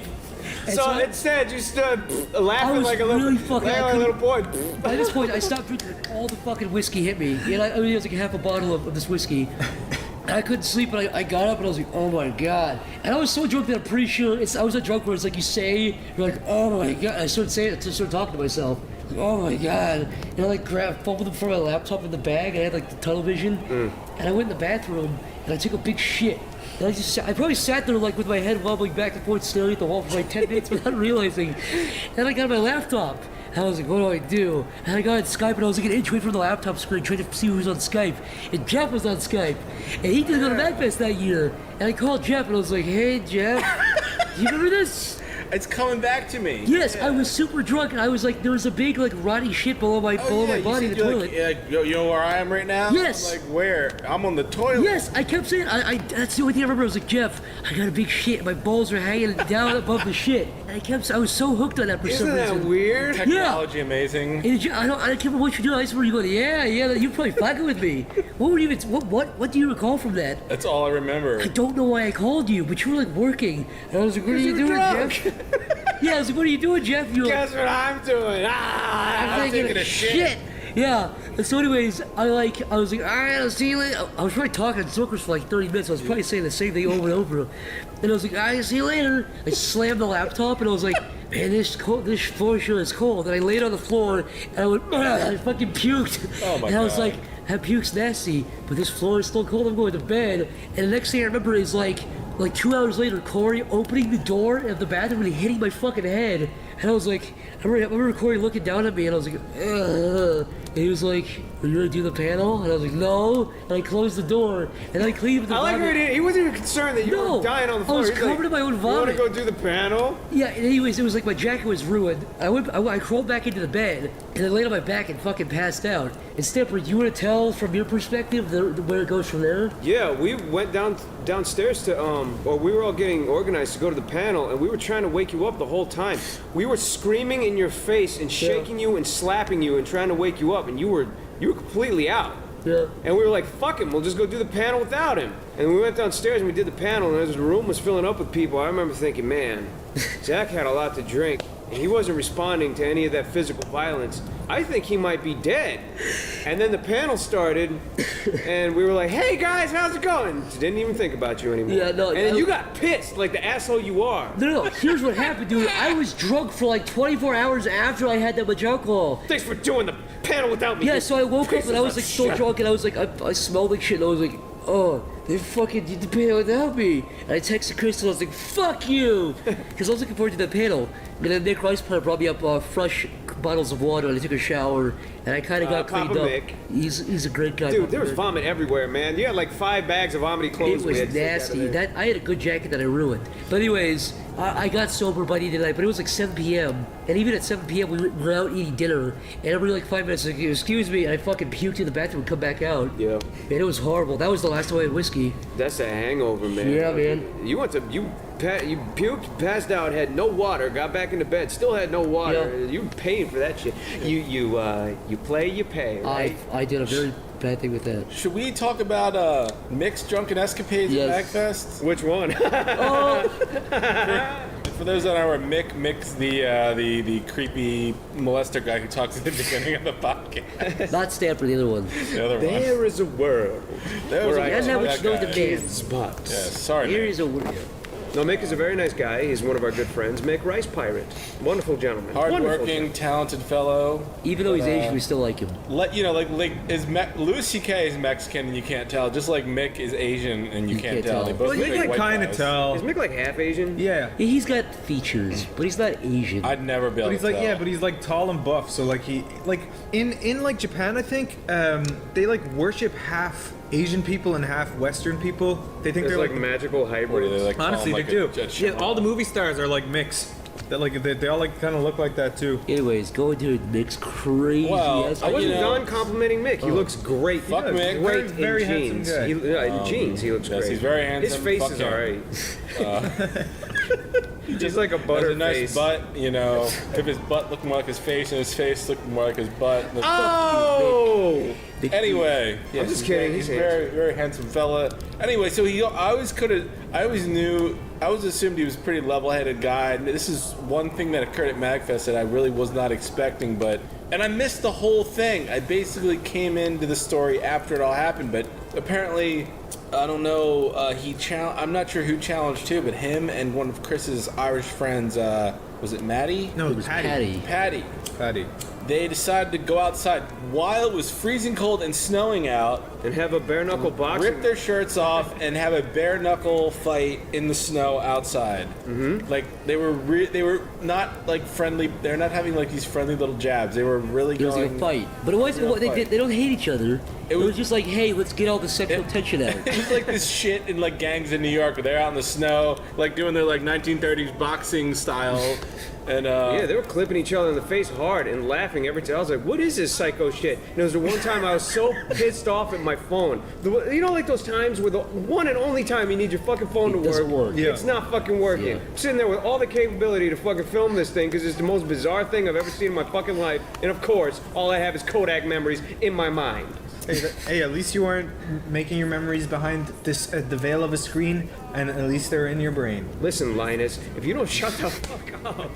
So instead, you stood laughing like a little boy. By this point, I stopped drinking. All the fucking whiskey hit me. It was like half a bottle of this whiskey. I couldn't sleep, and I got up, and I was like, "Oh my god!" And I was so drunk that I'm pretty sure I was a drunk where it's you say, you're like, "Oh my god!" I started saying it, started talking to myself. Oh my god! And I fumbled from my laptop in the bag, and I had the television, and I went in the bathroom, and I took a big shit. And I probably sat there with my head wobbling back and forth, staring at the wall for 10 minutes without realizing. And I got my laptop, and I was like, "What do I do?" And I got on Skype, and I was an inch away from the laptop screen, trying to see who was on Skype. And Jeff was on Skype, and he didn't go to MagFest that year. And I called Jeff, and I was like, "Hey, Jeff, do you remember this?" It's coming back to me. Yes, I was super drunk, and I was like, there was a big like rotty shit below my body in the toilet. You know where I am right now? Yes. I'm like, where? I'm on the toilet. Yes, I kept saying, that's the only thing I remember. I was like, Jeff, I got a big shit, and my balls are hanging down above the shit. And I was so hooked on that for some reason. Isn't that weird? Technology amazing. And I don't care what you do. I just remember you going, yeah, you're probably fucking with me. What do you recall from that? That's all I remember. I don't know why I called you, but you were like working. And I was like, what are you doing, Jeff? Yeah, I was like, what are you doing, Jeff? You were Guess what I'm doing? I'm taking a shit. Yeah. And so anyways, I was like, all right, I'll see you later. I was probably talking to Smokers for like 30 minutes. I was probably saying the same thing over and over. And I was like, all right, I'll see you later. I slammed the laptop and I was like, man, this floor sure is cold. And I laid on the floor and I went, I fucking puked. Oh my and I was God. like, that puke's nasty, but this floor is still cold. I'm going to bed. And the next thing I remember is like 2 hours later, Corey opening the door of the bathroom and hitting my fucking head. And I was like, I remember Corey looking down at me and I was like, ugh. And he was like, are you gonna do the panel? And I was like, no. And I closed the door and I cleaned the I like vomit. how he wasn't even concerned that you were dying on the floor. I was He's covered like, in my own You want to vomit. go do the panel? Yeah, and anyways, it was like my jacket was ruined. I crawled back into the bed and I laid on my back and fucking passed out. And Stamper, do you want to tell from your perspective where it goes from there? Yeah, we went downstairs to or we were all getting organized to go to the panel, and we were trying to wake you up the whole time. We were screaming in your face and shaking you and slapping you and trying to wake you up, and you were completely out. Yeah. And we were like, fuck him, we'll just go do the panel without him. And we went downstairs and we did the panel, and as the room was filling up with people, I remember thinking, man, Zach had a lot to drink, and he wasn't responding to any of that physical violence. I think he might be dead. And then the panel started, and we were like, hey guys, how's it going? Didn't even think about you anymore. Yeah, no. And then you got pissed like the asshole you are. No, here's what happened, dude. I was drunk for like 24 hours after I had that much alcohol. Thanks for doing the panel without me. Yeah, so I woke up and I was like so drunk and I was like, I smelled like shit and I was like, oh, they fucking did the panel without me. And I texted Chris and I was like, fuck you! Because I was looking forward to the panel. And then Nick Rice brought me up fresh bottles of water and I took a shower and I kind of got Papa cleaned up. Mick. He's a great guy. Dude, Papa there was Mick. vomit everywhere, man. You had like 5 bags of vomity clothes. It we was had to take out of nasty. there. I had a good jacket that I ruined. But anyways, I got sober by the end of the night, but it was like 7 p.m. And even at 7 p.m. we were out eating dinner. And every like 5 minutes, like, excuse me, and I fucking puked in the bathroom and come back out. Yeah. Man, it was horrible. That was the last time I had whiskey. That's a hangover, man. Yeah, man. You puked, passed out, had no water, got back into bed, still had no water. Yeah. You paid for that shit. You play, you pay, right? I did a very bad thing with that. Should we talk about mixed drunken escapades at MagFest? Which one? For those that aren't aware, Mick's the creepy molester guy who talks at the beginning of the podcast. Not Stanford, the other one. The other one. There is a world. There That's not what you know the band. Spots. Yeah, sorry. Here Mick. is a word. No, Mick is a very nice guy. He's one of our good friends. Mick Rice Pirate. Wonderful gentleman. Wonderful Hardworking, talented fellow. Even though he's Asian, we still like him. Louis C.K. is Mexican and you can't tell, just like Mick is Asian and you can't tell. They both Well, look you like can white kind of guys. tell. Is Mick like half Asian? Yeah. He's got features, but he's not Asian. I'd never be able But he's to like, tell. yeah, but he's like tall and buff. So like in like Japan, I think they like worship half Asian people and half Western people. They think There's they're like like magical hybrids. They like call honestly him they like do. a Yeah, all the movie stars are like mixed. That like they all like kind of look like that too. Anyways, go into Nick's crazy ass. I wasn't done complimenting Mick. He looks great. Fuck he does. Mick. Great Very in handsome jeans. guy. In jeans, he looks yes, great. he's very handsome. His face Fuck is him. alright. He's like a Has butter a nice face. butt, you know. If his butt looked more like his face and his face looked more like his butt. Oh! Anyway, I'm just kidding. He's very, very handsome fella. Anyway, so I always assumed he was a pretty level-headed guy. And this is one thing that occurred at MagFest that I really was not expecting, and I missed the whole thing. I basically came into the story after it all happened, but apparently, I don't know, I'm not sure who challenged who, but him and one of Chris's Irish friends, was it Maddie? No, it was Patty. Patty. they decided to go outside while it was freezing cold and snowing out and have a bare knuckle boxing. Rip their shirts off and have a bare knuckle fight in the snow outside. Mm-hmm. Like they were not like friendly. They're not having like these friendly little jabs. They were really It was going. like a fight, but it wasn't. They don't hate each other. It was just like, hey, let's get all the sexual tension out. It was like this shit in like gangs in New York where they're out in the snow, like doing their like 1930s boxing style. And yeah, they were clipping each other in the face hard and laughing every time. I was like, what is this psycho shit? And there was the one time I was so pissed off at my phone. You know, like those times where the one and only time you need your fucking phone to work. Yeah. It's not fucking working. Yeah. I'm sitting there with all the capability to fucking film this thing because it's the most bizarre thing I've ever seen in my fucking life. And of course, all I have is Kodak memories in my mind. Hey, at least you aren't making your memories behind this the veil of a screen, and at least they're in your brain. Listen, Linus, if you don't shut the fuck up.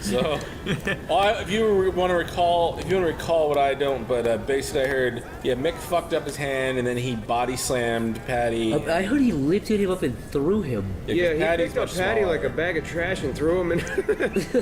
So, if you want to recall what I don't, but basically I heard, Mick fucked up his hand and then he body slammed Patty. I heard he lifted him up and threw him. Yeah, he picked up Patty like a bag of trash and threw him in.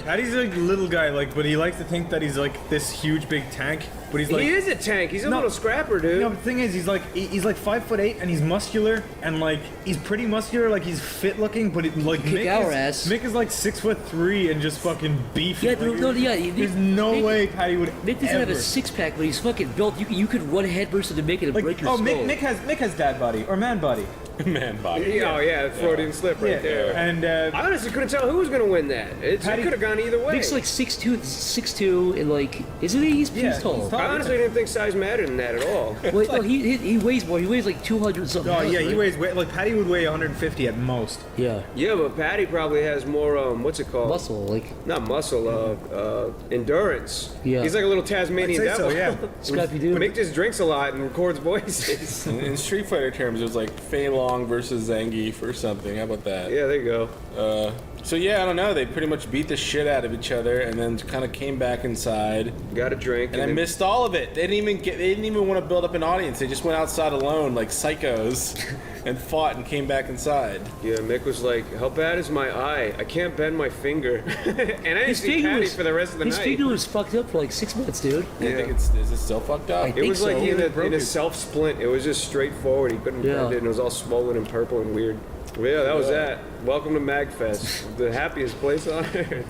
Patty's like a little guy, but he likes to think that he's like this huge big tank. But he's like, he is a tank. He's a little scrapper, dude. No, the thing is, he's like 5'8" and he's muscular and like he's pretty muscular, like he's fit looking. But Mick is like 6'3" and just fucking beefy. Yeah, there's no way Patty would. Mick doesn't have a six pack, but he's fucking built. You could run headfirst into Mick and break your skull. Mick has dad body or man body. Man body. Oh yeah, Freudian slip right there. And I honestly couldn't tell who was gonna win that. It could have gone either way. Mick's like 6'2", and like, isn't he? He's tall. I honestly didn't think size mattered in that at all. Wait, no, he weighs more. He weighs like 200 something. Oh yeah, he weighs like Patty would weigh 150 at most. Yeah. Yeah, but Patty probably has more what's it called? Muscle, like not muscle, endurance. Yeah. He's like a little Tasmanian I'd say devil. so, yeah. Scrappy dude. Mick just drinks a lot and records voices. In Street Fighter terms, it was like Fei Long versus Zangief or something. How about that? Yeah, there you go. So yeah, I don't know. They pretty much beat the shit out of each other, and then kind of came back inside. Got a drink, and I missed all of it. They didn't even want to build up an audience. They just went outside alone, like psychos, and fought and came back inside. Yeah, Mick was like, "How bad is my eye? I can't bend my finger." And I didn't see Patty for the rest of the night. His finger was fucked up for like 6 months, dude. Yeah. Is it still fucked up? It was like in a self splint. It was just straightforward. He couldn't bend it, and it was all swollen and purple and weird. But yeah, that was that. Welcome to MagFest, the happiest place on earth.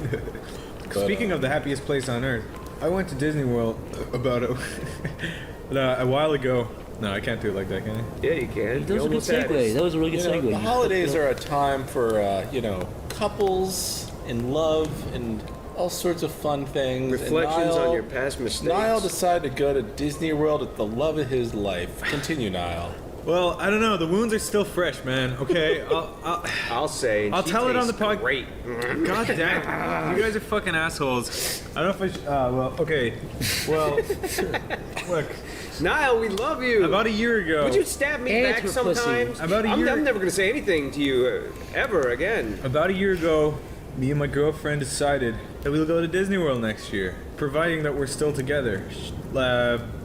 Speaking of the happiest place on earth, I went to Disney World about a while ago. No, I can't do it like that, can I? Yeah, you can. That was a good segue. That was a really good segue. The holidays are a time for couples and love and all sorts of fun things. Reflections on your past mistakes. Niall decided to go to Disney World with the love of his life. Continue, Niall. Well, I don't know. The wounds are still fresh, man. Okay, I'll say. I'll tell it on the podcast. Great. God damn it! You guys are fucking assholes. I don't know if I. Well, okay. Well, look. Niall, we love you. About a year ago. Would you stab me back sometimes? About a year. I'm never gonna say anything to you ever again. About a year ago, me and my girlfriend decided that we'll go to Disney World next year, providing that we're still together.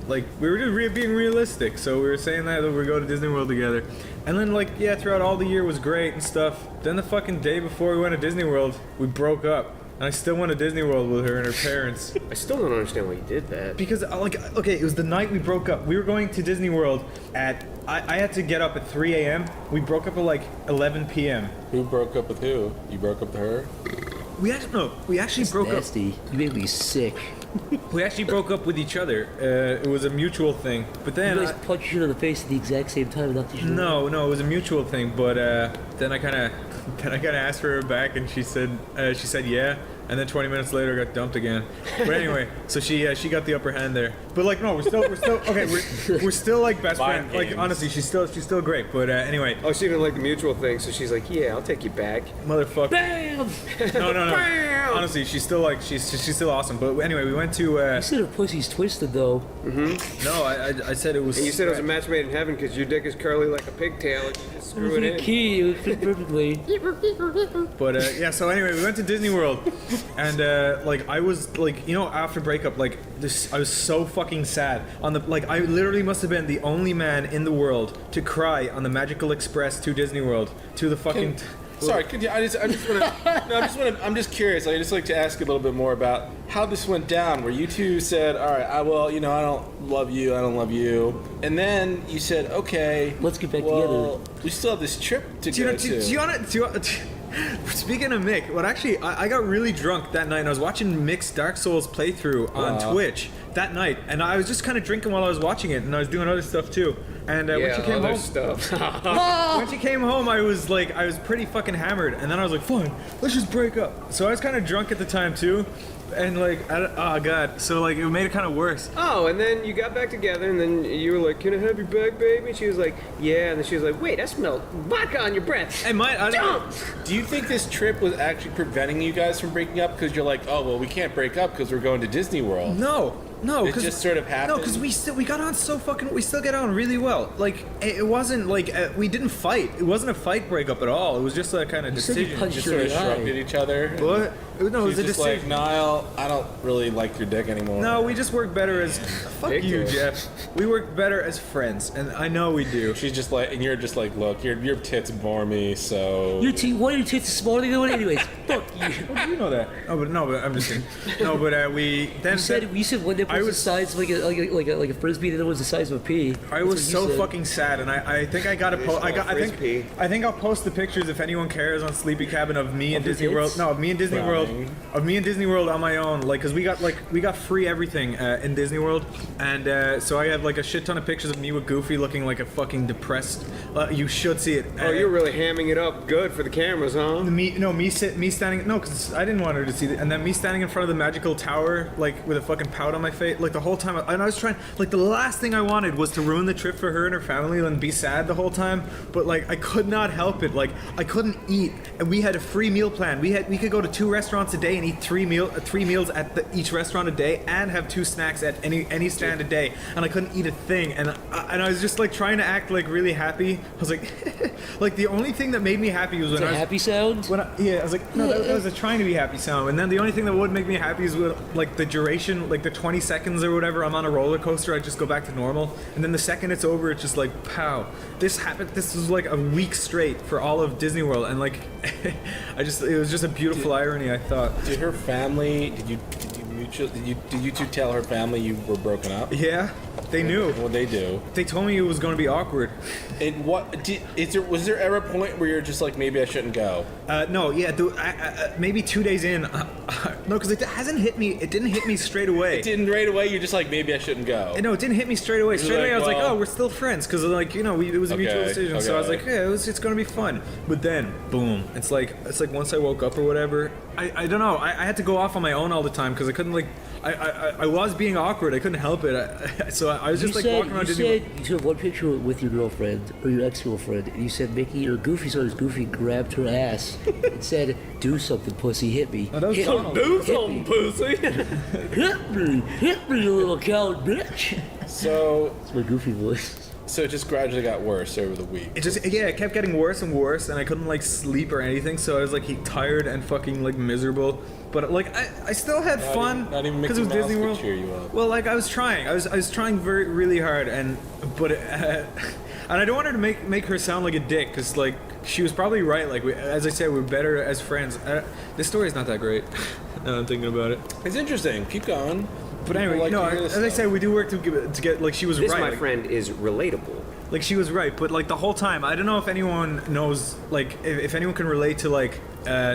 Like, we were just being realistic, so we were saying that we'd go to Disney World together. And then, throughout all the year was great and stuff. Then the fucking day before we went to Disney World, we broke up. And I still went to Disney World with her and her parents. I still don't understand why you did that. Because, okay, it was the night we broke up. We were going to Disney World at... I had to get up at 3 a.m. We broke up at, 11 p.m. Who broke up with who? You broke up with her? We actually broke nasty. You made me sick. We actually broke up with each other. It was a mutual thing. But then you guys punched each other in the face at the exact same time. No, it was a mutual thing. But then I kind of asked for her back, and she said yeah. And then 20 minutes later, I got dumped again. But anyway, so she got the upper hand there. But no, we're still okay. We're still like best friends. Like honestly, she's still great. But anyway. Oh, she didn't like the mutual thing, so she's like, yeah, I'll take you back. Motherfucker. Bam! No. Bam! Honestly, she's still she's still awesome. But anyway, we went to. You said her pussy's twisted though. Mm-hmm. No, I said it was. And you said it was a match made in heaven because your dick is curly like a pigtail. And you just screw it in. Key, it fit perfectly. But yeah, so anyway, we went to Disney World. And I was after breakup, I was so fucking sad. I literally must have been the only man in the world to cry on the Magical Express to Disney World to the fucking Sorry, could you, I'm just curious. I just like to ask a little bit more about how this went down. Where you two said, "All right, I don't love you, I don't love you," and then you said, "Okay, let's get back together." We still have this trip to go to. Do you want to? Speaking of Mick, I got really drunk that night and I was watching Mick's Dark Souls playthrough on Twitch that night, and I was just kind of drinking while I was watching it, and I was doing other stuff too. And when she came home, when she came home, I was pretty fucking hammered, and then I was like, fine, let's just break up. So I was kind of drunk at the time too. And oh god, so it made it kind of worse. Oh, and then you got back together, and then you were like, "Can I have your back, baby?" And she was like, "Yeah." And then she was like, "Wait, I smell vodka on your breath." And do you think this trip was actually preventing you guys from breaking up because you're like, "Oh well, we can't break up because we're going to Disney World"? No, it just sort of happened. No, because we got on we still get on really well. It wasn't we didn't fight. It wasn't a fight breakup at all. It was just a kind of decision. Just sort of shrugged at each other. What? No, it was a just decision. like, Niall, I don't really like your dick anymore. No, we just work better as. Fuck you, Jeff. We work better as friends, and I know we do. She's just like, and you're just like, look, your tits bore me, so. Why are your tits smaller than anyways? Fuck you. How do you know that? No, but I'm just kidding. No, but we then you said one nipple was the size of like a frisbee, and the other was the size of a pea. I was so fucking sad, and I think I got to I think I'll post the pictures if anyone cares on Sleepy Cabin of me and Disney World. No, of me and Disney World. Of me and Disney World on my own, because we got free everything in Disney World, and so I have a shit ton of pictures of me with Goofy looking like a fucking depressed. You should see it. Oh, you're really hamming it up good for the cameras, huh? Me standing. No, because I didn't want her to see it, and then me standing in front of the magical tower, with a fucking pout on my face, the whole time. And I was trying, the last thing I wanted was to ruin the trip for her and her family and be sad the whole time. But I could not help it. I couldn't eat, and we had a free meal plan. We could go to 2 restaurants a day and eat 3 meals at each restaurant a day, and have 2 snacks at any stand a day. And I couldn't eat a thing. And I was just trying to act really happy. I was like the only thing that made me happy was when I was happy sound. I was like, no, that was a trying to be happy sound. And then the only thing that would make me happy is with the duration, the 20 seconds or whatever. I'm on a roller coaster, I just go back to normal, and then the second it's over, it's just pow. This happened. This was a week straight for all of Disney World, and it was just a beautiful irony, I thought. Did her family? Did you two tell her family you were broken up? Yeah, they knew. What they do? They told me it was going to be awkward. And was there ever a point where you're just like, maybe I shouldn't go? No, yeah, maybe 2 days in. No, because it hasn't hit me. It didn't hit me straight away. It didn't right away. You're just like, maybe I shouldn't go. No, it didn't hit me straight away. Straight away, I was like, oh, we're still friends, because it was a mutual decision. So I was like, yeah, it's gonna be fun. But then, boom, it's like once I woke up or whatever, I don't know. I had to go off on my own all the time because I couldn't I was being awkward. I couldn't help it. So I was just walking around. You took one picture with your girlfriend or your ex-girlfriend, and you said Mickey or Goofy, so Goofy grabbed her ass and said, "Do something, pussy, hit me." Oh, that was do something, pussy. hit me, you little coward bitch. So it's my Goofy voice. So it just gradually got worse over the week. It kept getting worse and worse, and I couldn't sleep or anything. So I was tired and fucking miserable. But I still had fun because it was Disney World. Cheer you up. Well, I was trying. I was trying really hard, and I don't want her to make her sound like a dick, because she was probably right. As I said, we're better as friends. This story is not that great. Now I'm thinking about it. It's interesting. Keep going. But anyway, as I said, we do work to get she was this, right. This, my friend, is relatable. She was right, but the whole time, I don't know if anyone knows, if anyone can relate to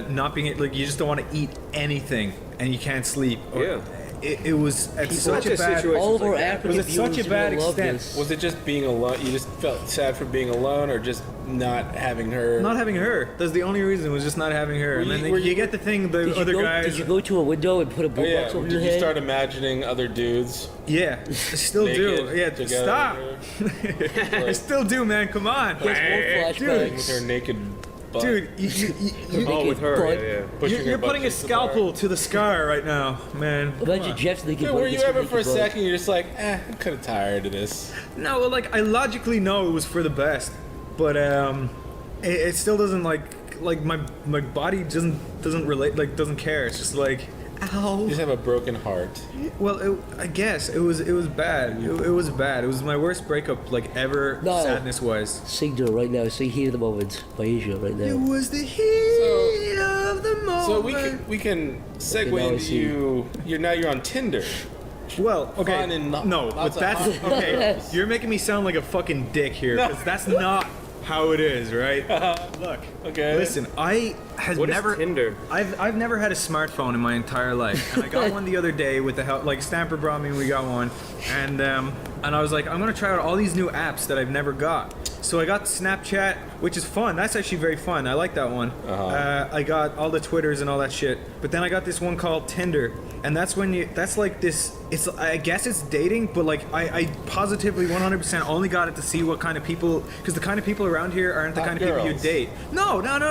not being you just don't want to eat anything and you can't sleep. Yeah. It was at such a bad. All of our African was at such a bad extent. Was it just being alone? You just felt sad for being alone, or just not having her? Not having her. That's the only reason. Was just not having her. And then you get the thing. The other guys. Did you go to a window and put a boombox over your head? Did you start imagining other dudes? Yeah, I still do. Yeah, stop. I still do, man. Come on. Dude, with her naked. Butt. Dude, with her. You're putting a scalpel to the scar right now, man. Imagine Jeff's naked. Were you ever for a second? You're just like, I'm kind of tired of this. No, I logically know it was for the best, but it still doesn't my body doesn't relate, doesn't care. It's just Ow. You just have a broken heart. Well, I guess it was bad. It was bad. It was my worst breakup like ever. No. Sadness wise. Sing to it right now. Sing Heat of the Moment by Asia right now. It was the heat of the moment. So we can segue now I into see. you're on Tinder. Well, okay, Finding no, but lots of that's hot okay. girls. You're making me sound like a fucking dick here, because that's not how it is, right? Look, Okay. listen, I has What is never Tinder? I've never had a smartphone in my entire life, and I got one the other day with the help. Like Stamper brought me, and we got one, and I was like, I'm gonna try out all these new apps that I've never got. So I got Snapchat, which is fun. That's actually very fun. I like that one. I got all the Twitters and all that shit. But then I got this one called Tinder, and that's like this. It's I guess it's dating, but like I positively 100% only got it to see what kind of people, because the kind of people around here aren't the Hot kind of people you girls. date. No, not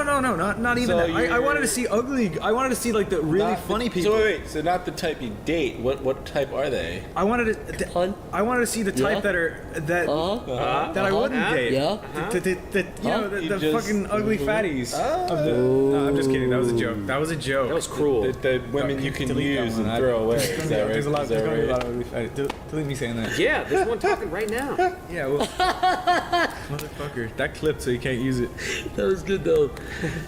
even So that. I you're- wanted to see ugly. I wanted to see like the really funny people. So wait, so not the type you date. What type are they? I wanted to see the type that I wouldn't date. Yeah. The just- fucking ugly fatties. No, I'm just kidding. That was a joke. That was a joke. That was cruel. The women you can delete that use one. and throw away. Is that right? There's a lot. Is There's that gonna be a right? lot of ugly fatties. Delete me saying that. Yeah, there's one talking right now. Yeah. Well, motherfucker, that clipped, so you can't use it. That was good though.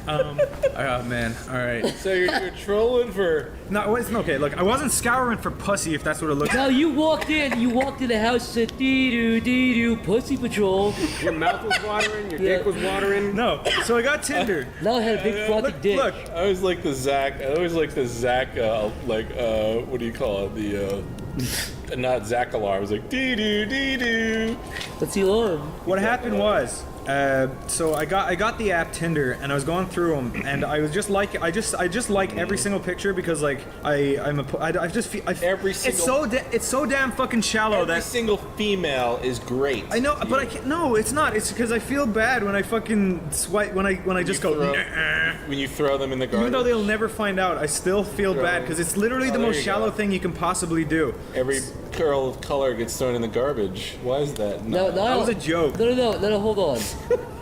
Oh man. All right. So you're trolling for. No, it's okay. Look, I wasn't scouring for pussy, if that's what it looks Now like. you walked in the house and said dee doo pussy patrol. Your mouth was watering, your Yeah. dick was watering. No. So I got Tinder. Now I had a big frothy dick. Look. I always like the Zach. What do you call it? The not Zach alarm. It was like dee doo. What's the alarm? What happened was, so I got the app Tinder, and I was going through them, and I was just like, I just like every single picture, because like I just feel Every it's single- it's so damn fucking shallow Every that single female is great. I know, but I can't. No, it's not. It's because I feel bad when I fucking swipe when I just go. When you throw them in the garbage. Even though they'll never find out, I still feel bad because it's literally the there most you shallow go. thing you can possibly do. Every girl of color gets thrown in the garbage. Why is that? No, That was a joke. No, hold on.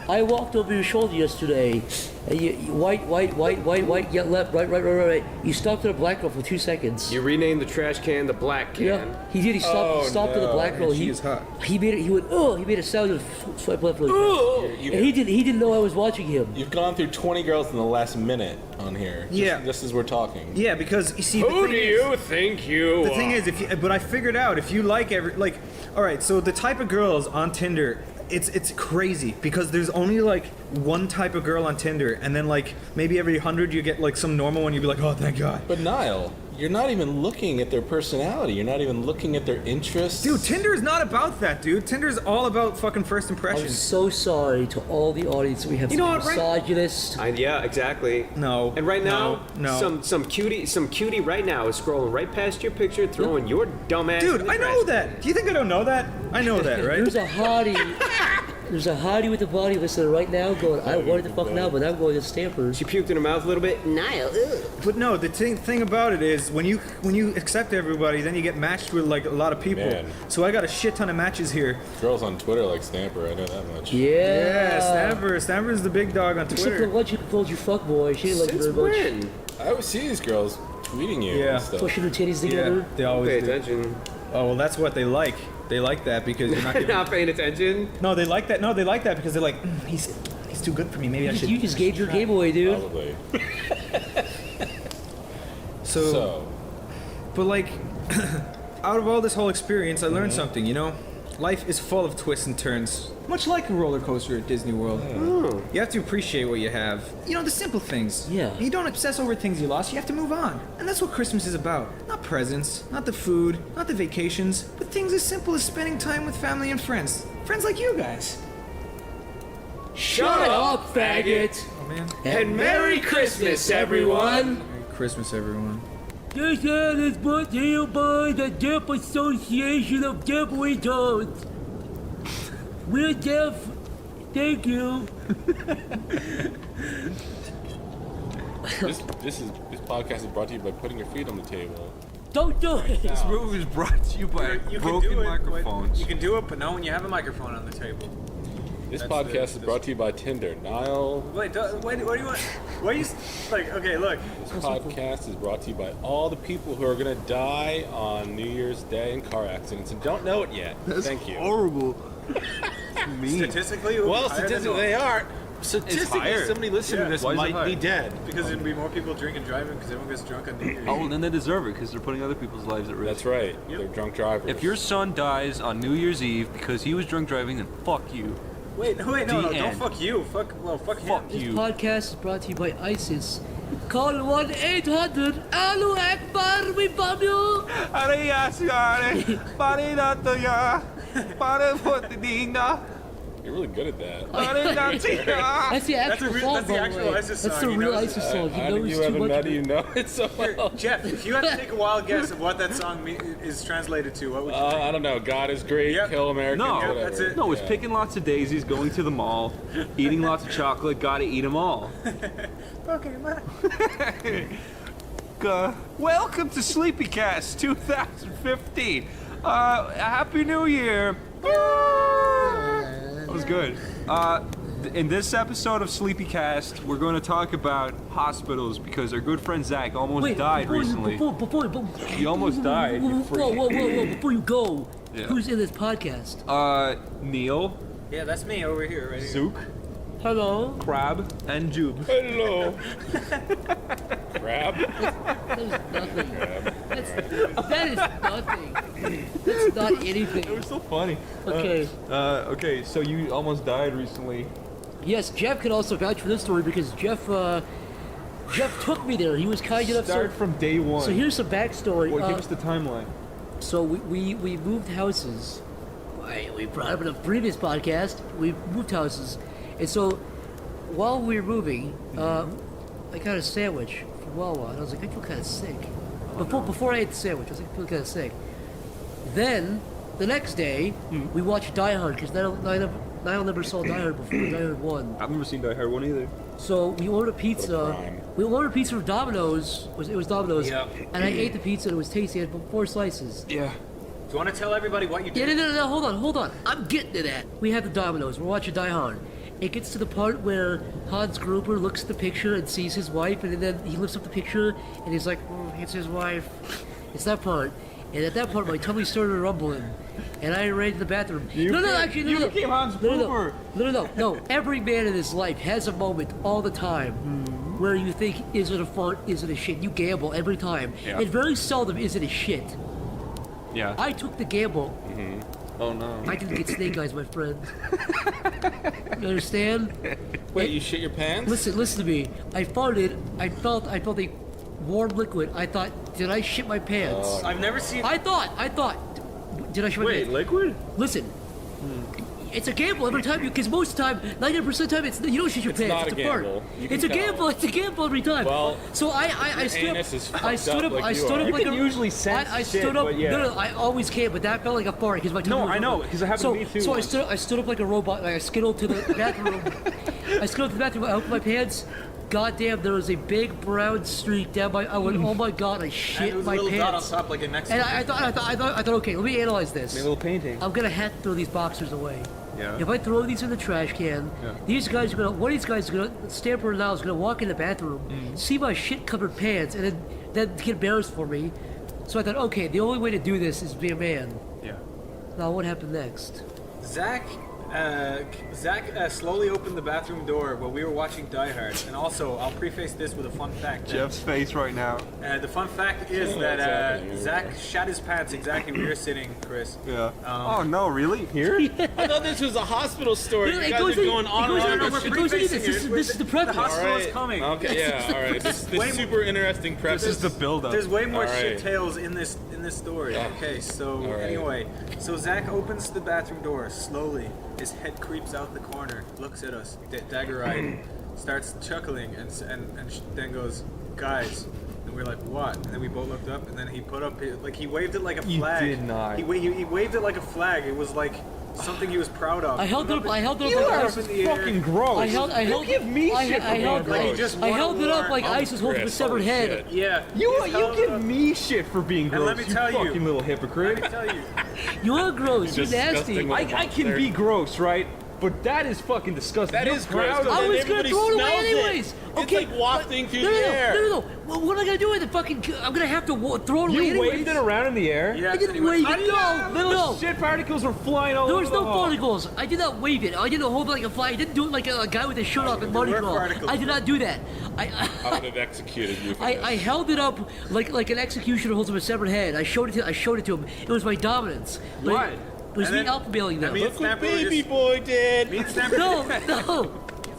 I walked over your shoulder yesterday, and you white, yeah, left, right. You stopped at a black girl for 2 seconds. You renamed the trash can the black can. Yeah, he did. He stopped at the black girl. She is hot. He made it. He went. Oh, he made a sound of swipe left. Really fast. You- And he didn't know I was watching him. You've gone through 20 girls in the last minute on here. Yeah. Just as we're talking. Yeah, because you see, Who do you think you The are? thing is, but I figured out if you like all right. So the type of girls on Tinder, it's crazy because there's only like one type of girl on Tinder, and then like maybe every 100 you get like some normal one. You'd be like, oh, thank God. But Niall, you're not even looking at their personality. You're not even looking at their interests. Dude, Tinder is not about that, dude. Tinder's all about fucking first I'm impressions. so sorry to all the audience. We have You know what, right- misogynist. Yeah, exactly. No. And right now, no. some cutie right now is scrolling right past your picture, throwing your dumb ass. Dude, in the I know trash that. Do you think I don't know that? I know that, right? There's a hottie. There's a hottie with a body listener right now going, I wanted to fuck now, but I'm going to Stampers. She puked in her mouth a little bit. Niall, ugh. But no, the thing about it is when you accept everybody, then you get matched with like a lot of people. Man. So I got a shit ton of matches here. Girls on Twitter like Stamper. I know that much. Yeah. Stamper's the big dog on Except Twitter. the one she called you fuck boy. She didn't like you Since very much. when? I always see these girls tweeting you Yeah. and stuff. Pushing her titties together. Yeah, they always Pay do. attention. Oh well, that's what they like. They like that because you're not. Giving... Not paying attention. No, they like that. No, they like that because they're like, he's too good for me. Maybe I should. You just gave your game away, dude. Probably. So, but like, out of all this whole experience, I learned something. You know, life is full of twists and turns, much like a roller coaster at Disney World. You have to appreciate what you have. You know, the simple things. Yeah. You don't obsess over things you lost. You have to move on, and that's what Christmas is about. Not presents, not the food, not the vacations, but things as simple as spending time with family and friends. Friends like you guys. Shut up, faggot. Oh man. And Merry Christmas, everyone. Merry Christmas, everyone. This ad is brought to you by the Deaf Association of Deaf Retards. We're deaf. Thank you. This podcast is brought to you by putting your feet on the table. Don't do it. This movie is brought to you by You can broken do it, microphones. You can do it, but not when you have a microphone on the table. This That's podcast is brought to you by Tinder. Niall. Wait, what do you want? Why are you like? Okay, look. This podcast is brought to you by all the people who are gonna die on New Year's Day in car accidents and don't know it yet. Thank you. Horrible. Statistically, Well, statistically they are. Statistically, higher. somebody listening to this Why is it might be higher? dead. because there'd be more people drinking and driving because everyone gets drunk on New Year's. Oh, and then they deserve it because they're putting other people's lives at risk. That's right. They're drunk drivers. If your son dies on New Year's Eve because he was drunk driving, then fuck you. Wait, no, The don't end. fuck you. Fuck him. Fuck This you. podcast is brought to you by ISIS. Call 1-800 Akbar, we bomb you. You're really good at that. That's the actual song, that's the by actual way. ISIS That's song, the he real knows ISIS it. song. He How knows do you too haven't much. met you know it so well? Jeff, if you had to take a wild guess of what that song is translated to, what would you think? I don't know. God is great. Yep. Kill Americans. No, whatever. that's it. No, it's Yeah. picking lots of daisies, going to the mall, eating lots of chocolate, gotta eat them all. Welcome to SleepyCast 2015. Happy New Year. That was good. In this episode of SleepyCast, we're going to talk about hospitals because our good friend Zach almost died recently. He almost died. You freak. Whoa, before you go, Yeah. who's in this podcast? Neil, Yeah, that's me over here, right here. Zook, Hello? Crab, and Jube. Hello. Crab. That is nothing. That is nothing. That's not anything. It was so funny. Okay. Okay, so you almost died recently. Yes, Jeff can also vouch for this story because Jeff took me there. He was kind enough. Start from day one. So here's some backstory. Well, give us the timeline. So we moved houses. We brought up in a previous podcast. We moved houses, and so while we were moving, I got a sandwich from Wawa, and I was like, I feel kind of sick. Before I ate the sandwich, I was like, I feel kind of sick. Then the next day, we watched Die Hard because Niall never saw Die Hard before. Die Hard 1. I've never seen Die Hard 1 either. So we ordered pizza. We ordered pizza from Domino's. It was Domino's. Yeah. And I ate the pizza and it was tasty. It had 4 slices. Yeah. Do you want to tell everybody what you Yeah, did? no, hold on. I'm getting to that. We have the Domino's. We're watching Die Hard. It gets to the part where Hans Gruber looks at the picture and sees his wife, and then he lifts up the picture and he's like, it's his wife. It's that part. And at that part, my tummy started rumbling, and I ran to the bathroom. No. became Hans Gruber. No. Every man in his life has a moment all the time where you think, is it a fart, is it a shit? You gamble every time. Yeah. And very seldom is it a shit. Yeah. I took the gamble. Oh no. I didn't get snake eyes, my friend. You understand? Wait, you shit your pants? Listen to me. I farted. I felt a warm liquid. I thought, did I shit my pants? I've never seen. I thought. Did I shit my pants? liquid? Listen. It's a gamble every time, because most of the time, 90% of the time, you don't shit your pants. not It's a fart. gamble. You It's can a tell. gamble. It's a gamble every time. Well, so I your stood anus is up. fucked I stood up up. like I you stood are. up You like can a. usually sense I shit, stood up. but yeah. No, I always can, but that felt like a fart because my tummy No, was I know, rumbling. 'cause it happened to me too So once. I stood up like a robot. Like I skittled to the bathroom. I opened my pants. Goddamn, there was a big brown streak down my. I went, oh my god, I And shit it was a my little dot on pants. top like a Mexican. And I thought, okay, let me analyze this. Made a little painting. I'm gonna have to throw these boxers away. Yeah. If I throw these in the trash can, these guys are gonna. One of these guys is gonna. Stamper now is gonna walk in the bathroom, see my shit-covered pants, and then get embarrassed for me. So I thought, okay, the only way to do this is be a man. Yeah. Now what happened next? Zach slowly opened the bathroom door while we were watching Die Hard. And also, I'll preface this with a fun fact. Jeff's face right now. The fun fact is that Zach shat his pants exactly where you're sitting, Chris. Yeah. Oh no, really? Here? I thought this was a hospital story. Really, You it guys goes are in- going it on goes and in- on. it about goes shit. in- this is the preface. The hospital All is right. coming. Okay, yeah, all right. This Way super interesting preface. This is the build-up. There's way more All shit right. tales in this story. Yeah. Okay, so All right. anyway, so Zach opens the bathroom door slowly. His head creeps out the corner, looks at us, dagger-eyed, starts chuckling, and then goes, "Guys." And we're like, "What?" And then we both looked up, and then he put up he waved it like a You flag. did not. He waved it like a flag. It was like something he was proud of. I held it up. I held it You up like are ice. in the air. fucking gross. I held. You give me shit for being Like he gross. just I won a held it up war. like ice was holding a Chris, severed holy head. shit. Yeah. You he's held it give up. me shit for being gross. let me tell you. fucking little hypocrite. Let me tell you. You are gross. You're nasty. Disgusting. I can be gross, right? But that is fucking disgusting. That You're is gross. proud of I it. was gonna throw it away smells it. anyways. It's Okay, like wafting through no, the air. No. Well, what am I gonna do with the fucking? I'm gonna have to throw it away You anyways. waved it around in the air. Yeah, I didn't wave it. Little No. shit particles were flying all There over was the no hall. particles. I did not wave it. I didn't hold it like a fly. I didn't do it like a guy with his shirt off in Mardi were Gras. particles. I did not do that. I would have executed you for this. I held it up like an executioner holds up a severed head. I showed it to him. It was my dominance. But What? It was And me then- alpha mailing them. Me and Look what Snapper were baby just- boy did. Me and Snapper No.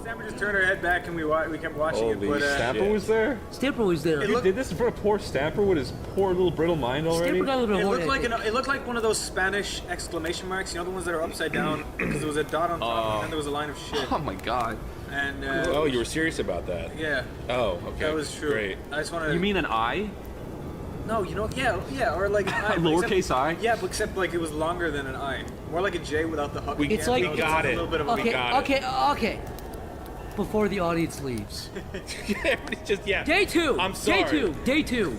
Snapper just turned our head back and we kept watching it. But Stamper shit. was there? Stamper was there. You did this in front of poor Stamper with his poor little brittle mind already? Stamper got a little bit it of looked horny, like it looked like one of those Spanish exclamation marks. You know the ones that are upside down because there was a dot on top and then there was a line of shit. Oh my god. And Oh, you were serious about that? yeah, Oh, okay. that was true. Great. I just wanted. You mean an eye? No, yeah, or like an I, Lowercase except, I? Yeah, but except like it was longer than an I. More like a J without the hook. It's again. like- You know, We got a it. little bit of a Okay. Before the audience leaves. Just yeah. Day two. I'm sorry. Day two.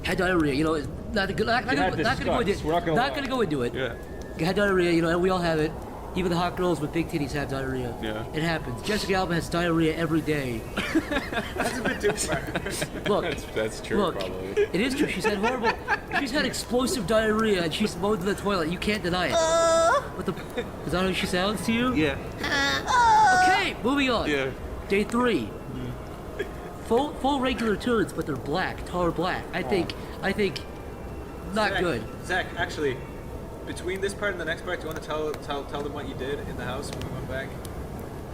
Had diarrhea. You know, it's not You had gonna go disgust. into We're not gonna lie. gonna go into it. Yeah. Had diarrhea. You know, and we all have it. Even the hot girls with big titties have diarrhea. Yeah. It happens. Jessica Alba has diarrhea every day. That's a bit too far. Look. That's true, Look, probably. it is true. She's had horrible. She's had explosive diarrhea, and she's mowed to the toilet. You can't deny it. What the? Is that how she sounds to you? Yeah. Okay, moving on. Yeah. Day 3. Full regular turds, but they're black, tar black. I think, not Zach, good. Zach, actually, between this part and the next part, do you want to tell them what you did in the house when we went back?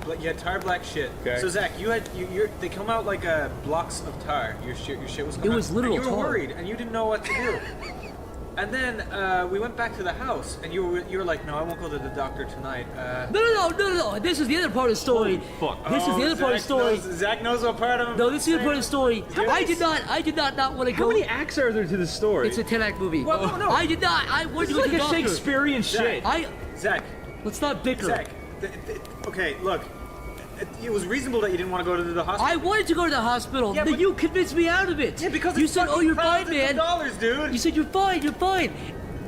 Like you had tar black shit. Okay. So Zach, they come out like blocks of tar. Your shit was coming It was out, literal and you were tar. worried and you didn't know what to do. And then we went back to the house, and you were like, no, I won't go to the doctor tonight. No. This is the other part of the story. fuck. This is the other part of the story. Zach knows what part of him. No, this is the other part of the story. I did not want to go. How many acts are there to this story? It's a 10-act movie. Well, no. I did not. I wanted to This is go like to the a doctor. Shakespearean shit. Zach, Let's not bicker. Zach. Okay, look. It was reasonable that you didn't want to go to the hospital. I wanted to go to the hospital. Yeah, then but- you convinced me out of it. Yeah, because you it's said, "Oh, fucking you're fine, thousands of man." dollars, dude. You said, "You're fine. You're fine."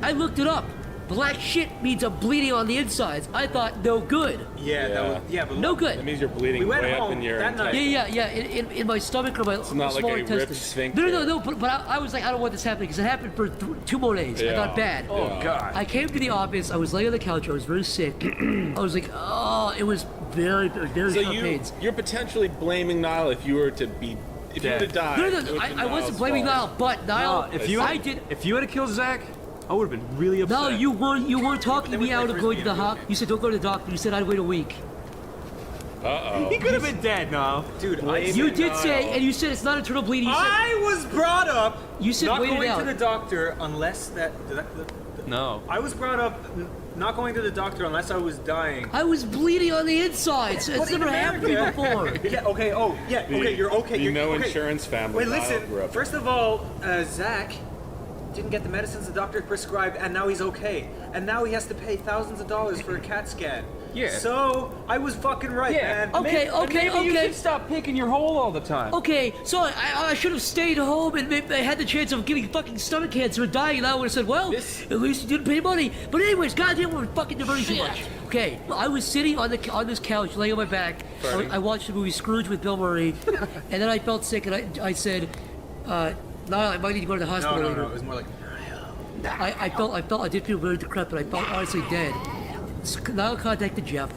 I looked it up. Black shit means I'm bleeding on the insides. I thought no good. Yeah, but No look, good. That means you're bleeding We went way up home in your that night. intestines. Yeah. In my stomach or my It's not like small a ripped intestine. sphincter. No. But I was like, I don't want this happening because it happened for 2 more days. I Yeah. got bad. Oh, God. I came to the office. I was laying on the couch. I was very sick. I was like, oh, it was very So sharp pains. you're potentially blaming Niall if you were to be if you were to die. No, it would be I wasn't Niall's blaming fault. Niall, but Niall, if you had killed Zach, I would have been really upset. No, you weren't talking me out of going to the hospital. You said don't go to the doctor. You said I'd wait a week. He could have been dead now. Dude, You did say, and you said it's not internal bleeding. You said, I was brought up. You said not wait it going out. to the doctor unless No. I was brought up not going to the doctor unless I was dying. I was bleeding on the insides. It's But in never happened to me America- before. Yeah. Okay. Oh. Yeah. Okay. You're okay. The You're no okay. insurance family. Wait. Niall Listen. grew up in. First of all, Zach didn't get the medicines the doctor prescribed, and now he's okay. And now he has to pay thousands of dollars for a CAT scan. Yeah. So I was fucking right, man. Okay. Maybe you should stop picking your hole all the time. Okay, so I should have stayed home and maybe I had the chance of getting fucking stomach cancer and dying, and I would have said, well, at least you didn't pay money. But anyways, goddamn, we're fucking diverting too much. Okay, I was sitting on this couch, laying on my back. I watched the movie Scrooge with Bill Murray, and then I felt sick, and I said, Niall, I might need to go to the hospital later. No. It was more like. I did feel very decrepit. I felt honestly dead. So Niall contacted Jeff.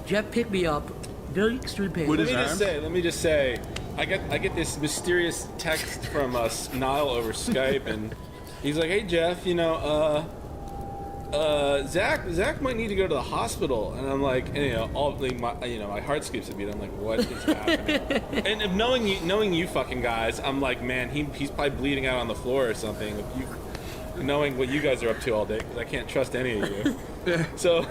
Jeff picked me up. Very extreme pain. Let me just say, I get this mysterious text from Niall over Skype, and he's like, "Hey Jeff, Zach might need to go to the hospital," and I'm like, my heart skips a beat. I'm like, what is happening? And if knowing you fucking guys, I'm like, man, he's probably bleeding out on the floor or something. Knowing what you guys are up to all day, because I can't trust any of you. So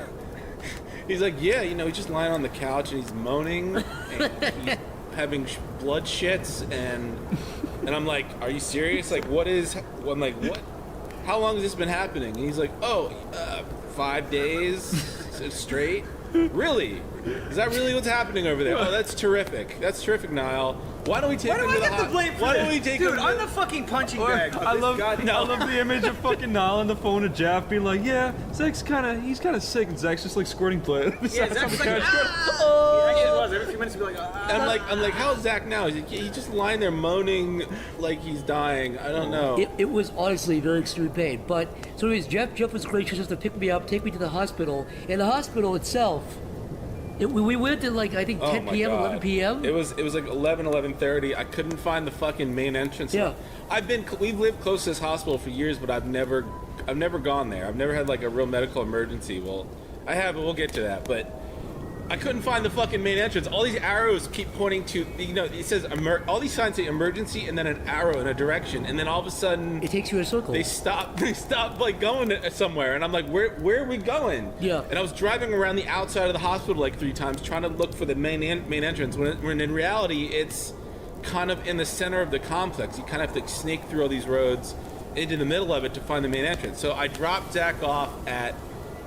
he's like, yeah, he's just lying on the couch and he's moaning and he's having blood shits, and I'm like, are you serious? Like, I'm like, what? How long has this been happening? And he's like, 5 days straight. Really? Is that really what's happening over there? Oh, that's terrific. That's terrific, Niall. Why don't we take Why do him I to the get the blame for Why this? don't we take Dude, him? I'm the fucking punching Or, bag. I love the image of fucking Niall on the phone to Jeff being like, yeah, Zach's he's kind of sick, and Zach's just like squirting blood. Yeah, Zach's like, couch. ah! He actually was. Every few minutes he'd be like, ah. I'm like, how's Zach now? He's just lying there moaning like he's dying. I don't know. It was honestly very extreme pain. But so anyways, Jeff was gracious enough to pick me up, take me to the hospital. And the hospital itself, we went at like I think 10 my p.m., God. 11 p.m. It was like 11:30. I couldn't find the fucking main entrance. Yeah. We've lived close to this hospital for years, but I've never gone there. I've never had like a real medical emergency. Well, I have, but we'll get to that. But I couldn't find the fucking main entrance. All these arrows keep pointing to, it says all these signs say emergency and then an arrow in a direction, and then all of a sudden it takes you in a circle. They stop like going somewhere, and I'm like, where are we going? Yeah. And I was driving around the outside of the hospital like 3 times trying to look for the main entrance. When in reality it's kind of in the center of the complex. You kind of have to snake through all these roads into the middle of it to find the main entrance. So I dropped Zach off at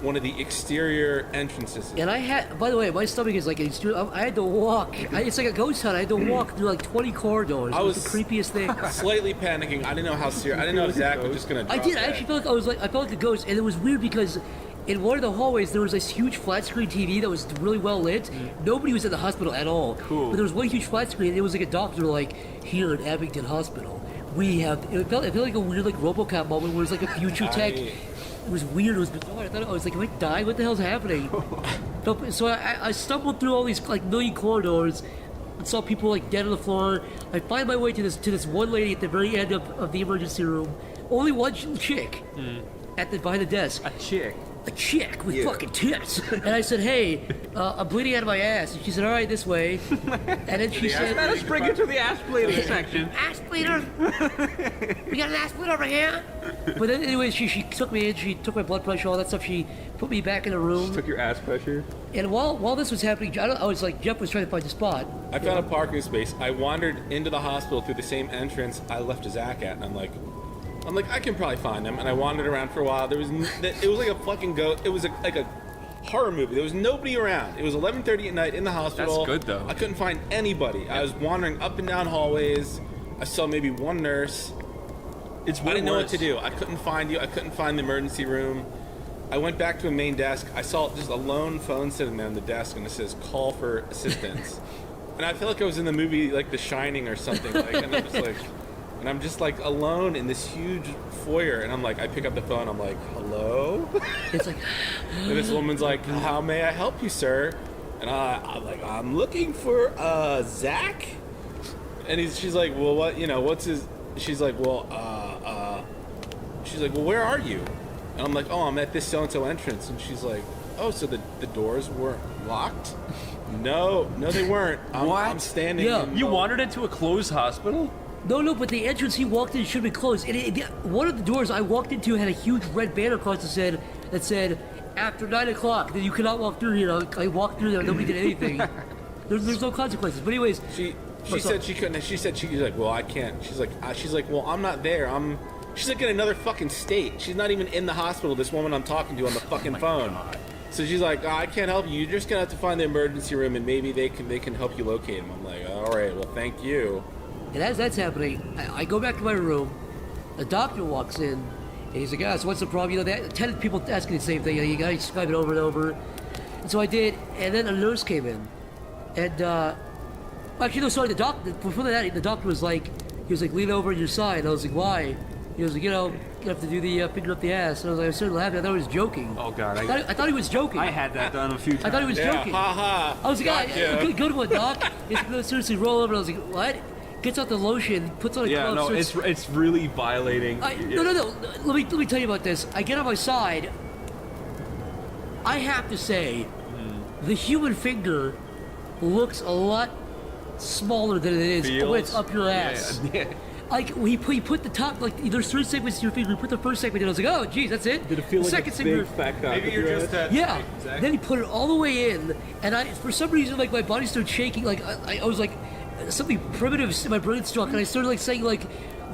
one of the exterior entrances. And I had, by the way, my stomach is like, I had to walk. It's like a ghost hunt. I had to walk through like 20 corridors. It was the creepiest thing. Slightly panicking. I didn't know how serious. I didn't know if Zach was just gonna drop I did. that. I actually felt like I felt like a ghost, and it was weird because in one of the hallways there was this huge flat screen TV that was really well lit. Nobody was in the hospital at all. Cool. But there was one huge flat screen, and it was like a doctor like, here at Abington Hospital, we have. It felt like a weird like RoboCop moment where it was like a future tech. It was weird. It was bizarre. I was like, am I dying? What the hell's happening? So I stumbled through all these like million corridors and saw people like dead on the floor. I find my way to this one lady at the very end of the emergency room. Only one chick behind the desk. A chick. A chick with fucking tits. And I said, hey, I'm bleeding out of my ass. And she said, all right, this way. And then she said, Let us bring it to the ass bleeding section. Ass bleeder? We got an ass bleeder over here? But then anyway, she took me in, she took my blood pressure, all that stuff. She put me back in the room. She took your ass pressure. And while this was happening, I was like, Jeff was trying to find the spot. I found a parking space. I wandered into the hospital through the same entrance I left Zach at, and I'm like, I can probably find him. And I wandered around for a while. It was like a fucking ghost. It was like a horror movie. There was nobody around. It was 11:30 at night in the hospital. That's good though. I couldn't find anybody. I was wandering up and down hallways. I saw maybe one nurse. I didn't know what to do. I couldn't find you. I couldn't find the emergency room. I went back to a main desk. I saw just a lone phone sitting there on the desk, and it says "Call for assistance." And I feel like I was in the movie like The Shining or something. And I'm just like alone in this huge foyer, and I'm like, I pick up the phone. I'm like, hello. It's like, and this woman's like, how may I help you, sir? And I'm like, I'm looking for Zach. And she's like, well, what's his? She's like, well, where are you? And I'm like, oh, I'm at this so-and-so entrance. And she's like, oh, so the doors were locked? No, they weren't. I'm standing. Yeah. You wandered into a closed hospital? No, but the entrance he walked in should be closed. And one of the doors I walked into had a huge red banner across that said, after 9 o'clock, that you cannot walk through here. I walked through there, nobody did anything. There's no consequences. But anyways, she said she couldn't. She said she's like, well, I can't. She's like, well, I'm not there. She's like in another fucking state. She's not even in the hospital. This woman I'm talking to on the fucking phone. God. So she's like, I can't help you. You're just gonna have to find the emergency room, and maybe they can help you locate him. I'm like, all right, well, thank you. And as that's happening, I go back to my room. The doctor walks in, and he's like, so what's the problem? 10 people asking the same thing. You gotta describe it over and over. And so I did, and then a nurse came in. And, actually, no, sorry, the doctor, before that, the doctor was like, lean over on your side. I was like, why? He was like, you have to do the finger up the ass. And I was like, I'm certainly laughing. I thought he was joking. Oh, God. I thought he was joking. I had that done a few times. I thought he was joking. Ha ha. I was like, good one, doc. He's gonna seriously roll over. I was like, what? Gets out the lotion, puts on a glove. No, it's really violating. No. Let me tell you about this. I get on my side. I have to say, the human finger looks a lot smaller than it is when it's up your ass. Yeah. Like he put the top, like there's 3 segments to your finger. He put the first segment in. I was like, oh, geez, that's it. Did it feel the like second a big segment, fat cock? Maybe you're just that. yeah. Exactly. Then he put it all the way in, and for some reason, like my body started shaking. Like I was like, something primitive in my brain struck, and I started like saying like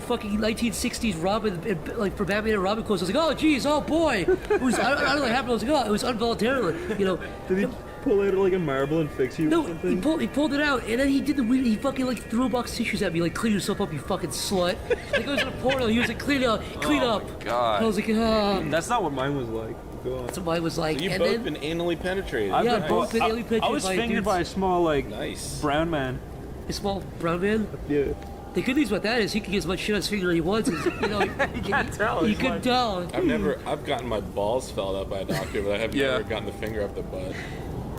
fucking 1960s Robin, like for Batman and Robin quotes. I was like, oh geez, oh boy. It was I don't know what happened. I was like, oh, it was involuntarily, Did pull out like a marble and fix you? No, or something? he pulled it out, and then he did the weird. He fucking like threw a box of tissues at me, like clean yourself up, you fucking slut. Like I was in a porno. He was like clean up. God. I was like, ah. That's not what mine was like. Go on. That's what mine was like. So you've and both then, been anally penetrated. Yeah, both been anally penetrated. I was by fingered dudes. by a small like brown man. A small brown man. Yeah. The good news about that is he can get as much shit on his finger as he wants. You know, you can't tell. You can tell. I've gotten my balls felled up by a doctor, but I have never gotten the finger up the butt.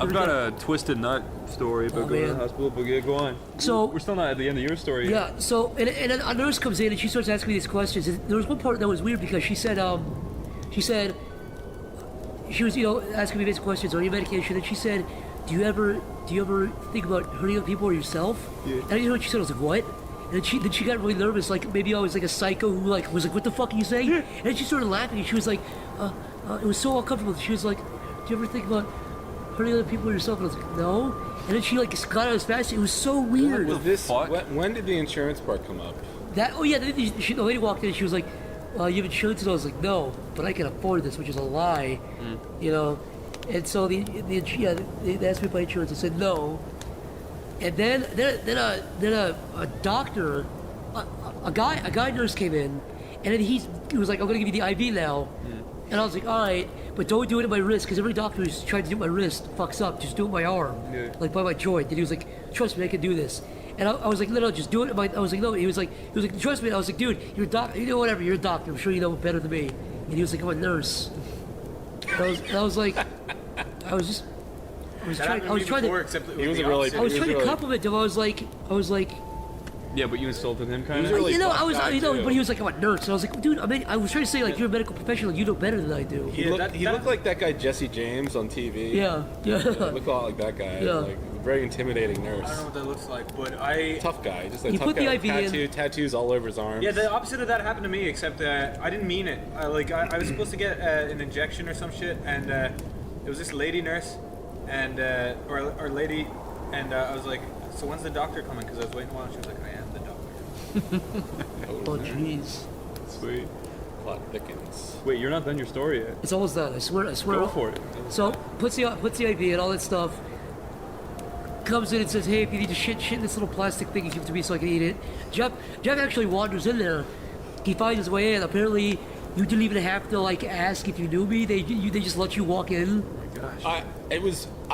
I've got a twisted nut story about going to the man. hospital, but yeah, go on. So we're still not at the end of your story. Yeah. So and then a nurse comes in and she starts asking me these questions. And there was one part that was weird because she said she was asking me basic questions on your medication, and she said, do you ever think about hurting other people or yourself? Yeah. And you know what she said? I was like, what? And then she got really nervous, like maybe I was like a psycho who like was like, what the fuck are you saying? And then she started laughing, and she was like, it was so uncomfortable. She was like, do you ever think about hurting other people or yourself? And I was like, no. And then she like got out as fast. It was so weird. Was this? When did the insurance part come up? The lady walked in and she was like, you have insurance? And I was like, no, but I can afford this, which is a lie, you know. And so they asked me about insurance. I said no. And then a doctor, a guy nurse came in, and then he was like, I'm gonna give you the IV now. And I was like, all right, but don't do it at my wrist, because every doctor who's tried to do my wrist fucks up. Just do it my arm, like by my joint. And he was like, trust me, I can do this. And I was like, no, just do it. I was like, no. He was like, trust me. I was like, dude, you're a doctor. You know, whatever. You're a doctor. I'm sure you know better than me. And he was like, I'm a nurse. And I was like, I was trying to compliment him. I was like. Yeah, but you insulted him, kind of. But he was like, I'm a nurse. And I was like, dude, I was trying to say, like, you're a medical professional. You know better than I do. He looked like that guy Jesse James on TV. Yeah. Looked a lot like that guy. Yeah. Like very intimidating nurse. I don't know what that looks like, but tough guy, just like He tough put guy. the IV in. Tattoos all over his arms. Yeah, the opposite of that happened to me, except I didn't mean it. I was supposed to get an injection or some shit, and it was this lady nurse, and or lady, and I was like, so when's the doctor coming? Because I was waiting a while. She was like, I am the doctor. Oh jeez. Sweet. Plot thickens. Wait, you're not done your story yet. It's almost done. I swear. Go for it. So puts the IV and all that stuff. Comes in and says, hey, if you need to shit in this little plastic thing, you give it to me so I can eat it. Jeff actually wanders in there. He finds his way in. Apparently, you didn't even have to like ask if you knew me. They just let you walk in. I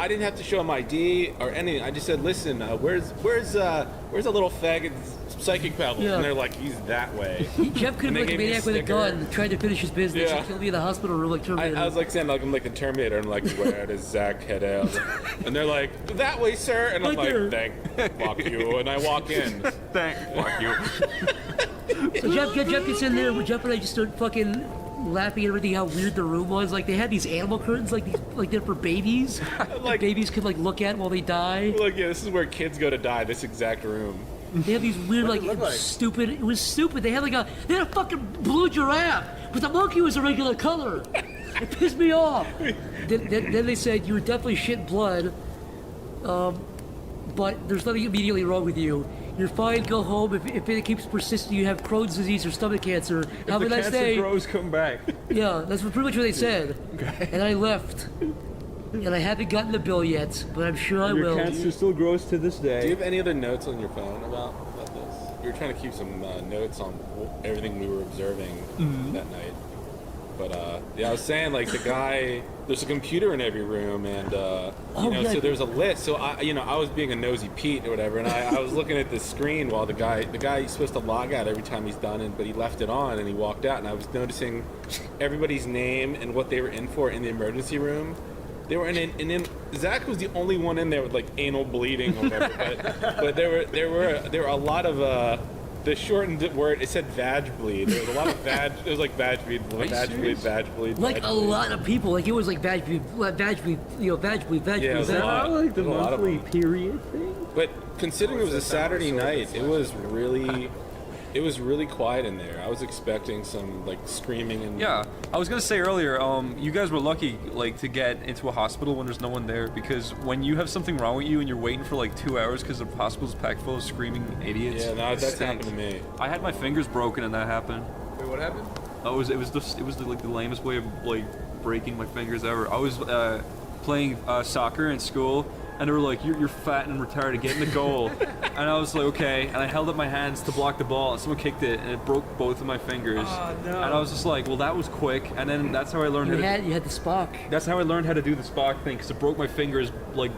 didn't have to show him ID or anything. I just said, listen, where's a little faggot psychic pebbles? Yeah. And they're like, he's that way. Jeff could have been like a maniac with a gun, trying to finish his business and kill me in the hospital room like Terminator. I was like saying, like I'm like the Terminator, and like, where does Zach head out? And they're like, that way, sir. And I'm like, thank fuck you. And I walk in. Thank fuck you. So Jeff gets in there. Jeff and I just start fucking laughing at everything, how weird the room was. Like they had these animal curtains, like they're for babies. Like babies could like look at while they die. Like yeah, this is where kids go to die. This exact room. They have these weird stupid. It was stupid. They had a fucking blue giraffe, but the monkey was a regular color. It pissed me off. Then they said you were definitely shit blood, but there's nothing immediately wrong with you. You're fine. Go home. If it keeps persisting, you have Crohn's disease or stomach cancer. Have a nice day. If the cancer grows, come back. Yeah, that's pretty much what they said. Okay. And I left. And I haven't gotten the bill yet, but I'm sure I will. Your cancer still grows to this day. Do you have any other notes on your phone about this? We were trying to keep some notes on everything we were observing that night. But yeah, I was saying like the guy. There's a computer in every room, and so there's a list. So I was being a nosy Pete or whatever, and I was looking at the screen while the guy's supposed to log out every time he's done it, but he left it on and he walked out, and I was noticing everybody's name and what they were in for in the emergency room. They were in Zach was the only one in there with like anal bleeding or whatever, but there were a lot of the shortened word, it said vag bleed. There was a lot of vag. It was like vag bleed, vag bleed. Like a lot of people. Like it was like vag bleed, vag bleed. Yeah, it was a lot. Like the monthly period thing. But considering it was a Saturday night, it was really quiet in there. I was expecting some like screaming and. Yeah, I was gonna say earlier, you guys were lucky like to get into a hospital when there's no one there, because when you have something wrong with you and you're waiting for like 2 hours because the hospital's packed full of screaming idiots. Yeah, no, that's happened to me. I had my fingers broken and that happened. Wait, what happened? It was the lamest way of like breaking my fingers ever. I was playing soccer in school, and they were like, "You're fat and retarded. Get in the goal." And I was like, "Okay." And I held up my hands to block the ball, and someone kicked it, and it broke both of my fingers. Oh, no. And I was just like, "Well, that was quick." And then that's how I learned You how to. had the Spock. That's how I learned how to do the Spock thing, because it broke my fingers like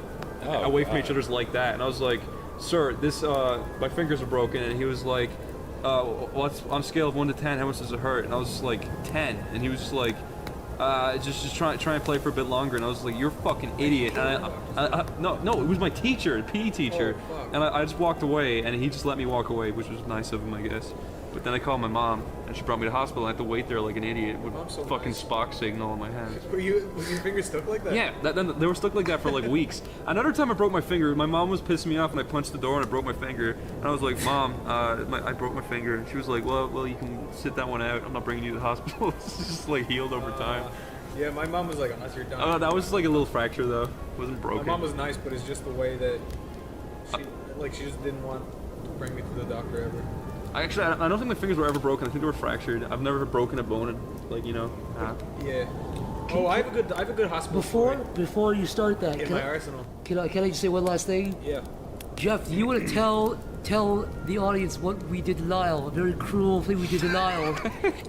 away from each other's like that. And I was like, "Sir, this my fingers are broken." And he was like, "What's on a scale of 1 to 10? How much does it hurt?" And I was just like, 10. And he was just like, just try and play for a bit longer." And I was like, "You're a fucking idiot." And no, it was my teacher, the PE teacher. And I just walked away, and he just let me walk away, which was nice of him, I guess. But then I called my mom, and she brought me to the hospital. I had to wait there like an idiot with fucking Spock signal in my hands. Was your fingers stuck like that? Yeah, then they were stuck like that for like weeks. Another time I broke my finger. My mom was pissing me off, and I punched the door and I broke my finger. And I was like, "Mom, I broke my finger." And she was like, "Well, you can sit that one out. I'm not bringing you to the hospital." It's just like healed over time. Yeah, my mom was like, "Unless you're done." That was like a little fracture though. It wasn't broken. My mom was nice, but it's just the way that she just didn't want to bring me to the doctor ever. Actually, I don't think my fingers were ever broken. I think they were fractured. I've never broken a bone, Yeah. Oh, I have a good hospital. Before you start that, in my arsenal. Can I just say one last thing? Yeah. Jeff, do you want to tell the audience what we did to Niall? A very cruel thing we did to Niall.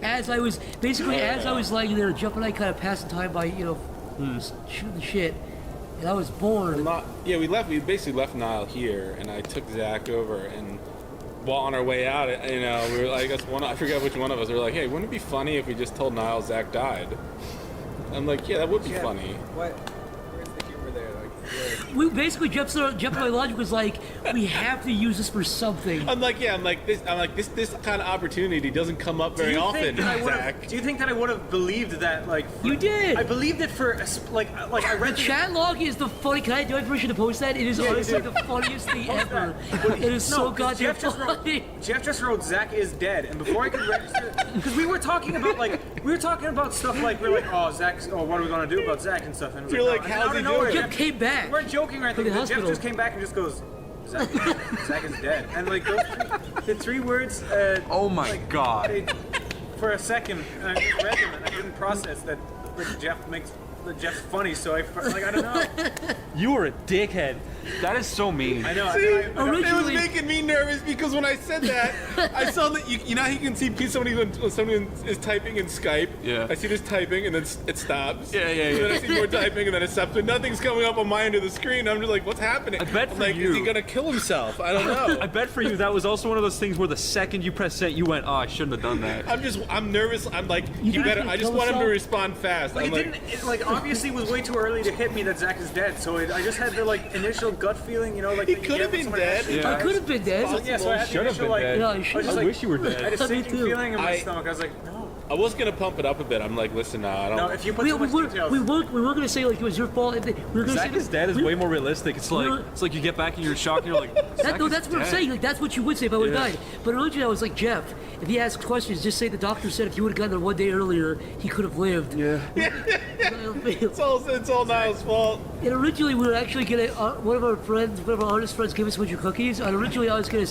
As I was lying there, Jeff and I kind of passing time by, shooting the shit, and I was bored. We basically left Niall here, and I took Zach over, and while on our way out, we were, I guess I forget which one of us, we were like, "Hey, wouldn't it be funny if we just told Niall Zach died?" I'm like, "Yeah, that would be funny." What? Where's the humor there? We basically Jeff and my logic was like, we have to use this for something. I'm like, this kind of opportunity doesn't come up very often, Zach. Do you think that I would have believed that? You did. I believed it for I read the chat log is the funny. Do I have permission to post that? It is honestly the funniest thing ever. It is so goddamn funny. Jeff just wrote Zach is dead, and before I could register, because we were talking about stuff like "Oh, Zach's. Oh, what are we gonna do about Zach and stuff?" And you're like, "How's he doing?" Jeff came back. We weren't joking or anything. Jeff just came back and just goes, Zach is dead. And like the three words. Oh my god. For a second, and I just read them and I didn't process that Jeff's funny, so I don't know. You were a dickhead. That is so mean. I know. It was making me nervous because when I said that, I saw that you know how you can see somebody when someone is typing in Skype. Yeah. I see this typing and then it stops. Yeah. And then I see more typing and then it stops. But nothing's coming up on my end of the screen. I'm just like, what's happening? I bet for you. Is he gonna kill himself? I don't know. I bet for you that was also one of those things where the second you press send, you went, "Oh, I shouldn't have done that." I'm nervous. I'm like, you better. I just want him to respond fast. Obviously, it was way too early to hit me that Zach is dead. So I just had the initial gut feeling, he could have been dead. I could have been dead. So I had the initial I wish you were dead. I had a sinking feeling in my stomach. I was like, no. I was gonna pump it up a bit. I'm like, listen, I don't. No, if you put too much details. We weren't gonna say it was your fault. We were gonna Zach is dead is way more realistic. It's like you get back and you're in shock and you're like, that's what I'm saying. Like that's what you would say if I would have died. But originally I was like, Jeff, if he asks questions, just say the doctor said if you would have gotten there 1 day earlier, he could have lived. Yeah. It's all Niall's fault. And originally we were actually gonna one of our artist friends gave us a bunch of cookies. And originally I was gonna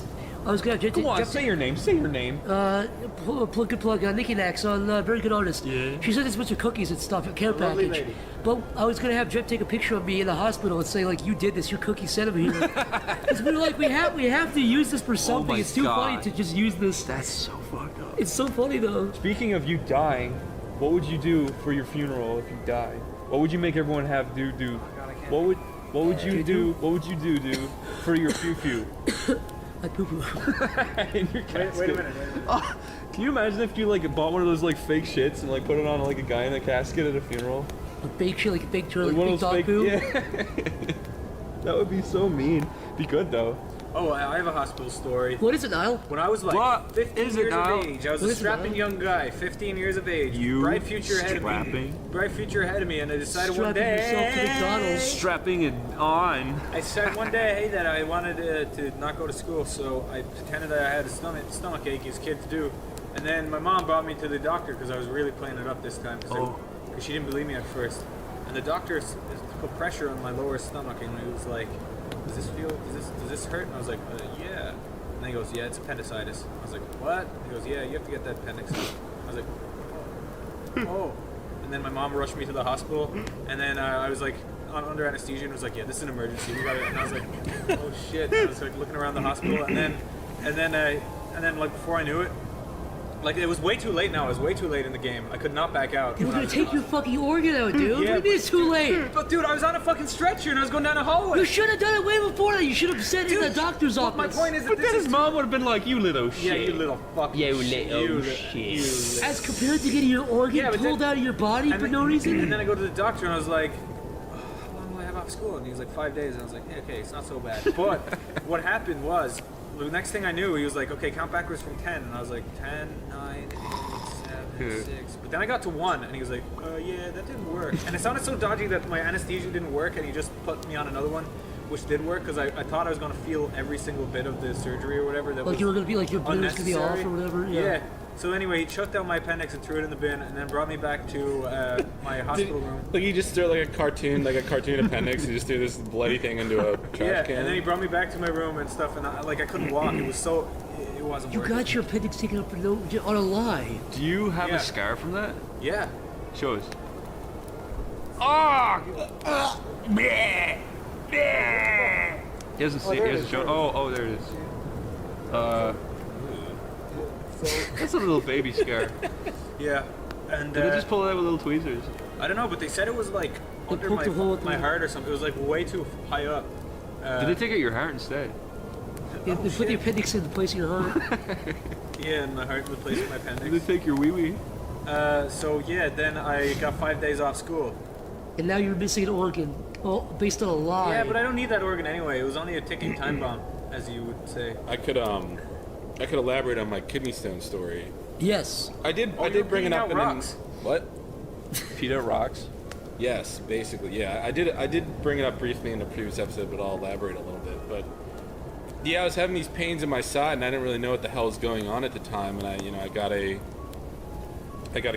have Jeff. Come on, say your name. Say your name. Good plug. Nikki Nax on Very Good Artist. Yeah. She sent us a bunch of cookies and stuff, a care package. Lady. But I was gonna have Jeff take a picture of me in the hospital and say like, "You did this. Your cookie sent him here." Because we were like, we have to use this for something. It's too funny to just use this. That's so fucked up. It's so funny though. Speaking of you dying, what would you do for your funeral if you died? What would you make everyone have do? What would you do for your few? I poo-poo. In your casket. Wait a minute. Oh, can you imagine if you bought one of those fake shits and put it on a guy in a casket at a funeral? A fake shit, like a fake turtle, One like of dog those poo? Yeah. That would be so mean. Be good though. Oh, I have a hospital story. What is it, Niall? When I was 15 years of age, I was a strapping young guy, 15 years of age, bright future ahead of me, and I decided one day. Yourself to McDonald's. Strapping it on. I decided one day that I wanted to not go to school, so I pretended that I had a stomach ache, as kids do, and then my mom brought me to the doctor because I was really playing it up this time because she didn't believe me at first, and the doctor put pressure on my lower stomach, and he was like, does this hurt? And I was like, yeah. And then he goes, yeah, it's appendicitis. I was like, what? He goes, yeah, you have to get that appendix out. I was like, oh. and then my mom rushed me to the hospital, and then I was like under anesthesia and was like, yeah, this is an emergency. We got it. And I was like, oh shit. And I was like looking around the hospital, and then like before I knew it, like it was way too late now. It was way too late in the game. I could not back out. They were gonna take your fucking organ out, dude. Yeah, What do you mean it's too late? But dude, I was on a fucking stretcher and I was going down a hallway. You should have done it way before that. You should have sent it to the doctor's office. My point is that But then his mom would have been like, you little shit. Yeah, you little fucking You shit. little You shit. As compared to getting your organ pulled out of your body for no reason? And then I go to the doctor and I was like, how long do I have off school? And he was like 5 days. And I was like, okay, it's not so bad. But what happened was, the next thing I knew, he was like, okay, count backwards from 10. And I was like, 10, 9, 8, 7, 6. But then I got to 1 and he was like, yeah, that didn't work. And it sounded so dodgy that my anesthesia didn't work and he just put me on another one, which did work because I thought I was going to feel every single bit of the surgery or whatever. That Like was you were gonna be like your blood was gonna be off unnecessary. or whatever? Yeah. So anyway, he chucked out my appendix and threw it in the bin and then brought me back to my hospital room. Like you just threw like a cartoon appendix. You just threw this bloody thing into a trash Yeah, can. and then he brought me back to my room and stuff, and I couldn't walk. It was so, it wasn't You working. got your appendix taken out for no, on a lie. Do you have Yeah. a scar from that? Yeah. Show us. Oh! He hasn't seen. He hasn't shown. Oh, there it is. That's a little baby scar. Yeah, and Did they just pull it out with little tweezers? I don't know, but they said it was like under poked a hole my through- heart or something. It was like way too high up. Did they take out your heart instead? They put the appendix in the place of your heart. Yeah, and my heart replaced my appendix. Did they take your wee wee? So yeah, then I got 5 days off school. And now you're missing an organ, based on a lie. Yeah, but I don't need that organ anyway. It was only a ticking time bomb, as you would say. I could elaborate on my kidney stone story. Yes. I did you're bring it peeing up out and rocks. then what? Peter rocks. Yes, basically, yeah. I did bring it up briefly in the previous episode, but I'll elaborate a little bit. But yeah, I was having these pains in my side, and I didn't really know what the hell was going on at the time. And I got a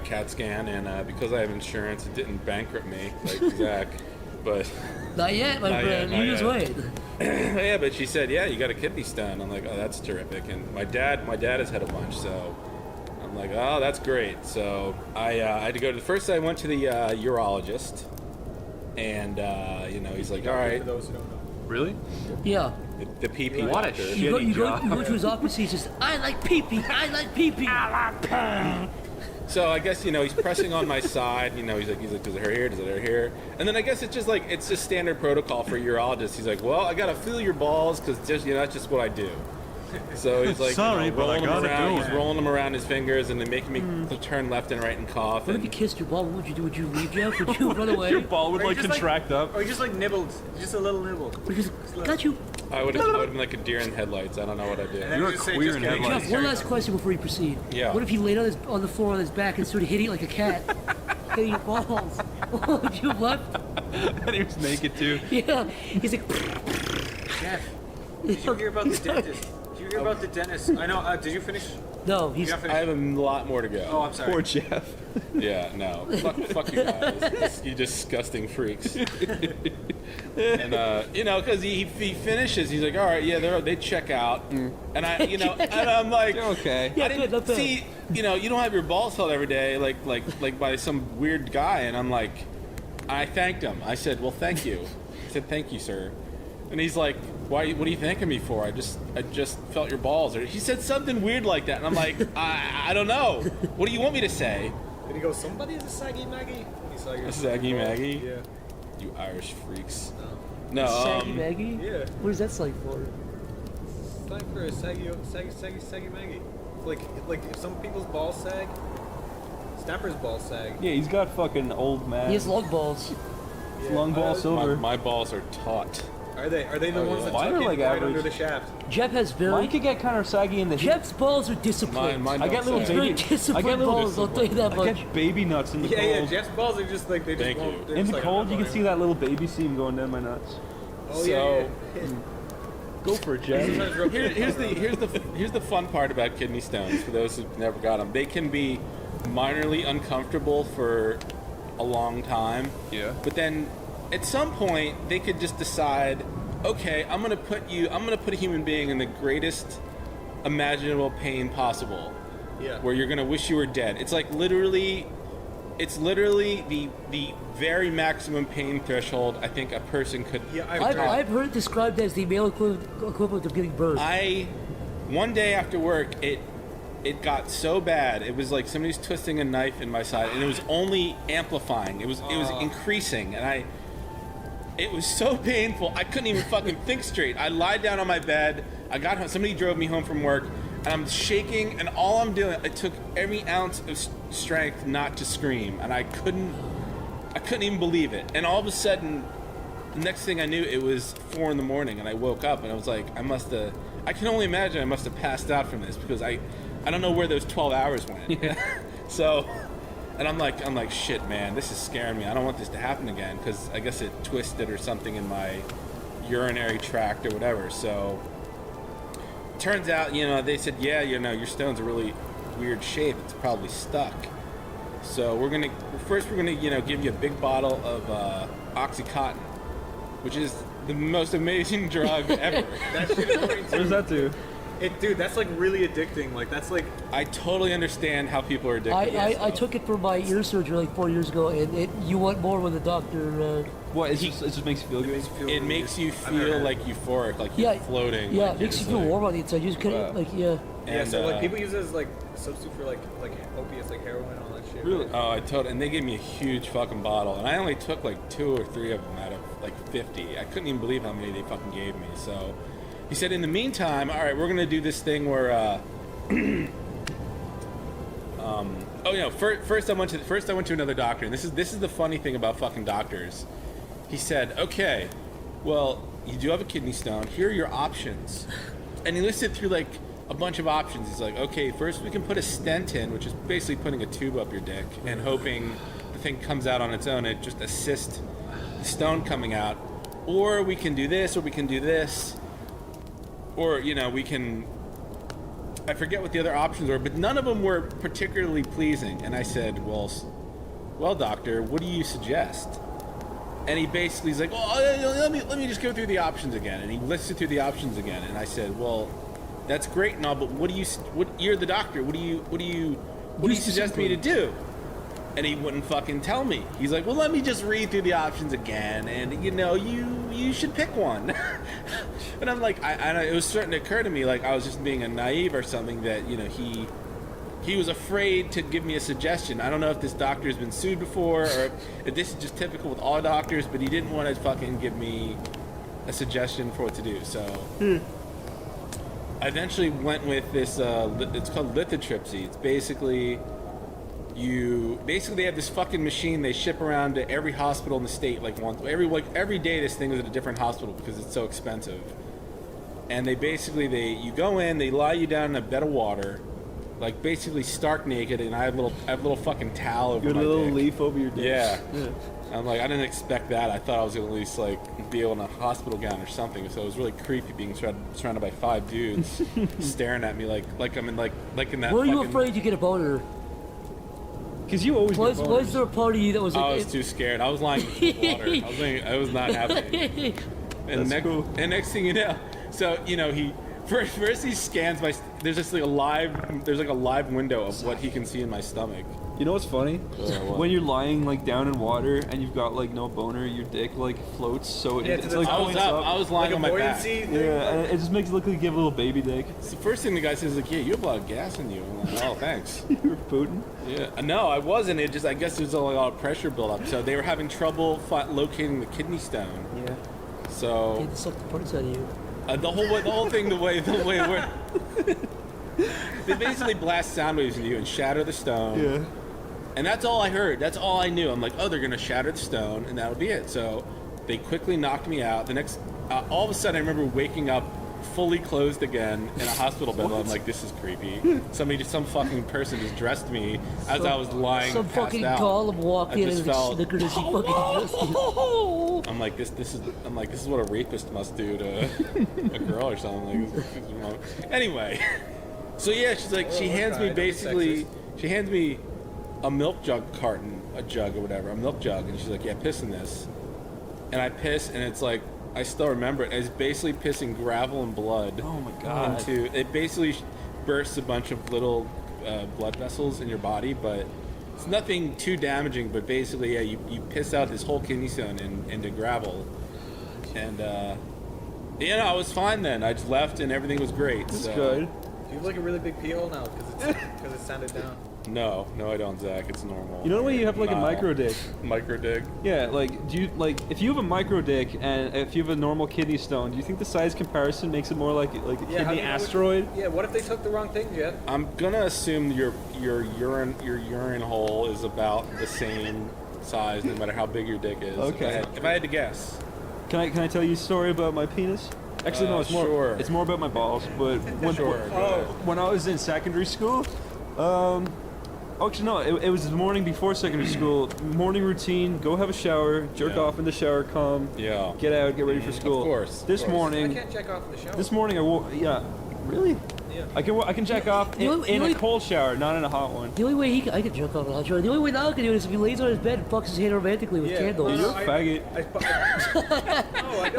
CAT scan, and because I have insurance, it didn't bankrupt me like Zach. But Not yet, my Not friend. yet, You not just yet. wait. yeah, but she said, yeah, you got a kidney stone. I'm like, oh, that's terrific. And my dad has had a bunch, so I'm like, oh, that's great. So I had to go to I went to the urologist, and he's like, all right. For those who don't know. Really? Yeah. The PP What a doctor. shitty You go job. to his office, he says, I like pee-pee, I like pee-pee. So I guess he's pressing on my side. He's like, does it hurt here? Does it hurt here? And then I guess it's just standard protocol for a urologist. He's like, well, I gotta feel your balls because that's just what I do. So he's like, Sorry, but I rolling them gotta around. do He's it. rolling them around his fingers and then making me turn left and right and cough. What if you kissed your ball? What would you do? Would you leave, Jeff? Would you run away? Your ball would Or you like just, contract up. Or you just like nibbled, just a little nibble. Got you. I would have been like a deer in headlights. I don't know what I did. And then You're you a just say, queer just in kidding. headlights. Jeff, one last question before you proceed. Yeah. What if he laid on the floor on his back and started hitting it like a cat? Hitting your balls. What would you have left? And he was naked too. Yeah. He's like, Jeff, did you hear about the dentist? Did you hear about the dentist? I know. Did you finish? no, he's. You got I finished? have a lot more to go. Oh, I'm sorry. Poor Jeff. Yeah, no. Fuck you guys. You disgusting freaks. And, because he finishes, he's like, all right, yeah, they check out. And and I'm like, Okay. Yeah, I didn't good, not bad. see, you don't have your balls held every day, like by some weird guy. And I'm like, I thanked him. I said, well, thank you. I said, thank you, sir. And he's like, why? What are you thanking me for? I just felt your balls. Or he said something weird like that. And I'm like, I don't know. What do you want me to say? Did he go, somebody is a saggy Maggie? When he saw your Saggy Maggie? Yeah. You Irish freaks. No, Saggy Maggie? Yeah. What is that slang for? It's like for a saggy Maggie. Like if some people's balls sag, Snapper's balls sag. Yeah, he's got fucking old man. He has long balls. Long ball silver. My balls are taut. Are they the ones that Mine tuck are in like right average. under the shaft? Jeff has very. Mine could get kind of saggy in the hip. Jeff's balls are disciplined. Mine I get little He's don't very baby. disciplined I get little balls, I'll tell you that I much. get baby nuts in the Yeah, cold. Jeff's balls are just like they just Thank won't. you. they're In just the like, cold, I'm you not can see going that little baby seam going down my nuts. Oh So- yeah. Go for it, Jeff. Sometimes real Here's the fun part about kidney stones. For those who've never got them, they can be minorly uncomfortable for a long time. Yeah. But then, at some point, they could just decide, okay, I'm gonna put a human being in the greatest imaginable pain possible. Yeah. Where you're gonna wish you were dead. It's like literally It's literally the very maximum pain threshold I think a person could. Yeah, I've heard it described as the male equivalent of giving birth. One day after work, it got so bad. It was like somebody's twisting a knife in my side, and it was only amplifying. It was increasing, and it was so painful. I couldn't even fucking think straight. I lied down on my bed. I got home. Somebody drove me home from work, and I'm shaking. And all I'm doing, it took every ounce of strength not to scream, and I couldn't even believe it. And all of a sudden, the next thing I knew, it was 4 a.m, and I woke up, and I was like, I can only imagine I must have passed out from this, because I don't know where those 12 hours went. So, and I'm like, shit, man, this is scaring me. I don't want this to happen again, because I guess it twisted or something in my urinary tract or whatever. So, turns out, they said, yeah, your stone's a really weird shape. It's probably stuck. So we're gonna give you a big bottle of OxyContin, which is the most amazing drug ever. That shit is great. What does that do? Dude, that's like really addicting. Like that's like. I totally understand how people are addicted. I took it for my ear surgery like 4 years ago, and you want more when the doctor. What? It just makes you feel good. It makes you feel like euphoric, like you're floating. Yeah, like it makes you feel warm on the inside. You just couldn't Yeah, so like people use it as like a substitute for like opiates, like heroin, all that shit. Really? Oh, and they gave me a huge fucking bottle, and I only took like 2 or 3 of them out of like 50. I couldn't even believe how many they fucking gave me. So he said, in the meantime, all right, we're gonna do this thing where, first I went to another doctor, and this is the funny thing about fucking doctors. He said, okay, well, you do have a kidney stone. Here are your options, and he listed through like a bunch of options. He's like, okay, first we can put a stent in, which is basically putting a tube up your dick and hoping the thing comes out on its own. It just assists the stone coming out. Or we can do this, or we can do this. Or, we can... I forget what the other options were, but none of them were particularly pleasing. And I said, well, doctor, what do you suggest? And he basically is like, well, let me just go through the options again. And he listed through the options again. And I said, well, that's great and all, but you're the doctor. What do you suggest me to do? And he wouldn't fucking tell me. He's like, well, let me just read through the options again, and you should pick one. And I'm like, it was starting to occur to me like I was just being a naive or something, that he was afraid to give me a suggestion. I don't know if this doctor has been sued before, or if this is just typical with all doctors, but he didn't want to fucking give me a suggestion for what to do. So I eventually went with this. It's called lithotripsy. It's basically they have this fucking machine they ship around to every hospital in the state every day. This thing is at a different hospital because it's so expensive. And you go in, they lie you down in a bed of water, like basically stark naked, and I have little fucking towel over my little dick. leaf over your dick. Yeah. I'm like, I didn't expect that. I thought I was gonna at least like be in a hospital gown or something. So it was really creepy being surrounded by 5 dudes staring at me like I'm in like in that. Were you afraid you get a boner? Because you always. Was there a party that was? I was too scared. I was lying in the water. I was not happy. And next thing you know, so he first he scans my. There's like a live window of what he can see in my stomach. You know what's funny? When you're lying like down in water and you've got like no boner, your dick like floats. So it's like I was lying on my back. Yeah, and it just makes it look like you have a little baby dick. It's the first thing the guy says, like, yeah, you have a lot of gas in you. I'm like, oh, thanks. You were Putin? Yeah. No, I wasn't. I guess there's a lot of pressure buildup. So they were having trouble locating the kidney stone. Yeah. So. They suck the parts out of you. The whole thing, the way it worked. They basically blast sound waves into you and shatter the stone. Yeah. And that's all I heard. That's all I knew. I'm like, oh, they're gonna shatter the stone, and that'll be it. So they quickly knocked me out. The next, all of a sudden, I remember waking up fully clothed again in a hospital bed. I'm like, this is creepy. Some fucking person just dressed me as I was lying. Some fucking golem walked in and snickered as he fucking dressed you. I'm like, this is what a rapist must do to a girl or something. Anyway, so yeah, she's like, she hands me a milk jug carton, a jug or whatever, a milk jug, and she's like, yeah, piss in this. And I piss, and it's like, I still remember it. It's basically pissing gravel and blood. Oh my god. It basically bursts a bunch of little blood vessels in your body, but It's nothing too damaging, but basically, yeah, you piss out this whole kidney stone into gravel, and yeah, no, I was fine then. I just left and everything was great. That's so. good. Do you have like a really big pee hole now because it sounded down? No, I don't, Zach. It's normal. You know when you have like a No. micro dick? Micro dick? Yeah, like, do you, like, if you have a micro dick and if you have a normal kidney stone, do you think the size comparison makes it more like a how do kidney you know asteroid? Yeah, what if they took the wrong things yet? I'm gonna assume your urine hole is about the same size, no matter how big your dick is. Okay. If I had to guess. Can I tell you a story about my penis? Actually, no, Sure. it's more about my balls. But when I was in secondary school, actually no, it was the morning before secondary school. Morning routine: go have a shower, jerk off in the shower, come, get out, get ready for school. Of course. This morning, I can't check off in the shower. This morning I woke. Yeah, really? Yeah. I can jack off in a cold shower, not in a hot one. The only way I can jerk off in a hot shower. The only way Niall can do it is if he lays on his bed and fucks his hand romantically with candles. You're a faggot. I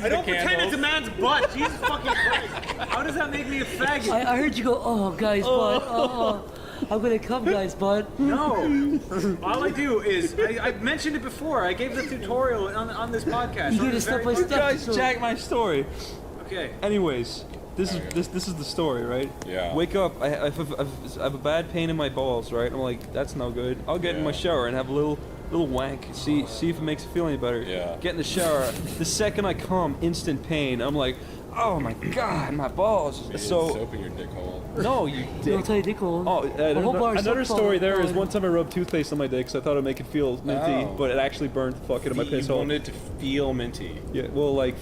don't pretend it's a man's butt. Jesus fucking Christ. How does that make me a faggot? I heard you go, oh, guy's butt. Oh, I'm gonna come, guy's butt. No. All I do is, I've mentioned it before. I gave the tutorial on this podcast. You did a step-by-step. You guys jack my story. Okay. Anyways, this is the story, right? Yeah. Wake up. I have a bad pain in my balls, right? I'm like, that's no good. I'll get in my shower and have a little wank. See if it makes it feel any better. Yeah. Get in the shower. The second I come, instant pain. I'm like, oh my god, my balls. You So soap in your dick hole. no, you Don't dick. tell you dick hole. Oh, another story there is one. one time I rubbed toothpaste on my dick, so I thought it'd make it feel minty, Oh. but it actually burned the fuck out of my piss You hole. wanted to feel minty. Yeah, well, I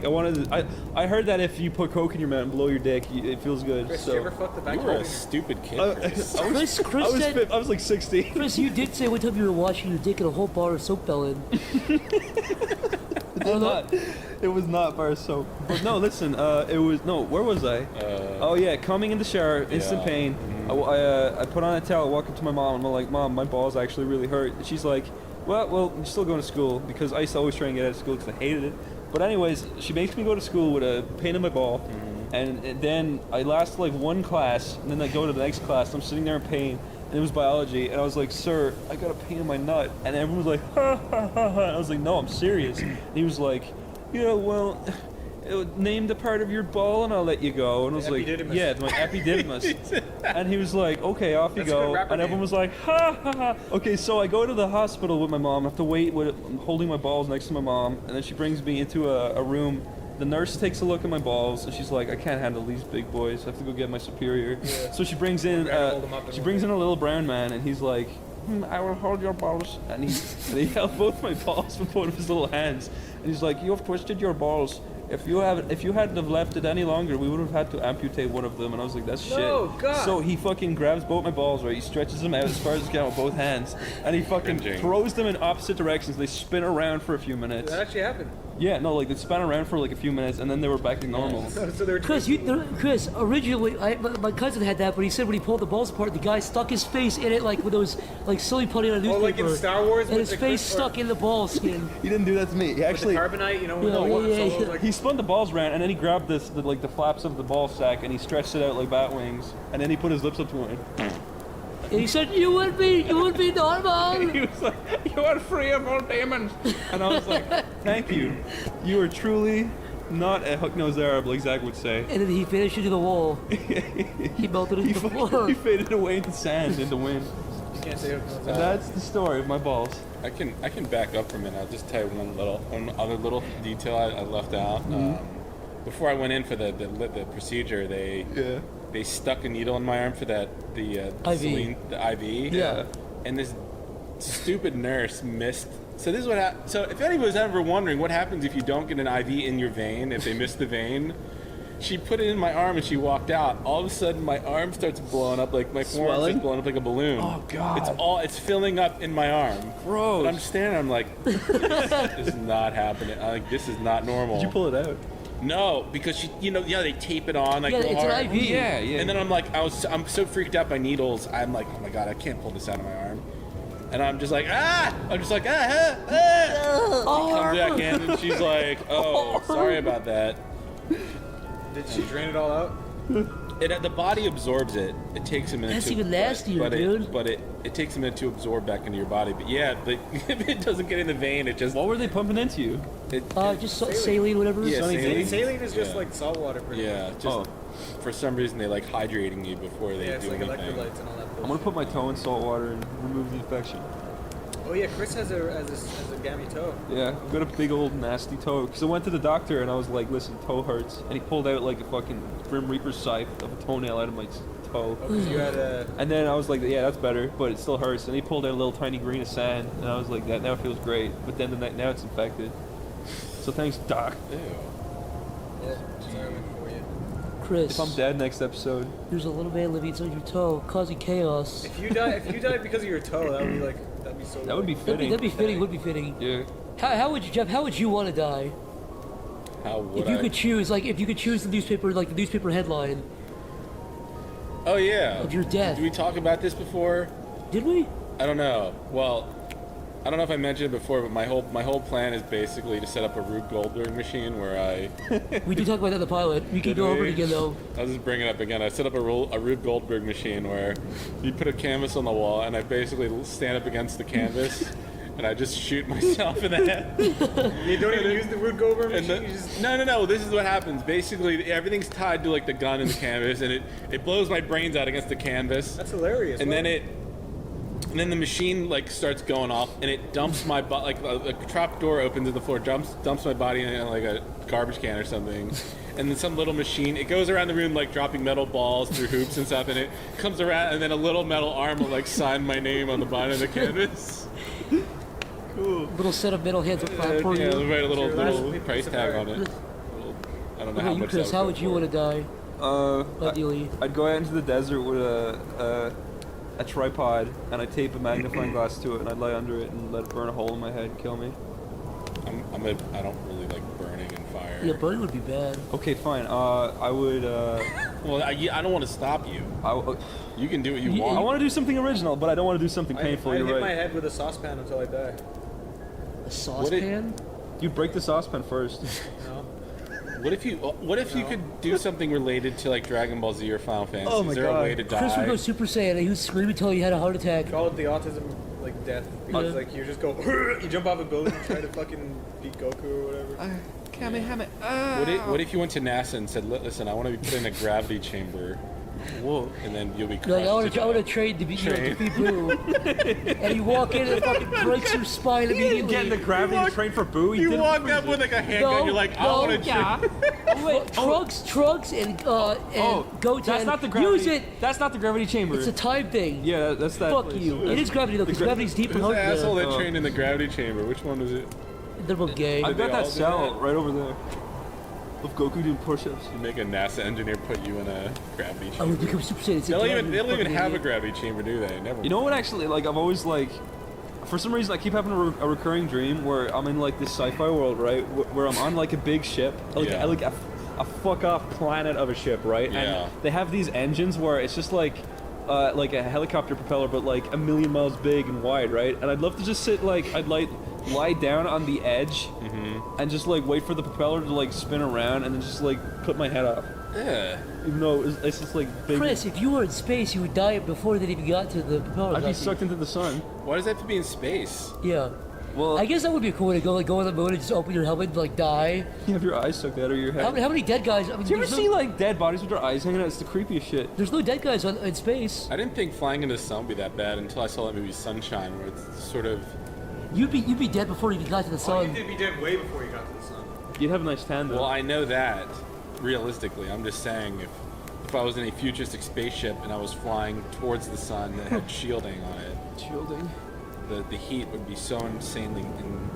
wanted to, I heard that if you put coke in your mouth and blow your dick, it feels good. Chris, so. did you ever fuck the back You of were your a stupid kid, Chris. Chris said, I was like 16. Chris, you did say one time you were washing your dick and a whole bar of soap fell in. It was not bar soap. But no, listen, where was I? Oh yeah, coming in the shower, instant pain. I put on a towel, walk up to my mom, and I'm like, Mom, my balls actually really hurt. And she's like, well, you're still going to school, because I used to always try and get out of school because I hated it. But anyways, she makes me go to school with a pain in my ball, and then I last like one class, and then I go to the next class, I'm sitting there in pain, and it was biology, and I was like, sir, I got a pain in my nut, and everyone was like, ha ha ha ha. I was like, no, I'm serious. And he was like, yeah, well, name the part of your ball and I'll let you go. And I was like, epididymis. yeah, it's my epididymis. And he was like, okay, off you That's a good go. rapper And everyone name. was like, ha ha ha. Okay, so I go to the hospital with my mom. I have to wait I'm holding my balls next to my mom, and then she brings me into a room. The nurse takes a look at my balls, and she's like, I can't handle these big boys. I have to go get my superior. Yeah. So she brings in Hold them up in she one brings day. in a little brown man, and he's like, I will hold your balls. And he held both my balls with both of his little hands. And he's like, you have twisted your balls. If you hadn't have left it any longer, we would have had to amputate one of them. And I was like, that's shit. No, God. So he fucking grabs both my balls, right? He stretches them out as far as he can with both hands. And he fucking Cringing. throws them in opposite directions. They spin around for a few minutes. That actually happened. Yeah, no, like they spun around for like a few minutes, and then they were back to normal. So they were Chris, originally, my cousin had that, but he said when he pulled the balls apart, the guy stuck his face in it like with those, like silly putty on a newspaper. Oh, like in Star Wars and with his the face Chris- stuck in the ball skin. He didn't do that to me. He actually. With the carbonite, you know, Yeah. He spun the balls around, and then he grabbed the flaps of the ball sack, and he stretched it out like bat wings, and then he put his lips up to it. And he said, you would be normal. He was like, you are free of all demons. And I was like, thank you. You are truly not a hook-nosed Arab, like Zach would say. And then he finished into the wall. He melted into the floor. He faded away into sand in the wind. You can't say And that's the story of my balls. I can back up for a minute. I'll just tell you one other little detail I left out. Before I went in for the procedure, they stuck a needle in my arm for the IV. the IV. Yeah. And this stupid nurse missed. So this is what happened. So if anybody's ever wondering what happens if you don't get an IV in your vein, if they miss the vein, she put it in my arm and she walked out. All of a sudden, my arm starts blowing up, like my forearm starts blowing up like a balloon. Oh, God. It's filling up in my arm. Gross. But I'm standing there, I'm like, this is not happening. I'm like, this is not normal. Did you pull it out? No, because they tape it on like Yeah, real it's an hard. IV. Yeah. And then I'm like, I'm so freaked out by needles. I'm like, oh my god, I can't pull this out of my arm. And I'm just like, She comes back in and she's like, oh, sorry about that. Did she drain it all out? The body absorbs it. It takes a minute. That's to, even nastier, but dude. But it takes a minute to absorb back into your body. But yeah, but if it doesn't get in the vein, it just. What were they pumping into you? Just saline, whatever. Yeah, Saline is just like salt water. Yeah, just for some reason they like hydrating you before they it's do like anything. electrolytes and all that. I'm gonna put my toe in salt water and remove the infection. Oh yeah, Chris has a gammy toe. Yeah, I've got a big old nasty toe. Because I went to the doctor and I was like, listen, toe hurts. And he pulled out like a fucking Grim Reaper scythe of a toenail out of my toe. Oh, 'cause you had a... And then I was like, yeah, that's better, but it still hurts. And he pulled out a little tiny grain of sand, and I was like, that now feels great. But then now it's infected. So thanks, Doc. Ew. Yeah, sorry for you. Chris, If I'm dead next episode. there's a little man living inside your toe, causing chaos. If you died because of your toe, that'd be so. That would be fitting. That'd be fitting. Would be fitting. Yeah. How would you, Jeff? How would you want to die? How would If you could choose, if you could choose the newspaper headline. Oh yeah. Of your death. Did we talk about this before? Did we? I don't know. Well, I don't know if I mentioned it before, but my whole plan is basically to set up a Rube Goldberg machine where I. We did talk about that in the pilot. We can go over it again though. I'll just bring it up again. I set up a Rube Goldberg machine where you put a canvas on the wall and I basically stand up against the canvas and I just shoot myself in the head. You don't even use the Rube Goldberg machine. You just... No. This is what happens. Basically, everything's tied to like the gun and the canvas, and it blows my brains out against the canvas. That's hilarious. And then the machine like starts going off, and it dumps my body. Like a trap door opens in the floor, dumps my body in like a garbage can or something. And then some little machine, it goes around the room like dropping metal balls through hoops and stuff, and it comes around, and then a little metal arm will like sign my name on the bottom of the canvas. Cool. Little set of metal hands up front for you. Yeah, write a little price tag on it. I don't know how much. Chris, how would you want to die? Ideally. I'd go out into the desert with a tripod, and I'd tape a magnifying glass to it, and I'd lie under it and let it burn a hole in my head and kill me. I don't really like burning and fire. Yeah, burning would be bad. Okay, fine. I would. Well, I don't want to stop you. You can do what you want. I want to do something original, but I don't want to do something painful. I'd You're hit right. my head with a saucepan until I die. A saucepan? You break the saucepan first. No. What if you could do something related to like Dragon Ball Z or Final Fantasy? Oh my Is there God. a way to die? Chris would go Super Saiyan. He would scream until he had a heart attack. Call it the autism death because like you just go you jump off a building and try to fucking beat Goku or whatever. What if you went to NASA and said, "Listen, I want to be put in a gravity chamber." Whoa! And then you'll be crushed. Like, I want to train to be Boo. And you walk in and it fucking breaks your spine immediately. Get in the gravity to train for Boo. You walk up with like a handgun. You're like, I want to. Wait, Trunks and Goten. That's not the gravity. Use it. That's not the gravity chamber. It's a time thing. Yeah, that's that. Fuck place. you. It is gravity though, because gravity's deep and Who's hard. the asshole that trained in the gravity chamber? Which one was it? They're both gay. I've got that cell right over there. Of Goku doing push-ups. You make a NASA engineer put you in a gravity chamber. I would become Super Saiyan. They don't even have a gravity chamber, do they? Never. You know what? Actually, like I've always like, for some reason, I keep having a recurring dream where I'm in like this sci-fi world, right? Where I'm on like a big ship, like a fuck off planet of a ship, right? Yeah. And they have these engines where it's just like a helicopter propeller, but like a million miles big and wide, right? And I'd love to just sit I'd lie down on the edge and just like wait for the propeller to like spin around and then just like cut my head off. Yeah. Even though it's just like big. Chris, if you were in space, you would die before they even got to the propeller. I'd be sucked into the sun. Why does that have to be in space? Yeah. Well, I guess that would be a cool way to go. Like go on the moon and just open your helmet and like die. You have your eyes sucked out of your head. How many dead guys? I mean, Do you ever see like dead bodies with their eyes hanging out? It's the creepiest shit. There's no dead guys in space. I didn't think flying into the sun would be that bad until I saw that movie Sunshine, where it's sort of. You'd be dead before you even got to the sun. You'd be dead way before you got to the sun. You'd have a nice tan though. Well, I know that. Realistically, I'm just saying if I was in a futuristic spaceship and I was flying towards the sun that had shielding on it. Shielding. The heat would be so insanely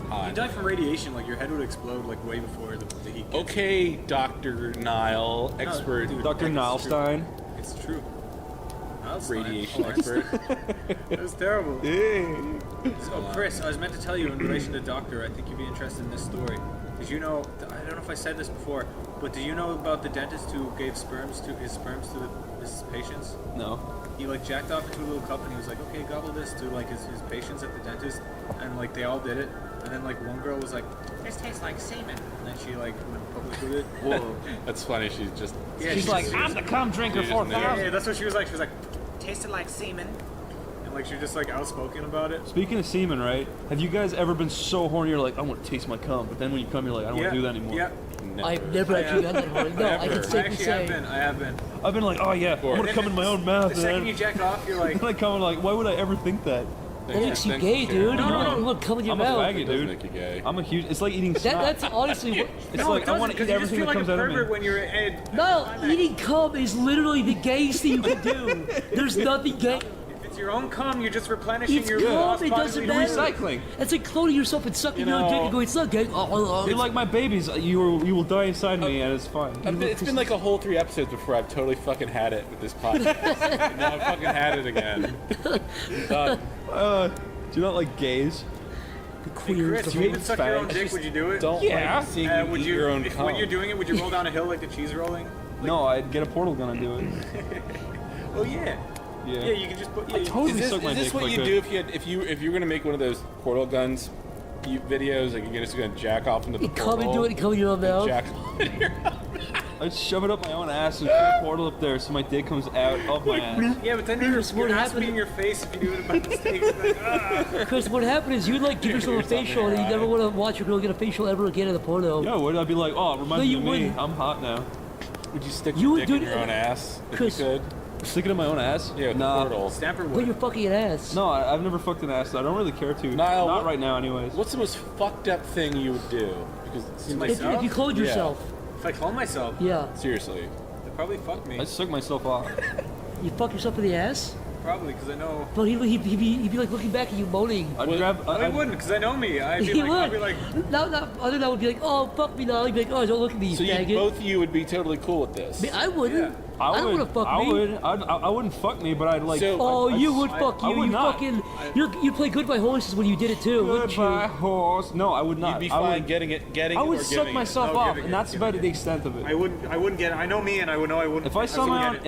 hot. You die from radiation, like your head would explode like way before the heat. Okay, Dr. Nile, expert. dude, Dr. Nilestein. It's true. Radiation expert. That was terrible. So, Chris, I was meant to tell you in relation to Doctor, I think you'd be interested in this story. Did you know, I don't know if I said this before, but do you know about the dentist who gave his sperms to his patients? No. He like jacked off into a little cup and he was like, okay, gobble this to like his patients at the dentist, and like they all did it, and then like one girl was like, this tastes like semen, and then she like went public with it. Whoa, that's funny. She's just. Yeah, She's like, I'm the cum drinker 4000. Yeah, that's what she was like. She was like, tasted like semen, and like she was just like outspoken about it. Speaking of semen, right? Have you guys ever been so horny you're like, I want to taste my cum, but then when you come, you're like, I don't want to do that anymore? Yeah. I've never actually had that horny. No, I can safely say. I have been. I've been like, oh yeah, I want to come in my own mouth. The second you jack off, you're like. Then I come and like, why would I ever think that? That makes you gay, dude. You want to come in your I'm mouth. a faggot, dude. Make you gay. I'm a huge. It's like eating snot. That's honestly what. It's like I want to eat everything that comes out of me. When you're No, eating cum is literally the gayest thing you can do. There's nothing gay. If it's your own cum, you're just replenishing It's your cum, it doesn't matter. Recycling. It's like cloning yourself and sucking your own dick and going, it's not gay. You're like my babies. You will die inside me, and it's fine. It's been like a whole 3 episodes before I've totally fucking had it with this podcast. Now I've fucking had it again. Done. Do you not like gays? The Chris, if you even suck your own dick, would you do it? Don't like seeing you would eat you, your own if, cum. when you're doing it, would you roll down a hill like the cheese rolling? No, I'd get a portal gun and do it. Oh yeah. Yeah. Yeah, you can just put. Yeah, I totally Is suck my this dick what like you that. do if you were gonna make one of those portal guns videos? Like you're just gonna jack off into the You portal. come and do it and come in your own mouth. Jack. I'd shove it up my own ass and put a portal up there so my dick comes out of my ass. Yeah, but then your ass would be in your face if you do it by mistake. It's like, ah. Because what happened is you'd like give yourself a facial and you never want to watch a girl get a facial ever again in the porno. Yeah, would I'd be like, oh, it reminds No, me you of me. wouldn't. I'm hot now. Would you stick You your would dick do in it- your own ass if Chris- you could? Stick it in my own ass? Yeah, with the nah. portal. Stamper But would. you're fucking an ass. No, I've never fucked an ass. I don't really care to. Niall, Not what- right now, anyways. What's the most fucked up thing you would do? Because it seems like If you cloned Yeah. yourself. If I clone myself, Yeah. seriously. they'd probably fuck me. I suck myself off. You fuck yourself in the ass? Probably, because I know. But he'd be like looking back at you moaning. I'd grab. I wouldn't, because I know me. I'd be He like, would. I'd be like, Other than that would be like, oh, fuck me now. He'd be like, oh, don't look at me, you So faggot. both of you would be totally cool with this. I mean, I wouldn't. I don't would. want to fuck I me. would. I wouldn't fuck me, but I'd like. So- Oh, you would fuck I you. would You not. fucking. You play Goodbye Horses when you did it too, wouldn't Goodbye, you? horse. No, I would not. You'd be I fine would, getting it I would or suck giving myself No, off, giving and it, that's giving about it. the extent of it. I wouldn't get it. I know me, and I would know I wouldn't. If I saw my own,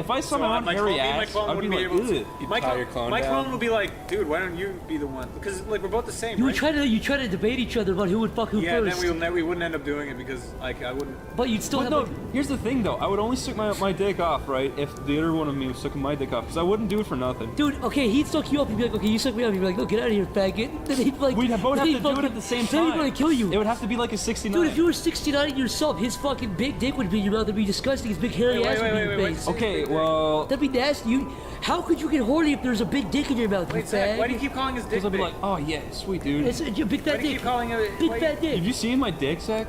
my hairy clone, ass, my clone I'd be wouldn't like, able to. ugh. You'd My tie your clone down? clone would be like, dude, why don't you be the one? Because like we're both the same, You right? would try to debate each other about who would fuck who Yeah, first. then we wouldn't end up doing it because like I wouldn't. But you'd still But have. no, like- here's the thing though. I would only suck my dick off, right? If the other one of me was sucking my dick off, because I wouldn't do it for nothing. Dude, okay, he'd suck you up. He'd be like, okay, you suck me up. He'd be like, oh, get out of here, faggot. Then he'd like, We'd both then have he'd to do it fucking- at the same Then he'd time. want to kill you. It would have to be like a 69. Dude, if you were 69 yourself, his fucking big dick would be in your mouth. It'd be disgusting. His big hairy ass would be in your face. Okay, well, That'd be nasty. How could you get horny if there's a big dick in your mouth? Wait, you Zach, fag? why do you keep calling his dick because I'd be big? like, oh yeah, sweet dude. It's a big Why fat do you dick. keep calling it? Big why- fat dick. Did you see my dick, Zach?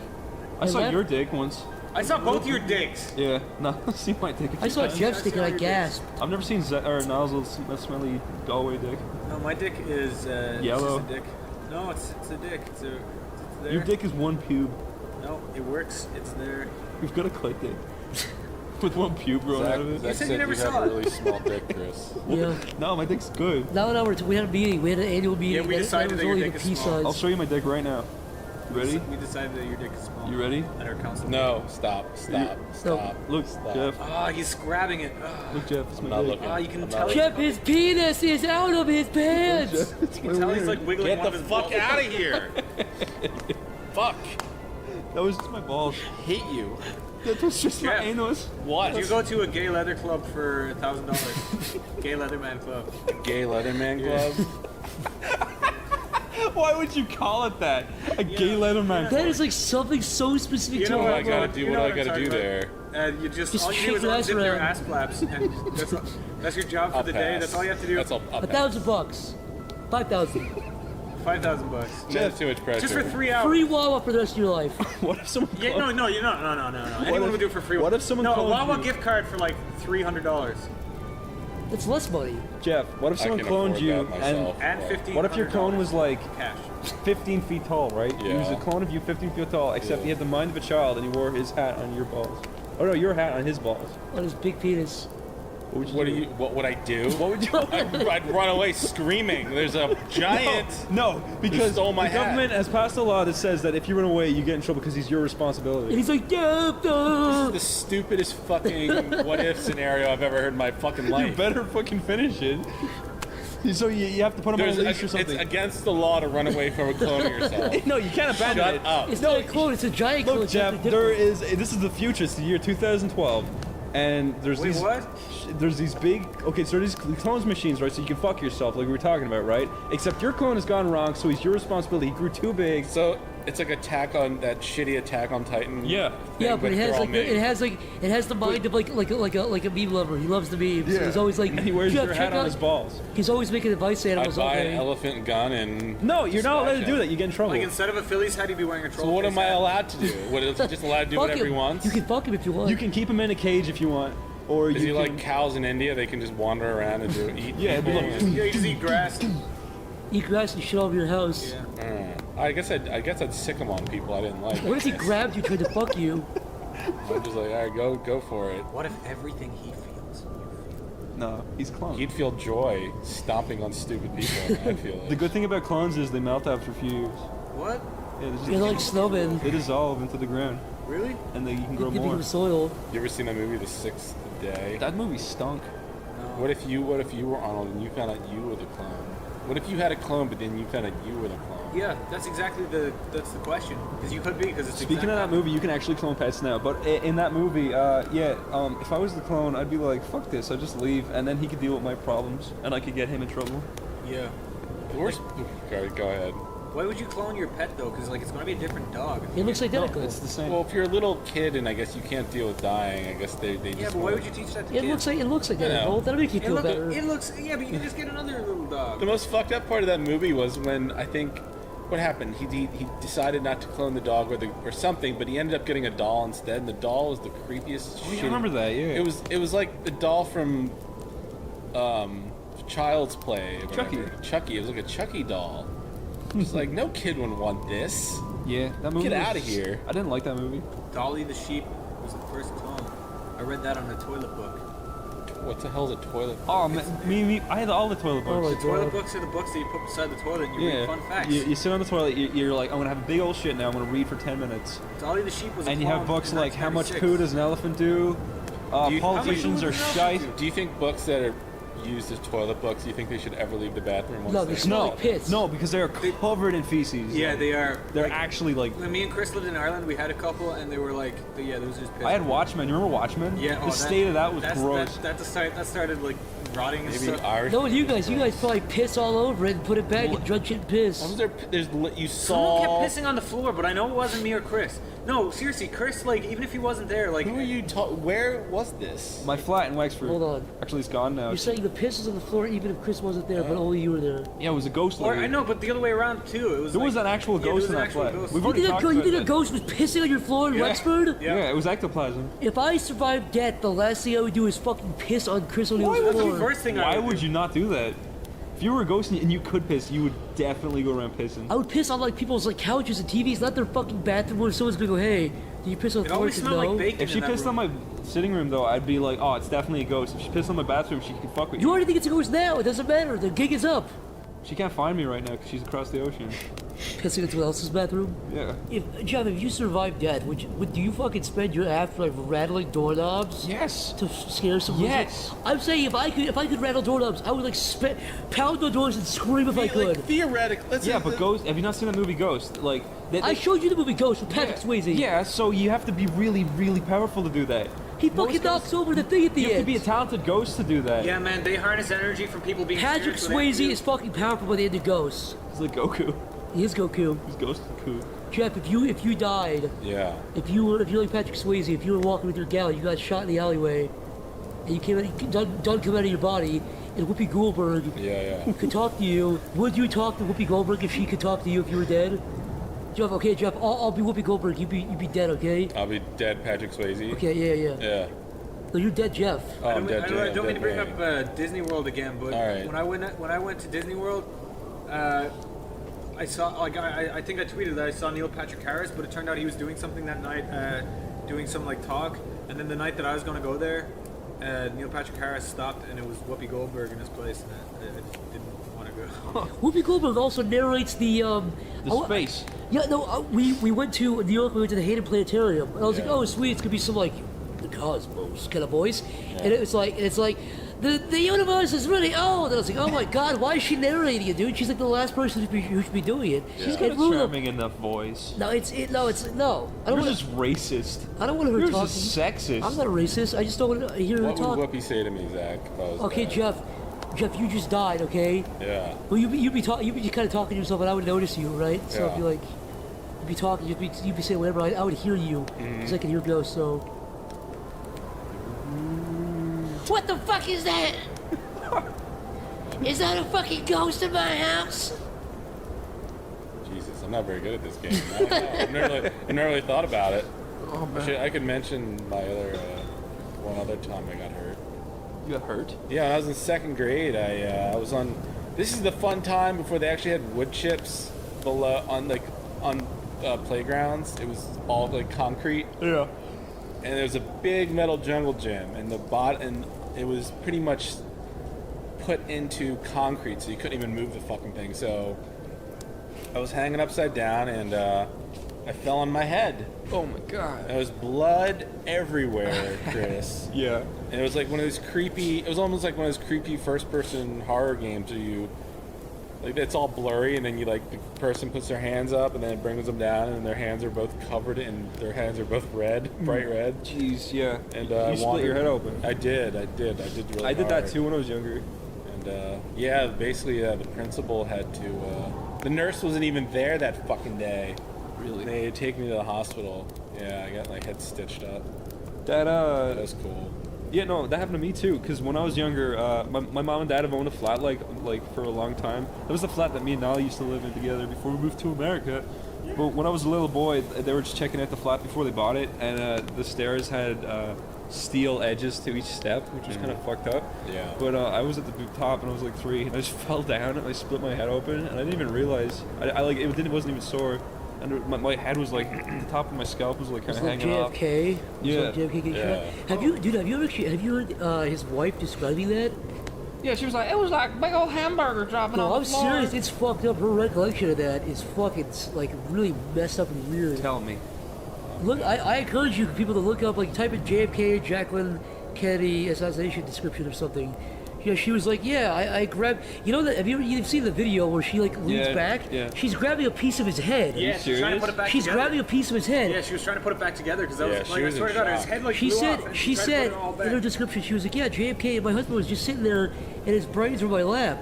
I saw left? your dick once. I saw both your dicks. Yeah, no, I've seen my dick. I saw Jeff's dick and I gasped. I've never seen Niles' smelly go-away dick. No, my dick is Yellow. It's just a dick. No, it's a dick. It's there. Your dick is one pube. No, it works. It's there. You've got a clit dick. With one pube growing out of it. You said you never have saw a it. really small dick, Chris. Yeah. No, my dick's good. Now we had a meeting. We had an annual meeting. Yeah, we and decided was that your only dick the is small. P-size. I'll show you my dick right now. You ready? We decided that your dick is small. You ready? At our council. No, stop. Look, Stop. Jeff. Ah, he's grabbing it. Ah. Look, Jeff. It's I'm my not dick. looking. Ah, you can I'm tell. not Jeff, his penis is out of his pants. You can tell he's like wiggling Get one the of his fuck balls. out of here! Fuck! That was just my balls. Hate you. That was just my Jeff. anus. What? You go to a gay leather club for $1,000. Gay Leatherman Club. Gay Leatherman Club? Why would you call it that? A gay Leatherman. That is like something so specific You to know What what do a I gotta do? You What know do I what gotta I'm do talking there? You just Just all you shake do is your ass unzip your around. ass flaps, and that's your job for I'll the day. pass. That's all you have to do. That's all. I'll pass. $1,000. 5,000. $5,000. That's too much pressure. Just for 3 hours. Free Wawa for the rest of your life. What if someone? Yeah, no. Anyone would do it for free. What if someone No, a cloned Wawa you? gift card for like $300 That's less money. Jeff, what if I someone can cloned afford you that myself. and Well, $1,500. What if your clone was like cash? 15 feet tall, right? He was a Yeah. clone of you 15 feet tall, except Yeah. he had the mind of a child and he wore his hat on your balls. Oh no, your hat on his balls. On his big penis. What would I do? What would you? I'd run away screaming. There's a giant. No, because stole my the government has passed a law that says that if you run away, you get in trouble because he's your responsibility. And he's like, yeah, This is the stupidest fucking what if scenario I've ever heard in my fucking life. You better fucking finish it. So you have to put him on a leash or something. It's against the law to run away from a clone of yourself. No, you can't abandon Shut it. up. It's not a clone, it's a giant clone. Look, Jeff, this is the future. It's the year 2012. And there's Wait, these what? There's these big so there's these clones machines, right? So you can fuck yourself like we were talking about, right? Except your clone has gone wrong, so he's your responsibility. He grew too big. So it's like Attack on that shitty Attack on Titan. Yeah. Yeah, but it has the mind of like a meme lover. He loves the memes. Yeah. So he's always like, And he wears "Jeff, your check hat on out-" his balls. He's always making advice animals. I buy okay. an elephant gun and. No, you're not allowed to smash do it. that. You get in trouble. Like instead of a Phillies hat, he'd be wearing a troll. So what face am I hat. allowed to do? What is he just allowed to do Fuck whatever he him. wants? You can fuck him if you want. You can keep him in a cage if you want, or Is you he can, like cows in India? They can just wander around and eat. Yeah, people but and- Yeah, you just eat grass. Eat grass and shit all over your house. I guess I'd sick him on people I didn't like. What if he grabbed you, tried to fuck you? I'm just like, all right, go for it. What if everything he feels? No, he's cloned. He'd feel joy stomping on stupid people. I feel The good thing about clones is they melt after a few years. What? Yeah, They're like snowmen. They dissolve into the ground. Really? And then you can grow They more. become soil. You ever seen that movie, The Sixth Day? That movie stunk. What if you were Arnold and you found out you were the clone? What if you had a clone, but then you found out you were the clone? Yeah, that's exactly the question. Because you could be, because it's Speaking of that movie, you can actually clone pets now. But in that movie, if I was the clone, I'd be like, fuck this, I'd just leave, and then he could deal with my problems, and I could get him in trouble. Yeah. Go ahead. Why would you clone your pet though? Because like it's gonna be a different dog. It looks identical. It's the same. Well, if you're a little kid and I guess you can't deal with dying, I guess they just. Yeah, but why would you teach that to It kids? looks like You know. identical. That'll make you feel better. It looks, yeah, but you can just get another little dog. The most fucked up part of that movie was when I think what happened. He decided not to clone the dog or something, but he ended up getting a doll instead. And the doll was the creepiest. Oh, yeah, I remember that. Yeah. It was like the doll from Child's Play. or whatever. Chucky. It was like a Chucky doll. It's like no kid would want this. Yeah, that movie. Get out of here. I didn't like that movie. Dolly the sheep was the first clone. I read that on a toilet book. What the hell's a toilet? Oh, me, I had all the toilet books. The toilet books are the books that you put beside the toilet and you read fun facts. You sit on the toilet, you're like, I'm gonna have a big old shit now, I'm gonna read for 10 minutes. Dolly the sheep was a And you have clone books in like How Much 1996. Poo Does an Elephant Do? Politicians are shite. Do you think books that are used as toilet books, do you think they should ever leave the bathroom? No, they smell like piss. No, because they are covered in feces. Yeah, they are. They're actually like. When me and Chris lived in Ireland, we had a couple, and they were like, yeah, there was just piss. I had Watchmen. You remember Watchmen? Yeah. The state of that was gross. That started like rotting and stuff. No, you guys probably piss all over it and put it back and drench it in piss. You Someone kept pissing on the floor, but I know it wasn't me or Chris. No, seriously, Chris, like, even if he wasn't there, like... Who are you where was this? My flat in Wexford. Hold on. Actually, it's gone now. You're saying the piss is on the floor even if Chris wasn't there, but only you were there. Yeah, it was a ghost. Or, I know, but the other way around, too. It was There was an actual ghost in that flat. We've already talked You about think a that. ghost was pissing on your floor in Wexford? Yeah, it was ectoplasm. If I survived death, the last thing I would do is fucking piss on Chris O'Neill's floor. Why would you not do that? If you were a ghost and you could piss, you would definitely go around pissing. I would piss on like people's like couches and TVs, not their fucking bathroom where someone's gonna go, hey, do you piss on the floor? No. If she pissed on my sitting room, though, I'd be like, oh, it's definitely a ghost. If she pissed on my bathroom, she could fuck with You you. already think it's a ghost now. It doesn't matter. The gig is up. She can't find me right now because she's across the ocean. Pissing into someone else's bathroom. Yeah. Jeff, if you survived death, do you fucking spend your afterlife rattling doorknobs? Yes. To scare someone? Yes. I'm saying if I could rattle doorknobs, I would like pound the doors and scream if I could. Theoretically, Yeah, but Ghost. Have you not seen that movie Ghost? Like, I showed you the movie Ghost with Patrick Swayze. Yeah, so you have to be really, really powerful to do that. He fucking knocks over the thing at the You have to end. be a talented ghost to do that. Yeah, man, they harness energy from people being Patrick spirits with Swayze energy. is fucking powerful by the end of Ghost. He's like Goku. He is Goku. He's Ghost Goku. Jeff, if you died, Yeah. if you're like Patrick Swayze, if you were walking with your gal, you got shot in the alleyway, and you came out, done come out of your body, and Whoopi Goldberg could talk to you, would you talk to Whoopi Goldberg if she could talk to you if you were dead? Jeff, okay, Jeff, I'll be Whoopi Goldberg, you be dead, okay? I'll be dead, Patrick Swayze. Okay, yeah. Yeah. No, you're dead, Jeff. Oh, I'm dead, I don't mean to bring dead, up Disney World again, but Alright. when I went to Disney World, I saw like I think I tweeted that I saw Neil Patrick Harris, but it turned out he was doing something that night, doing some like talk, and then the night that I was going to go there, Neil Patrick Harris stopped, and it was Whoopi Goldberg in his place, and I just didn't want to go. Whoopi Goldberg also narrates the space. Yeah, no, we went to New York. We went to the Hayden Planetarium, and I was like, oh, sweet, it's gonna be some like the cosmos kind of voice, and it's like. The universe is really old. And I was like, oh my god, why is she narrating it, dude? She's like the last person who should be doing it. She's got a charming enough voice. No, it's no. I don't You're want just racist. I don't want her You're talking. just sexist. I'm not a racist. I just don't want to hear her talk. What would Whoopi say to me, Zach? If I was Okay, bad? Jeff, you just died. Okay. Yeah. Well, you'd be kind of talking to yourself, and I would notice you, right? So Yeah. I'd be like, you'd be talking, you'd be saying whatever. I would hear you, because I can hear ghosts. So. What the fuck is that? Is that a fucking ghost in my house? Jesus, I'm not very good at this game. I don't know. I've never really thought about it. Oh, man. I could mention my other one other time I got hurt. You got hurt? Yeah, when I was in second grade. I was on. This is the fun time before they actually had wood chips below on playgrounds. It was all like concrete. Yeah. And there was a big metal jungle gym, and it was pretty much put into concrete, so you couldn't even move the fucking thing. So I was hanging upside down, and I fell on my head. Oh my god. There was blood everywhere, Chris. Yeah. And it was like one of those creepy. It was almost like one of those creepy first-person horror games where you, like, it's all blurry, and then the person puts their hands up, and then it brings them down, and their hands are both covered, and their hands are both red, bright red. Jeez, yeah. And you split your head open. I did really I did hard. that too when I was younger. And basically the principal had to. The nurse wasn't even there that fucking day. Really? They had taken me to the hospital. Yeah, I got my head stitched up. That was cool. Yeah, no, that happened to me too. Cause when I was younger, my mom and dad have owned a flat like for a long time. That was the flat that me and Nala used to live in together before we moved to America. But when I was a little boy, they were just checking out the flat before they bought it, and the stairs had steel edges to each step, which was kind of fucked up. Yeah. But I was at the top, and I was like 3, and I just fell down, and I split my head open, and I didn't even realize. It wasn't even sore, and my head was like the top of my scalp was like kind of hanging off. JFK. Yeah. Like JFK getting shot. Have you heard his wife describing that? Yeah, she was like, it was like big old hamburger dropping No, on I'm the floor. serious. It's fucked up. Her recollection of that is fucking like really messed up and weird. Tell me. Look, I encourage you people to look up, like, type in JFK Jacqueline Kennedy assassination description or something. Yeah, she was like, yeah, I grabbed. You know that? You've seen the video where she like leans back? Yeah. She's grabbing a piece of his head. Yeah, she's trying to put it back She's together. grabbing a piece of his head. Yeah, she was trying to put it back together because I she was swear to God, his head like She blew said, off, and she tried to said put it all in back. her description, she was like, yeah, JFK, my husband was just sitting there, and his brains were in my lap,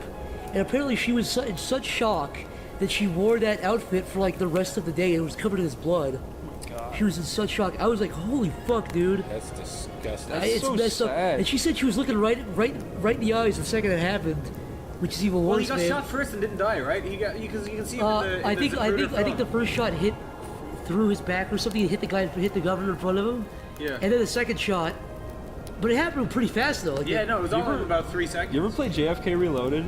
and apparently she was in such shock that she wore that outfit for like the rest of the day, and it was covered in his blood. She was in such shock. I was like, "Holy fuck, dude!" That's disgusting. It's so messed up. sad. And she said she was looking right in the eyes the second it happened, which is even Well, worse. he got man. shot first and didn't die, right? Because you can see him in the. I think the first shot hit through his back or something. It hit the governor in front of him. Yeah. And then the second shot, but it happened pretty fast though. Like Yeah, no, it was all in about 3 seconds. You ever play JFK Reloaded?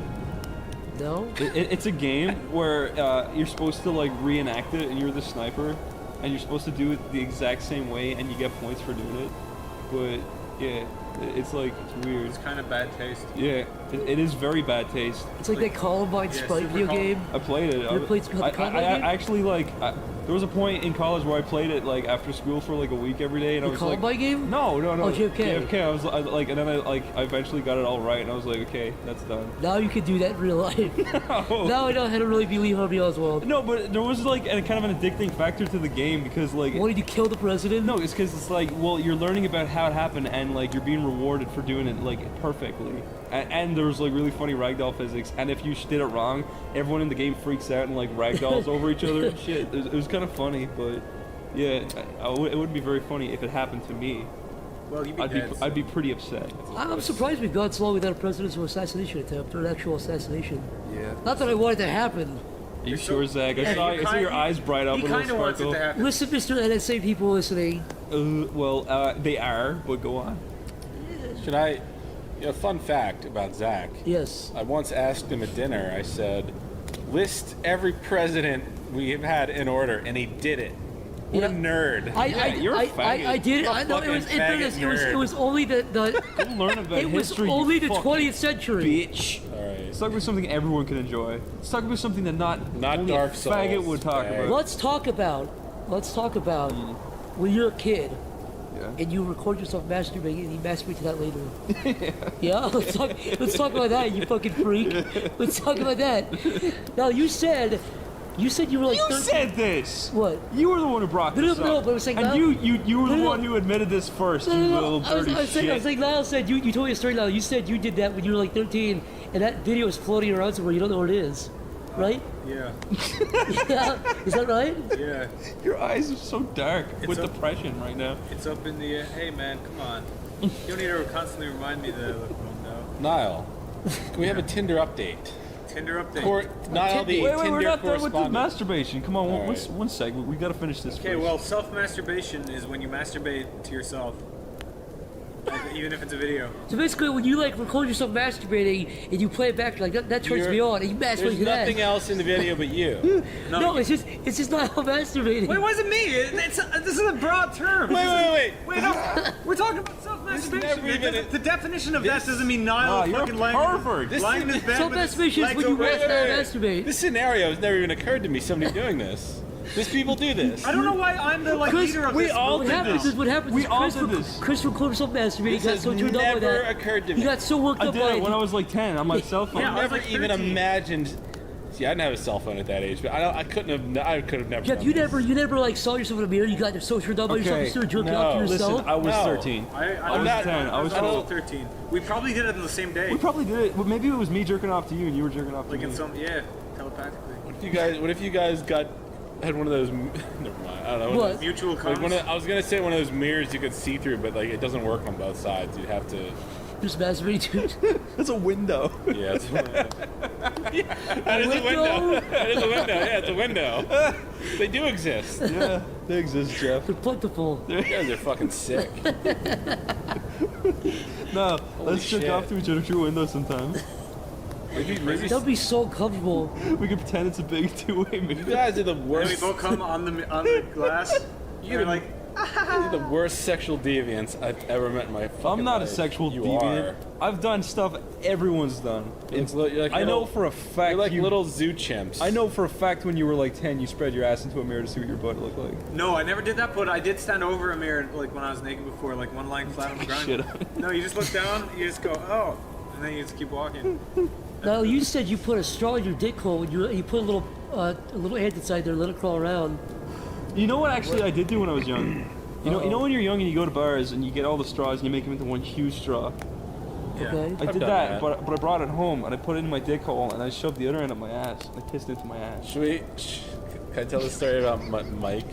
No. It's a game where you're supposed to like reenact it, and you're the sniper, and you're supposed to do it the exact same way, and you get points for doing it. But yeah, it's weird. It's kind of bad taste. Yeah, it is very bad taste. It's like that Columbine Spike video game. I played it. You ever played the Columbine I game? actually there was a point in college where I played it like after school for like a week every day, and I The was Columbine like, game? No. Oh, JFK. JFK. I was like, and then I eventually got it all right, and I was like, okay, that's done. Now you can do that in real life. Now I know how to really be Lee Harvey Oswald. No, but there was like a kind of an addicting factor to the game because like. Wanted to kill the president? No, it's because it's like, well, you're learning about how it happened, and like you're being rewarded for doing it like perfectly. And there was like really funny ragdoll physics, and if you did it wrong, everyone in the game freaks out and like ragdolls over each other and shit. It was kind of funny, but yeah, it would be very funny if it happened to me. Well, you'd be I'd be pretty upset. I'm surprised we've gone so long without a presidential assassination attempt or an actual assassination. Yeah. Not that I want it to happen. Are you sure, Zach? I saw your eyes bright up with a little sparkle. Listen, Mr. NSA people listening. They are, but go on. Should I? A fun fact about Zach. Yes. I once asked him at dinner. I said, "List every president we've had in order," and he did it. What Yeah. a nerd. I did it. I know it was. In fairness, it was only the. Learn about it was history. only the you 20th century. Bitch. All right. Let's talk about something everyone can enjoy. Let's talk about something that not only Dark a Souls, faggot would talk okay. about. Let's talk about when you're a kid. Yeah. And you record yourself masturbating, and you masturbate to that later. Yeah, let's talk about that, you fucking freak. Let's talk about that. Now you said you were like. You 13. said this. What? You were the one who brought this up. No, but I was like, and Niall- you were the one who admitted this first. You little dirty shit. I was like, Niall said you told me a story. Now you said you did that when you were like 13, and that video is floating around somewhere. You don't know what it is, right? Yeah. Yeah. Is that right? Yeah. Your eyes are so dark with up- depression right now. It's up in the air. Hey man, come on. You don't need to constantly remind me that I look though. Niall, can we have a Tinder update? Tinder update. Niall, the Wait, we're Tinder not done with the correspondent. masturbation. Come on, All right. one segment. We gotta finish this. Okay, first. well, self-masturbation is when you masturbate to yourself. Like, even if it's a video. So basically, when you like record yourself masturbating and you play it back, like that turns me on, and you masturbate There's to that. nothing else in the video but you. No, it's just not how masturbating. Wait, why is it me? This is a broad term. Wait. Wait, no. We're talking about self-masturbation. The definition of that doesn't mean Niall you're fucking a lying. pervert. Lying in his bed. Self-masturbation is when you watch that masturbate. This scenario has never even occurred to me. Somebody doing this. These people do this. I don't know why I'm the leader of we this. all What did happens this. is what happens We is all Chris, did this. Chris recorded himself masturbating. He This got has so turned on by never that. occurred to He me. got so worked I up did by it it. when I was like 10 on my cell phone. Yeah, I was Never like even 13. imagined. See, I didn't have a cell phone at that age, but I could have never. Jeff, done you this. never like saw yourself in the mirror. You got so turned on by yourself, you started jerking off to Listen, yourself. I was No. 13. I was not- 10. I was also 12. 13. We probably did it on the same day. We probably did it. Well, maybe it was me jerking off to you and you were jerking off to Like me. in telepathically. What if you guys had one of those? Never mind. I don't know. What? Mutual Like comms. I was gonna say one of those mirrors you could see through, but like it doesn't work on both sides. You'd have to. Just masturbating to it. That's a window. Yeah, it's that is a window. That is a window. Yeah, it's a window. They do exist. Yeah, they exist, Jeff. They're plentiful. You guys are fucking sick. No, Holy let's jerk shit. off to each other through a window sometime. Maybe That'd be so comfortable. We could pretend it's a big two-way mirror. you guys are the And we worst. both come on the glass. You're like, You're the worst sexual deviants I've ever met in my fucking I'm not a life. sexual You deviant. are. I've done stuff everyone's done. You're like I know little- for a fact You're like you. little zoo chimps. I know for a fact when you were like 10, you spread your ass into a mirror to see what your butt looked like. no, I never did that, but I did stand over a mirror like when I was naked before, like one lying flat on the ground. Shit. No, you just look down, you just go, oh, and then you just keep walking. Now you said you put a straw in your dick hole and you put a little ant inside there and let it crawl around. You know what actually I did do when I was young? You know when you're young and you go to bars and you get all the straws and you make them into one huge straw? Yeah. Okay. I I've did done that, that. but I brought it home and I put it in my dick hole and I shoved the other end up my ass and I pissed into my ass. Should we? Can I tell the story about Mike?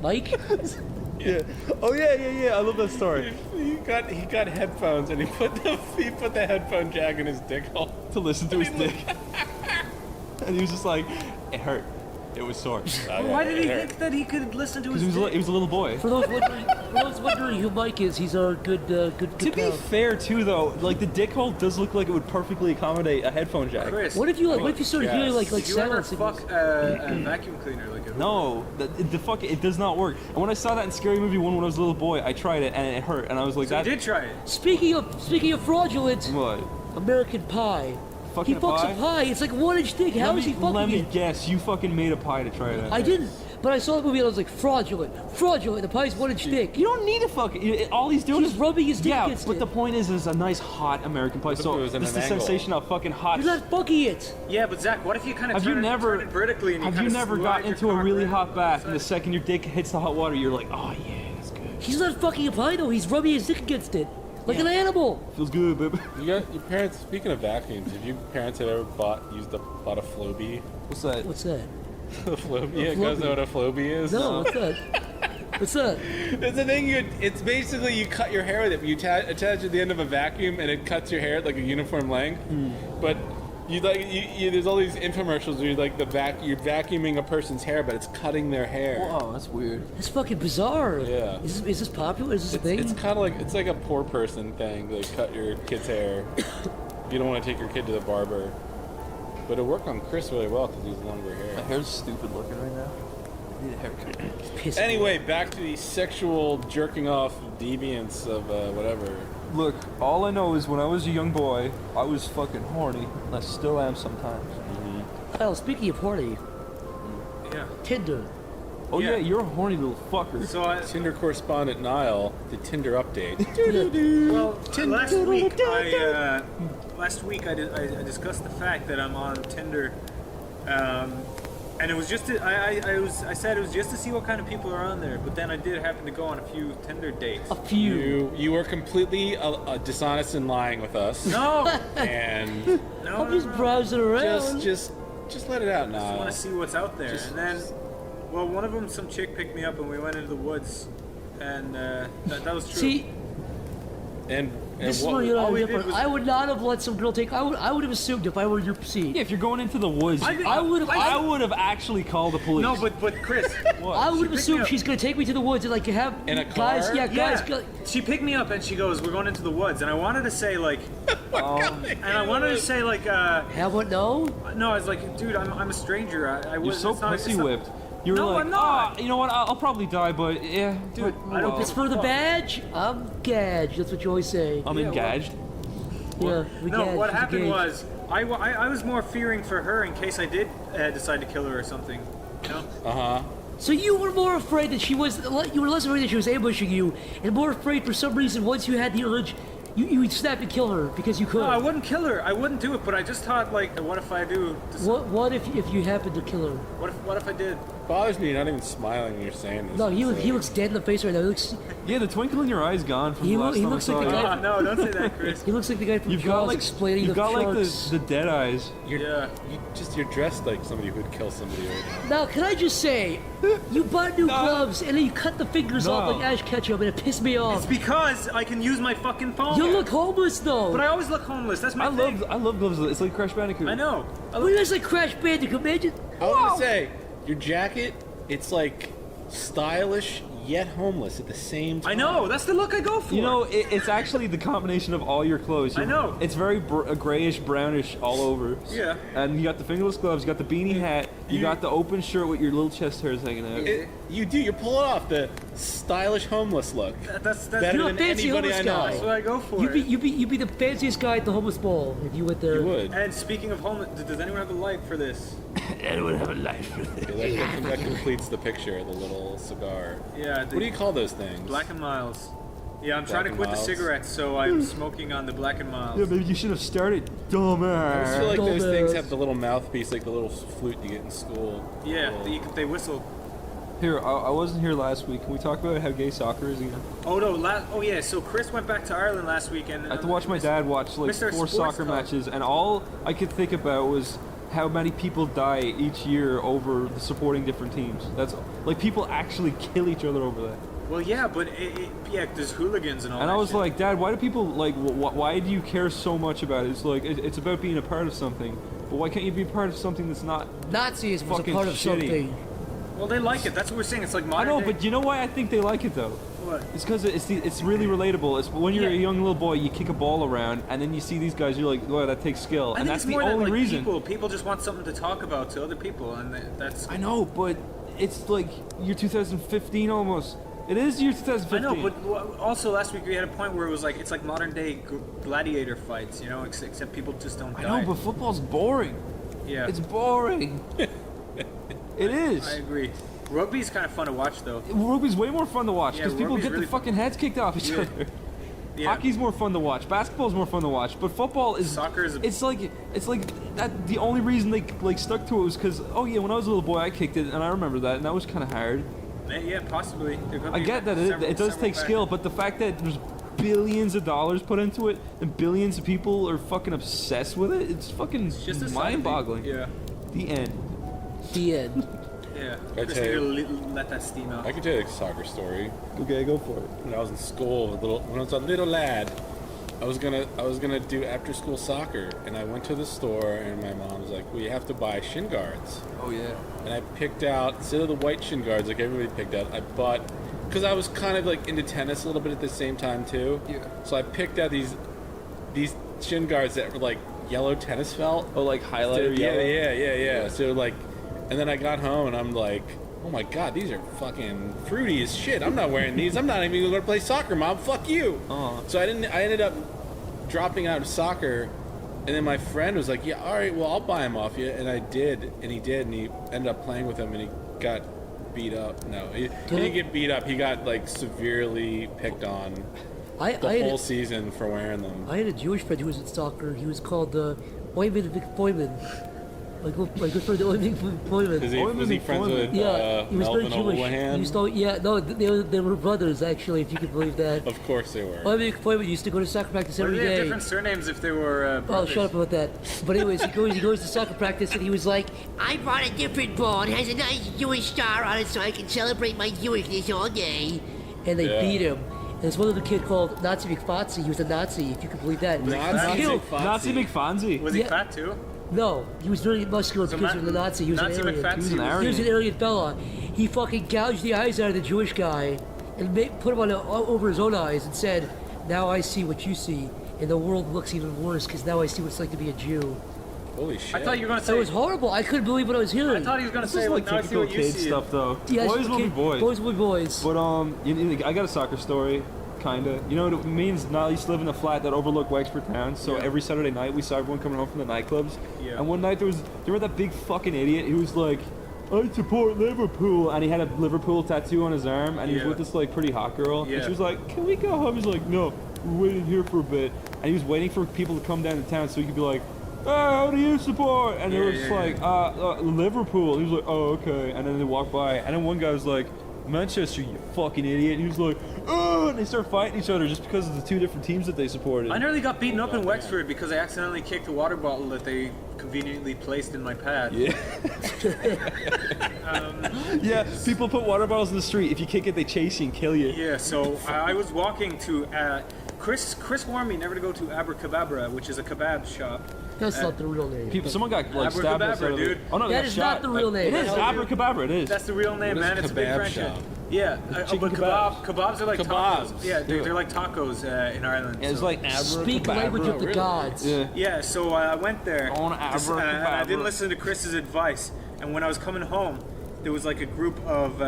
Mike? Yeah. Oh yeah. I love that story. He got headphones and he put the headphone jack in his dick hole. To listen to his dick. And he was just like, it hurt. It was sore. Why did he think that he could listen to Because his he was a little boy. For those wondering who Mike is, he's our good To be pal. fair, too, though, like the dick hole does look like it would perfectly accommodate a headphone jack. Chris, What if you started hearing like did you ever silence? fuck a vacuum cleaner like a No, the fuck it does not work. And when I saw that in Scary Movie 1 when I was a little boy, I tried it and it hurt, and I was like, So that. you did try it. Speaking of fraudulent, What? American Pie. Fucking He fucks a pie? a pie. It's like 1-inch thick. How is he fucking Let me it? guess, you fucking made a pie to try that. I didn't. But I saw the movie and I was like, fraudulent. The pie's 1-inch thick. You don't need to fucking. All he's doing He's is rubbing his dick Yeah, against but it. the point is a nice hot American pie. if So it was in this is an the angle? sensation of fucking hot. You're not fucking it. Yeah, but Zach, what if you kind of Have you turn never it vertically and you have you kinda never slide got your into a cock really right hot bath inside? and the second your dick hits the hot water, you're like, oh yeah, that's good. He's not fucking a pie though. He's rubbing his dick against it. Like an animal. Feels good, baby. Your parents. Speaking of vacuums, have your parents ever bought a Flowbee? What's that? What's that? A Flowbee? You guys know what a Flowbee is? No, what's that? What's that? It's a thing it's basically you cut your hair with it. You attach at the end of a vacuum and it cuts your hair at like a uniform length. But you there's all these infomercials where you're vacuuming a person's hair, but it's cutting their hair. Whoa, that's weird. That's fucking bizarre. Yeah. Is this popular? Is this a thing? It's kind of like it's like a poor person thing. Like cut your kid's hair. You don't want to take your kid to the barber. But it worked on Chris really well because he has longer My hair. hair's stupid looking right now. Need a haircut. Anyway, back to the sexual jerking off deviance of whatever. Look, all I know is when I was a young boy, I was fucking horny. And I still am sometimes. Oh, speaking of horny, Yeah. Tinder. Oh yeah, you're a horny little fucker. So Tinder correspondent Niall, the Tinder update. Well, last week I discussed the fact that I'm on Tinder, and it was just I said it was just to see what kind of people are on there. But then I did happen to go on a few Tinder dates. You were completely dishonest and lying with us. No. And I'm just browsing around. Just let it out now. I just want to see what's out there. And then, well, one of them, some chick picked me up and we went into the woods, and that was true. See, and this is where you're not different. I would not have let some girl take. I would have assumed if I were your seat. Yeah, if you're going into the woods, I would have actually called the police. No, but Chris, I would have assumed she's gonna take me to the woods and like you have in a guys. car? Yeah, guys. She picked me up and she goes, "We're going into the woods," and I wanted to say like, how about no? No, I was like, dude, I'm a stranger. I You're was so pussy whipped. You were No, like, I'm not. you know what? I'll probably die, but yeah, dude. If it's for the badge, I'm gagged. That's what you always say. I'm engaged. Yeah, we No, gagged. what She's happened engaged. was I was more fearing for her in case I did decide to kill her or something. You know? So you were more afraid that you were less afraid that she was ambushing you, and more afraid for some reason once you had the urge, you would snap and kill her because you could. No, I wouldn't kill her. I wouldn't do it. But I just thought like, what if I do? What if you happened to kill her? What if I did? Bothers me. You're not even smiling when you're saying this. No, he looks dead in the face right now. He looks. Yeah, the twinkle in your eye's gone from He the last he time looks I like saw the you. guy. No, don't say that, Chris. He looks like the guy from You've got Jaws like explaining you've the got like sharks. the dead eyes. You're dressed like somebody who would kill somebody right now. Now, can I just say, you bought new gloves and then you cut the fingers off No. like Ash Ketchum and it pissed me off. It's because I can use my fucking phone. You look homeless though. But I always look homeless. That's my thing. I love gloves. It's like Crash Bandicoot. I know. What is like Crash Bandicoot, man? I was gonna say, your jacket, it's like stylish yet homeless at the same time. I know. That's the look I go for. You know, it's actually the combination of all your clothes. I know. It's very grayish, brownish all over. Yeah. And you got the fingerless gloves, you got the beanie hat, you got the open shirt with your little chest hairs hanging out. You're pulling off the stylish homeless look. That's better You're a than fancy anybody homeless I know. guy. That's what I go for. You'd be the fanciest guy at the homeless ball if you went there. You would. And speaking of homeless, does anyone have a light for this? Anyone have a life for this? That completes the picture, the little cigar. Yeah. What do you call those things? Black and Miles. Yeah, I'm Black trying to and quit the Miles. cigarettes, so I'm smoking on the Black and Miles. Yeah, maybe you should have started. I Dumbass. just feel like those things have the little mouthpiece, like the little flute you get in school. Yeah, they whistle. Here, I wasn't here last week. Can we talk about how gay soccer is again? Oh no! Oh yeah. So Chris went back to Ireland last weekend. I had to watch my dad watch like Mr. 4 Sports soccer Talk. matches, and all I could think about was how many people die each year over supporting different teams. That's like people actually kill each other over that. Well, yeah, but there's hooligans and all. And that I was shit. like, Dad, why do people like? Why do you care so much about it? It's like it's about being a part of something, but why can't you be a part of something that's not Nazism was a fucking part of shitty? something. Well, they like it. That's what we're saying. It's like I modern know, day. but you know why I think they like it though? What? It's because it's really relatable. It's when you're a young little boy, you kick a ball around, and then you see these guys, you're like, wow, that takes skill, I and think that's it's the more only that, like, reason. People just want something to talk about to other people, and that's. I know, but it's like year 2015 almost. It is year 2015. I know, but also last week we had a point where it was like it's like modern day gladiator fights, you know, except people just don't die. I know, but football's boring. Yeah. It's boring. It is. I agree. Rugby's kind of fun to watch, though. Rugby's way more fun to watch Yeah, because people rugby's get really the fucking heads kicked off each Yeah. other. Yeah. Hockey's more fun to watch. Basketball's more fun to watch. But football is Soccer is. it's like that. The only reason they like stuck to it was because I was a little boy, I kicked it, and I remember that, and that was kind of hard. Yeah, possibly. There could I be get that it does take skill, but the fact that there's billions of dollars put into it and billions of people are fucking obsessed with it, it's fucking just a side mind-boggling. thing. Yeah. The end. The end. Yeah. I Just tell need you- to let that steam out. I can tell you a soccer story. Okay, go for it. When I was in school, when I was a little lad, I was gonna do after school soccer, and I went to the store, and my mom was like, "Well, you have to buy shin guards." Oh yeah. And I picked out, instead of the white shin guards like everybody picked out, I bought, because I was kind of like into tennis a little bit at the same time too. Yeah. So I picked out these shin guards that were like yellow tennis felt. Oh, like highlighter yeah, yellow. yeah. So like, and then I got home and I'm like, oh my god, these are fucking fruity as shit. I'm not wearing these. I'm not even going to play soccer, Mom. Fuck you. So I ended up dropping out of soccer, and then my friend was like, yeah, all right, well, I'll buy them off you. And I did, and he ended up playing with them, and he got beat up. No, he didn't get beat up. He got like severely picked on the whole season for wearing them. I had a Jewish friend who was in soccer. He was called Oyman McFoyman. My good friend Oyman McFoyman. Was he friends with he was very Melvin Jewish. Houlihan? They were brothers actually, if you can believe that. Of course they were. Oyman McFoyman used to go to soccer practice every They have day. different surnames if they were. Oh, shut up about that. But anyways, he goes to soccer practice and he was like, I brought a different ball. It has a nice Jewish star on it so I can celebrate my Jewishness all day. and they beat him. And there's one other kid called Nazi McFotzi. He was a Nazi, if you can believe that. Nazi McFonzie. Was he fat too? No, he was really muscular because he was a Nazi. He was Nazi an Aryan. McFatzi. He was an Aryan fella. He fucking gouged the eyes out of the Jewish guy and put him over his own eyes and said, "Now I see what you see, and the world looks even worse because now I see what it's like to be a Jew." Holy shit! I thought you were gonna say it was horrible. I couldn't believe what I was hearing. I thought he was gonna This say is like now I see typical what you kid see. stuff, though. Yes, Boys will be boys. Boys will be boys. But I got a soccer story, kinda. You know what it means? Now I used to live in a flat that overlooked Wexford Town. So every Saturday night we saw everyone coming home from the nightclubs. Yeah. And one night there was that big fucking idiot who was like, "I support Liverpool," and he had a Liverpool tattoo on his arm, and he was with this like pretty hot girl. And she was like, "Can we go home?" He's like, "No, we're waiting here for a bit." And he was waiting for people to come down to town so he could be like, "Oh, how do you support?" And they were just like, Liverpool. He was like, "Oh, okay." And then they walked by, and then one guy was like, "Manchester, you fucking idiot." And he was like, "Oh," and they started fighting each other just because of the two different teams that they supported. I nearly got beaten up in Wexford because I accidentally kicked a water bottle that they conveniently placed in my pad. Yeah. Yeah, people put water bottles in the street. If you kick it, they chase you and kill you. Yeah, so I was walking to Chris warned me never to go to Abracababra, which is a kebab shop. That's not the real name. Someone got like stabbed outside of it. Dude. Oh no, that they is got shot. not the real name. It is Abracababra. It is. That's the real name, man. It's a big franchise. Yeah, but Chicken kebabs are like Kebabs. tacos. Yeah, they're like tacos in Ireland. Yeah, it's like Speak language of the gods. Yeah, so I went there. On and I didn't listen to Chris's advice. And when I was coming home, there was like a group of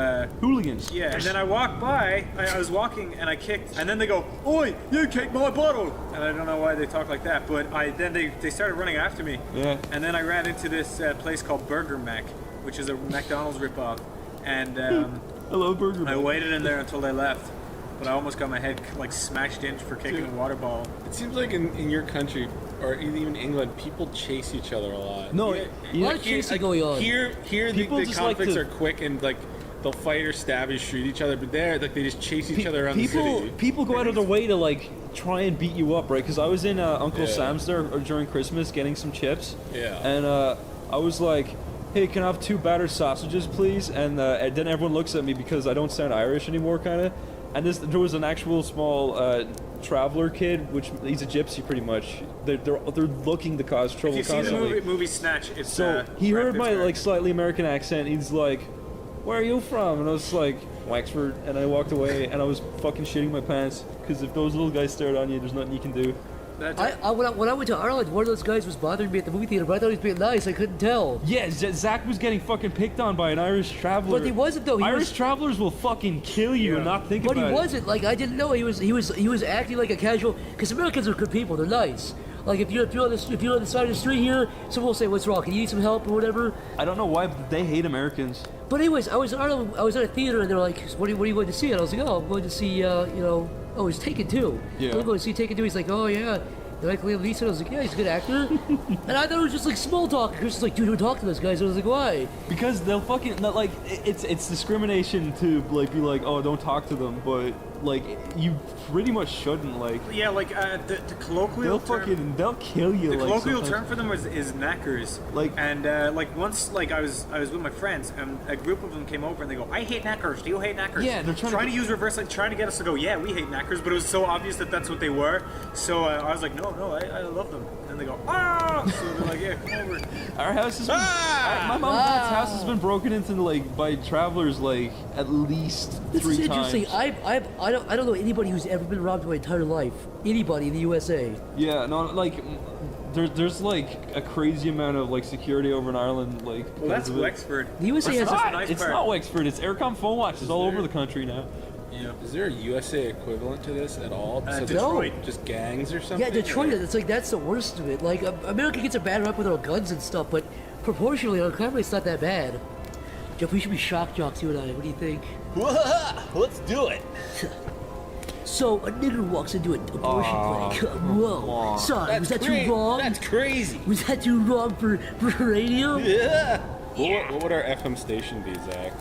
hooligans. Yeah, and then I walked by. I was walking and I kicked, and then they go, "Oi, you kicked my bottle!" And I don't know why they talk like that, but then they started running after me. Yeah. And then I ran into this place called Burger Mac, which is a McDonald's ripoff, and I love Burger Mac. I waited in there until they left, but I almost got my head like smashed in for kicking a water ball. It seems like in your country, or even England, people chase each other a lot. No, A lot of chasing going on. Here People the just like conflicts to- are quick and like they'll fight or stab or shoot each other, but there like they just chase each other around the city. People go out of their way to like try and beat you up, right? Because I was in Uncle Sam's there during Christmas getting some chips. Yeah. And I was like, "Hey, can I have 2 battered sausages, please?" And then everyone looks at me because I don't sound Irish anymore, kind of. And there was an actual small traveler kid, which he's a gypsy pretty much. They're looking to cause trouble If you see the constantly. movie Snatch, it's So he heard my Pittsburgh. like slightly American accent. He's like, "Where are you from?" And I was like, "Wexford." And I walked away, and I was fucking shitting my pants because if those little guys stared on you, there's nothing you can do. When I went to Ireland, one of those guys was bothering me at the movie theater, but I thought he was being nice. I couldn't tell. Yeah, Zach was getting fucking picked on by an Irish traveler. But he wasn't though. Irish travelers will fucking kill you and not think But about he it. wasn't. Like I didn't know he was acting like a casual. Because Americans are good people. They're nice. Like if you're on the side of the street here, someone will say, "What's wrong? Can you need some help or whatever?" I don't know why but they hate Americans. But anyways, I was at a theater and they're like, "What are you going to see?" And I was like, "Oh, I'm going to see it's Taken 2. Yeah. I'm going to see Taken 2. He's like, "Oh yeah." They're like Liam Neeson. I was like, "Yeah, he's a good actor." And I thought it was just like small talk. Chris was like, "Dude, don't talk to those guys." I was like, "Why?" Because they'll fucking not like it's discrimination to like be like, "Oh, don't talk to them," but like you pretty much shouldn't like. Yeah, like the colloquial term. They'll kill you. The like, colloquial sometimes. term for them is knackers. Like like once like I was with my friends and a group of them came over and they go, "I hate knackers. Do you hate knackers?" Yeah, they're trying to use reverse, like trying to get us to go, "Yeah, we hate knackers," but it was so obvious that that's what they were. So I was like, "No, I love them." And they go, "Ah!" So they're like, "Yeah, come over." Our house has been, my mom's dad's house has been broken into like by travelers like at least This 3 is times. interesting. I don't know anybody who's ever been robbed in my entire life. Anybody in the USA. Yeah, no, like there's like a crazy amount of like security over in Ireland. Like, Well, that's Wexford. The USA has That's a a nice it's part. not Wexford. It's Aircom phone watches all over the country now. Yeah. Is there a USA equivalent to this at all? So Detroit. Just gangs or something? Yeah, Detroit. It's like that's the worst of it. Like America gets a bad rap with our guns and stuff, but proportionally, our crime rate's not that bad. Jeff, we should be shock jocks, you and I. What do you think? Let's do it. So a nigger walks into an abortion clinic. Whoa, sorry, was that crazy. too wrong? That's crazy. Was that too wrong for radio? Yeah. What would our FM station be, Zach?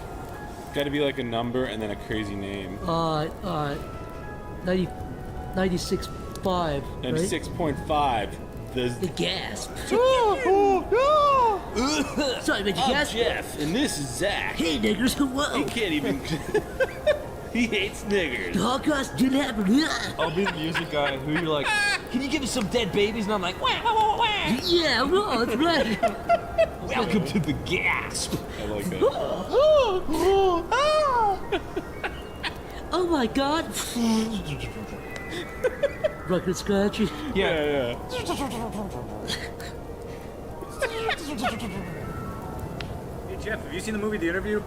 Got to be like a number and then a crazy name. 96.5. 96.5. The gasp. Sorry, man, you I'm gasp? Jeff, and this is Zach. Hey, niggers, whoa. He can't even. He hates niggers. The Holocaust didn't happen. I'll be the music guy who you're like, can you give us some dead babies? And I'm like, wah, wah, wah, wah. Yeah, well, that's right. Welcome to the gasp. I like that. Oh my god. Record scratch. Yeah. Hey Jeff, have you seen the movie The Interview?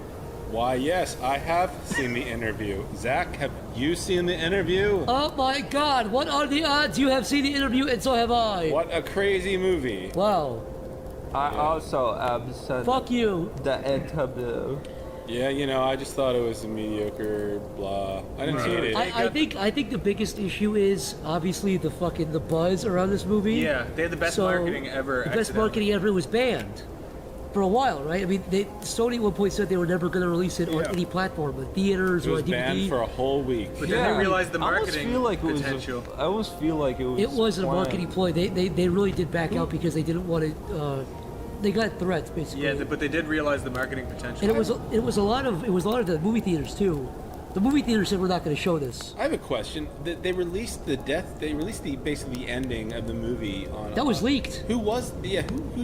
Why, yes, I have seen the interview. Zach, have you seen the interview? Oh my god, what are the odds you have seen the interview and so have I? What a crazy movie. Wow. I also have seen Fuck you. the interview. Yeah, you know, I just thought it was a mediocre blah. I didn't see it. I think the biggest issue is obviously the buzz around this movie. Yeah, they had the best marketing ever. The best marketing ever was banned for a while, right? I mean, Sony at one point said they were never going to release it on any platform, like theaters It or was on DVD. banned for a whole week. But then they realized the marketing I almost feel like it was. It wasn't a planned. marketing ploy. They really did back out because they didn't want to. They got threats basically. Yeah, but they did realize the marketing potential. And it was a lot of the movie theaters too. The movie theater said we're not going to show this. I have a question. They released the basically the ending of the movie on. That was leaked. Who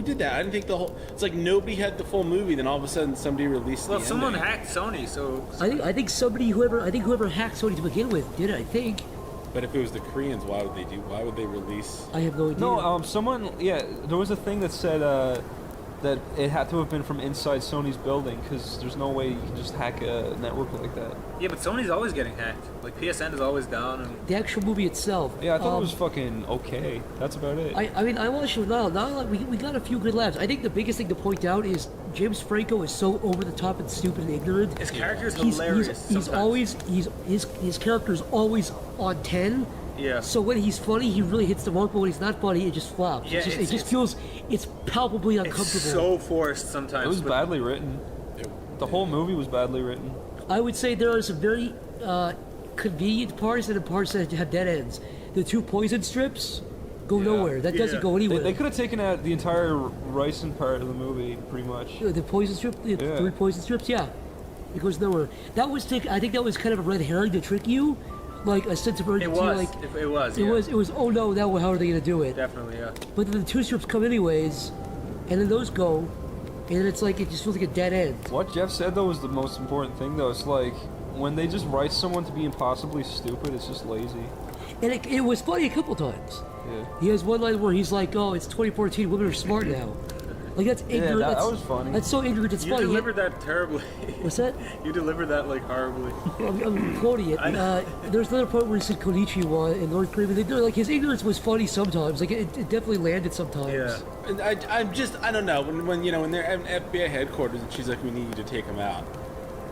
did that? I didn't think the whole. It's like nobody had the full movie. Then all of a sudden somebody released. Well, the someone ending. hacked Sony, so. I think whoever hacked Sony to begin with did it. I think. But if it was the Koreans, why would they release? I have no idea. No, there was a thing that said that it had to have been from inside Sony's building because there's no way you can just hack a network like that. Yeah, but Sony's always getting hacked. Like PSN is always down. And The actual movie itself. Yeah, I thought it was fucking okay. That's about it. I mean, I watched it now. Now we got a few good laughs. I think the biggest thing to point out is James Franco is so over the top and stupid and ignorant. His character is hilarious. He's always his character is always on 10. Yeah. So when he's funny, he really hits the mark, but when he's not funny, it just flops. Yeah, it just feels palpably uncomfortable. It's so forced sometimes. It was badly written. The whole movie was badly written. I would say there are some very convenient parts and parts that have dead ends. The two poison strips go nowhere. That doesn't go anywhere. They could have taken out the entire ricin part of the movie, pretty much. The poison strip, the three poison strips, yeah. It goes nowhere. I think that was kind of a red herring to trick you. Like a sense of urgency. It was. Oh no! Now how are they gonna do it? Definitely, yeah. But then the two strips come anyways, and then those go, and then it just feels like a dead end. What Jeff said though was the most important thing though. It's like when they just write someone to be impossibly stupid, it's just lazy. And it was funny a couple times. Yeah. He has one line where he's like, "Oh, it's 2014. Women are smart now." Like that's ignorant. Yeah, that was funny. That's so ignorant. It's You funny. delivered that terribly. What's that? You delivered that like horribly. I'm quoting it. There's another part where he said Konnichiwa in North Korea. Like his ignorance was funny sometimes. Like it definitely landed sometimes. Yeah. And I don't know when they're at FBI headquarters and she's like, we need you to take him out.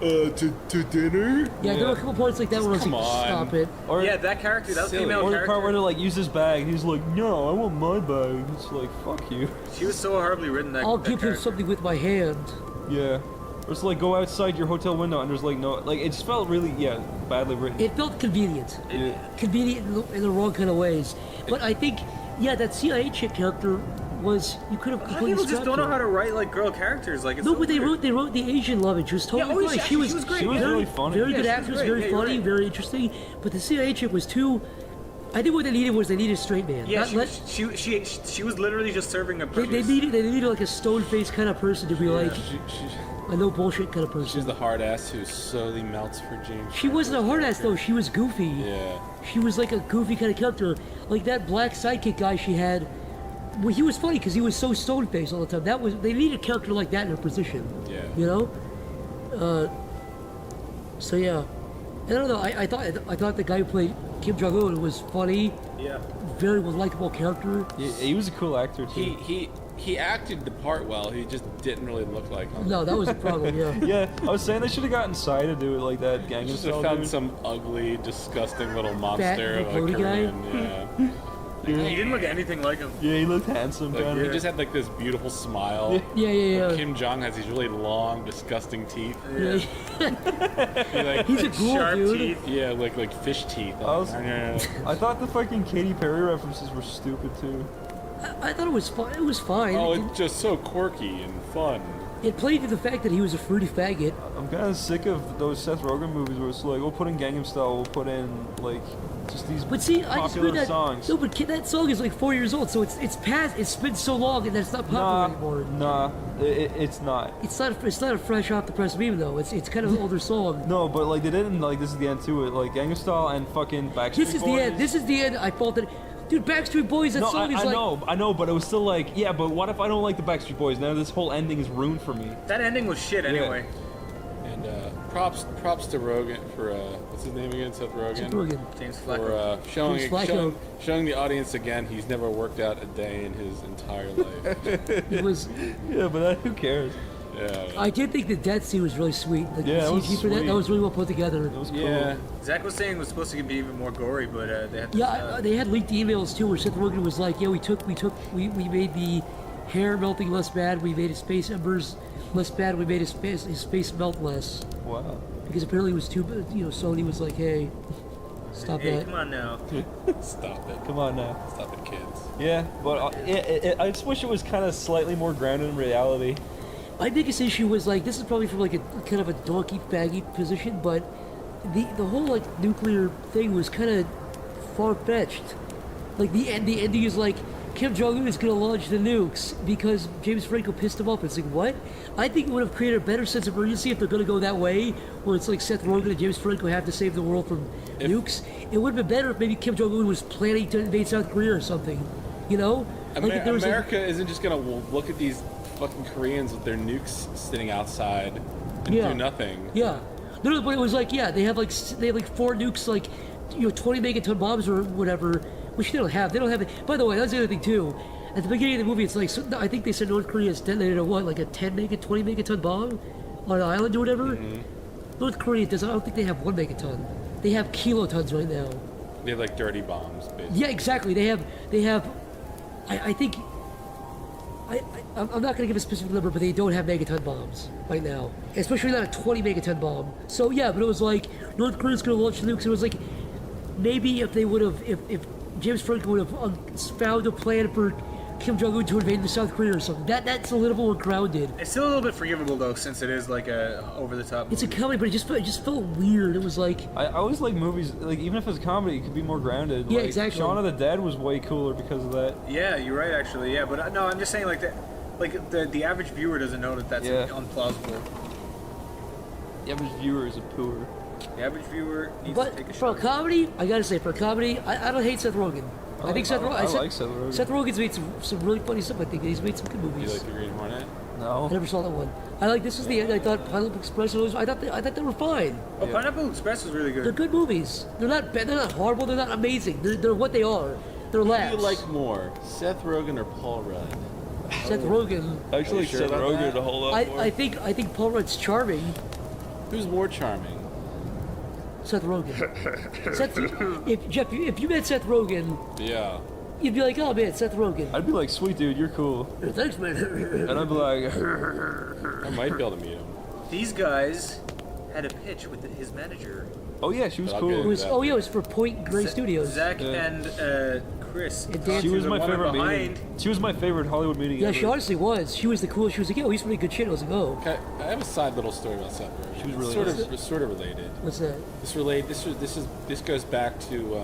To dinner? Yeah, there were a couple parts like that where I was Come like, on. stop it. Or, yeah, that character, that female or the character. part where they like use his bag, and he's like, "No, I want my bag." It's like, "Fuck you." She was so horribly written. I'll that give him character. something with my hand. Yeah. Or it's like go outside your hotel window, and there's like no, like it just felt really badly written. It felt convenient. Yeah. Convenient in the wrong kind of ways. But I think, that CIA chick character was, you could have A lot of completely people just scrapped don't know her. how to write like girl characters. Like it's No, so but weird. they wrote the Asian love interest totally fine. She was great. She was very, really funny. very Yeah, good she was actress, great. very Yeah, you're funny, right. very interesting. But the CIA chick was too. I think what they needed was a straight man. Yeah, Not she was literally just serving a they purpose. needed like a stone faced kind of person to be like a no bullshit kind of person. She's the hard ass who slowly melts for James. She wasn't a hard ass though. She was goofy. Yeah. She was like a goofy kind of character, like that black sidekick guy she had. well, he was funny because he was so stone faced all the time. They needed a character like that in a position. Yeah. You know. So yeah, I don't know. I thought the guy who played Kim Jong Un was funny. Yeah. Very likable character. Yeah, he was a cool actor too. He acted the part well. He just didn't really look like him. No, that was a problem. Yeah. Yeah, I was saying they should have gotten Psy to do it like that. Gangnam Just Style found dude. some ugly, disgusting little monster of a Cody guy? Korean. Yeah. He didn't look anything like him. Yeah, he looked handsome. Like, kinda. he just had like this beautiful smile. Yeah. Like, Kim Jong has these really long, disgusting teeth. Yeah. Like, He's a ghoul, sharp dude. teeth. Yeah, like fish teeth. I thought the fucking Katy Perry references were stupid too. I thought it was fine. It was fine. Oh, it's just so quirky and fun. It played to the fact that he was a fruity faggot. I'm kind of sick of those Seth Rogen movies where it's like, we'll put in Gangnam Style, we'll put in like just these But see, I just popular heard that. songs. No, but that song is like 4 years old, so it's past. It's been so long and that's not popular anymore. Nah, it's not. It's not a fresh off the press meme though. It's kind of an older song. No, but like they didn't like this is the end to it. Like Gangnam Style and fucking Backstreet This is Boys. the end. This is the end. I felt that. Dude, Backstreet Boys. That No, song is I like. I know, but it was still like, yeah, but what if I don't like the Backstreet Boys? Now this whole ending is ruined for me. That ending was shit anyway. And props to Rogen for what's his name again? Seth Rogen. Seth Rogen. James For showing James Flacco. showing the audience again he's never worked out a day in his entire life. It was. Yeah, but who cares? Yeah. I did think the death scene was really sweet. Like Yeah, the it was CG for that sweet. was really well put together. It was cool. Yeah. Zach was saying it was supposed to be even more gory, but they had to Yeah, they had leaked emails too, where Seth Rogen was like, "Yeah, we made the hair melting less bad. We made his space embers less bad. We made his space melt less." Wow. Because apparently it was too, Sony was like, "Hey, stop Hey, that." come on now. Stop it. Come on now. Stop it, kids. Yeah, but I just wish it was kind of slightly more grounded in reality. My biggest issue was like, this is probably from like a kind of a donkey faggy position, but the whole like nuclear thing was kind of far fetched. Like the ending is like Kim Jong Un is gonna launch the nukes because James Franco pissed him off. It's like, what? I think it would have created a better sense of urgency if they're gonna go that way, where it's like Seth Rogen and James Franco have to save the world from nukes. It would have been better if maybe Kim Jong Un was planning to invade South Korea or something. You know? Like if there was America isn't just gonna look at these fucking Koreans with their nukes sitting outside and Yeah. do nothing. Yeah. No, but it was like, yeah, they have like 4 nukes, like 20 megaton bombs or whatever, which they don't have. They don't have it. By the way, that's the other thing too. At the beginning of the movie, it's like, I think they said North Korea has detonated like a 20 megaton bomb on an island or whatever. North Korea doesn't. I don't think they have 1 megaton. They have kilotons right now. They have like dirty bombs, basically. Yeah, exactly. They have. I think. I'm not going to give a specific number, but they don't have megaton bombs right now, especially not a 20 megaton bomb. So yeah, but it was like North Korea's going to launch the nukes. It was like maybe if they would have, if James Franco would have found a plan for Kim Jong Un to invade the South Korea or something, that's a little more grounded. It's still a little bit forgivable though, since it is like a over the top. It's a comedy, but it just felt weird. It was like I always like movies, like even if it's a comedy, it could be more grounded. Yeah, like, exactly. Shaun of the Dead was way cooler because of that. Yeah, you're right actually. Yeah, but no, I'm just saying like that. Like the average viewer doesn't know that that's unplausible. The average viewer is a poor. The average viewer needs But to take a for a shot. comedy, I gotta say, for a comedy, I don't hate Seth Rogen. I think Seth I Rogen. like Seth Rogen. Seth Rogen's made some really funny stuff. I think he's made some good You movies. like the Green Hornet? No. I never saw that one. I like This Is the End. I thought Pineapple Express was. I thought they were fine. Oh, Pineapple Express is really They're good. good movies. They're not bad. They're not horrible. They're not amazing. They're what they are. They're Who laughs. do you like more, Seth Rogen or Paul Rudd? Seth Rogen. I actually like sure Seth about Rogen that? a whole lot more. I think Paul Rudd's charming. Who's more charming? Seth Rogen. If you met Seth Rogen, Yeah. you'd be like, oh man, Seth Rogen. I'd be like, sweet dude, you're cool. Thanks, man. And I'd be like, I might be able to meet him. These guys had a pitch with his manager. oh yeah, she was I'll cool. get It was, oh yeah, it was for Point Grey Studios. Zach Yeah. and Chris. And Dan- She was the my woman favorite behind. meeting. She was my favorite Hollywood meeting Yeah, ever. she honestly was. She was the coolest. She was like, yo, he's really good shit. I was like, oh, Okay, I have a side little story about Seth Rogen. She was really It's sort of related. what's that? This goes back to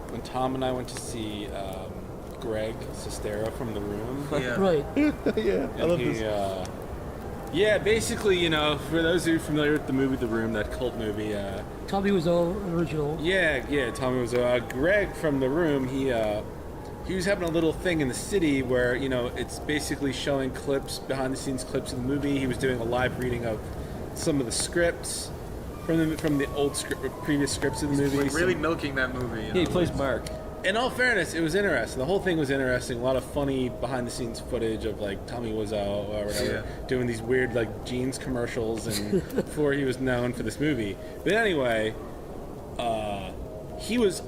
when Tom and I went to see Greg Sestero from The Room. Yeah. Right. Yeah, I And love he, this. yeah, basically, for those who are familiar with the movie The Room, that cult movie, Tommy was all original. yeah, Tommy was Greg from The Room. he was having a little thing in the city where, you know, it's basically showing clips, behind the scenes clips of the movie. He was doing a live reading of some of the scripts from the old previous scripts of the movie. Like really milking that movie. Yeah, he plays Mark. In all fairness, it was interesting. The whole thing was interesting. A lot of funny behind the scenes footage of like Tommy Wiseau or whatever doing these weird like jeans commercials and before he was known for this movie. But anyway, he was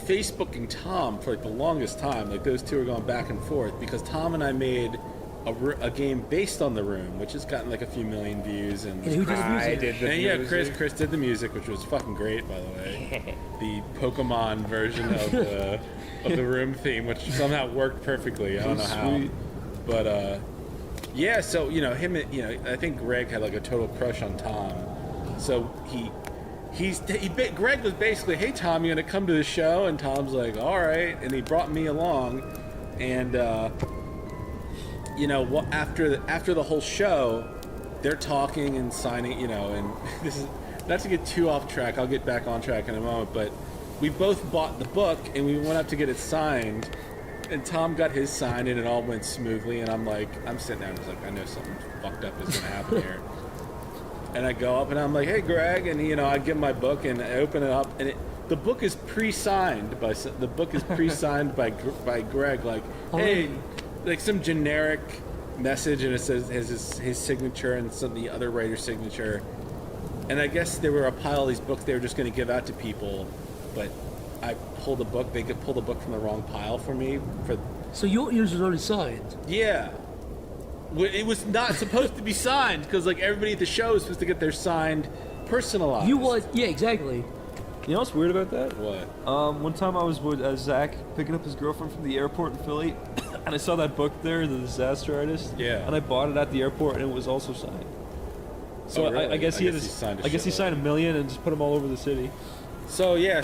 Facebooking Tom for like the longest time. Like those two were going back and forth because Tom and I made a game based on The Room, which has gotten like a few million views. And who did the music? I did the music. Chris did the music, which was fucking great, by the way. The Pokemon version of the Room theme, which somehow worked perfectly. I don't know how, but yeah. So you know him. You know, I think Greg had like a total crush on Tom. So Greg was basically, hey Tom, you gonna come to the show? And Tom's like, all right, and he brought me along, and you know, after the whole show, they're talking and signing, you know, and this is not to get too off track. I'll get back on track in a moment, but we both bought the book and we went up to get it signed, and Tom got his signed and it all went smoothly. And I'm sitting there and I was like, I know something fucked up is gonna happen here. And I go up and I'm like, hey Greg, and you know, I give him my book and I open it up and the book is pre-signed by Greg, like, hey. Like some generic message, and it says his signature and some of the other writer's signature. And I guess there were a pile of these books they were just going to give out to people, but I pulled a book. They could pull the book from the wrong pile for me. So yours was already signed. Yeah, it was not supposed to be signed because like everybody at the show is supposed to get their signed, personalized. Yeah, exactly. You know what's weird about that? What? One time I was with Zach picking up his girlfriend from the airport in Philly, and I saw that book there, The Disaster Artist. Yeah. And I bought it at the airport, and it was also signed. So really? I guess he signed a million and just put them all over the city. So yeah,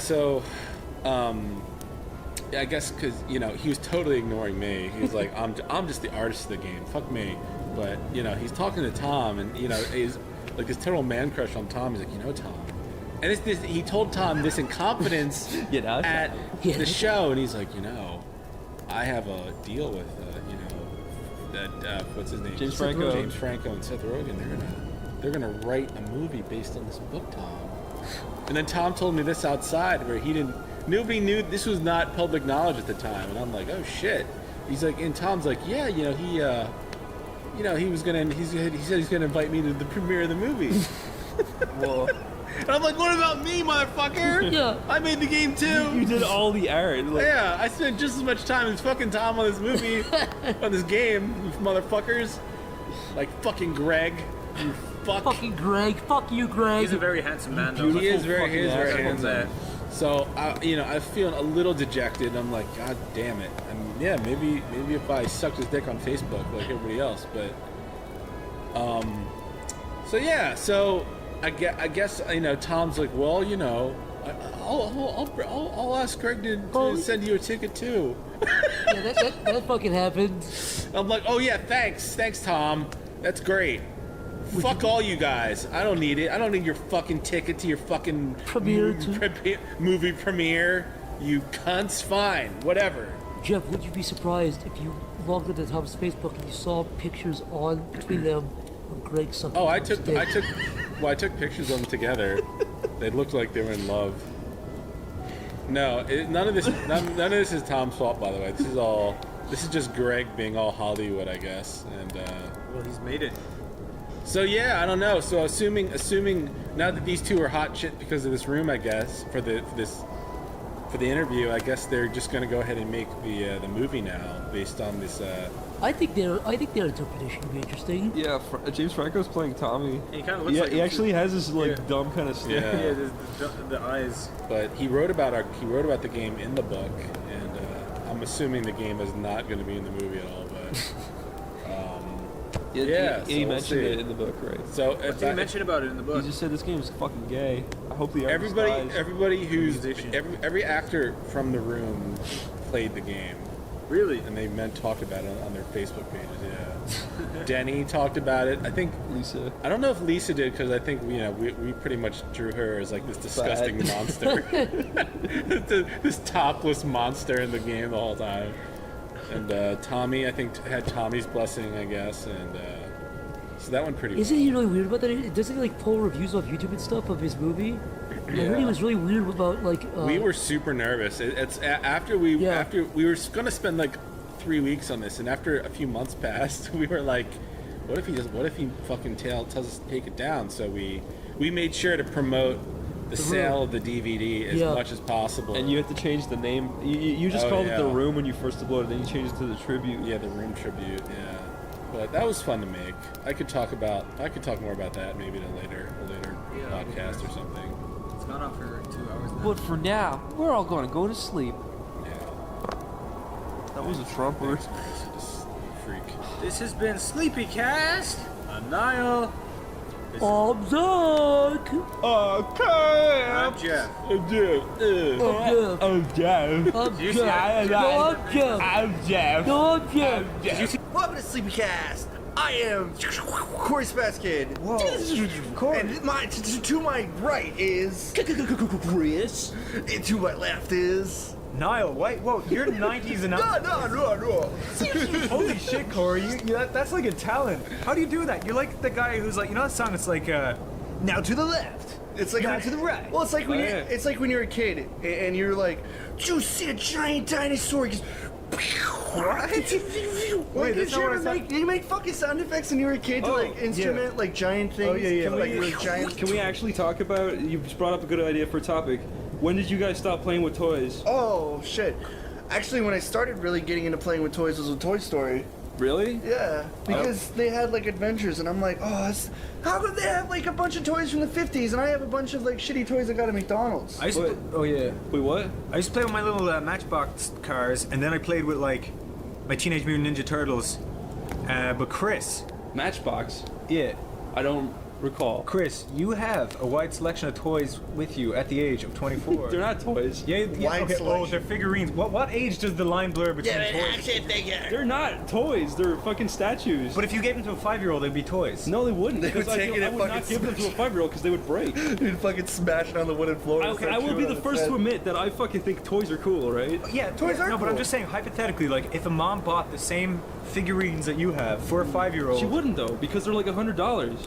I guess because you know he was totally ignoring me. He was like, I'm just the artist of the game. Fuck me. But you know he's talking to Tom, and you know he's like this total man crush on Tom. He's like, you know Tom. And he told Tom this in confidence at the show, and he's like, you know, I have a deal with, you know, that what's his name? James Franco. James Franco and Seth Rogen. They're gonna write a movie based on this book, Tom. And then Tom told me this outside, where nobody knew this was not public knowledge at the time, and I'm like, oh shit. He's like, and Tom's like, yeah, you know, he said he's gonna invite me to the premiere of the movie. Whoa. And I'm like, what about me, motherfucker? Yeah. I made the game too. You did all the art. Like, yeah, I spent just as much time as fucking Tom on this movie, on this game, you motherfuckers. Like fucking Greg, you fuck. Fucking Greg. Fuck you, Greg. He's a very handsome man, though. He is very handsome. So I'm feeling a little dejected. I'm like, God damn it. I mean, yeah, maybe if I sucked his dick on Facebook like everybody else, but so I guess you know Tom's like, well, you know, I'll ask Greg to send you a ticket too. Yeah, that fucking happened. I'm like, oh yeah, thanks Tom, that's great. Fuck all you guys. I don't need it. I don't need your fucking ticket to your fucking movie premiere. You cunts. Fine, whatever. Jeff, would you be surprised if you logged into Tom's Facebook and you saw pictures between them of Greg sucking? Oh, I took pictures of them together. They looked like they were in love. No, none of this is Tom's fault, by the way. This is just Greg being all Hollywood, I guess. And well, he's made it. So yeah, I don't know. So assuming now that these two are hot shit because of this room, I guess for the interview, I guess they're just gonna go ahead and make the movie now based on this. I think their interpretation would be interesting. Yeah, James Franco's playing Tommy. He kind of looks like he actually has this dumb kind of stare. Yeah, the eyes. But he wrote about the game in the book, and I'm assuming the game is not going to be in the movie at all. But he mentioned it in the book, right? So what did he mention about it in the book? He just said this game is fucking gay. I hope the everybody who's every actor from the room played the game. Really? And they talked about it on their Facebook pages. Yeah. Denny talked about it. I think Lisa. I don't know if Lisa did because I think we pretty much drew her as like this disgusting monster, this topless monster in the game the whole time. And Tommy, I think, had Tommy's blessing, I guess, and so that went pretty. Isn't he really weird about that? Doesn't he like pull reviews off YouTube and stuff of his movie? I heard he was really weird about like. We were super nervous. After we were gonna spend like 3 weeks on this, and after a few months passed, we were like, what if he fucking tells us to take it down? So we made sure to promote the sale of the DVD as much as possible. And you had to change the name. You just called it The Room when you first uploaded, then you changed it to The Tribute. Yeah, The Room Tribute, yeah. But that was fun to make. I could talk more about that maybe in a later podcast or something. It's gone on for 2 hours now. But for now, we're all gonna go to sleep. That was a trumper. Freak. This has been SleepyCast. I'm Niall. I'm Zach. Okay. I'm Jeff. I'm Jeff. I'm Jeff. Welcome to SleepyCast. I am Corey Spaskin. Whoa. Corey. And to my right is Chris. And to my left is Niall. Wait, whoa, you're 90s and No. Holy shit, Corey, that's like a talent. How do you do that? You're like the guy who's like, you know that song? It's like, now to the left. It's like now to the right. Well, it's like when you're a kid and you're like, did you see a giant dinosaur? What? Wait, that's not what I said. You make fucking sound effects when you were a kid to like instrument like giant things. Oh yeah. Like really giant. Can we actually talk about? You just brought up a good idea for a topic. When did you guys stop playing with toys? Oh shit! Actually, when I started really getting into playing with toys was with Toy Story. Really? Yeah, because they had like adventures, and I'm like, how could they have like a bunch of toys from the 50s, and I have a bunch of like shitty toys I got at McDonald's. I used to, Wait, what? I used to play with my little Matchbox cars, and then I played with like my Teenage Mutant Ninja Turtles. But Chris, Matchbox? Yeah. I don't recall. Chris, you have a wide selection of toys with you at the age of 24. They're not toys. Yeah, Wide okay. selection. Oh, they're figurines. What age does the line blur between toys? Action figure. They're not toys. They're fucking statues. But if you gave them to a 5-year-old, they'd be toys. No, they wouldn't. They would because take it I and would not fucking give them to a 5-year-old because they would break. You'd fucking smash it on the wooden floor. and Okay, start I will chewing be on the its first head. to admit that I fucking think toys are cool, right? Yeah, Toys are No, but cool. I'm just saying, hypothetically, like, if a mom bought the same figurines that you have for a 5-year-old... She wouldn't, though, because they're like $100.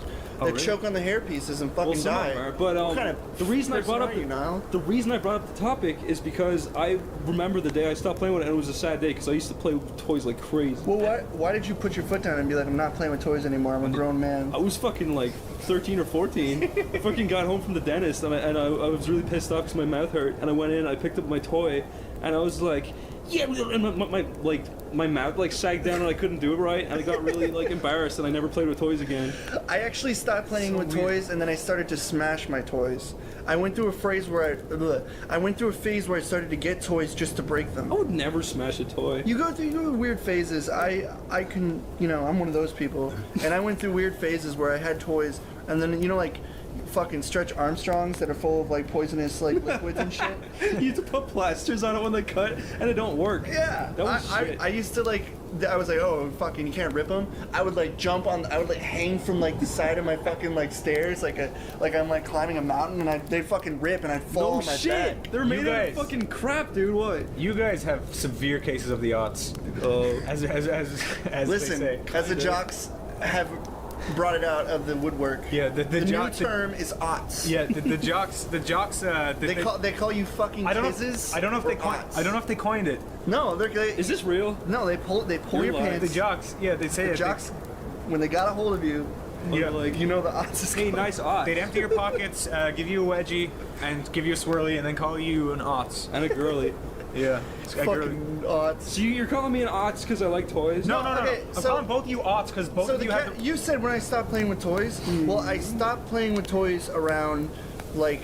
That choke on the hair pieces and fucking some die. of them are, but What kind of the reason I brought up person are you, Niall? the reason I brought up the topic is because I remember the day I stopped playing with it, and it was a sad day because I used to play with toys like crazy. Well, why did you put your foot down and be like, I'm not playing with toys anymore, I'm a grown man? I was fucking like 13 or 14. I fucking got home from the dentist, and I was really pissed off because my mouth hurt, and I went in, I picked up my toy, and I was like, yeah, and my mouth like sagged down and I couldn't do it right, and I got really like embarrassed, and I never played with toys again. I actually stopped playing with toys, and then I started to smash my toys. I went through a phase where I started to get toys just to break them. I would never smash a toy. You go through weird phases. I'm one of those people, and I went through weird phases where I had toys, and then like fucking Stretch Armstrongs that are full of like poisonous like liquids and shit. You have to put plasters on it when they cut, and it don't work. Yeah, that was shit. I used to like. I was like, oh fucking, you can't rip them. I would like I would like hang from like the side of my fucking like stairs, like I'm like climbing a mountain, and they'd fucking rip, and I'd fall on my back. They're made out of fucking crap, dude. What? You guys have severe cases of the aughts. As Listen, they say. as the jocks have brought it out of the woodwork. Yeah, the new term is aughts. Yeah, the jocks. They call you fucking kizzes. I don't know if they coined it. No, is this real? No, they pull your pants. The jocks. Yeah, they say the it. Jocks, when they got a hold of you. Yeah, like the aughts is hey, nice aughts. They'd empty your pockets, give you a wedgie, and give you a swirly, and then call you an aughts and a girly. Yeah, fucking aughts. So you're calling me an aughts because I like toys? No. Okay, I'm calling both of you aughts because both of you have. You said when I stopped playing with toys. Well, I stopped playing with toys around like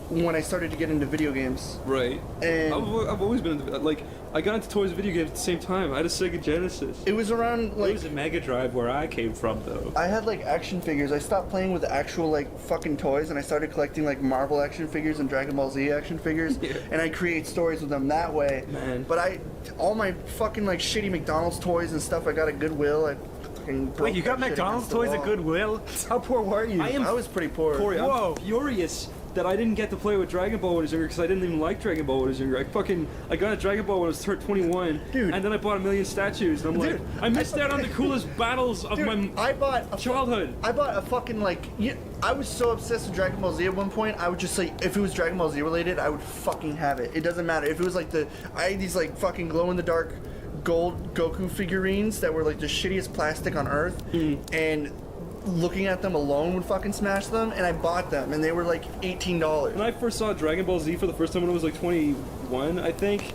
when I started to get into video games. Right. And I've always been into, like, I got into toys and video games at the same time. I had a Sega Genesis. It was around like. It was a Mega Drive where I came from, though. I had like action figures. I stopped playing with actual like fucking toys, and I started collecting like Marvel action figures and Dragon Ball Z action figures, and I create stories with them that way. Man. But all my fucking like shitty McDonald's toys and stuff I got at Goodwill. I fucking broke Wait, you got that shit McDonald's against the toys at wall. Goodwill? How poor were you? I was pretty poor. Corey, Whoa. I'm furious that I didn't get to play with Dragon Ball when I was younger because I didn't even like Dragon Ball when I was younger. I got a Dragon Ball when I was 21, dude, and then I bought a million statues, and I'm like, I missed out on the coolest battles of my childhood. I bought a fucking like. I was so obsessed with Dragon Ball Z at one point. I would just like, if it was Dragon Ball Z related, I would fucking have it. It doesn't matter if it was like I had these like fucking glow in the dark gold Goku figurines that were like the shittiest plastic on earth, and looking at them alone would fucking smash them, and I bought them, and they were like $18. When I first saw Dragon Ball Z for the first time when I was like 21, I think,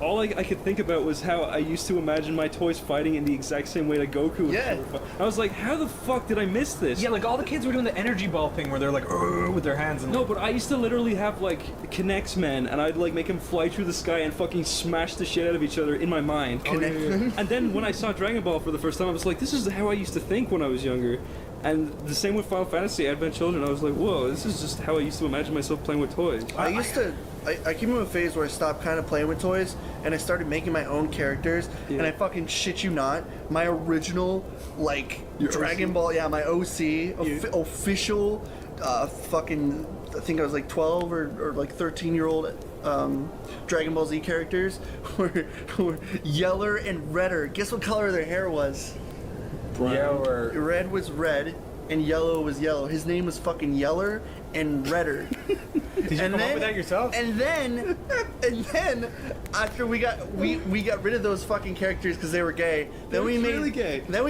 all I could think about was how I used to imagine my toys fighting in the exact same way that Goku would. Yeah. I was like, how the fuck did I miss this? Yeah, like all the kids were doing the energy ball thing where they're like with their hands. And no, but I used to literally have like Kinects men, and I'd like make them fly through the sky and fucking smash the shit out of each other in my mind. And then when I saw Dragon Ball for the first time, I was like, this is how I used to think when I was younger. And the same with Final Fantasy Advent Children. I was like, whoa, this is just how I used to imagine myself playing with toys. I came in a phase where I stopped kind of playing with toys, and I started making my own characters, and I fucking shit you not, my original, like, Dragon Ball, my OC, official, fucking, I think I was like 12 or like 13-year-old Dragon Ball Z characters were Yeller and Redder. Guess what color their hair was? Yeller. Red was red, and yellow was yellow. His name was fucking Yeller and Redder. Did you come up with that yourself? And then after we got rid of those fucking characters because they were gay. Then we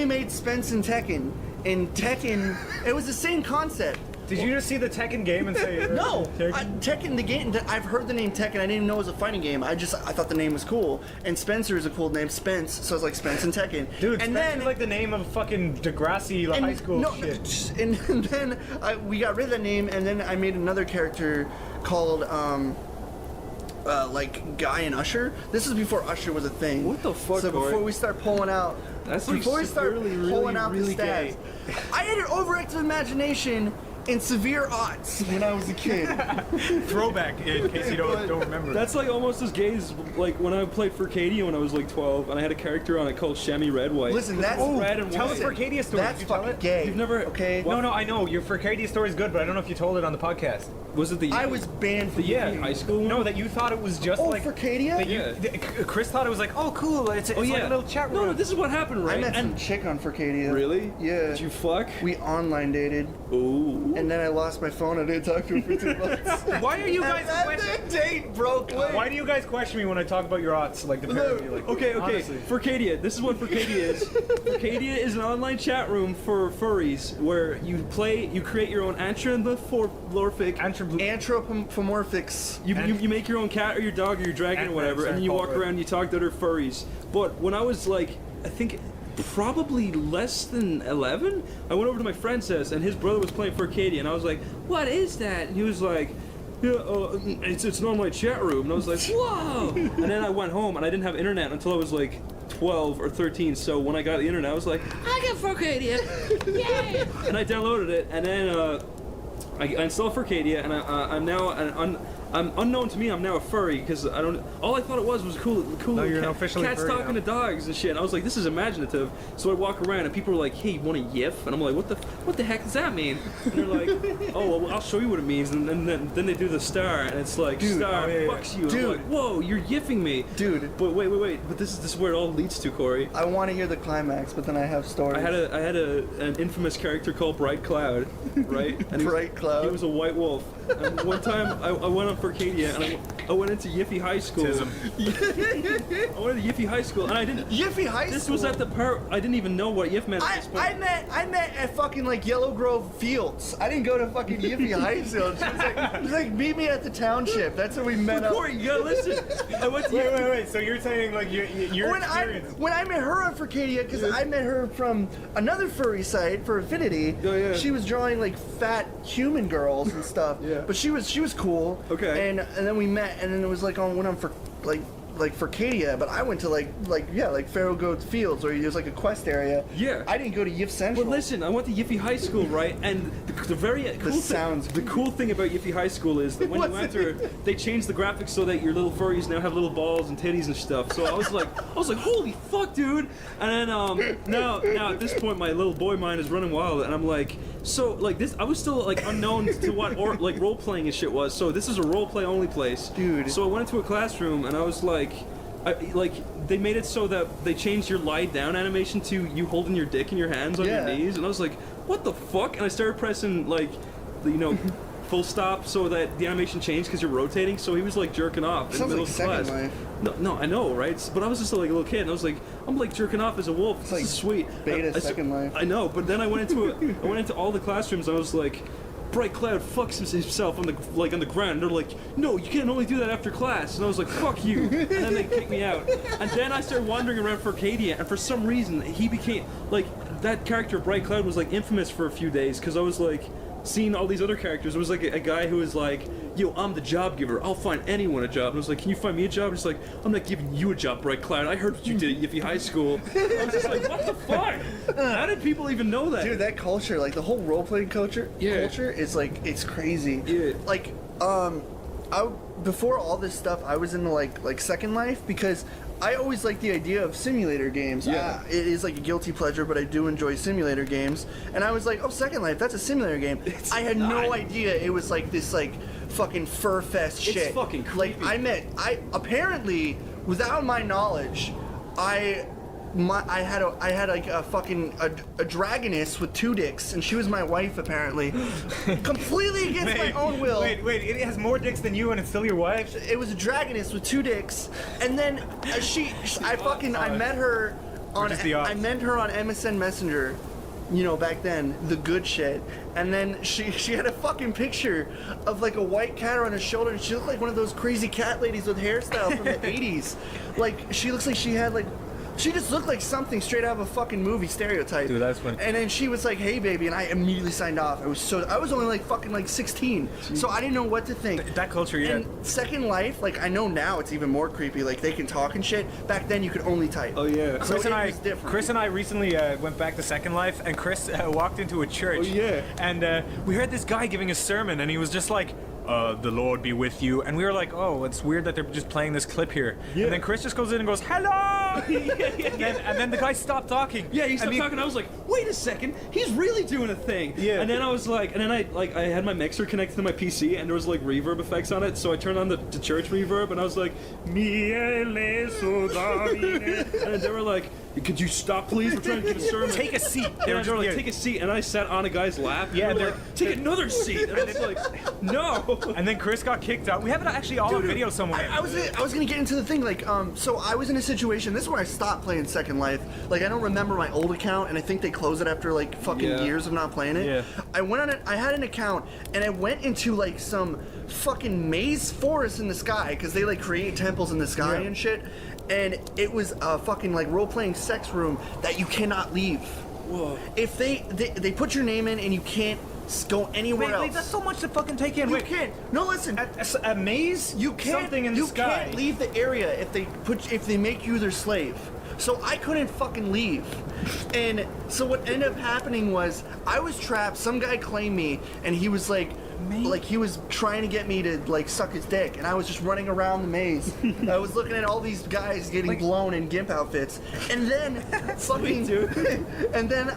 made Spence and Tekken. In Tekken, it was the same concept. Did you just see the Tekken game and say no? Tekken, the game. I've heard the name Tekken. I didn't even know it was a fighting game. I thought the name was cool. And Spencer is a cool name, Spence. So I was like Spence and Tekken. Dude, and Spencer's like the name of fucking Degrassi high school shit. And then we got rid of that name, and then I made another character called like Guy and Usher. This is before Usher was a thing. What the fuck? So before we start pulling out, the stats, I had an overactive imagination and severe odds when I was a kid. Throwback, in case you don't remember. That's like almost as gay as like when I played Furcadia when I was like 12, and I had a character on it called Chamois Red White. Listen, that's red and tell white. us Furcadia story. That's fucking gay. You've never okay? No, I know your Furcadia story is good, but I don't know if you told it on the podcast. Was it the? I was banned from high school one? No, that you thought it was just like Furcadia. Chris thought it was like, oh, cool. It's like a little chat room. No, this is what happened, right? I met some chick on Furcadia. Really? Yeah. Did you fuck? We online dated. Ooh. And then I lost my phone. I didn't talk to her for 2 months. Why are you guys? That date broke. Why do you guys question me when I talk about your odds? Like the pair of you, like, Okay. honestly. Furcadia. This is what Furcadia is. Furcadia is an online chat room for furries where you create your own anthropomorphics. You make your own cat or your dog or your dragon or whatever, and then you walk around and you talk to other furries. But when I was like, I think probably less than 11, I went over to my friend's house and his brother was playing Furcadia, and I was like, what is that? And he was like, yeah, it's an online chat room. And I was like, whoa! And then I went home and I didn't have internet until I was like 12 or 13. So when I got the internet, I was like, I got Furcadia! Yay! And I downloaded it, and then I installed Furcadia, and I'm now I'm unknown to me. I'm now a furry because I don't. All I thought it was cool. No, you're officially cats furry talking now. to dogs and shit. And I was like, this is imaginative. So I walk around and people are like, hey, you want a yiff? And I'm like, what the heck does that mean? And they're like, oh, well, I'll show you what it means. And then they do the star, and it's like, Dude, star fucks you. Dude. I'm like, whoa, you're yiffing me, dude. But wait. But this is where it all leads to, Corey. I want to hear the climax, but then I have stories. I had an infamous character called Bright Cloud, right? And Bright Cloud. He was a white wolf. And one time I went left Arcadia and I went into Yiffy High School. I went to Yiffy High School and I didn't. Yiffy High School. This was at the part I didn't even know what Yiff meant at this point. I met at fucking like Yellow Grove Fields. I didn't go to fucking Yiffy High School. She was like, meet me at the township. That's where we met up. Corey, you gotta listen. I went to Wait. So you're saying like your experience? When I met her on Furcadia, because I met her from another furry site for Affinity. Oh, yeah. She was drawing like fat human girls and stuff. Yeah. But she was cool. Okay. And then we met, and then it was like went on for like Furcadia, but I went to like Pharaoh Goat Fields, or it was like a quest area. Yeah. I didn't go to Yiff Central. But listen, I went to Yiffy High School, right? And the cool thing about Yiffy High School is that when you enter, they changed the graphics so that your little furries now have little balls and titties and stuff. So I was like, holy fuck, dude! And then now at this point, my little boy mind is running wild, and I'm like, so like this, I was still like unknown to what like role playing and shit was. So this is a role play only place, dude. So I went into a classroom and I was like. They made it so that they changed your lie down animation to you holding your dick in your hands on your knees, and I was like, what the fuck? And I started pressing full stop so that the animation changed because you're rotating. So he was like jerking off in the middle of class. No, I know, right? But I was just like a little kid, and I was like, I'm like jerking off as a wolf. This is sweet. Beta Second Life. I know, but then I went into all the classrooms. And I was like. Bright Cloud fucks himself on the ground. And they're like, no, you can't only do that after class. And I was like, fuck you. And then they kicked me out. And then I started wandering around Furcadia, and for some reason he became like that character. Bright Cloud was like infamous for a few days because I was like seeing all these other characters. It was like a guy who was like, yo, I'm the job giver. I'll find anyone a job. And I was like, can you find me a job? And he's like, I'm not giving you a job, Bright Cloud. I heard what you did at Yiffy High School. I was just like, what the fuck? How did people even know that? Dude, that culture, like the whole role-playing culture is like, it's crazy. Yeah. Like, before all this stuff, I was into like Second Life because I always like the idea of simulator games. Yeah. It is like a guilty pleasure, but I do enjoy simulator games. And I was like, oh, Second Life, that's a simulator game. I had no idea it was like this like fucking fur fest shit. It's fucking creepy. Like apparently, without my knowledge, I had like a fucking a dragoness with 2 dicks, and she was my wife apparently, completely against my own will. Wait, it has more dicks than you, and it's still your wife? It was a dragoness with 2 dicks, and then I met her on MSN Messenger. You know, back then, the good shit. And then she had a fucking picture of like a white cat on her shoulder, and she looked like one of those crazy cat ladies with hairstyle from the 80s. Like, she looks like she had like, she just looked like something straight out of a fucking movie stereotype. Dude, that's funny. And then she was like, hey baby, and I immediately signed off. I was only like fucking like 16. Jeez. So I didn't know what to think. That culture, yeah. And Second Life, like I know now it's even more creepy. Like they can talk and shit. Back then you could only type. Oh yeah. Chris and I recently went back to Second Life, and Chris walked into a church. Oh yeah. And we heard this guy giving a sermon, and he was just like, the Lord be with you. And we were like, oh, it's weird that they're just playing this clip here. Yeah. And then Chris just goes in and goes, hello! And then the guy stopped talking. Yeah, he stopped talking. I was like, wait a second, he's really doing a thing. Yeah. And then I was like, I had my mixer connected to my PC, and there was like reverb effects on it, so I turned on the church reverb, and I was like, and they were like, could you stop, please? We're trying to give a sermon. Take a seat. They were like, take a seat, and I sat on a guy's lap. Yeah, and they're like, take another seat. And I was like, no. And then Chris got kicked out. We have it actually all on video somewhere. I was gonna get into the thing, like, so I was in a situation. This is where I stopped playing Second Life. Like, I don't remember my old account, and I think they closed it after like fucking years of not playing it. Yeah. I went on it. I had an account, and I went into like some fucking maze forest in the sky because they like create temples in the sky and shit. And it was a fucking like role-playing sex room that you cannot leave. Whoa. If they put your name in and you can't go anywhere else. Wait, that's so much to fucking take in. You can't. No, listen. A maze? You can't. Something in the sky. You can't leave the area if they make you their slave. So I couldn't fucking leave. And so what ended up happening was I was trapped. Some guy claimed me, and he was like he was trying to get me to like suck his dick, and I was just running around the maze. I was looking at all these guys getting blown in gimp outfits, and then fucking, and then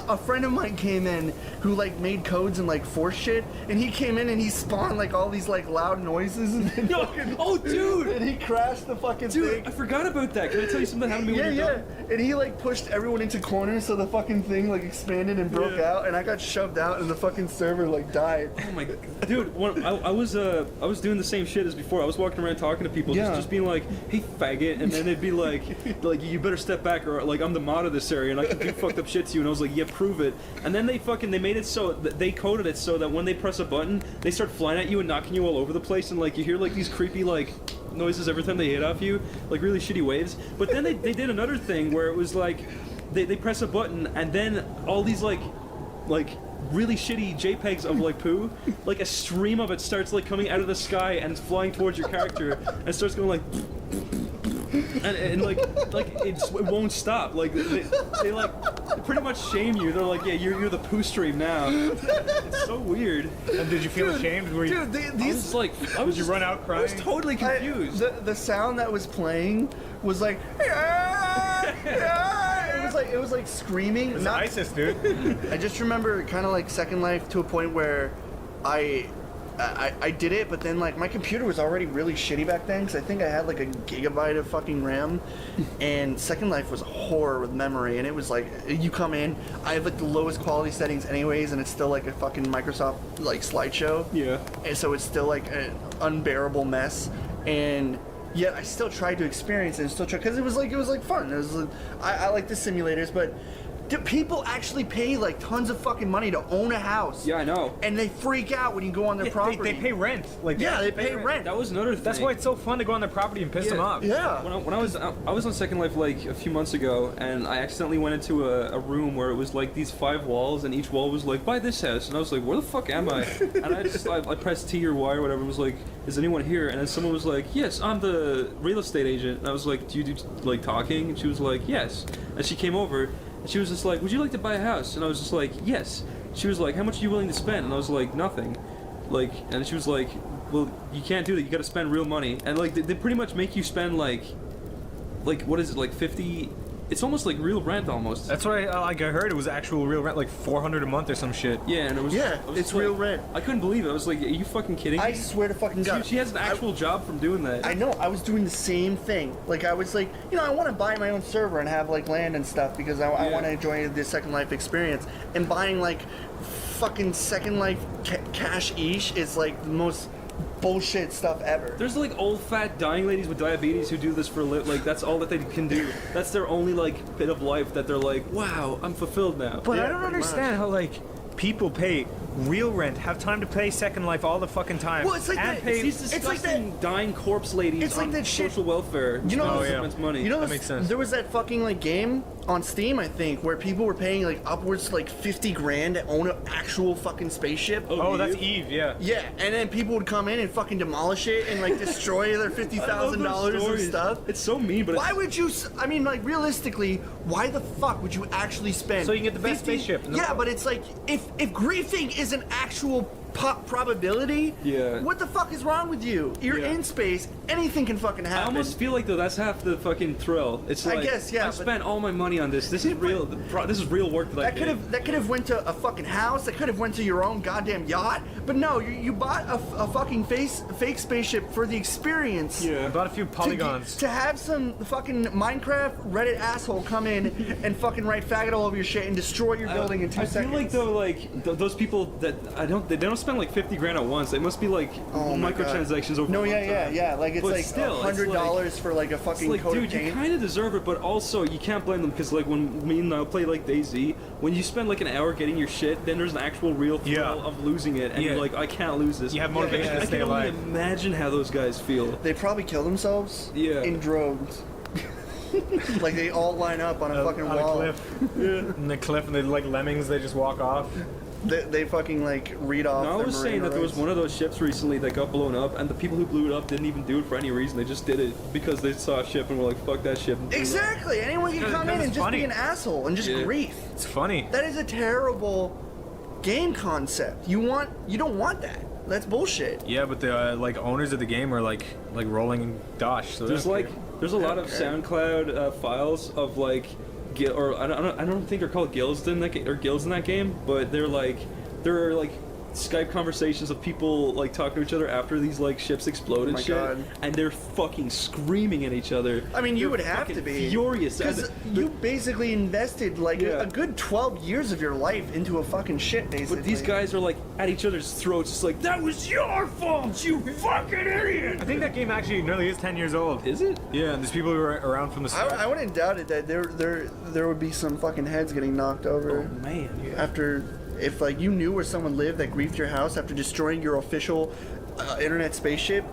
a friend of mine came in who like made codes and like force shit, and he came in and he spawned like all these like loud noises and then Oh, dude! and he crashed the fucking thing. I forgot about that. Can I tell you something that happened to me when you're done? And he like pushed everyone into corners so the fucking thing like expanded and broke out, and I got shoved out and the fucking server like died. Oh my, dude! I was doing the same shit as before. I was walking around talking to people, just being like, "Hey, faggot," and then they'd be like, "You better step back, or like I'm the mod of this area and I can do fucked up shit to you." And I was like, "Yeah, prove it." And then they made it so they coded it so that when they press a button, they start flying at you and knocking you all over the place, and like you hear like these creepy like noises every time they hit off you, like really shitty waves. But then they did another thing where it was like they press a button and then all these like really shitty JPEGs of like poo, like a stream of it starts like coming out of the sky and it's flying towards your character and starts going like and like it won't stop. Like they like pretty much shame you. They're like, yeah, you're the poo stream now. It's so weird. And did you feel ashamed? Were you, these did you run out crying? I was totally confused. The sound that was playing was like it was like screaming. It's ISIS, dude. I just remember kind of like Second Life to a point where I did it, but then like my computer was already really shitty back then because I think I had like a gigabyte of fucking RAM, and Second Life was a horror with memory, and it was like you come in, I have like the lowest quality settings anyways, and it's still like a fucking Microsoft like slideshow. Yeah. And so it's still like an unbearable mess, and yet I still tried to experience it and still try because it was like fun. It was like, I like the simulators, but do people actually pay like tons of fucking money to own a house? Yeah, I know. And they freak out when you go on their property. They pay rent. Like they pay rent. That was another thing. That's why it's so fun to go on their property and piss them off. Yeah. When I was on Second Life like a few months ago, and I accidentally went into a room where it was like these 5 walls, and each wall was like, buy this house, and I was like, where the fuck am I? And I pressed T or Y or whatever. It was like, is anyone here? And then someone was like, yes, I'm the real estate agent. And I was like, do you do like talking? And she was like, yes. And she came over. And she was just like, would you like to buy a house? And I was just like, yes. She was like, how much are you willing to spend? And I was like, nothing. Like, and she was like, well, you can't do that. You got to spend real money. And like, they pretty much make you spend like what is it, like 50? It's almost like real rent almost. That's what I heard. It was actual real rent, like $400 a month or some shit. Yeah, and it was. It's real rent. I couldn't believe it. I was like, are you fucking kidding me? I swear to fucking God. She has an actual job from doing that. I know. I was doing the same thing. Like I was like, I want to buy my own server and have like land and stuff because I want to enjoy the Second Life experience. And buying like fucking Second Life cash-ish is like the most bullshit stuff ever. There's like old fat dying ladies with diabetes who do this for a living. Like that's all that they can do. That's their only like bit of life that they're like, wow, I'm fulfilled now. But I don't understand how like people pay real rent, have time to pay Second Life all the fucking time. Well, it's like and that. pay these disgusting dying corpse ladies It's like on that shit. social welfare. You know, money. You know, that makes sense. There was that fucking like game on Steam, I think, where people were paying like upwards to like 50 grand to own an actual fucking spaceship. Oh, that's Eve, yeah. Yeah, and then people would come in and fucking demolish it and like destroy their $50,000 of stuff. It's so mean, but why would you? I mean, like realistically, why the fuck would you actually spend? So you can get the best 50 spaceship. Yeah, but it's like if griefing is an actual probability, what the fuck is wrong with you? You're in space. Anything can fucking happen. I almost feel like though that's half the fucking thrill. It's like I guess, yeah. I spent all my money on this. This is real. This is real work that I did. That could have went to a fucking house. That could have went to your own goddamn yacht. But no, you bought a fucking fake spaceship for the experience. Yeah, I bought a few polygons. To have some fucking Minecraft Reddit asshole come in and fucking write faggot all over your shit and destroy your building in 2 seconds. I feel like though, like those people that they don't spend like 50 grand at once. They must be like microtransactions over. No, a long time. yeah. Like it's but like still, $100 for like a fucking like, coat dude, of paint. you kind of deserve it, but also you can't blame them because like when me and I play like DayZ, when you spend like an hour getting your shit, then there's an actual real thrill of losing it, and you're like, I can't lose this. You have motivation to I stay can alive. only imagine how those guys feel. They probably kill themselves. In droves. Like they all line up on a fucking wall. On a cliff. On the cliff, and they like lemmings. They just walk off. They fucking like read off. No, I was saying that there was one of those ships recently that got blown up, and the people who blew it up didn't even do it for any reason. They just did it because they saw a ship and were like, "Fuck that ship." Exactly. Anyone can come in and just be an asshole and just grief. It's funny. That is a terrible game concept. You don't want that. That's bullshit. Yeah, but the like owners of the game are like rolling dosh. So there's a lot of SoundCloud files of like or I don't think they're called guilds in that guilds in that game, but there are like Skype conversations of people like talking to each other after these like ships explode and my shit, God. and they're fucking screaming at each other. I mean, you They're would have fucking to be furious because you basically invested like a good 12 years of your life into a fucking shit, basically. But these guys are like at each other's throats, just like, that was your fault, you fucking idiot. I think that game actually nearly is 10 years old. Is it? Yeah, and there's people who are around from the start. I wouldn't doubt it that there would be some fucking heads getting knocked over. Oh man. After, if like you knew where someone lived that griefed your house after destroying your official internet spaceship,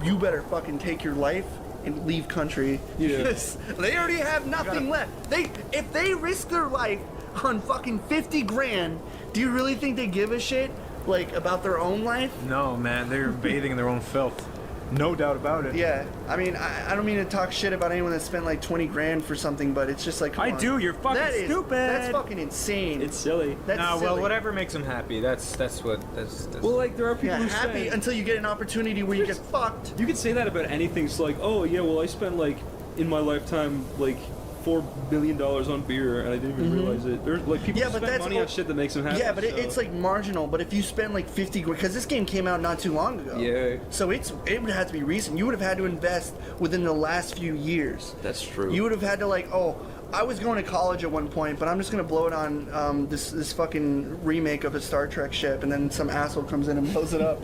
you better fucking take your life and leave country. Yeah. Because they already have nothing left. If they risk their life on fucking 50 grand, do you really think they give a shit like about their own life? No, man, they're bathing in their own filth. No doubt about it. Yeah, I mean, I don't mean to talk shit about anyone that spent like 20 grand for something, but it's just like, come I on. do. You're fucking Stupid. That's fucking insane. It's silly. That's Nah, silly. well, whatever makes them happy. That's Well, like there are people Yeah, who happy say, until you get an opportunity where you get fucked. you could say that about anything. It's like, oh yeah, well I spent like in my lifetime like $4 billion on beer and I didn't even realize it. There's like people who spend money on shit that makes them happy. Yeah, but so. it's like marginal. But if you spend like 50 grand, because this game came out not too long ago. Yeah. So it would have to be recent. You would have had to invest within the last few years. That's true. You would have had to like, oh, I was going to college at one point, but I'm just gonna blow it on this fucking remake of a Star Trek ship, and then some asshole comes in and blows it up.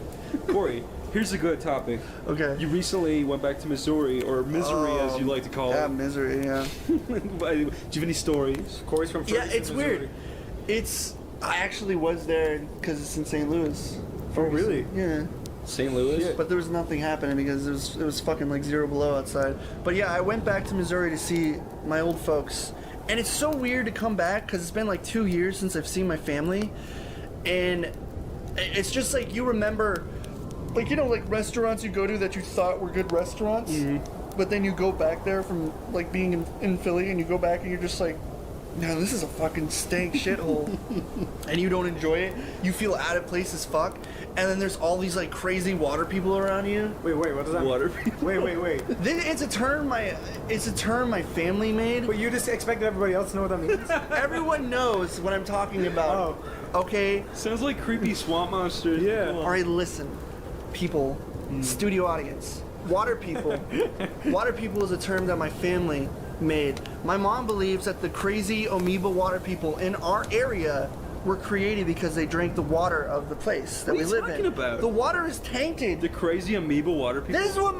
Corey, here's a good topic. Okay. You recently went back to Missouri, or Misery as you like to call Yeah, it. misery. Yeah. Do you have any stories? Corey's from Yeah, Ferguson, it's Missouri. weird. I actually was there because it's in St. Louis. Oh, really? Yeah. St. Louis? But there was nothing happening because it was fucking like 0 below outside. But yeah, I went back to Missouri to see my old folks. And it's so weird to come back because it's been like 2 years since I've seen my family. And it's just like you remember, like, you know, like restaurants you go to that you thought were good restaurants. Mm-hmm. But then you go back there from like being in Philly and you go back and you're just like, no, this is a fucking stank shithole. And you don't enjoy it. You feel out of place as fuck. And then there's all these like crazy water people around you. Wait, what does that Water mean? people? Wait. It's a term my family made. But you just expected everybody else to know what that means? Everyone knows what I'm talking about. Oh. Okay? Sounds like creepy swamp monsters. Yeah. All right, listen. People, studio audience. Water people. Water people is a term that my family made. My mom believes that the crazy amoeba water people in our area were created because they drank the water of the place that What we are you live talking in. about? The water is tainted. The crazy amoeba water people? This is what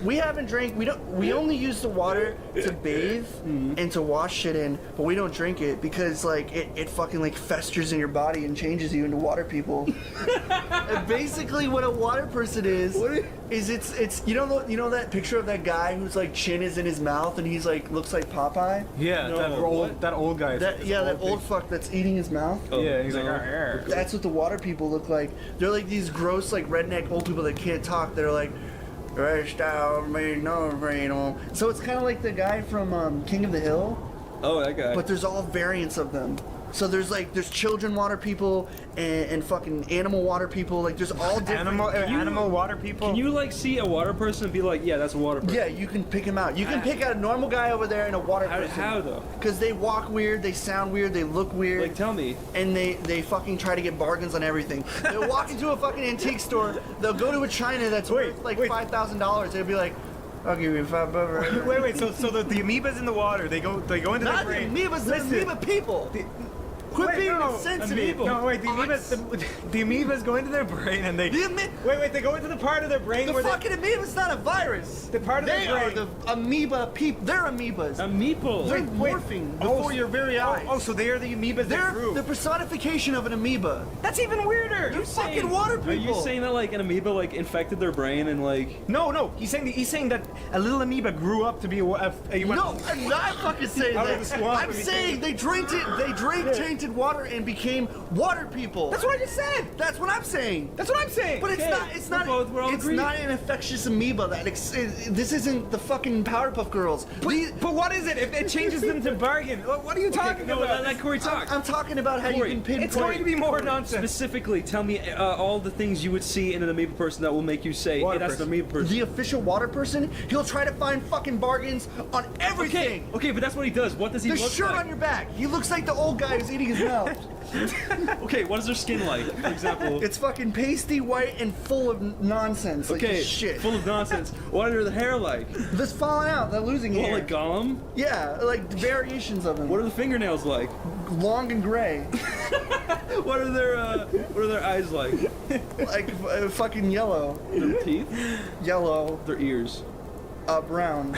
we haven't drank. We only use the water to bathe and to wash shit in, but we don't drink it because like it fucking like festers in your body and changes you into water people. And basically, what a water person is it's you know that picture of that guy whose like chin is in his mouth and he's like looks like Popeye. Yeah, No, that old guy. That old fuck that's eating his mouth. Oh, Yeah, he's like, no. "Arr." That's what the water people look like. They're like these gross, like redneck old people that can't talk. They're like, "Rest out, me no freedom." So it's kind of like the guy from King of the Hill, Oh, that guy. but there's all variants of them. So there's children water people and fucking animal water people. Like there's all different. Animal water people. Can you like see a water person and be like, yeah, that's a water person? Yeah, you can pick them out. You can pick out a normal guy over there and a water person. How though? Because they walk weird, they sound weird, they look weird. Like, tell me. And they fucking try to get bargains on everything. They'll walk into a fucking antique store. They'll go to a china that's worth like $5,000. They'll be like, "I'll give you $5." Wait. So the amoebas in the water, they go into Not their brain. the amoebas, the amoeba people. Quit being insensitive. No, wait. The amoebas go into their brain and they. Wait. They go into the part of their brain The where fucking amoeba's not a virus. The part of They their are brain. the amoeba people. They're amoebas. Amoeba. They're morphing before your very eyes. Oh, so they are the amoebas that They're grew. the personification of an amoeba. That's even weirder. They're fucking water people. Are you saying that like an amoeba like infected their brain and like? No. He's saying that a little amoeba grew up to be a No, I'm not fucking saying Out of that. the swamp. I'm saying they drank tainted tainted water and became water people. That's what I just said. That's what I'm saying. That's what I'm saying. But Okay. it's not We're all it's agreed. not an infectious amoeba. This isn't the fucking Powerpuff Girls. But what is it? If it changes them to bargain, what are you talking about? Let Corey talk. I'm talking about how Corey, you can pinpoint. It's going to be more nonsense. Specifically, tell me all the things you would see in an amoeba person that will make you say, Water hey, that's person. the amoeba person. The official water person, he'll try to find fucking bargains on everything. Okay, but that's what he does. What does he The look shirt like? on your back. He looks like the old guy who's eating his mouth. Okay, what is their skin like, for example? It's fucking pasty white and full of nonsense. Like Okay, shit. full of nonsense. What are the hair like? This falling out. They're losing What, hair. like Gollum? Yeah, like variations of him. What are the fingernails like? Long and gray. What are their eyes like? Like fucking yellow. Their teeth? Yellow. Their ears? Brown.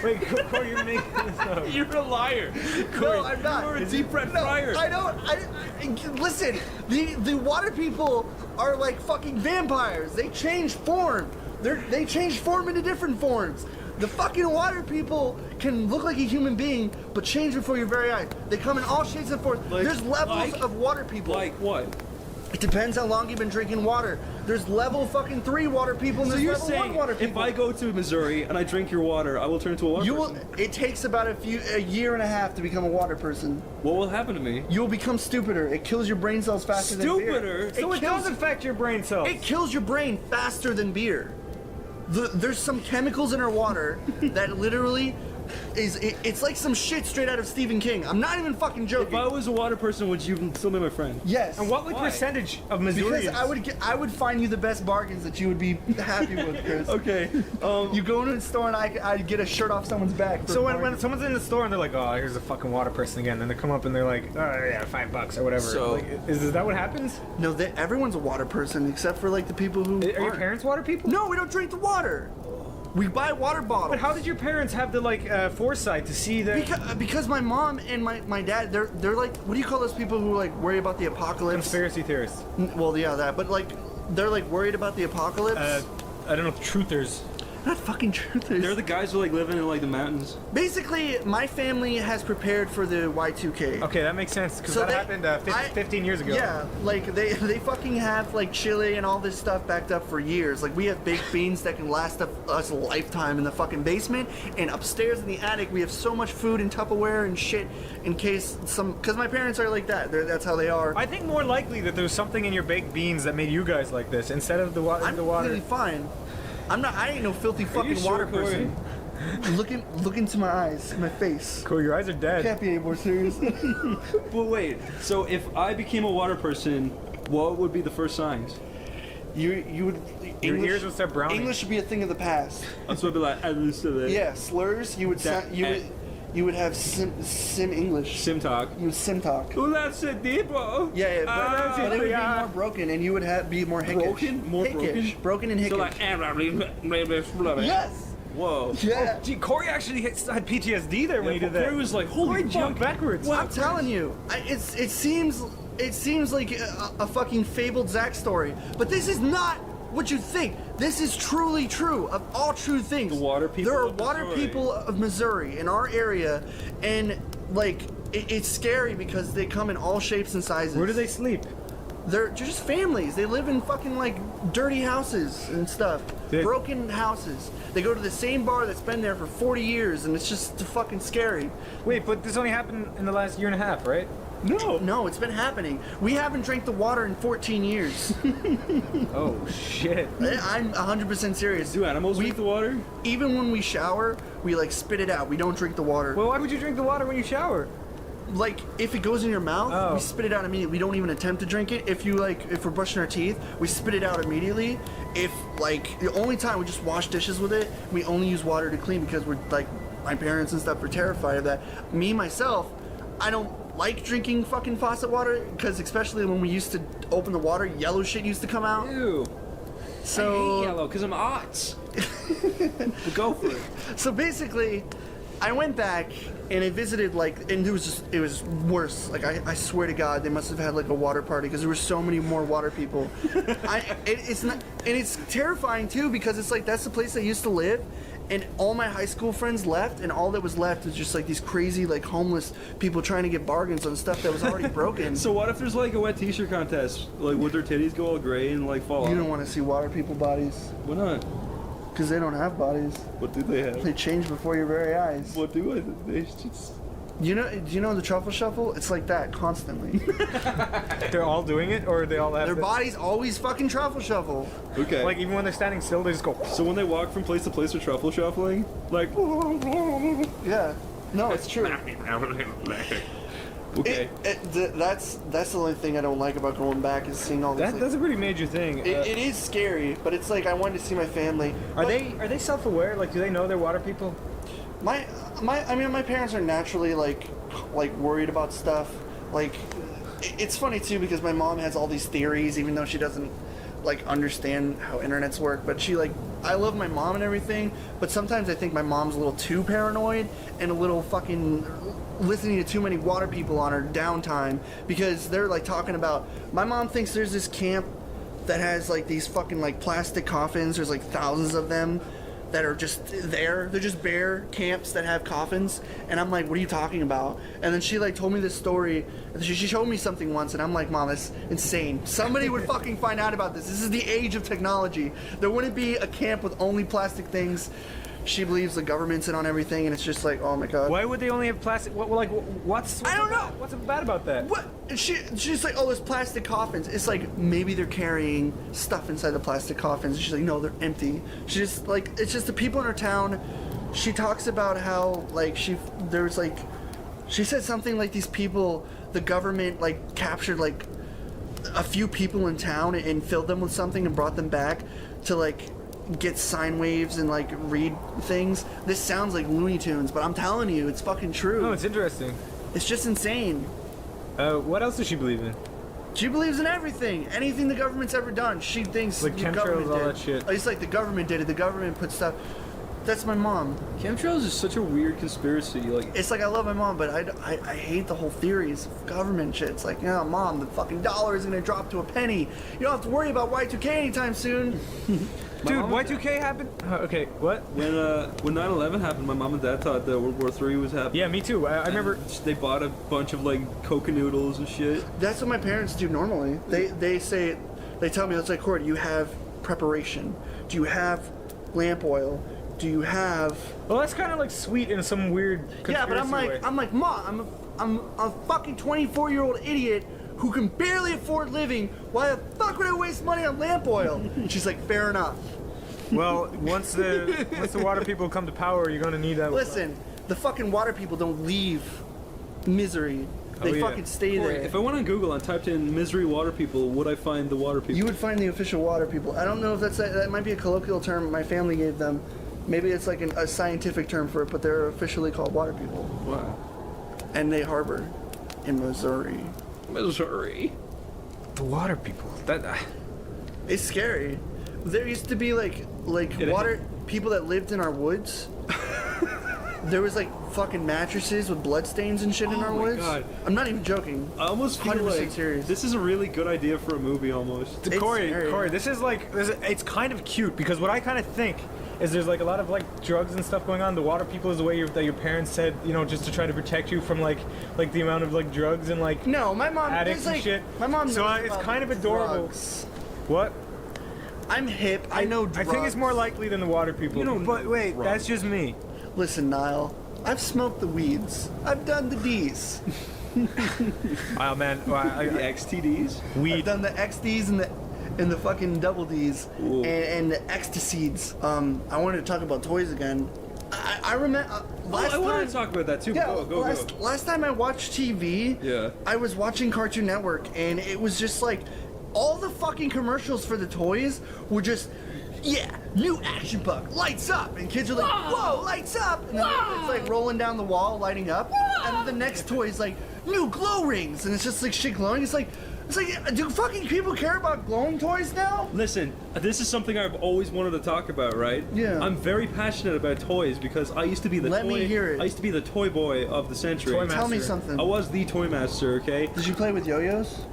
Wait, Corey, you're making this up. You're a liar. Corey, No, I'm not. You're a deep red fryer. I don't. Listen, the water people are like fucking vampires. They change form. They change form into different forms. The fucking water people can look like a human being, but change before your very eyes. They come in all shapes and forms. There's levels of water people. Like what? It depends how long you've been drinking water. There's level fucking 3 water people and So there's you're level saying 1 water if people. I go to Missouri and I drink your water, I will turn into a water You person? will. It takes about a year and a half to become a water person. What will happen to me? You will become stupider. It kills your brain cells faster than beer. Stupider? So it does affect your brain cells. It kills your brain faster than beer. There's some chemicals in our water that literally it's like some shit straight out of Stephen King. I'm not even fucking joking. If I was a water person, would you still be my friend? Yes. And what percentage of Missourians? Because I would find you the best bargains that you would be happy with, Chris. Okay. You go into the store and I'd get a shirt off someone's back. So when someone's in the store and they're like, oh, here's a fucking water person again, then they come up and they're like, oh yeah, $5 or whatever. So- Like, is that what happens? No, everyone's a water person except for like the people who Are your aren't. parents water people? No, we don't drink the water. We buy water bottles. But how did your parents have the foresight to see that? Because my mom and my dad, they're like, what do you call those people who like worry about the apocalypse? Conspiracy theorists. Well, yeah, that. But like, they're like worried about the apocalypse. I don't know, truthers. Not fucking truthers. They're the guys who like living in like the mountains. Basically, my family has prepared for the Y2K. Okay, that makes sense because So that they- happened 15 years ago. Yeah, like they fucking have like chili and all this stuff backed up for years. Like we have baked beans that can last us a lifetime in the fucking basement, and upstairs in the attic we have so much food in Tupperware and shit in case because my parents are like that. That's how they are. I think more likely that there's something in your baked beans that made you guys like this instead of the water. I'm completely fine. I ain't no filthy fucking sure, water Corey? person. Look into my eyes, my face. Cool, your eyes are dead. Can't be any more serious. But wait, so if I became a water person, what would be the first signs? You would. Your ears would start browning. English would be a thing of the past. That's what I'd be like, I listen to that. Yeah, slurs. You would. You would have sim English. Sim talk. You would sim talk. Oh, that's a deepo. Yeah, but it would be yeah. more broken, and you would be more hickish. Broken? More hickish. Broken and hickish. So like, Yes. Whoa. Yeah. Gee, Corey actually had PTSD there when he did that. Corey was like, holy Corey fuck. jumped backwards. I'm telling you, it seems like a fucking fabled Zach story, but this is not what you think. This is truly true of all true things. The water people. There are of water Missouri. people of Missouri in our area, and like it's scary because they come in all shapes and sizes. Where do they sleep? They're just families. They live in fucking like dirty houses and stuff. Broken houses. They go to the same bar that's been there for 40 years, and it's just fucking scary. Wait, but this only happened in the last year and a half, right? No, it's been happening. We haven't drank the water in 14 years. Oh shit. I'm 100% serious. Do animals drink the water? Even when we shower, we like spit it out. We don't drink the water. Well, why would you drink the water when you shower? Like if it goes in your mouth, Oh. we spit it out immediately. We don't even attempt to drink it. If we're brushing our teeth, we spit it out immediately. If like the only time we just wash dishes with it, we only use water to clean because we're like my parents and stuff are terrified of that. Me myself, I don't like drinking fucking faucet water because especially when we used to open the water, yellow shit used to come out. Ew. So I hate yellow because I'm hot. But go for it. So basically, I went back and I visited and it was worse. Like I swear to God, they must have had like a water party because there were so many more water people. It's not, and it's terrifying too because it's like that's the place I used to live, and all my high school friends left, and all that was left is just like these crazy like homeless people trying to get bargains on stuff that was already broken. So what if there's like a wet t-shirt contest? Like would their titties go all gray and like fall off? You don't want to see water people bodies. Why not? Because they don't have bodies. What do they have? They change before your very eyes. What do they just... Do you know the truffle shuffle? It's like that constantly. They're all doing it, or they all have their bodies always fucking truffle shuffle. Okay. Like even when they're standing still, they just go. So when they walk from place to place, they're truffle shuffling, like. Yeah. No, it's true. Okay. That's the only thing I don't like about going back is seeing all this. That's a pretty major thing. It is scary, but it's like I wanted to see my family. Are they self-aware? Like, do they know they're water people? My parents are naturally like worried about stuff. Like, it's funny too because my mom has all these theories, even though she doesn't like understand how internets work. But I love my mom and everything, but sometimes I think my mom's a little too paranoid and a little fucking listening to too many water people on her downtime because they're like talking about. My mom thinks there's this camp that has like these fucking like plastic coffins. There's like thousands of them that are just there. They're just bare camps that have coffins. And I'm like, what are you talking about? And then she like told me this story. She showed me something once and I'm like, Mom, that's insane. Somebody would fucking find out about this. This is the age of technology. There wouldn't be a camp with only plastic things. She believes the government's in on everything, and it's just like, oh my god. Why would they only have plastic? What's I don't know. What's bad about that? What? She's like, oh, there's plastic coffins. It's like maybe they're carrying stuff inside the plastic coffins. She's like, no, they're empty. She's just like, it's just the people in her town. She talks about how like she said something like these people, the government like captured like a few people in town and filled them with something and brought them back to like get sine waves and like read things. This sounds like Looney Tunes, but I'm telling you, it's fucking true. No, it's interesting. It's just insane. What else does she believe in? She believes in everything. Anything the government's ever done, she thinks like the chemtrails, government all did. that shit. It's like the government did it. The government put stuff. That's my mom. Chemtrails is such a weird conspiracy. Like, it's like I love my mom, but I hate the whole theories of government shit. It's like, yeah, Mom, the fucking dollar is gonna drop to a penny. You don't have to worry about Y2K anytime soon. Dude, Y2K happened? Okay, what? When 9/11 happened, my mom and dad thought that World War III was happening. Yeah, me too. I remember they bought a bunch of like Coca noodles and shit. That's what my parents do normally. They say, they tell me, it's like, Cord, you have preparation. Do you have lamp oil? Do you have? Well, that's kind of like sweet in some weird conspiracy yeah, but I'm like, Mom, I'm a fucking 24-year-old idiot who can barely afford living. Why the fuck would I waste money on lamp oil? She's like, fair enough. Well, once the water people come to power, you're gonna need that. Listen, the fucking water people don't leave misery. They fucking stay there. If I went on Google and typed in "misery water people," would I find the water people? You would find the official water people. I don't know if that might be a colloquial term my family gave them. Maybe it's like a scientific term for it, but they're officially called water people. Wow. And they harbor in Missouri. Missouri. The water people. It's scary. There used to be like water people that lived in our woods. There was like fucking mattresses with bloodstains and shit in our woods. God. I'm not even joking. I almost feel 100% like serious. This is a really good idea for a movie almost. Corey, this is like, it's kind of cute because what I kind of think is there's like a lot of like drugs and stuff going on. The water people is the way that your parents said, you know, just to try to protect you from like the amount of like drugs and like no, my mom addicts and like, shit. My mom knows so about it's kind of adorable. Drugs. What? I'm hip. I know drugs. I think it's more likely than the water people. You know, but wait, drugs. that's just me. Listen, Niall. I've smoked the weeds. I've done the D's. Oh man, the XTDs. I've done the XDs and the fucking double D's and the ecstasies. I wanted to talk about toys again. I remember I wanted to talk about that too. Yeah, Go. Last time I watched TV, yeah, I was watching Cartoon Network, and it was just like all the fucking commercials for the toys were just, yeah, new action buck, lights up, and kids are like, whoa, lights up, and then it's like rolling down the wall, lighting up, and then the next toy is like new glow rings, and it's just like shit glowing. It's like It's like, do fucking people care about glowing toys now? Listen, this is something I've always wanted to talk about, right? Yeah. I'm very passionate about toys because I used to be the Let me hear it. I used to be the toy boy of the century. Tell me something. I was the toy master, okay? Did you play with yo-yos?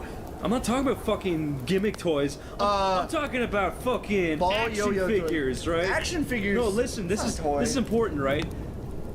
I'm not talking about fucking gimmick toys. I'm talking about fucking ball action yo-yo figures, right? Action figures. No, listen, this is important, right?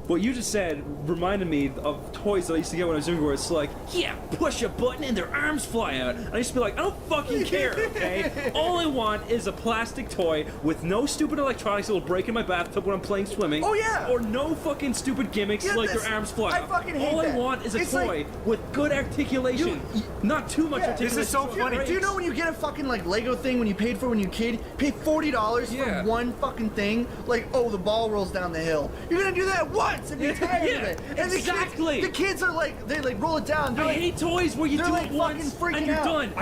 What you just said reminded me of toys that I used to get when I was younger, where it's like, yeah, push a button and their arms fly out. And I used to be like, I don't fucking care, okay? All I want is a plastic toy with no stupid electronics that will break in my bathtub when I'm playing swimming. Oh, yeah. Or no fucking stupid gimmicks like their arms fly out. I fucking hate All that. I want is a It's toy like- with good articulation. Not too much articulation. This is so funny. Do you know when you get a fucking like Lego thing when you paid for when you were a kid, pay $40 for one fucking thing? Like, oh, the ball rolls down the hill. You're gonna do that once and be tired of it. And exactly. The kids are like, they like roll it down. They're I like, hate toys where you they're do like it once fucking freaking and you're out. done.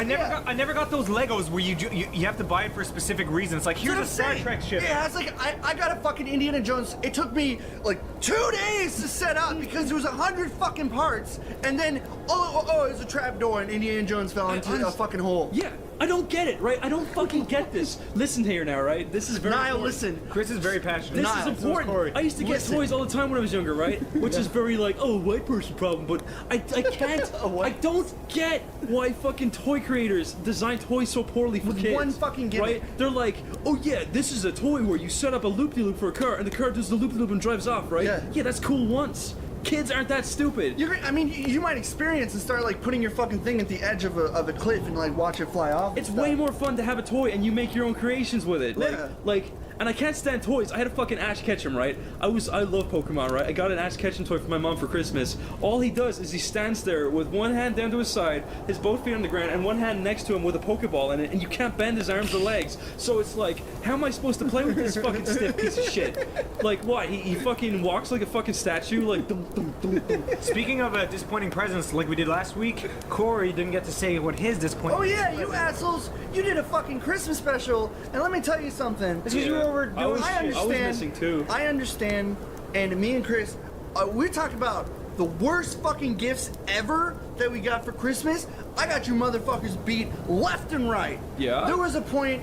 I never got those Legos where you have to buy it for a specific reason. It's like, here's a Star Trek ship. Yeah, it's like I got a fucking Indiana Jones. It took me like 2 days to set up because there was 100 fucking parts, and then there's a trap door and Indiana Jones fell into a fucking hole. Yeah, I don't get it, right? I don't fucking get this. Listen here now, right? This is very Niall, important. listen. Chris is very passionate. This is important. I used to get toys all the time when I was younger, right? Which is very like, oh, white person problem, but I can't, I don't get why fucking toy creators design toys so poorly for kids. one fucking gimmick. Right? They're like, oh yeah, this is a toy where you set up a loop-de-loop for a car and the car does the loop-de-loop and drives off, right? Yeah, that's cool once. Kids aren't that stupid. You might experience and start like putting your fucking thing at the edge of a cliff and like watch it fly off. It's way more fun to have a toy and you make your own creations with it. And I can't stand toys. I had a fucking Ash Ketchum, right? I love Pokemon, right? I got an Ash Ketchum toy for my mom for Christmas. All he does is he stands there with one hand down to his side, his both feet on the ground, and one hand next to him with a Pokeball in it, and you can't bend his arms or legs. So it's like, how am I supposed to play with this fucking stiff piece of shit? Like, what? He fucking walks like a fucking statue? Like, dum, dum, dum, dum. Speaking of disappointing presents like we did last week, Corey didn't get to say what his disappointing Oh yeah, present you assholes! You did a fucking Christmas special, and let me tell you something. It's 'cause you were doing I understand. I was missing too. I understand, and me and Chris, we're talking about the worst fucking gifts ever that we got for Christmas. I got you motherfuckers beat left and right. Yeah. There was a point.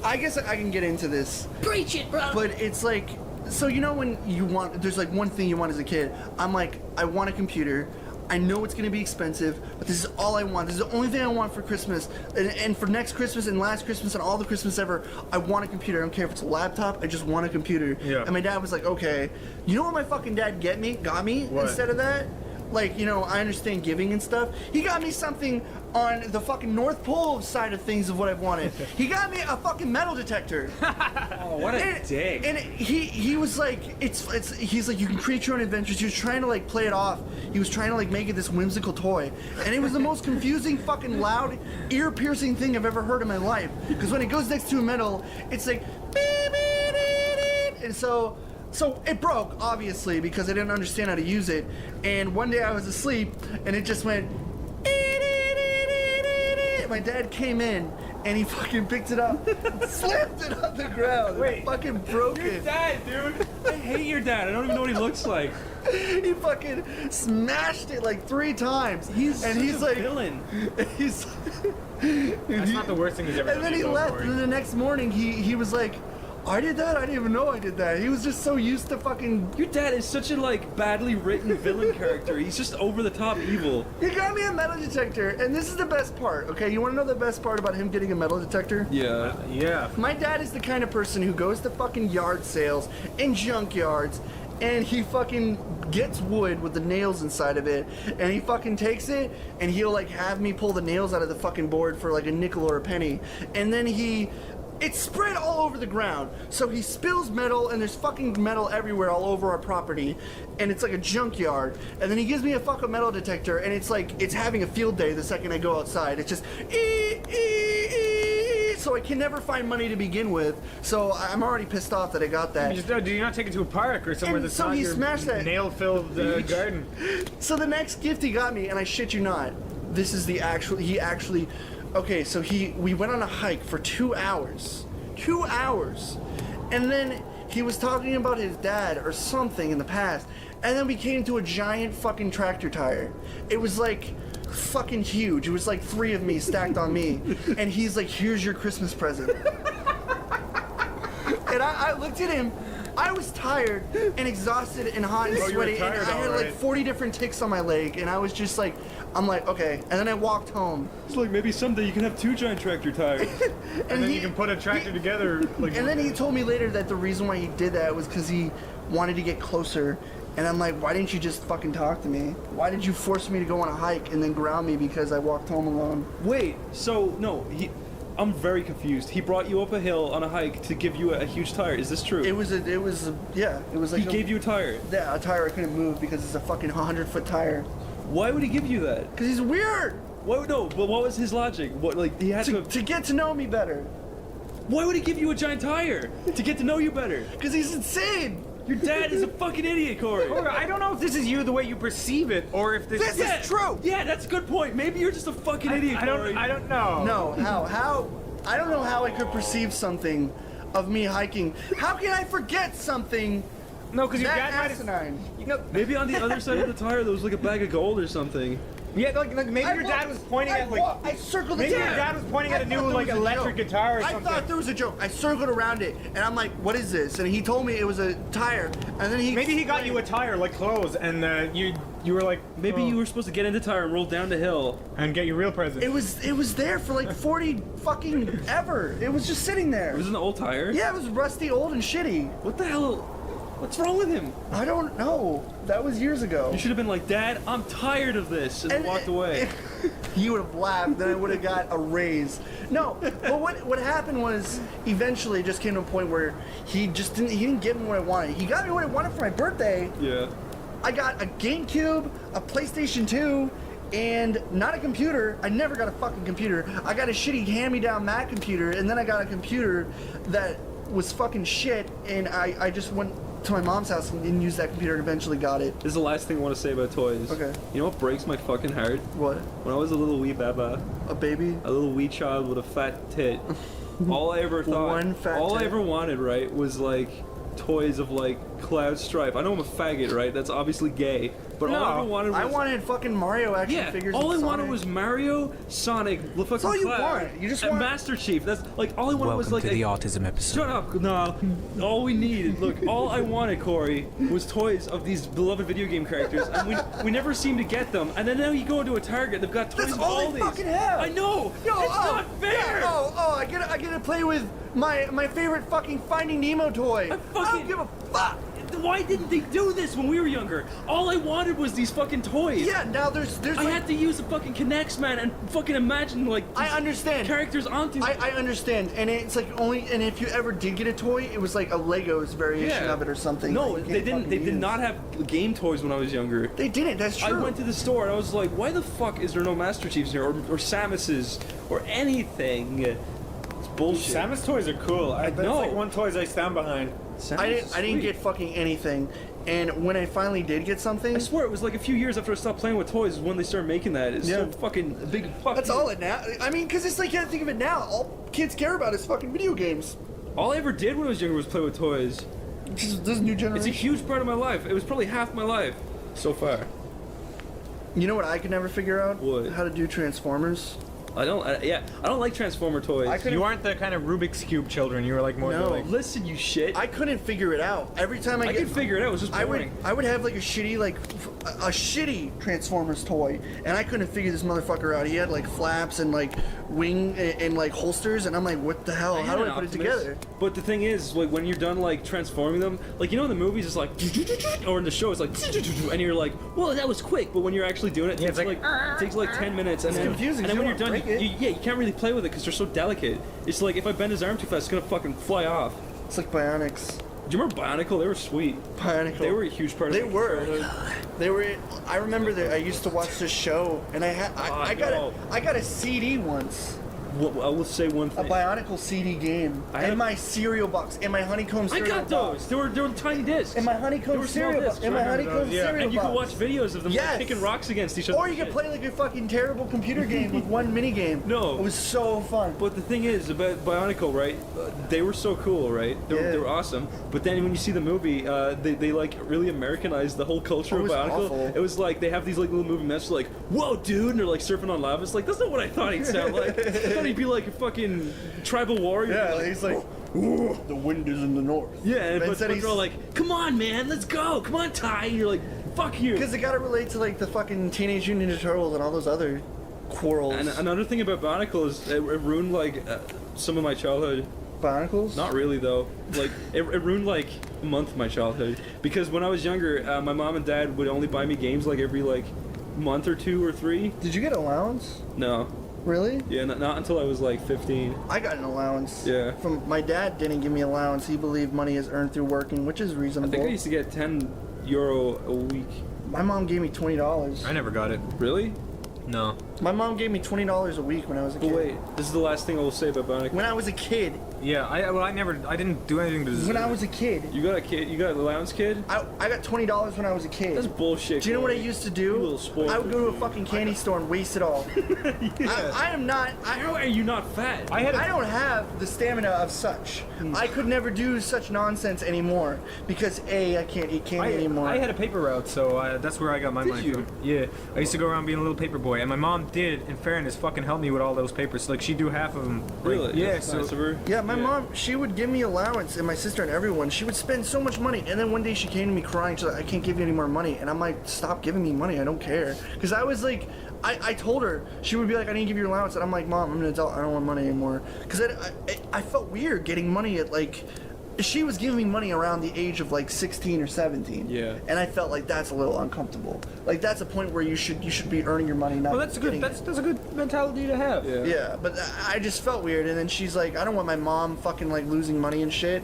I guess I can get into this. Preach it, bro. But it's like, so you know when you want, there's like one thing you want as a kid. I'm like, I want a computer. I know it's gonna be expensive, but this is all I want. This is the only thing I want for Christmas. And for next Christmas and last Christmas and all the Christmas ever, I want a computer. I don't care if it's a laptop, I just want a computer. Yeah. And my dad was like, okay. You know what my fucking dad got me What? instead of that? Like, you know, I understand giving and stuff. He got me something on the fucking North Pole side of things of what I've wanted. He got me a fucking metal detector. Oh, what a dick. And he was like, he's like, you can create your own adventures. He was trying to like play it off. He was trying to like make it this whimsical toy. And it was the most confusing, fucking loud, ear-piercing thing I've ever heard in my life. Because when it goes next to a metal, it's like, beep, beep, beep, beep. And so it broke, obviously, because I didn't understand how to use it. And one day I was asleep, and it just went. My dad came in, and he fucking picked it up, slammed it on the ground, and fucking broke Your it. dad, dude. I hate your dad. I don't even know what he looks like. He fucking smashed it like 3 times. He's like villain. He's. That's not the worst thing he's ever done. And then he left, and then the next morning he was like, I did that? I didn't even know I did that. He was just so used to fucking... Your dad is such a, like, badly written villain character. He's just over-the-top evil. He got me a metal detector, and this is the best part, okay? You want to know the best part about him getting a metal detector? Yeah. Yeah. My dad is the kind of person who goes to fucking yard sales and junkyards, and he fucking gets wood with the nails inside of it, and he fucking takes it, and he'll, like, have me pull the nails out of the fucking board for, like, a nickel or a penny. And then it's spread all over the ground. So he spills metal, and there's fucking metal everywhere all over our property, and it's like a junkyard. And then he gives me a fucking metal detector, and it's like it's having a field day the second I go outside. It's just so I can never find money to begin with. So I'm already pissed off that I got that. Do you not take it to a park or somewhere And that's so not he your smashed that nail-filled garden? So the next gift he got me, and I shit you not, this is okay, so we went on a hike for 2 hours. 2 hours. And then he was talking about his dad or something in the past. And then we came to a giant fucking tractor tire. It was like fucking huge. It was like 3 of me stacked on me. And he's like, here's your Christmas present. And I looked at him. I was tired and exhausted and hot and sweaty. And I had like 40 different ticks on my leg. And I was just like, I'm like, okay. And then I walked home. It's like maybe someday you can have 2 giant tractor tires. and then you can put a tractor together. Like, and then he told me later that the reason why he did that was because he wanted to get closer. And I'm like, why didn't you just fucking talk to me? Why did you force me to go on a hike and then ground me because I walked home alone? Wait, so no, I'm very confused. He brought you up a hill on a hike to give you a huge tire. Is this true? It was like he gave you a tire. Yeah, a tire I couldn't move because it's a fucking 100-foot tire. Why would he give you that? Because he's weird. What? No, but what was his logic? What, like, he had to get to know me better. Why would he give you a giant tire? To get to know you better? Because he's insane. Your dad is a fucking idiot, Corey. I don't know if this is you the way you perceive it, or if this is true. Yeah, that's a good point. Maybe you're just a fucking idiot, Corey. I don't know. No, how? I don't know how I could perceive something of me hiking. How can I forget something? No, because your that dad asinine. Maybe on the other side of the tire there was like a bag of gold or something. Yeah, like maybe your dad was pointing at like. I circled the maybe tire. your dad was pointing at a new thought there like was a electric joke. guitar or something. I thought there was a joke. I circled around it, and I'm like, "What is this?" And he told me it was a tire, and then maybe he got you a tire like clothes, and you were like maybe you were supposed to get in the tire and roll down the hill and get your real present. It was there for like 40 fucking ever. It was just sitting there. It was an old tire? Yeah, it was rusty, old, and shitty. What the hell? What's wrong with him? I don't know. That was years ago. You should have been like, Dad, I'm tired of this, and walked away. He would have laughed, then I would have got a raise. No, but what happened was eventually it just came to a point where he didn't give me what I wanted. He got me what I wanted for my birthday. Yeah. I got a GameCube, a PlayStation 2, and not a computer. I never got a fucking computer. I got a shitty hand-me-down Mac computer, and then I got a computer that was fucking shit, and I just went to my mom's house and used that computer and eventually got it. This is the last thing I want to say about toys. Okay. You know what breaks my fucking heart? What? When I was a little wee baba. A baby? A little wee child with a fat tit. All I ever thought, I ever wanted, right, was like toys of like Cloud Stripe. I know I'm a faggot, right? That's obviously gay. But all I ever wanted was... I wanted fucking Mario action figures. all I and wanted Sonic. was Mario, Sonic, the fucking all you Cloud, want. You just and want... Master Chief. That's like all I wanted was like to the autism episode. Shut up! No, all we needed. Look, all I wanted, Corey, was toys of these beloved video game characters, and we never seem to get them. And then now you go into a Target, they've got toys That's of all all they these. fucking have. I know. Yo, it's not fair. Yeah, I get to play with my favorite fucking Finding Nemo toy. I don't give a fuck. Why didn't they do this when we were younger? All I wanted was these fucking toys. Yeah, now there's I had to use the fucking Kinects, man, and fucking imagine like I understand characters onto. I understand, and it's like and if you ever did get a toy, it was like a Legos variation of it or something. No, that you they can't didn't. fucking They did use. not have game toys when I was younger. They didn't. That's true. I went to the store and I was like, why the fuck is there no Master Chiefs here or Samuses or anything? It's bullshit. Samus toys are cool. That's like one toys I stand behind. I didn't get fucking anything, and when I finally did get something, I swear it was like a few years after I stopped playing with toys is when they started making that. It's so fucking a big fuck. That's all it now. I mean, because it's like you gotta think of it now. All kids care about is fucking video games. All I ever did when I was younger was play with toys. This new generation. It's a huge part of my life. It was probably half my life so far. You know what I could never figure out? What? How to do Transformers. I don't like Transformer toys. You aren't the kind of Rubik's Cube children. You were like more No. like... Listen, you shit. I couldn't figure it out. Every time I could figure it out. It was just boring. I would have like a shitty Transformers toy, and I couldn't figure this motherfucker out. He had like flaps and like wing and like holsters, and I'm like, what the hell? How do I put it together? But the thing is, like when you're done like transforming them, like you know in the movies it's like, or in the show it's like, and you're like, well that was quick. But when you're actually doing it, it takes like 10 minutes, and It's then confusing. and then when You you're done, don't break you can't really play with it because they're so delicate. It's like if I bend his arm too fast, it's gonna fucking fly off. It's like Bionics. Do you remember Bionicle? They were sweet. Bionicle. They were a huge part of They were. They were. I remember that I used to watch this show, and I got a CD once. I will say one A thing. Bionicle CD game. In my cereal box. In my honeycomb I cereal got box. those. They were tiny discs. In my They honeycomb were small cereal box. discs. In my honeycomb cereal And you box. could watch videos of them like, Yes. kicking rocks against each other. Or you could play like a fucking terrible computer game with one mini game. No. It was so fun. But the thing is about Bionicle, right? They were so cool, right? They were awesome. But then when you see the movie, they like really Americanized the whole culture of was Bionicle. awful. It was like they have these like little movie messages like, "Whoa, dude!" and they're like surfing on lava. It's like that's not what I thought he'd sound like. I thought he'd be like a fucking tribal warrior. Yeah, like, he's like, "Ooh, the wind is in the north." yeah, but instead they're all like, "Come on, man, let's go! Come on, Ty!" And you're like, "Fuck you!" Because they gotta relate to like the fucking Teenage Mutant Ninja Turtles and all those other quarrels. And another thing about Bionicle is it ruined like some of my childhood. Bionicles? Not really though. Like it ruined like a month of my childhood because when I was younger, my mom and dad would only buy me games like every like month or 2 or 3. Did you get allowance? No. Really? Yeah, not until I was like 15. I got an allowance. Yeah. From my dad didn't give me allowance. He believed money is earned through working, which is I reasonable. think I used to get €10 a week. My mom gave me $20. I never got it. Really? No. My mom gave me $20 a week when I was a kid. But wait, this is the last thing I will say about Bionicle. When I was a kid. Yeah, I didn't do anything to deserve When I was a kid. You got a kid? You got an allowance kid? I got $20 when I was a kid. That's bullshit. Do you know what I Corey. used to You do? little spoiled. I would go to a fucking candy store and waste it all. I am not. How are you not fat? I don't have the stamina of such. I could never do such nonsense anymore because A, I can't eat candy anymore. I had a paper route, so that's where I got my money from. Yeah, I used to go around being a little paper boy, and my mom did, in fairness, fucking help me with all those papers. Like she'd do half of them. Like, Really? Yeah. That's So nice of her. Yeah, my mom, she would give me allowance, and my sister and everyone. She would spend so much money, and then one day she came to me crying. She's like, "I can't give you any more money," and I'm like, "Stop giving me money. I don't care." Because I was like, I told her. She would be like, "I didn't give you your allowance," and I'm like, "Mom, I'm an adult. I don't want money anymore." Because I felt weird getting money at like. She was giving me money around the age of like 16 or 17. Yeah. And I felt like that's a little uncomfortable. Like that's a point where you should be earning your money, not well, that's good. That's a good mentality to have. Yeah. yeah, but I just felt weird, and then she's like, I don't want my mom fucking like losing money and shit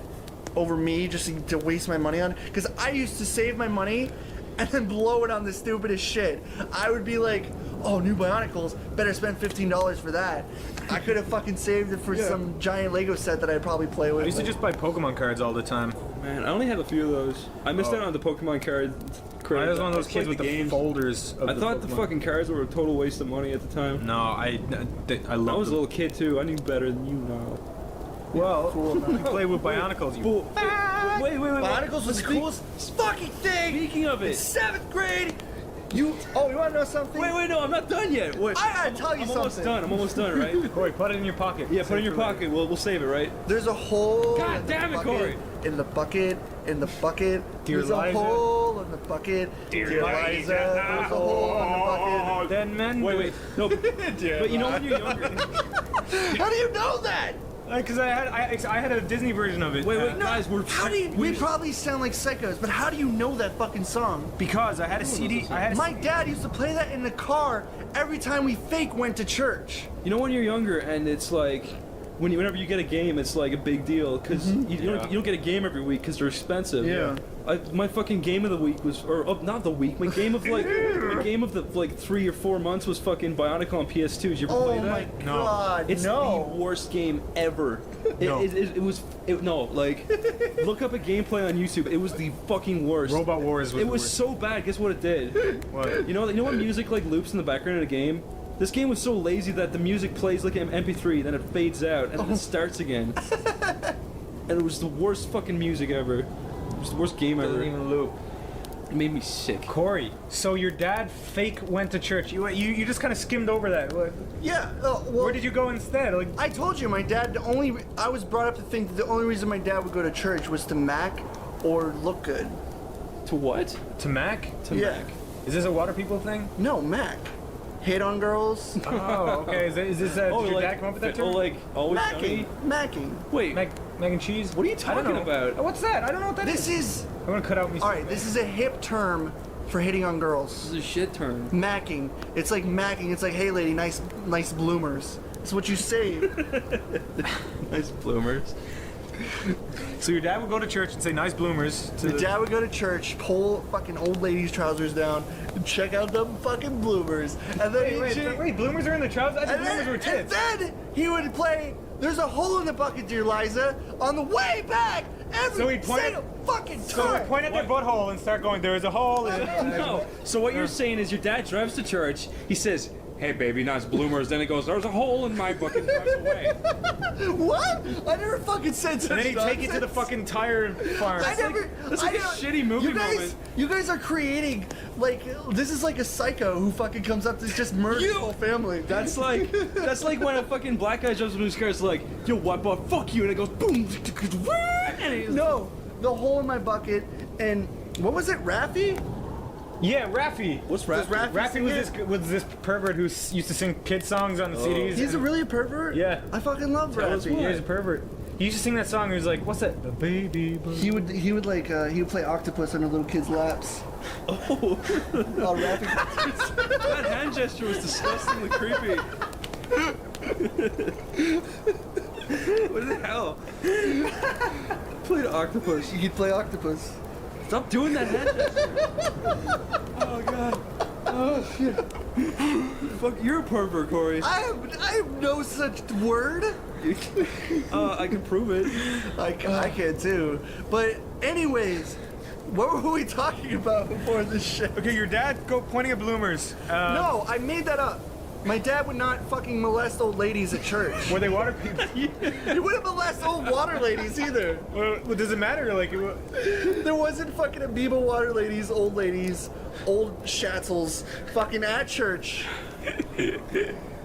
over me just to waste my money on. Because I used to save my money and then blow it on the stupidest shit. I would be like, oh, new Bionicles, better spend $15 for that. I could have fucking saved it for some giant Lego set that I'd probably play with. I used to just buy Pokemon cards all the time. Man, I only had a few of those. I missed out on the Pokemon card. I was one of those I kids played with the folders. Of I the thought the Pokemon. fucking cards were a total waste of money at the time. No, I I love was a them. little kid too. I knew better than you now. Well, you play with Bionicles. You Wait. Bionicles was the coolest fucking thing. Speaking of In it, 7th grade, you want to know something? Wait, no, I'm not done yet. Wait, I gotta tell you I'm something. I'm almost done, right? Corey, put it in your pocket. Yeah, put it in your pocket. We'll save it, right? There's a hole. God in the damn it, bucket, Corey. In the bucket. Dear There's Liza. a hole in the bucket. Dear Liza. There's a hole in the bucket. Dead men. Wait. No, but you know when you're younger. How do you know that? Because I had a Disney version of it. Wait, guys, We probably sound like psychos, but how do you know that fucking song? Because I had a CD. My dad used to play that in the car every time we fake went to church. You know when you're younger and it's like, whenever you get a game, it's like a big deal because you don't get a game every week because they're expensive. Yeah. My fucking game of the week was, not the week. My game of the like 3 or 4 months was fucking Bionicle on PS2. Did you ever play Oh that? my god, It's no. the worst game ever. No. Look up a gameplay on YouTube. It was the fucking worst. Robot Wars was It the was worst. so bad. Guess what it did? What? You know when music like loops in the background of a game? This game was so lazy that the music plays like an MP3, then it fades out, and then it starts again. And it was the worst fucking music ever. It was the worst game ever. Doesn't even loop. It made me sick. Corey, so your dad fake went to church. You just kind of skimmed over that. What? Yeah. Well, Where did you go instead? Like, I told you, my dad. I was brought up to think that the only reason my dad would go to church was to mac or look good. To what? to Mac? Yeah. Mac. Is this a water people thing? No, mac. Hit on girls. Oh, okay. Is this did your dad come up with that term? Oh, like always sunny? Macking. Wait, Mac and cheese? what are you I don't talking know. about? What's that? I don't know what that is. This is. I'm gonna cut out me. All right. This is a hip term for hitting on girls. This is a shit term. Macking. It's like macking. It's like, hey, lady, nice bloomers. It's what you say. Nice bloomers. So your dad would go to church and say nice bloomers. The dad would go to church, pull fucking old lady's trousers down, and check out them fucking bloomers. And then Wait, bloomers are in the trousers? I thought bloomers were tits. And then he would play There's a Hole in the Bucket, Dear Liza, on the way back every single fucking time. So he'd point at their butthole and start going, there is a hole in it. No. So what you're saying is your dad drives to church, he says, hey baby, nice bloomers, then he goes, there's a hole in my bucket and drives away. What? I never fucking said such And then he'd nonsense. take it to the fucking tire farm. That's like a shitty movie moment. You guys are creating, like, this is like a psycho who fucking comes up to just murder the whole family. That's like when a fucking black guy jumps into his car, it's like, yo, what, but fuck you, and it goes boom. And it No, The Hole in My Bucket, and what was it, Raffi? Yeah, Raffi. What's Raffi? Raffi was this pervert who used to sing kid songs on the CDs. He's really a pervert? Yeah. I fucking love Raffi. Yeah, he's a pervert. He used to sing that song. He was like, "What's that?" The baby. He would play octopus on a little kid's laps. Oh, Raffi. that hand gesture was disgustingly creepy. What the hell? Played octopus. He'd play octopus. Stop doing that hand gesture. Oh god. Oh shit. Fuck, you're a pervert, Corey. I have no such word. I can prove it. I can too. But anyways, what were we talking about before this shit? Okay, your dad pointing at bloomers. No, I made that up. My dad would not fucking molest old ladies at church. Were they water people? He wouldn't molest old water ladies either. Well, does it matter? Like, there wasn't fucking amoeba water ladies, old shatzels, fucking at church.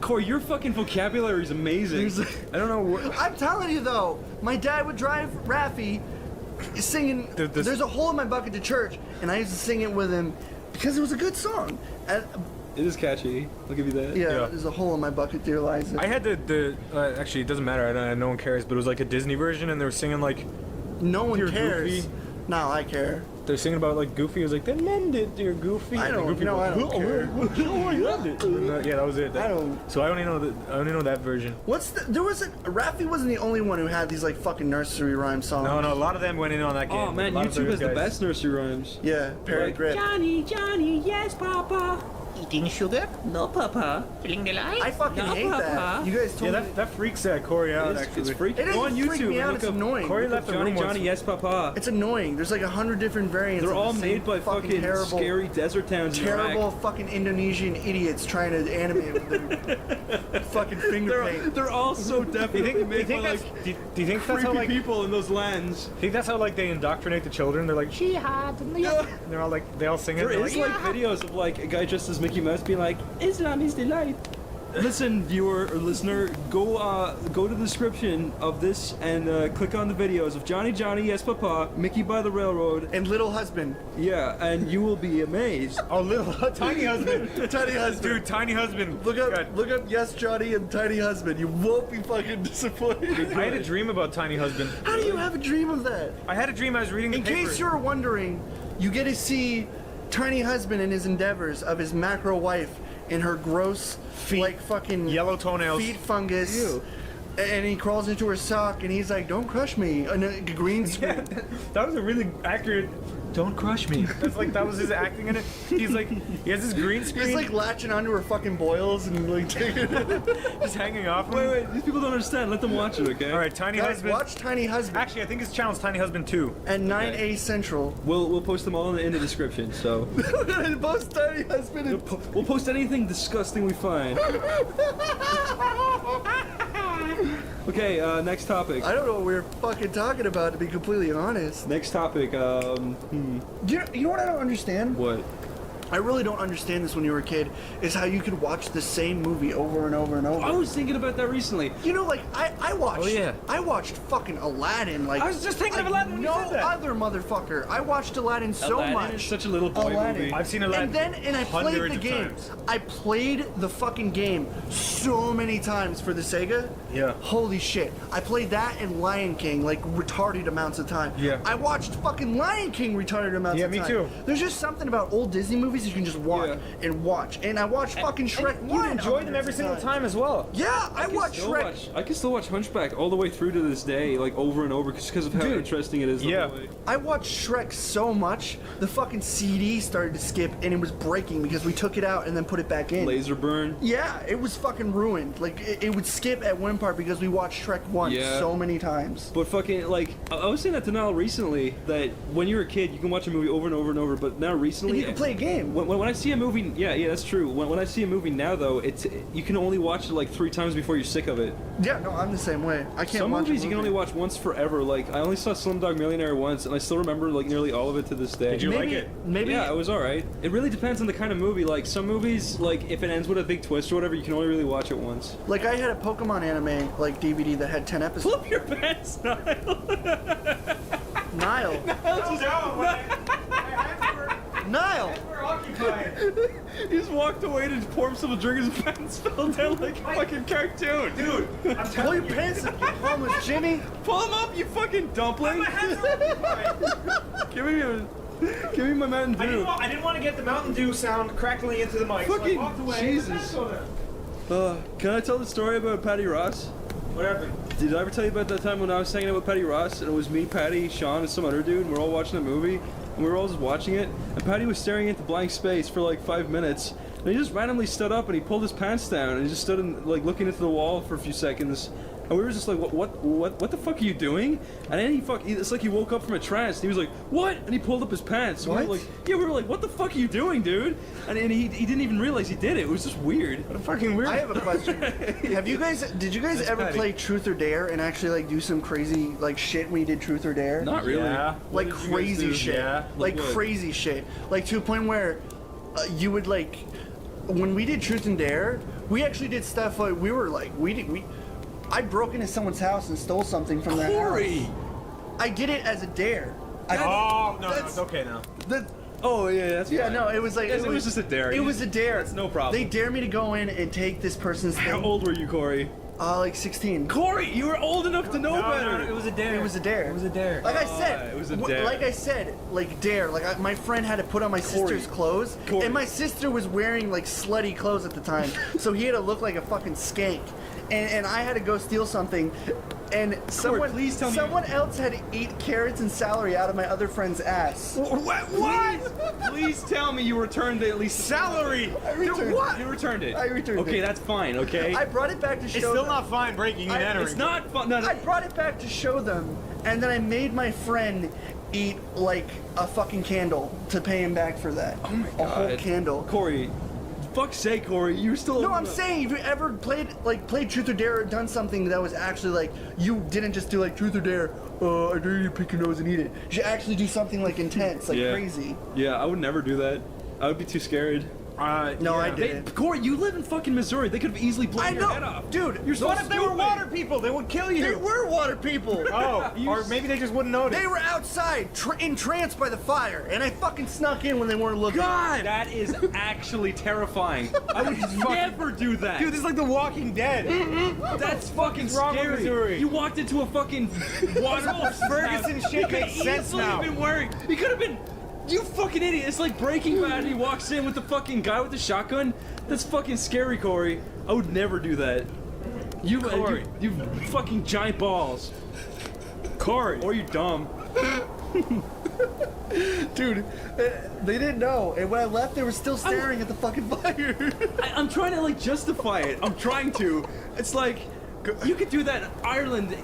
Corey, your fucking vocabulary is amazing. I don't know. I'm telling you though, my dad would drive Raffi singing "There's a Hole in My Bucket" to church, and I used to sing it with him because it was a good song. And, it is catchy. I'll give you that. yeah, there's a hole in my bucket, dear Liza. I had actually, it doesn't matter. No one cares. But it was like a Disney version, and they were singing like. No one cares. Goofy. No, I care. They're singing about like Goofy. It was like, then mend it, dear Goofy. I don't. Goofy No, I don't care. Yeah, that was it. I don't. So I only know that version. Raffi wasn't the only one who had these like fucking nursery rhyme songs. No, a lot of them went in on that game. Oh man, YouTube has the best nursery rhymes. Yeah, Perry Grip. Johnny, yes, Papa. Eating sugar? No, Papa. Feeling the light? I fucking hate that. You guys told me. That freaks Corey out. Actually, it's freaky. It Go on doesn't freak YouTube me and out. look It's up annoying. Corey left the room Johnny, yes, Papa. It's annoying. There's like 100 different variants. They're of all the same made by fucking terrible, scary desert towns in Iraq. terrible fucking Indonesian idiots trying to animate with their fucking finger paint. They're all so definitely made by like do you think that's how creepy like people in those lands. Do you think that's how like they indoctrinate the children? They're like jihad, and they're all like they all sing it. There is like videos of like a guy dressed as Mickey Mouse being like, Islam is the light. Listen, viewer or listener, go to the description of this and click on the videos of Johnny, yes, Papa, Mickey by the Railroad, and Little Husband. Yeah, and you will be amazed. Oh, Tiny Husband, Tiny Husband, dude, Tiny Husband. Look up, Yes, Johnny and Tiny Husband. You won't be fucking disappointed. I had a dream about Tiny Husband. How do you have a dream of that? I had a dream. I was reading the paper. In case you were wondering, you get to see Tiny Husband in his endeavors of his macro wife in her gross, like fucking yellow toenails, feet fungus. Ew. And he crawls into her sock and he's like, "Don't crush me." And a green screen. Yeah, that was a really accurate. Don't crush me. That was his acting in it. He's like, he has this green screen. He's like latching onto her fucking boils and like taking it. Just hanging off. Wait, these people don't understand. Let them watch it, okay? All right, Tiny Guys, Husband. watch Tiny Husband. Actually, I think his channel's Tiny Husband 2. And 9A Central. We'll post them all in the description. So post Tiny Husband. We'll post anything disgusting we find. Okay, next topic. I don't know what we were fucking talking about, to be completely honest. Next topic. You know what I don't understand? What? I really don't understand this when you were a kid, is how you could watch the same movie over and over and over. I was thinking about that recently. You know, like, I watched... Oh, yeah. I watched fucking Aladdin, like... I was just thinking of Aladdin when you said that. No other motherfucker. I watched Aladdin so Aladdin much. is such a little boy movie. I've seen Aladdin And I played hundreds the of game. times. I played the fucking game so many times for the Sega. Yeah. Holy shit. I played that and Lion King, like, retarded amounts of time. Yeah. I watched fucking Lion King retarded amounts of time. Yeah, me too. There's just something about old Disney movies movies you can just watch and watch. And I watched fucking Shrek 1. You enjoy them every single time as well. Yeah, I watched Shrek. I can still watch Hunchback all the way through to this day, like over and over, just because of how interesting it is. Yeah. I watched Shrek so much, the fucking CD started to skip and it was breaking because we took it out and then put it back in. Laser burn. Yeah, it was fucking ruined. Like, it would skip at one part because we watched Shrek 1 so many times. But fucking, like, I was saying that to Niall recently, that when you're a kid, you can watch a movie over and over and over, but now recently... And you can play a game. When I see a movie... Yeah, that's true. When I see a movie now, though, you can only watch it, like, 3 times before you're sick of it. Yeah, no, I'm the same way. I can't Some watch movies you can only watch once forever. Like, I only saw Slumdog Millionaire once, and I still remember, like, nearly all of it to this day. Did you like it? Maybe. Yeah, it was alright. It really depends on the kind of movie. Like, some movies, like, if it ends with a big twist or whatever, you can only really watch it once. Like, I had a Pokemon anime, like, DVD that had 10 episodes. Pull up your pants, Niall. Niall. Niall. We're occupied. He just walked away to pour himself a drink. His pants fell down like a fucking cartoon. Dude, I'm Pull telling your you. pants up, you homeless Jimmy. Pull him up, you fucking dumpling. Give me my Mountain Dew. I didn't want to get the Mountain Dew sound crackling into the mic. Fucking so I walked away. Jesus. Can I tell the story about Patty Ross? What happened? Did I ever tell you about that time when I was hanging out with Patty Ross and it was me, Patty, Sean, and some other dude, and we're all watching a movie, and we were all just watching it, and Patty was staring into blank space for like 5 minutes, and he just randomly stood up and he pulled his pants down and he just stood and like looking into the wall for a few seconds, and we were just like, what the fuck are you doing? And then it's like he woke up from a trance and he was like, what? And he pulled up his pants. What? We were like, what the fuck are you doing, dude? And he didn't even realize he did it. It was just weird. What a fucking weird. I have a question. Did you guys ever play Truth or Dare and actually like do some crazy like shit when you did Truth or Dare? Not really. Yeah. Like What did you guys crazy do? shit. Yeah. Like what? crazy shit. Like to a point where you would like when we did Truth and Dare, we actually did stuff like I broke into someone's house and stole something from their house. I did it as a dare. No, it's okay now. Oh yeah, that's Yeah, fine. no, it was like Yes, it was just a dare. It was a dare. That's no problem. They dare me to go in and take this person's thing. How old were you, Corey? Like 16. Corey, you were old enough to know better. No, it was a dare. It was a dare. It was a dare. Like I said, it was a dare. Like I said, like dare. Like my friend had to put on my sister's clothes, Corey. and my sister was wearing like slutty clothes at the time, so he had to look like a fucking skank, and I had to go steal something, and someone please tell me someone else had to eat carrots and celery out of my other friend's ass. What? Please tell me you returned at least Salary. I returned What? You returned it. I returned it. Okay, that's fine. Okay. I brought it back to show It's still them. not fine breaking and entering. It's not fun. No, I brought it back to show them, and then I made my friend eat like a fucking candle to pay him back for that. Oh my A god. whole candle. Corey, fuck's sake, Corey, you're still. No, I'm saying if you ever played Truth or Dare or done something that was actually like you didn't just do like Truth or Dare. I dare you to pick your nose and eat it. You should actually do something like intense, like crazy. Yeah, I would never do that. I would be too scared. No, I didn't. Corey, you live in fucking Missouri. They could have easily blown your head off. Dude. You're so What if they were water people? They would kill you. They were water people. Oh, or maybe they just wouldn't notice. They were outside, entranced by the fire, and I fucking snuck in when they weren't looking. God, that is actually terrifying. I would never do that. Dude, this is like The Walking Dead. That's fucking wrong with scary. Missouri? You walked into a fucking waterfall. Ferguson shit makes sense now. He could have been wearing. He could have been. You fucking idiot! It's like Breaking Bad. He walks in with the fucking guy with the shotgun. That's fucking scary, Corey. I would never do that. You fucking giant balls, Corey. Or you dumb. Dude, they didn't know, and when I left, they were still staring at the fucking fire. I'm trying to like justify it. I'm trying to. It's like you could do that in Ireland,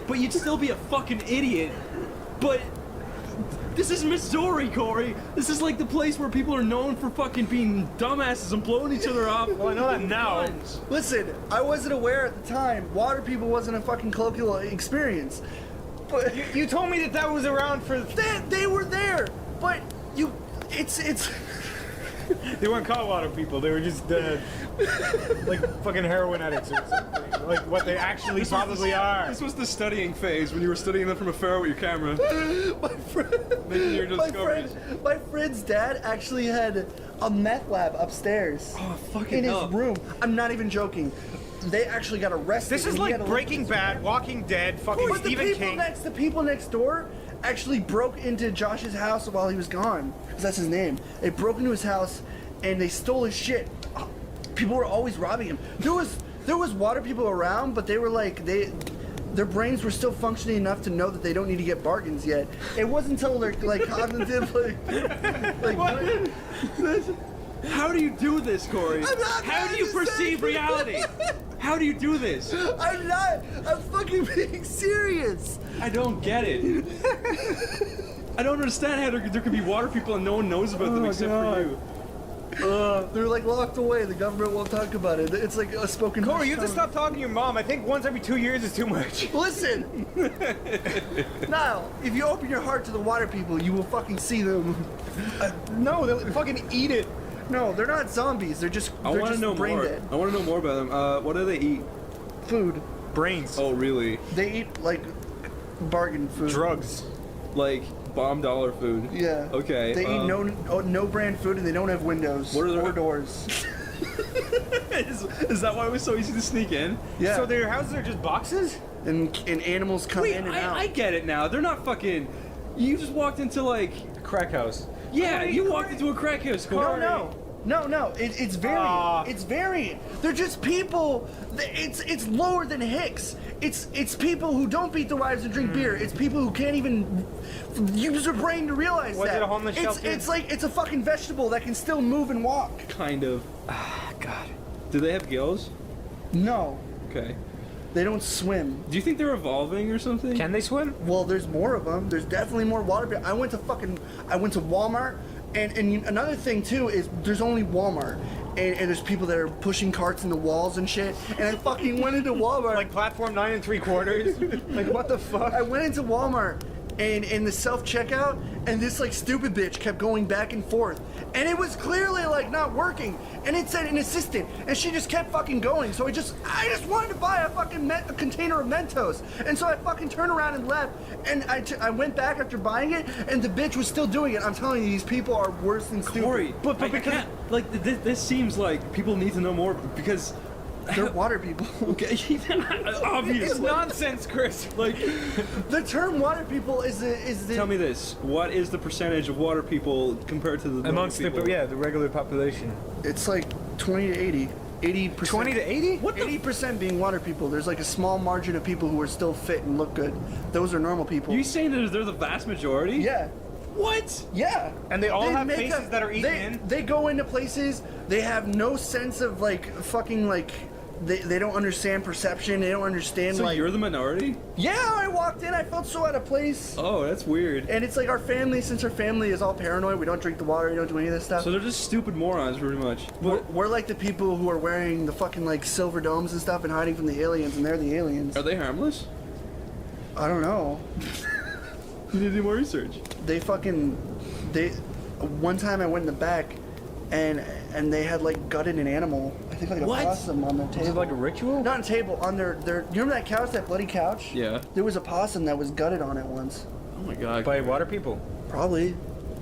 but you'd still be a fucking idiot. But this is Missouri, Corey. This is like the place where people are known for fucking being dumbasses and blowing each other up. Well, I know that now. Listen, I wasn't aware at the time. Water people wasn't a fucking colloquial experience. But You told me that was around for. they were there, but it's. They weren't called water people. They were just like fucking heroin addicts or something. Like what they actually probably are. This was the studying phase when you were studying them from afar with your camera. Making your discoveries. My friend's dad actually had a meth lab upstairs. Oh, fucking in his hell. room. I'm not even joking. They actually got arrested. This is and he had like to Breaking Bad, Walking Dead, fucking But Stephen King. the people next door actually broke into Josh's house while he was gone, because that's his name. They broke into his house and they stole his shit. People were always robbing him. There was water people around, but they were like their brains were still functioning enough to know that they don't need to get bargains yet. It wasn't until they're like cognitive, like How do you do this, Corey? How do you perceive reality? How do you do this? I'm not. I'm fucking being serious. I don't get it. I don't understand how there could be water people and no one knows about them except for you. They're like locked away. The government won't talk about it. It's like a spoken. Corey, you have to stop talking to your mom. I think once every 2 years is too much. Listen, Niall, if you open your heart to the water people, you will fucking see them. No, they'll fucking eat it. No, they're not zombies. They're just. I want to know brain more. dead. I want to know more about them. What do they eat? Food. Brains. Oh, really? They eat like bargain food. Drugs. Like bomb dollar food. Yeah. Okay. They eat no brand food and they don't have windows or doors. Is that why it was so easy to sneak in? Yeah. So their houses are just boxes? And animals come in and out. I get it now. They're not fucking. You just walked into like a crack house. Yeah, you walked into a crack house. Corey. No. It's varied. It's varied. They're just people. It's lower than Hicks. It's people who don't beat their wives and drink beer. It's people who can't even use their brain to realize Was that. it a homeless shelter? It's like it's a fucking vegetable that can still move and walk. Kind of. God. Do they have gills? No. Okay. They don't swim. Do you think they're evolving or something? Can they swim? Well, there's more of them. There's definitely more water bears. I went to Walmart, and another thing too is there's only Walmart, and there's people that are pushing carts in the walls and shit. And I fucking went into Walmart. Like platform 9 3/4. Like what the fuck? I went into Walmart and in the self-checkout, and this like stupid bitch kept going back and forth, and it was clearly like not working, and it said an assistant, and she just kept fucking going. So I just wanted to buy a fucking a container of Mentos, and so I fucking turned around and left, and I went back after buying it, and the bitch was still doing it. I'm telling you, these people are worse than stupid. Corey, but because like this seems like people need to know more because. They're water people. Okay, obviously. It's nonsense, Chris. Like, the term water people is the. Tell me this: what is the percentage of water people compared to the amongst people? the regular population? It's like 20 to 80. 80%. 20 to 80? What? 80% being water people. There's like a small margin of people who are still fit and look good. Those are normal people. You saying that they're the vast majority? Yeah. What? Yeah. And they all have faces that are eaten in? They go into places, they have no sense of like fucking like. They don't understand perception. They don't understand. So like, you're the minority? Yeah, I walked in. I felt so out of place. Oh, that's weird. And it's like our family. Since our family is all paranoid, we don't drink the water. We don't do any of this stuff. So they're just stupid morons, pretty much. We're like the people who are wearing the fucking like silver domes and stuff and hiding from the aliens, and they're the aliens. Are they harmless? I don't know. You need to do more research. One time I went in the back, and they had like gutted an animal. I think like a possum on their table. Is it like a ritual? Not a table, on their. You remember that couch, that bloody couch? Yeah. There was a possum that was gutted on it once. Oh my god. By water people? Probably.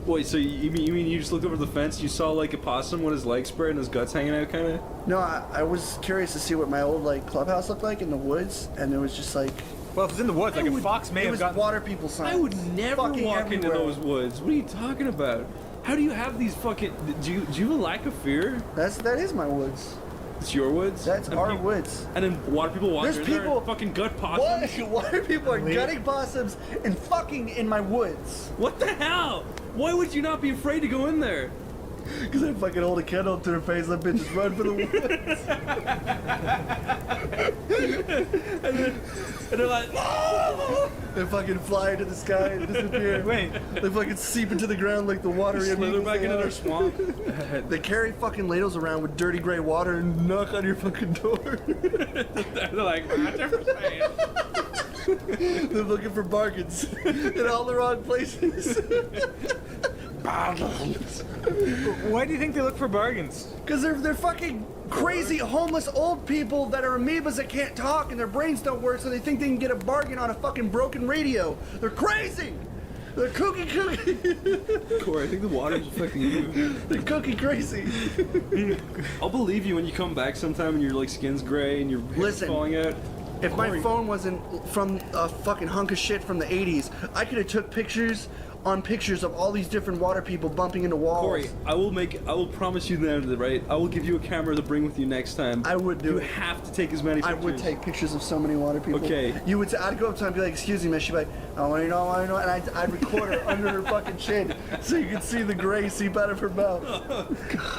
Wait, so you mean you just looked over the fence, you saw like a possum with his legs spread and his guts hanging out, kind of? No, I was curious to see what my old like clubhouse looked like in the woods, and there was just like. Well, if it's in the woods, like a fox may have gotten. Water people signs. I would never fucking walk into everywhere. those woods. What are you talking about? How do you have these fucking? Do you have a lack of fear? That is my woods. It's your woods. That's our woods. And then water people walk. There's people fucking gut possums. Water people are gutting possums and fucking in my woods. What the hell? Why would you not be afraid to go in there? Because I fucking hold a candle up to their face, let bitches run for the woods. and they're like, no! They fucking fly into the sky and disappear. Wait. They fucking seep into the ground like the water. Slither back into their swamp. They carry fucking ladles around with dirty gray water and knock on your fucking door. They're like, they're looking for bargains in all the wrong places. Bargains. Why do you think they look for bargains? Because they're fucking crazy homeless old people that are amoebas that can't talk and their brains don't work, so they think they can get a bargain on a fucking broken radio. They're crazy. They're kooky. Corey, I think the water's affecting you. They're kooky crazy. I'll believe you when you come back sometime and your like skin's gray and your hair's falling out. If my phone wasn't from a fucking hunk of shit from the 80s, I could have took pictures on pictures of all these different water people bumping into walls. Corey, I will promise you then, right? I will give you a camera to bring with you next time. I would do you it. You have to take as many pictures. I would take pictures of so many water people. Okay. You would say, I'd go up to her and be like, excuse me, miss. She'd be like, oh, I know, and I'd record her under her fucking chin so you could see the gray seep out of her mouth.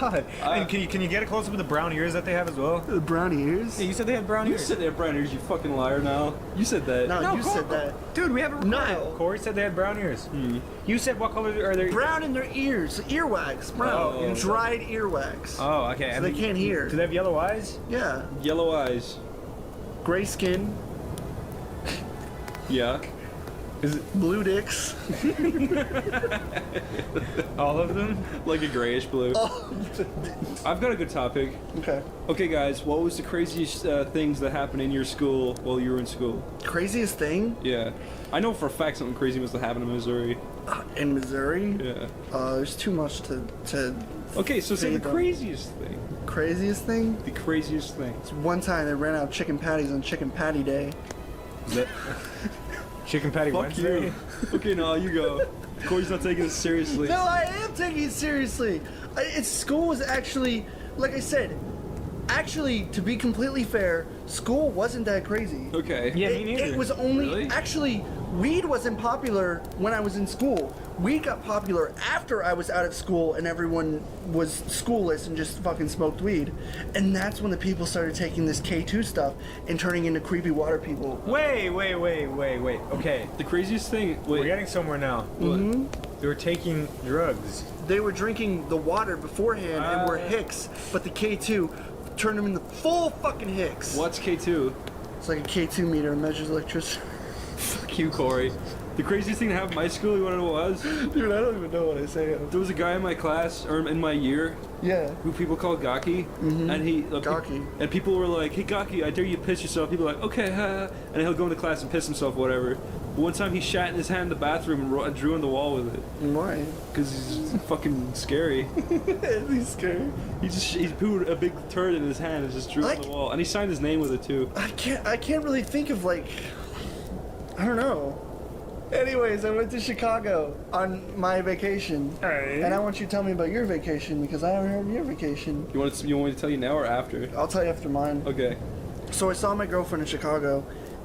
God. And can you get a close up of the brown ears that they have as well? The brown ears? Yeah, you said they had brown You ears. said they had brown ears, you fucking liar now. You said that. No, you said that. Dude, we have a recording. No. Corey said they had brown ears. You said what color are their brown in their ears, earwax, brown, Oh. dried earwax. Oh, okay. So they can't hear. Do they have yellow eyes? Yeah. Yellow eyes. Gray skin. Yeah. Is it blue dicks? All of them? Like a grayish blue. I've got a good topic. Okay. Okay, guys, what was the craziest things that happened in your school while you were in school? Craziest thing? Yeah. I know for a fact something crazy must have happened in Missouri. In Missouri? Yeah. There's too much to Okay, so say the about. craziest thing. Craziest thing? The craziest thing. It's one time they ran out of chicken patties on Chicken Patty Day. Is that Chicken Patty Fuck Wednesday? you. Okay, no, you go. Corey's not taking this seriously. No, I am taking it seriously. School was actually, like I said, to be completely fair, school wasn't that crazy. Okay. Yeah, me neither. It was only, Really? actually, weed wasn't popular when I was in school. Weed got popular after I was out of school and everyone was schoolless and just fucking smoked weed. And that's when the people started taking this K2 stuff and turning into creepy water people. Wait. Okay. The craziest thing. We're Wait. getting somewhere now. Mm-hmm. They were taking drugs. They were drinking the water beforehand and were hicks, but the K2 turned them into full fucking hicks. What's K2? It's like a K2 meter, it measures electricity. Fuck you, Corey. The craziest thing that happened in my school, you want to know what it was? Dude, I don't even know what I say. There was a guy in my class, or in my year, Yeah. who people call Gaki, and he Gaki. and people were like, "Hey Gaki, I dare you to piss yourself." People were like, "Okay," and he'll go into class and piss himself, whatever. But one time he shat in his hand in the bathroom and drew on the wall with it. Why? Because he's fucking scary. He's scary. He pooed a big turd in his hand and just drew on the wall, and he signed his name with it too. I can't really think of I don't know. Anyways, I went to Chicago on my vacation. Alright. And I want you to tell me about your vacation because I haven't heard of your vacation. You want me to tell you now or after? I'll tell you after mine. Okay. So I saw my girlfriend in Chicago,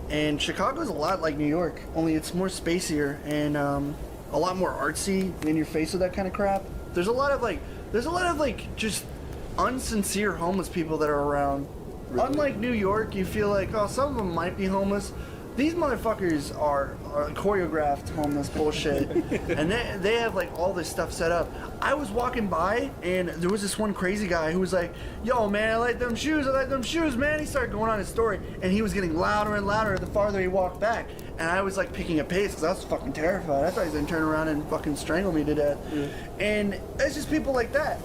and Chicago's a lot like New York, only it's more spacier and a lot more artsy and in your face with that kind of crap. There's a lot of just unsincere homeless people that are around. Really? Unlike New York, you feel like, oh, some of them might be homeless. These motherfuckers are choreographed homeless bullshit, and they have all this stuff set up. I was walking by, and there was this one crazy guy who was like, "Yo, man, I like them shoes, man." He started going on his story, and he was getting louder and louder the farther he walked back. And I was picking a pace because I was fucking terrified. I thought he was gonna turn around and fucking strangle me to death. Yeah. And it's just people like that.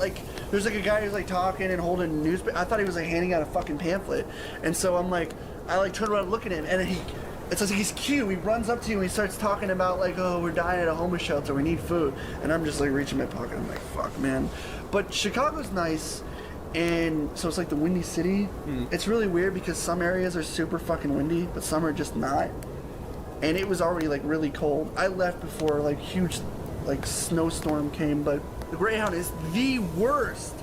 There's a guy who's talking and holding a newspaper. I thought he was handing out a fucking pamphlet, and so I turn around and look at him, and then it's like he's cute. He runs up to you and he starts talking about oh, we're dying at a homeless shelter, we need food. And I'm just reaching my pocket. I'm like, fuck, man. But Chicago's nice, and so it's the windy city. It's really weird because some areas are super fucking windy, but some are just not. And it was already really cold. I left before huge snowstorm came, but the Greyhound is the worst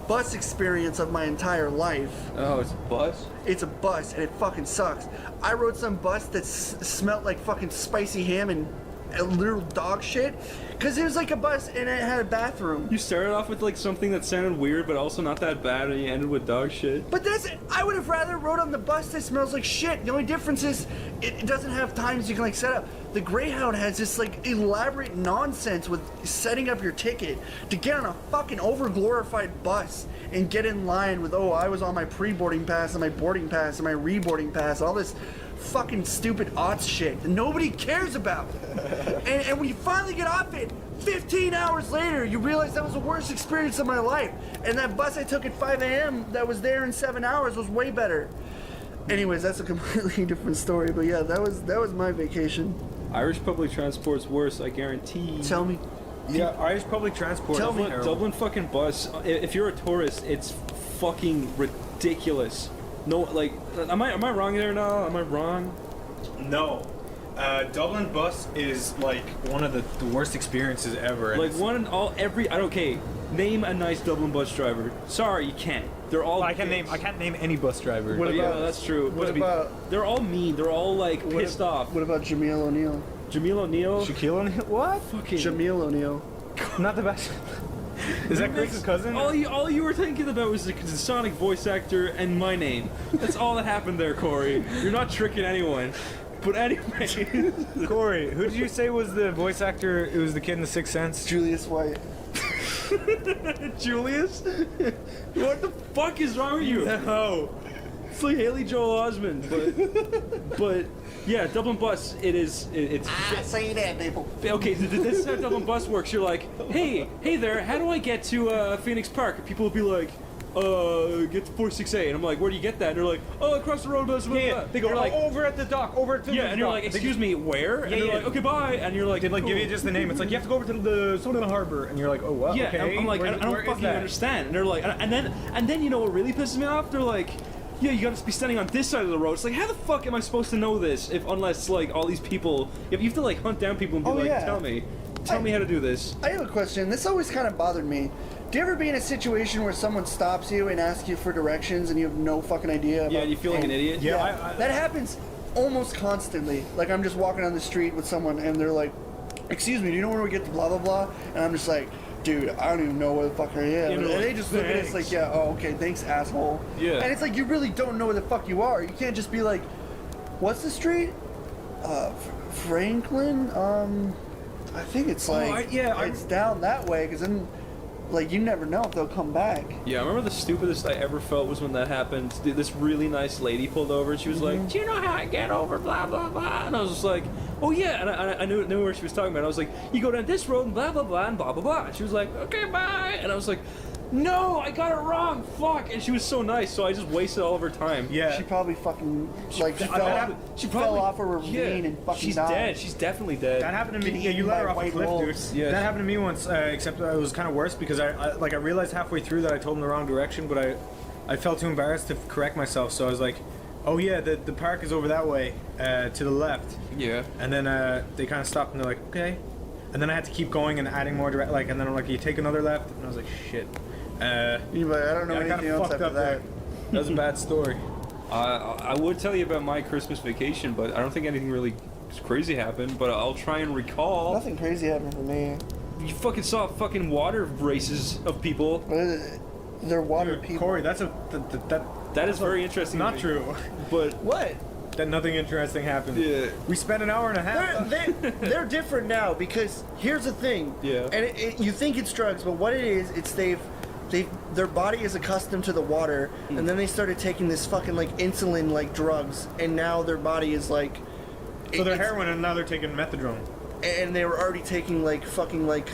bus experience of my entire life. Oh, it's a bus? It's a bus, and it fucking sucks. I rode some bus that smelled like fucking spicy ham and literal dog shit, because it was a bus and it had a bathroom. You started off with something that sounded weird, but also not that bad, and you ended with dog shit. But I would have rather rode on the bus that smells like shit. The only difference is it doesn't have times you can set up. The Greyhound has this elaborate nonsense with setting up your ticket to get on a fucking over-glorified bus and get in line with, oh, I was on my pre-boarding pass and my boarding pass and my re-boarding pass, all this fucking stupid aughts shit that nobody cares about. and when you finally get off it, 15 hours later, you realize that was the worst experience of my life. And that bus I took at 5 a.m. that was there in 7 hours was way better. Anyways, that's a completely different story. But yeah, that was my vacation. Irish public transport's worse, I guarantee. Tell me. Yeah, Irish public transport. Dublin fucking bus. If you're a tourist, it's fucking ridiculous. No, like, am I wrong there now? Am I wrong? No. Dublin bus is like one of the worst experiences ever. and Like it's- one and all, okay, name a nice Dublin bus driver. Sorry, you can't. They're all. I can't name any bus driver. Yeah, that's true. What about? They're all mean. They're all like pissed off. What about Jamil O'Neal? Jamil O'Neal. Shaquille O'Neal? What? Fucking Jamil O'Neal. Not the best. Is that Chris's cousin? All you were thinking about was the Sonic voice actor and my name. That's all that happened there, Corey. You're not tricking anyone. But anyway, Corey, who did you say was the voice actor? It was the kid in The Sixth Sense. Julius White. Julius? What the fuck is wrong with you? No. It's like Haley Joel Osment, but yeah, Dublin bus. It's. Say that, people. Okay, this is how Dublin bus works. You're like, hey there, how do I get to Phoenix Park? People will be like, get to 46A, and I'm like, where do you get that? And they're like, oh, across the road, blah, blah, blah. Yeah, they go like, over at the dock, over to the and you're dock. like, excuse me, where? And they're like, okay, bye. And you're like, They like cool. give you just the name. It's like you have to go over to the Solana Harbor, and you're like, oh what? Yeah, okay. I'm like, where, I don't where is fucking that? understand. And they're like, and then you know what really pisses me off? They're like, yeah, you gotta be standing on this side of the road. It's like, how the fuck am I supposed to know this unless like all these people, you have to like hunt down people and be tell me how to do this. I have a question. This always kind of bothered me. Do you ever be in a situation where someone stops you and asks you for directions and you have no fucking idea? Yeah, and you feel like an idiot. Yeah, that happens almost constantly. Like I'm just walking down the street with someone and they're like, "Excuse me, do you know where we get to blah blah blah?" And I'm just like, "Dude, I don't even know where the fuck I am." And And they're they like, just look at us like, "Yeah, oh okay, thanks, asshole." Yeah. And it's like you really don't know where the fuck you are. You can't just be like, "What's the street?" Franklin. I think it's like it's down that way because then. Like, you never know if they'll come back. Yeah, I remember the stupidest I ever felt was when that happened. This really nice lady pulled over and she was like, do you know how I get over, blah, blah, blah. And I was just like, oh yeah, and I knew where she was talking about. I was like, you go down this road and blah, blah, blah, and blah, blah, blah. And she was like, okay, bye. And I was like, no, I got it wrong, fuck. And she was so nice, so I just wasted all of her time. Yeah. She probably fucking, fell off a ravine and fucking she's died. dead. She's definitely dead. That happened to me. Getting Yeah, you eaten let by her off a white cliff, dude. wolves. Yeah. That happened to me once, except it was kind of worse because I realized halfway through that I told him the wrong direction, but I felt too embarrassed to correct myself, so I was like, oh yeah, the park is over that way, to the left. Yeah. And then they kind of stopped and they're like, okay. And then I had to keep going and adding more direct, and then I'm like, you take another left, and I was like, shit. I don't know I anything kinda else fucked after up that. there. That was a bad story. I would tell you about my Christmas vacation, but I don't think anything really crazy happened. But I'll try and recall. Nothing crazy happened for me. You fucking saw fucking water races of people. They're water people. Corey, that is very interesting. Not to me. true. But what? That nothing interesting happened. Yeah. We spent an hour and a half. They're different now because here's the thing. Yeah. And you think it's drugs, but what it is, it's their body is accustomed to the water, and then they started taking this fucking like insulin like drugs, and now their body is like. So they're heroin, and now they're taking methadone. And they were already taking like fucking like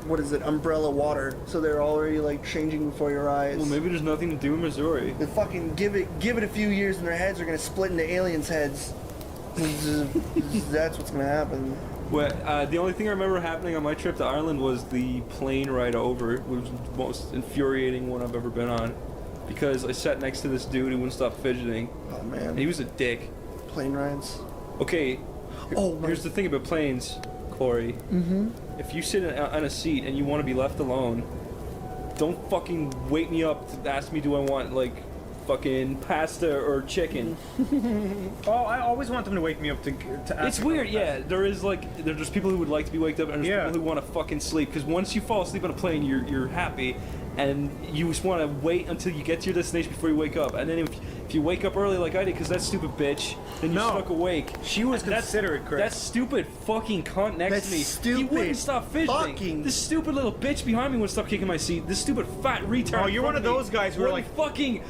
what is it, umbrella water. So they're already like changing before your eyes. Well, maybe there's nothing to do in Missouri. They fucking give it a few years, and their heads are gonna split into aliens' heads. That's what's gonna happen. Well, the only thing I remember happening on my trip to Ireland was the plane ride over, which was the most infuriating one I've ever been on, because I sat next to this dude who wouldn't stop fidgeting. Oh man. He was a dick. Plane rides. Okay. Oh, here's the thing about planes, Corey. Mm-hmm. If you sit on a seat and you want to be left alone, don't fucking wake me up to ask me, do I want like fucking pasta or chicken? Oh, I always want them to wake me up to ask. It's weird, yeah. There's people who would like to be waked up, and there's people who want to fucking sleep. Because once you fall asleep on a plane, you're happy, and you just want to wait until you get to your destination before you wake up. And then if you wake up early like I did, because that stupid bitch, then you're stuck awake. She was considerate, Chris. That stupid fucking cunt next to me. He wouldn't stop fidgeting. This stupid little bitch behind me wouldn't stop kicking my seat. This stupid fat retard. Oh, you're one of those guys who are like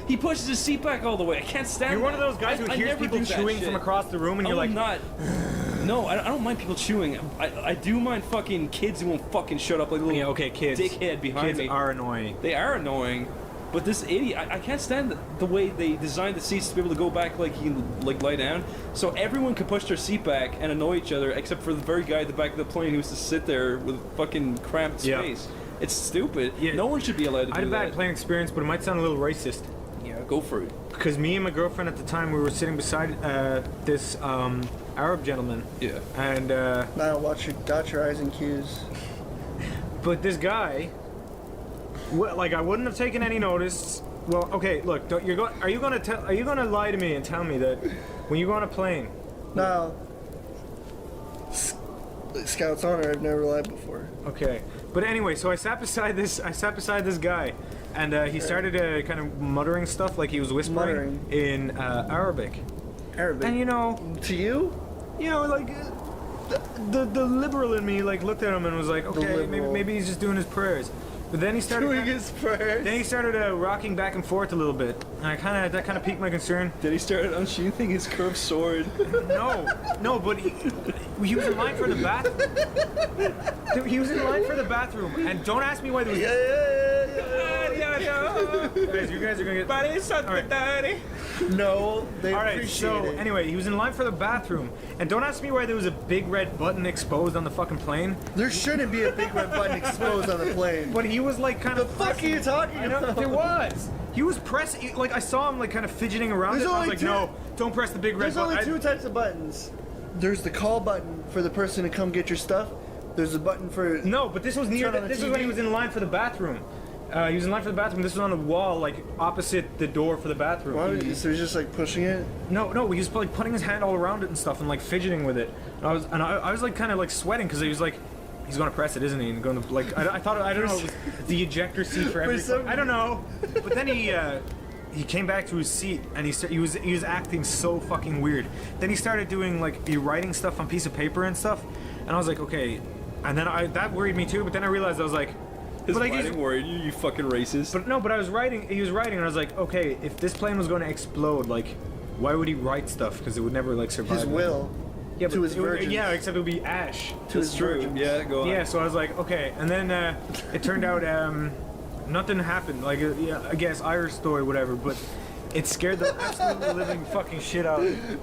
he pushes his seat back all the way. I can't stand. You're one of those guys who I hears never people do that chewing shit. from across the room, and you're like, I'm not. No, I don't mind people chewing. I do mind fucking kids who won't fucking shut up like a little kids. dickhead behind Kids me. are annoying. They are annoying. But this idiot, I can't stand the way they designed the seats to be able to go back like you can like lie down. So everyone could push their seat back and annoy each other, except for the very guy at the back of the plane who has to sit there with fucking cramped space. It's stupid. Yeah. No one should be allowed to do that. I had a bad plane experience, but it might sound a little racist. Yeah, go for it. Because me and my girlfriend at the time, we were sitting beside this Arab gentleman. Yeah. And Now dot your I's and Q's. but this guy, like, I wouldn't have taken any notice. Well, okay, look, are you gonna lie to me and tell me that when you go on a plane? No. Scout's honor, I've never lied before. Okay, but anyway, so I sat beside this guy, and he started kind of muttering stuff, like he was whispering in Arabic. Arabic. And you know, to you, like the liberal in me like looked at him and was like, okay, maybe he's just doing his prayers. But then he started doing his prayers. Then he started rocking back and forth a little bit, and that kind of piqued my concern. Then he started unsheathing his curved sword. No, but he was in line for the bathroom. He was in line for the bathroom, and don't ask me why there was. Guys, you guys are gonna get. No, they Alright, appreciate so it. anyway, he was in line for the bathroom, and don't ask me why there was a big red button exposed on the fucking plane. There shouldn't be a big red button exposed on the plane. But he was like kind of. The fuck are you talking about? There was. He was pressing. Like I saw him like kind of fidgeting around it. And I was like, no, don't press the big red button. There's only two types of buttons. There's the call button for the person to come get your stuff. There's a button for. No, but this was near. This was when he was in line for the bathroom. He was in line for the bathroom. This was on the wall, like opposite the door for the bathroom. So he's just like pushing it? No, he was like putting his hand all around it and stuff, and like fidgeting with it. And I was like kind of like sweating because he was like, he's gonna press it, isn't he? And going to like, I thought, I don't know, it was the ejector seat for everything. I don't know. But then he came back to his seat and he was acting so fucking weird. Then he started doing like writing stuff on piece of paper and stuff, and I was like, okay. And then that worried me too. But then I realized I was like. His writing worried you, you fucking racist. But no, but he was writing, and I was like, okay, if this plane was going to explode, like, why would he write stuff? Because it would never, like, survive. His will. Yeah, to his virgins. Yeah, except it would be ash. To his virgins. Yeah, go on. Yeah, so I was like, okay. And then it turned out nothing happened. Like, yeah, I guess Irish story, whatever, but it scared the absolute living fucking shit out of me.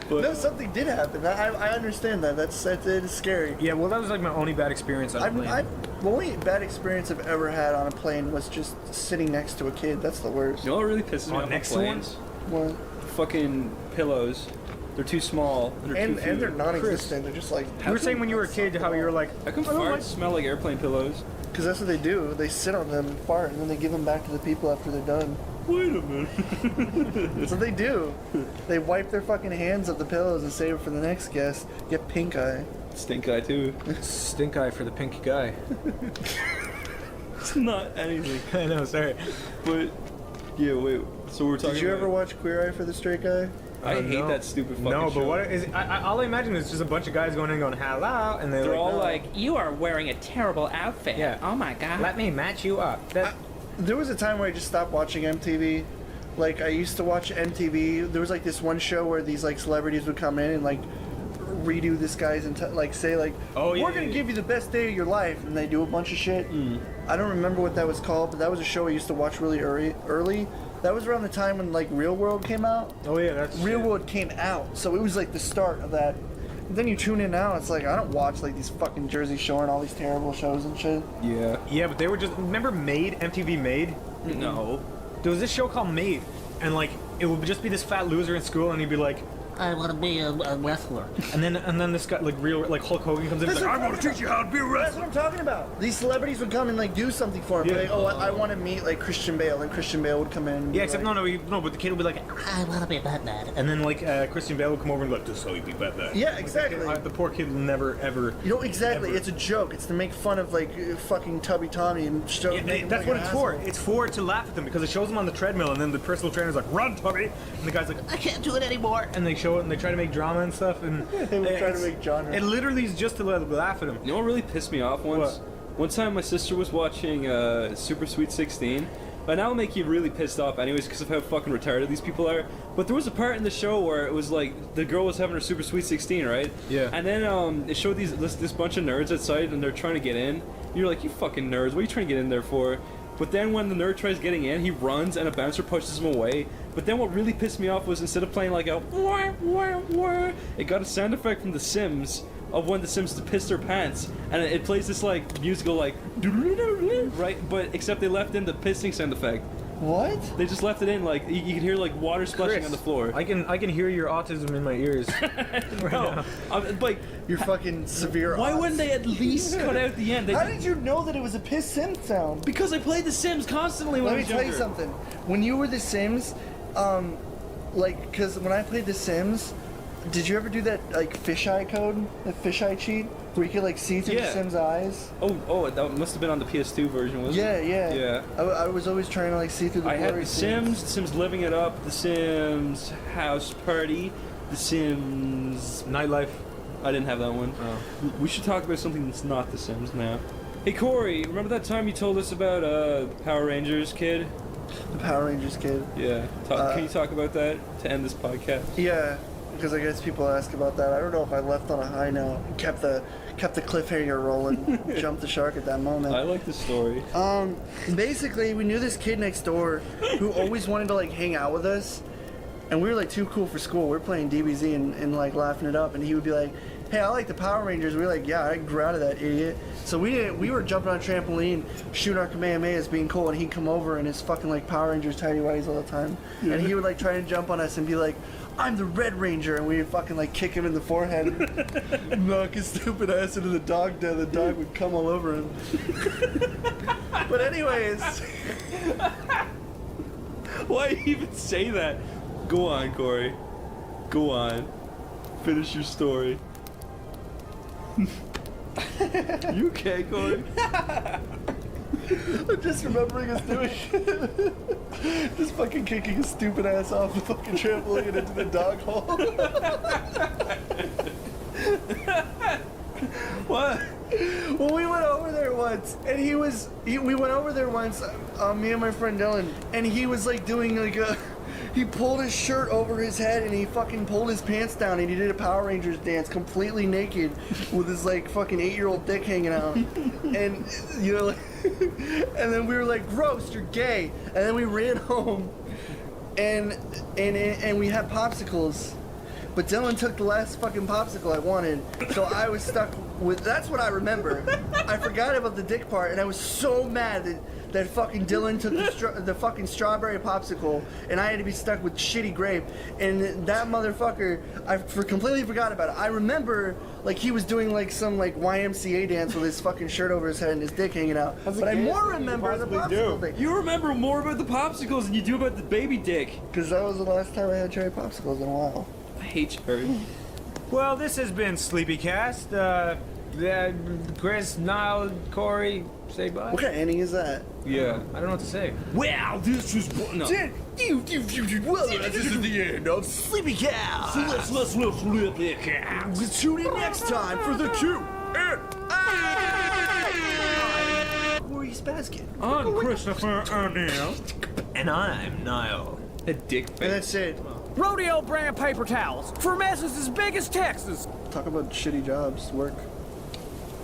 But no, something did happen. I understand that. It is scary. Yeah, well, that was like my only bad experience on a plane. The only bad experience I've ever had on a plane was just sitting next to a kid. That's the worst. You know what really pisses me off next on planes? What? Fucking pillows. They're too small. And they're non-existent. They're just like. You were saying when you were a kid how you were like. How come farts smell like airplane pillows? Because that's what they do. They sit on them and fart, and then they give them back to the people after they're done. Wait a minute. That's what they do. They wipe their fucking hands of the pillows and save it for the next guest. Get pink eye. Stink eye too. Stink eye for the pink guy. It's not anything. I know, sorry. But yeah, wait. So we're talking. Did you ever watch Queer Eye for the Straight Guy? I hate that stupid fucking No, but show. what is all I imagine is just a bunch of guys going in going hello, and They're like, all no. like, you are wearing a terrible outfit. Yeah. Oh my god. Let me match you up. There was a time where I just stopped watching MTV. Like, I used to watch MTV. There was like this one show where these like celebrities would come in and like redo this guy's like say like, oh, yeah, we're gonna give you the best day of your life, and they do a bunch of shit. I don't remember what that was called, but that was a show I used to watch really early. That was around the time when like Real World came out. Oh yeah, that's Real World came out, so it was like the start of that. And then you tune in now, it's like I don't watch like these fucking Jersey Shore and all these terrible shows and shit. Yeah. Yeah, but they were just remember Made? MTV Made? No. There was this show called Made, and like it would just be this fat loser in school, and he'd be like, I want to be a wrestler. And then this guy like Hulk Hogan comes in and is like, I'm gonna teach you how to be a wrestler. That's what I'm talking about. These celebrities would come and like do something for him. Yeah. Like, oh, I want to meet like Christian Bale, and Christian Bale would come in. And Yeah, be except like, no, but the kid would be like, I want to be Batman. and then like Christian Bale would come over and be like, this is how you be Batman. Yeah, exactly. The poor kid will never ever. You know exactly. Ever. It's a joke. It's to make fun of like fucking Tubby Tommy and show. Yeah, make him that's like what an it's for. asshole. It's for to laugh at them because it shows them on the treadmill, and then the personal trainer's like, "Run, Tubby!" and the guy's like, I can't do it anymore. and they show it, and they try to make drama and stuff, and They would try to it's- make genre. It literally is just to laugh at him. You know what really pissed me off once? One time my sister was watching Super Sweet 16. But now it'll make you really pissed off anyways because of how fucking retarded these people are. But there was a part in the show where it was like the girl was having her Super Sweet 16, right? Yeah. And then it showed this bunch of nerds outside and they're trying to get in. And you're like, you fucking nerds, what are you trying to get in there for? But then when the nerd tries getting in, he runs and a bouncer pushes him away. But then what really pissed me off was instead of playing like a wah, wah, wah, it got a sound effect from The Sims of when the Sims piss their pants, and it plays this like musical like right, but except they left in the pissing sound effect. What? They just left it in. Like you could hear like water splashing Chris, on the floor. I can hear your autism in my ears. No, I'm, like You're fucking severe. why odds. wouldn't they at least cut out the end? They, How did you know that it was a piss Sim sound? because I played The Sims constantly when Let I me was tell you younger. something. When you were The Sims, because when I played The Sims, did you ever do that like fisheye code, the fisheye cheat, where you could like see through the Yeah. Sims' eyes? Oh, that must have been on the PS2 version, wasn't it? Yeah. Yeah. I was always trying to like see through the I had blurry The scenes. Sims, The Sims Living It Up, The Sims House Party, The Sims Nightlife. I didn't have that one. Oh. We should talk about something that's not The Sims now. Hey Corey, remember that time you told us about the Power Rangers kid? The Power Rangers kid. Yeah. Can you talk about that to end this podcast? Yeah, because I guess people ask about that. I don't know if I left on a high note, and kept the cliffhanger rolling, jumped the shark at that moment. I like the story. Basically, we knew this kid next door who always wanted to like hang out with us, and we were like too cool for school. We were playing DBZ and like laughing it up, and he would be like, "Hey, I like the Power Rangers." We were like, "Yeah, I grew out of that, idiot." So we were jumping on a trampoline, shooting our Kamehamehas, being cool, and he'd come over in his fucking like Power Rangers tidy whities all the time, and he would like try to jump on us and be like, "I'm the Red Ranger," and we would fucking like kick him in the forehead, knock his stupid ass into the dog den. The dog would come all over him. But anyways, Why even say that? Go on, Corey. Go on. Finish your story. You okay, Corey? I'm just remembering us doing just fucking kicking his stupid ass off the fucking trampoline into the dog hole. What? Well, we went over there once, and we went over there once, me and my friend Dylan, and he was like doing like he pulled his shirt over his head and he fucking pulled his pants down and he did a Power Rangers dance completely naked with his like fucking 8-year-old dick hanging out. And you know, like, and then we were like, "Gross, you're gay." And then we ran home and we had popsicles. But Dylan took the last fucking popsicle I wanted, so I was stuck with. That's what I remember. I forgot about the dick part, and I was so mad that fucking Dylan took the fucking strawberry popsicle, and I had to be stuck with shitty grape. And that motherfucker, completely forgot about it. I remember like he was doing like some like YMCA dance with his fucking shirt over his head and his dick hanging out. But I more remember the popsicle thing. You remember more about the popsicles than you do about the baby dick. Because that was the last time I had cherry popsicles in a while. I hate you. Well, this has been SleepyCast. Chris, Niall, Corey, say bye. What kind of ending is that? Yeah. I don't know what to say. Well, this is no. Well, this is the end of SleepyCast. So let's SleepyCast. Tune in next time for the Q. Corey Spaskin. I'm Christopher O'Neill. And I'm Niall. A dick face. And that's it. Rodeo brand paper towels for messes as big as Texas. Talk about shitty jobs, work.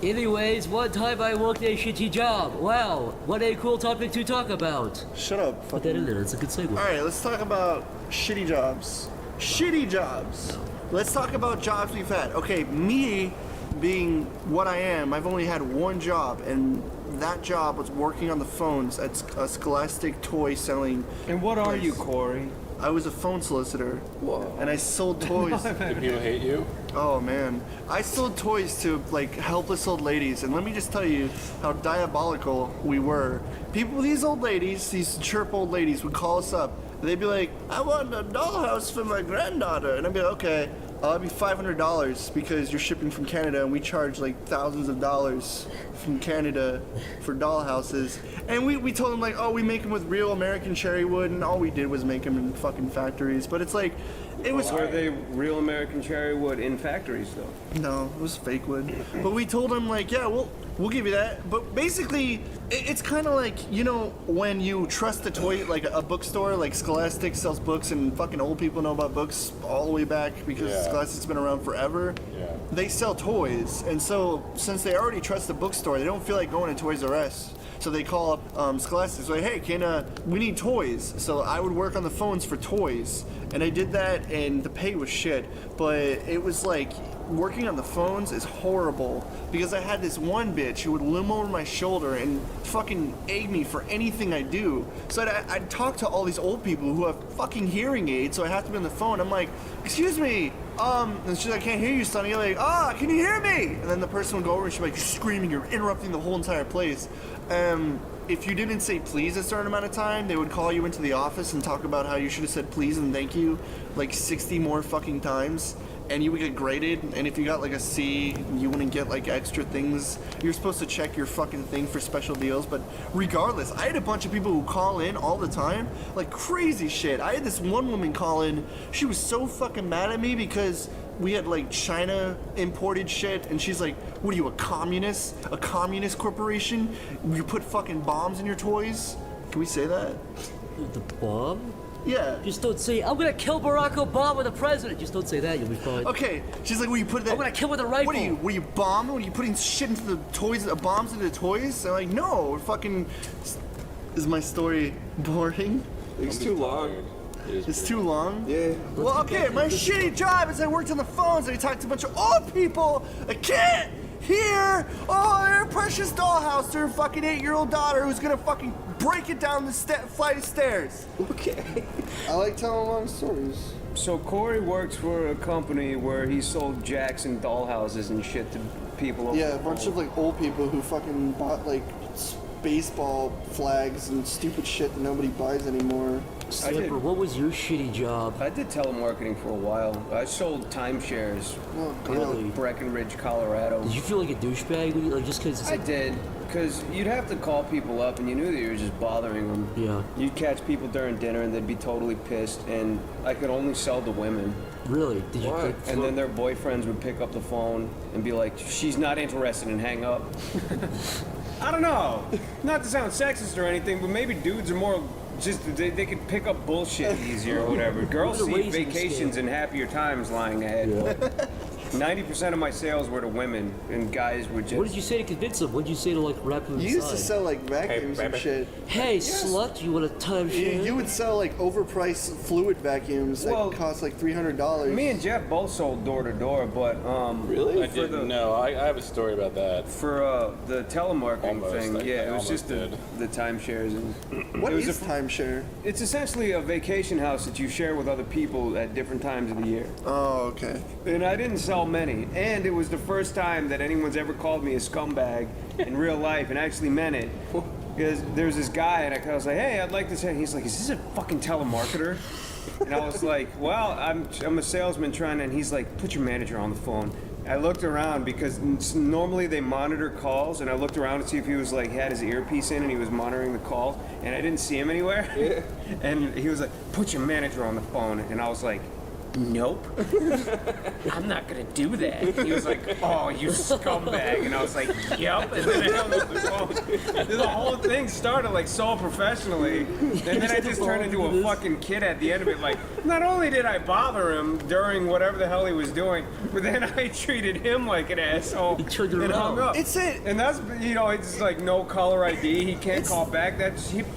Anyways, one time I worked a shitty job. Wow, what a cool topic to talk about. Shut up. Put that in there, it's a good segue. Alright, let's talk about shitty jobs. Shitty jobs. Let's talk about jobs we've had. Okay, me being what I am, I've only had one job, and that job was working on the phones at a Scholastic toy selling. And what are place. you, Corey? I was a phone solicitor. Whoa. And I sold toys. Do people hate you? Oh man. I sold toys to like helpless old ladies, and let me just tell you how diabolical we were. These old ladies, these chirp old ladies would call us up. And they'd be like, "I want a dollhouse for my granddaughter." And I'd be like, "Okay, it'd be $500 because you're shipping from Canada and we charge like thousands of dollars from Canada for dollhouses." And we told them like, "Oh, we make them with real American cherry wood," and all we did was make them in fucking factories. But it's like, it was. Were they real American cherry wood in factories though? No, it was fake wood. But we told them like, "Yeah, we'll give you that." But basically, it's kind of like, you know, when you trust a toy, like a bookstore, like Scholastic sells books, and fucking old people know about books all the way back because Scholastic's been around forever. Yeah. They sell toys, and so since they already trust the bookstore, they don't feel like going to Toys R Us. So they call up Scholastic, like, "Hey, we need toys." So I would work on the phones for toys, and I did that, and the pay was shit. But it was like, working on the phones is horrible because I had this one bitch who would loom over my shoulder and fucking egg me for anything I do. So I'd talk to all these old people who have fucking hearing aids, so I have to be on the phone. I'm like, excuse me, and she's like, I can't hear you, Sonny. I'm like, can you hear me? And then the person would go over and she'd be like, you're screaming, you're interrupting the whole entire place. If you didn't say please a certain amount of time, they would call you into the office and talk about how you should have said please and thank you like 60 more fucking times, and you would get graded. And if you got like a C, you wouldn't get like extra things. You're supposed to check your fucking thing for special deals, but regardless, I had a bunch of people who call in all the time, like crazy shit. I had this one woman call in, she was so fucking mad at me because we had like China imported shit, and she's like, what are you, a communist? A communist corporation? You put fucking bombs in your toys? Can we say that? The bomb? Yeah. Just don't say, I'm gonna kill Barack Obama, the president. Just don't say that, you'll be fine. Okay, she's like, will you put that? I'm gonna kill with a rifle. What are you bombing? Are you putting shit into the toys, bombs into the toys? I'm like, no, fucking. Is my story boring? It's too long. It's too long? Yeah. Well, okay, my shitty job is I worked on the phones and I talked to a bunch of old people. I can't hear. Oh, their precious dollhouse, their fucking 8-year-old daughter who's gonna fucking break it down the flight of stairs. Okay. I like telling long stories. So Corey works for a company where he sold Jackson dollhouses and shit to people. Yeah, a bunch of like old people who fucking bought like baseball flags and stupid shit that nobody buys anymore. Slipper, what was your shitty job? I did telemarketing for a while. I sold timeshares Really? Breckenridge, Colorado. Did you feel like a douchebag when you, like, just because? I did, because you'd have to call people up and you knew that you were just bothering them. Yeah. You'd catch people during dinner and they'd be totally pissed, and I could only sell to women. Really? Did you? Like, and then their boyfriends would pick up the phone and be like, she's not interested, and hang up. I don't know. Not to sound sexist or anything, but maybe dudes are more just, they could pick up bullshit easier or whatever. Girls see vacations and happier times lying ahead. 90% of my sales were to women, and guys would just... What did you say to convince them? What did you say to, like, wrap them You inside? used to sell like vacuums and shit. Hey, slut, you want a timeshare? You would sell like overpriced fluid vacuums that cost like $300. Me and Jeff both sold door to door, but Really? I didn't know. I have a story about that. For the telemarketing Almost, thing, I it was almost just did. the timeshares. And What it was is timeshare? It's essentially a vacation house that you share with other people at different times of the year. Oh, okay. And I didn't sell many, and it was the first time that anyone's ever called me a scumbag in real life, and actually meant it. Because there's this guy, and I was like, hey, I'd like to say, he's like, is this a fucking telemarketer? And I was like, well, I'm a salesman trying to, and he's like, put your manager on the phone. I looked around because normally they monitor calls, and I looked around to see if he was like, had his earpiece in and he was monitoring the calls, and I didn't see him anywhere. Yeah. And he was like, put your manager on the phone, and I was like, nope. I'm not gonna do that. He was like, oh, you scumbag. And I was like, yep. And then I hung up the phone. The whole thing started like so professionally. And then I just turned into a fucking kid at the end of it. Like, not only did I bother him during whatever the hell he was doing, but then I treated him like an asshole and hung up. And that's, it's like no caller ID. He can't call back.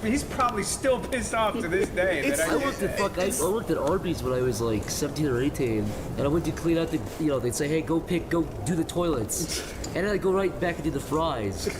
He's probably still pissed off to this day. I worked at Arby's when I was like 17 or 18, and I went to clean out the, they'd say, hey, go do the toilets. And then I'd go right back and do the fries.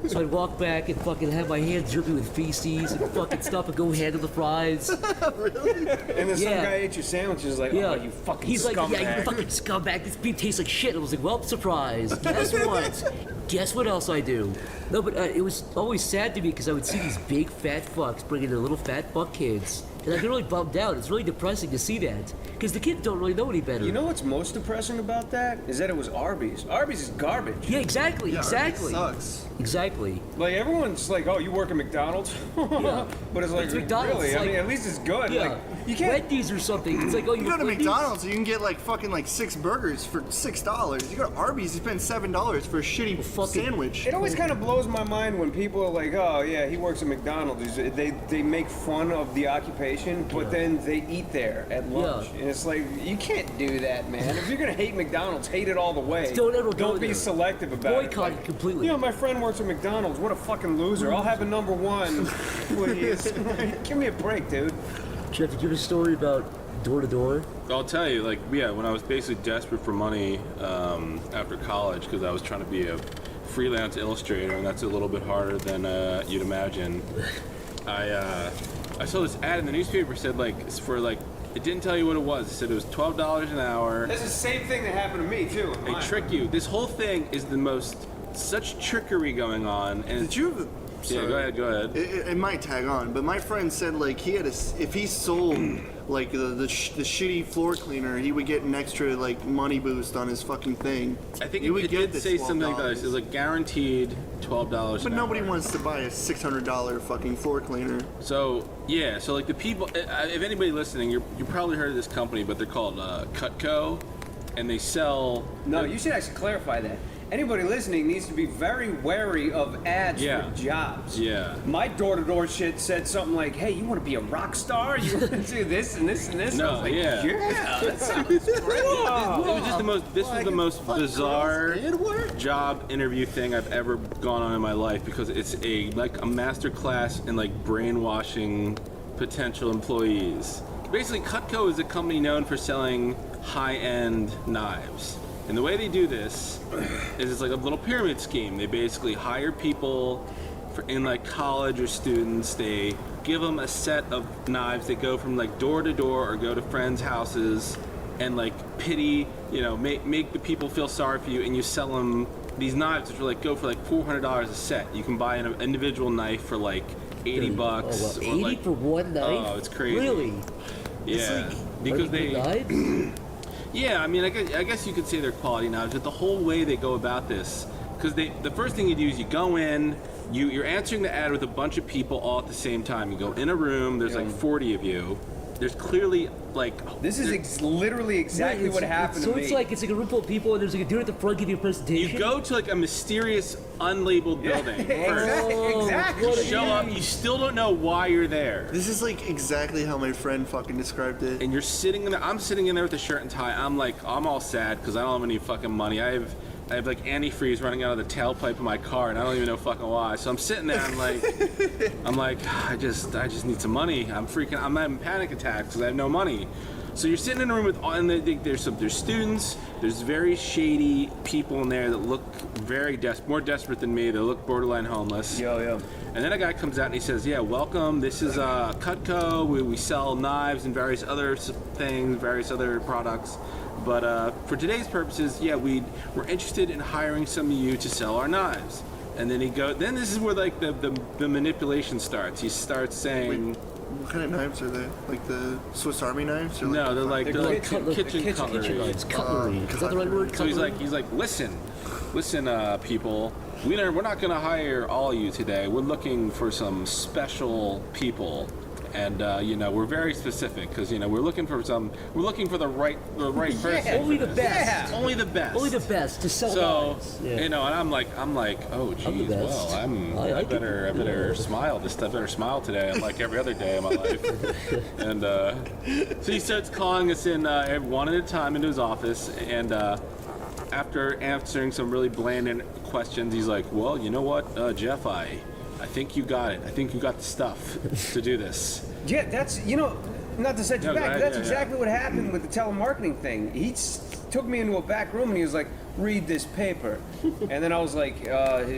So I'd walk back and fucking have my hands dripping with feces and fucking stuff and go handle the fries. Really? And then some guy ate your sandwiches like, oh, you fucking He's scumbag. like, yeah, you fucking scumbag. This beef tastes like shit. And I was like, well, surprise. Guess what? Guess what else I do? No, but it was always sad to me because I would see these big fat fucks bringing their little fat fuck kids. And I'd get really bummed out. It's really depressing to see that. Because the kids don't really know any better. You know what's most depressing about that? Is that it was Arby's. Arby's is garbage. Yeah, exactly, Yeah, exactly. Arby's sucks. Exactly. Like, everyone's like, oh, you work at McDonald's? Yeah. But it's like, It's McDonald's, really? like- I mean, at least it's good. Yeah. Like, you can't... Wendy's or something. It's like, oh, You go to Wendy's? McDonald's, you can get like fucking like 6 burgers for $6. You go to Arby's, you spend $7 for a shitty sandwich. It always kind of blows my mind when people are like, oh, yeah, he works at McDonald's. They make fun of the occupation, but then they eat there at lunch. And it's like, you can't do that, man. If you're going to hate McDonald's, hate it all the way. Don't ever go Don't be there. selective about Boycott it. it completely. My friend works at McDonald's. What a fucking loser. I'll have a number one, please. Give me a break, dude. Jeff, did you have a story about door to door? I'll tell you, like, yeah, when I was basically desperate for money after college because I was trying to be a freelance illustrator, and that's a little bit harder than you'd imagine. I saw this ad in the newspaper said like it's for like it didn't tell you what it was. It said it was $12 an hour. That's the same thing that happened to me too. They trick you. This whole thing is such trickery going on. And Did you? Yeah, go ahead. It might tag on, but my friend said like he had if he sold like the shitty floor cleaner, he would get an extra like money boost on his fucking thing. I think he would get did say something like that. It was like guaranteed $12. But an nobody hour. wants to buy a $600 fucking floor cleaner. So yeah, so like the people, if anybody listening, you probably heard of this company, but they're called Cutco, and they sell. No, you should actually clarify that. Anybody listening needs to be very wary of ads for jobs. Yeah. My door-to-door shit said something like, "Hey, you want to be a rock star? You want to do this and this and this?" No, I was like, yeah. that sounds great. It was just the most. This was the most bizarre job interview thing I've ever gone on in my life because it's like a master class in like brainwashing potential employees. Basically, Cutco is a company known for selling high-end knives. And the way they do this is it's like a little pyramid scheme. They basically hire people in like college or students. They give them a set of knives. They go from like door to door or go to friends' houses and like pity, make the people feel sorry for you, and you sell them these knives which are like go for like $400 a set. You can buy an individual knife for like $80. Oh, 80 for one knife? Oh, it's crazy. Really? Yeah, because they. Knives? Yeah, I mean, I guess you could say they're quality knives, but the whole way they go about this, because the first thing you do is you go in, you're answering the ad with a bunch of people all at the same time. You go in a room, there's like 40 of you. There's clearly like this is literally exactly what happened to me. So it's like a room full of people, and there's like a dude at the front giving you a presentation. You go to like a mysterious, unlabeled building. Exactly. You show up, you still don't know why you're there. This is like exactly how my friend fucking described it. And you're sitting in there. I'm sitting in there with a shirt and tie. I'm all sad because I don't have any fucking money. I have like antifreeze running out of the tailpipe of my car, and I don't even know fucking why. So I'm sitting there. I'm like, I just need some money. I'm having panic attacks because I have no money. So you're sitting in a room with, and there's students. There's very shady people in there that look very more desperate than me. They look borderline homeless. Yo. And then a guy comes out and he says, "Yeah, welcome. This is Cutco. We sell knives and various other things, various other products. But for today's purposes, yeah, we're interested in hiring some of you to sell our knives." And then then this is where like the manipulation starts. He starts saying, what kind of knives are they? Like the Swiss Army knives? Or no, they're like kitchen cutlery. Kitchen knives. Cutlery. Is that the right word? So he's like, listen, people. We're not going to hire all of you today. We're looking for some special people. And we're very specific because we're looking for the right person. Only the best. Yeah. Only the best. Only the best to sell knives. Yeah. And I'm like, oh geez, well, I better smile. I better smile today. I'm like every other day of my life. And so he starts calling us in one at a time into his office, and after answering some really bland questions, he's like, well, you know what, Jeff, I think you got it. I think you got the stuff to do this. Yeah, that's, not to set you back, that's exactly what happened with the telemarketing thing. He took me into a back room and he was like, read this paper. And then I was like,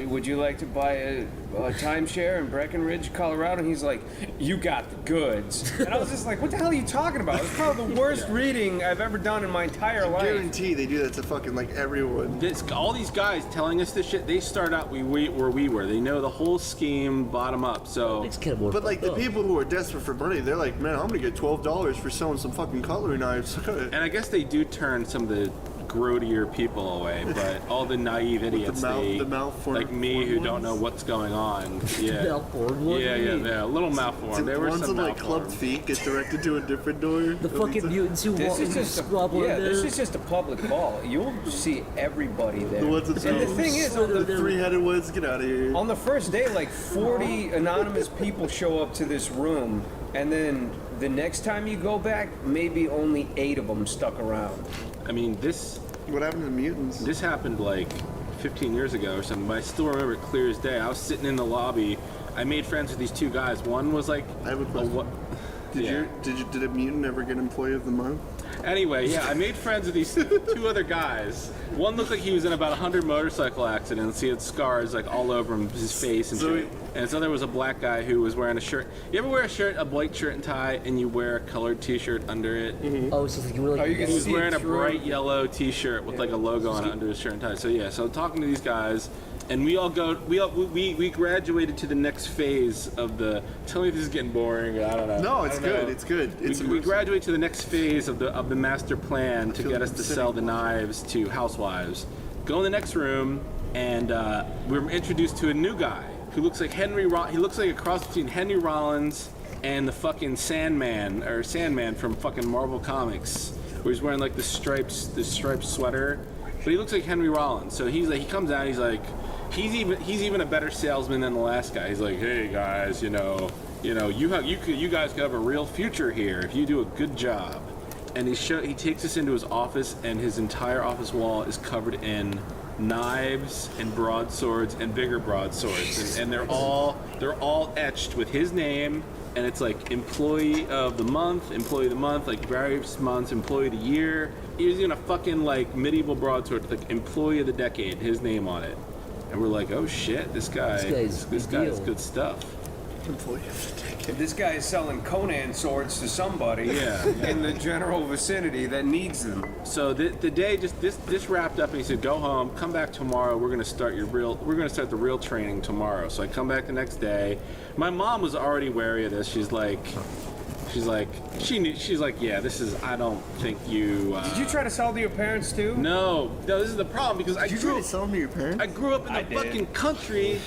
would you like to buy a timeshare in Breckenridge, Colorado? And he's like, you got the goods. And I was just like, what the hell are you talking about? It's probably the worst reading I've ever done in my entire life. I guarantee they do that to fucking like everyone. All these guys telling us this shit, they start out where we were. They know the whole scheme bottom up. So, but like the people who are desperate for money, they're like, man, I'm gonna get $12 for selling some fucking cutlery knives. And I guess they do turn some of the grodier people away, but all the naive idiots, like me who don't know what's going on. Yeah, yeah, a little malformed. There were ones some with like clubbed feet get directed to a different door. The fucking mutants who walk and squabble in there. This is just a public ball. You'll see everybody there. The ones with and the thing is, the three-headed ones, get out of here. On the first day, like 40 anonymous people show up to this room, and then the next time you go back, maybe only 8 of them stuck around. I mean, what happened to the mutants? This happened like 15 years ago or something, but I still remember it clear as day. I was sitting in the lobby. I made friends with these two guys. One was like, I have a question. Did a mutant ever get Employee of the Month? Anyway, yeah, I made friends with these two other guys. One looked like he was in about 100 motorcycle accidents. He had scars like all over him, his face and shit. And this other was a black guy who was wearing a shirt. You ever wear a white shirt and tie, and you wear a colored T-shirt under it? Oh, so you were like, He was wearing a bright yellow T-shirt with like a logo on it under his shirt and tie. So yeah, so talking to these guys. And we graduated to the next phase of the. Tell me if this is getting boring. I don't know. No, it's good. Know. It's good. We graduate to the next phase of the master plan to get us to sell the knives to housewives. Go in the next room, and we were introduced to a new guy who looks like he looks like a cross between Henry Rollins and the fucking Sandman from fucking Marvel Comics, where he's wearing like the striped sweater. But he looks like Henry Rollins. So he comes out. He's like. He's even a better salesman than the last guy. He's like, hey guys, you guys could have a real future here if you do a good job. And he takes us into his office, and his entire office wall is covered in knives and broadswords and bigger broadswords, and they're all etched with his name. And it's like employee of the month, like various months, employee of the year. He was using a fucking like medieval broadsword, like employee of the decade, his name on it. And we're like, oh shit, this guy's good stuff. This guy is selling Conan swords to somebody in the general vicinity that needs them. So the day this wrapped up, and he said, go home, come back tomorrow. We're gonna start the real training tomorrow. So I come back the next day. My mom was already wary of this. She's like, yeah, this is. I don't think you. Did you try to sell to your parents too? No, this is the problem because Did you try to sell them to your parents? I grew up in the fucking country.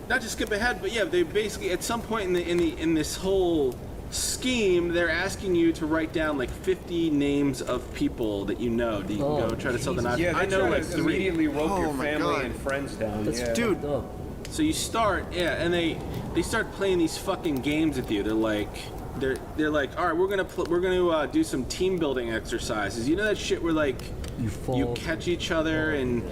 Not to skip ahead, but yeah, they basically at some point in this whole scheme, they're asking you to write down like 50 names of people that you know that you can go try to sell the knife. Yeah, I know like 3. Immediately rope your family and friends down. Dude. So you start, and they start playing these fucking games with you. They're like, all right, we're gonna do some team building exercises. You know that shit where like you catch each other and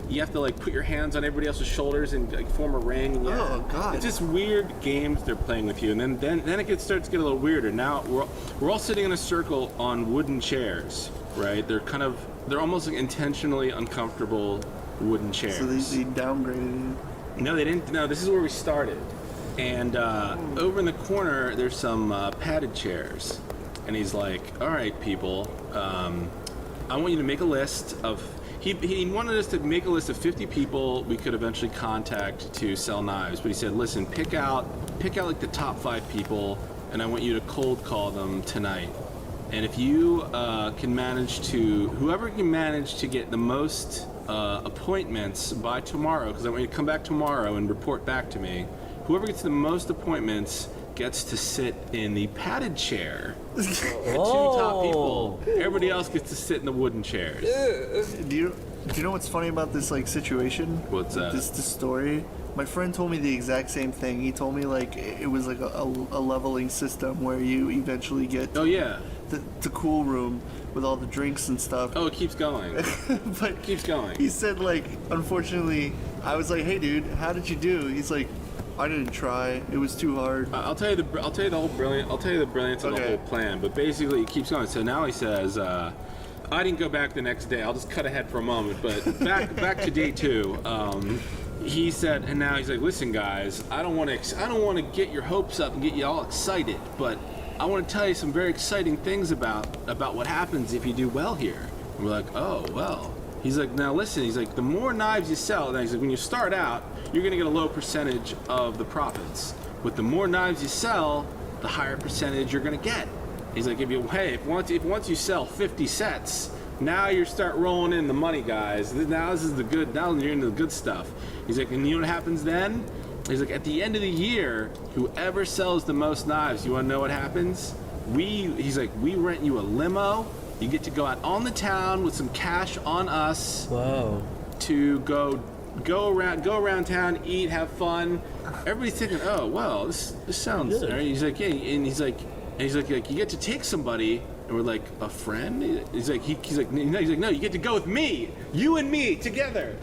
you have to like put your hands on everybody else's shoulders and like form a ring. And, oh God! It's just weird games they're playing with you, and then it starts to get a little weirder. Now we're all sitting in a circle on wooden chairs, right? They're almost like intentionally uncomfortable wooden chairs. So they downgraded it. No, they didn't. No, this is where we started. And over in the corner, there's some padded chairs. And he's like, all right, people, I want you to make a list of... He wanted us to make a list of 50 people we could eventually contact to sell knives. But he said, listen, pick out like the top 5 people, and I want you to cold call them tonight. And if you can manage to... Whoever can manage to get the most appointments by tomorrow, because I want you to come back tomorrow and report back to me. Whoever gets the most appointments gets to sit in the padded chair. The 2 top people. Everybody else gets to sit in the wooden chairs. Do you know what's funny about this like situation? What's that? This story. My friend told me the exact same thing. He told me like it was like a leveling system where you eventually get the cool room with all the drinks and stuff. Oh, it keeps going. But it keeps going. He said like, unfortunately, I was like, hey dude, how did you do? He's like, I didn't try. It was too hard. I'll tell you the brilliance of the whole plan. But basically, it keeps going. So now he says, I didn't go back the next day. I'll just cut ahead for a moment. But back to day 2. He said, and now he's like, listen, guys, I don't want to get your hopes up and get you all excited, but I want to tell you some very exciting things about what happens if you do well here. And we're like, oh well. He's like, now listen, he's like, the more knives you sell, he's like, when you start out, you're going to get a low percentage of the profits. With the more knives you sell, the higher percentage you're going to get. He's like, if once you sell 50 sets, now you start rolling in the money, guys. Now this is the good, now you're into the good stuff. He's like, and you know what happens then? He's like, at the end of the year, whoever sells the most knives, you want to know what happens? We rent you a limo. You get to go out on the town with some cash on us. Wow. To go around town, eat, have fun. Everybody's thinking, oh well, this sounds. Right? He's like, yeah, and he's like, you get to take somebody And we're like, a friend? He's like, no, you get to go with me. You and me together.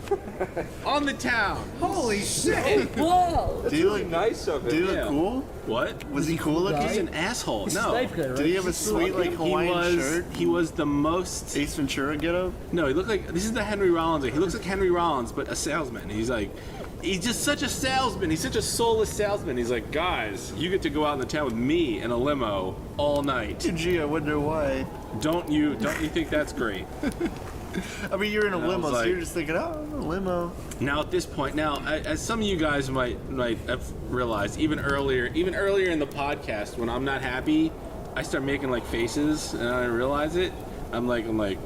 On the town. Holy shit! Whoa! That's really nice of him. Did he look cool? What? Was he cool looking? He's an asshole. He's a No. snipe guy, right? Did he have a sweet like Hawaiian shirt? He was the most Ace Ventura getup? No, he looked like this is the Henry Rollins. He looks like Henry Rollins, but a salesman. He's just such a salesman. He's such a soulless salesman. He's like, guys, you get to go out in the town with me in a limo all night. Gee, I wonder why. Don't you think that's great? I mean, you're in a And I limo, was so you're like- just thinking, oh, a limo. Now at this point, as some of you guys might have realized, even earlier in the podcast, when I'm not happy, I start making like faces, and I don't realize it. I'm like.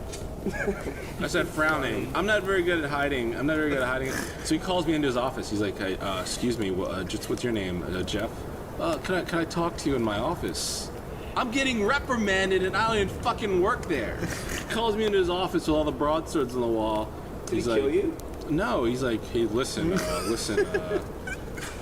I said frowning. I'm not very good at hiding. it. So he calls me into his office. He's like, hey, excuse me, just what's your name? Jeff? Can I talk to you in my office? I'm getting reprimanded and I don't even fucking work there. He calls me into his office with all the broadswords on the wall. Did he kill you? No, he's like, hey, listen,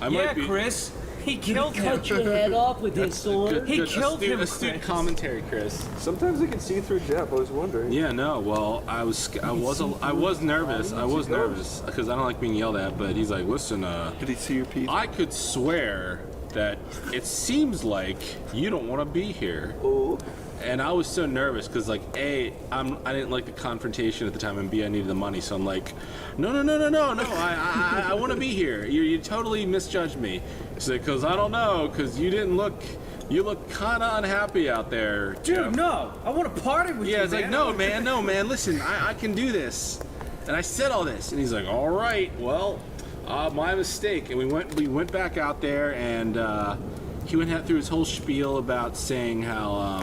I might be... Chris. He killed him. Cut your head off with his sword. He killed him, Astute Chris. commentary, Chris. Sometimes I can see through Jeff. I was wondering. Yeah, no. Well, I was nervous. I was nervous because I don't like being yelled at. But he's like, listen, Did he see your piece? I could swear that it seems like you don't want to be here. Oh. And I was so nervous because, like, A, I didn't like the confrontation at the time, and B, I needed the money. So I'm like, no, I want to be here. You totally misjudged me. He's like, because I don't know, because you look kind of unhappy out there, Dude, Jeff. no. I want to party with you, Yeah, it's like, no, man, listen, I can do this. And I said all this, and he's like, all right, well, my mistake. And we went back out there, and he went through his whole spiel about saying how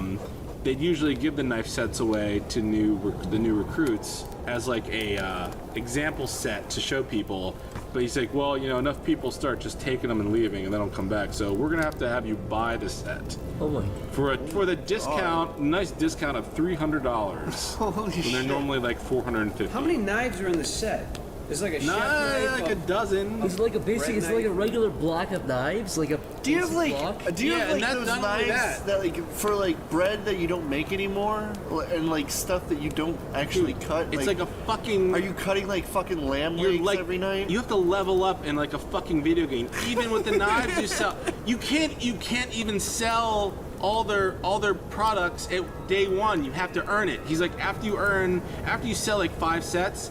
they'd usually give the knife sets away to the new recruits as like a example set to show people. But he's like, well, enough people start just taking them and leaving, and they don't come back. So we're gonna have you buy the set. Oh my. For the discount, nice discount of $300. Holy when they're shit. normally like $450. How many knives are in the set? There's like a chef knife. Like a dozen. It's like it's like a regular block of knives, like a. Do you have block? those knives that like for like bread that you don't make anymore, and like stuff that you don't actually cut? It's like a fucking. Are you cutting like fucking lamb legs every night? You have to level up in like a fucking video game. Even with the knives you sell, you can't even sell all their products at day one. You have to earn it. He's like, after you sell like 5 sets,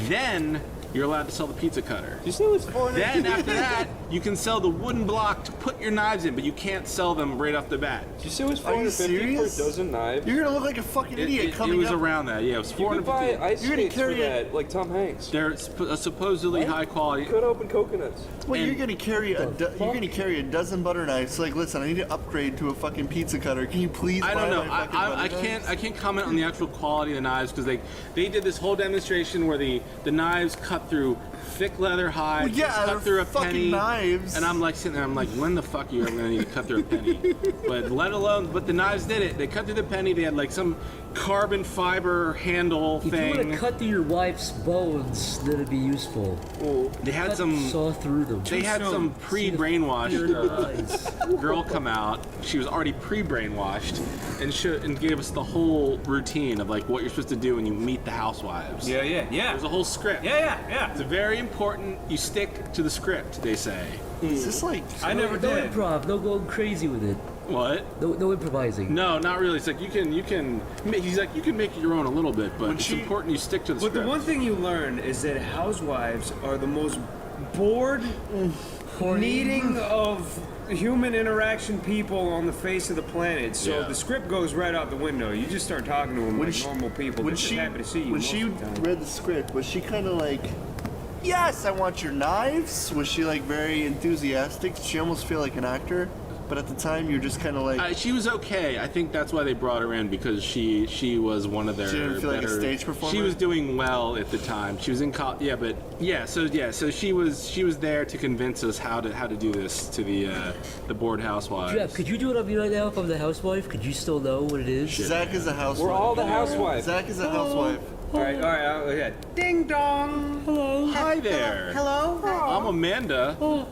then you're allowed to sell the pizza cutter. You say it was 400. Then after that, you can sell the wooden block to put your knives in, but you can't sell them right off the bat. Did you say it was Are you 450 for a serious? dozen knives? You're gonna look like a fucking idiot coming It was up. around that, yeah. It was You could 450. buy ice You're gonna skates for carry that, like Tom Hanks. They're supposedly high quality. Cut open coconuts. Well, you're And- gonna carry a dozen butter knives. Like, listen, I need to upgrade to a fucking pizza cutter. Can you please? I buy don't know. my fucking butter knives? I can't comment on the actual quality of the knives because they did this whole demonstration where the knives cut through thick leather hide, Well, yeah, cut they're through a fucking penny. knives. And I'm like sitting there, I'm like, when the fuck are you ever gonna need to cut through a penny? But the knives did it. They cut through the penny. They had like some carbon fiber handle If you thing. want to cut through your wife's bones, then it'd be useful. They had saw through them. They had some pre-brainwashed girl come out. She was already pre-brainwashed, and gave us the whole routine of like what you're supposed to do when you meet the housewives. Yeah. There's a whole script. Yeah. It's very important you stick to the script, they say. Is this like? I never no did. improv, no going crazy with it. What? No improvising. No, not really. It's like you can. He's like you can make it your own a little bit, but it's important you stick to the But script. the one thing you learn is that housewives are the most bored, needing of human interaction people on the face of the planet. So Yeah. the script goes right out the window. You just start talking to them like normal people. They're just happy to see you. When most she of the time. read the script, was she kind of like, yes, I want your knives? Was she like very enthusiastic? Did she almost feel like an actor? But at the time, you're just kind of like. She was okay. I think that's why they brought her in because she was one of their. She didn't feel like a better- stage performer? She was doing well at the time. She was in college. So she was there to convince us how to do this to the bored housewives. Jeff, could you do it on me right now if I'm the housewife? Could you still know what it is? Zach is a housewife. We're all the housewives. Zach is a housewife. All right. Yeah. Ding dong. Hello. Hi there. Hello. I'm Amanda from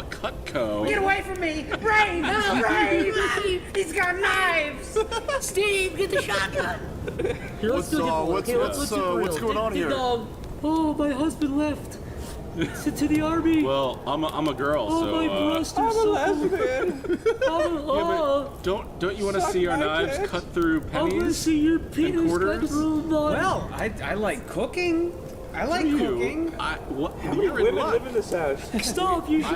Cutco. Get away from me! Brave! Brave! He's got knives! Steve, get the shotgun. Here, let's do a different one. what's going on here? Oh, my husband left. To the army. Well, I'm a girl, Oh, so. my breasts are so lesbian. Don't you want to see our knives cut through I want to pennies see your and penis cut quarters? through mine. Well, I like cooking. I like cooking. You're in Women luck. live in this house. Stop, you should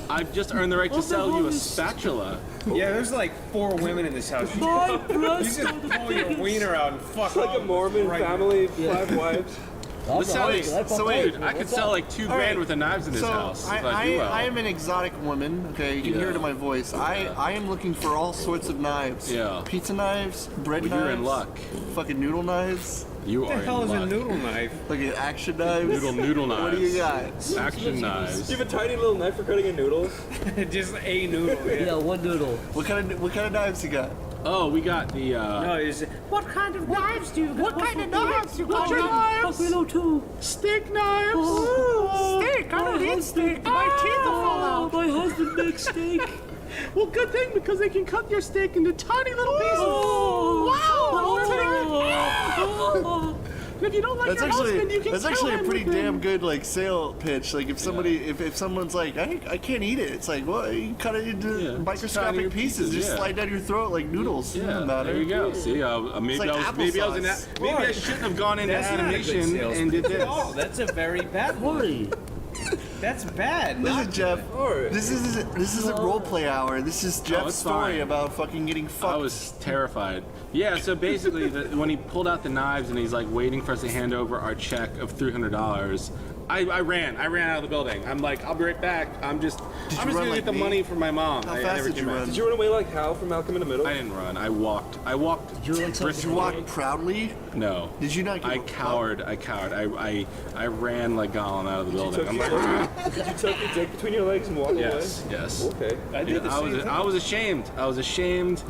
I've just earned the right to Oh, sell my you a goodness. spatula. Yeah, there's like 4 women in this house. You My just, breasts you are just the pull your biggest. wiener out and fuck Like off a Mormon right family, 5 wives. This sounds so weird. I could sell like 2 grand worth of knives in this house. If I do well. I am an exotic woman. Okay, you can hear it in my voice. I am looking for all sorts of knives. Yeah. Pizza knives, bread Well, knives. you're in luck. Fucking noodle knives. You What are the hell in is luck. a noodle knife? Like an action knives. Noodle knives. What do you got? Action knives. You have a tiny little knife for cutting a noodle. Just a noodle. Yeah, one noodle. What kind of knives you got? Oh, we got the. No, is What kind of knives do you got? What kind of knives you got? What's your knives? Buffalo too. Steak knives. Oh, Steak. I don't eat steak. My teeth will fall out. My husband makes steak. Well, good thing because they can cut your steak into tiny little pieces. Oh. And if you don't like your husband, you can that's kill actually a him pretty with damn it. good like sale pitch. Like if somebody if someone's like I can't eat it, it's like well you cut it into microscopic tinier pieces, pieces, just yeah. slide down your throat like noodles. Yeah, Doesn't matter. there you go. See, maybe like maybe I was in applesauce. maybe I shouldn't have gone into That's not a good animation sales and did pitch this. at all. That's a very bad one. That's bad. Listen, Jeff. This isn't role play hour. This is Jeff's it's story fine. about fucking getting fucked. I was terrified. Yeah, so basically, when he pulled out the knives and he's like waiting for us to hand over our check of $300, I ran out of the building. I'm like, I'll be right back. I'm just gonna run get like the me? money from my mom. How I fast never did you came back. run? Did you run away like Hal from Malcolm in the Middle? I didn't run. I walked. Did you like Did you walk proudly? No. Did you not? I cowered. I ran like Gollum out of the building. I'm like, Did you tuck your dick between your legs and walk yes, away? yes. Okay. I did the same thing. I was ashamed.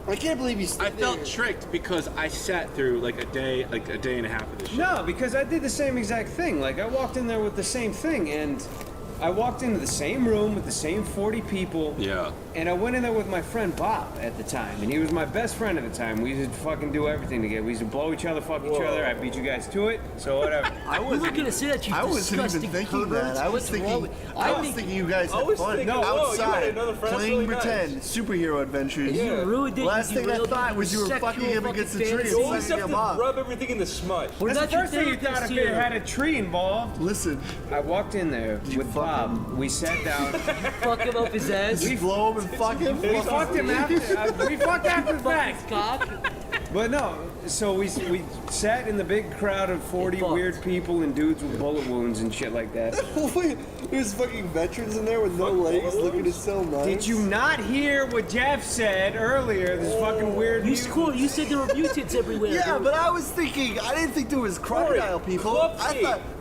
I can't believe you. I felt tricked because I sat through like a day and a half of this shit. No, because I did the same exact thing. Like, I walked in there with the same thing, and I walked into the same room with the same 40 people. Yeah. And I went in there with my friend Bob at the time, and he was my best friend at the time. We used to fucking do everything together. We used to blow each other, fuck each other. I beat you guys to it, so whatever. I wasn't gonna say that, you I wasn't even disgusting thinking pervert. that. I was What's thinking. wrong with- I was thinking you guys had fun thinking, whoa, you had outside another friend, that's playing really pretend superhero adventures. You ruined it. Last You thing I derailed thought it. was you were Sexual fucking him against the tree fantasy. and You always setting have him to up. rub everything in the smut. We're That's not the your first thing you thought therapist if it here. had a tree involved. Listen, I walked in there with Bob. We sat down. Fuck him up his ass. we blow him and fuck him. We fucked him after. We fucked after the fact. Cock. But no, so we sat in the big crowd of 40 fucked. weird people and dudes with bullet wounds and shit like that. Wait, there's fucking veterans in there with no legs looking to sell knives. Did you not hear what Jeff said earlier? This fucking weird. You scored. You said there were mutants everywhere. Yeah, but I was thinking. I didn't think there was crocodile people.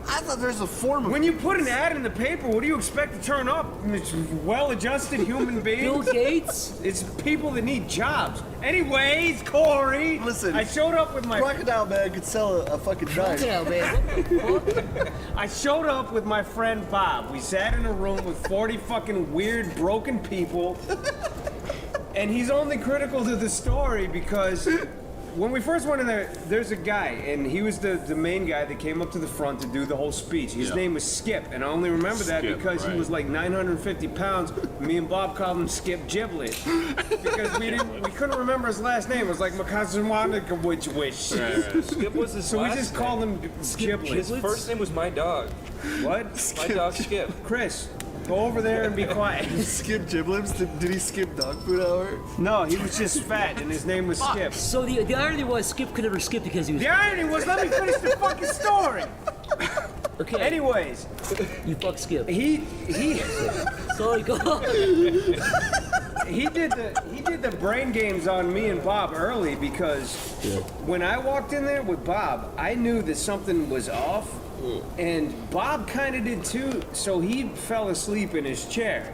I thought there's a form of. When you put an ad in the paper, what do you expect to turn up? It's well-adjusted human beings. Bill Gates. It's people that need jobs. Anyways, Corey. Listen, I showed up with my crocodile man could sell a fucking knife. Crocodile man. What the fuck? I showed up with my friend Bob. We sat in a room with 40 fucking weird, broken people. And he's only critical to the story because when we first went in there, there's a guy, and he was the main guy that came up to the front to do the whole speech. His name was Skip, and I only remember that Skip, because he right. was like 950 pounds. Me and Bob called him Skip Giblet because we couldn't remember his last name. It was like Makazumwanika Witch Wish. Right. Skip was his So we last just name. called him Giblet. His first name was my dog. What? My dog Skip. Chris, go over there and be quiet. Skip giblets? Did he skip dog food hour? No, he was just fat, and his name was Skip. So the irony was Skip could never skip because he was. The irony was, let me finish the fucking story. Okay. Anyways, you fuck Skip. He Sorry, go on. he did the brain games on me and Bob early because when I walked in there with Bob, I knew that something was off, and Bob kind of did too. So he fell asleep in his chair,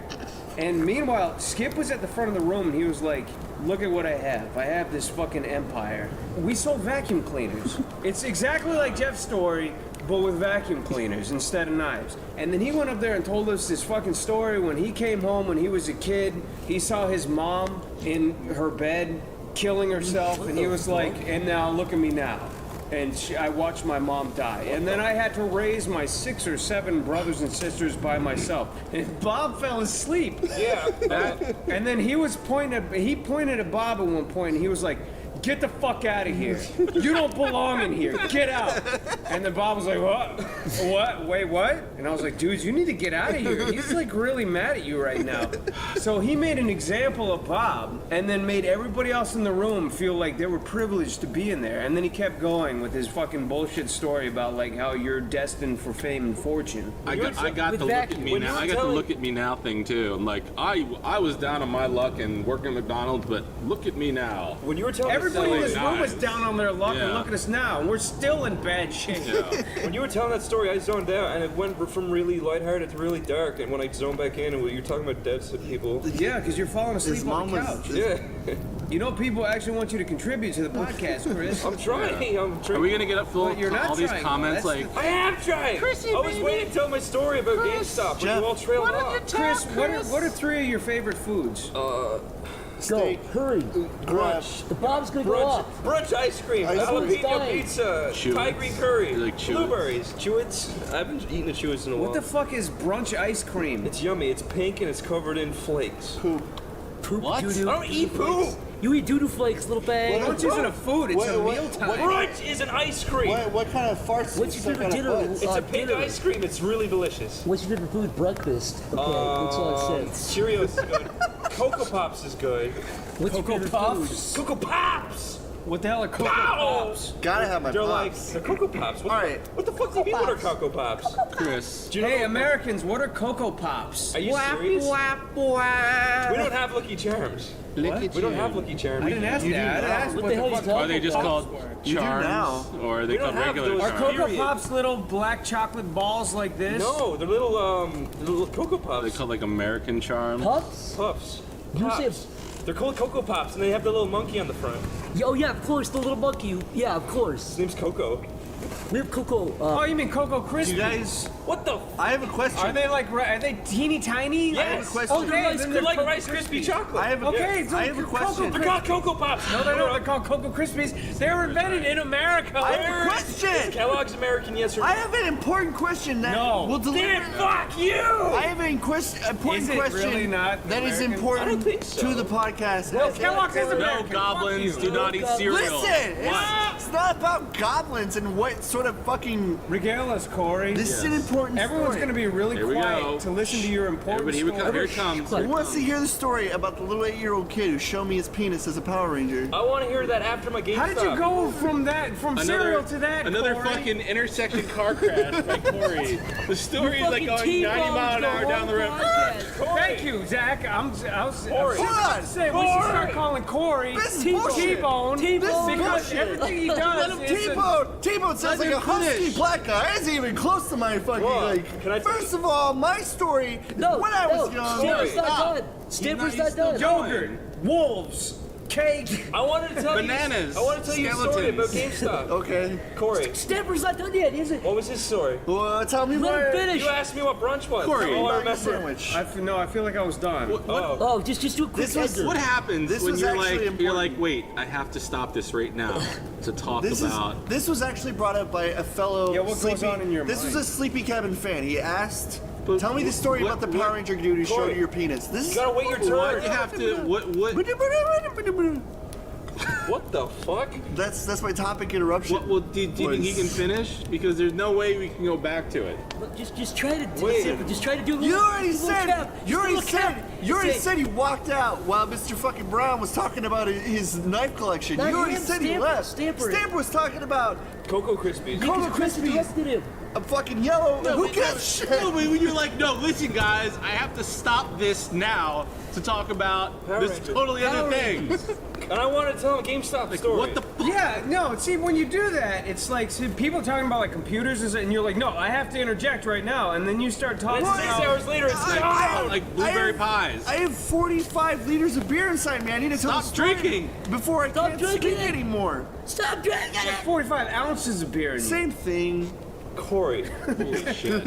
and meanwhile, Skip was at the front of the room, and he was like, look at what I have. I have this fucking empire. We sold vacuum cleaners. It's exactly like Jeff's story, but with vacuum cleaners instead of knives. And then he went up there and told us this fucking story when he came home when he was a kid. He saw his mom in her bed killing herself, and he was like, and now look at me now. And I watched my mom die. And then I had to raise my 6 or 7 brothers and sisters by myself. And Bob fell asleep. Yeah. And then he pointed at Bob at one point, and he was like, get the fuck out of here. You don't belong in here. Get out. And then Bob was like, what? What? Wait, what? And I was like, dude, you need to get out of here. He's like really mad at you right now. So he made an example of Bob and then made everybody else in the room feel like they were privileged to be in there. And then he kept going with his fucking bullshit story about like how you're destined for fame and fortune. I got the look at me now. I got the look at me now thing too. I'm like, I was down on my luck and working at McDonald's, but look at me now. When you were telling everybody in this room was down on their luck, and look at us now, and we're still in bad shape. Yeah. When you were telling that story, I zoned out, and it went from really lighthearted to really dark. And when I zoned back in, and you're talking about dead people. Yeah, because you're falling asleep on the couch. Yeah. You know, people actually want you to contribute to the podcast, Chris. I'm trying. I'm trying. Are we gonna get up full you're not all these trying, comments? though. Like, I am trying. Chrissy, I was baby. waiting to tell my story about GameStop, but you all trailed off. Chris, what are 3 of your favorite foods? Go, hurry. Brunch. The bomb's gonna go off. Brunch ice cream, jalapeno pizza, Thai green curry, blueberries, Chewits. I haven't eaten a Chewits in a while. What the fuck is brunch ice cream? It's yummy. It's pink and it's covered in flakes. Poop. What? Doo-doo. I don't eat poop. You eat doo-doo flakes, little bag. Brunch isn't a food, it's a mealtime. Brunch is an ice cream. What kind of farce? What's your favorite dinner? It's a pink ice cream. It's really delicious. What's your favorite food? Breakfast. Okay, makes a lot of sense. Cheerios is good. Cocoa Pops is good. What's your favorite Puffs? Cocoa Pops! What the hell are Cocoa Pops? Gotta have my They're pops. like, they're Cocoa Pops. All right. What the fuck do you mean what are Cocoa Pops? Chris. Hey, Americans, what are Cocoa Pops? Are you serious? We don't have Lucky Charms. We don't have Lucky Charms. I didn't ask that. I asked What the hell are you talking Are they just called You do charms, now. or are they We don't called have regular those. Are charms? Cocoa Pops little black chocolate balls like this? No, they're little Cocoa Are they Puffs. called like American charms? Puffs? Puffs. You Pops. say- They're called Cocoa Pops, and they have the little monkey on the front. Oh yeah, of course, the little monkey. Yeah, of course. His name's Coco. We have Cocoa. Oh, you mean Cocoa Krispies? You guys, What the? I have a question. Are they like? Are they teeny tiny? I have a question. Oh, they're Rice They're like Cocoa Rice Krispie Krispies. chocolate. I have a, Okay, so I have a question. They're called Cocoa Pops. No, they're not. They're called Cocoa Krispies. They were invented in America. I have a question. Kellogg's American, yes or no? I have an important question that No. will deliver. Then fuck you! I have an important Is it question really not that is American? important I don't think so. to the podcast. Well, Kellogg's is No American. goblins Fuck you. do not eat cereal. Listen, What? it's not about goblins and what sort of fucking. Regale us, Corey. This is an important Everyone's story. going to be really Here we go. quiet to listen to your important Everybody, here we come. story. Here it comes. Who wants to hear the story about the little 8-year-old kid who showed me his penis as a Power Ranger? I want to hear that after my GameStop. How did you go from cereal to that, Another Corey? fucking intersection car crash by Corey. The story is like going 90 mile an hour down the road. Thank you, Zach. I was Hold on. say we should start calling Corey This is bullshit. T-Bone This is because bullshit. everything he Let does him is T-Bone sounds like a husky black guy. Isn't even close to my fucking like. Can I tell First of all, my story. No, when I was young. Stamper's not done. Stamper's not done. yogurt, wolves, cake. I wanted to tell Bananas, you. I want to tell you a story about skeletons. GameStop. Okay. Corey, Stamper's not done yet, is it? what was his story? Well, tell me Let where. him finish. You asked me what brunch was. Corey. All I Buying a remember. sandwich. I feel like I was done. Oh, just do a quick This was- Edgar. What happens This when was you're actually like important. you're like, wait, I have to stop this right now to talk about. This was actually brought up by a fellow. Yeah, what goes on in your This mind? was a Sleepy Cabin fan. He asked, "Tell me the story about the Power Ranger dude who showed Corey, you your penis." This You is gotta wait your What turn. you have to what What the fuck? That's my topic interruption. well do you think he can finish? Because there's no way we can go back to it. Look, just try to do Wait. it. Just try to do a You little, already just a little said. cap. You Just a already little said. cap. You already Say- said he walked out while Mr. fucking Brown was talking about his knife collection. Not You already him, said he Stamper, left. Stamper. Stamper was talking about Cocoa Krispies. Cocoa Chris Krispies. interrupted him. a fucking yellow. Who but- gives a shit? No, but when you're like, no, listen, guys, I have to stop this now to talk about Power this Rangers. totally other Power thing. And I wanted to tell him a GameStop story. What the fuck? Yeah, no, see, when you do that, it's like, see, people talking about like computers and you're like, no, I have to interject right now, and then you start talking What? about... 6 hours later, it's like blueberry pies. I have 45 liters of beer inside me. I need to tell Stop drinking before I can't speak anymore. Stop drinking it! 45 ounces of beer in you. Same thing. Corey.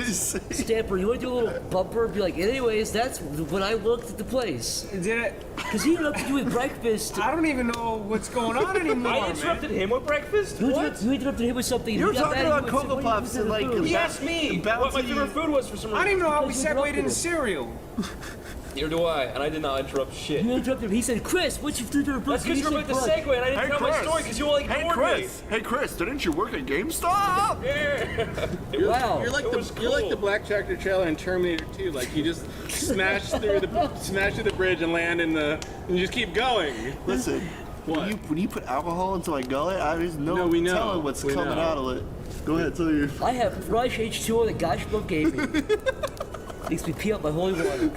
Stamper, you want to do a little bumper? Be like, anyways, that's when I looked at the place. Did it? Because he interrupted you with breakfast. I don't even know what's going on anymore. I interrupted him with breakfast? You interrupted him with something. You were he got talking mad at about you and said, Cocoa "What are you Puffs doing and with like food?" He asked me what my favorite food was for some reason. I don't even know how we Because you segued interrupted into him. cereal. Neither do I, and I did not interrupt shit. You interrupted him. He said, Chris, what's your favorite That's because You you were said about to brunch. segue and I didn't tell my story because you all ignored me. Hey Chris, didn't you work at GameStop? You're, Wow. You're like the black tractor trailer in Terminator 2. Like you just smash through the bridge and land in the, and you just keep going. Listen, What? when you put alcohol into my gullet, I just know, No, we know. telling what's We coming know. out of it. Go ahead, tell you. I have Thrush H2O that Gosh Book gave me. Makes me pee out my holy water.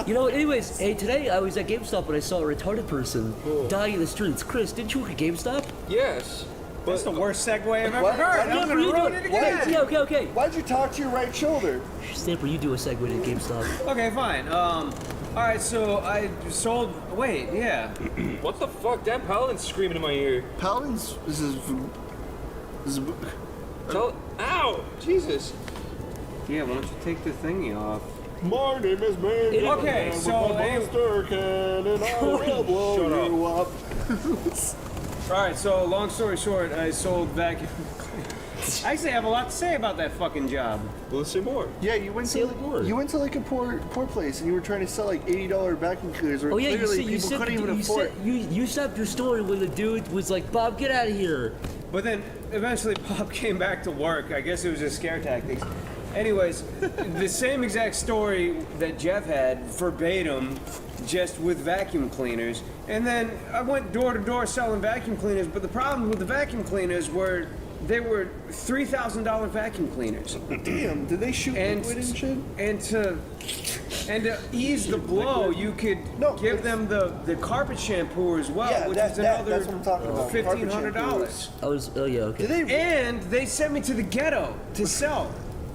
You know, anyways, hey, today I was at GameStop and I saw a retarded person dying in the streets. Chris, didn't you work at GameStop? Yes. That's the worst segue I've ever What? heard. I'm Stamper, gonna you do ruin it. it again. Okay. Why'd you talk to your right shoulder? Stamper, you do a segue to GameStop. Okay, fine. All right, so I sold. Wait, yeah. What the fuck? Damn Paladin's screaming in my ear. Paladin's. This is. Ow! Jesus. Yeah, why don't you take the thingy off? My name is Mandy. Okay, so Monster Can and I will blow Shut you up. all right, so long story short, I sold vacuum. Actually, I have a lot to say about that fucking job. Well, let's say more. Yeah, you went to like a poor place and you were trying to sell like $80 vacuum cleaners where Oh yeah, clearly you people said couldn't even afford it. you stopped your story when the dude was like, Bob, get out of here. But then eventually Bob came back to work. I guess it was just scare tactics. Anyways, the same exact story that Jeff had, verbatim, just with vacuum cleaners. And then I went door to door selling vacuum cleaners, but the problem with the vacuum cleaners were they were $3,000 vacuum cleaners. Damn, did they shoot liquid and shit? And to ease the blow, you could give them the carpet shampoo as well, Yeah, which that's is another what I'm talking about. Carpet $1,500. Oh yeah, okay. And they sent me to the ghetto to sell.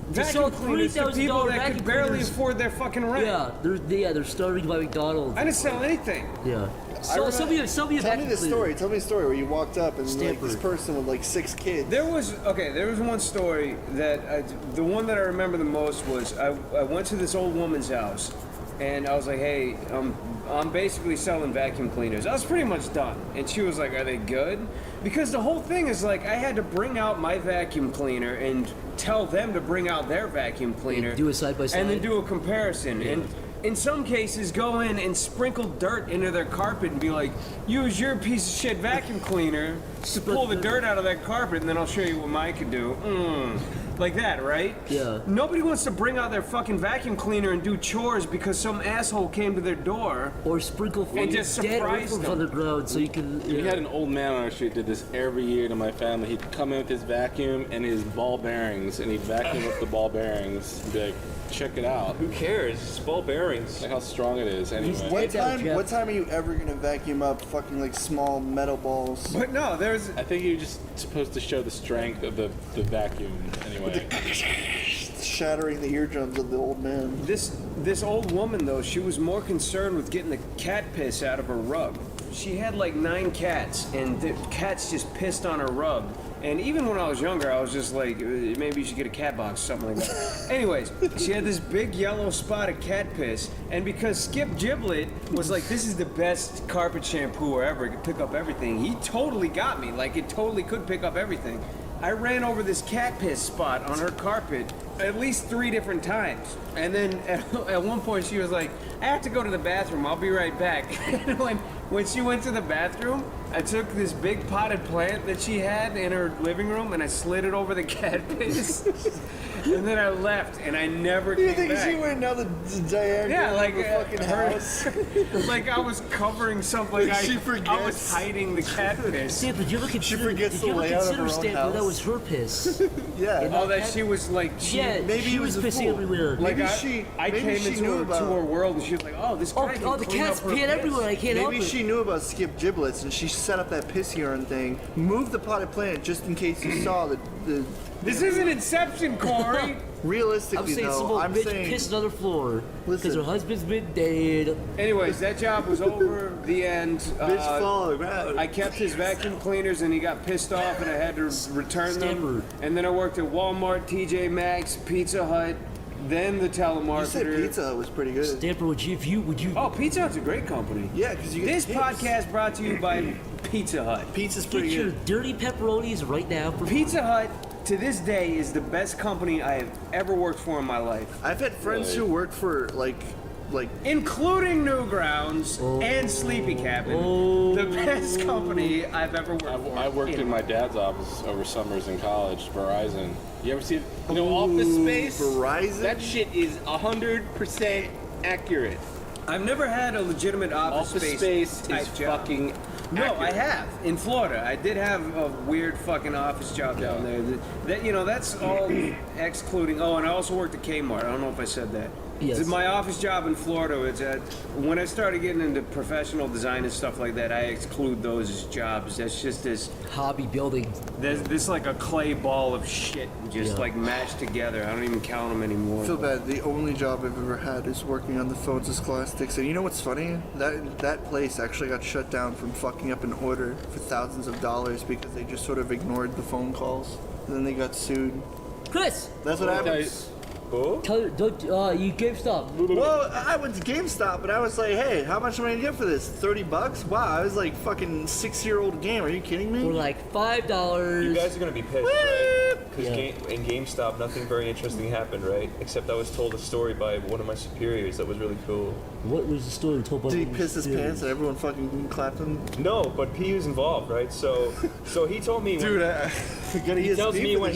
Vacuum cleaners to people that could barely afford their fucking rent. Yeah, they're starting by McDonald's. I didn't sell anything. Yeah. So, Tell me the story. Tell me the story where you walked up and like this person with like 6 kids. There was one story that the one that I remember the most was I went to this old woman's house, and I was like, hey, I'm basically selling vacuum cleaners. I was pretty much done, and she was like, are they good? Because the whole thing is like I had to bring out my vacuum cleaner and tell them to bring out their vacuum cleaner, do a side by side, and then do a comparison. Yeah. And in some cases, go in and sprinkle dirt into their carpet and be like, use your piece of shit vacuum cleaner to pull the dirt out of that carpet, and then I'll show you what mine can do. Like that, right? Yeah. Nobody wants to bring out their fucking vacuum cleaner and do chores because some asshole came to their door. Or sprinkle and just dead surprise earth them. on the ground so you can. We had an old man on our street did this every year to my family. He'd come in with his vacuum and his ball bearings, and he'd vacuum up the ball bearings and be like, check it out. Who cares? It's ball bearings. Like how strong it is anyway. What time are you ever gonna vacuum up fucking like small metal balls? But no, there's. I think you're just supposed to show the strength of the vacuum anyway. Shattering the eardrums of the old man. This old woman though, she was more concerned with getting the cat piss out of her rug. She had like 9 cats, and the cats just pissed on her rug. And even when I was younger, I was just like, maybe you should get a cat box, something like that. Anyways, she had this big yellow spot of cat piss, and because Skip Giblet was like, this is the best carpet shampoo ever, it could pick up everything, he totally got me, like it totally could pick up everything. I ran over this cat piss spot on her carpet at least 3 different times. And then at one point she was like, I have to go to the bathroom, I'll be right back. And when she went to the bathroom, I took this big potted plant that she had in her living room and I slid it over the cat piss. and then I left, and I never You came think back. she went down the diagonal Yeah, like of the fucking house? like I was covering something. She I forgets. was hiding the cat piss. Stamper, did you ever consider, forgets did the you ever layout of consider her own Stamper house. that was her piss? Yeah. Oh, that she was like, Yeah, maybe she he was was a pissing fool. everywhere. like Maybe I maybe came she into knew her, about- to her world, and she was like, "Oh, this Oh, guy can the clean cat's up her peeing piss." everywhere. I can't help Maybe it. she knew about skip giblets and she set up that piss urine thing, moved the potted plant just in case you saw the This isn't Inception, Corey. realistically I'm saying some though, old I'm bitch saying pissed on the floor because Listen. her husband's been dead. Anyways, that job was over. The end. bitch fall on the ground. I kept his vacuum cleaners, and he got pissed off, and I had to return them. And then I worked at Walmart, TJ Maxx, Pizza Hut, then the telemarketer. You said Pizza Hut was pretty good. Stamper, would you? Oh, Pizza Hut's a great company. Yeah, because you get This tips. podcast brought to you by Pizza Hut. Pizza's Get pretty your good. dirty pepperonis right now. For Pizza Hut, to this day, is the best company I have ever worked for in my life, I've had friends who work for like including Newgrounds and Sleepy Cabin. The best company I've ever worked for. I worked in my dad's office over summers in college, Verizon. You ever see, Office Space? Verizon? That shit is 100% accurate. I've never had a legitimate Office Space type is job. fucking No, I accurate. have in Florida. I did have a weird fucking office job down there. That's all excluding. Oh, and I also worked at Kmart. I don't know if I said that. Yes. My office job in Florida. When I started getting into professional design and stuff like that, I exclude those as jobs. That's just this hobby building. There's this like a clay ball of shit just Yeah. like mashed together. I don't even count them anymore. I feel bad. The only job I've ever had is working on the phones of Scholastics. And you know what's funny? That place actually got shut down from fucking up an order for thousands of dollars because they just sort of ignored the phone calls. And then they got sued. Chris. That's what happens. You GameStop. Well, I went to GameStop, but I was like, hey, how much am I gonna get for this? $30? Wow, I was like fucking 6-year-old game. Are you kidding me? For like $5. You guys are gonna be pissed, right? Because Yeah. in GameStop, nothing very interesting happened, right? Except I was told a story by one of my superiors that was really cool. What was the story told by? Did he piss his pants and everyone fucking clapped him? No, but P was involved, right? So he told me. Dude, He tells me when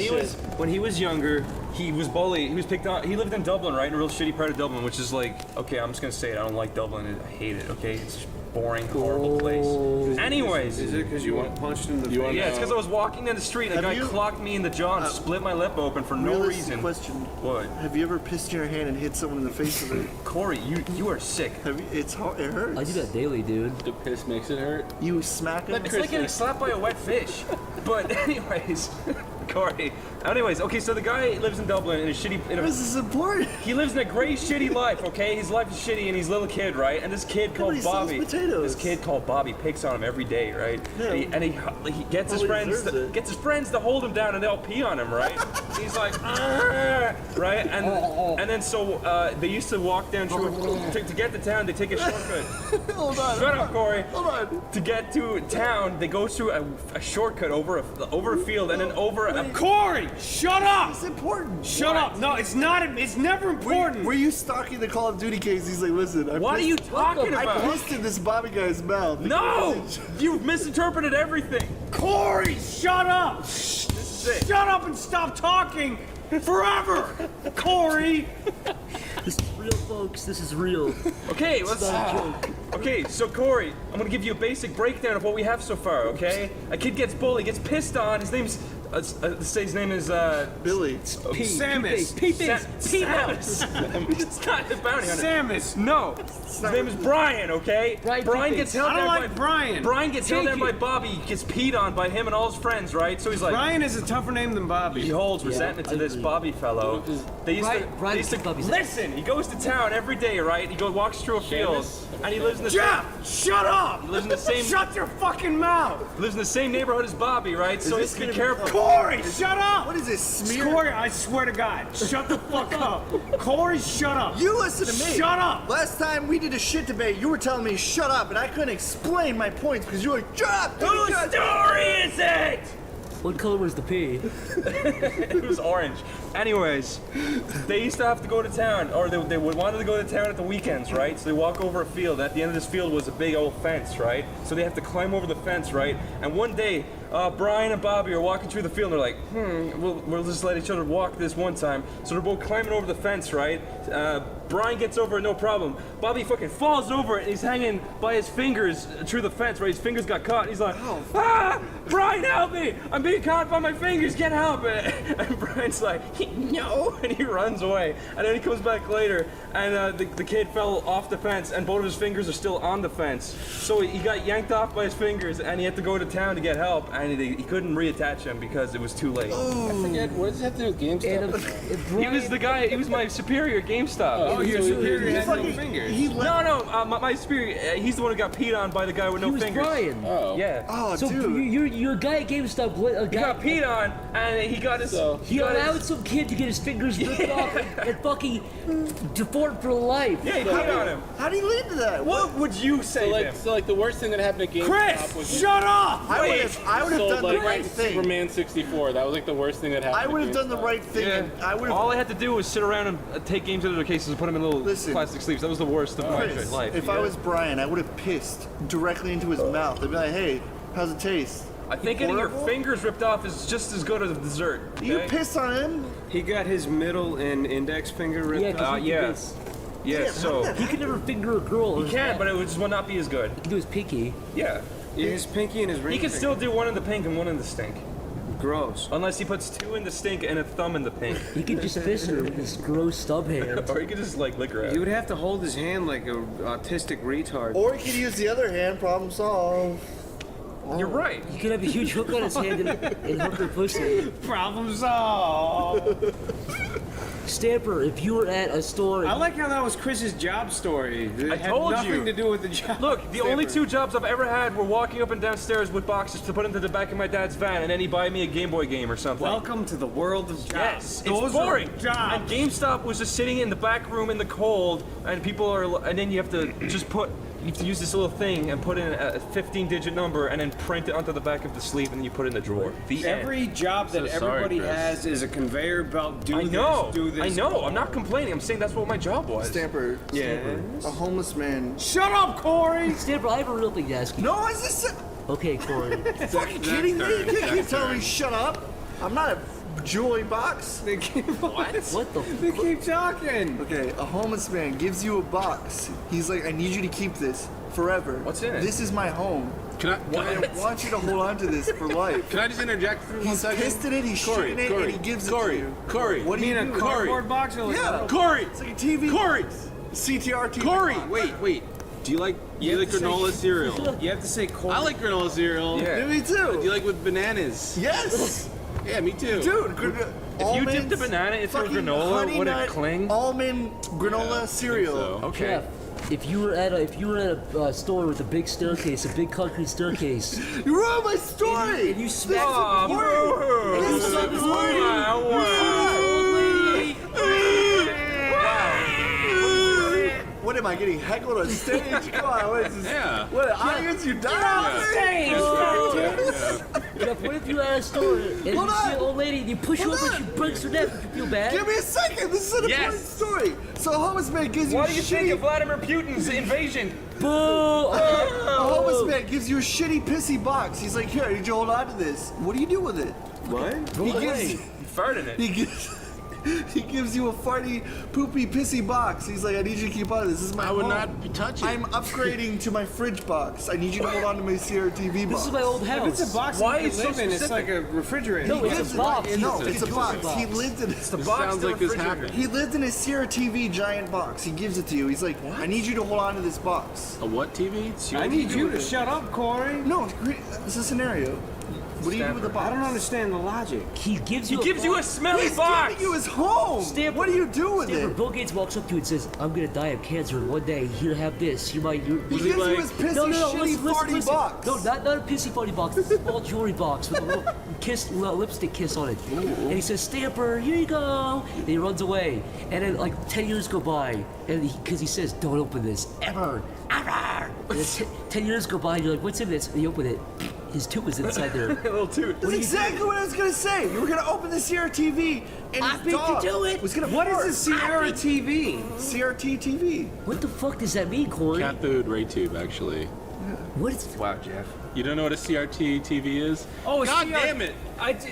he was younger, he was bullied. He was picked on. He lived in Dublin, right, in a real shitty part of Dublin, which is like, okay, I'm just gonna say it. I don't like Dublin. I hate it. Okay, it's just boring, horrible place. Anyways, Is it because you got punched in the face? yeah, it's because I was walking down the street and a guy clocked me in the jaw and split my lip open for no Realistic reason. question. What? Have you ever pissed in your hand and hit someone in the face with it? Corey, you are sick. It's hard. It hurts. I do that daily, dude. The piss makes it hurt. You smack him. It's like getting slapped by a wet fish. But anyways, Corey. Anyways, okay, so the guy lives in Dublin in a shitty. This is important. He lives in a great shitty life. Okay, his life is shitty, and he's a little kid, right? And this kid called he sells Bobby. potatoes. This kid called Bobby picks on him every day, right? Yeah. And he gets his Probably friends deserves it. gets his friends to hold him down, and they all pee on him, right? He's like, "Argh," right? And then so they used to walk down to get to town. They take a shortcut. Hold on. Shut up, Corey. Hold on. To get to town, they go through a shortcut over a field and then over a. Corey, shut up! It's important. Shut up! No, it's not. It's never important. Were you stalking the Call of Duty case? He's like, listen. What are you talking I about? pissed in this Bobby guy's mouth. No! You've misinterpreted everything. Corey, shut up! This is it. Shut up and stop talking forever, Corey. This is real, folks. This is real. Okay, let's. not a joke. Okay, so Corey, I'm gonna give you a basic breakdown of what we have so far. Okay, a kid gets bullied, gets pissed on. His name's. Say his name is Billy. Samus. Samus. It's not the bounty hunter. Samus. No. His name is Brian, okay? Brian gets held I don't down like by Brian. Brian gets held Take down by it. Bobby, gets peed on by him and all his friends, right? So he's like Brian is a tougher name than Bobby. he holds resentment to this Bobby fellow. They used to, Brian they used to is Bobby's listen. He goes to town every day, right? He walks through a field, and he lives in the Jeff, shut up! He lives in the same. Shut your fucking mouth! Lives in the same neighborhood as Bobby, right? So he has to be careful. Corey, shut up! What is this, smear? Corey, I swear to God, shut the fuck up. Corey, shut up. You listen to me. Shut up. Last time we did a shit debate, you were telling me shut up, and I couldn't explain my points because you were like, shut up! Whose story is it? What color was the pee? It was orange. Anyways, they used to have to go to town, or they would want to go to town at the weekends, right? So they walk over a field. At the end of this field was a big old fence, right? So they have to climb over the fence, right? And one day, Brian and Bobby are walking through the field. And they're like, we'll just let each other walk this one time. So they're both climbing over the fence, right? Brian gets over it, no problem. Bobby fucking falls over it, and he's hanging by his fingers through the fence, right? His fingers got caught. He's like, Brian, help me! I'm being caught by my fingers, get help! And Brian's like, no! And he runs away. And then he comes back later, and the kid fell off the fence, and both of his fingers are still on the fence. So he got yanked off by his fingers, and he had to go to town to get help, and he couldn't reattach him because it was too late. I forget, what does that have to do with GameStop? He was the guy, he was my superior at GameStop. Oh, your superior had no fingers. My superior, he's the one who got peed on by the guy with no fingers. Brian. Oh. Yeah. Oh, So dude. you're a guy at GameStop. He got peed on, and he got his... He allowed some kid to get his fingers ripped off and fucking deformed for life. Yeah, he peed on him. How do you lead to that? What would you say So the worst thing that happened at GameStop Chris, was... shut up! I would have sold, done the like, right thing. Superman 64. That was like the worst thing that happened. I would have done the GameStop. right thing. Yeah. And I would have. All I had to do was sit around and take games out of their cases and put them in little plastic sleeves. That was the worst of my Chris, life. if I was Brian, I would have pissed directly into his mouth. I'd be like, "Hey, how's it taste?" I think getting your Horrible? fingers ripped off is just as good as a dessert. You okay? pissed on him? He got his middle and index finger ripped off. Yeah. Yeah, so... He could never finger a girl. He can, but it would just not be as good. He can do his pinky. Yeah. His pinky and his ring He can finger. still do one in the pink and one in the stink. Gross. Unless he puts two in the stink and a thumb in the pink. He could just fist her with his gross stub hand. Or he could just like lick her out. He would have to hold his hand like a autistic retard. Or he could use the other hand. Problem solved. You're right. He could have a huge hook on his hand and hook her pussy. Problem solved. Stamper, if you were at a store... I like how that was Chris's job story. It I had told nothing you. to do with the job. Look, the only two jobs I've ever had were walking up and downstairs with boxes to put into the back of my dad's van, and then he buy me a Game Boy game or something. Welcome to the world of jobs. Yes, Those it's boring. are jobs. And GameStop was just sitting in the back room in the cold, and people are, and then you have to just you have to use this little thing and put in a 15-digit number and then print it onto the back of the sleeve, and then you put it in the drawer. Every job that everybody has is a conveyor belt. Do this. I know. I'm not complaining. I'm saying that's what my job was. Stamper. A homeless man. Shut up, Corey. Stamper, I have a real thing to ask you. No, is this? Okay, Corey. Fucking kidding me? You can't keep telling me shut up. I'm not a jewelry box. What the? They keep talking. Okay, a homeless man gives you a box. He's like, I need you to keep this forever. What's in it? This is my home. Can I want you to hold on to this for life. Can I just interject for 1 He's second? pissed in it, he's shitting it, and he gives it to you. Corey. What do you do? A cardboard box? Or Yeah. Corey. It's like a TV. Corey. CTR TV. Corey. box. Wait. Do you like granola cereal? You have to say Corey. I like granola cereal. Yeah. Me too. Do you like with bananas? Yes. Yeah, me too. Dude, If you dip the banana into a granola, would it cling? Almond granola cereal. Okay. Jeff, if you were at a store with a big staircase, a big concrete staircase, You ruined my story. and you smacked Oh, the This is not the story. What am I getting heckled on stage? Come on, what is this? Yeah. What an audience you die Jeff, what if you were at a store and you see an old lady and you push her over and she breaks her neck? Would you feel bad? Give me a second. This is an important story. So a homeless man gives you Why a do you think shitty. of Vladimir Putin's invasion? Boo! A homeless man gives you a shitty pissy box. He's like, here, I need you to hold on to this. What do you do with it? What? He gives. You fart in it. He gives you a farty, poopy, pissy box. He's like, I need you to keep on. This is my I would home. not be touching. I'm upgrading to my fridge box. I need you to hold on to my CRTV box. This is my old house. If it's a box Why that is you so live in, it's specific? like a refrigerator. No, it's a box. No, it's a box. box. He lived in it. The box sounds the like this refrigerator. happened. He lived in a CRTV giant box. He gives it to you. He's like, I need you to hold on to this box. A what TV? I need you to shut up, Corey. No, it's a scenario. What do you do with the box? I don't understand the logic. He gives you. He gives you a smelly He's box. giving you his home. Stamper. What do you do with Stamper, it? Bill Gates walks up to you and says, "I'm gonna die of cancer, and one day here, have this. You might." He gives you his pissy, shitty, farty box. No, not a pissy farty box. It's a small jewelry box with a little lipstick kiss on it. And he says, "Stamper, here you go." And he runs away. And then like 10 years go by, and because he says, "Don't open this ever." And then 10 years go by, and you're like, "What's in this?" And you open it. His tooth is inside there. A little tooth. That's exactly what I was gonna say. You were gonna open the CRTV and I his beat you dog to it. was gonna What fart. is a Sierra TV? CRT TV. What the fuck does that mean, Corey? Cat food, Ray Tube, actually. What is? Wow, Jeff. You don't know what a CRT TV is? Oh, God damn it!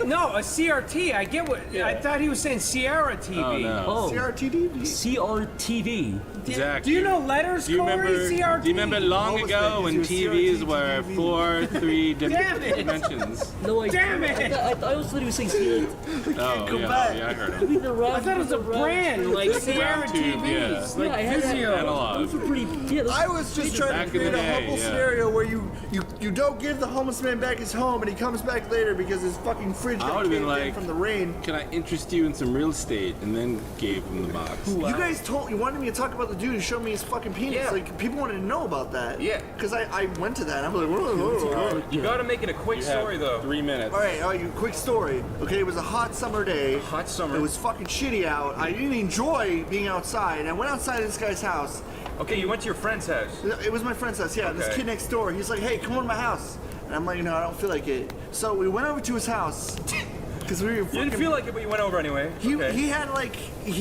No, a CRT. I get what. Yeah. I thought he was saying Sierra TV. Oh, no. Oh, CRTV. CRTV. Zach, Do you know letters, do you Corey? remember? CRT. Do you remember long ago when TVs were 4, 3 Damn different it. dimensions? No, I. Damn it! I thought he was saying CRT. Oh, yeah, I heard I him. mean, the I thought it was a brand like Sierra Round tube, TVs, yeah. like I had Vizio. Analog. Those were pretty. Yeah, those I was just trying Back to in the create a day, humble yeah. scenario where you don't give the homeless man back his home and he comes back later because his fucking fridge I got would've caved been in like, from the rain. Can I interest you in some real estate? And then gave him the box. You guys you wanted me to talk about the dude who showed me his fucking penis. Yeah. Like, people wanted to know about that. Yeah. Because I went to that and I was like, whoa. You gotta make it a quick You have story though. 3 minutes. All right, quick story. Okay, it was a hot summer day. Hot summer. It was fucking shitty out. I didn't enjoy being outside. I went outside this guy's house. Okay, you went to your friend's house. It was my friend's house, yeah. This Okay. kid next door, he's like, hey, come over to my house. And I'm like, no, I don't feel like it. So we went over to his house. Because we were You fucking... didn't feel like it, but you went over anyway. Okay. He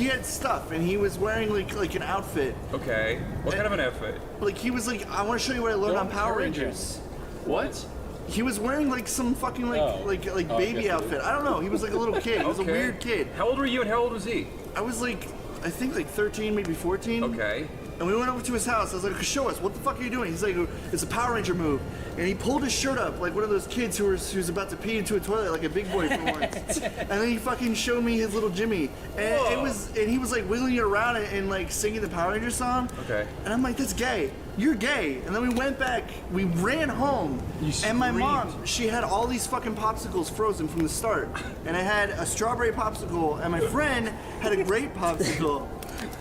had stuff, and he was wearing like an outfit. Okay. What kind of an outfit? Like he was like, I want to show you what I learned on Power Rangers. What? He was wearing like some fucking baby outfit. I don't know. He was like a little kid. He was a Okay. weird kid. How old were you and how old was he? I was like, I think like 13, maybe 14. Okay. And we went over to his house. I was like, show us. What the fuck are you doing? He's like, it's a Power Ranger move. And he pulled his shirt up like one of those kids who's about to pee into a toilet like a big boy for once. And then he fucking showed me his little Jimmy. And he was like wiggling it around and like singing the Power Ranger song. Okay. And I'm like, that's gay. You're gay. And then we went back. We ran home. And my mom, she had all these fucking popsicles frozen from the start. And I had a strawberry popsicle, and my friend had a grape popsicle.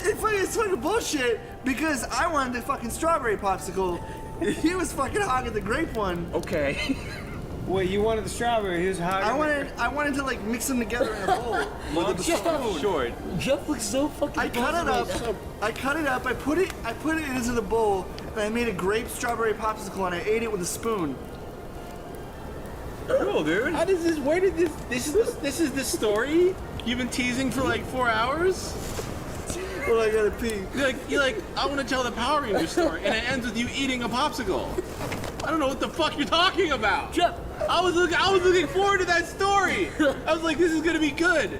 It's fucking bullshit because I wanted the fucking strawberry popsicle. He was fucking hogging the grape one. Okay. Wait, you wanted the strawberry? He was hogging. I wanted to like mix them together in a bowl. Long story short. Jeff looks so fucking. I cut it up. I put it into the bowl, and I made a grape strawberry popsicle, and I ate it with a spoon. Cool, dude. How does this? Where did this? This is the story you've been teasing for like 4 hours. Well, I gotta pee. You're like, I want to tell the Power Ranger story, and it ends with you eating a popsicle. I don't know what the fuck you're talking about. Jeff. I was looking forward to that story. I was like, this is gonna be good.